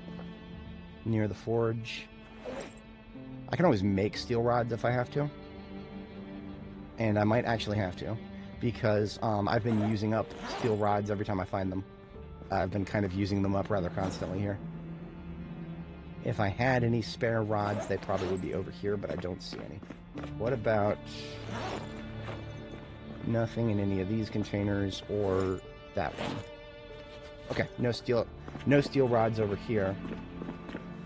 Speaker 2: Near the forge. I can always make steel rods if I have to. And I might actually have to, because I've been using up steel rods every time I find them. I've been kind of using them up rather constantly here. If I had any spare rods, they probably would be over here, but I don't see any. What about nothing in any of these containers or that one? Okay, no steel rods over here.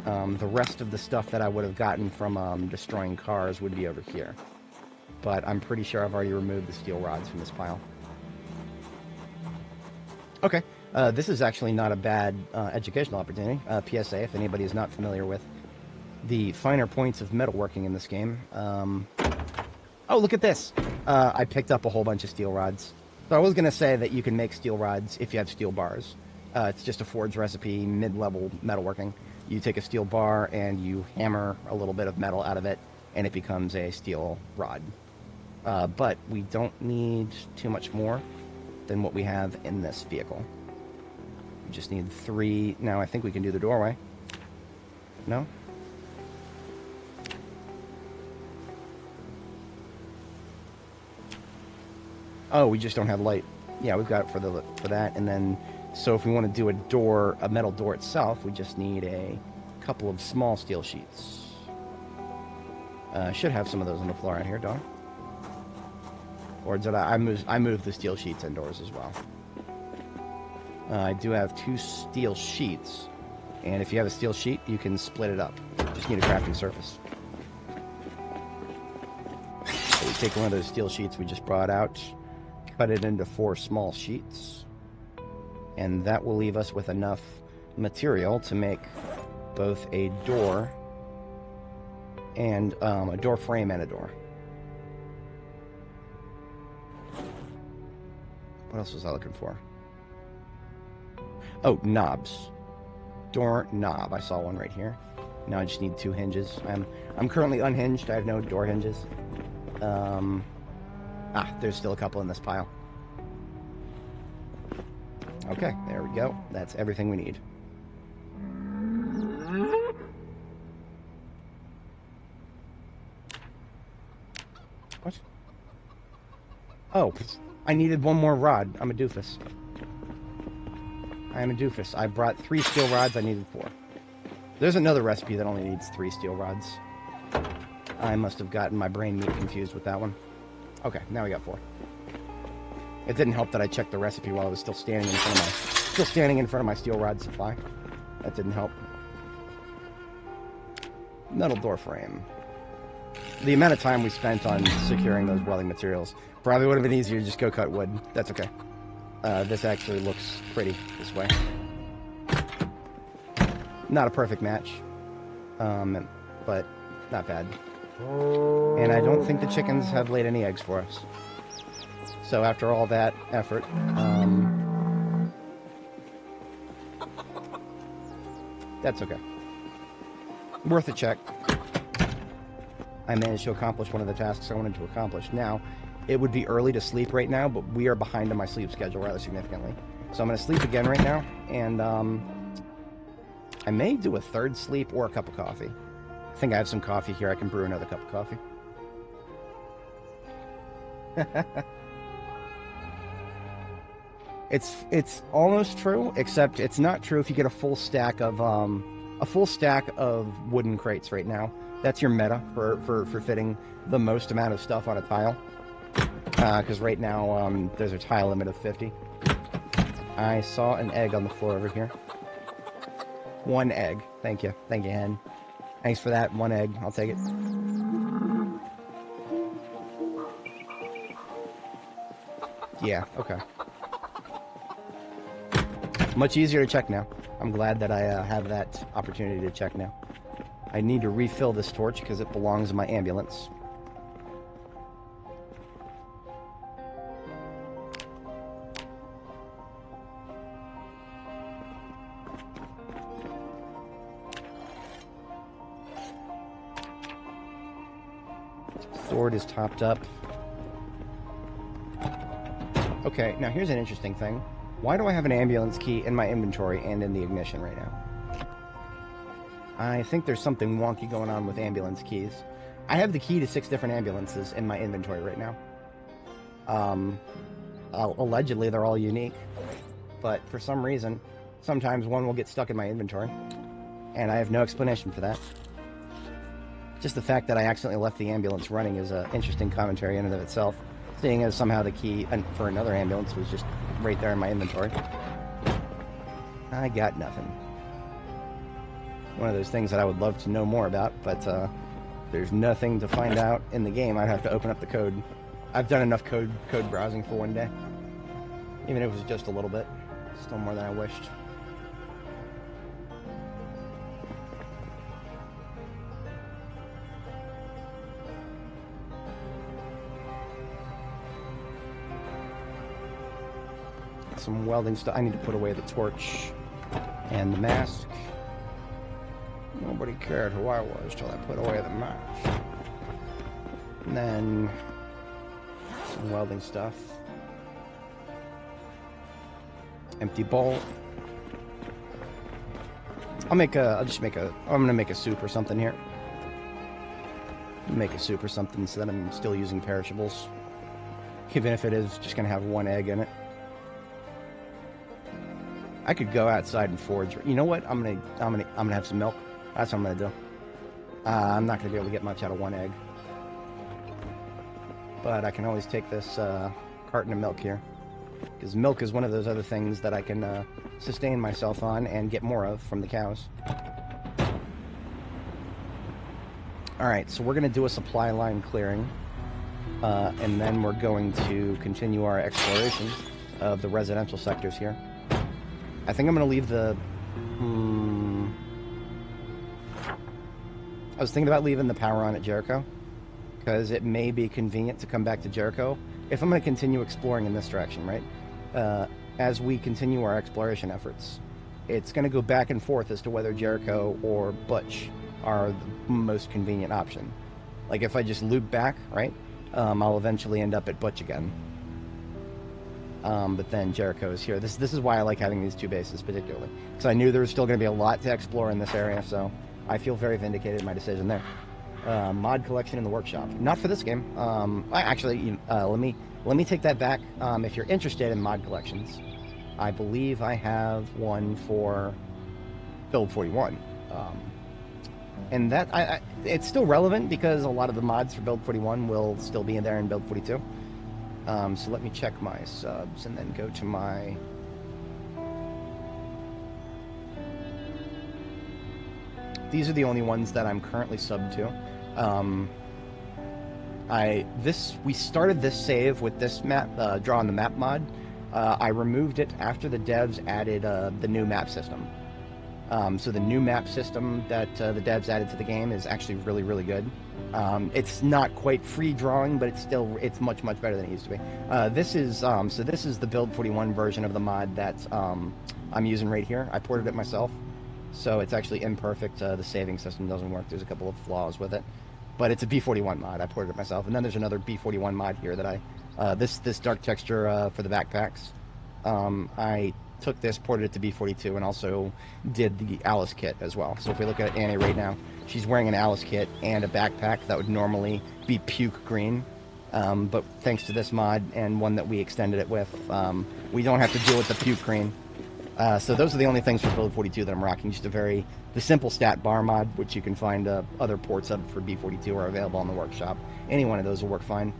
Speaker 2: The rest of the stuff that I would have gotten from destroying cars would be over here. But I'm pretty sure I've already removed the steel rods from this pile. Okay, this is actually not a bad educational opportunity. PSA, if anybody is not familiar with the finer points of metalworking in this game. Oh, look at this! I picked up a whole bunch of steel rods. So I was going to say that you can make steel rods if you have steel bars. It's just a forge recipe, mid-level metalworking. You take a steel bar and you hammer a little bit of metal out of it, and it becomes a steel rod. But we don't need too much more than what we have in this vehicle. We just need 3. Now I think we can do the doorway. No? Oh, we just don't have light. Yeah, we've got it for that. And then, so if we want to do a metal door itself, we just need a couple of small steel sheets. Should have some of those on the floor out here, don't I? Or did I moved the steel sheets indoors as well. I do have 2 steel sheets, and if you have a steel sheet, you can split it up. Just need a crafting surface. So we take one of those steel sheets we just brought out, cut it into 4 small sheets, and that will leave us with enough material to make both a door and a door frame and a door. What else was I looking for? Oh, knobs. Door knob. I saw one right here. Now I just need 2 hinges. I'm currently unhinged. I have no door hinges. There's still a couple in this pile. Okay, there we go. That's everything we need. What? Oh, I needed 1 more rod. I'm a doofus. I am a doofus. I brought 3 steel rods. I needed 4. There's another recipe that only needs 3 steel rods. I must have gotten my brain meat confused with that one. Okay, now we got 4. It didn't help that I checked the recipe while I was still standing in front of my steel rod supply. That didn't help. Metal door frame. The amount of time we spent on securing those welding materials probably would have been easier to just go cut wood. That's okay. This actually looks pretty this way. Not a perfect match, but not bad. And I don't think the chickens have laid any eggs for us. So after all that effort, that's okay. Worth a check. I managed to accomplish one of the tasks I wanted to accomplish. Now, it would be early to sleep right now, but we are behind on my sleep schedule rather significantly. So I'm going to sleep again right now, and I may do a 3rd sleep or a cup of coffee. I think I have some coffee here. I can brew another cup of coffee. It's almost true, except it's not true if you get a full stack of wooden crates right now. That's your meta for fitting the most amount of stuff on a tile. Because right now there's a tile limit of 50. I saw an egg on the floor over here. One egg. Thank you. Thank you, hen. Thanks for that. One egg. I'll take it. Yeah, okay. Much easier to check now. I'm glad that I have that opportunity to check now. I need to refill this torch because it belongs in my ambulance. Sword is topped up. Okay, now here's an interesting thing. Why do I have an ambulance key in my inventory and in the ignition right now? I think there's something wonky going on with ambulance keys. I have the key to 6 different ambulances in my inventory right now. Allegedly, they're all unique. But for some reason, sometimes one will get stuck in my inventory. And I have no explanation for that. Just the fact that I accidentally left the ambulance running is an interesting commentary in and of itself. Seeing as somehow the key for another ambulance was just right there in my inventory. I got nothing. One of those things that I would love to know more about, but there's nothing to find out in the game. I'd have to open up the code. I've done enough code browsing for one day. Even if it was just a little bit. Still more than I wished. Some welding stuff. I need to put away the torch and the mask. Nobody cared who I was till I put away the mask. And then some welding stuff. Empty bowl. I'm gonna make a soup or something here. Make a soup or something so that I'm still using perishables. Even if it is just gonna have one egg in it. I could go outside and forage. You know what? I'm gonna have some milk. That's what I'm gonna do. I'm not gonna be able to get much out of one egg, but I can always take this carton of milk here, because milk is one of those other things that I can sustain myself on and get more of from the cows. All right, so we're gonna do a supply line clearing, and then we're going to continue our exploration of the residential sectors here. I think I'm going to leave the... I was thinking about leaving the power on at Jericho, because it may be convenient to come back to Jericho if I'm going to continue exploring in this direction, right? As we continue our exploration efforts, it's going to go back and forth as to whether Jericho or Butch are the most convenient option. Like, if I just loop back, right, I'll eventually end up at Butch again. But then Jericho is here. This is why I like having these 2 bases particularly, because I knew there was still going to be a lot to explore in this area, so I feel very vindicated in my decision there. Mod collection in the workshop, not for this game. Actually, let me take that back. If you're interested in mod collections, I believe I have one for Build 41, and that it's still relevant because a lot of the mods for Build 41 will still be in there in Build 42. So let me check my subs and then go to my... These are the only ones that I'm currently subbed to. We started this save with this map, Draw on the Map mod. I removed it after the devs added the new map system. So the new map system that the devs added to the game is actually really, really good. It's not quite free drawing, but it's much better than it used to be. This is the Build 41 version of the mod that I'm using right here. I ported it myself, so it's actually imperfect. The saving system doesn't work. There's a couple of flaws with it, but it's a B41 mod. I ported it myself, and then there's another B41 mod here that this dark texture for the backpacks. I took this, ported it to B42, and also did the Alice kit as well. So if we look at Annie right now, she's wearing an Alice kit and a backpack that would normally be puke green. But thanks to this mod and one that we extended it with, we don't have to deal with the puke green. So those are the only things for Build 42 that I'm rocking. Just the simple stat bar mod, which you can find other ports of for B42 are available in the workshop. Any one of those will work fine.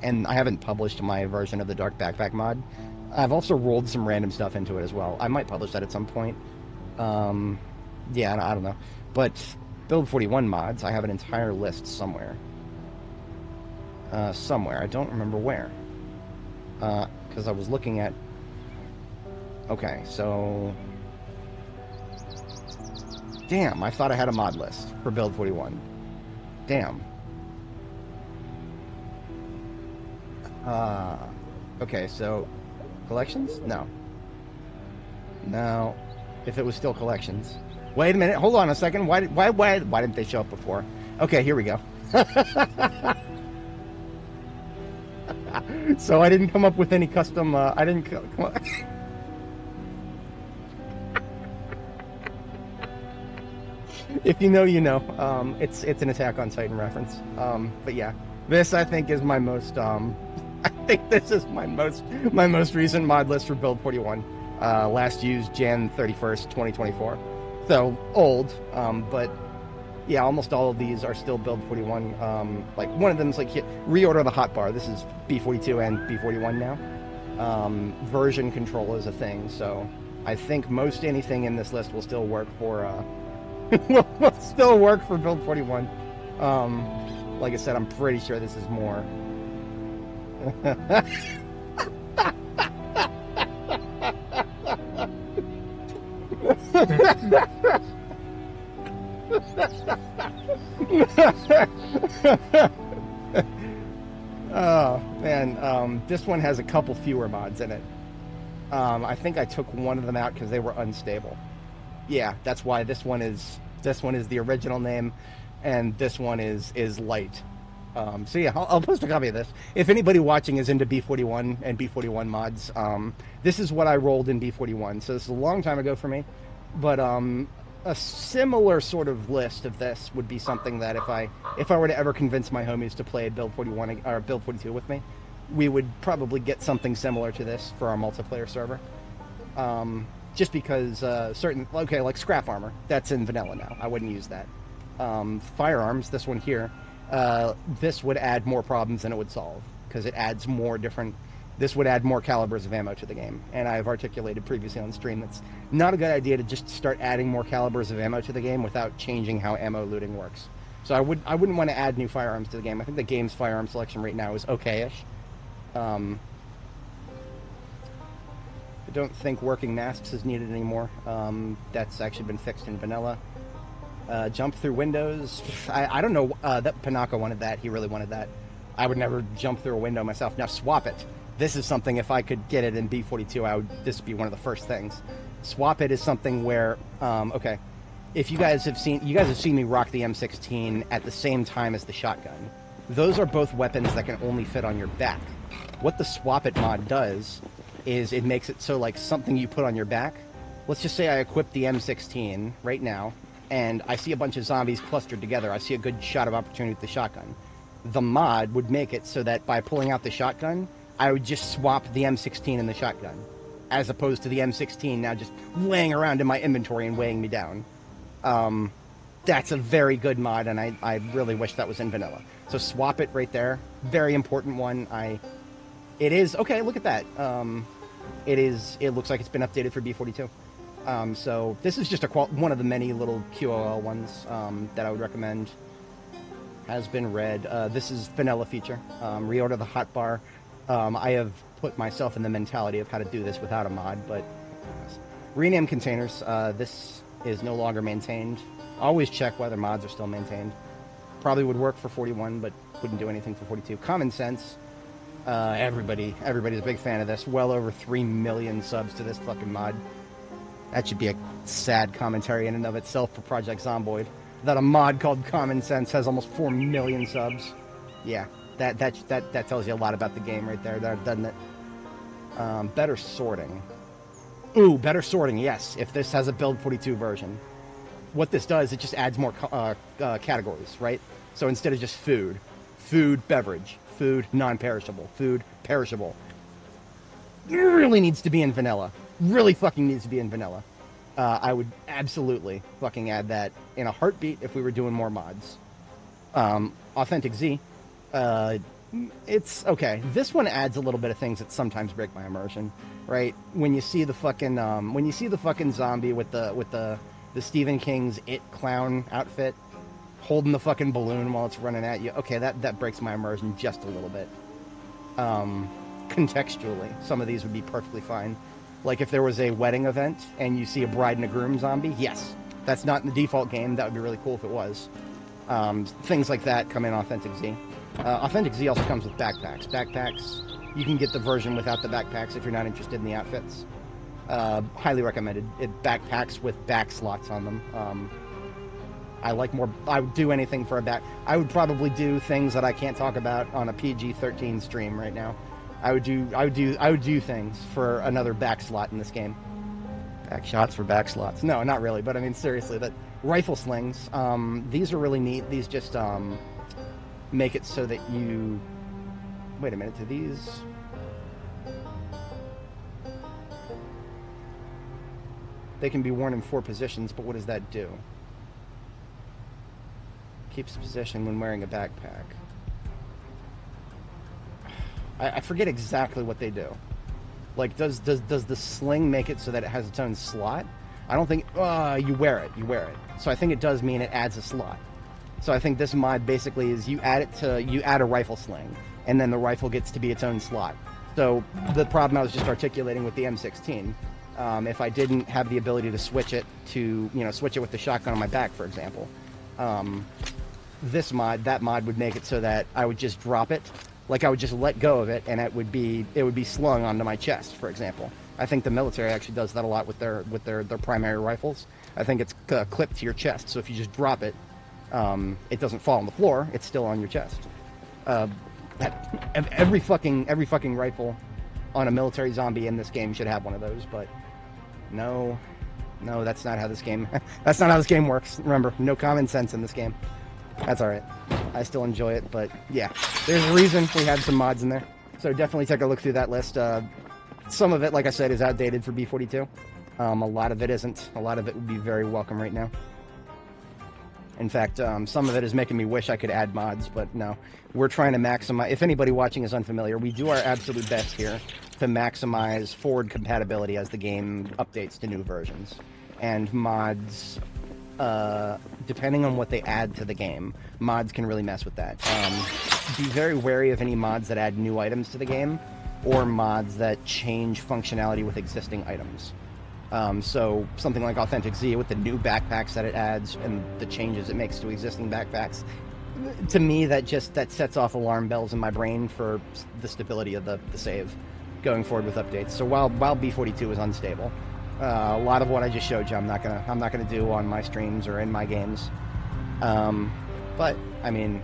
Speaker 2: And I haven't published my version of the Dark Backpack mod. I've also rolled some random stuff into it as well. I might publish that at some point. Yeah, I don't know. But Build 41 mods, I have an entire list somewhere. Somewhere. I don't remember where. Because I was looking at... Okay, so... Damn, I thought I had a mod list for Build 41. Damn. Okay, so... Collections? No. No. If it was still collections. Wait a minute, hold on a second. Why didn't they show up before? Okay, here we go. So I didn't come up with any custom, I didn't come up... If you know, you know. It's an Attack on Titan reference. But yeah, this I think is my most, I think this is my most recent mod list for Build 41. Last used Jan 31st, 2024. So old, but yeah, almost all of these are still Build 41. Like one of them is like reorder the hotbar. This is B42 and B41 now. Version control is a thing, so I think most anything in this list will still work for will still work for Build 41. Like I said, I'm pretty sure this is more. Oh man, this one has a couple fewer mods in it. I think I took one of them out because they were unstable. Yeah, that's why this one is the original name, and this one is light. So yeah, I'll post a copy of this. If anybody watching is into B41 and B41 mods, this is what I rolled in B41. So this is a long time ago for me, but a similar sort of list of this would be something that if I were to ever convince my homies to play Build 41 or Build 42 with me, we would probably get something similar to this for our multiplayer server. Just because like scrap armor, that's in vanilla now. I wouldn't use that. Firearms, this one here, this would add more problems than it would solve, because it adds more different... This would add more calibers of ammo to the game, and I've articulated previously on stream that's not a good idea to just start adding more calibers of ammo to the game without changing how ammo looting works. So I wouldn't want to add new firearms to the game. I think the game's firearm selection right now is okay-ish. I don't think working masks is needed anymore. That's actually been fixed in vanilla. Jump through windows. I don't know. That Panaka wanted that. He really wanted that. I would never jump through a window myself. Now swap it. This is something, if I could get it in B42, this would be one of the first things. Swap it is something where, okay, if you guys have seen me rock the M16 at the same time as the shotgun. Those are both weapons that can only fit on your back. What the Swap It mod does is it makes it so, like, something you put on your back. Let's just say I equip the M16 right now, and I see a bunch of zombies clustered together. I see a good shot of opportunity with the shotgun. The mod would make it so that by pulling out the shotgun, I would just swap the M16 and the shotgun, as opposed to the M16 now just laying around in my inventory and weighing me down. That's a very good mod, and I really wish that was in vanilla. So Swap It right there. Very important one. It is... Okay, look at that. It looks like it's been updated for B42. So this is just one of the many little QOL ones that I would recommend. Has been read. This is vanilla feature. Reorder the hotbar. I have put myself in the mentality of how to do this without a mod, but rename containers. This is no longer maintained. Always check whether mods are still maintained. Probably would work for 41, but wouldn't do anything for 42. Common sense. Everybody's a big fan of this. Well over 3 million subs to this fucking mod. That should be a sad commentary in and of itself for Project Zomboid. That a mod called Common Sense has almost 4 million subs. Yeah, that tells you a lot about the game right there, doesn't it? Better sorting. Ooh, better sorting, yes, if this has a Build 42 version. What this does, it just adds more categories, right? So instead of just food, beverage, food, non-perishable, food, perishable. It really needs to be in vanilla. Really fucking needs to be in vanilla. I would absolutely fucking add that in a heartbeat if we were doing more mods. Authentic Z, It's okay. This one adds a little bit of things that sometimes break my immersion, right? When you see the fucking zombie with the Stephen King's It clown outfit, holding the fucking balloon while it's running at you. Okay, that breaks my immersion just a little bit. Contextually, some of these would be perfectly fine. Like if there was a wedding event and you see a bride and a groom zombie, yes, that's not in the default game. That would be really cool if it was. Things like that come in Authentic Z. Authentic Z also comes with backpacks. Backpacks, you can get the version without the backpacks if you're not interested in the outfits. Highly recommended. It backpacks with back slots on them. I would do anything for a back. I would probably do things that I can't talk about on a PG-13 stream right now. I would do things for another back slot in this game. Back shots for back slots. No, not really, but I mean seriously, that rifle slings. These are really neat. These just make it so that you. Wait a minute. Do these? They can be worn in 4 positions, but what does that do? Keeps position when wearing a backpack. I forget exactly what they do. Like, does the sling make it so that it has its own slot? I don't think. You wear it. So I think it does mean it adds a slot. So I think this mod basically is you add a rifle sling, and then the rifle gets to be its own slot. So the problem I was just articulating with the M16, if I didn't have the ability to switch it with the shotgun on my back, for example, that mod would make it so that I would just drop it, like I would just let go of it, and it would be slung onto my chest, for example. I think the military actually does that a lot with their primary rifles. I think it's clipped to your chest, so if you just drop it, it doesn't fall on the floor. It's still on your chest. Every fucking rifle on a military zombie in this game should have one of those, but no, that's not how this game. That's not how this game works. Remember, no common sense in this game. That's all right. I still enjoy it, but yeah, there's a reason we had some mods in there. So definitely take a look through that list. Some of it, like I said, is outdated for B42. A lot of it isn't. A lot of it would be very welcome right now. In fact, some of it is making me wish I could add mods, but no. We're trying to maximize. If anybody watching is unfamiliar, we do our absolute best here to maximize forward compatibility as the game updates to new versions. And mods, depending on what they add to the game, mods can really mess with that. Be very wary of any mods that add new items to the game, or mods that change functionality with existing items. So something like Authentic Z with the new backpacks that it adds and the changes it makes to existing backpacks, to me that sets off alarm bells in my brain for the stability of the save going forward with updates. So while B42 is unstable, a lot of what I just showed you I'm not gonna do on my streams or in my games. But I mean,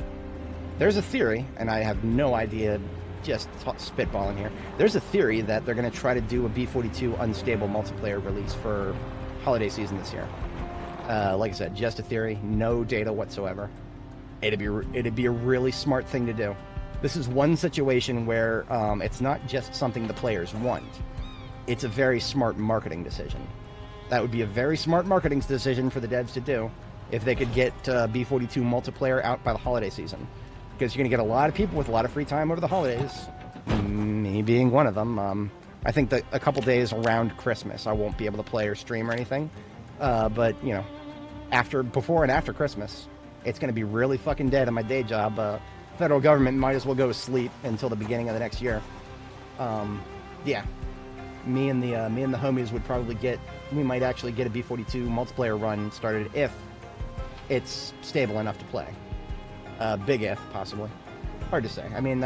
Speaker 2: there's a theory, and I have no idea. Just spitballing here. There's a theory that they're going to try to do a B42 unstable multiplayer release for holiday season this year. Like I said, just a theory, no data whatsoever. It'd be a really smart thing to do. This is one situation where it's not just something the players want. It's a very smart marketing decision. That would be a very smart marketing decision for the devs to do if they could get B42 multiplayer out by the holiday season. Because you're going to get a lot of people with a lot of free time over the holidays, me being one of them. I think that a couple days around Christmas I won't be able to play or stream or anything, but you know, before and after Christmas, it's going to be really fucking dead on my day job. Federal government might as well go to sleep until the beginning of the next year. Yeah, me and the homies would probably we might actually get a B42 multiplayer run started if it's stable enough to play. Big if, possibly. Hard to say. I mean,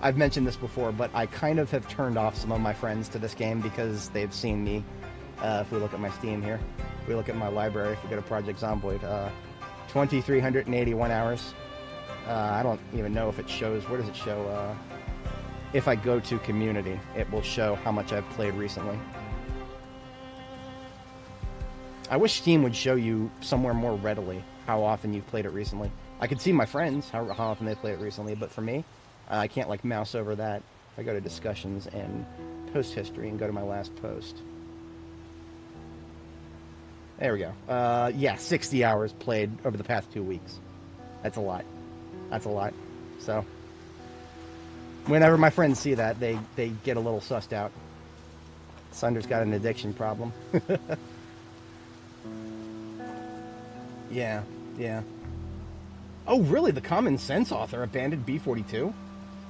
Speaker 2: I've mentioned this before, but I kind of have turned off some of my friends to this game because they've seen me. If we look at my Steam here, if we look at my library, if we go to Project Zomboid, 2,381 hours. I don't even know if it shows. Where does it show? If I go to Community, it will show how much I've played recently. I wish Steam would show you somewhere more readily how often you've played it recently. I could see my friends, how often they played it recently, but for me, I can't, like, mouse over that. If I go to discussions and post history and go to my last post. There we go. Yeah, 60 hours played over the past 2 weeks. That's a lot. That's a lot. So, Whenever my friends see that, they get a little sussed out. Sunder's got an addiction problem. Yeah, yeah. Oh, really? The Common Sense author abandoned B42?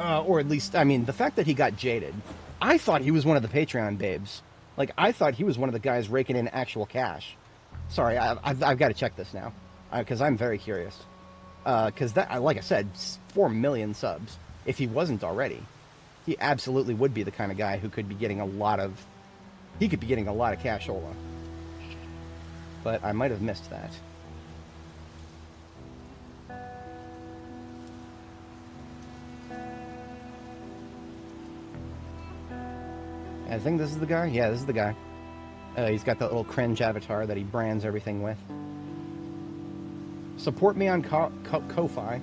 Speaker 2: Or at least, I mean, the fact that he got jaded. I thought he was one of the Patreon babes. Like, I thought he was one of the guys raking in actual cash. Sorry, I've got to check this now. Because I'm very curious. Because that, like I said, 4 million subs. If he wasn't already, he absolutely would be the kind of guy who could be getting a lot of... He could be getting a lot of cashola. But I might have missed that. I think this is the guy. Yeah, this is the guy. He's got that little cringe avatar that he brands everything with. Support me on Ko-Fi.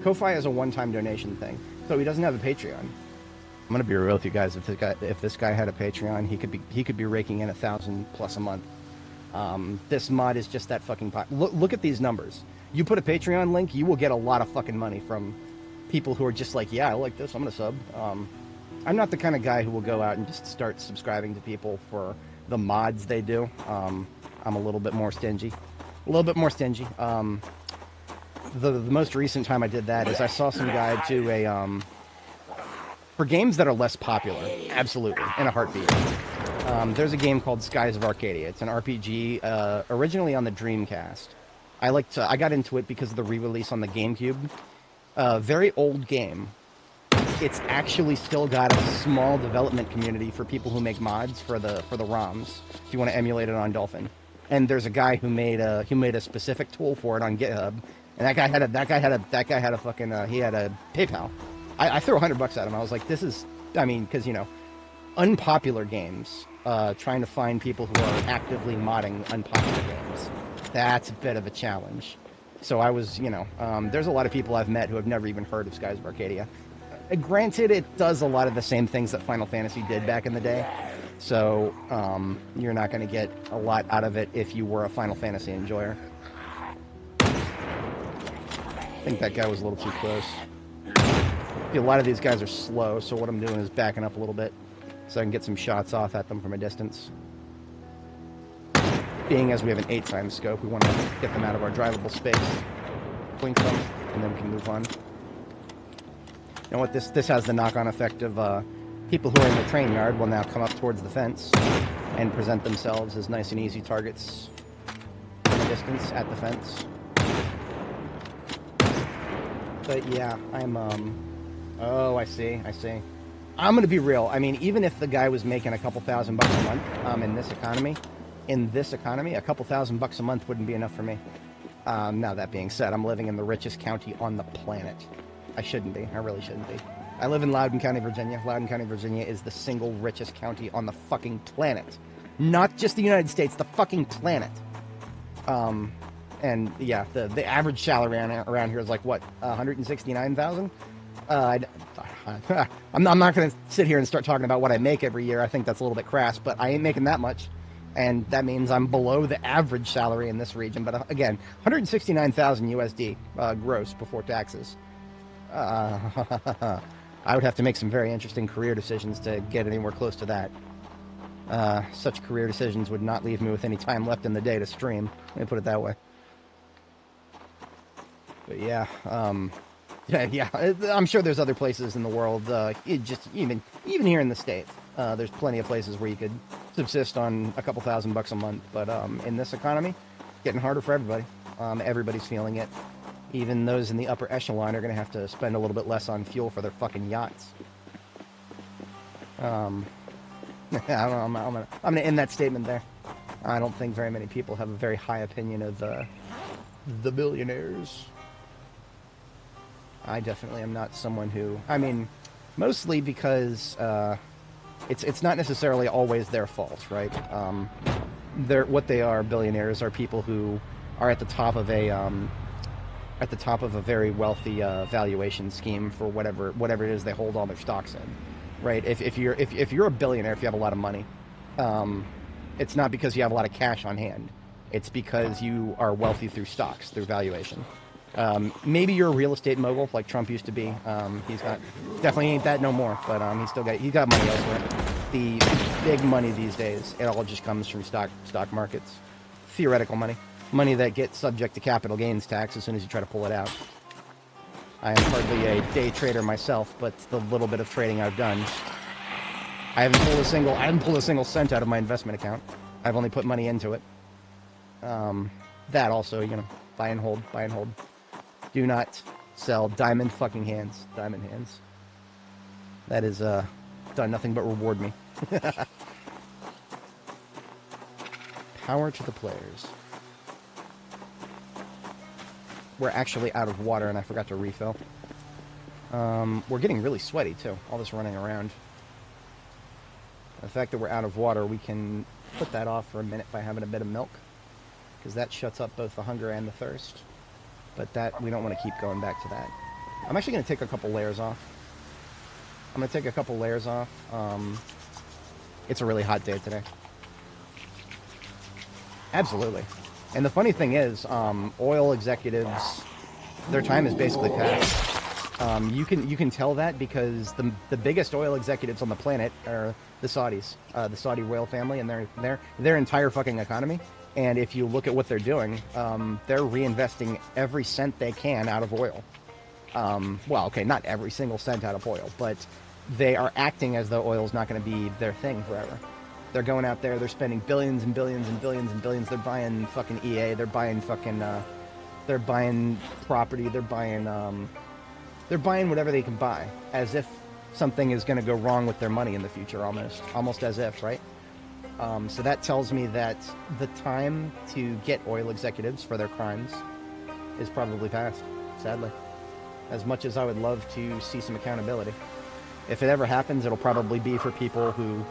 Speaker 2: Ko-Fi is a one-time donation thing, so he doesn't have a Patreon. I'm gonna be real with you guys. If this guy had a Patreon, he could be raking in 1,000 plus a month. This mod is just that fucking pot. Look at these numbers. You put a Patreon link, you will get a lot of fucking money from people who are just like, yeah, I like this, I'm gonna sub. I'm not the kind of guy who will go out and just start subscribing to people for the mods they do. I'm a little bit more stingy. The most recent time I did that is I saw some guy do a, for games that are less popular, absolutely, in a heartbeat. There's a game called Skies of Arcadia. It's an RPG, originally on the Dreamcast. I got into it because of the re-release on the GameCube. Very old game. It's actually still got a small development community for people who make mods for the ROMs, if you want to emulate it on Dolphin. And there's a guy who made a specific tool for it on GitHub. And that guy had a fucking he had a PayPal. I threw $100 at him. I was like, this is, I mean, because you know, unpopular games, trying to find people who are actively modding unpopular games. That's a bit of a challenge. So I was, you know, there's a lot of people I've met who have never even heard of Skies of Arcadia. Granted, it does a lot of the same things that Final Fantasy did back in the day. So you're not going to get a lot out of it if you were a Final Fantasy enjoyer. I think that guy was a little too close. A lot of these guys are slow, so what I'm doing is backing up a little bit so I can get some shots off at them from a distance. Being as we have an 8x scope, we want to get them out of our drivable space, blink them, and then we can move on. You know what, this has the knock-on effect of people who are in the train yard will now come up towards the fence and present themselves as nice and easy targets from a distance at the fence. But yeah, I'm, oh, I see. I'm gonna be real. I mean, even if the guy was making a couple $1,000 a month, in this economy, a couple $1,000 a month wouldn't be enough for me. Now that being said, I'm living in the richest county on the planet. I shouldn't be. I really shouldn't be. I live in Loudoun County, Virginia. Loudoun County, Virginia is the single richest county on the fucking planet. Not just the United States, the fucking planet. And yeah, the average salary around here is like, what, 169,000? I'm not going to sit here and start talking about what I make every year. I think that's a little bit crass, but I ain't making that much. And that means I'm below the average salary in this region. But again, 169,000 USD gross before taxes. I would have to make some very interesting career decisions to get anywhere close to that. Such career decisions would not leave me with any time left in the day to stream. Let me put it that way. But yeah, yeah. I'm sure there's other places in the world. Even here in the States, there's plenty of places where you could subsist on a couple $1,000 a month. But in this economy, getting harder for everybody. Everybody's feeling it. Even those in the upper echelon are going to have to spend a little bit less on fuel for their fucking yachts. I'm going to end that statement there. I don't think very many people have a very high opinion of the billionaires. I definitely am not someone who... I mean, mostly because it's not necessarily always their fault, right? What they are, billionaires, are people who are at the top of a very wealthy valuation scheme for whatever it is they hold all their stocks in, right? If you're a billionaire, if you have a lot of money, it's not because you have a lot of cash on hand. It's because you are wealthy through stocks, through valuation. Maybe you're a real estate mogul like Trump used to be. He's not, definitely ain't that no more, but he's got money elsewhere. The big money these days, it all just comes from stock markets. Theoretical money. Money that gets subject to capital gains tax as soon as you try to pull it out. I am hardly a day trader myself, but the little bit of trading I've done, I haven't pulled a single cent out of my investment account. I've only put money into it. That also, you know, buy and hold, buy and hold. Do not sell diamond fucking hands. Diamond hands. That is, done nothing but reward me. Power to the players. We're actually out of water and I forgot to refill. We're getting really sweaty too, all this running around. The fact that we're out of water, we can put that off for a minute by having a bit of milk, because that shuts up both the hunger and the thirst. But that, we don't want to keep going back to that. I'm actually going to take a couple layers off. It's a really hot day today. Absolutely. And the funny thing is, oil executives, their time is basically past. You can tell that because the biggest oil executives on the planet are the Saudis, the Saudi royal family, and their entire fucking economy. And if you look at what they're doing, they're reinvesting every cent they can out of oil. Well, okay, not every single cent out of oil, but they are acting as though oil's not going to be their thing forever. They're going out there, they're spending billions and billions and billions and billions. They're buying fucking EA, they're buying fucking, they're buying property, they're buying whatever they can buy, as if something is going to go wrong with their money in the future, almost as if, right? So that tells me that the time to get oil executives for their crimes is probably past, sadly. As much as I would love to see some accountability. If it ever happens, it'll probably be for people who...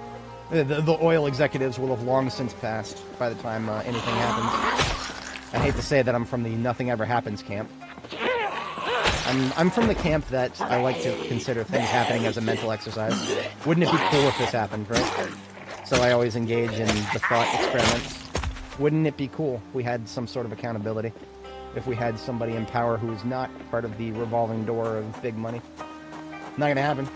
Speaker 2: The oil executives will have long since passed by the time anything happens. I hate to say that I'm from the nothing ever happens camp. I'm from the camp that I like to consider things happening as a mental exercise. Wouldn't it be cool if this happened, right? So I always engage in the thought experiments. Wouldn't it be cool if we had some sort of accountability? If we had somebody in power who is not part of the revolving door of big money? Not gonna happen.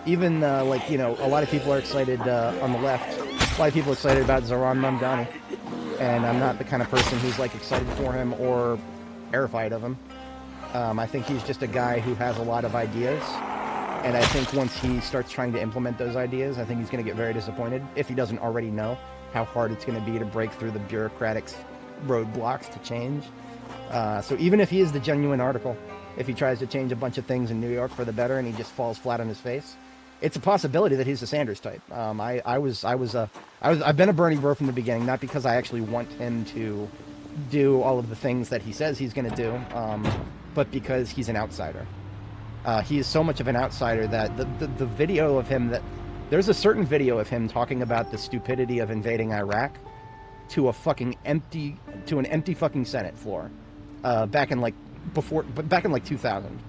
Speaker 2: Even, like, you know, a lot of people are excited on the left. A lot of people are excited about Zoran Mamdani. And I'm not the kind of person who's, like, excited for him or terrified of him. I think he's just a guy who has a lot of ideas. And I think once he starts trying to implement those ideas, I think he's going to get very disappointed, if he doesn't already know how hard it's going to be to break through the bureaucratic roadblocks to change. So even if he is the genuine article, if he tries to change a bunch of things in New York for the better and he just falls flat on his face, it's a possibility that he's the Sanders type. I've been a Bernie bro from the beginning, not because I actually want him to do all of the things that he says he's going to do, but because he's an outsider. He is so much of an outsider that the video of him, that there's a certain video of him talking about the stupidity of invading Iraq to an empty fucking Senate floor, back in like 2000,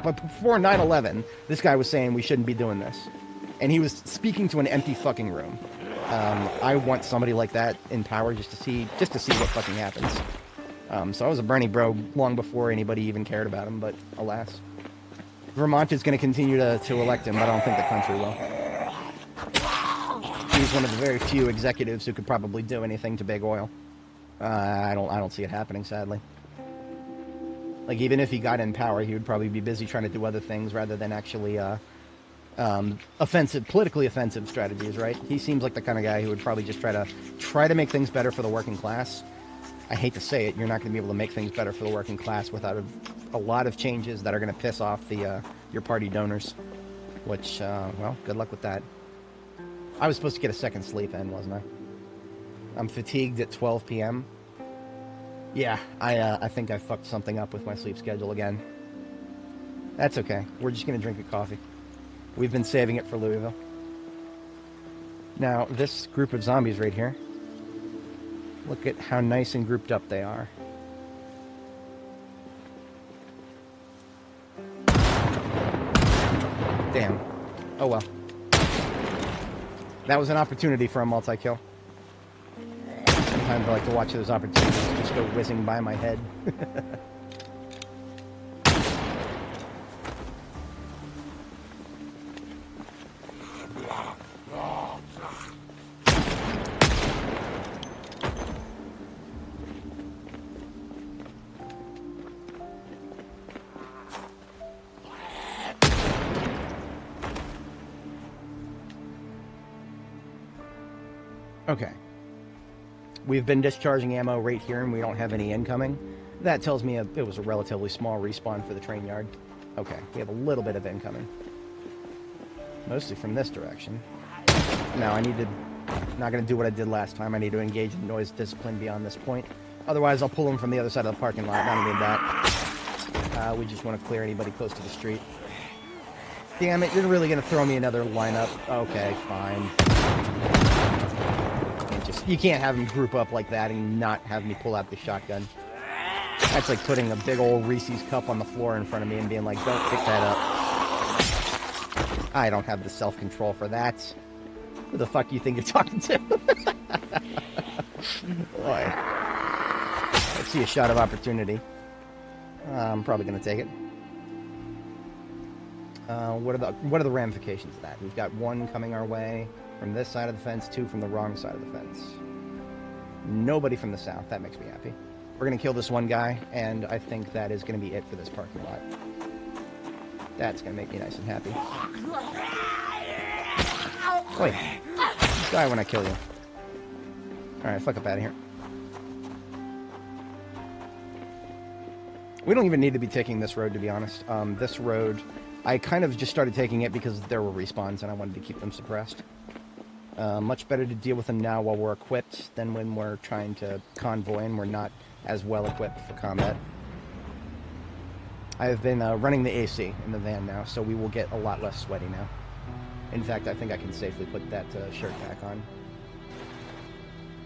Speaker 2: but before 9/11, this guy was saying we shouldn't be doing this, and he was speaking to an empty fucking room. I want somebody like that in power just to see what fucking happens. So I was a Bernie bro long before anybody even cared about him, but alas. Vermont is going to continue to elect him, but I don't think the country will. He's one of the very few executives who could probably do anything to big oil. I don't see it happening, sadly. Like, even if he got in power, he would probably be busy trying to do other things rather than actually politically offensive strategies, right? He seems like the kind of guy who would probably just try to make things better for the working class. I hate to say it, you're not going to be able to make things better for the working class without a lot of changes that are going to piss off your party donors. Which, well, good luck with that. I was supposed to get a second sleep in, wasn't I? I'm fatigued at 12 p.m. Yeah, I think I fucked something up with my sleep schedule again. That's okay. We're just going to drink a coffee. We've been saving it for Louisville. Now, this group of zombies right here, look at how nice and grouped up they are. Damn. Oh well. That was an opportunity for a multi-kill. sometimes I like to watch those opportunities just go whizzing by my head. Okay. We've been discharging ammo right here, and we don't have any incoming. That tells me it was a relatively small respawn for the train yard. Okay, we have a little bit of incoming. Mostly from this direction. Now, I need to... Not going to do what I did last time. I need to engage in noise discipline beyond this point. Otherwise, I'll pull them from the other side of the parking lot. I don't need that. We just want to clear anybody close to the street. Damn it, you're really going to throw me another lineup. Okay, fine. You can't have them group up like that and not have me pull out the shotgun. That's like putting a big old Reese's cup on the floor in front of me and being like, don't pick that up. I don't have the self-control for that. Who the fuck do you think you're talking to? Boy. Let's see a shot of opportunity. I'm probably going to take it. What are the ramifications of that? We've got one coming our way from this side of the fence, two from the wrong side of the fence. Nobody from the south. That makes me happy. We're going to kill this one guy, and I think that is going to be it for this parking lot. That's going to make me nice and happy. Wait. Die when I kill you. Alright, fuck up out of here. We don't even need to be taking this road, to be honest. This road, I kind of just started taking it because there were respawns, and I wanted to keep them suppressed. Much better to deal with them now while we're equipped than when we're trying to convoy and we're not as well equipped for combat. I have been running the AC in the van now, so we will get a lot less sweaty now. In fact, I think I can safely put that shirt back on.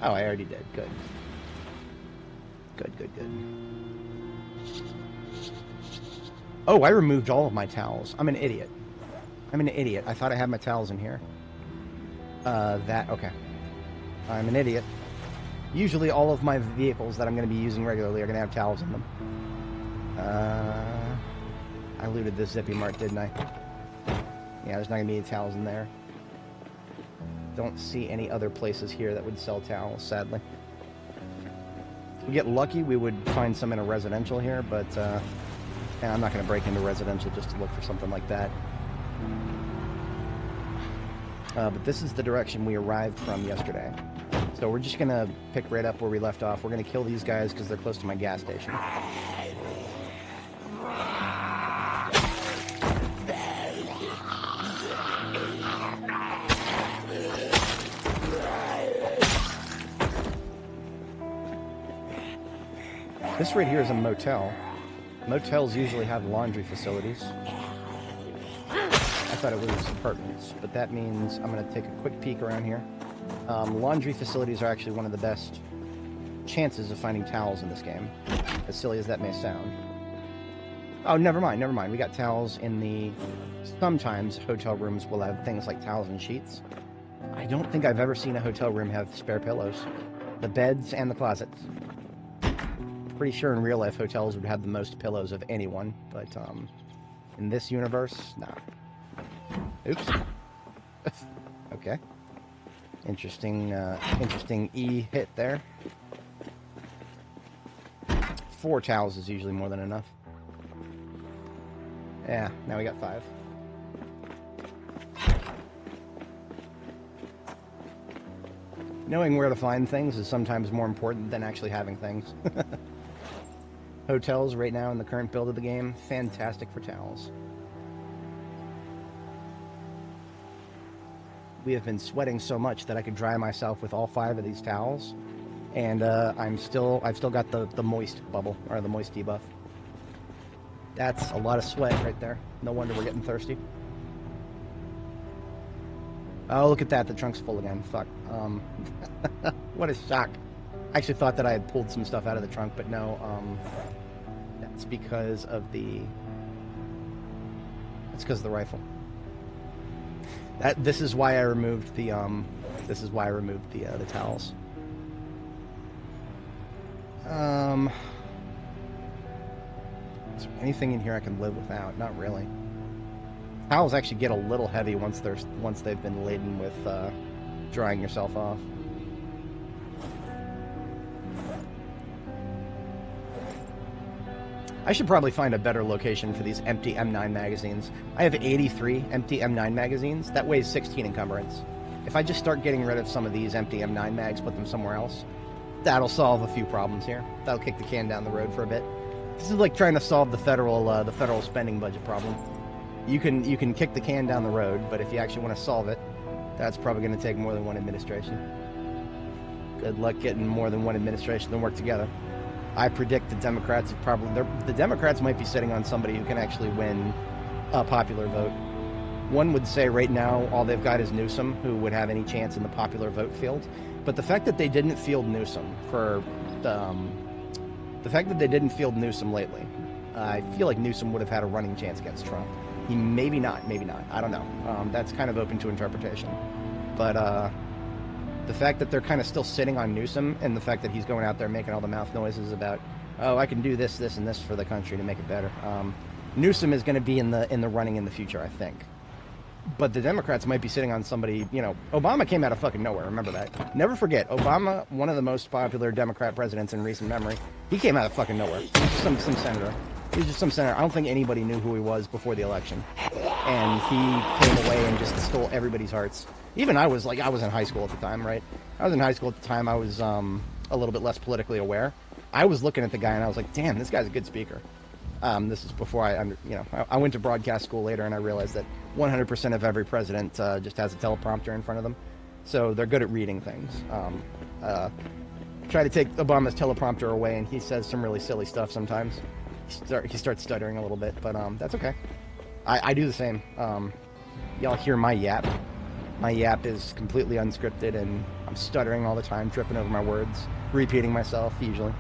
Speaker 2: Oh, I already did. Good. Good, good, good. Oh, I removed all of my towels. I'm an idiot. I'm an idiot. I thought I had my towels in here. Okay. I'm an idiot. Usually all of my vehicles that I'm going to be using regularly are going to have towels in them. I looted this Zippy Mart, didn't I? Yeah, there's not going to be any towels in there. Don't see any other places here that would sell towels, sadly. If we get lucky, we would find some in a residential here, but I'm not going to break into residential just to look for something like that. But this is the direction we arrived from yesterday. So we're just going to pick right up where we left off. We're going to kill these guys because they're close to my gas station. This right here is a motel. Motels usually have laundry facilities. I thought it was apartments, but that means I'm going to take a quick peek around here. Laundry facilities are actually one of the best chances of finding towels in this game, as silly as that may sound. Oh, never mind, never mind. We got towels in the... Sometimes hotel rooms will have things like towels and sheets. I don't think I've ever seen a hotel room have spare pillows. The beds and the closets. Pretty sure in real life hotels would have the most pillows of anyone, but in this universe, nah. Oops. Okay. Interesting E hit there. 4 towels is usually more than enough. Yeah, now we got 5. Knowing where to find things is sometimes more important than actually having things. Hotels right now in the current build of the game, fantastic for towels. We have been sweating so much that I could dry myself with all 5 of these towels, and I've still got the moist bubble, or the moist debuff. That's a lot of sweat right there. No wonder we're getting thirsty. Oh, look at that, the trunk's full again. Fuck. What a shock. I actually thought that I had pulled some stuff out of the trunk, but no, that's because of the... That's because of the rifle. This is why I removed the, the towels. Um, is there anything in here I can live without? Not really. Towels actually get a little heavy once they've been laden with drying yourself off. I should probably find a better location for these empty M9 magazines. I have 83 empty M9 magazines. That weighs 16 encumbrance. If I just start getting rid of some of these empty M9 mags, put them somewhere else, that'll solve a few problems here. That'll kick the can down the road for a bit. This is like trying to solve the federal spending budget problem. You can kick the can down the road, but if you actually want to solve it, that's probably going to take more than one administration. Good luck getting more than one administration to work together. I predict the Democrats might be sitting on somebody who can actually win a popular vote. One would say right now all they've got is Newsom, who would have any chance in the popular vote field. But the fact that they didn't field Newsom lately, I feel like Newsom would have had a running chance against Trump. He maybe not. I don't know. That's kind of open to interpretation. But the fact that they're kind of still sitting on Newsom, and the fact that he's going out there making all the mouth noises about, oh, I can do this, this, and this for the country to make it better. Newsom is going to be in the running in the future, I think. But the Democrats might be sitting on somebody, you know, Obama came out of fucking nowhere, remember that. Never forget, Obama, one of the most popular Democrat presidents in recent memory, he came out of fucking nowhere. He was just some senator. He was just some senator. I don't think anybody knew who he was before the election. And he came away and just stole everybody's hearts. Even I was in high school at the time, right? I was in high school at the time. I was a little bit less politically aware. I was looking at the guy and I was like, damn, this guy's a good speaker. This is before I went to broadcast school later, and I realized that 100% of every president just has a teleprompter in front of them. So they're good at reading things. Try to take Obama's teleprompter away and he says some really silly stuff sometimes. He starts stuttering a little bit, but that's okay. I do the same. Y'all hear my yap. My yap is completely unscripted, and I'm stuttering all the time, tripping over my words, repeating myself, usually.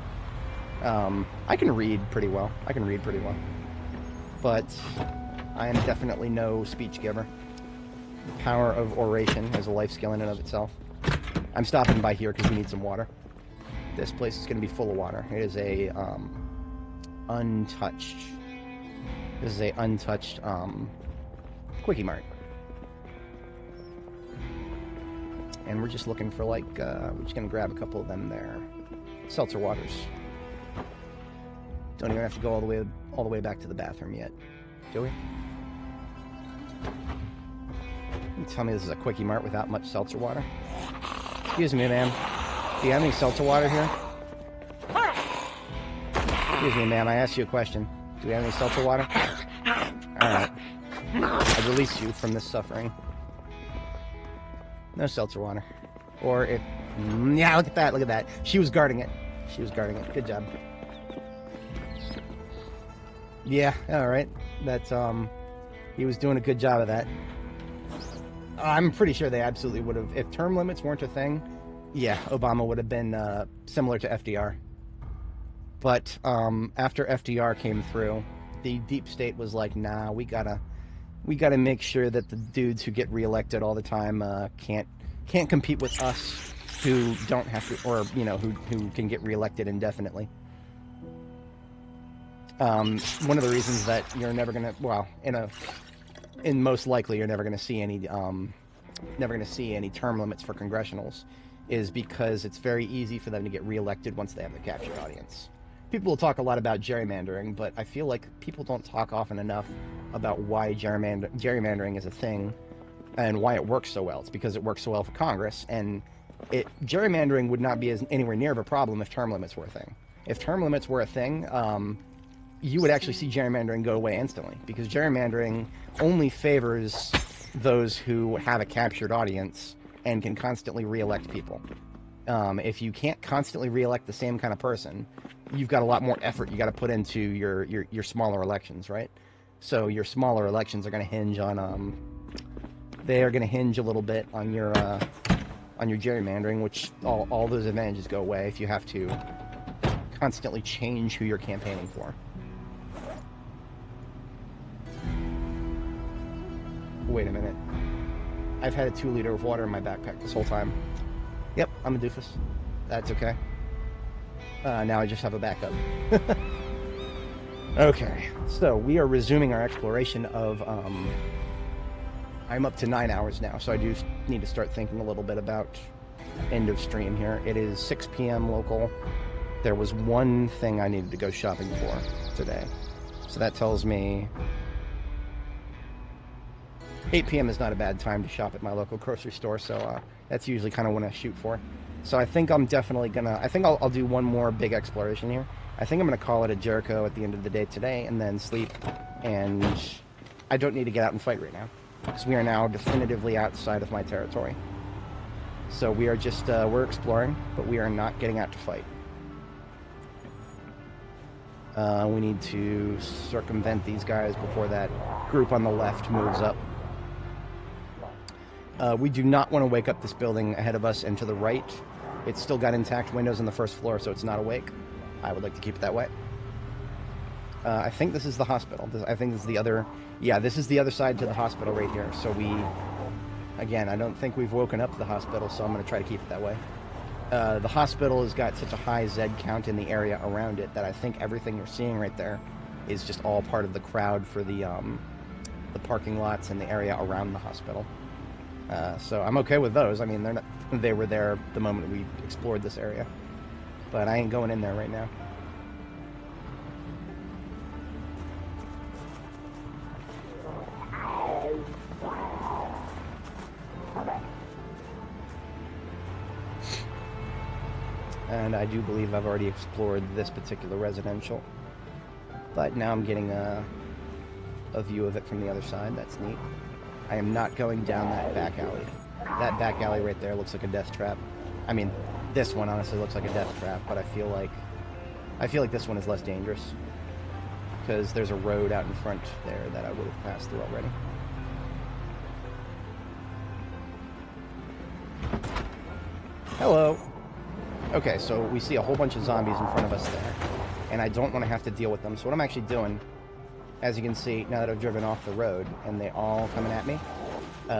Speaker 2: I can read pretty well. But I am definitely no speech giver. The power of oration is a life skill in and of itself. I'm stopping by here because we need some water. This place is going to be full of water. It is a untouched Quickie Mart. And we're just looking for, like, we're just going to grab a couple of them there. Seltzer waters. Don't even have to go all the way back to the bathroom yet, do we? You tell me this is a Quickie Mart without much seltzer water? Excuse me, ma'am. Do you have any seltzer water here? Excuse me, ma'am. I asked you a question. Do we have any seltzer water? Alright. I release you from this suffering. No seltzer water. Or if... Yeah, look at that. She was guarding it. Good job. Yeah, alright. That's, he was doing a good job of that. I'm pretty sure they absolutely would have... If term limits weren't a thing, yeah, Obama would have been similar to FDR. But after FDR came through, the deep state was like, nah, we gotta make sure that the dudes who get reelected all the time can't compete with us who don't have to, or, you know, who can get reelected indefinitely. One of the reasons that you're never gonna, well, most likely you're never gonna see any term limits for congressionals, is because it's very easy for them to get reelected once they have the captured audience. People will talk a lot about gerrymandering, but I feel like people don't talk often enough about why gerrymandering is a thing and why it works so well. It's because it works so well for Congress, and gerrymandering would not be anywhere near of a problem if term limits were a thing. If term limits were a thing, you would actually see gerrymandering go away instantly, because gerrymandering only favors those who have a captured audience and can constantly reelect people. If you can't constantly reelect the same kind of person, you've got a lot more effort you got to put into your smaller elections, right? So your smaller elections are going to hinge on they are going to hinge a little bit on your gerrymandering, which all those advantages go away if you have to constantly change who you're campaigning for. Wait a minute. I've had a 2-liter of water in my backpack this whole time. Yep, I'm a doofus. That's okay. Now I just have a backup. Okay, so we are resuming our exploration of, I'm up to 9 hours now, so I do need to start thinking a little bit about end of stream here. It is 6 p.m. local. There was one thing I needed to go shopping for today. So that tells me 8 p.m. is not a bad time to shop at my local grocery store, so that's usually kind of when I shoot for. So I think I'm definitely gonna, I think I'll do one more big exploration here. I think I'm gonna call it a Jericho at the end of the day today and then sleep, and I don't need to get out and fight right now, because we are now definitively outside of my territory. So we are just, we're exploring, but we are not getting out to fight. We need to circumvent these guys before that group on the left moves up. We do not want to wake up this building ahead of us and to the right. It's still got intact windows on the first floor, so it's not awake. I would like to keep it that way. I think this is the hospital. I think this is the other... Yeah, this is the other side to the hospital right here. So we... Again, I don't think we've woken up the hospital, so I'm going to try to keep it that way. The hospital has got such a high Z count in the area around it that I think everything you're seeing right there is just all part of the crowd for the parking lots and the area around the hospital. So I'm okay with those. I mean, they're not, they were there the moment we explored this area. But I ain't going in there right now. And I do believe I've already explored this particular residential. But now I'm getting a view of it from the other side. That's neat. I am not going down that back alley. That back alley right there looks like a death trap. I mean, this one honestly looks like a death trap, but I feel like this one is less dangerous because there's a road out in front there that I would have passed through already. Hello. Okay, so we see a whole bunch of zombies in front of us there, and I don't want to have to deal with them. So what I'm actually doing, as you can see, now that I've driven off the road, and they all coming at me,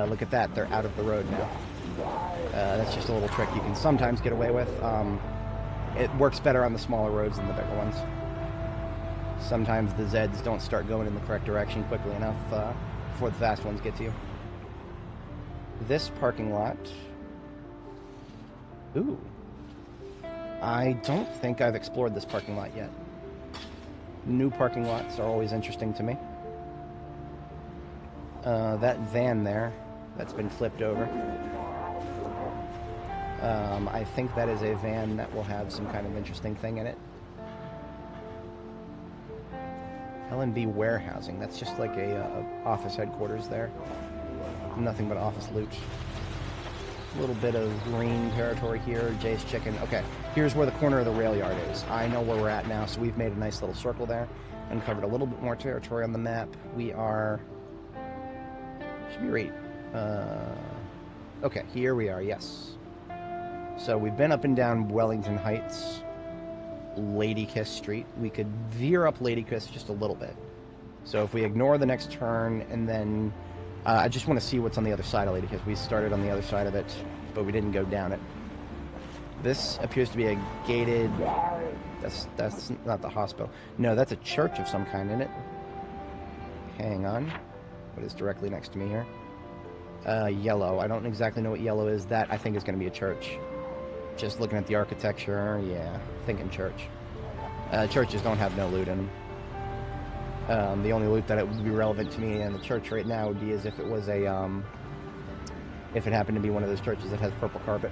Speaker 2: look at that, they're out of the road now. That's just a little trick you can sometimes get away with. It works better on the smaller roads than the bigger ones. Sometimes the Zeds don't start going in the correct direction quickly enough before the fast ones get to you. This parking lot... Ooh. I don't think I've explored this parking lot yet. New parking lots are always interesting to me. That van there, that's been flipped over. I think that is a van that will have some kind of interesting thing in it. L&B warehousing, that's just like a office headquarters there. Nothing but office loot. A little bit of green territory here, Jay's Chicken. Okay, here's where the corner of the rail yard is. I know where we're at now, so we've made a nice little circle there. Uncovered a little bit more territory on the map. We are... Should be right. Okay, here we are, yes. So we've been up and down Wellington Heights, Lady Kiss Street. We could veer up Lady Kiss just a little bit. So if we ignore the next turn and then... I just want to see what's on the other side of Lady Kiss. We started on the other side of it, but we didn't go down it. This appears to be a gated... That's not the hospital. No, that's a church of some kind, isn't it? Hang on. What is directly next to me here? Yellow. I don't exactly know what yellow is. That, I think, is going to be a church. Just looking at the architecture, yeah, thinking church. Churches don't have no loot in them. The only loot that it would be relevant to me in the church right now would be as if it was a, if it happened to be one of those churches that has purple carpet.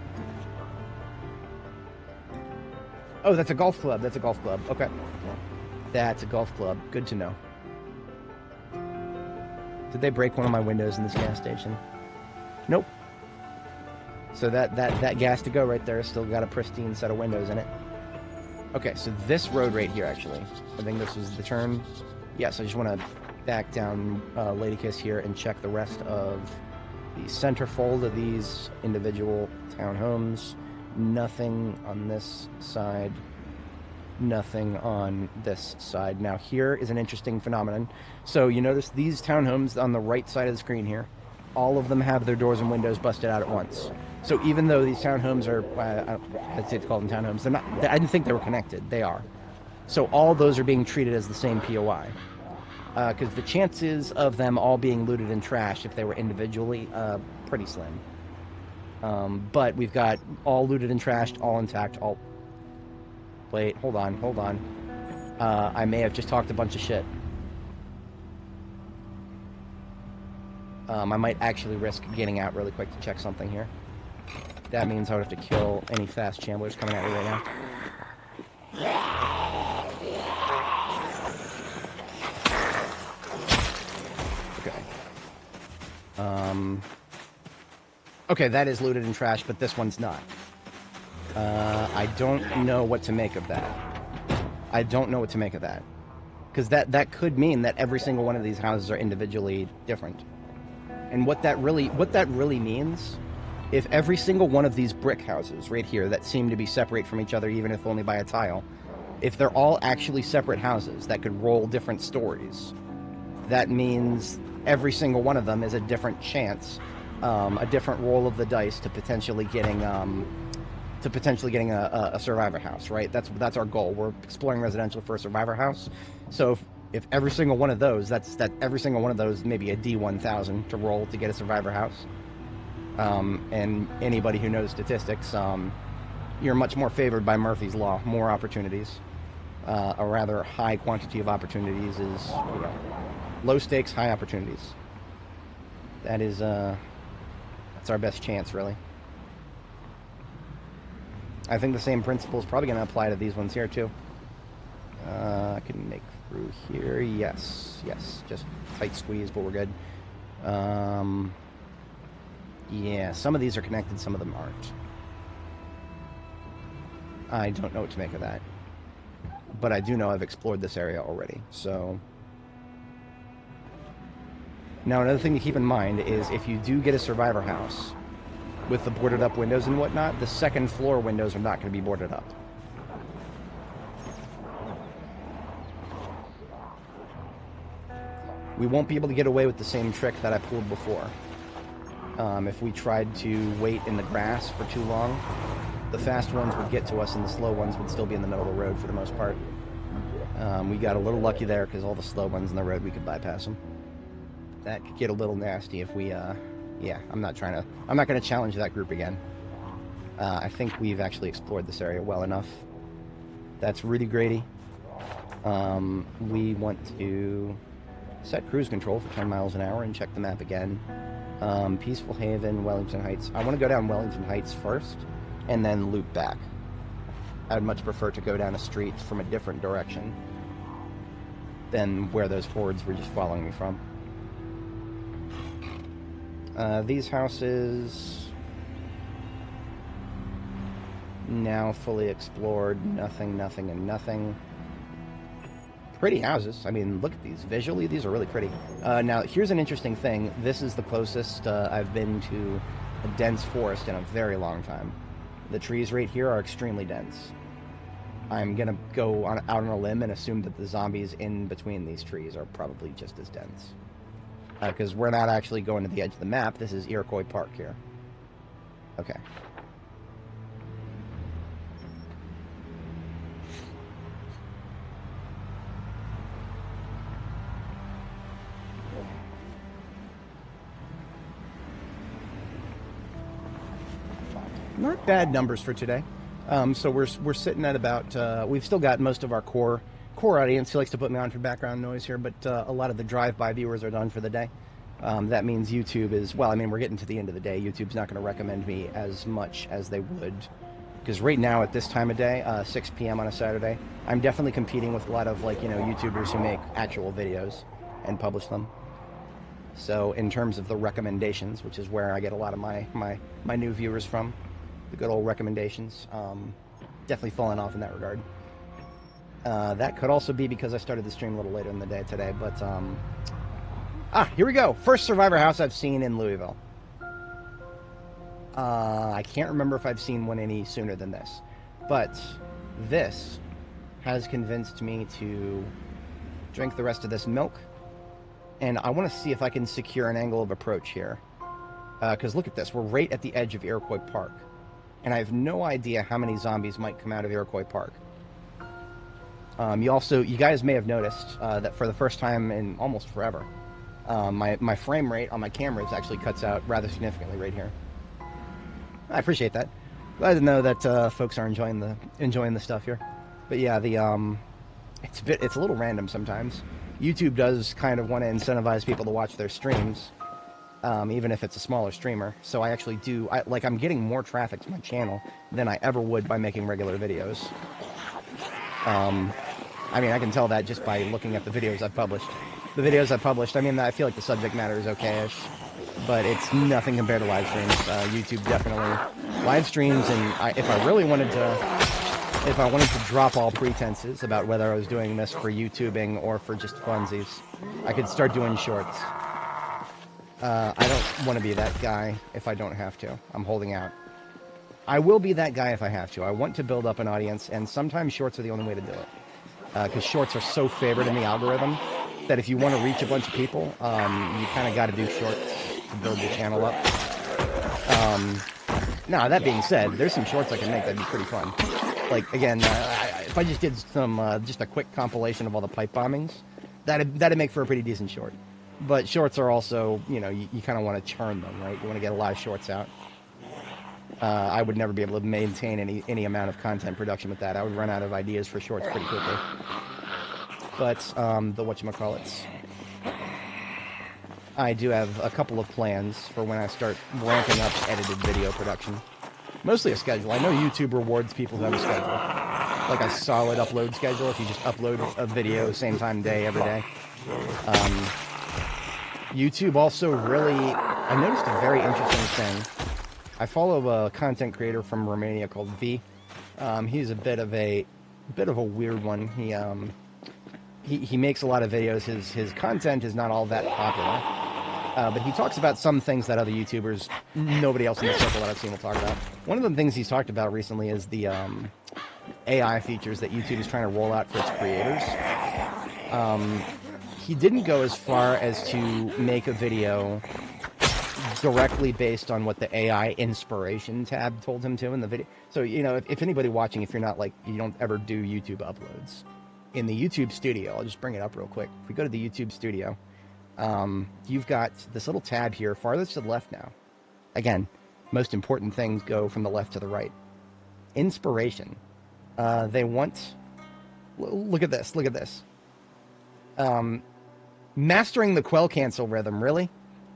Speaker 2: Oh, that's a golf club. That's a golf club. Okay. That's a golf club. Good to know. Did they break one of my windows in this gas station? Nope. So that gas to go right there has still got a pristine set of windows in it. Okay, so this road right here, actually. I think this was the turn. Yes, I just want to back down Lady Kiss here and check the rest of the centerfold of these individual townhomes. Nothing on this side. Nothing on this side. Now here is an interesting phenomenon. So you notice these townhomes on the right side of the screen here, all of them have their doors and windows busted out at once. So even though these townhomes are, I'd say to call them townhomes, they're not. I didn't think they were connected. They are. So all those are being treated as the same POI. Because the chances of them all being looted and trashed, if they were individually, pretty slim. But we've got all looted and trashed, all intact, all... Wait, hold on. I may have just talked a bunch of shit. I might actually risk getting out really quick to check something here. That means I would have to kill any fast chamblers coming at me right now. Okay. Okay, that is looted and trashed, but this one's not. I don't know what to make of that. Because that could mean that every single one of these houses are individually different. And what that really means, if every single one of these brick houses right here that seem to be separate from each other, even if only by a tile, if they're all actually separate houses that could roll different stories, that means every single one of them is a different chance, a different roll of the dice to potentially getting a survivor house, right? That's our goal. We're exploring residential for a survivor house. So if every single one of those, every single one of those maybe a D1000 to roll to get a survivor house. And anybody who knows statistics, you're much more favored by Murphy's Law. More opportunities. A rather high quantity of opportunities is, low stakes, high opportunities. That's our best chance, really. I think the same principle is probably going to apply to these ones here, too. I can make through here. Yes. Just tight squeeze, but we're good. Yeah, some of these are connected, some of them aren't. I don't know what to make of that. But I do know I've explored this area already, so... Now, another thing to keep in mind is if you do get a survivor house with the boarded up windows and whatnot, the second floor windows are not going to be boarded up. We won't be able to get away with the same trick that I pulled before. If we tried to wait in the grass for too long, the fast ones would get to us and the slow ones would still be in the middle of the road for the most part. We got a little lucky there because all the slow ones in the road, we could bypass them. That could get a little nasty if we, yeah, I'm not going to challenge that group again. I think we've actually explored this area well enough. That's Rudy Grady. We want to set cruise control for 10 miles an hour and check the map again. Peaceful Haven, Wellington Heights. I want to go down Wellington Heights first and then loop back. I would much prefer to go down a street from a different direction than where those hordes were just following me from. These houses now fully explored. Nothing, and nothing. Pretty houses. I mean, look at these. Visually, these are really pretty. Now, here's an interesting thing. This is the closest I've been to a dense forest in a very long time. The trees right here are extremely dense. I'm going to go out on a limb and assume that the zombies in between these trees are probably just as dense. Because we're not actually going to the edge of the map. This is Iroquois Park here. Okay. Not bad numbers for today. So we're sitting at about, we've still got most of our core audience who likes to put me on for background noise here, but a lot of the drive-by viewers are done for the day. That means YouTube is, well, I mean, we're getting to the end of the day. YouTube's not going to recommend me as much as they would, because right now at this time of day, 6 p.m. on a Saturday, I'm definitely competing with a lot of, YouTubers who make actual videos and publish them. So in terms of the recommendations, which is where I get a lot of my new viewers from, the good old recommendations, definitely falling off in that regard. That could also be because I started the stream a little later in the day today, but, here we go. First survivor house I've seen in Louisville. I can't remember if I've seen one any sooner than this, but this has convinced me to drink the rest of this milk, and I want to see if I can secure an angle of approach here. Because look at this, we're right at the edge of Iroquois Park. And I have no idea how many zombies might come out of Iroquois Park. You guys may have noticed that for the first time in almost forever, my frame rate on my cameras actually cuts out rather significantly right here. I appreciate that. Glad to know that folks are enjoying the stuff here. But yeah, it's a little random sometimes. YouTube does kind of want to incentivize people to watch their streams, even if it's a smaller streamer. So I actually I'm getting more traffic to my channel than I ever would by making regular videos. I mean, I can tell that just by looking at the videos I've published. The videos I've published, I mean, I feel like the subject matter is okay-ish, but it's nothing compared to live streams. YouTube definitely live streams, and if I wanted to drop all pretenses about whether I was doing this for YouTubing or for just funsies, I could start doing shorts. I don't want to be that guy if I don't have to. I'm holding out. I will be that guy if I have to. I want to build up an audience, and sometimes shorts are the only way to do it. Because shorts are so favored in the algorithm that if you want to reach a bunch of people, you kind of got to do shorts to build your channel up. Now, that being said, there's some shorts I can make that'd be pretty fun. Like, again, if I just did just a quick compilation of all the pipe bombings, that'd make for a pretty decent short. But shorts are also, you kind of want to churn them, right? You want to get a lot of shorts out. I would never be able to maintain any amount of content production with that. I would run out of ideas for shorts pretty quickly. But the whatchamacallits, I do have a couple of plans for when I start ramping up edited video production. Mostly a schedule. I know YouTube rewards people who have a schedule, like a solid upload schedule. If you just upload a video same time day every day. YouTube also I noticed a very interesting thing. I follow a content creator from Romania called V. He's a bit of a weird one. He makes a lot of videos. His content is not all that popular, but he talks about some things that other YouTubers, nobody else in the circle that I've seen will talk about. One of the things he's talked about recently is the AI features that YouTube is trying to roll out for its creators. He didn't go as far as to make a video directly based on what the AI inspiration tab told him to in the video. So, if anybody watching, if you're not you don't ever do YouTube uploads, in the YouTube studio, I'll just bring it up real quick. If we go to the YouTube studio, you've got this little tab here, farthest to the left now. Again, most important things go from the left to the right. Inspiration. They want... Look at this. Mastering the quell cancel rhythm, really?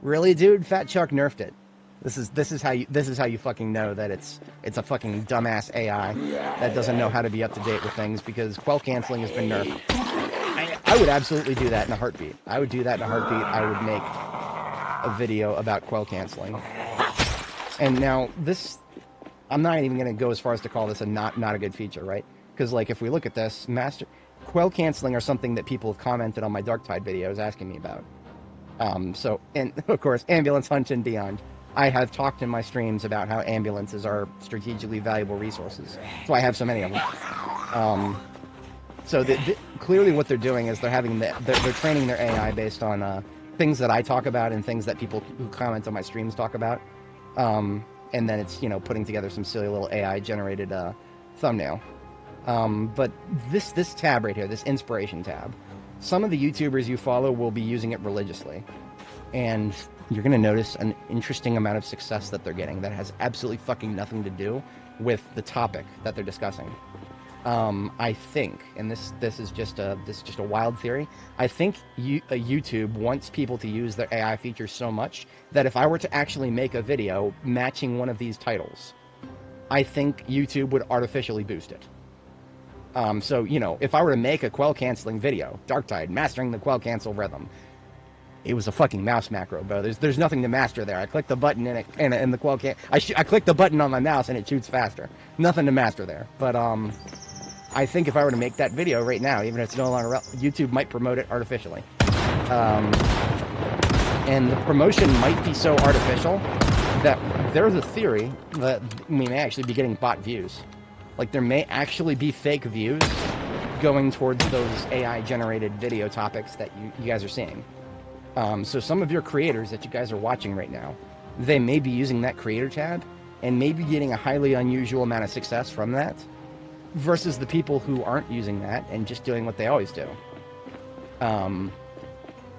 Speaker 2: Really, dude? Fat Chuck nerfed it. This is how you fucking know that it's a fucking dumbass AI that doesn't know how to be up to date with things, because quell canceling has been nerfed. I would absolutely do that in a heartbeat. I would do that in a heartbeat. I would make a video about quell canceling. And now I'm not even going to go as far as to call this a not a good feature, right? Because if we look at this, quell canceling are something that people have commented on my Darktide videos asking me about. And of course, ambulance hunt and beyond. I have talked in my streams about how ambulances are strategically valuable resources. So I have so many of them. So clearly what they're doing is they're training their AI based on things that I talk about and things that people who comment on my streams talk about. And then it's, putting together some silly little AI generated thumbnail. But this tab right here, this inspiration tab, some of the YouTubers you follow will be using it religiously. And you're going to notice an interesting amount of success that they're getting that has absolutely fucking nothing to do with the topic that they're discussing. I think, and this is just a wild theory, I think YouTube wants people to use their AI features so much that if I were to actually make a video matching one of these titles, I think YouTube would artificially boost it. So, if I were to make a quell canceling video, Darktide, mastering the quell cancel rhythm, it was a fucking mouse macro, bro. There's nothing to master there. I click the button and the quell I click the button on my mouse and it shoots faster. Nothing to master there. But I think if I were to make that video right now, even if it's no longer YouTube might promote it artificially. And the promotion might be so artificial that there's a theory that we may actually be getting bot views. There may actually be fake views going towards those AI-generated video topics that you guys are seeing. So some of your creators that you guys are watching right now, they may be using that creator tab and maybe getting a highly unusual amount of success from that, versus the people who aren't using that and just doing what they always do.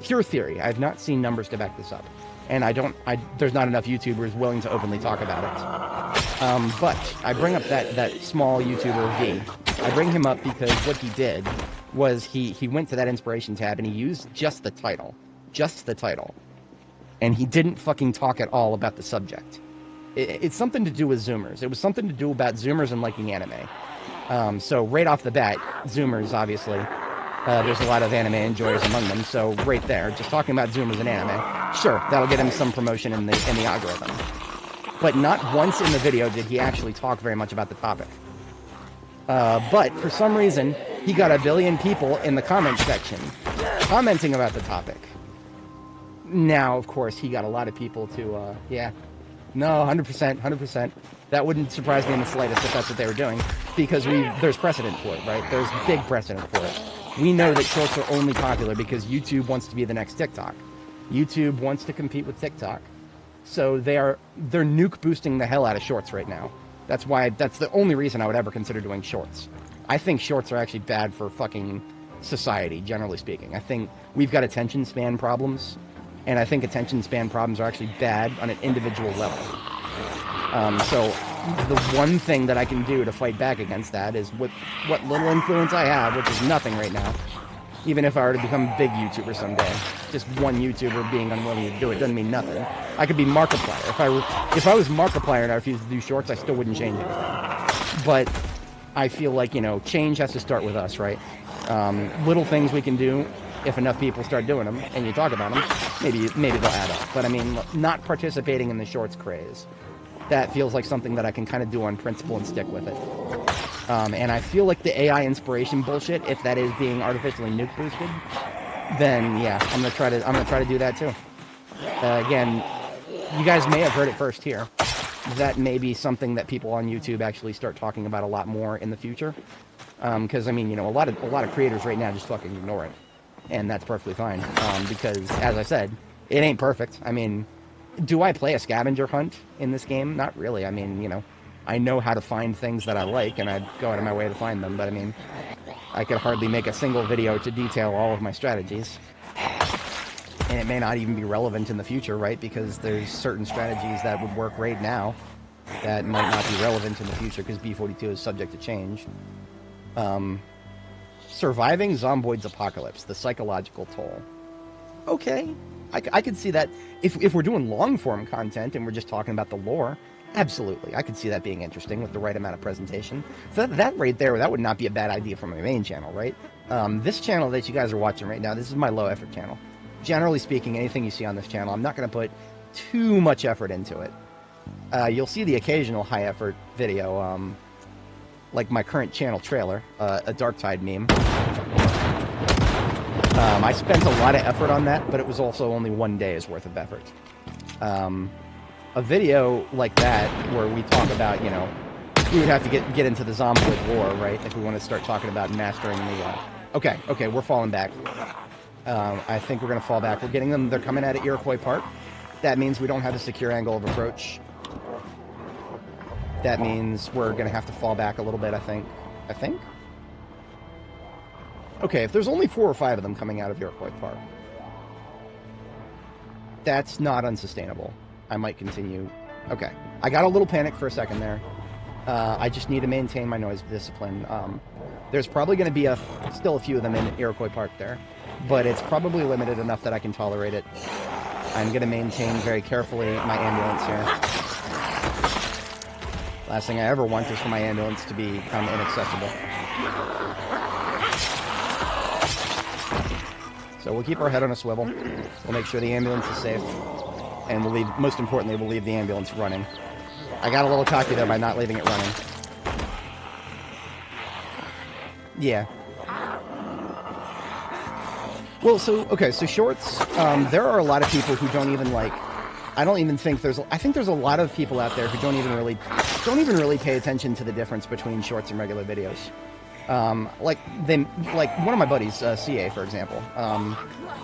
Speaker 2: Pure theory. I've not seen numbers to back this up, and there's not enough YouTubers willing to openly talk about it. But I bring up that small YouTuber V. I bring him up because what he did was he went to that inspiration tab and he used just the title, and he didn't fucking talk at all about the subject. It's something to do with Zoomers. It was something to do about Zoomers and liking anime. So right off the bat, Zoomers, obviously, there's a lot of anime enjoyers among them. So right there, just talking about Zoomers and anime, sure, that'll get him some promotion in the algorithm. But not once in the video did he actually talk very much about the topic. But for some reason, he got 1 billion people in the comment section commenting about the topic. Now, of course, he got a lot of people to, no, 100%. That wouldn't surprise me in the slightest if that's what they were doing, because there's precedent for it, right? There's big precedent for it. We know that shorts are only popular because YouTube wants to be the next TikTok. YouTube wants to compete with TikTok. So they're nuke boosting the hell out of shorts right now. That's the only reason I would ever consider doing shorts. I think shorts are actually bad for fucking society, generally speaking. I think we've got attention span problems, and I think attention span problems are actually bad on an individual level. So the one thing that I can do to fight back against that is with what little influence I have, which is nothing right now. Even if I were to become a big YouTuber someday, just one YouTuber being unwilling to do it doesn't mean nothing. I could be Markiplier. If I was Markiplier and I refused to do shorts, I still wouldn't change anything. But I feel like, change has to start with us, right? Little things we can do, if enough people start doing them and you talk about them, maybe they'll add up. But I mean, not participating in the shorts craze, that feels like something that I can kind of do on principle and stick with it. And I feel like the AI inspiration bullshit, if that is being artificially nuke boosted, then yeah, I'm gonna try to do that too. Again, you guys may have heard it first here. That may be something that people on YouTube actually start talking about a lot more in the future. Because I mean, a lot of creators right now just fucking ignore it, and that's perfectly fine. Because as I said, it ain't perfect. I mean, do I play a scavenger hunt in this game? Not really. I mean, I know how to find things that I like, and I go out of my way to find them, but I mean, I could hardly make a single video to detail all of my strategies. And it may not even be relevant in the future, right? Because there's certain strategies that would work right now that might not be relevant in the future, because B42 is subject to change. Surviving Zomboid's apocalypse, the psychological toll. Okay, I could see that. If we're doing long-form content and we're just talking about the lore, absolutely, I could see that being interesting with the right amount of presentation. So that right there, that would not be a bad idea for my main channel, right? This channel that you guys are watching right now, this is my low-effort channel. Generally speaking, anything you see on this channel, I'm not going to put too much effort into it. You'll see the occasional high-effort video, like my current channel trailer, a Darktide meme. I spent a lot of effort on that, but it was also only 1 day's worth of effort. A video like that, where we talk about, we would have to get into the Zomboid lore, right, if we want to start talking about mastering the, okay, we're falling back. I think we're going to fall back. We're getting them, they're coming at it Iroquois Park. That means we don't have a secure angle of approach. That means we're going to have to fall back a little bit, I think. Okay, if there's only 4 or 5 of them coming out of Iroquois Park, that's not unsustainable. I might continue. Okay, I got a little panic for a second there. I just need to maintain my noise discipline. There's probably going to be still a few of them in Iroquois Park there, but it's probably limited enough that I can tolerate it. I'm going to maintain very carefully my ambulance here. Last thing I ever want is for my ambulance to become inaccessible. So we'll keep our head on a swivel. We'll make sure the ambulance is safe. And we'll leave, most importantly, we'll leave the ambulance running. I got a little cocky there by not leaving it running. Yeah. Well, so shorts, there are a lot of people who don't even I think there's a lot of people out there who don't even really pay attention to the difference between shorts and regular videos. Like one of my buddies, CA, for example.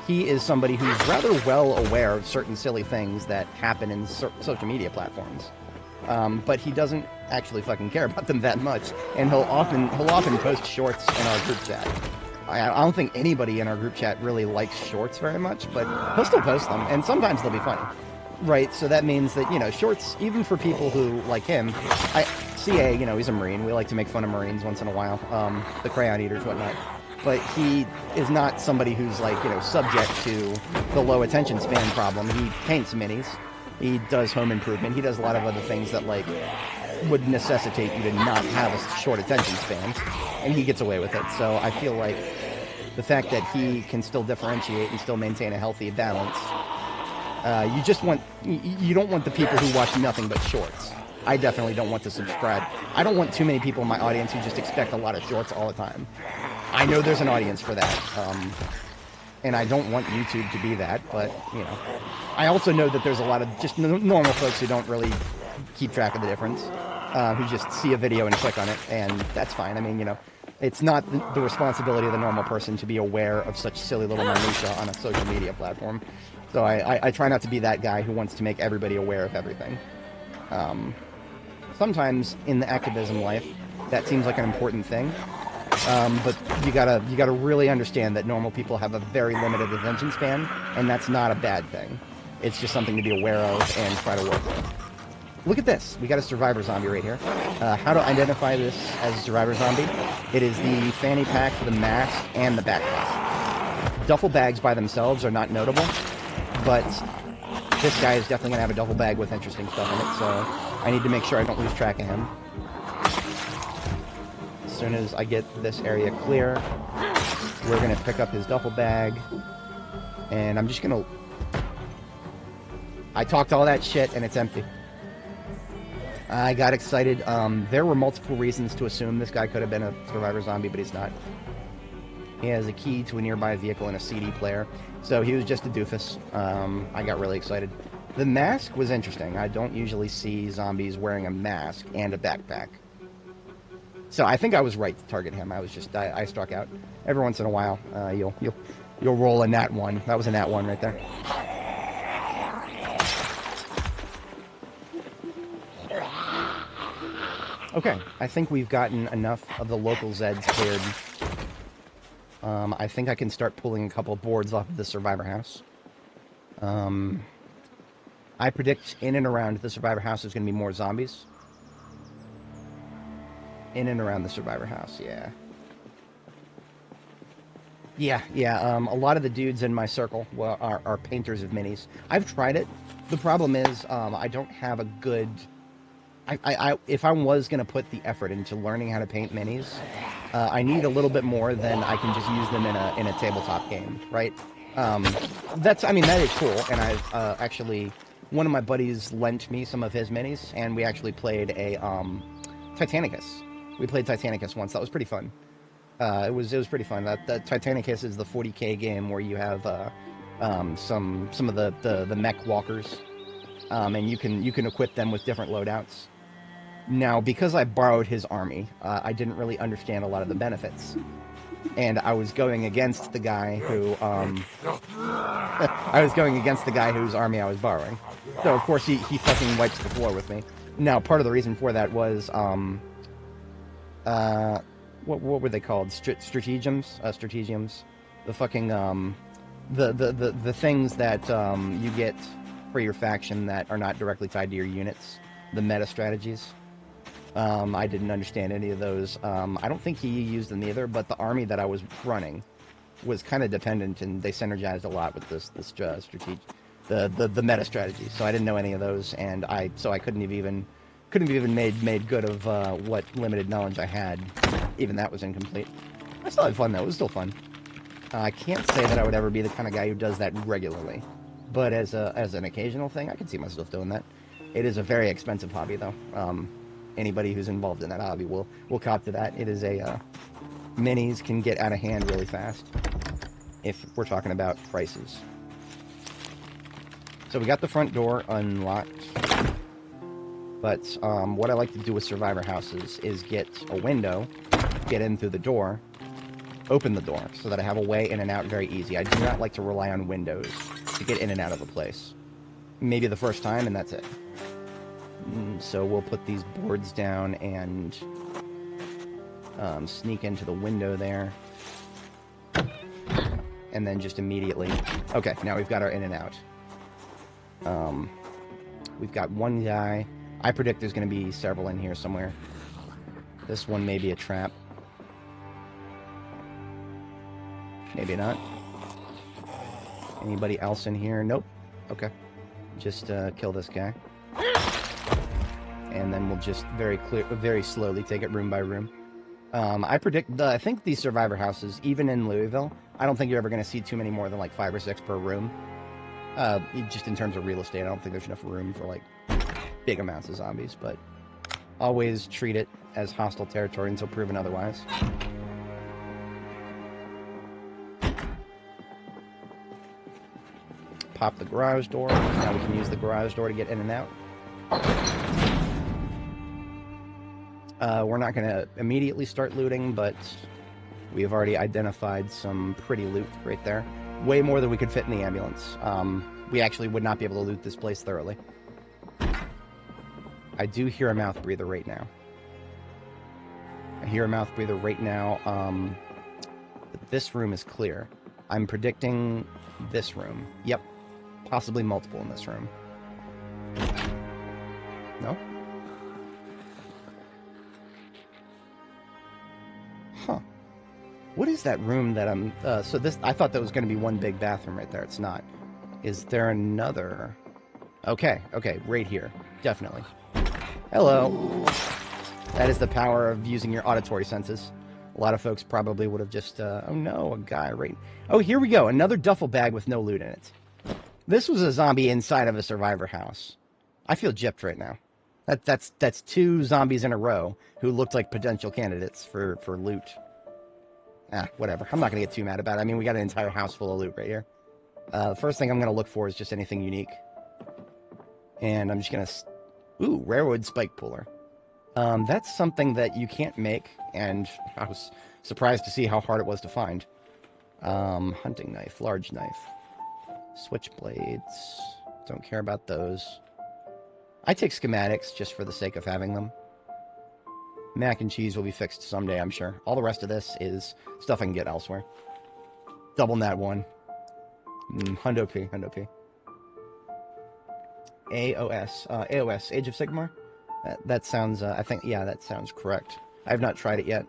Speaker 2: He is somebody who's rather well aware of certain silly things that happen in social media platforms. But he doesn't actually fucking care about them that much, and he'll often post shorts in our group chat. I don't think anybody in our group chat really likes shorts very much, but he'll still post them, and sometimes they'll be funny. Right, so that means that, you know, shorts, even for people who like him, CA, you know, he's a Marine. We like to make fun of Marines once in a while, the crayon eaters, whatnot. But he is not somebody who's, like, you know, subject to the low attention span problem. He paints minis. He does home improvement. He does a lot of other things that, like, would necessitate you to not have a short attention span. And he gets away with it. So I feel like the fact that he can still differentiate and still maintain a healthy balance, you don't want the people who watch nothing but shorts. I definitely don't want to subscribe. I don't want too many people in my audience who just expect a lot of shorts all the time. I know there's an audience for that. And I don't want YouTube to be that, but, you know. I also know that there's a lot of just normal folks who don't really keep track of the difference, who just see a video and click on it, and that's fine. I mean, you know, it's not the responsibility of the normal person to be aware of such silly little minutia on a social media platform. So I try not to be that guy who wants to make everybody aware of everything. Sometimes in the activism life, that seems like an important thing. But you gotta really understand that normal people have a very limited attention span, and that's not a bad thing. It's just something to be aware of and try to work with. Look at this. We got a survivor zombie right here. How to identify this as a survivor zombie? It is the fanny pack, the mask, and the backpack. Duffel bags by themselves are not notable, but this guy is definitely going to have a duffel bag with interesting stuff in it, so I need to make sure I don't lose track of him. As soon as I get this area clear, we're going to pick up his duffel bag, and I'm just going to... I talked all that shit, and it's empty. I got excited. There were multiple reasons to assume this guy could have been a survivor zombie, but he's not. He has a key to a nearby vehicle and a CD player, so he was just a doofus. I got really excited. The mask was interesting. I don't usually see zombies wearing a mask and a backpack. So I think I was right to target him. I struck out. Every once in a while, you'll roll a nat 1. That was a nat 1 right there. Okay, I think we've gotten enough of the local Zeds cleared. I think I can start pulling a couple boards off of the survivor house. I predict in and around the survivor house there's going to be more zombies. In and around the survivor house, yeah. Yeah, a lot of the dudes in my circle are painters of minis. I've tried it. The problem is I don't have a good... if I was going to put the effort into learning how to paint minis, I need a little bit more than I can just use them in a tabletop game, right? That is cool, and I've actually... One of my buddies lent me some of his minis, and we actually played a Titanicus. We played Titanicus once. That was pretty fun. It was pretty fun. That Titanicus is the 40K game where you have some of the mech walkers, and you can equip them with different loadouts. Now, because I borrowed his army, I didn't really understand a lot of the benefits, and I was going against the guy who whose army I was borrowing. So of course he fucking wipes the floor with me. Now, part of the reason for that was what were they called? Stratagems? The fucking the things that you get for your faction that are not directly tied to your units. The meta strategies. I didn't understand any of those. I don't think he used them either, but the army that I was running was kind of dependent, and they synergized a lot with this the meta strategy. So I didn't know any of those, and I couldn't have even made good of what limited knowledge I had. Even that was incomplete. I still had fun though. It was still fun. I can't say that I would ever be the kind of guy who does that regularly, but as an occasional thing, I can see myself doing that. It is a very expensive hobby though. Anybody who's involved in that hobby will cop to that. It is minis can get out of hand really fast if we're talking about prices. So we got the front door unlocked, but what I like to do with survivor houses is get a window get in through the door, open the door so that I have a way in and out very easy. I do not like to rely on windows to get in and out of the place. Maybe the first time, and that's it. So we'll put these boards down and sneak into the window there. And then just immediately... Okay, now we've got our in and out. We've got one guy. I predict there's going to be several in here somewhere. This one may be a trap. Maybe not. Anybody else in here? Nope. Okay. Just kill this guy. And then we'll just very slowly take it room by room. I predict, I think these survivor houses, even in Louisville, I don't think you're ever going to see too many more than like 5 or 6 per room. Just in terms of real estate, I don't think there's enough room for like big amounts of zombies, but always treat it as hostile territory until proven otherwise. Pop the garage door. Now we can use the garage door to get in and out. We're not going to immediately start looting, but we have already identified some pretty loot right there. Way more than we could fit in the ambulance. We actually would not be able to loot this place thoroughly. I do hear a mouth breather right now. I hear a mouth breather right now. But this room is clear. I'm predicting this room. Yep. Possibly multiple in this room. No? Huh. What is that room that I'm... so this... I thought that was going to be one big bathroom right there. It's not. Is there another... Okay, right here. Definitely. Hello. That is the power of using your auditory senses. A lot of folks probably would have just... oh no, a guy right... Oh, here we go. Another duffel bag with no loot in it. This was a zombie inside of a survivor house. I feel gypped right now. That's 2 zombies in a row who looked like potential candidates for loot. Ah, whatever. I'm not going to get too mad about it. I mean, we got an entire house full of loot right here. The first thing I'm going to look for is just anything unique. And I'm just going to... Ooh, rarewood spike puller. That's something that you can't make, and I was surprised to see how hard it was to find. Hunting knife, large knife. Switchblades. Don't care about those. I take schematics just for the sake of having them. Mac and cheese will be fixed someday, I'm sure. All the rest of this is stuff I can get elsewhere. Double nat 1. Hundo P. AOS, Age of Sigmar? That sounds, I think, yeah, that sounds correct. I have not tried it yet.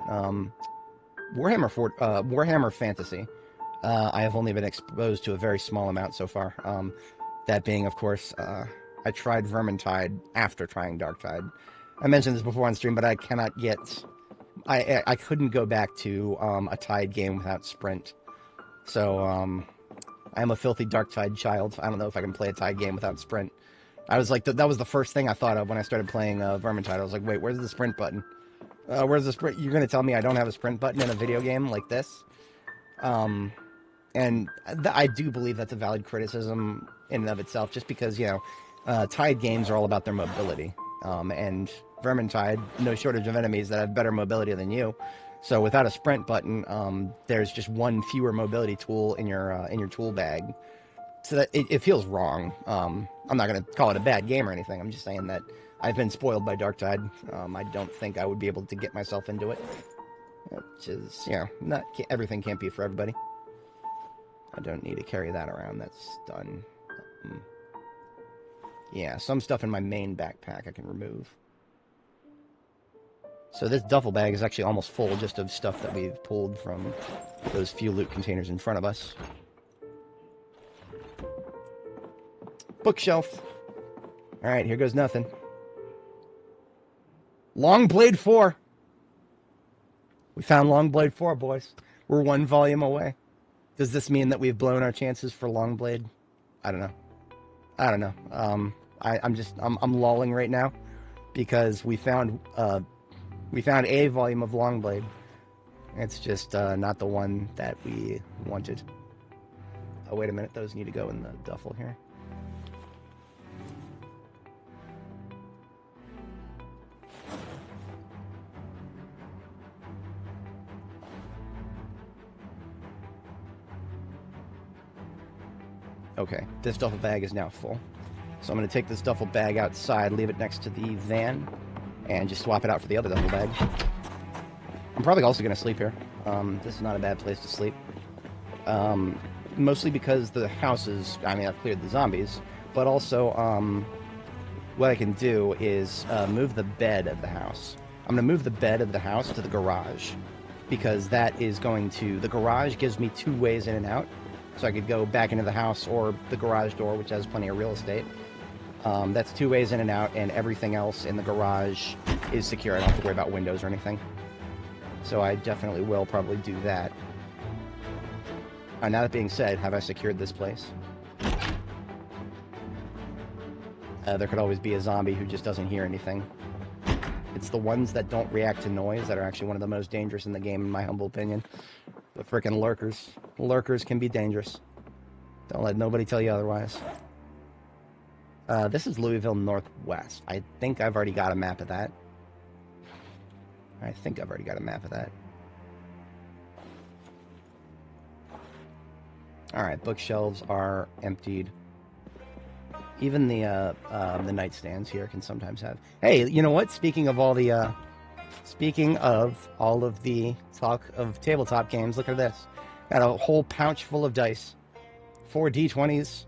Speaker 2: Warhammer Fantasy. I have only been exposed to a very small amount so far. That being, of course, I tried Vermintide after trying Darktide. I mentioned this before on stream, but I cannot get... I couldn't go back to a Tide game without Sprint. So, I am a filthy Darktide child. I don't know if I can play a Tide game without Sprint. I was like, that was the first thing I thought of when I started playing Vermintide. I was like, wait, where's the Sprint button? Where's the Sprint? You're going to tell me I don't have a Sprint button in a video game like this? And I do believe that's a valid criticism in and of itself, just because, you know, Tide games are all about their mobility. And Vermintide, no shortage of enemies that have better mobility than you. So without a sprint button, there's just one fewer mobility tool in your tool bag. So that it feels wrong. I'm not going to call it a bad game or anything. I'm just saying that I've been spoiled by Darktide. I don't think I would be able to get myself into it. Which is, you know, not everything can't be for everybody. I don't need to carry that around. That's done. Yeah, some stuff in my main backpack I can remove. So this duffel bag is actually almost full just of stuff that we've pulled from those few loot containers in front of us. Bookshelf. Alright, here goes nothing. Longblade 4. We found Longblade 4, boys. We're 1 volume away. Does this mean that we've blown our chances for Longblade? I don't know. I'm lolling right now because we found a volume of Longblade. It's just not the one that we wanted. Oh, wait a minute. Those need to go in the duffel here. Okay, this duffel bag is now full. So I'm going to take this duffel bag outside, leave it next to the van, and just swap it out for the other duffel bag. I'm probably also going to sleep here. This is not a bad place to sleep. Mostly because the houses, I mean, I've cleared the zombies, but also what I can do is move the bed of the house. I'm going to move the bed of the house to the garage, because that is going to, the garage gives me 2 ways in and out. So I could go back into the house or the garage door, which has plenty of real estate. That's 2 ways in and out, and everything else in the garage is secure. I don't have to worry about windows or anything. So I definitely will probably do that. Now that being said, have I secured this place? There could always be a zombie who just doesn't hear anything. It's the ones that don't react to noise that are actually one of the most dangerous in the game, in my humble opinion. The frickin' lurkers. Lurkers can be dangerous. Don't let nobody tell you otherwise. This is Louisville Northwest. I think I've already got a map of that. Alright, bookshelves are emptied. Even the nightstands here can sometimes have... Hey, you know what? Speaking of all the talk of tabletop games, look at this. Got a whole pouch full of dice. 4 D20s,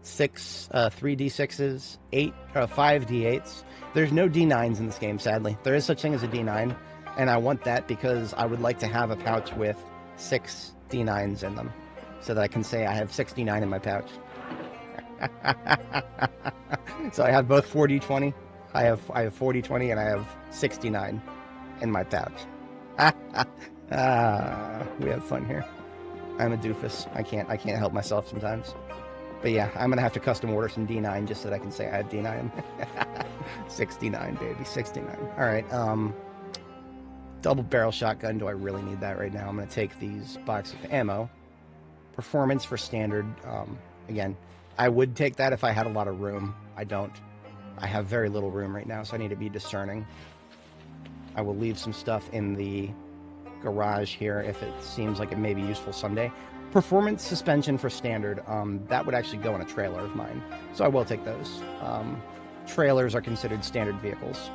Speaker 2: 3 D6s, 5 D8s. There's no D9s in this game, sadly. There is such thing as a D9, and I want that because I would like to have a pouch with 6 D9s in them, so that I can say I have 69 in my pouch. So I have both 4D20. I have 4D20 and I have 69 in my pouch. We have fun here. I'm a doofus. I can't help myself sometimes. But yeah, I'm gonna have to custom order some D9 just so that I can say I have D9. 69, baby, 69. All right. Double barrel shotgun. Do I really need that right now? I'm gonna take these boxes of ammo. Performance for standard. Again, I would take that if I had a lot of room. I don't. I have very little room right now, so I need to be discerning. I will leave some stuff in the garage here if it seems like it may be useful someday. Performance suspension for standard. That would actually go in a trailer of mine, so I will take those. Trailers are considered standard vehicles.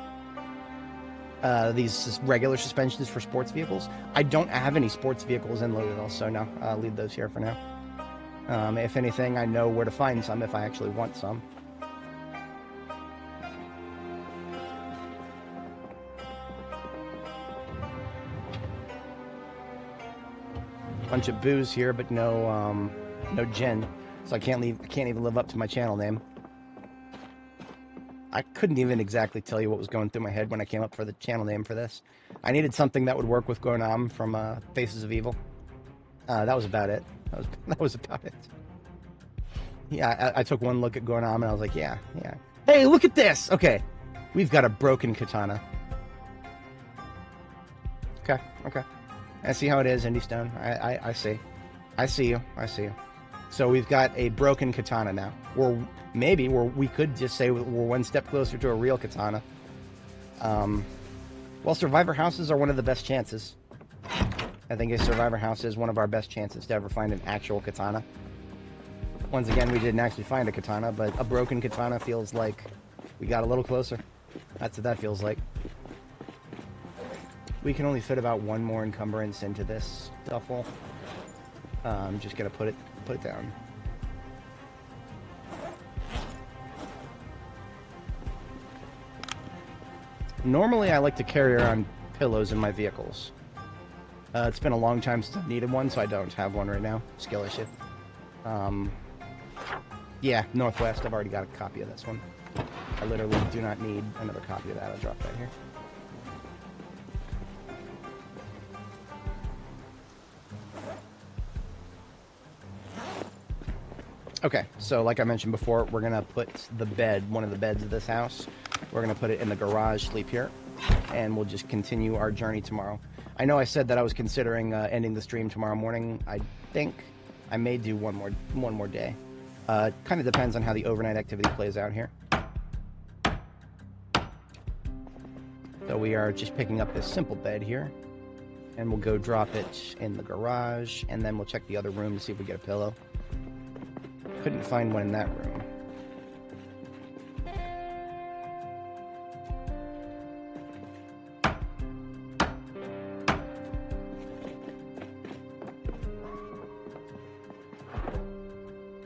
Speaker 2: These regular suspensions for sports vehicles. I don't have any sports vehicles in Louisville, so no, I'll leave those here for now. If anything, I know where to find some if I actually want some. Bunch of booze here, but no gin, so I can't even live up to my channel name. I couldn't even exactly tell you what was going through my head when I came up for the channel name for this. I needed something that would work with Gonam from Faces of Evil. That was about it. That was about it. Yeah, I took one look at Gonam and I was like, yeah. Hey, look at this! Okay, we've got a broken katana. Okay. I see how it is, Indy Stone. I see. I see you. So we've got a broken katana now. We could just say we're one step closer to a real katana. Well, survivor houses are one of the best chances. I think a survivor house is one of our best chances to ever find an actual katana. Once again, we didn't actually find a katana, but a broken katana feels like we got a little closer. That's what that feels like. We can only fit about one more encumbrance into this duffel. I'm just gonna put it down. Normally, I like to carry around pillows in my vehicles. It's been a long time since I've needed one, so I don't have one right now. Skill issue. Yeah, Northwest. I've already got a copy of this one. I literally do not need another copy of that. I'll drop that here. Okay, so like I mentioned before, we're going to put the bed, one of the beds of this house, we're going to put it in the garage, sleep here, and we'll just continue our journey tomorrow. I know I said that I was considering ending the stream tomorrow morning. I think I may do one more day. Kind of depends on how the overnight activity plays out here. So we are just picking up this simple bed here, and we'll go drop it in the garage, and then we'll check the other room to see if we get a pillow. couldn't find one in that room.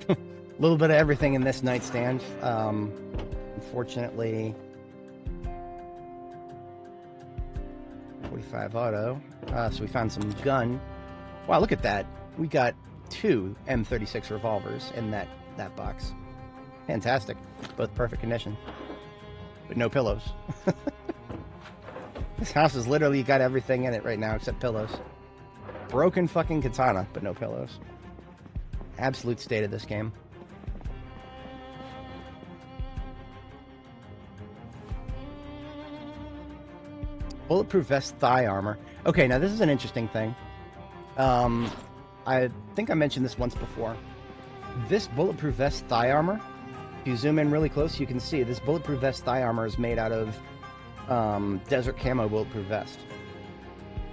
Speaker 2: A little bit of everything in this nightstand. Unfortunately, 45 auto. So we found some gun. Wow, look at that. We got 2 M36 revolvers in that box. Fantastic. Both perfect condition. But no pillows. This house has literally got everything in it right now except pillows. Broken fucking katana, but no pillows. Absolute state of this game. Bulletproof vest thigh armor. Okay, now this is an interesting thing. I think I mentioned this once before. This bulletproof vest thigh armor, if you zoom in really close, you can see this bulletproof vest thigh armor is made out of desert camo bulletproof vest.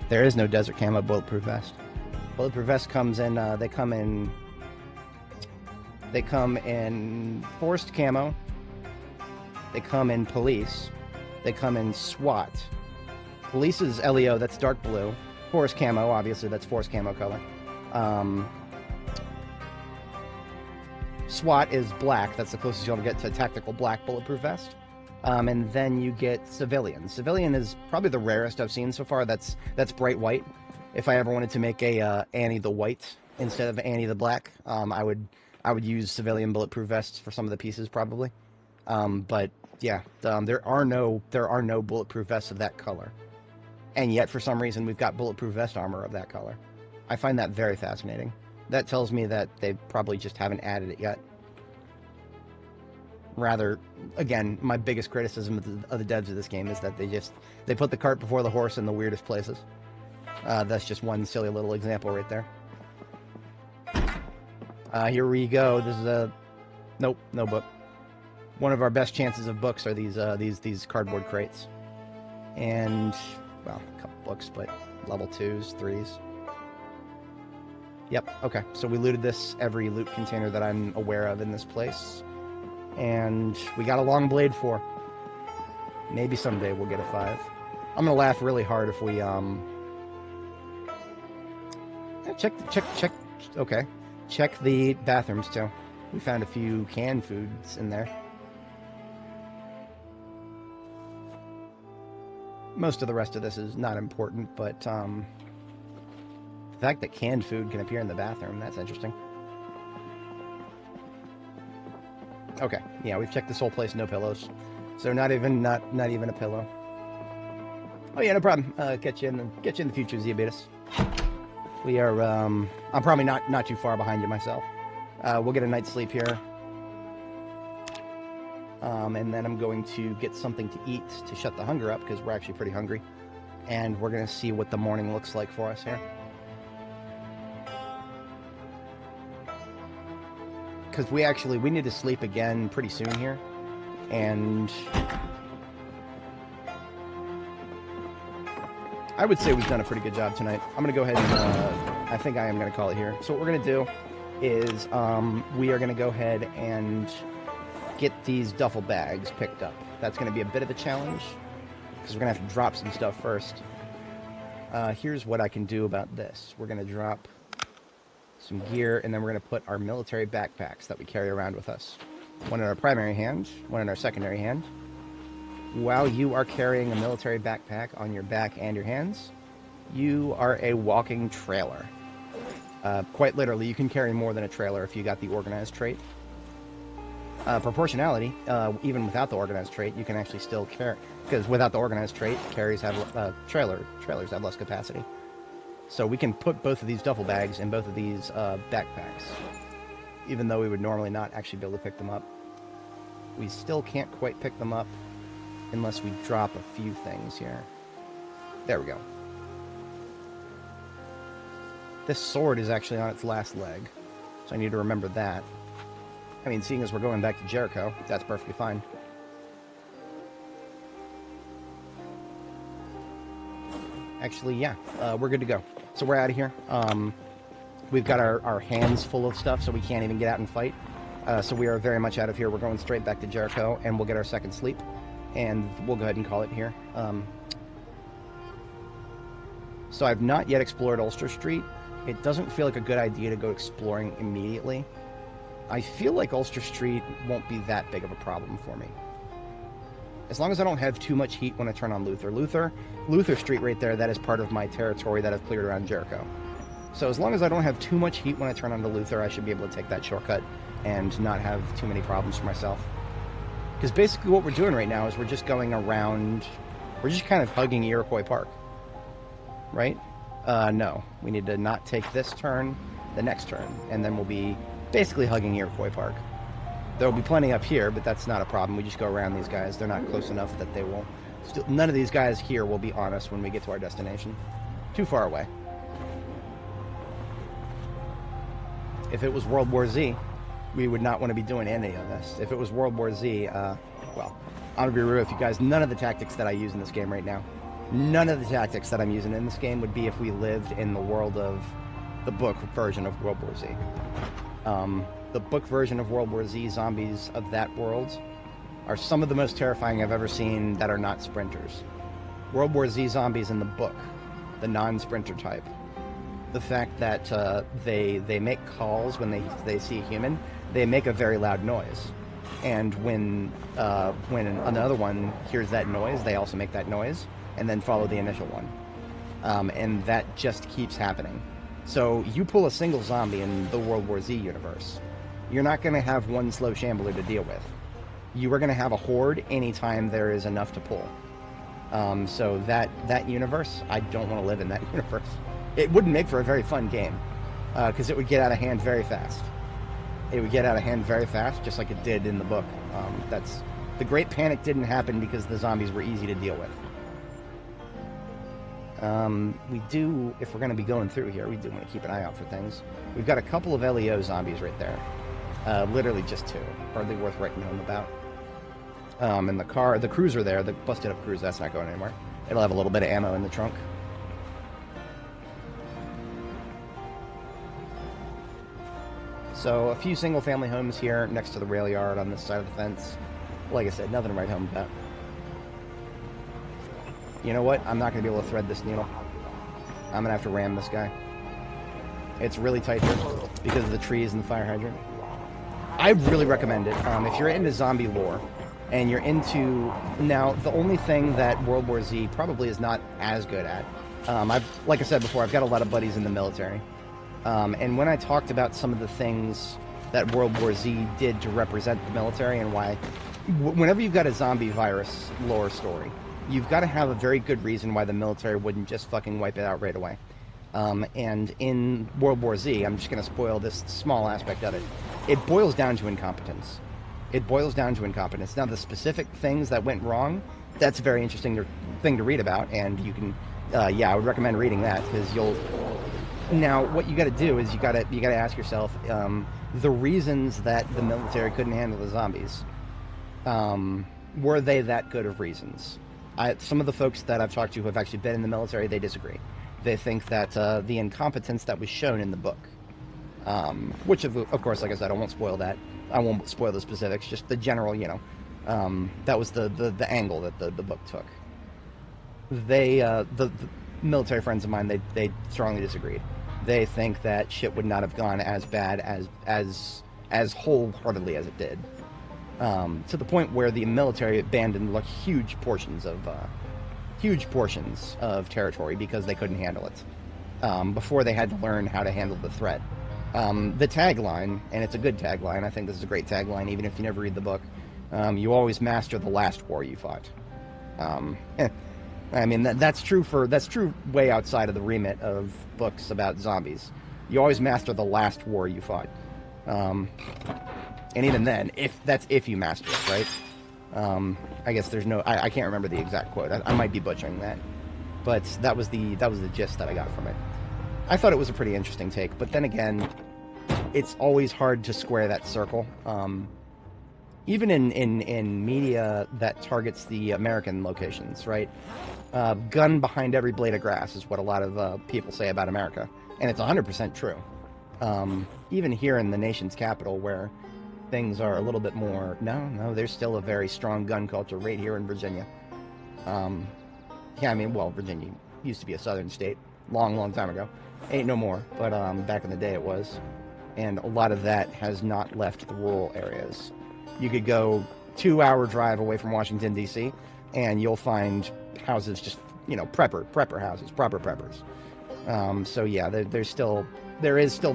Speaker 2: There is no desert camo bulletproof vest. Bulletproof vest comes in, they come in forced camo, they come in police, they come in SWAT. Police is LEO, that's dark blue. Forest camo, obviously, that's forest camo color. SWAT is black, that's the closest you'll ever get to tactical black bulletproof vest. And then you get civilian. Civilian is probably the rarest I've seen so far. That's bright white. If I ever wanted to make a Annie the white instead of Annie the black, I would use civilian bulletproof vests for some of the pieces probably. But yeah, there are no bulletproof vests of that color. And yet, for some reason, we've got bulletproof vest armor of that color. I find that very fascinating. That tells me that they probably just haven't added it yet. Rather, again, my biggest criticism of the devs of this game is that they put the cart before the horse in the weirdest places. That's just one silly little example right there. Here we go. This is nope, no book. One of our best chances of books are these cardboard crates. And, well, a couple books, but level 2s, 3s. Yep, okay. So we looted every loot container that I'm aware of in this place. And we got a long blade 4. Maybe someday we'll get a 5. I'm gonna laugh really hard if we okay. Check the bathrooms too. We found a few canned foods in there. Most of the rest of this is not important, but the fact that canned food can appear in the bathroom, that's interesting. Okay, yeah, we've checked this whole place, no pillows. So not even a pillow. Oh yeah, no problem. Get you in the future, Ziabitus. We are I'm probably not too far behind you myself. We'll get a night's sleep here. And then I'm going to get something to eat to shut the hunger up, because we're actually pretty hungry. And we're going to see what the morning looks like for us here. Because we need to sleep again pretty soon here. And I would say we've done a pretty good job tonight. I'm going to go ahead and I think I am going to call it here. So what we're going to do is we are going to go ahead and get these duffel bags picked up. That's going to be a bit of a challenge, because we're going to have to drop some stuff first. Here's what I can do about this. We're going to drop some gear, and then we're going to put our military backpacks that we carry around with us. One in our primary hand, one in our secondary hand. While you are carrying a military backpack on your back and your hands, you are a walking trailer. Quite literally, you can carry more than a trailer if you got the organized trait. Proportionality, even without the organized trait, you can actually still carry, because without the organized trait, trailers have less capacity. So we can put both of these duffel bags in both of these backpacks, even though we would normally not actually be able to pick them up. We still can't quite pick them up unless we drop a few things here. There we go. This sword is actually on its last leg, so I need to remember that. I mean, seeing as we're going back to Jericho, that's perfectly fine. Actually, yeah, we're good to go. So we're out of here. We've got our hands full of stuff, so we can't even get out and fight. So we are very much out of here. We're going straight back to Jericho, and we'll get our second sleep, and we'll go ahead and call it here. So I've not yet explored Ulster Street. It doesn't feel like a good idea to go exploring immediately. I feel like Ulster Street won't be that big of a problem for me. As long as I don't have too much heat when I turn on Luther. Luther Street right there, that is part of my territory that I've cleared around Jericho. So as long as I don't have too much heat when I turn on to Luther, I should be able to take that shortcut and not have too many problems for myself. Because basically what we're doing right now is we're just going around, we're just kind of hugging Iroquois Park. Right? No. We need to not take this turn, the next turn, and then we'll be basically hugging Iroquois Park. There will be plenty up here, but that's not a problem. We just go around these guys. They're not close enough that they won't... None of these guys here will be on us when we get to our destination. Too far away. If it was World War Z, we would not want to be doing any of this. If it was World War Z, well, I'm going to be real with you guys. None of the tactics that I use in this game right now, none of the tactics that I'm using in this game would be if we lived in the world of the book version of World War Z. The book version of World War Z, zombies of that world, are some of the most terrifying I've ever seen that are not sprinters. World War Z zombies in the book, the non-sprinter type, the fact that they make calls when they see a human, they make a very loud noise. And when another one hears that noise, they also make that noise, and then follow the initial one. And that just keeps happening. So you pull a single zombie in the World War Z universe, you're not going to have one slow shambler to deal with. You are going to have a horde anytime there is enough to pull. So that universe, I don't want to live in that universe. It wouldn't make for a very fun game, because it would get out of hand very fast. It would get out of hand very fast, just like it did in the book. The Great Panic didn't happen because the zombies were easy to deal with. We do, if we're going to be going through here, we do want to keep an eye out for things. We've got a couple of LEO zombies right there. Literally just two. Hardly worth writing home about. And the cruiser there, the busted up cruiser, that's not going anywhere. It'll have a little bit of ammo in the trunk. So a few single family homes here next to the rail yard on this side of the fence. Like I said, nothing to write home about. You know what? I'm not going to be able to thread this needle. I'm going to have to ram this guy. It's really tight here because of the trees and the fire hydrant. I really recommend it. If you're into zombie lore and you're into... Now, the only thing that World War Z probably is not as good at, like I said before, I've got a lot of buddies in the military. And when I talked about some of the things that World War Z did to represent the military and why... Whenever you've got a zombie virus lore story, you've got to have a very good reason why the military wouldn't just fucking wipe it out right away. And in World War Z, I'm just going to spoil this small aspect of it. It boils down to incompetence. It boils down to incompetence. Now, the specific things that went wrong, that's a very interesting thing to read about, and you can, yeah, I would recommend reading that, because you'll... Now, what you got to do is you got to ask yourself, the reasons that the military couldn't handle the zombies, were they that good of reasons? Some of the folks that I've talked to who have actually been in the military, they disagree. They think that the incompetence that was shown in the book, which of course, like I said, I won't spoil that. I won't spoil the specifics, just the general, you know, that was the angle that the book took. The military friends of mine, they strongly disagreed. They think that shit would not have gone as bad as wholeheartedly as it did. To the point where the military abandoned like huge portions of territory because they couldn't handle it, before they had to learn how to handle the threat. The tagline, and it's a good tagline, I think this is a great tagline even if you never read the book, you always master the last war you fought. I mean, that's true way outside of the remit of books about zombies. You always master the last war you fought. And even then, if you master it, right? I guess there's no... I can't remember the exact quote. I might be butchering that. But that was the gist that I got from it. I thought it was a pretty interesting take. But then again, it's always hard to square that circle. Even in media that targets the American locations, right? Gun behind every blade of grass is what a lot of people say about America. And it's 100% true. Even here in the nation's capital, where things are a little bit more. No, there's still a very strong gun culture right here in Virginia. Um, yeah, I mean, well, Virginia used to be a southern state, long time ago. Ain't no more, but back in the day it was. And a lot of that has not left the rural areas. You could go 2 hour drive away from Washington D.C. and you'll find houses just prepper houses, proper preppers. So yeah, there is still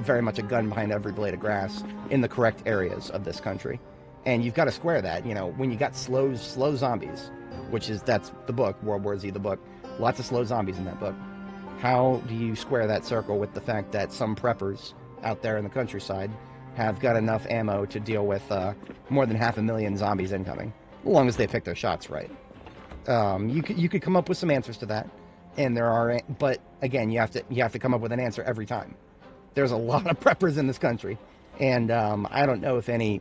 Speaker 2: very much a gun behind every blade of grass in the correct areas of this country, and you've got to square that. When you got slow zombies, that's the book, World War Z, the book. Lots of slow zombies in that book. How do you square that circle with the fact that some preppers out there in the countryside have got enough ammo to deal with more than 500,000 zombies incoming, as long as they pick their shots right? You could come up with some answers to that, and but again, you have to come up with an answer every time. There's a lot of preppers in this country, and I don't know if any.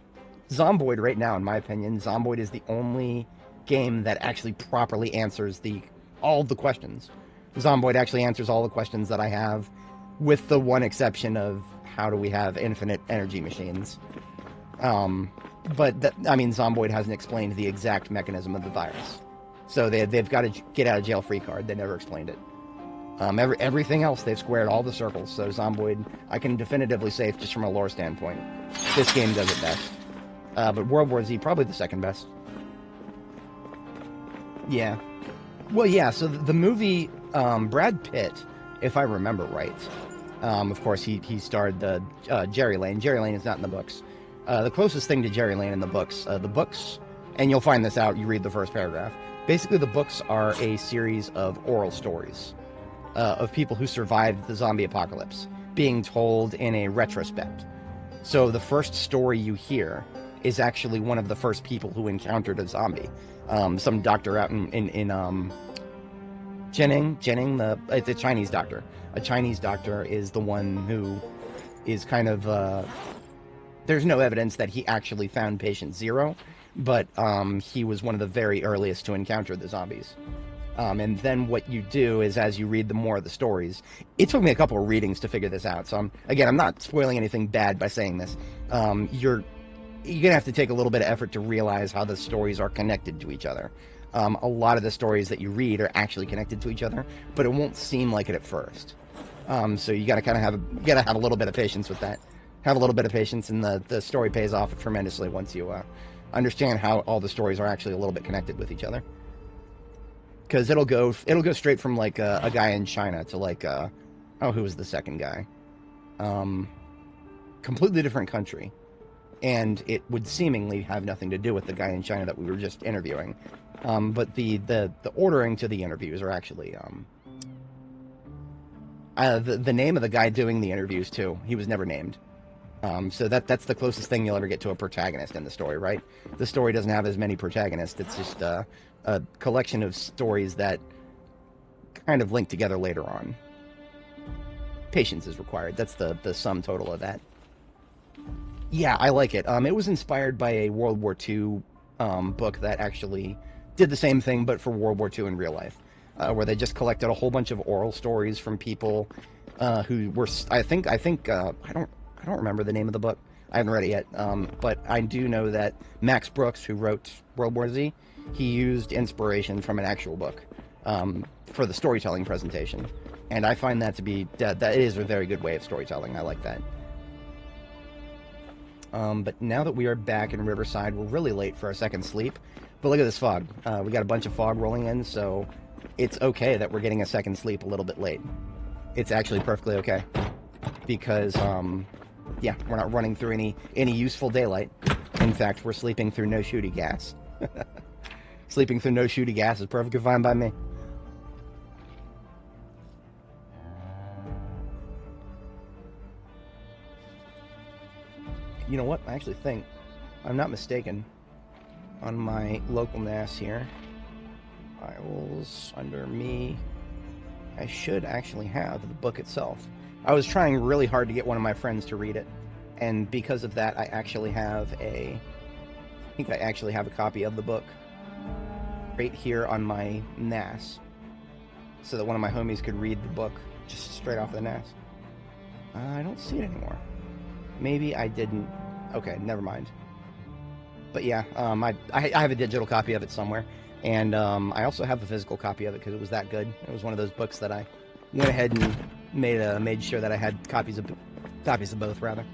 Speaker 2: Zomboid right now, in my opinion, Zomboid is the only game that actually properly answers all the questions. Zomboid actually answers all the questions that I have, with the one exception of how do we have infinite energy machines. But Zomboid hasn't explained the exact mechanism of the virus. So they've got a get out of jail free card. They never explained it. Everything else, they've squared all the circles. So Zomboid, I can definitively say, just from a lore standpoint, this game does it best. But World War Z, probably the second best. Yeah. Well, yeah, so the movie, Brad Pitt, if I remember right, of course, he starred Jerry Lane. Jerry Lane is not in the books. The closest thing to Jerry Lane in the books, and you'll find this out, you read the first paragraph. Basically, the books are a series of oral stories of people who survived the zombie apocalypse, being told in a retrospect. So the first story you hear is actually one of the first people who encountered a zombie. Some doctor out in Jining, it's a Chinese doctor. A Chinese doctor is the one who is kind of... there's no evidence that he actually found patient zero, but he was one of the very earliest to encounter the zombies. And then what you do is, as you read the more of the stories, it took me a couple of readings to figure this out. So I'm not spoiling anything bad by saying this. You're gonna have to take a little bit of effort to realize how the stories are connected to each other. A lot of the stories that you read are actually connected to each other, but it won't seem like it at first. So you gotta have a little bit of patience with that. Have a little bit of patience, and the story pays off tremendously once you understand how all the stories are actually a little bit connected with each other. Because it'll go straight from like a guy in China to like who was the second guy? Completely different country, and it would seemingly have nothing to do with the guy in China that we were just interviewing. But the ordering to the interviews are actually the name of the guy doing the interviews too. He was never named. So that's the closest thing you'll ever get to a protagonist in the story, right? The story doesn't have as many protagonists. It's just a collection of stories that kind of link together later on. Patience is required. That's the sum total of that. Yeah, I like it. It was inspired by a World War II book that actually did the same thing, but for World War II in real life, where they just collected a whole bunch of oral stories from people who were, I don't remember the name of the book. I haven't read it yet, but I do know that Max Brooks, who wrote World War Z, he used inspiration from an actual book for the storytelling presentation, and I find that to be that is a very good way of storytelling. I like that. But now that we are back in Riverside, we're really late for our second sleep. But look at this fog. We got a bunch of fog rolling in, so it's okay that we're getting a second sleep a little bit late. It's actually perfectly okay, because yeah, we're not running through any useful daylight. In fact, we're sleeping through no shooty gas. Sleeping through no shooty gas is perfectly fine by me. You know what? I actually think, I'm not mistaken, on my local NAS here, files under me, I should actually have the book itself. I was trying really hard to get one of my friends to read it, and because of that, I actually have a copy of the book right here on my NAS, so that one of my homies could read the book just straight off the NAS. I don't see it anymore. Maybe I didn't. Okay, never mind. But yeah, I have a digital copy of it somewhere, and I also have a physical copy of it because it was that good. It was one of those books that I went ahead and made sure that I had copies of both, rather.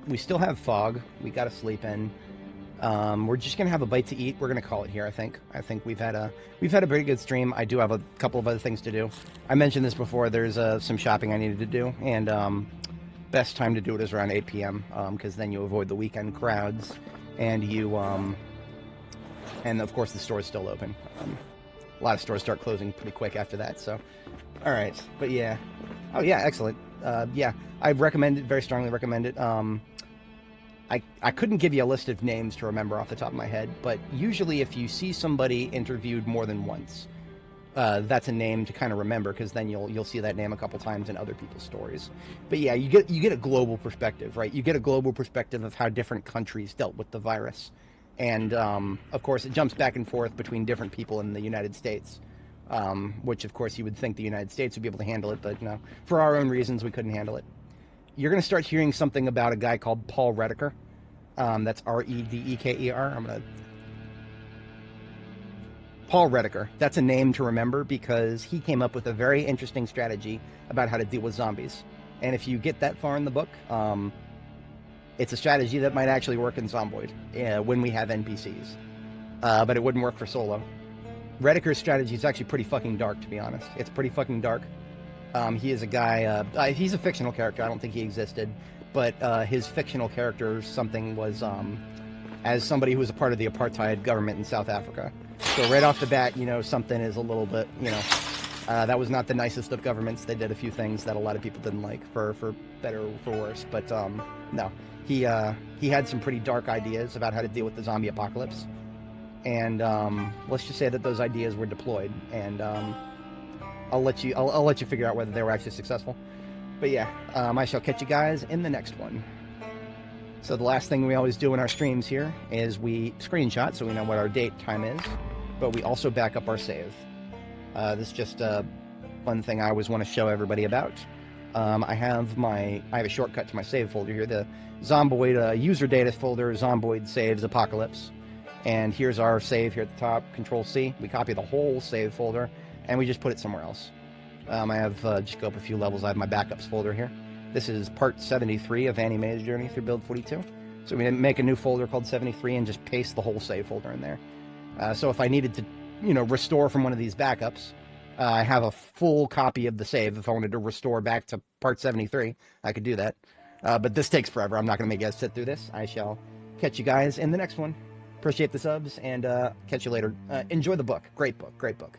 Speaker 2: We still have fog. We got to sleep in. We're just gonna have a bite to eat. We're gonna call it here. I think we've had a pretty good stream. I do have a couple of other things to do. I mentioned this before. There's some shopping I needed to do, and best time to do it is around 8 p.m. Because then you avoid the weekend crowds, and and of course the store is still open. A lot of stores start closing pretty quick after that. So, all right, but yeah, oh yeah, excellent. Yeah, I recommend it, very strongly recommend it. I couldn't give you a list of names to remember off the top of my head, but usually if you see somebody interviewed more than once, that's a name to kind of remember, because then you'll see that name a couple times in other people's stories. But yeah, you get a global perspective, right? You get a global perspective of how different countries dealt with the virus, and of course it jumps back and forth between different people in the United States, which of course you would think the United States would be able to handle it, but no, for our own reasons we couldn't handle it. You're going to start hearing something about a guy called Paul Redeker. That's Redeker. Paul Redeker. That's a name to remember because he came up with a very interesting strategy about how to deal with zombies. And if you get that far in the book, it's a strategy that might actually work in Zomboid when we have NPCs. But it wouldn't work for solo. Redeker's strategy is actually pretty fucking dark, to be honest. It's pretty fucking dark. He is a guy, he's a fictional character. I don't think he existed. But his fictional character something was as somebody who was a part of the apartheid government in South Africa. So right off the bat, something is a little bit, that was not the nicest of governments. They did a few things that a lot of people didn't like, for better or for worse. But no, he had some pretty dark ideas about how to deal with the zombie apocalypse. And let's just say that those ideas were deployed. And I'll let you figure out whether they were actually successful. But yeah, I shall catch you guys in the next one. So the last thing we always do in our streams here is we screenshot so we know what our date time is, but we also back up our save. This is just a fun thing I always want to show everybody about. I have a shortcut to my save folder here, the Zomboid user data folder, Zomboid saves apocalypse. And here's our save here at the top, Control C. We copy the whole save folder and we just put it somewhere else. I have, just go up a few levels, I have my backups folder here. This is part 73 of Annie Mae's journey through build 42. So we make a new folder called 73 and just paste the whole save folder in there. So if I needed to, restore from one of these backups, I have a full copy of the save. If I wanted to restore back to part 73, I could do that. But this takes forever. I'm not going to make you guys sit through this. I shall catch you guys in the next one. Appreciate the subs, and catch you later. Enjoy the book. Great book. Great book.